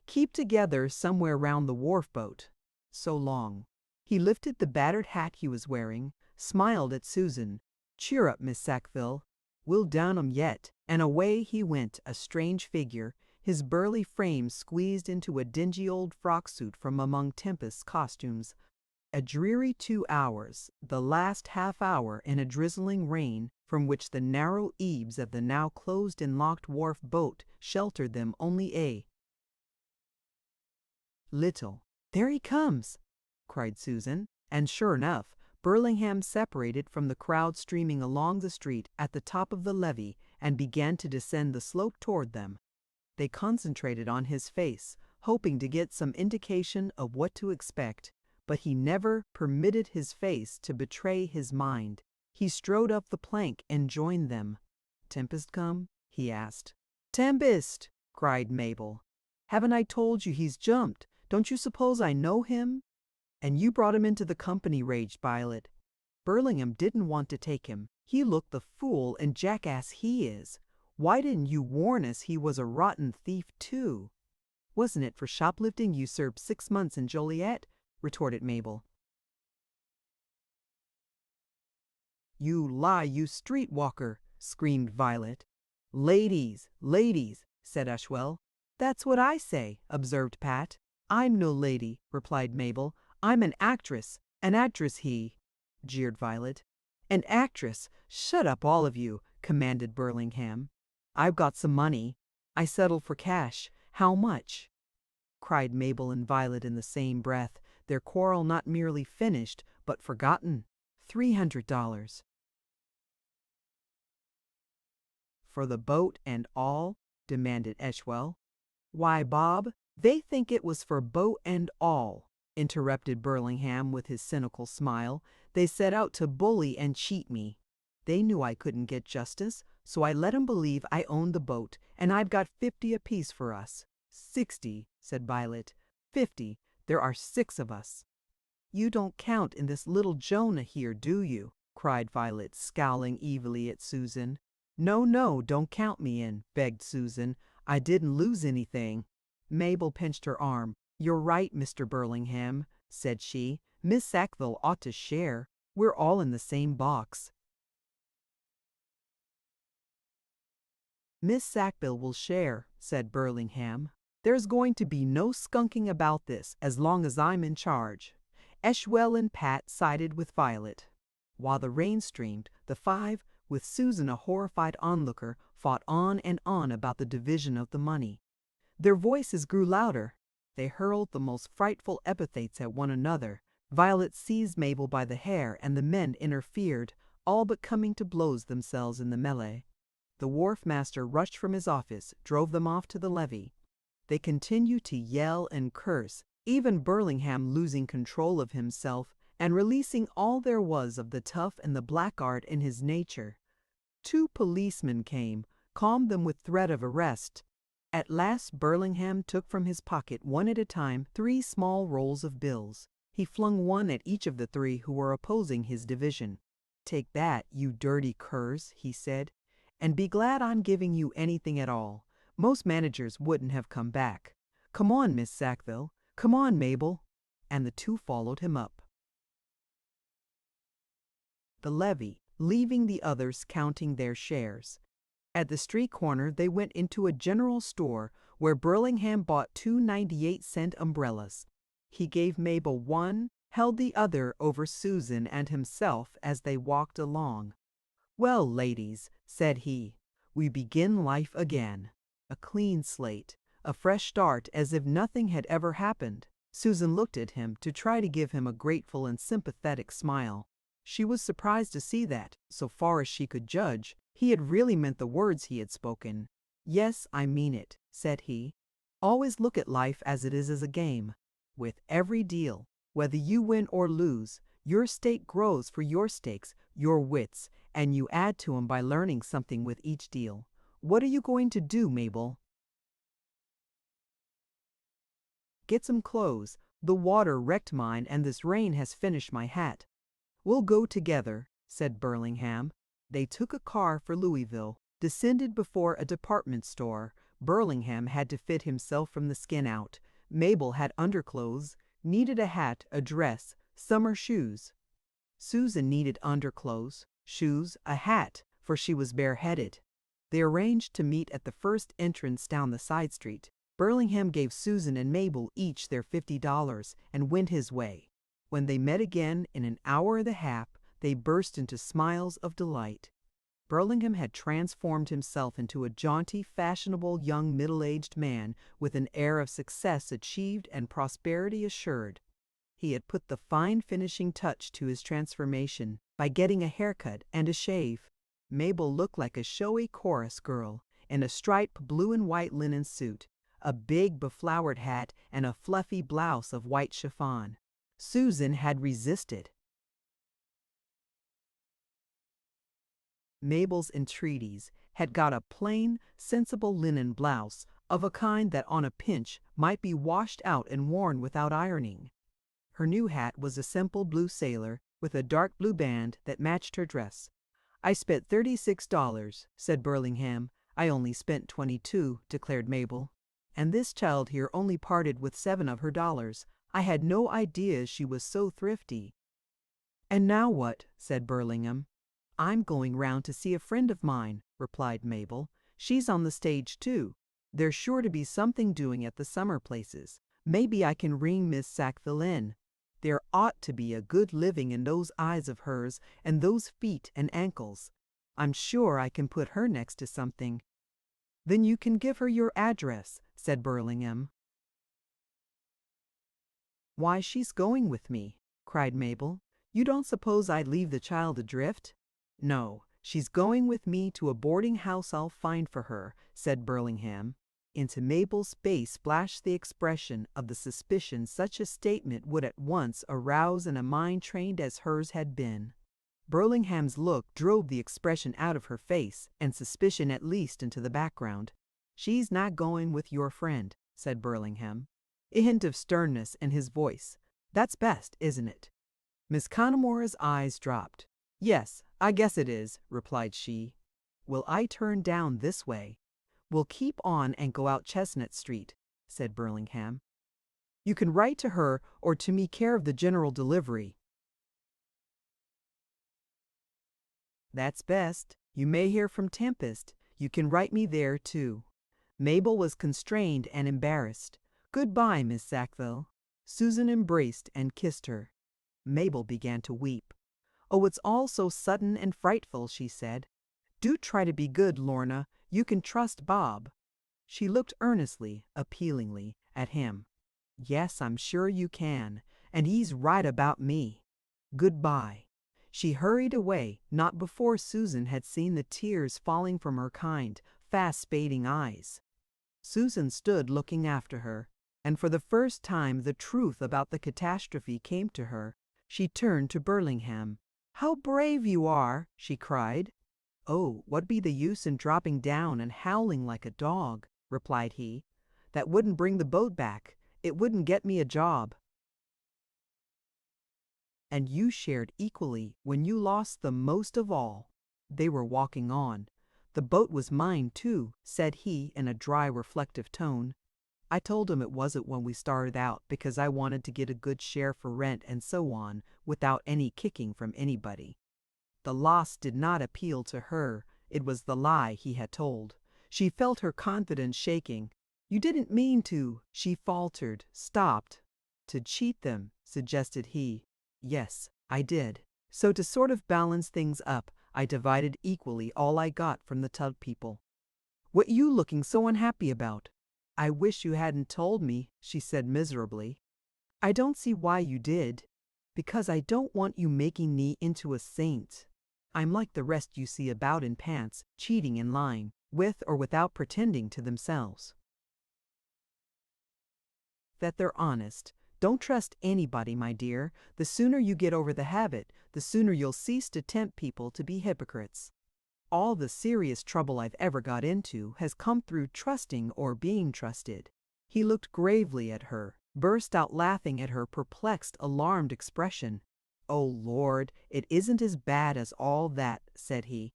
"Keep together somewhere round the wharf boat. So long." He lifted the battered hat he was wearing, smiled at Susan. "Cheer up, Miss Sackville. We'll down 'em yet." And away he went, a strange figure, his burly frame squeezed into a dingy old frock suit from among Tempest's costumes. A dreary 2 hours, the last half hour in a drizzling rain from which the narrow eaves of the now closed and locked wharf boat sheltered them only a little. "There he comes!" cried Susan, and sure enough, Burlingham separated from the crowd streaming along the street at the top of the levee and began to descend the slope toward them. They concentrated on his face, hoping to get some indication of what to expect, but he never permitted his face to betray his mind. He strode up the plank and joined them. "Tempest come?" he asked. "Tempest!" cried Mabel. "Haven't I told you he's jumped? Don't you suppose I know him?" "And you brought him into the company," raged Violet. "Burlingham didn't want to take him. He looked the fool and jackass he is. Why didn't you warn us he was a rotten thief too?" "Wasn't it for shoplifting you served 6 months in Joliet?" retorted Mabel. "You lie, you streetwalker!" screamed Violet. "Ladies, ladies," said Eshwell. "That's what I say," observed Pat. "I'm no lady," replied Mabel. "I'm an actress he," jeered Violet. "An actress! Shut up, all of you," commanded Burlingham. "I've got some money. I settled for cash. How much?" cried Mabel and Violet in the same breath, their quarrel not merely finished, but forgotten. $300. "For the boat and all?" demanded Eshwell. "Why, Bob, they think it was for boat and all," interrupted Burlingham with his cynical smile. "They set out to bully and cheat me. They knew I couldn't get justice, so I let 'em believe I owned the boat, and I've got 50 apiece for us." "60, said Violet. 50. There are 6 of us." "You don't count in this little Jonah here, do you?" cried Violet, scowling evilly at Susan. No, don't count me in," begged Susan. "I didn't lose anything." Mabel pinched her arm. "You're right, Mr. Burlingham," said she. "Miss Sackville ought to share. We're all in the same box." "Miss Sackville will share," said Burlingham. "There's going to be no skunking about this as long as I'm in charge." Eshwell and Pat sided with Violet. While the rain streamed, the 5 with Susan a horrified onlooker, fought on and on about the division of the money. Their voices grew louder. They hurled the most frightful epithets at one another. Violet seized Mabel by the hair, and the men interfered, all but coming to blows themselves in the melee. The wharf master rushed from his office, drove them off to the levee. They continued to yell and curse, even Burlingham losing control of himself and releasing all there was of the tough and the blackguard in his nature. 2 policemen came, calmed them with threat of arrest. At last Burlingham took from his pocket one at a time 3 small rolls of bills. He flung one at each of the 3 who were opposing his division. "Take that, you dirty curs," he said, "and be glad I'm giving you anything at all. Most managers wouldn't have come back. Come on, Miss Sackville. Come on, Mabel." And the 2 followed him up the levee, leaving the others counting their shares. At the street corner they went into a general store where Burlingham bought 2 98-cent umbrellas. He gave Mabel one, held the other over Susan and himself as they walked along. "Well, ladies," said he, "we begin life again. A clean slate, a fresh start, as if nothing had ever happened." Susan looked at him to try to give him a grateful and sympathetic smile. She was surprised to see that, so far as she could judge, he had really meant the words he had spoken. "Yes, I mean it," said he. "Always look at life as it is as a game. With every deal, whether you win or lose, your stake grows for your stakes, your wits, and you add to 'em by learning something with each deal. What are you going to do, Mabel?" "Get some clothes. The water wrecked mine, and this rain has finished my hat." "We'll go together," said Burlingham. They took a car for Louisville, descended before a department store. Burlingham had to fit himself from the skin out. Mabel had underclothes, needed a hat, a dress, summer shoes. Susan needed underclothes, shoes, a hat, for she was bareheaded. They arranged to meet at the first entrance down the side street. Burlingham gave Susan and Mabel each their $50 and went his way. When they met again in an hour and a half, they burst into smiles of delight. Burlingham had transformed himself into a jaunty, fashionable young middle-aged man with an air of success achieved and prosperity assured. He had put the fine finishing touch to his transformation by getting a haircut and a shave. Mabel looked like a showy chorus girl in a striped blue and white linen suit, a big beflowered hat, and a fluffy blouse of white chiffon. Susan had resisted Mabel's entreaties, had got a plain, sensible linen blouse of a kind that on a pinch might be washed out and worn without ironing. Her new hat was a simple blue sailor with a dark blue band that matched her dress. "I spent $36, said Burlingham. "I only spent 22, declared Mabel. "And this child here only parted with 7 of her dollars. I had no idea she was so thrifty." "And now what?" said Burlingham. "I'm going round to see a friend of mine," replied Mabel. "She's on the stage, too. There's sure to be something doing at the summer places. Maybe I can ring Miss Sackville in. There ought to be a good living in those eyes of hers and those feet and ankles. I'm sure I can put her next to something." "Then you can give her your address," said Burlingham. "Why, she's going with me," cried Mabel. "You don't suppose I'd leave the child adrift?" "No, she's going with me to a boarding house I'll find for her," said Burlingham. Into Mabel's face flashed the expression of the suspicion such a statement would at once arouse in a mind trained as hers had been. Burlingham's look drove the expression out of her face, and suspicion at least into the background. "She's not going with your friend," said Burlingham, a hint of sternness in his voice. "That's best, isn't it?" Miss Conamora's eyes dropped. "Yes, I guess it is," replied she. "Will I turn down this way?" "We'll keep on and go out Chestnut Street," said Burlingham. "You can write to her or to me care of the general delivery." "That's best. You may hear from Tempest. You can write me there, too." Mabel was constrained and embarrassed. "Goodbye, Miss Sackville." Susan embraced and kissed her. Mabel began to weep. "Oh, it's all so sudden and frightful," she said. Do try to be good, Lorna. You can trust Bob." She looked earnestly, appealingly, at him. "Yes, I'm sure you can, and he's right about me. Goodbye." She hurried away, not before Susan had seen the tears falling from her kind, fast-fading eyes. Susan stood looking after her, and for the first time the truth about the catastrophe came to her. She turned to Burlingham. "How brave you are!" she cried. "Oh, what'd be the use in dropping down and howling like a dog?" replied he. "That wouldn't bring the boat back. It wouldn't get me a job." "And you shared equally when you lost the most of all." They were walking on. "The boat was mine, too," said he in a dry, reflective tone. "I told him it wasn't when we started out because I wanted to get a good share for rent and so on, without any kicking from anybody." The loss did not appeal to her. It was the lie he had told. She felt her confidence shaking. "You didn't mean to," she faltered, stopped. "To cheat them," suggested he. "Yes, I did. So to sort of balance things up, I divided equally all I got from the tug people." "What you looking so unhappy about?" "I wish you hadn't told me," she said miserably. "I don't see why you did." "Because I don't want you making me into a saint. I'm like the rest you see about in pants, cheating and lying, with or without pretending to themselves that they're honest. Don't trust anybody, my dear. The sooner you get over the habit, the sooner you'll cease to tempt people to be hypocrites. All the serious trouble I've ever got into has come through trusting or being trusted." He looked gravely at her, burst out laughing at her perplexed, alarmed expression. "Oh, Lord, it isn't as bad as all that," said he.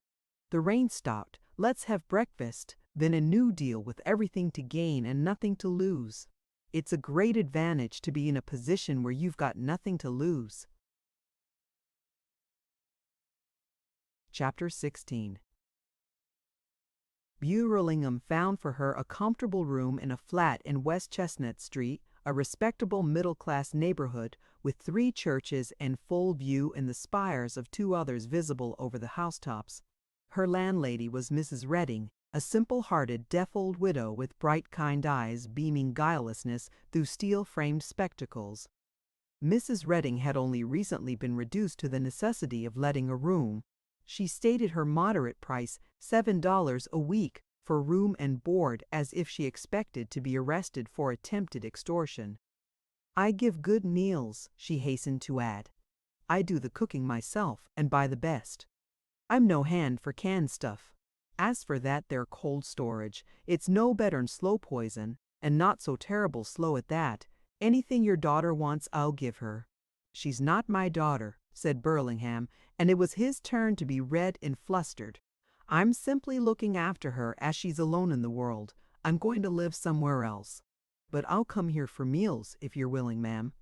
"The rain stopped. Let's have breakfast, then a new deal with everything to gain and nothing to lose. It's a great advantage to be in a position where you've got nothing to lose." Chapter 16. Burlingham found for her a comfortable room in a flat in West Chestnut Street, a respectable middle-class neighborhood with 3 churches and full view in the spires of 2 others visible over the housetops. Her landlady was Mrs. Redding, a simple-hearted, deaf old widow with bright, kind eyes beaming guilelessness through steel-framed spectacles. Mrs. Redding had only recently been reduced to the necessity of letting a room. She stated her moderate price, $7 a week, for room and board, as if she expected to be arrested for attempted extortion. "I give good meals," she hastened to add. "I do the cooking myself and buy the best. I'm no hand for canned stuff. As for that there cold storage, it's no better'n slow poison, and not so terrible slow at that. Anything your daughter wants I'll give her." "She's not my daughter," said Burlingham, and it was his turn to be red and flustered. "I'm simply looking after her as she's alone in the world. I'm going to live somewhere else. But I'll come here for meals, if you're willing, ma'am."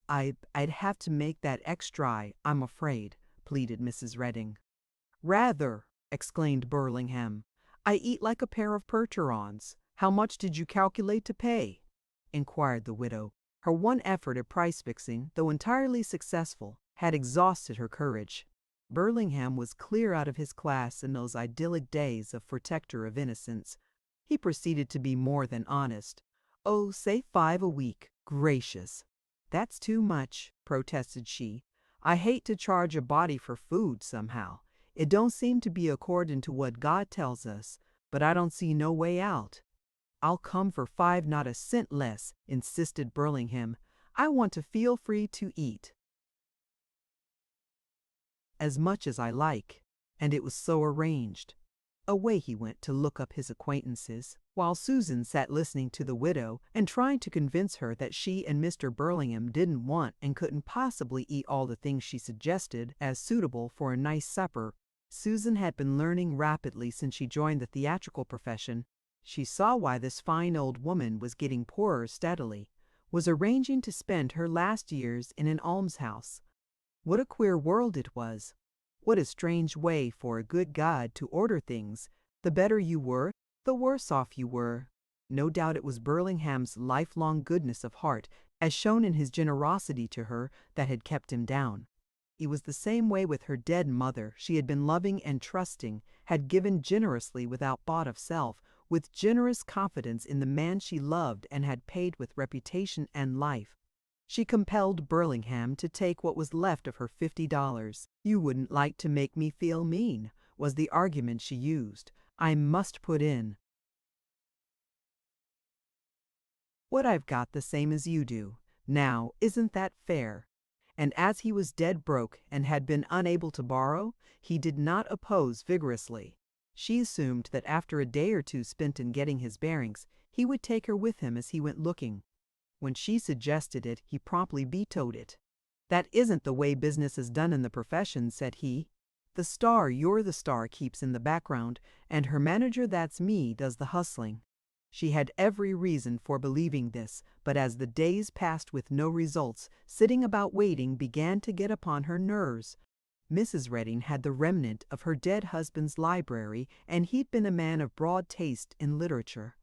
I'd have to make that extra, I'm afraid," pleaded Mrs. Redding. "Rather!" exclaimed Burlingham. "I eat like a pair of Percherons. How much did you calculate to pay?" inquired the widow. Her one effort at price-fixing, though entirely successful, had exhausted her courage. Burlingham was clear out of his class in those idyllic days of protector of innocence. He proceeded to be more than honest. "Oh, say 5 a week. Gracious!" "That's too much," protested she. "I hate to charge a body for food, somehow. It don't seem to be according to what God tells us, but I don't see no way out." "I'll come for 5, not a cent less," insisted Burlingham. "I want to feel free to eat as much as I like." And it was so arranged. Away he went to look up his acquaintances, while Susan sat listening to the widow and trying to convince her that she and Mr. Burlingham didn't want and couldn't possibly eat all the things she suggested as suitable for a nice supper. Susan had been learning rapidly since she joined the theatrical profession. She saw why this fine old woman was getting poorer steadily, was arranging to spend her last years in an almshouse. What a queer world it was! What a strange way for a good God to order things. The better you were, the worse off you were. No doubt it was Burlingham's lifelong goodness of heart, as shown in his generosity to her, that had kept him down. It was the same way with her dead mother. She had been loving and trusting, had given generously without thought of self, with generous confidence in the man she loved, and had paid with reputation and life. She compelled Burlingham to take what was left of her $50. "You wouldn't like to make me feel mean," was the argument she used. "I must put in what I've got the same as you do. Now, isn't that fair?" And as he was dead broke and had been unable to borrow, he did not oppose vigorously. She assumed that after a day or two spent in getting his bearings, he would take her with him as he went looking. When she suggested it, he promptly vetoed it. "That isn't the way business is done in the profession," said he. You're the star keeps in the background, and her manager, that's me, does the hustling." She had every reason for believing this, but as the days passed with no results, sitting about waiting began to get upon her nerves. Mrs. Redding had the remnant of her dead husband's library, and he'd been a man of broad taste in literature.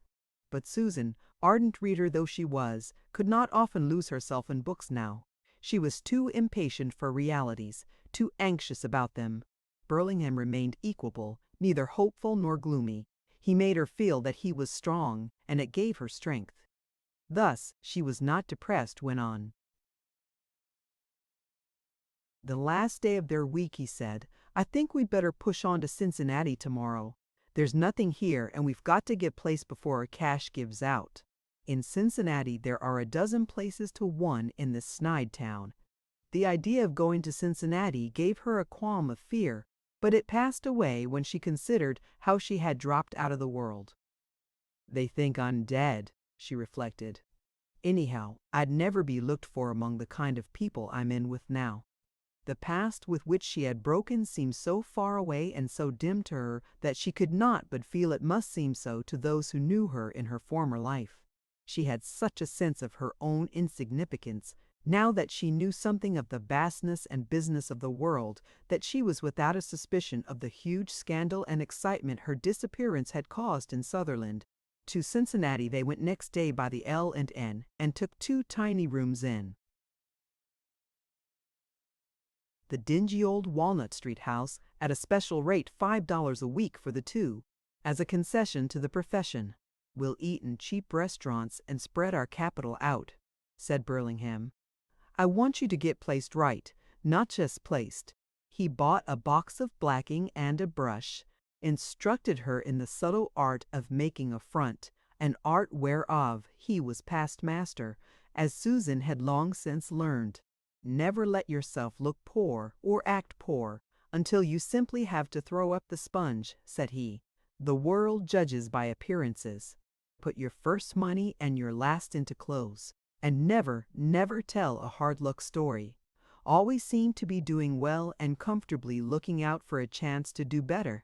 But Susan, ardent reader though she was, could not often lose herself in books now. She was too impatient for realities, too anxious about them. Burlingham remained equable, neither hopeful nor gloomy. He made her feel that he was strong, and it gave her strength. Thus she was not depressed when on the last day of their week he said, "I think we'd better push on to Cincinnati tomorrow. There's nothing here, and we've got to get placed before our cash gives out. In Cincinnati there are a dozen places to one in this snide town." The idea of going to Cincinnati gave her a qualm of fear, but it passed away when she considered how she had dropped out of the world. "They think I'm dead," she reflected. "Anyhow, I'd never be looked for among the kind of people I'm in with now." The past with which she had broken seemed so far away and so dim to her that she could not but feel it must seem so to those who knew her in her former life. She had such a sense of her own insignificance, now that she knew something of the vastness and business of the world, that she was without a suspicion of the huge scandal and excitement her disappearance had caused in Sutherland. To Cincinnati they went next day by the L&N and took 2 tiny rooms in the dingy old Walnut Street house at a special rate, $5 a week for the 2, as a concession to the profession. "We'll eat in cheap restaurants and spread our capital out," said Burlingham. "I want you to get placed right, not just placed." He bought a box of blacking and a brush, instructed her in the subtle art of making a front, an art whereof he was past master, as Susan had long since learned. "Never let yourself look poor or act poor until you simply have to throw up the sponge," said he. "The world judges by appearances. Put your first money and your last into clothes, and never, never tell a hard luck story. Always seem to be doing well and comfortably looking out for a chance to do better.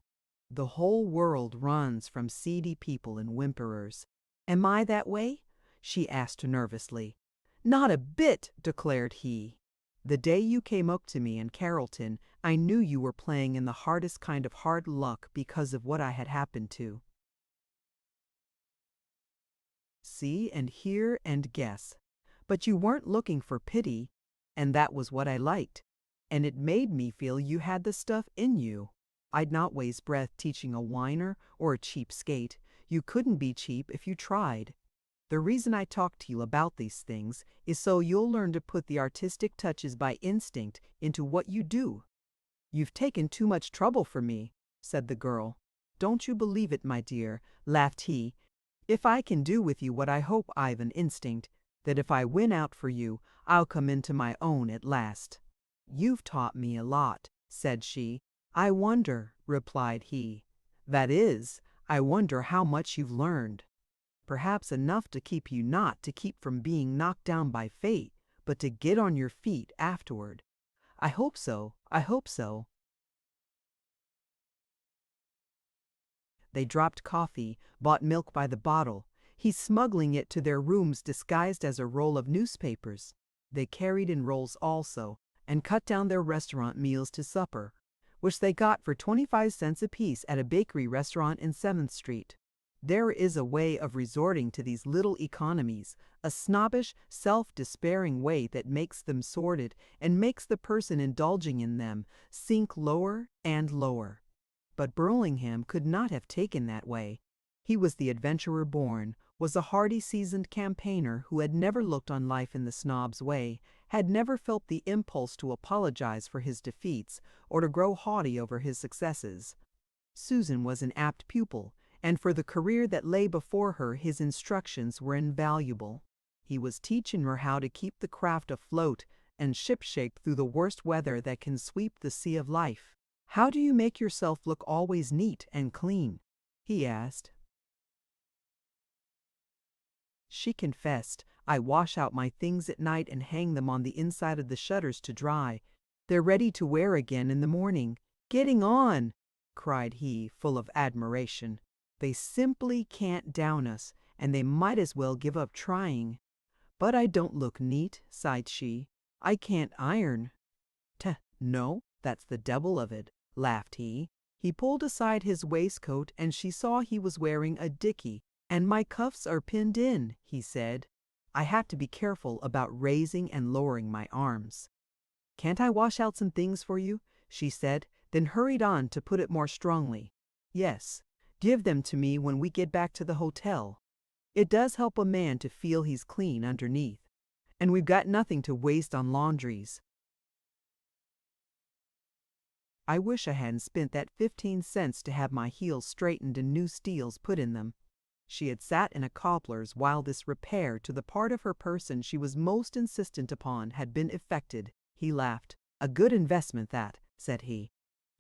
The whole world runs from seedy people and whimperers." "Am I that way?" she asked nervously. "Not a bit," declared he. "The day you came up to me in Carrollton, I knew you were playing in the hardest kind of hard luck because of what I had happened to see and hear and guess. But you weren't looking for pity, and that was what I liked. And it made me feel you had the stuff in you. I'd not waste breath teaching a whiner or a cheap skate. You couldn't be cheap if you tried. The reason I talk to you about these things is so you'll learn to put the artistic touches by instinct into what you do." "You've taken too much trouble for me," said the girl. "Don't you believe it, my dear," laughed he. "If I can do with you what I hope, I've an instinct that if I win out for you, I'll come into my own at last." "You've taught me a lot," said she. "I wonder," replied he. "That is, I wonder how much you've learned." "Perhaps enough to keep you not to keep from being knocked down by fate, but to get on your feet afterward." "I hope so, I hope so." They dropped coffee, bought milk by the bottle, he smuggling it to their rooms disguised as a roll of newspapers. They carried in rolls also, and cut down their restaurant meals to supper, which they got for 25 cents apiece at a bakery restaurant in 7th Street. There is a way of resorting to these little economies, a snobbish, self-despairing way that makes them sordid and makes the person indulging in them sink lower and lower. But Burlingham could not have taken that way. He was the adventurer born, was a hardy seasoned campaigner who had never looked on life in the snob's way, had never felt the impulse to apologize for his defeats or to grow haughty over his successes. Susan was an apt pupil, and for the career that lay before her his instructions were invaluable. He was teaching her how to keep the craft afloat and shipshape through the worst weather that can sweep the sea of life. "How do you make yourself look always neat and clean?" he asked. She confessed, "I wash out my things at night and hang them on the inside of the shutters to dry. They're ready to wear again in the morning." "Getting on!" cried he, full of admiration. "They simply can't down us, and they might as well give up trying." "But I don't look neat," sighed she. "I can't iron." "No, that's the devil of it," laughed he. He pulled aside his waistcoat and she saw he was wearing a dickey. "And my cuffs are pinned in," he said. "I have to be careful about raising and lowering my arms." "Can't I wash out some things for you?" she said, then hurried on to put it more strongly. "Yes, give them to me when we get back to the hotel. It does help a man to feel he's clean underneath. And we've got nothing to waste on laundries. I wish I hadn't spent that 15 cents to have my heels straightened and new steels put in them." She had sat in a cobbler's while this repair to the part of her person she was most insistent upon had been effected. He laughed. "A good investment, that," said he.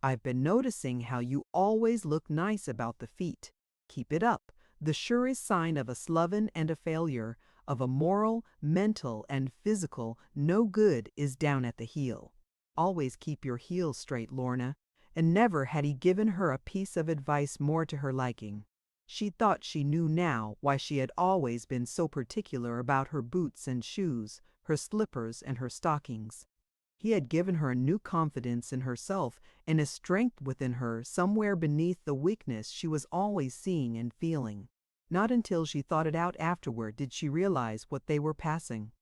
"I've been noticing how you always look nice about the feet. Keep it up. The surest sign of a sloven and a failure, of a moral, mental, and physical no good is down at the heel. Always keep your heels straight, Lorna." And never had he given her a piece of advice more to her liking. She thought she knew now why she had always been so particular about her boots and shoes, her slippers and her stockings. He had given her a new confidence in herself and a strength within her somewhere beneath the weakness she was always seeing and feeling. Not until she thought it out afterward did she realize what they were passing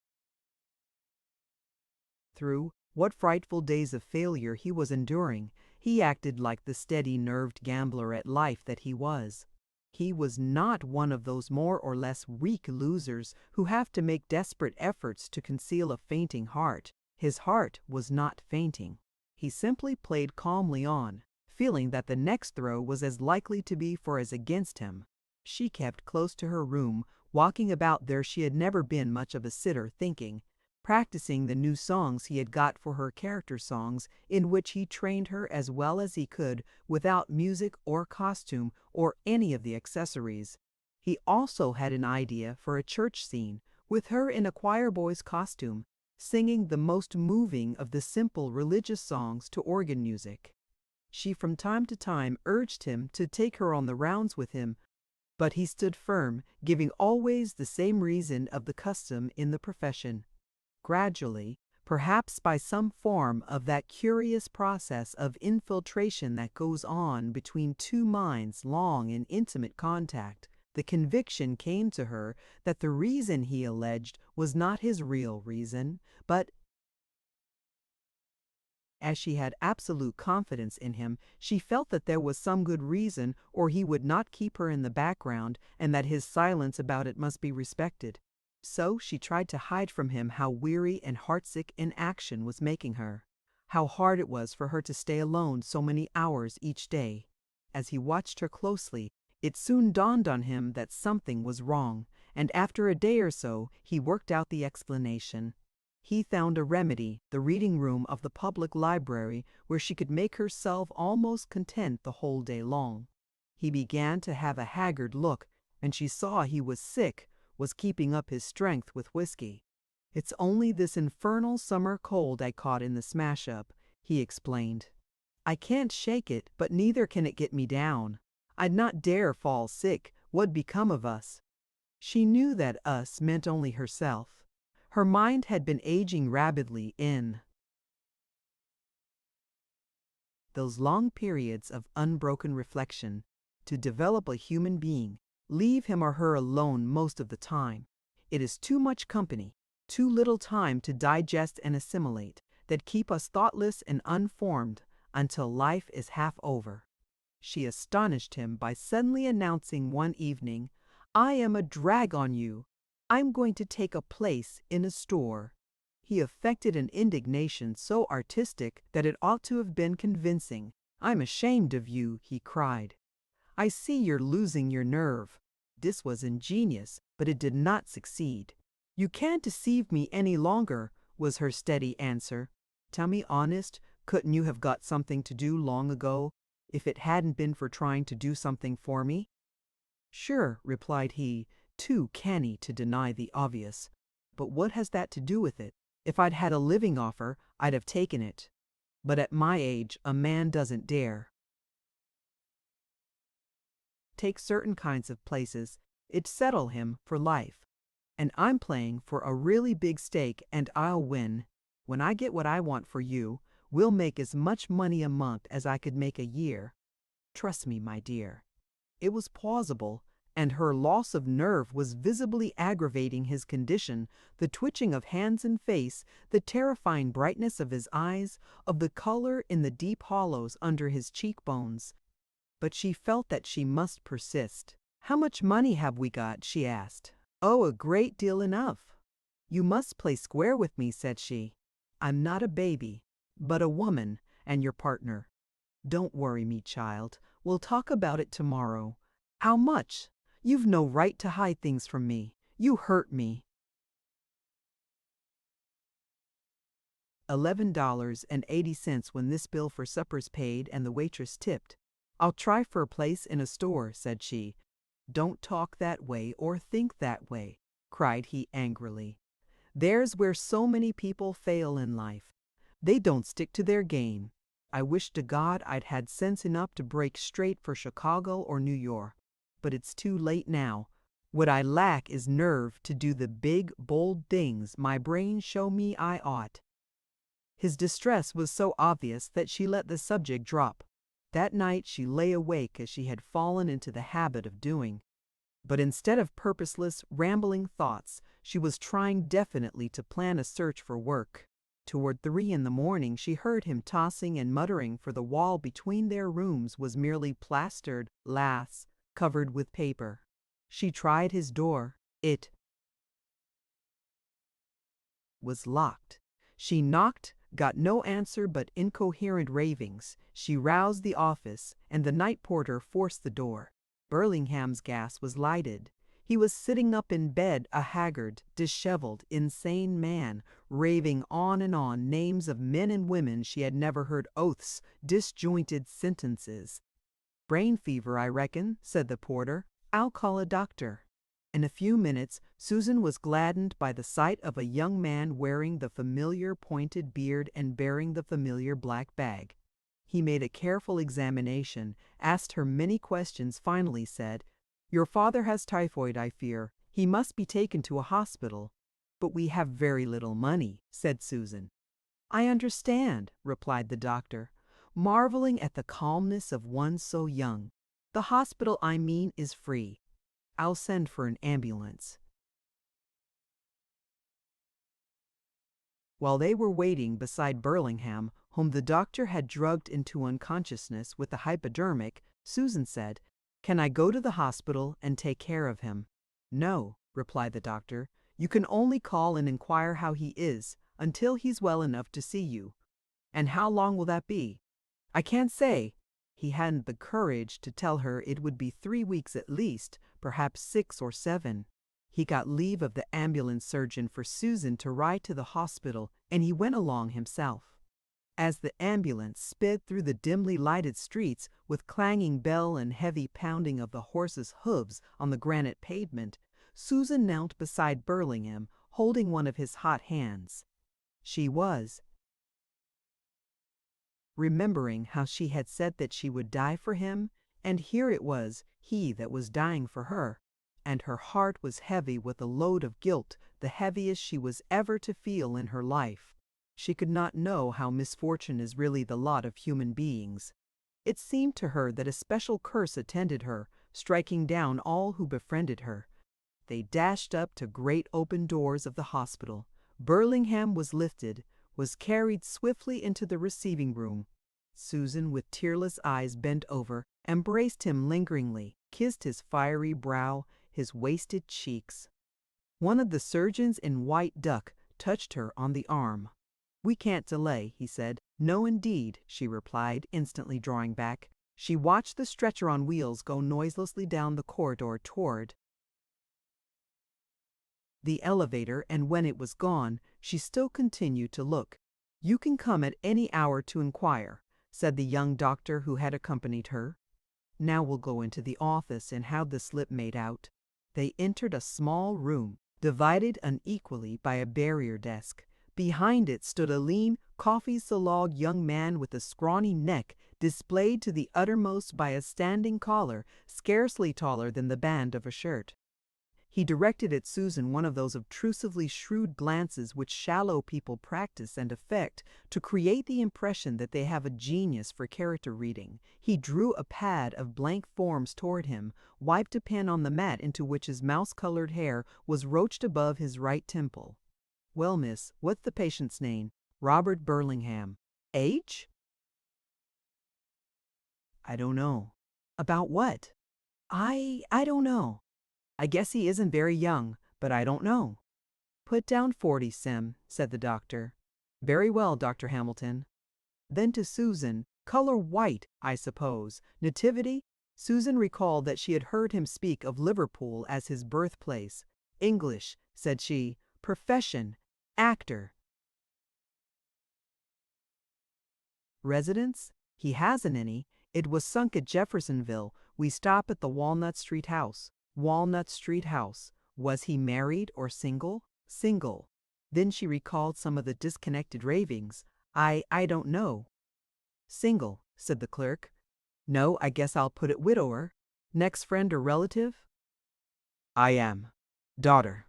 through, what frightful days of failure he was enduring. He acted like the steady-nerved gambler at life that he was. He was not one of those more or less weak losers who have to make desperate efforts to conceal a fainting heart. His heart was not fainting. He simply played calmly on, feeling that the next throw was as likely to be for as against him. She kept close to her room, walking about there. She had never been much of a sitter, thinking, practicing the new songs he had got for her character songs, in which he trained her as well as he could without music or costume or any of the accessories. He also had an idea for a church scene, with her in a choir boy's costume, singing the most moving of the simple religious songs to organ music. She from time to time urged him to take her on the rounds with him, but he stood firm, giving always the same reason of the custom in the profession. Gradually, perhaps by some form of that curious process of infiltration that goes on between two minds long in intimate contact, the conviction came to her that the reason he alleged was not his real reason, but as she had absolute confidence in him, she felt that there was some good reason or he would not keep her in the background and that his silence about it must be respected. So she tried to hide from him how weary and heartsick inaction was making her, how hard it was for her to stay alone so many hours each day. As he watched her closely, it soon dawned on him that something was wrong, and after a day or so he worked out the explanation. He found a remedy, the reading room of the public library, where she could make herself almost content the whole day long. He began to have a haggard look, and she saw he was sick, was keeping up his strength with whiskey. "It's only this infernal summer cold I caught in the smash-up," he explained. "I can't shake it, but neither can it get me down. I'd not dare fall sick. What'd become of us?" She knew that us meant only herself. Her mind had been aging rapidly in those long periods of unbroken reflection to develop a human being, Leave him or her alone most of the time. It is too much company, too little time to digest and assimilate, that keep us thoughtless and unformed until life is half over. She astonished him by suddenly announcing one evening, "I am a drag on you. I'm going to take a place in a store." He affected an indignation so artistic that it ought to have been convincing. "I'm ashamed of you," he cried. "I see you're losing your nerve." This was ingenious, but it did not succeed. "You can't deceive me any longer," was her steady answer. "Tell me honest, couldn't you have got something to do long ago, if it hadn't been for trying to do something for me?" "Sure," replied he, too canny to deny the obvious. "But what has that to do with it? If I'd had a living offer, I'd have taken it. But at my age, a man doesn't dare take certain kinds of places. It settle him for life. And I'm playing for a really big stake, and I'll win. When I get what I want for you, we'll make as much money a month as I could make a year. Trust me, my dear." It was plausible, and her loss of nerve was visibly aggravating his condition, the twitching of hands and face, the terrifying brightness of his eyes, of the color in the deep hollows under his cheekbones. But she felt that she must persist. "How much money have we got?" she asked. "Oh, a great deal enough." "You must play square with me," said she. "I'm not a baby, but a woman, and your partner. Don't worry me, child. We'll talk about it tomorrow. How much? You've no right to hide things from me. You hurt me." $11.80 when this bill for supper's paid and the waitress tipped. "I'll try for a place in a store," said she. "Don't talk that way or think that way," cried he angrily. "There's where so many people fail in life. They don't stick to their game. I wish to God I'd had sense enough to break straight for Chicago or New York. But it's too late now. What I lack is nerve to do the big, bold things my brains show me I ought." His distress was so obvious that she let the subject drop. That night she lay awake as she had fallen into the habit of doing. But instead of purposeless, rambling thoughts, she was trying definitely to plan a search for work. Toward 3 in the morning she heard him tossing and muttering, for the wall between their rooms was merely plastered laths covered with paper. She tried his door. It was locked. She knocked, got no answer but incoherent ravings. She roused the office, and the night porter forced the door. Burlingham's gas was lighted. He was sitting up in bed, a haggard, disheveled, insane man, raving on and on names of men and women she had never heard, oaths, disjointed sentences. "Brain fever, I reckon," said the porter. "I'll call a doctor." In a few minutes, Susan was gladdened by the sight of a young man wearing the familiar pointed beard and bearing the familiar black bag. He made a careful examination, asked her many questions, finally said, "Your father has typhoid, I fear. He must be taken to a hospital." "But we have very little money," said Susan. "I understand," replied the doctor, marveling at the calmness of one so young. "The hospital, I mean, is free. I'll send for an ambulance." While they were waiting beside Burlingham, whom the doctor had drugged into unconsciousness with a hypodermic, Susan said, "Can I go to the hospital and take care of him?" "No," replied the doctor. "You can only call and inquire how he is, until he's well enough to see you." "And how long will that be?" "I can't say." He hadn't the courage to tell her it would be 3 weeks at least, perhaps 6 or 7. He got leave of the ambulance surgeon for Susan to ride to the hospital, and he went along himself. As the ambulance sped through the dimly lighted streets, with clanging bell and heavy pounding of the horses' hooves on the granite pavement, Susan knelt beside Burlingham, holding one of his hot hands. She was remembering how she had said that she would die for him, and here it was he that was dying for her, and her heart was heavy with a load of guilt, the heaviest she was ever to feel in her life. She could not know how misfortune is really the lot of human beings. It seemed to her that a special curse attended her, striking down all who befriended her. They dashed up to great open doors of the hospital. Burlingham was lifted, was carried swiftly into the receiving room. Susan, with tearless eyes, bent over, embraced him lingeringly, kissed his fiery brow, his wasted cheeks. One of the surgeons in white duck touched her on the arm. "We can't delay," he said. "No, indeed," she replied, instantly drawing back. She watched the stretcher on wheels go noiselessly down the corridor toward the elevator, and when it was gone, she still continued to look. "You can come at any hour to inquire," said the young doctor who had accompanied her. "Now we'll go into the office and have the slip made out." They entered a small room, divided unequally by a barrier desk. Behind it stood a lean, coffee-salad young man with a scrawny neck displayed to the uttermost by a standing collar scarcely taller than the band of a shirt. He directed at Susan one of those obtrusively shrewd glances which shallow people practice and affect to create the impression that they have a genius for character reading. He drew a pad of blank forms toward him, wiped a pen on the mat into which his mouse-colored hair was roached above his right temple. "Well, miss, what's the patient's name?" "Robert Burlingham." "Age?" "I don't know." "About what?" I don't know. I guess he isn't very young, but I don't know." "Put down 40, Sim," said the doctor. "Very well, Dr. Hamilton." Then to Susan, "Color white, I suppose. Nativity?" Susan recalled that she had heard him speak of Liverpool as his birthplace. "English," said she. "Profession, actor." "Residence? He hasn't any. It was sunk at Jeffersonville. We stop at the Walnut Street house." Walnut Street house. Was he married or single? Single. Then she recalled some of the disconnected ravings. I don't know." "Single," said the clerk. "No, I guess I'll put it widower. Next friend or relative?" "I am. Daughter."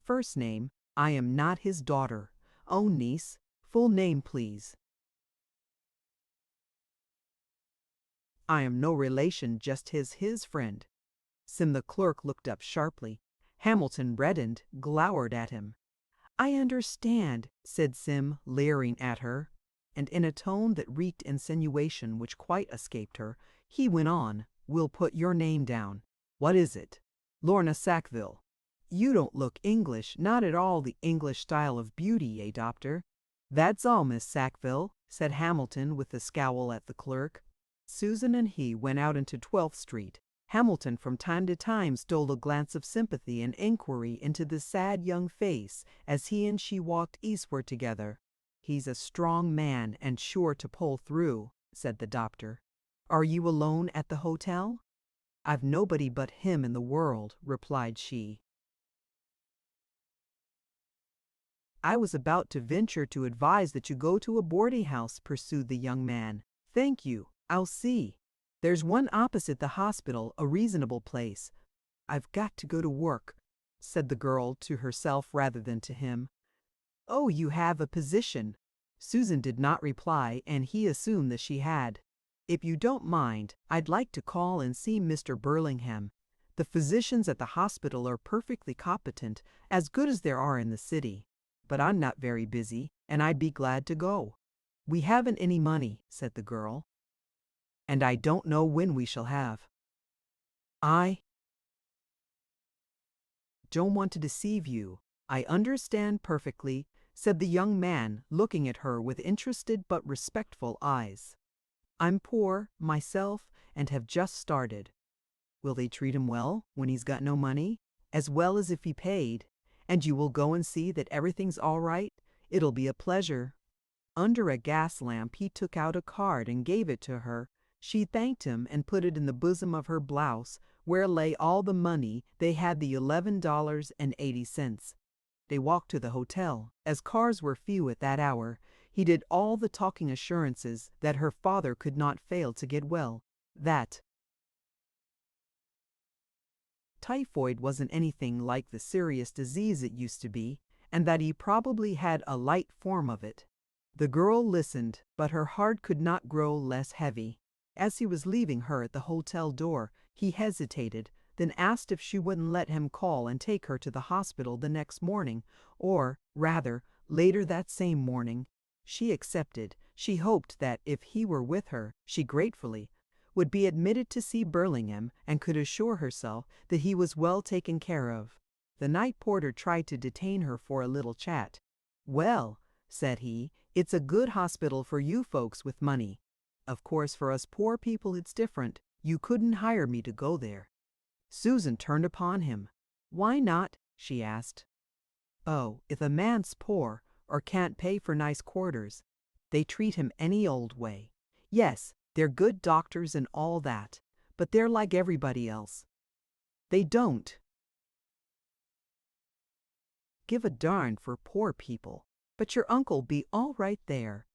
"First name?" "I am not his daughter." "Oh, niece. Full name, please." "I am no relation, just his friend." Sim the clerk looked up sharply. Hamilton reddened, glowered at him. "I understand," said Sim, leering at her. And in a tone that reeked insinuation which quite escaped her, he went on, "We'll put your name down. What is it?" "Lorna Sackville." "You don't look English, not at all the English style of beauty, eh, doctor?" "That's all, Miss Sackville," said Hamilton with a scowl at the clerk. Susan and he went out into 12th Street. Hamilton from time to time stole a glance of sympathy and inquiry into the sad young face as he and she walked eastward together. "He's a strong man and sure to pull through," said the doctor. "Are you alone at the hotel?" "I've nobody but him in the world," replied she. "I was about to venture to advise that you go to a boarding house," pursued the young man. "Thank you. I'll see. There's one opposite the hospital, a reasonable place." "I've got to go to work," said the girl to herself rather than to him. "Oh, you have a position." Susan did not reply, and he assumed that she had. "If you don't mind, I'd like to call and see Mr. Burlingham. The physicians at the hospital are perfectly competent, as good as there are in the city. But I'm not very busy, and I'd be glad to go." "We haven't any money," said the girl. "And I don't know when we shall have." "I don't want to deceive you. I understand perfectly," said the young man, looking at her with interested but respectful eyes. "I'm poor, myself, and have just started." "Will they treat him well, when he's got no money?" "As well as if he paid. And you will go and see that everything's all right? It'll be a pleasure." Under a gas lamp he took out a card and gave it to her. She thanked him and put it in the bosom of her blouse, where lay all the money. They had the $11.80. They walked to the hotel. As cars were few at that hour, he did all the talking assurances that her father could not fail to get well, that typhoid wasn't anything like the serious disease it used to be, and that he probably had a light form of it. The girl listened, but her heart could not grow less heavy. As he was leaving her at the hotel door, He hesitated, then asked if she wouldn't let him call and take her to the hospital the next morning, or, rather, later that same morning. She accepted. She hoped that if he were with her, she gratefully would be admitted to see Burlingham and could assure herself that he was well taken care of. The night porter tried to detain her for a little chat. "Well," said he, "it's a good hospital for you folks with money. Of course, for us poor people it's different. You couldn't hire me to go there." Susan turned upon him. "Why not?" she asked. "Oh, if a man's poor, or can't pay for nice quarters, they treat him any old way. Yes, they're good doctors and all that, but they're like everybody else. They don't give a darn for poor people. But your uncle'll be all right there."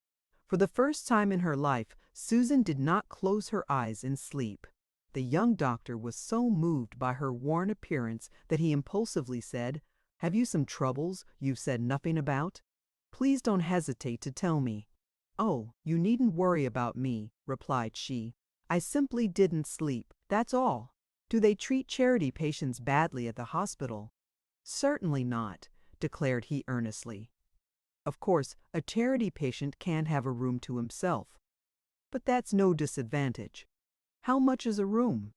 For the first time in her life, Susan did not close her eyes in sleep. The young doctor was so moved by her worn appearance that he impulsively said, "Have you some troubles you've said nothing about? Please don't hesitate to tell me." "Oh, you needn't worry about me," replied she. "I simply didn't sleep, that's all." "Do they treat charity patients badly at the hospital?" "Certainly not," declared he earnestly. "Of course, a charity patient can't have a room to himself, but that's no disadvantage." "How much is a room?"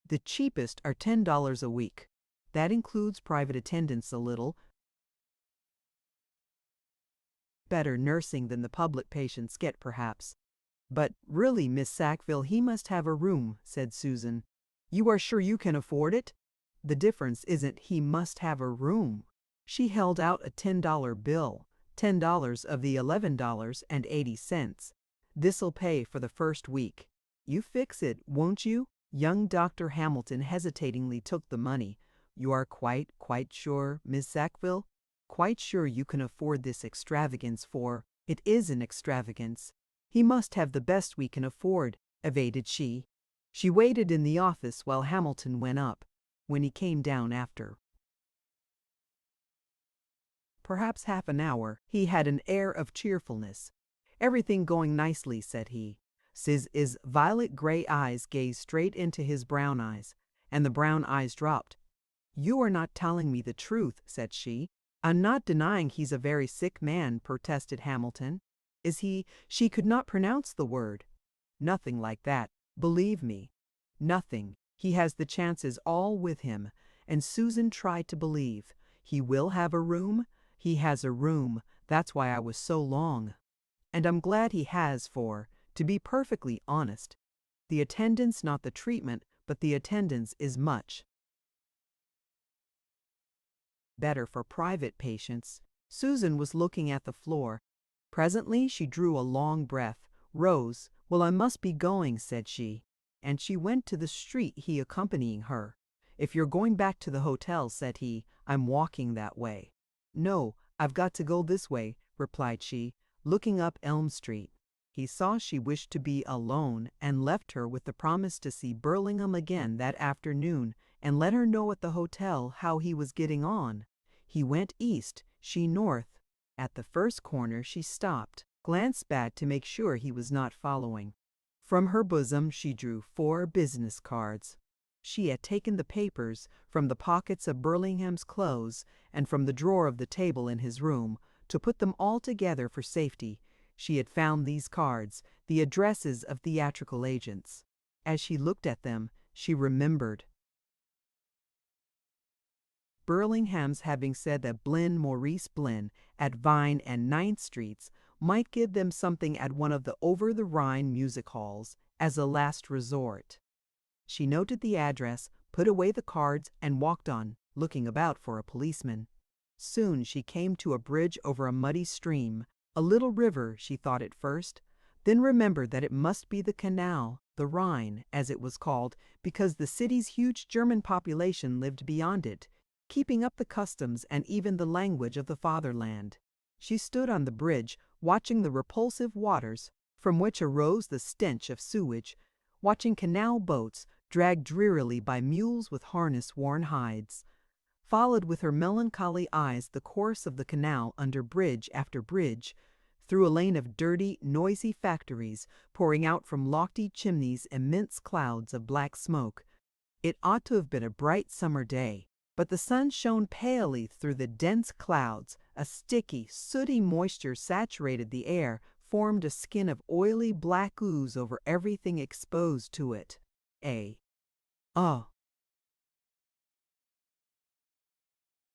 "The cheapest are $10 a week. That includes private attendance, a little better nursing than the public patients get, perhaps." "But really, Miss Sackville, he must have a room," said Susan. "You are sure you can afford it?" "The difference isn't he must have a room." She held out a $10 bill, $10 of the $11.80. "This'll pay for the first week. You fix it, won't you?" Young Dr. Hamilton hesitatingly took the money. "You are quite sure, Miss Sackville? Quite sure you can afford this extravagance for it is an extravagance." "He must have the best we can afford," evaded she. She waited in the office while Hamilton went up. When he came down after perhaps half an hour, he had an air of cheerfulness. "Everything going nicely," said he. His violet gray eyes gazed straight into his brown eyes, and the brown eyes dropped. "You are not telling me the truth," said she. "I'm not denying he's a very sick man," protested Hamilton. "Is he—" She could not pronounce the word. "Nothing like that. Believe me. Nothing. He has the chances all with him." And Susan tried to believe. "He will have a room? He has a room. That's why I was so long. And I'm glad he has, for, to be perfectly honest, the attendance, not the treatment, but the attendance is much better for private patients." Susan was looking at the floor. Presently she drew a long breath, rose. "Well, I must be going," said she, and she went to the street, he accompanying her. "If you're going back to the hotel," said he, "I'm walking that way." "No, I've got to go this way," replied she, looking up Elm Street. He saw she wished to be alone, and left her with the promise to see Burlingham again that afternoon, and let her know at the hotel how he was getting on. He went east, she north. At the first corner she stopped, glanced back to make sure he was not following. From her bosom she drew 4 business cards. She had taken the papers from the pockets of Burlingham's clothes and from the drawer of the table in his room, to put them all together for safety. She had found these cards, the addresses of theatrical agents. As she looked at them, she remembered Burlingham's having said that Maurice Blinn, at Vine and 9th Streets, might give them something at one of the over-the-Rhine music halls, as a last resort. She noted the address, put away the cards, and walked on, looking about for a policeman. Soon she came to a bridge over a muddy stream, a little river, she thought at first, then remembered that it must be the canal, the Rhine, as it was called, because the city's huge German population lived beyond it, keeping up the customs and even the language of the fatherland. She stood on the bridge, watching the repulsive waters, from which arose the stench of sewage, watching canal boats dragged drearily by mules with harness-worn hides, followed with her melancholy eyes the course of the canal under bridge after bridge, through a lane of dirty, noisy factories, pouring out from lofty chimneys immense clouds of black smoke, It ought to have been a bright summer day, but the sun shone palely through the dense clouds. A sticky, sooty moisture saturated the air, formed a skin of oily black ooze over everything exposed to it. A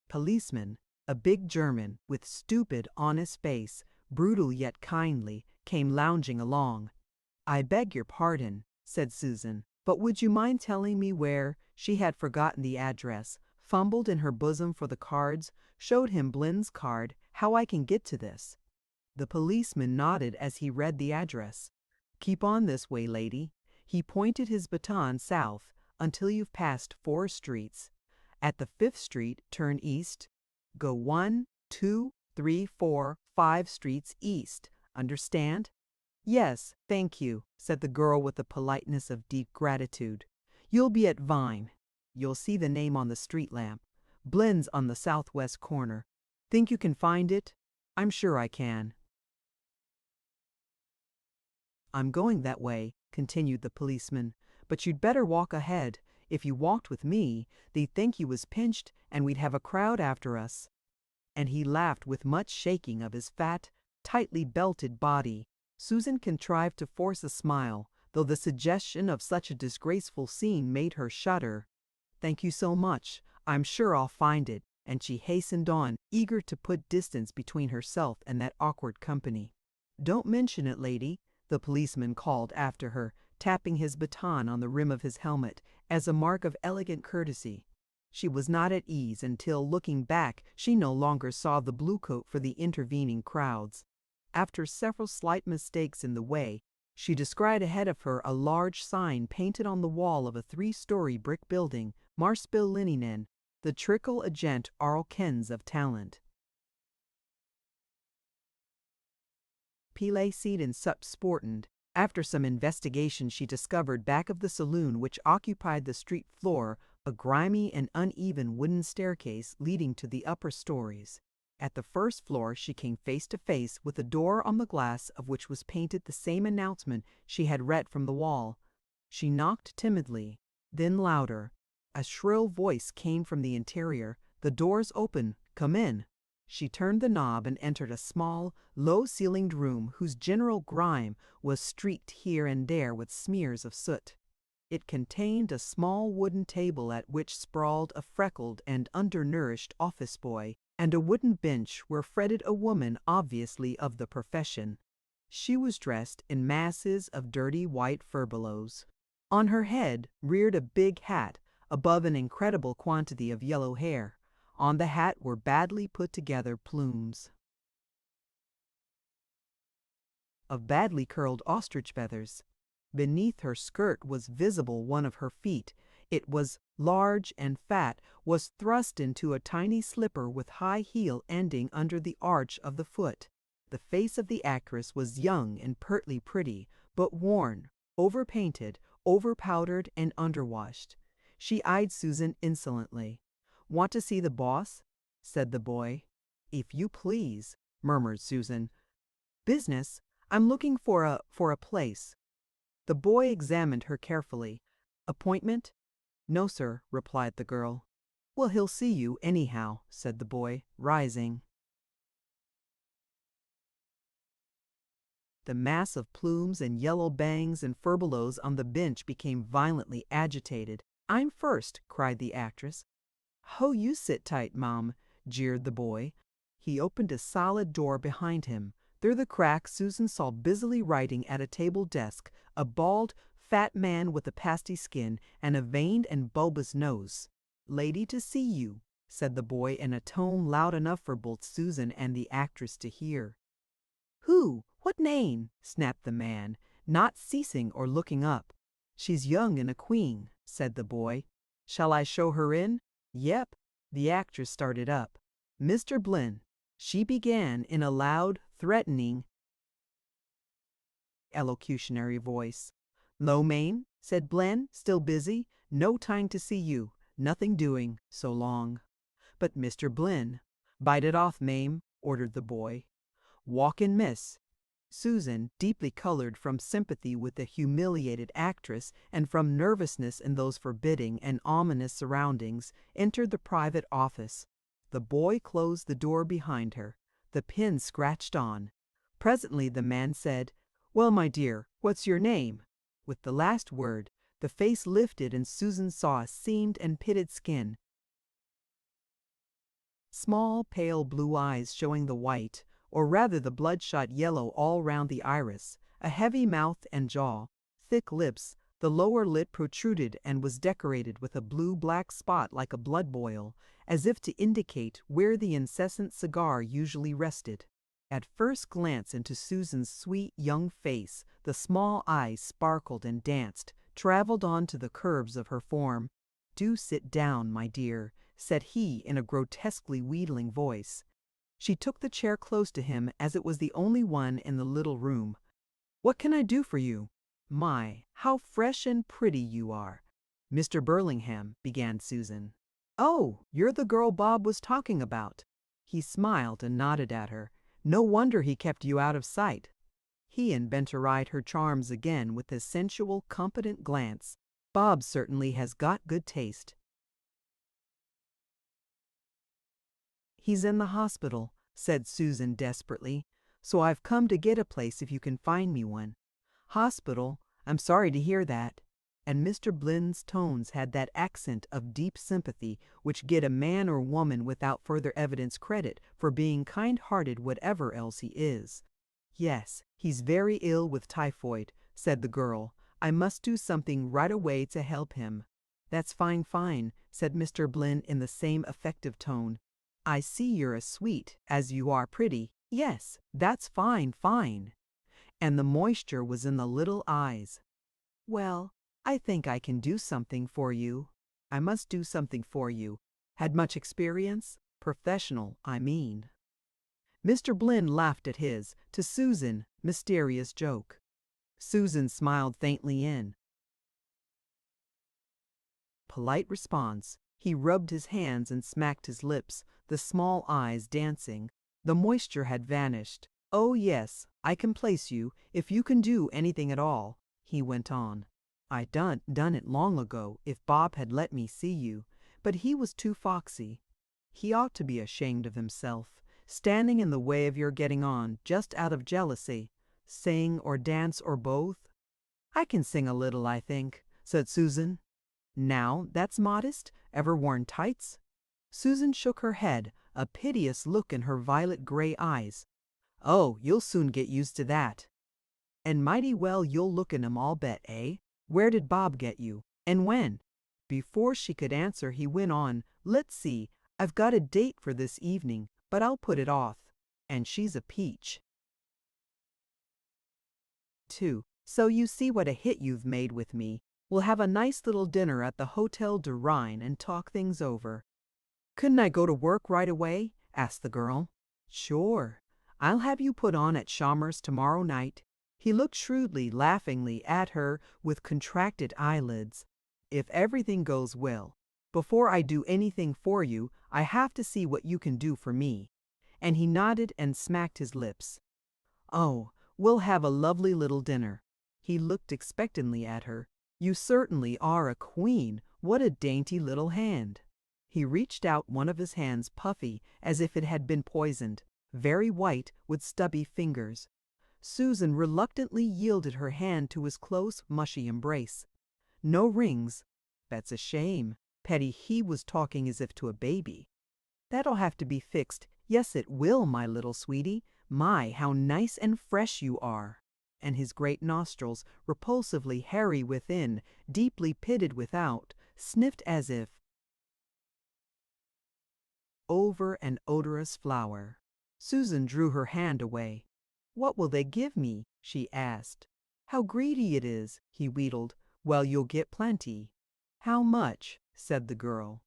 policeman, a big German with stupid, honest face, brutal yet kindly, came lounging along. "I beg your pardon," said Susan, "but would you mind telling me where—" She had forgotten the address, fumbled in her bosom for the cards, showed him Blynn's card. "How I can get to this?" The policeman nodded as he read the address. "Keep on this way, lady." He pointed his baton south until you've passed 4 streets. At the 5th street, turn east. Go 1, 2, 3, 4, 5 streets east. Understand? "Yes, thank you," said the girl with the politeness of deep gratitude. "You'll be at Vine. You'll see the name on the street lamp. Blynn's on the southwest corner. Think you can find it?" "I'm sure I can." "I'm going that way," continued the policeman, "but you'd better walk ahead. If you walked with me, they'd think you was pinched and we'd have a crowd after us." And he laughed with much shaking of his fat, tightly belted body. Susan contrived to force a smile, though the suggestion of such a disgraceful scene made her shudder. "Thank you so much. I'm sure I'll find it," and she hastened on, eager to put distance between herself and that awkward company. "Don't mention it, lady," the policeman called after her, tapping his baton on the rim of his helmet as a mark of elegant courtesy. She was not at ease until, looking back, she no longer saw the bluecoat for the intervening crowds. After several slight mistakes in the way, she descried ahead of her a large sign painted on the wall of a 3-story brick building, "Marspil Lininen, the Trickle Agent Arl Kens of Talent." Pile seed and sup sportend. After some investigation, she discovered back of the saloon which occupied the street floor a grimy and uneven wooden staircase leading to the upper stories. At the first floor she came face to face with a door on the glass of which was painted the same announcement she had read from the wall. She knocked timidly, then louder. A shrill voice came from the interior. "The door's open. Come in." She turned the knob and entered a small, low-ceilinged room whose general grime was streaked here and there with smears of soot. It contained a small wooden table at which sprawled a freckled and undernourished office boy, and a wooden bench where fretted a woman obviously of the profession. She was dressed in masses of dirty white furbelows. On her head reared a big hat above an incredible quantity of yellow hair. On the hat were badly put together plumes of badly curled ostrich feathers. Beneath her skirt was visible one of her feet. It was large and fat, was thrust into a tiny slipper with high heel ending under the arch of the foot. The face of the actress was young and pertly pretty, but worn, overpainted, overpowdered, and underwashed. She eyed Susan insolently. "Want to see the boss?" said the boy. "If you please," murmured Susan. "Business? I'm looking for a place." The boy examined her carefully. "Appointment?" "No, sir," replied the girl. "Well, he'll see you anyhow," said the boy, rising. The mass of plumes and yellow bangs and furbelows on the bench became violently agitated. "I'm first," cried the actress. "Ho, you sit tight, Mom," jeered the boy. He opened a solid door behind him. Through the crack Susan saw busily writing at a table desk a bald, fat man with a pasty skin and a veined and bulbous nose. "Lady to see you," said the boy in a tone loud enough for both Susan and the actress to hear. "Who? What name?" snapped the man, not ceasing or looking up. "She's young and a queen," said the boy. "Shall I show her in?" "Yep." The actress started up. "Mr. Blynn," she began in a loud, threatening, elocutionary voice. "'Lo, Mame," said Blynn, still busy. "No time to see you. Nothing doing. So long." "But Mr. Blynn—" "Bite it off, Mame," ordered the boy. "Walk in, miss." Susan, deeply colored from sympathy with the humiliated actress and from nervousness in those forbidding and ominous surroundings, entered the private office. The boy closed the door behind her. The pin scratched on. Presently the man said, "Well, my dear, what's your name?" With the last word, the face lifted and Susan saw a seamed and pitted skin. Small, pale blue eyes showing the white, or rather the bloodshot yellow all round the iris, a heavy mouth and jaw, thick lips, the lower lid protruded and was decorated with a blue-black spot like a blood boil, as if to indicate where the incessant cigar usually rested. At first glance into Susan's sweet young face, the small eyes sparkled and danced, traveled on to the curves of her form. "Do sit down, my dear," said he in a grotesquely wheedling voice. She took the chair close to him as it was the only one in the little room. "What can I do for you? My, how fresh and pretty you are." "Mr. Burlingham," began Susan. "Oh, you're the girl Bob was talking about." He smiled and nodded at her. "No wonder he kept you out of sight." He inventoried her charms again with a sensual, competent glance. "Bob certainly has got good taste." "He's in the hospital," said Susan desperately, "so I've come to get a place if you can find me one." "Hospital? I'm sorry to hear that." And Mr. Blynn's tones had that accent of deep sympathy which get a man or woman without further evidence credit for being kind-hearted whatever else he is. "Yes, he's very ill with typhoid," said the girl. "I must do something right away to help him." "That's fine, fine," said Mr. Blynn in the same effective tone. "I see you're as sweet as you are pretty. Yes, that's fine, fine." And the moisture was in the little eyes. "Well, I think I can do something for you." "I must do something for you. Had much experience? Professional, I mean." Mr. Blynn laughed at his, to Susan, mysterious joke. Susan smiled faintly in polite response. He rubbed his hands and smacked his lips, the small eyes dancing. The moisture had vanished. "Oh, yes, I can place you, if you can do anything at all," he went on. "I done it long ago, if Bob had let me see you, but he was too foxy. He ought to be ashamed of himself, standing in the way of your getting on, just out of jealousy. Sing or dance or both?" "I can sing a little, I think," said Susan. "Now, that's modest. Ever worn tights?" Susan shook her head, a piteous look in her violet-gray eyes. "Oh, you'll soon get used to that." "And mighty well you'll look in 'em, I'll bet, eh? Where did Bob get you? And when?" Before she could answer, he went on, "Let's see, I've got a date for this evening, but I'll put it off. And she's a peach." 2. "So you see what a hit you've made with me. We'll have a nice little dinner at the Hotel du Rhin and talk things over." "Couldn't I go to work right away?" asked the girl. "Sure. I'll have you put on at Chalmers tomorrow night." He looked shrewdly, laughingly at her with contracted eyelids. "If everything goes well, before I do anything for you, I have to see what you can do for me." And he nodded and smacked his lips. "Oh, we'll have a lovely little dinner." He looked expectantly at her. "You certainly are a queen. What a dainty little hand." He reached out one of his hands, puffy, as if it had been poisoned, very white, with stubby fingers. Susan reluctantly yielded her hand to his close, mushy embrace. "No rings? That's a shame." Petty, he was talking as if to a baby. "That'll have to be fixed. Yes, it will, my little sweetie. My, how nice and fresh you are." And his great nostrils, repulsively hairy within, deeply pitted without, sniffed as if over an odorous flower. Susan drew her hand away. "What will they give me?" she asked. "How greedy it is," he wheedled. "Well, you'll get plenty." "How much?" said the girl.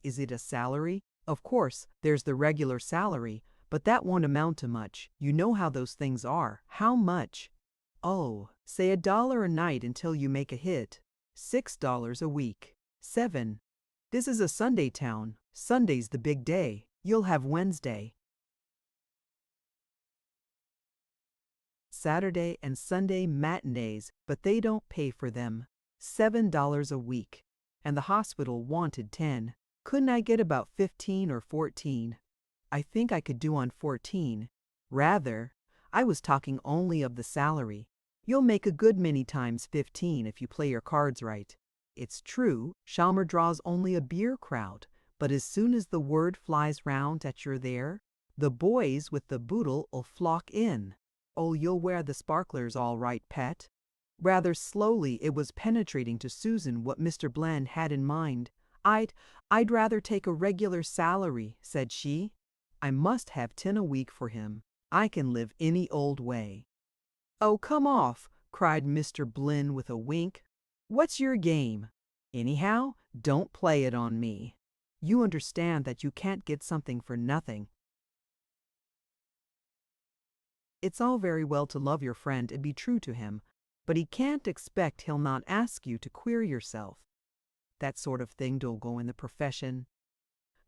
"Is it a salary? Of course, there's the regular salary, but that won't amount to much. You know how those things are. How much?" "Oh, say $1 a night until you make a hit. $6 a week. 7. This is a Sunday town. Sunday's the big day. You'll have Wednesday." Saturday and Sunday matinees, but they don't pay for them. $7 a week. And the hospital wanted 10. Couldn't I get about 15 or 14? I think I could do on 14. Rather, I was talking only of the salary. You'll make a good many times 15 if you play your cards right. It's true, Chalmer draws only a beer crowd, but as soon as the word flies round that you're there, the boys with the boodle'll flock in. Oh, you'll wear the sparklers all right, pet. Rather slowly it was penetrating to Susan what Mr. Bland had in mind. I'd rather take a regular salary, said she. I must have 10 a week for him. I can live any old way. Oh, come off, cried Mr. Blinn with a wink. What's your game? Anyhow, don't play it on me. You understand that you can't get something for nothing. It's all very well to love your friend and be true to him, but he can't expect he'll not ask you to queer yourself. That sort of thing don't go in the profession.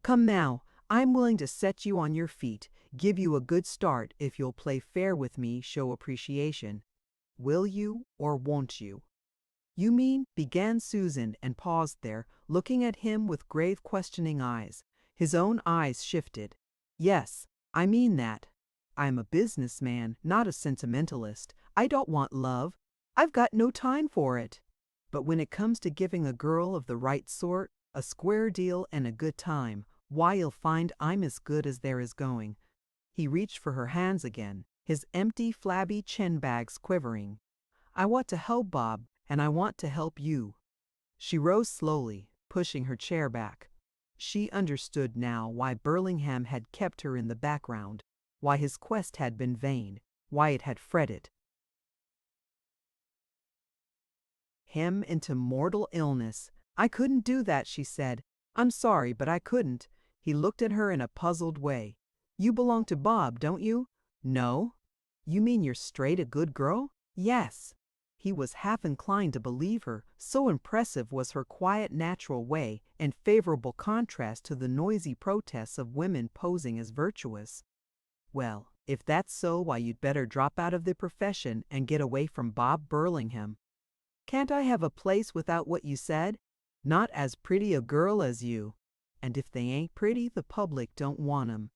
Come now, I'm willing to set you on your feet, give you a good start if you'll play fair with me, show appreciation. Will you or won't you? You mean, began Susan and paused there, looking at him with grave questioning eyes. His own eyes shifted. Yes, I mean that. I'm a businessman, not a sentimentalist. I don't want love. I've got no time for it. But when it comes to giving a girl of the right sort, a square deal and a good time, why, you'll find I'm as good as there is going. He reached for her hands again, his empty, flabby chin bags quivering. I want to help Bob, and I want to help you. She rose slowly, pushing her chair back. She understood now why Burlingham had kept her in the background, why his quest had been vain, why it had fretted him into mortal illness. I couldn't do that, she said. I'm sorry, but I couldn't. He looked at her in a puzzled way. You belong to Bob, don't you? No. You mean you're straight a good girl? Yes. He was half inclined to believe her, so impressive was her quiet, natural way, in favorable contrast to the noisy protests of women posing as virtuous. Well, if that's so, why, you'd better drop out of the profession and get away from Bob Burlingham. Can't I have a place without what you said? Not as pretty a girl as you. And if they ain't pretty, the public don't want 'em.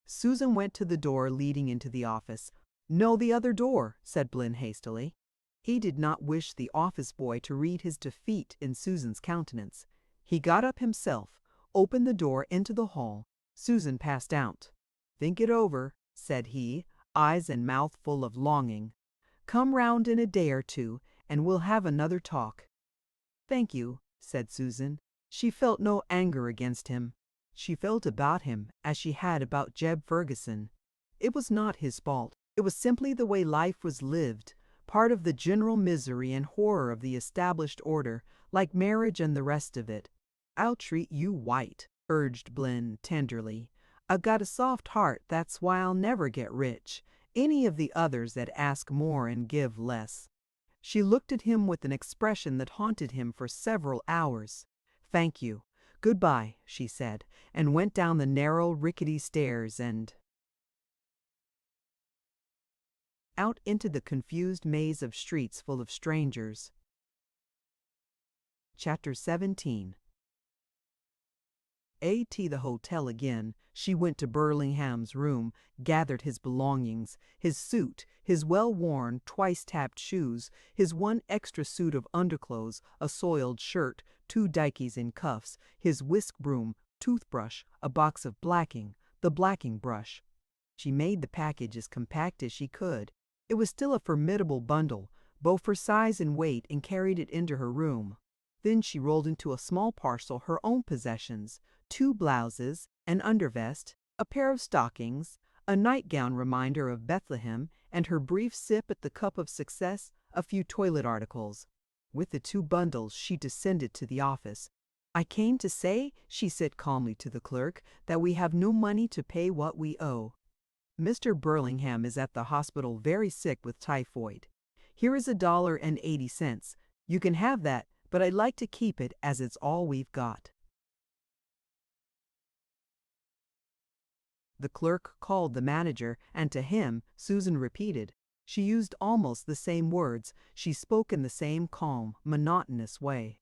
Susan went to the door leading into the office. No, the other door, said Blinn hastily. He did not wish the office boy to read his defeat in Susan's countenance. He got up himself, opened the door into the hall. Susan passed out. Think it over, said he, eyes and mouth full of longing. Come round in a day or two, and we'll have another talk. Thank you, said Susan. She felt no anger against him. She felt about him as she had about Jeb Ferguson. It was not his fault. It was simply the way life was lived, part of the general misery and horror of the established order, like marriage and the rest of it. I'll treat you white, urged Blinn tenderly. I've got a soft heart, that's why I'll never get rich. Any of the others that ask more and give less. She looked at him with an expression that haunted him for several hours. Thank you. Goodbye, she said, and went down the narrow, rickety stairs and out into the confused maze of streets full of strangers. Chapter 17. The hotel again, she went to Burlingham's room, gathered his belongings, his suit, his well-worn, twice-tapped shoes, his one extra suit of underclothes, a soiled shirt, 2 dikeys in cuffs, his whisk broom, toothbrush, a box of blacking, the blacking brush. She made the package as compact as she could. It was still a formidable bundle, both for size and weight, and carried it into her room. Then she rolled into a small parcel her own possessions, 2 blouses, an undervest, a pair of stockings, a nightgown reminder of Bethlehem, and her brief sip at the cup of success, a few toilet articles. With the 2 bundles she descended to the office. I came to say, she said calmly to the clerk, that we have no money to pay what we owe. Mr. Burlingham is at the hospital very sick with typhoid. Here is $1.80. You can have that, but I'd like to keep it as it's all we've got. The clerk called the manager, and to him, Susan repeated. She used almost the same words. She spoke in the same calm, monotonous way.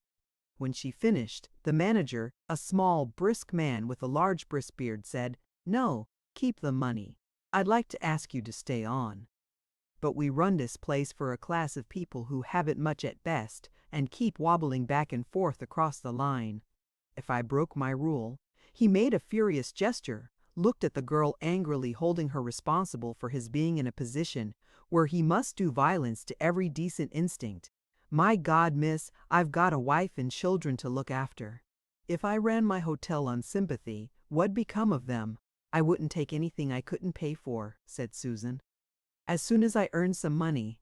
When she finished, the manager, a small, brisk man with a large brisk beard, said, "No, keep the money. I'd like to ask you to stay on. But we run this place for a class of people who haven't much at best and keep wobbling back and forth across the line. If I broke my rule—" He made a furious gesture, looked at the girl angrily, holding her responsible for his being in a position where he must do violence to every decent instinct. "My God, miss, I've got a wife and children to look after. If I ran my hotel on sympathy, what'd become of them? I wouldn't take anything I couldn't pay for," said Susan. "As soon as I earn some money—"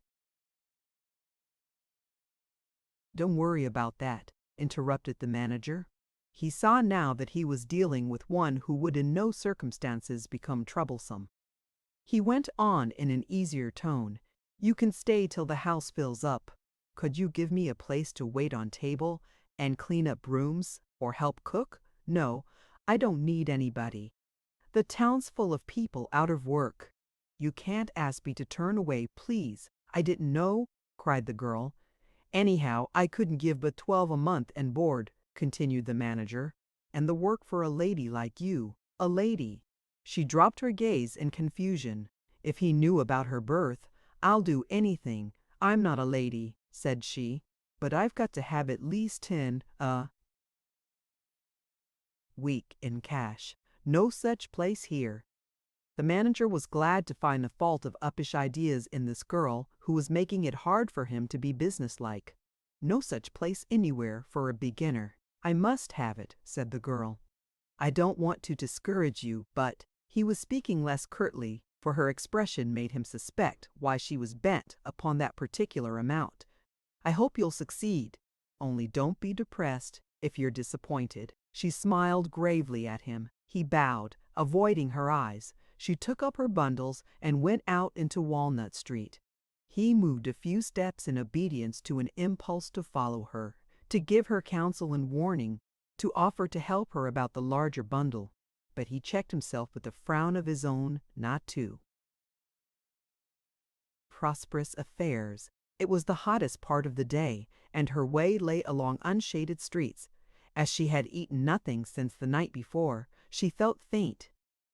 "Don't worry about that," interrupted the manager. He saw now that he was dealing with one who would in no circumstances become troublesome. He went on in an easier tone. "You can stay till the house fills up. Could you give me a place to wait on table and clean up rooms or help cook? No, I don't need anybody. The town's full of people out of work. You can't ask me to turn away, please. I didn't know," cried the girl. "Anyhow, I couldn't give but 12 a month and board," continued the manager. "And the work for a lady like you, a lady." She dropped her gaze in confusion. "If he knew about her birth, I'll do anything. I'm not a lady," said she, "but I've got to have at least 10 a week in cash. No such place here." The manager was glad to find the fault of uppish ideas in this girl who was making it hard for him to be businesslike. "No such place anywhere for a beginner. I must have it," said the girl. "I don't want to discourage you, but—" He was speaking less curtly, for her expression made him suspect why she was bent upon that particular amount. "I hope you'll succeed. Only don't be depressed if you're disappointed." She smiled gravely at him. He bowed, avoiding her eyes. She took up her bundles and went out into Walnut Street. He moved a few steps in obedience to an impulse to follow her, to give her counsel and warning, to offer to help her about the larger bundle. But he checked himself with a frown of his own not to. Prosperous affairs. It was the hottest part of the day, and her way lay along unshaded streets. As she had eaten nothing since the night before, she felt faint.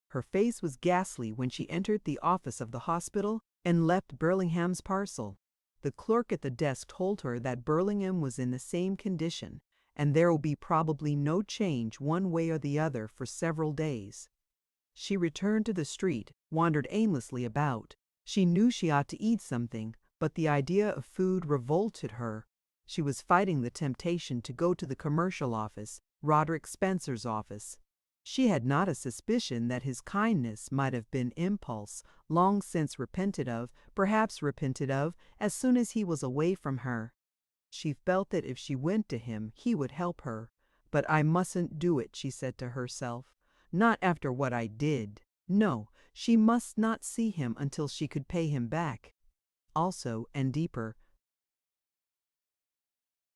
Her face was ghastly when she entered the office of the hospital and left Burlingham's parcel. The clerk at the desk told her that Burlingham was in the same condition, and there will be probably no change one way or the other for several days. She returned to the street, wandered aimlessly about. She knew she ought to eat something, but the idea of food revolted her. She was fighting the temptation to go to the commercial office, Roderick Spencer's office. She had not a suspicion that his kindness might have been impulse, long since repented of, perhaps repented of, as soon as he was away from her. She felt that if she went to him, he would help her. "But I mustn't do it," she said to herself. "Not after what I did." No, she must not see him until she could pay him back. Also, and deeper,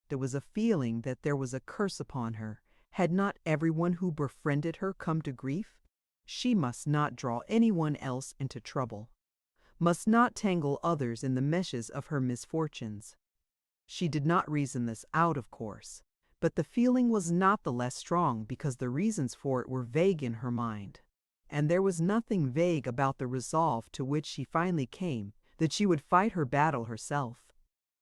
there was a feeling that there was a curse upon her. Had not everyone who befriended her come to grief? She must not draw anyone else into trouble, must not tangle others in the meshes of her misfortunes. She did not reason this out, of course, but the feeling was not the less strong because the reasons for it were vague in her mind. And there was nothing vague about the resolve to which she finally came, that she would fight her battle herself.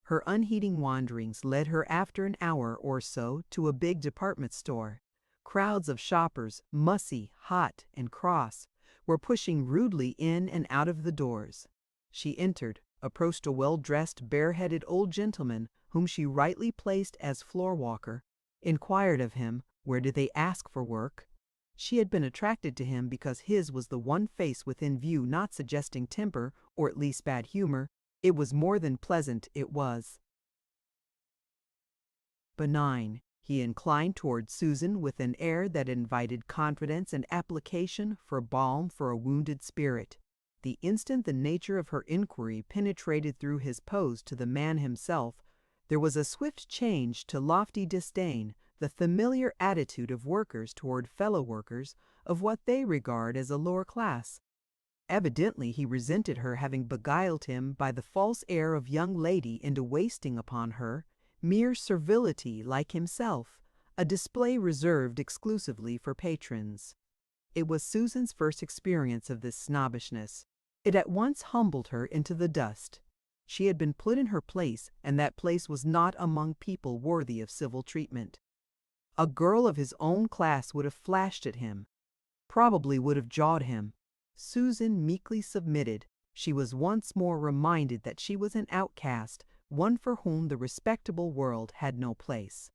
Her unheeding wanderings led her after an hour or so to a big department store. Crowds of shoppers, mussy, hot, and cross, were pushing rudely in and out of the doors. She entered, approached a well-dressed, bare-headed old gentleman whom she rightly placed as floor-walker, inquired of him, where did they ask for work? She had been attracted to him because his was the one face within view not suggesting temper, or at least bad humor. It was more than pleasant, it was benign. He inclined toward Susan with an air that invited confidence and application for balm for a wounded spirit. The instant the nature of her inquiry penetrated through his pose to the man himself, there was a swift change to lofty disdain, the familiar attitude of workers toward fellow workers, of what they regard as a lower class. Evidently he resented her having beguiled him by the false air of young lady into wasting upon her mere servility like himself, a display reserved exclusively for patrons. It was Susan's first experience of this snobbishness. It at once humbled her into the dust. She had been put in her place, and that place was not among people worthy of civil treatment. A girl of his own class would have flashed at him, probably would have jawed him. Susan meekly submitted. She was once more reminded that she was an outcast, one for whom the respectable world had no place.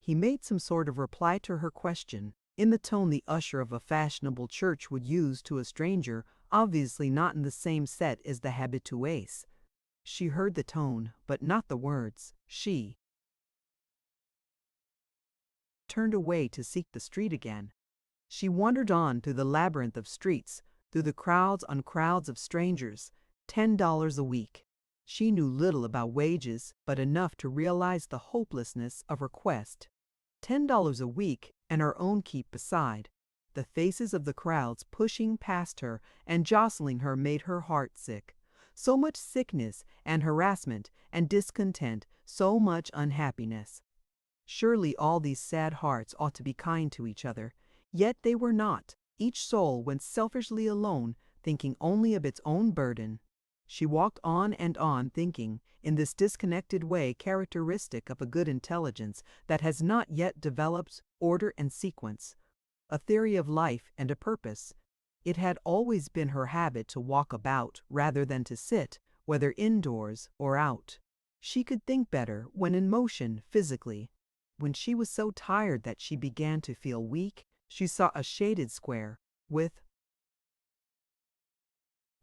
He made some sort of reply to her question, in the tone the usher of a fashionable church would use to a stranger, obviously not in the same set as the habitués. She heard the tone, but not the words. She turned away to seek the street again. She wandered on through the labyrinth of streets, through the crowds on crowds of strangers. $10 a week. She knew little about wages, but enough to realize the hopelessness of her quest. $10 a week, and her own keep beside. The faces of the crowds pushing past her and jostling her made her heart sick. So much sickness and harassment and discontent, so much unhappiness. Surely all these sad hearts ought to be kind to each other, yet they were not. Each soul went selfishly alone, thinking only of its own burden. She walked on and on, thinking, in this disconnected way characteristic of a good intelligence that has not yet developed order and sequence, a theory of life and a purpose. It had always been her habit to walk about rather than to sit, whether indoors or out. She could think better when in motion physically. When she was so tired that she began to feel weak, she saw a shaded square, with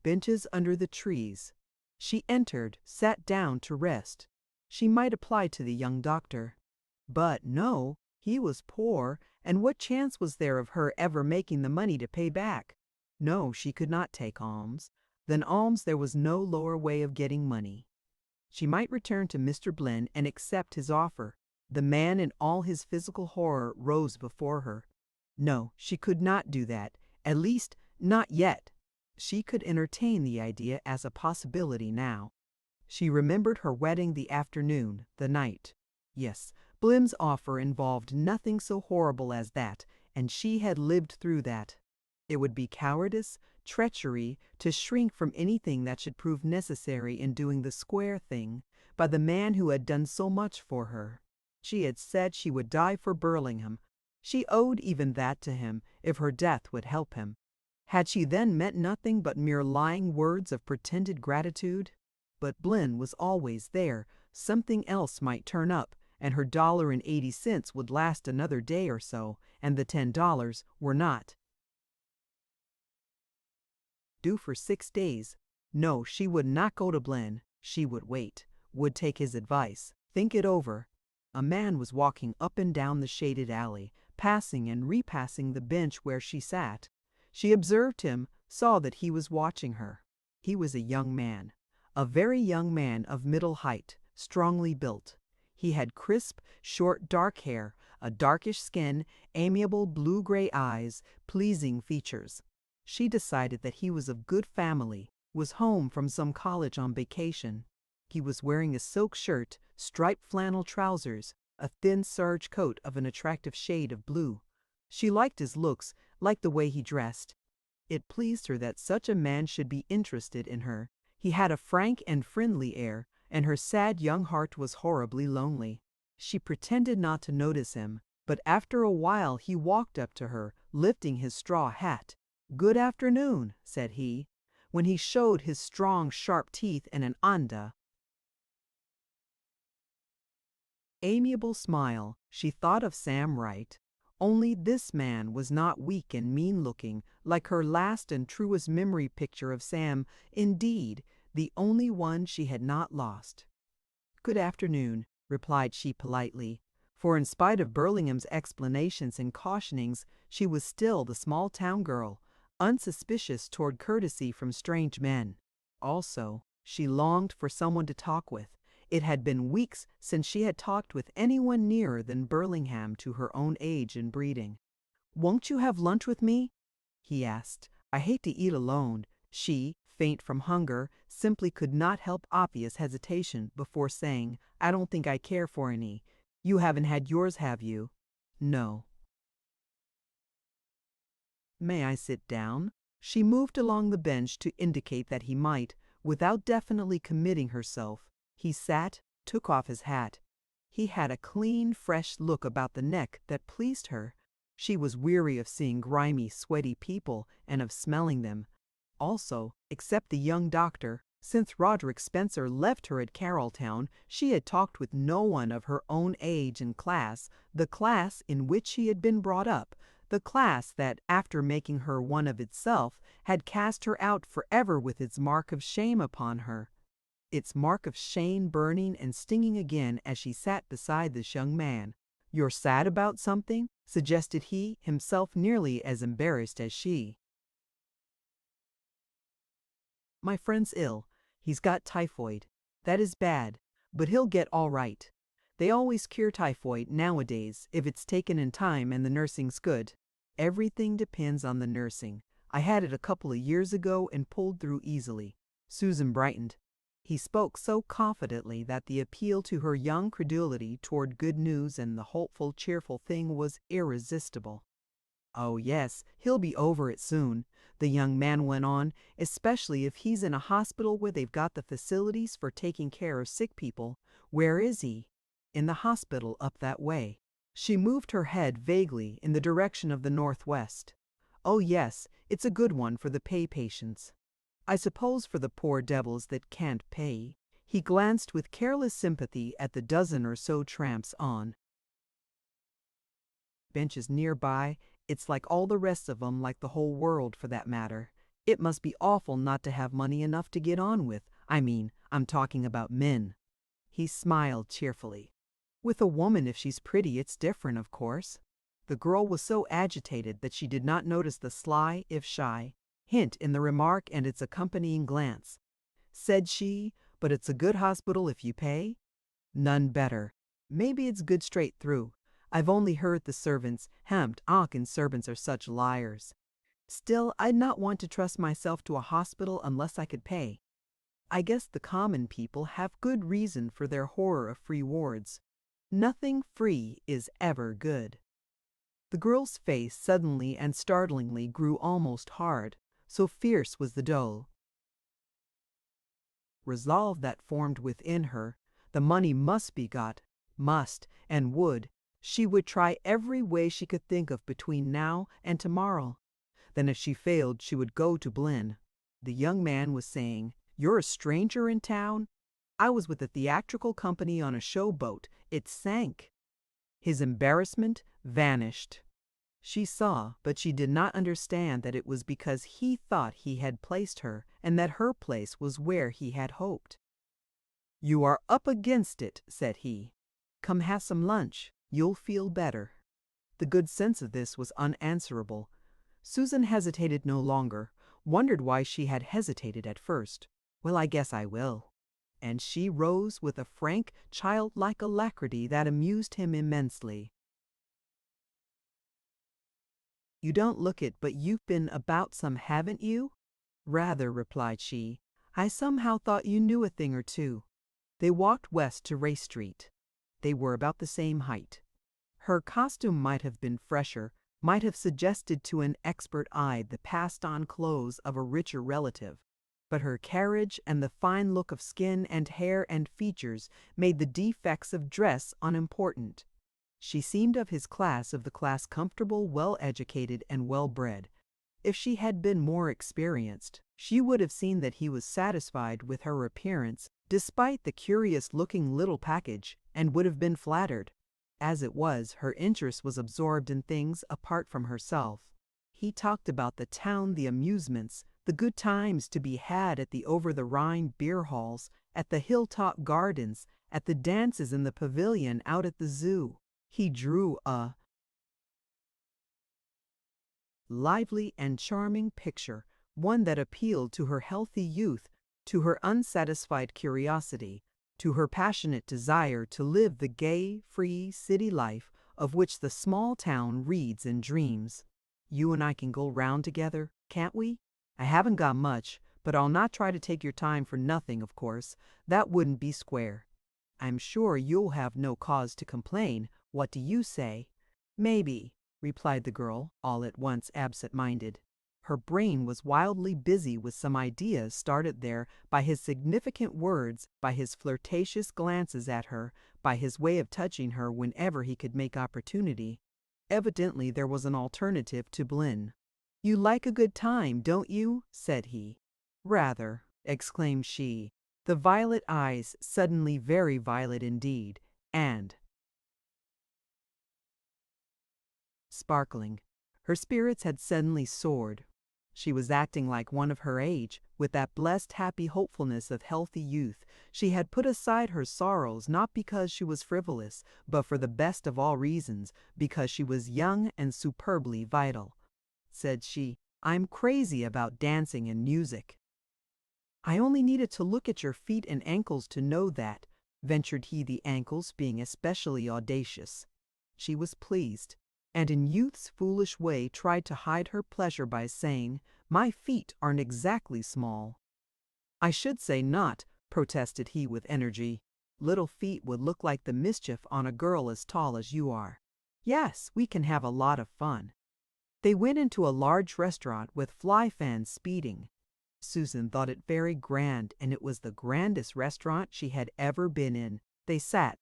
benches under the trees. She entered, sat down to rest. She might apply to the young doctor. But no, he was poor, and what chance was there of her ever making the money to pay back? No, she could not take alms. Than alms there was no lower way of getting money. She might return to Mr. Blinn and accept his offer. The man in all his physical horror rose before her. No, she could not do that, at least not yet. She could entertain the idea as a possibility now. She remembered her wedding, the afternoon, the night. Yes, Blinn's offer involved nothing so horrible as that, and she had lived through that. It would be cowardice, treachery, to shrink from anything that should prove necessary in doing the square thing by the man who had done so much for her. She had said she would die for Burlingham. She owed even that to him, if her death would help him. Had she then meant nothing but mere lying words of pretended gratitude? But Blinn was always there. Something else might turn up, and her $1.80 would last another day or so, and the $10 were not due for 6 days. No, she would not go to Blinn. She would wait, would take his advice, think it over. A man was walking up and down the shaded alley, passing and repassing the bench where she sat. She observed him, saw that he was watching her. He was a young man, a very young man of middle height, strongly built. He had crisp, short, dark hair, a darkish skin, amiable blue-gray eyes, pleasing features. She decided that he was of good family, was home from some college on vacation. He was wearing a silk shirt, striped flannel trousers, a thin serge coat of an attractive shade of blue. She liked his looks, liked the way he dressed. It pleased her that such a man should be interested in her. He had a frank and friendly air, and her sad young heart was horribly lonely. She pretended not to notice him, but after a while he walked up to her, lifting his straw hat. "Good afternoon," said he, when he showed his strong, sharp teeth in an amiable smile. She thought of Sam Wright. Only this man was not weak and mean-looking, like her last and truest memory picture of Sam, indeed, the only one she had not lost. "Good afternoon," replied she politely, for in spite of Burlingham's explanations and cautionings, she was still the small-town girl, unsuspicious toward courtesy from strange men. Also, she longed for someone to talk with. It had been weeks since she had talked with anyone nearer than Burlingham to her own age and breeding. "Won't you have lunch with me?" he asked. I hate to eat alone. She, faint from hunger, simply could not help obvious hesitation before saying, I don't think I care for any. You haven't had yours, have you? No. May I sit down? She moved along the bench to indicate that he might, without definitely committing herself. He sat, took off his hat. He had a clean, fresh look about the neck that pleased her. She was weary of seeing grimy, sweaty people and of smelling them. Also, except the young doctor, since Roderick Spencer left her at Carrolltown, she had talked with no one of her own age and class, the class in which she had been brought up, the class that, after making her one of itself, had cast her out forever with its mark of shame upon her. Its mark of shame burning and stinging again as she sat beside this young man. You're sad about something? Suggested he, himself nearly as embarrassed as she. My friend's ill. He's got typhoid. That is bad, but he'll get all right. They always cure typhoid nowadays if it's taken in time and the nursing's good. Everything depends on the nursing. I had it a couple of years ago and pulled through easily. Susan brightened. He spoke so confidently that the appeal to her young credulity toward good news and the hopeful, cheerful thing was irresistible. Oh yes, he'll be over it soon, the young man went on, especially if he's in a hospital where they've got the facilities for taking care of sick people. Where is he? In the hospital up that way. She moved her head vaguely in the direction of the northwest. Oh yes, it's a good one for the pay patients. I suppose for the poor devils that can't pay. He glanced with careless sympathy at the dozen or so tramps on benches nearby. It's like all the rest of 'em, like the whole world for that matter. It must be awful not to have money enough to get on with. I mean, I'm talking about men. He smiled cheerfully. With a woman, if she's pretty, it's different, of course. The girl was so agitated that she did not notice the sly, if shy, hint in the remark and its accompanying glance. Said she, but it's a good hospital if you pay? None better. Maybe it's good straight through. I've only heard the servants, and servants are such liars. Still, I'd not want to trust myself to a hospital unless I could pay. I guess the common people have good reason for their horror of free wards. Nothing free is ever good. The girl's face suddenly and startlingly grew almost hard, so fierce was the dole. Resolve that formed within her, the money must be got, must, and would. She would try every way she could think of between now and tomorrow. Then if she failed, she would go to Blinn. The young man was saying, You're a stranger in town? I was with a theatrical company on a show boat. It sank. His embarrassment vanished. She saw, but she did not understand that it was because he thought he had placed her and that her place was where he had hoped. You are up against it, said he. Come have some lunch. You'll feel better. The good sense of this was unanswerable. Susan hesitated no longer, wondered why she had hesitated at first. Well, I guess I will. And she rose with a frank, childlike alacrity that amused him immensely. You don't look it, but you've been about some, haven't you? Rather, replied she. I somehow thought you knew a thing or two. They walked west to Race Street. They were about the same height. Her costume might have been fresher, might have suggested to an expert eye the passed-on clothes of a richer relative, but her carriage and the fine look of skin and hair and features made the defects of dress unimportant. She seemed of his class, of the class comfortable, well-educated, and well-bred. If she had been more experienced, she would have seen that he was satisfied with her appearance, despite the curious-looking little package, and would have been flattered. As it was, her interest was absorbed in things apart from herself. He talked about the town, the amusements, the good times to be had at the over-the-Rhine beer halls, at the hilltop gardens, at the dances in the pavilion out at the zoo. He drew a lively and charming picture, one that appealed to her healthy youth, to her unsatisfied curiosity, to her passionate desire to live the gay, free city life of which the small town reads and dreams. you and I can go round together, can't we? I haven't got much, but I'll not try to take your time for nothing, of course. That wouldn't be square. I'm sure you'll have no cause to complain. What do you say?" "Maybe," replied the girl, all at once absent-minded. Her brain was wildly busy with some ideas started there by his significant words, by his flirtatious glances at her, by his way of touching her whenever he could make opportunity. Evidently there was an alternative to Blynn. "You like a good time, don't you?" said he. "Rather," exclaimed she, the violet eyes suddenly very violet indeed, and sparkling. Her spirits had suddenly soared. She was acting like one of her age, with that blessed happy hopefulness of healthy youth. She had put aside her sorrows not because she was frivolous, but for the best of all reasons, because she was young and superbly vital. Said she, "I'm crazy about dancing and music." "I only needed to look at your feet and ankles to know that," ventured he, the ankles being especially audacious. She was pleased, and in youth's foolish way tried to hide her pleasure by saying, "My feet aren't exactly small." "I should say not," protested he with energy. "Little feet would look like the mischief on a girl as tall as you are. Yes, we can have a lot of fun." They went into a large restaurant with fly fans speeding. Susan thought it very grand, and it was the grandest restaurant she had ever been in. They sat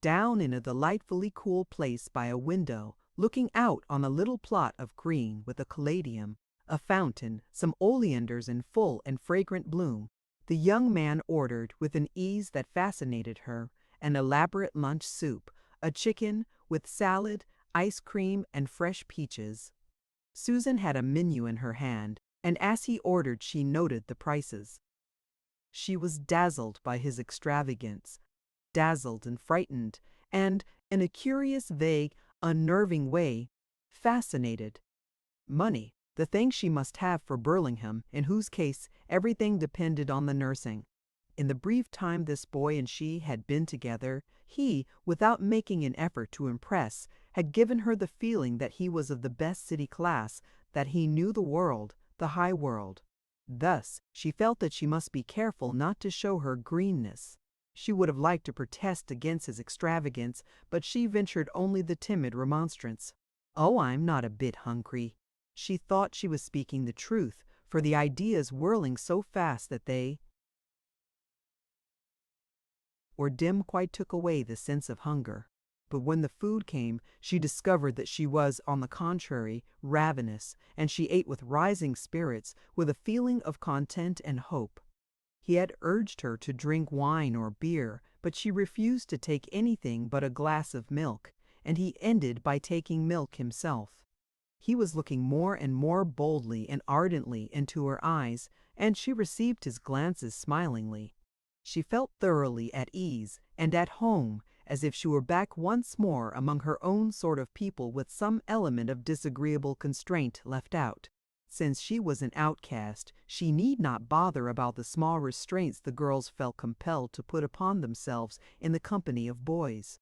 down in a delightfully cool place by a window, looking out on a little plot of green with a caladium, a fountain, some oleanders in full and fragrant bloom. The young man ordered, with an ease that fascinated her, an elaborate lunch soup, a chicken with salad, ice cream, and fresh peaches. Susan had a menu in her hand, and as he ordered she noted the prices. She was dazzled by his extravagance, dazzled and frightened, and, in a curious, vague, unnerving way, fascinated. Money, the thing she must have for Burlingham, in whose case everything depended on the nursing. In the brief time this boy and she had been together, he, without making an effort to impress, had given her the feeling that he was of the best city class, that he knew the world, the high world. Thus, she felt that she must be careful not to show her greenness. She would have liked to protest against his extravagance, but she ventured only the timid remonstrance. "Oh, I'm not a bit hungry." She thought she was speaking the truth, for the ideas whirling so fast that they or dim quite took away the sense of hunger. But when the food came, she discovered that she was, on the contrary, ravenous, and she ate with rising spirits, with a feeling of content and hope. He had urged her to drink wine or beer, but she refused to take anything but a glass of milk, and he ended by taking milk himself. He was looking more and more boldly and ardently into her eyes, and she received his glances smilingly. She felt thoroughly at ease and at home, as if she were back once more among her own sort of people with some element of disagreeable constraint left out. Since she was an outcast, she need not bother about the small restraints the girls felt compelled to put upon themselves in the company of boys.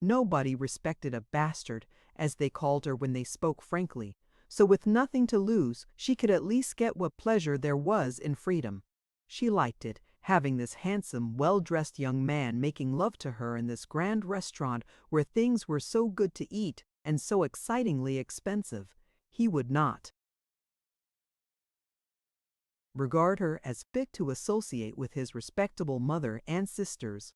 Nobody respected a bastard, as they called her when they spoke frankly, so with nothing to lose, she could at least get what pleasure there was in freedom. She liked it, having this handsome, well-dressed young man making love to her in this grand restaurant where things were so good to eat and so excitingly expensive. He would not regard her as fit to associate with his respectable mother and sisters.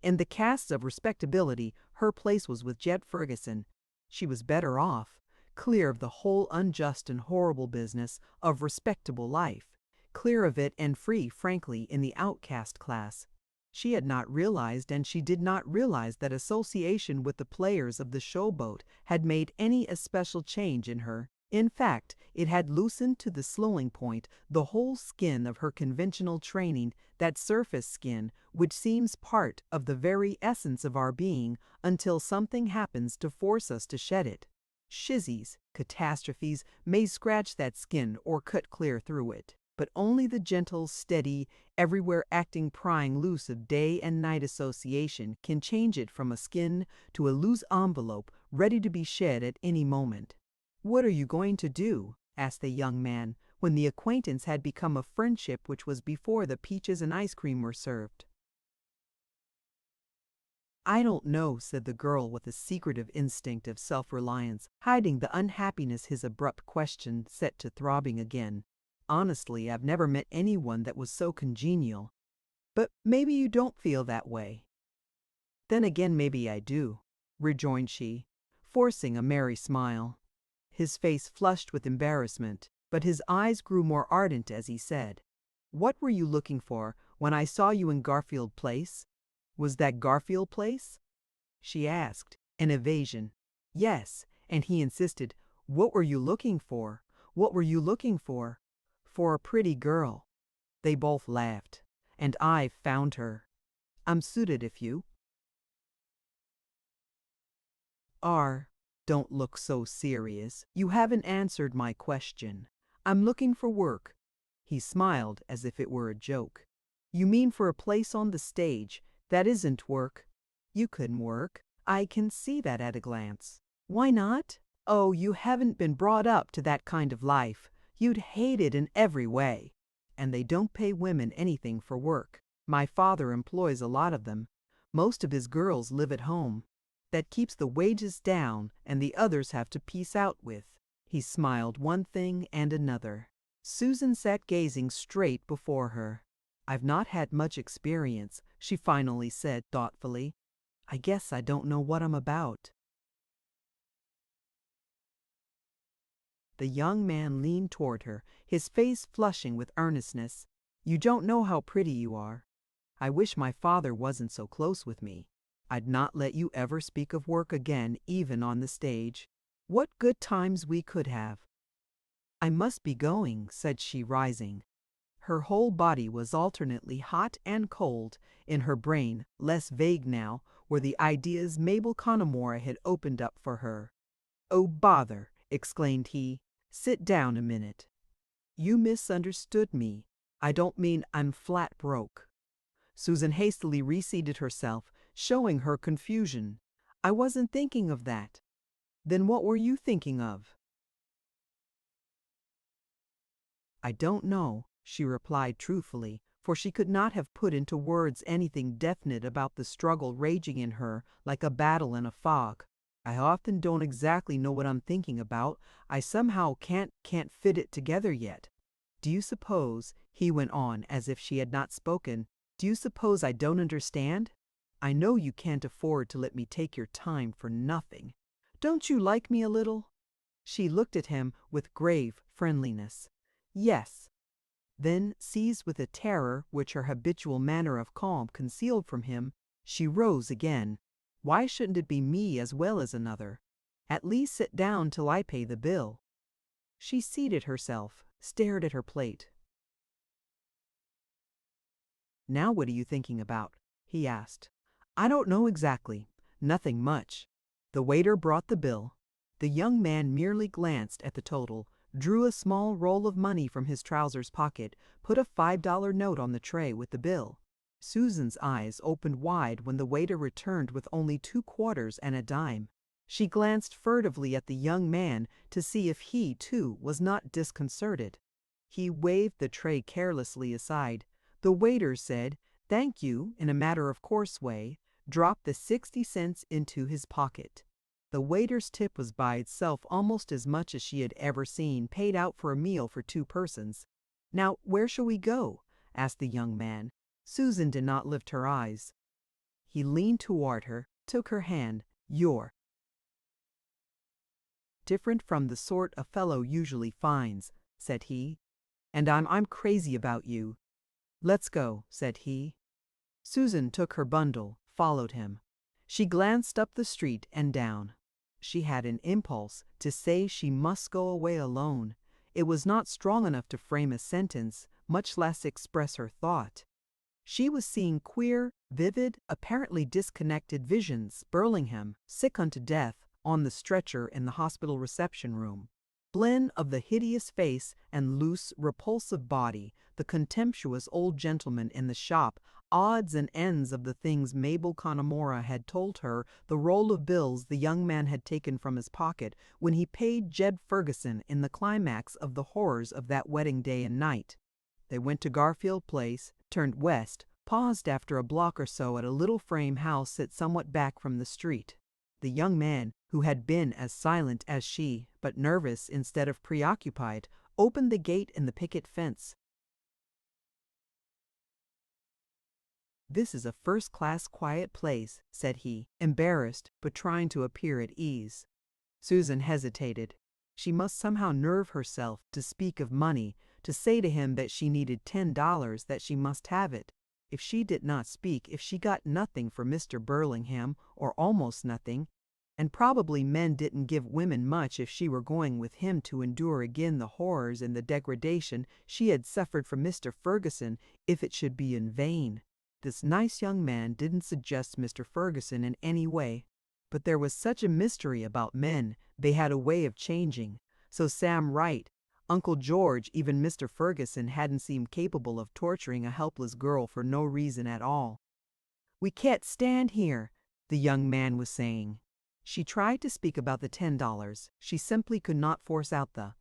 In the cast of respectability, her place was with Jet Ferguson. She was better off, clear of the whole unjust and horrible business of respectable life, clear of it and free, frankly, in the outcast class. She had not realized, and she did not realize, that association with the players of the showboat had made any especial change in her. In fact, it had loosened to the slowing point the whole skin of her conventional training, that surface skin which seems part of the very essence of our being until something happens to force us to shed it. Shizzies, catastrophes, may scratch that skin or cut clear through it, but only the gentle, steady, everywhere acting prying loose of day and night association can change it from a skin to a loose envelope ready to be shed at any moment. "What are you going to do?" asked the young man, when the acquaintance had become a friendship which was before the peaches and ice cream were served. "I don't know," said the girl with a secretive instinct of self-reliance, hiding the unhappiness his abrupt question set to throbbing again. "Honestly, I've never met anyone that was so congenial. But maybe you don't feel that way." "Then again, maybe I do," rejoined she, forcing a merry smile. His face flushed with embarrassment, but his eyes grew more ardent as he said, "What were you looking for when I saw you in Garfield Place?" "Was that Garfield Place?" she asked, in evasion. "Yes," and he insisted, "What were you looking for? What were you looking for?" "For a pretty girl." They both laughed. "And I've found her. I'm suited if you are. Don't look so serious. You haven't answered my question. I'm looking for work." He smiled as if it were a joke. "You mean for a place on the stage? That isn't work." "You couldn't work. I can see that at a glance." "Why not?" "Oh, you haven't been brought up to that kind of life. You'd hate it in every way. And they don't pay women anything for work. My father employs a lot of them. Most of his girls live at home. That keeps the wages down, and the others have to piece out with." He smiled one thing and another. Susan sat gazing straight before her. "I've not had much experience," she finally said thoughtfully. "I guess I don't know what I'm about." The young man leaned toward her, his face flushing with earnestness. "You don't know how pretty you are. I wish my father wasn't so close with me. I'd not let you ever speak of work again, even on the stage. What good times we could have." "I must be going," said she, rising. Her whole body was alternately hot and cold. In her brain, less vague now, were the ideas Mabel Connemora had opened up for her. "Oh, bother!" exclaimed he. "Sit down a minute." "You misunderstood me. I don't mean I'm flat broke." Susan hastily reseated herself, showing her confusion. "I wasn't thinking of that." "Then what were you thinking of?" "I don't know," she replied truthfully, for she could not have put into words anything definite about the struggle raging in her like a battle in a fog. "I often don't exactly know what I'm thinking about. I somehow can't fit it together yet. Do you suppose," he went on as if she had not spoken, "do you suppose I don't understand? I know you can't afford to let me take your time for nothing. Don't you like me a little?" She looked at him with grave friendliness. "Yes." Then, seized with a terror which her habitual manner of calm concealed from him, she rose again. "Why shouldn't it be me as well as another? At least sit down till I pay the bill." She seated herself, stared at her plate. "Now what are you thinking about?" he asked. "I don't know exactly. Nothing much." The waiter brought the bill. The young man merely glanced at the total, drew a small roll of money from his trousers pocket, put a $5 note on the tray with the bill. Susan's eyes opened wide when the waiter returned with only 2 quarters and a dime. She glanced furtively at the young man to see if he, too, was not disconcerted. He waved the tray carelessly aside. The waiter said, "Thank you," in a matter-of-course way, dropped the 60 cents into his pocket. The waiter's tip was by itself almost as much as she had ever seen paid out for a meal for 2 persons. "Now, where shall we go?" asked the young man. Susan did not lift her eyes. He leaned toward her, took her hand. "You're different from the sort a fellow usually finds," said he. "And I'm crazy about you." "Let's go," said he. Susan took her bundle, followed him. She glanced up the street and down. She had an impulse to say she must go away alone. It was not strong enough to frame a sentence, much less express her thought. She was seeing queer, vivid, apparently disconnected visions. Burlingham, sick unto death, on the stretcher in the hospital reception room. blend of the hideous face and loose, repulsive body, the contemptuous old gentleman in the shop, odds and ends of the things Mabel Connemara had told her, the roll of bills the young man had taken from his pocket when he paid Jed Ferguson in the climax of the horrors of that wedding day and night. They went to Garfield Place, turned west, paused after a block or so at a little frame house set somewhat back from the street. The young man, who had been as silent as she, but nervous instead of preoccupied, opened the gate in the picket fence. "This is a first-class quiet place," said he, embarrassed but trying to appear at ease. Susan hesitated. She must somehow nerve herself to speak of money, to say to him that she needed $10, that she must have it. If she did not speak, if she got nothing for Mr. Burlingham, or almost nothing, and probably men didn't give women much if she were going with him to endure again the horrors and the degradation she had suffered from Mr. Ferguson, if it should be in vain. This nice young man didn't suggest Mr. Ferguson in any way, but there was such a mystery about men, they had a way of changing. So Sam Wright, Uncle George, even Mr. Ferguson hadn't seemed capable of torturing a helpless girl for no reason at all. "We can't stand here," the young man was saying. She tried to speak about the $10. She simply could not force out the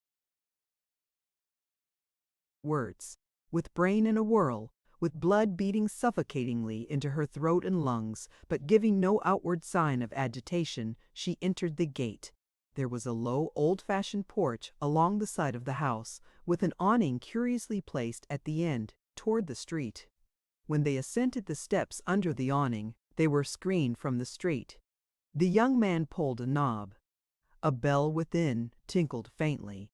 words. With brain in a whirl, with blood beating suffocatingly into her throat and lungs, but giving no outward sign of agitation, she entered the gate. There was a low, old-fashioned porch along the side of the house, with an awning curiously placed at the end, toward the street. When they ascended the steps under the awning, they were screened from the street. The young man pulled a knob. A bell within tinkled faintly.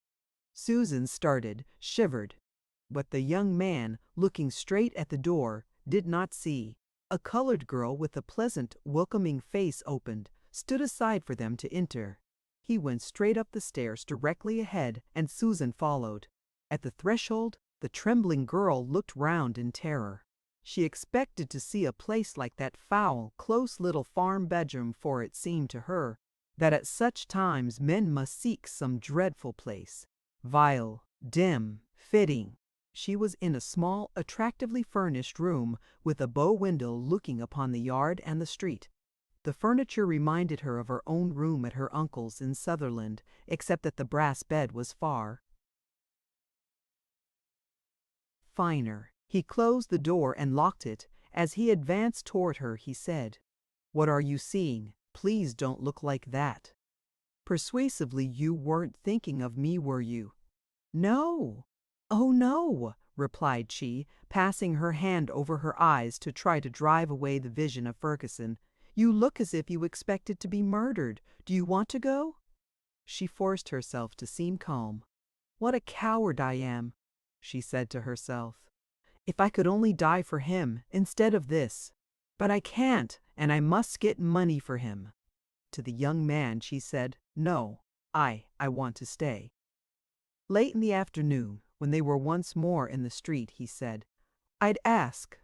Susan started, shivered. But the young man, looking straight at the door, did not see. A colored girl with a pleasant, welcoming face opened, stood aside for them to enter. He went straight up the stairs directly ahead, and Susan followed. At the threshold, the trembling girl looked round in terror. She expected to see a place like that foul, close little farm bedroom, for it seemed to her that at such times men must seek some dreadful place. Vile, dim, fitting. She was in a small, attractively furnished room with a bow window looking upon the yard and the street. The furniture reminded her of her own room at her uncle's in Sutherland, except that the brass bed was far finer. He closed the door and locked it. As he advanced toward her, he said, "What are you seeing? Please don't look like that." Persuasively, "You weren't thinking of me, were you?" "No. Oh, no," replied she, passing her hand over her eyes to try to drive away the vision of Ferguson. "You look as if you expected to be murdered. Do you want to go?" She forced herself to seem calm. "What a coward I am," she said to herself. "If I could only die for him, instead of this. But I can't, and I must get money for him." To the young man she said, "No, I want to stay." Late in the afternoon, when they were once more in the street, he said, "I'd ask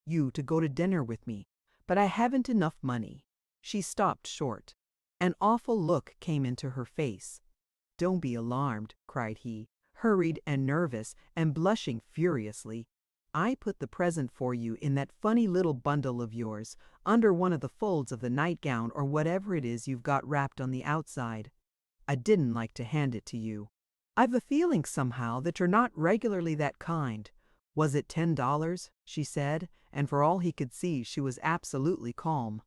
you to go to dinner with me, but I haven't enough money." She stopped short. An awful look came into her face. "Don't be alarmed," cried he, hurried and nervous and blushing furiously. "I put the present for you in that funny little bundle of yours, under one of the folds of the nightgown or whatever it is you've got wrapped on the outside. I didn't like to hand it to you. I've a feeling somehow that you're not regularly that kind. Was it $10? She said, and for all he could see she was absolutely calm.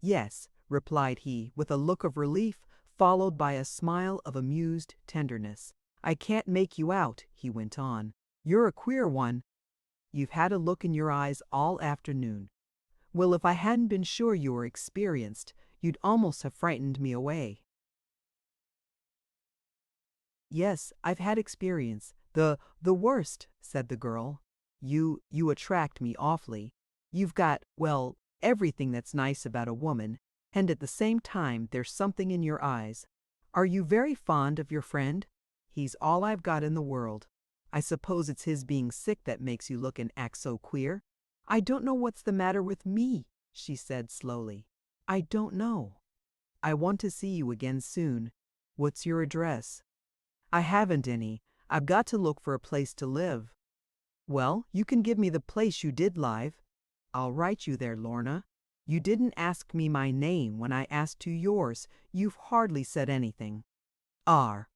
"Yes," replied he, with a look of relief, followed by a smile of amused tenderness. "I can't make you out," he went on. "You're a queer one. You've had a look in your eyes all afternoon. Well, if I hadn't been sure you were experienced, you'd almost have frightened me away." "Yes, I've had experience. The worst," said the girl. You attract me awfully. You've got, well, everything that's nice about a woman, and at the same time there's something in your eyes. Are you very fond of your friend?" "He's all I've got in the world." "I suppose it's his being sick that makes you look and act so queer?" "I don't know what's the matter with me," she said slowly. "I don't know." I want to see you again soon. What's your address? I haven't any. I've got to look for a place to live. Well, you can give me the place you did live. I'll write you there, Lorna. You didn't ask me my name when I asked you yours. You've hardly said anything. R.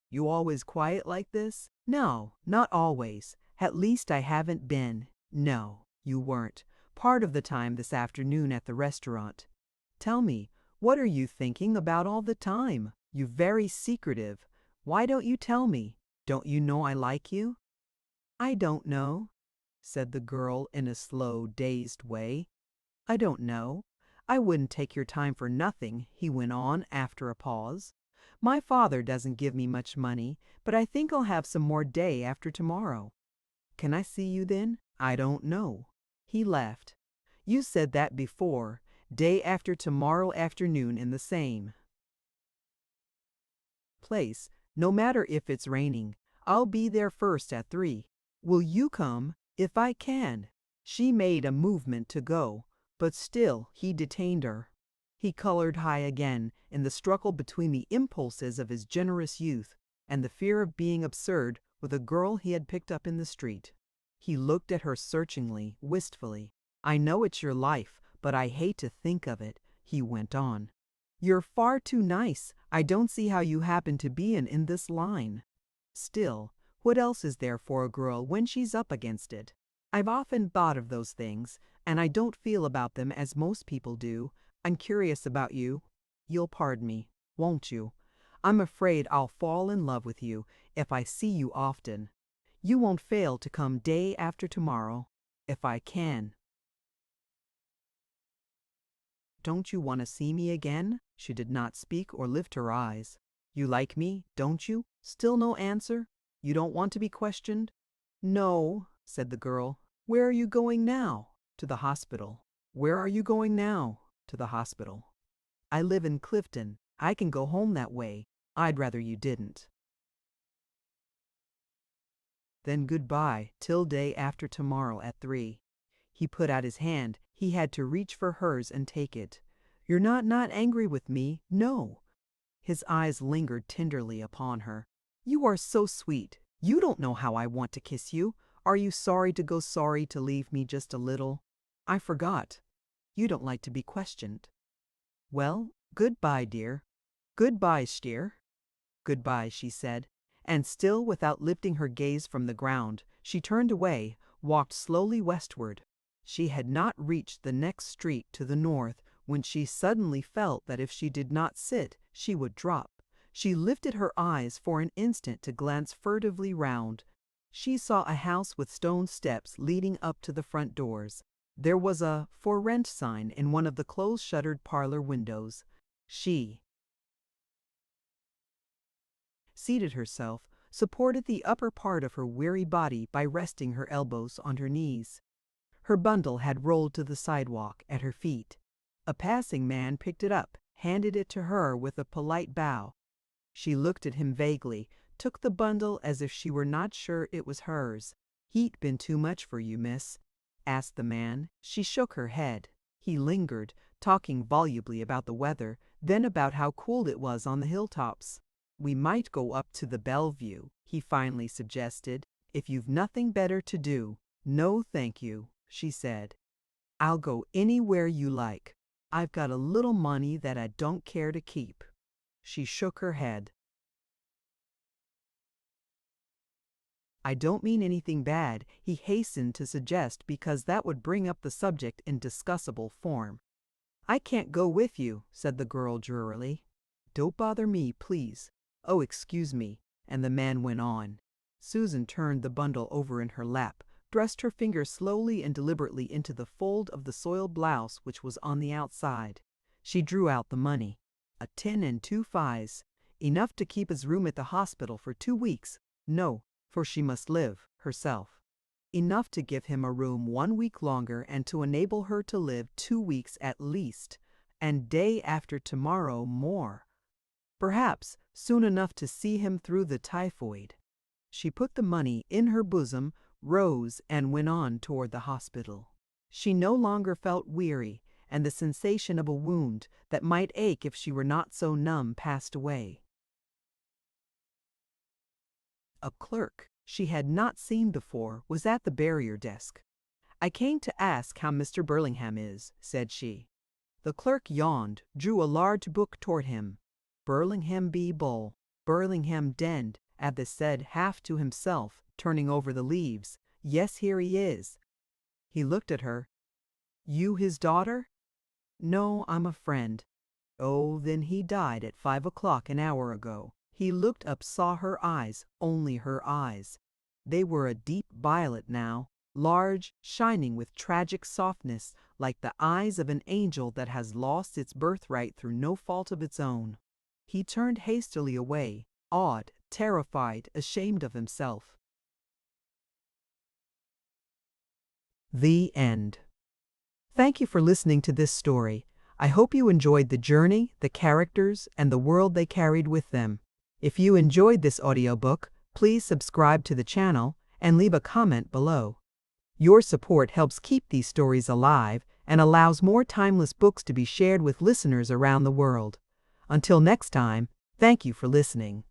You always quiet like this? No, not always. At least I haven't been. No, you weren't. Part of the time this afternoon at the restaurant. Tell me, what are you thinking about all the time? You're very secretive. Why don't you tell me? Don't you know I like you? I don't know, said the girl in a slow, dazed way. I don't know. I wouldn't take your time for nothing, he went on after a pause. My father doesn't give me much money, but I think I'll have some more day after tomorrow. Can I see you then? I don't know. He laughed. You said that before. Day after tomorrow afternoon in the same place, no matter if it's raining. I'll be there first at 3. Will you come? If I can. She made a movement to go, but still he detained her. He colored high again in the struggle between the impulses of his generous youth and the fear of being absurd with a girl he had picked up in the street. He looked at her searchingly, wistfully. I know it's your life, but I hate to think of it, he went on. You're far too nice. I don't see how you happen to be in this line. Still, what else is there for a girl when she's up against it? I've often thought of those things, and I don't feel about them as most people do. I'm curious about you. You'll pardon me, won't you? I'm afraid I'll fall in love with you if I see you often. You won't fail to come day after tomorrow, if I can. Don't you want to see me again? She did not speak or lift her eyes. You like me, don't you? Still no answer? You don't want to be questioned? No, said the girl. Where are you going now? To the hospital. Where are you going now? To the hospital. I live in Clifton. I can go home that way. I'd rather you didn't. Then goodbye till day after tomorrow at 3. He put out his hand. He had to reach for hers and take it. You're not angry with me, no. His eyes lingered tenderly upon her. You are so sweet. You don't know how I want to kiss you. Are you sorry to leave me just a little? I forgot. You don't like to be questioned. Well, goodbye, dear. Goodbye, dear. Goodbye, she said, and still without lifting her gaze from the ground, she turned away, walked slowly westward. She had not reached the next street to the north when she suddenly felt that if she did not sit, she would drop. She lifted her eyes for an instant to glance furtively round. She saw a house with stone steps leading up to the front doors. There was a "For Rent" sign in one of the close-shuttered parlor windows. She seated herself, supported the upper part of her weary body by resting her elbows on her knees. Her bundle had rolled to the sidewalk at her feet. A passing man picked it up, handed it to her with a polite bow. She looked at him vaguely, took the bundle as if she were not sure it was hers. Heat been too much for you, miss? Asked the man. She shook her head. He lingered, talking volubly about the weather, then about how cool it was on the hilltops. We might go up to the Bellevue, he finally suggested, if you've nothing better to do. No, thank you, she said. I'll go anywhere you like. I've got a little money that I don't care to keep. She shook her head. I don't mean anything bad, he hastened to suggest, because that would bring up the subject in discussable form. I can't go with you, said the girl drearily. Don't bother me, please. Oh, excuse me, and the man went on. Susan turned the bundle over in her lap, thrust her fingers slowly and deliberately into the fold of the soiled blouse which was on the outside. She drew out the money. A 10 and 2 fives. Enough to keep his room at the hospital for 2 weeks. No, for she must live, herself. Enough to give him a room 1 week longer and to enable her to live 2 weeks at least, and day after tomorrow more. Perhaps soon enough to see him through the typhoid. She put the money in her bosom, rose, and went on toward the hospital. She no longer felt weary, and the sensation of a wound that might ache if she were not so numb passed away. A clerk she had not seen before was at the barrier desk. "I came to ask how Mr. Burlingham is," said she. The clerk yawned, drew a large book toward him. "Burlingham B. Bull, Burlingham Dend," Abbess said half to himself, turning over the leaves. "Yes, here he is." He looked at her. "You his daughter?" "No, I'm a friend." "Oh, then he died at 5 o'clock an hour ago." He looked up, saw her eyes, only her eyes. They were a deep violet now, large, shining with tragic softness, like the eyes of an angel that has lost its birthright through no fault of its own. He turned hastily away, awed, terrified, ashamed of himself. The end. Thank you for listening to this story. I hope you enjoyed the journey, the characters, and the world they carried with them. If you enjoyed this audiobook, please subscribe to the channel and leave a comment below. Your support helps keep these stories alive and allows more timeless books to be shared with listeners around the world. Until next time, thank you for listening.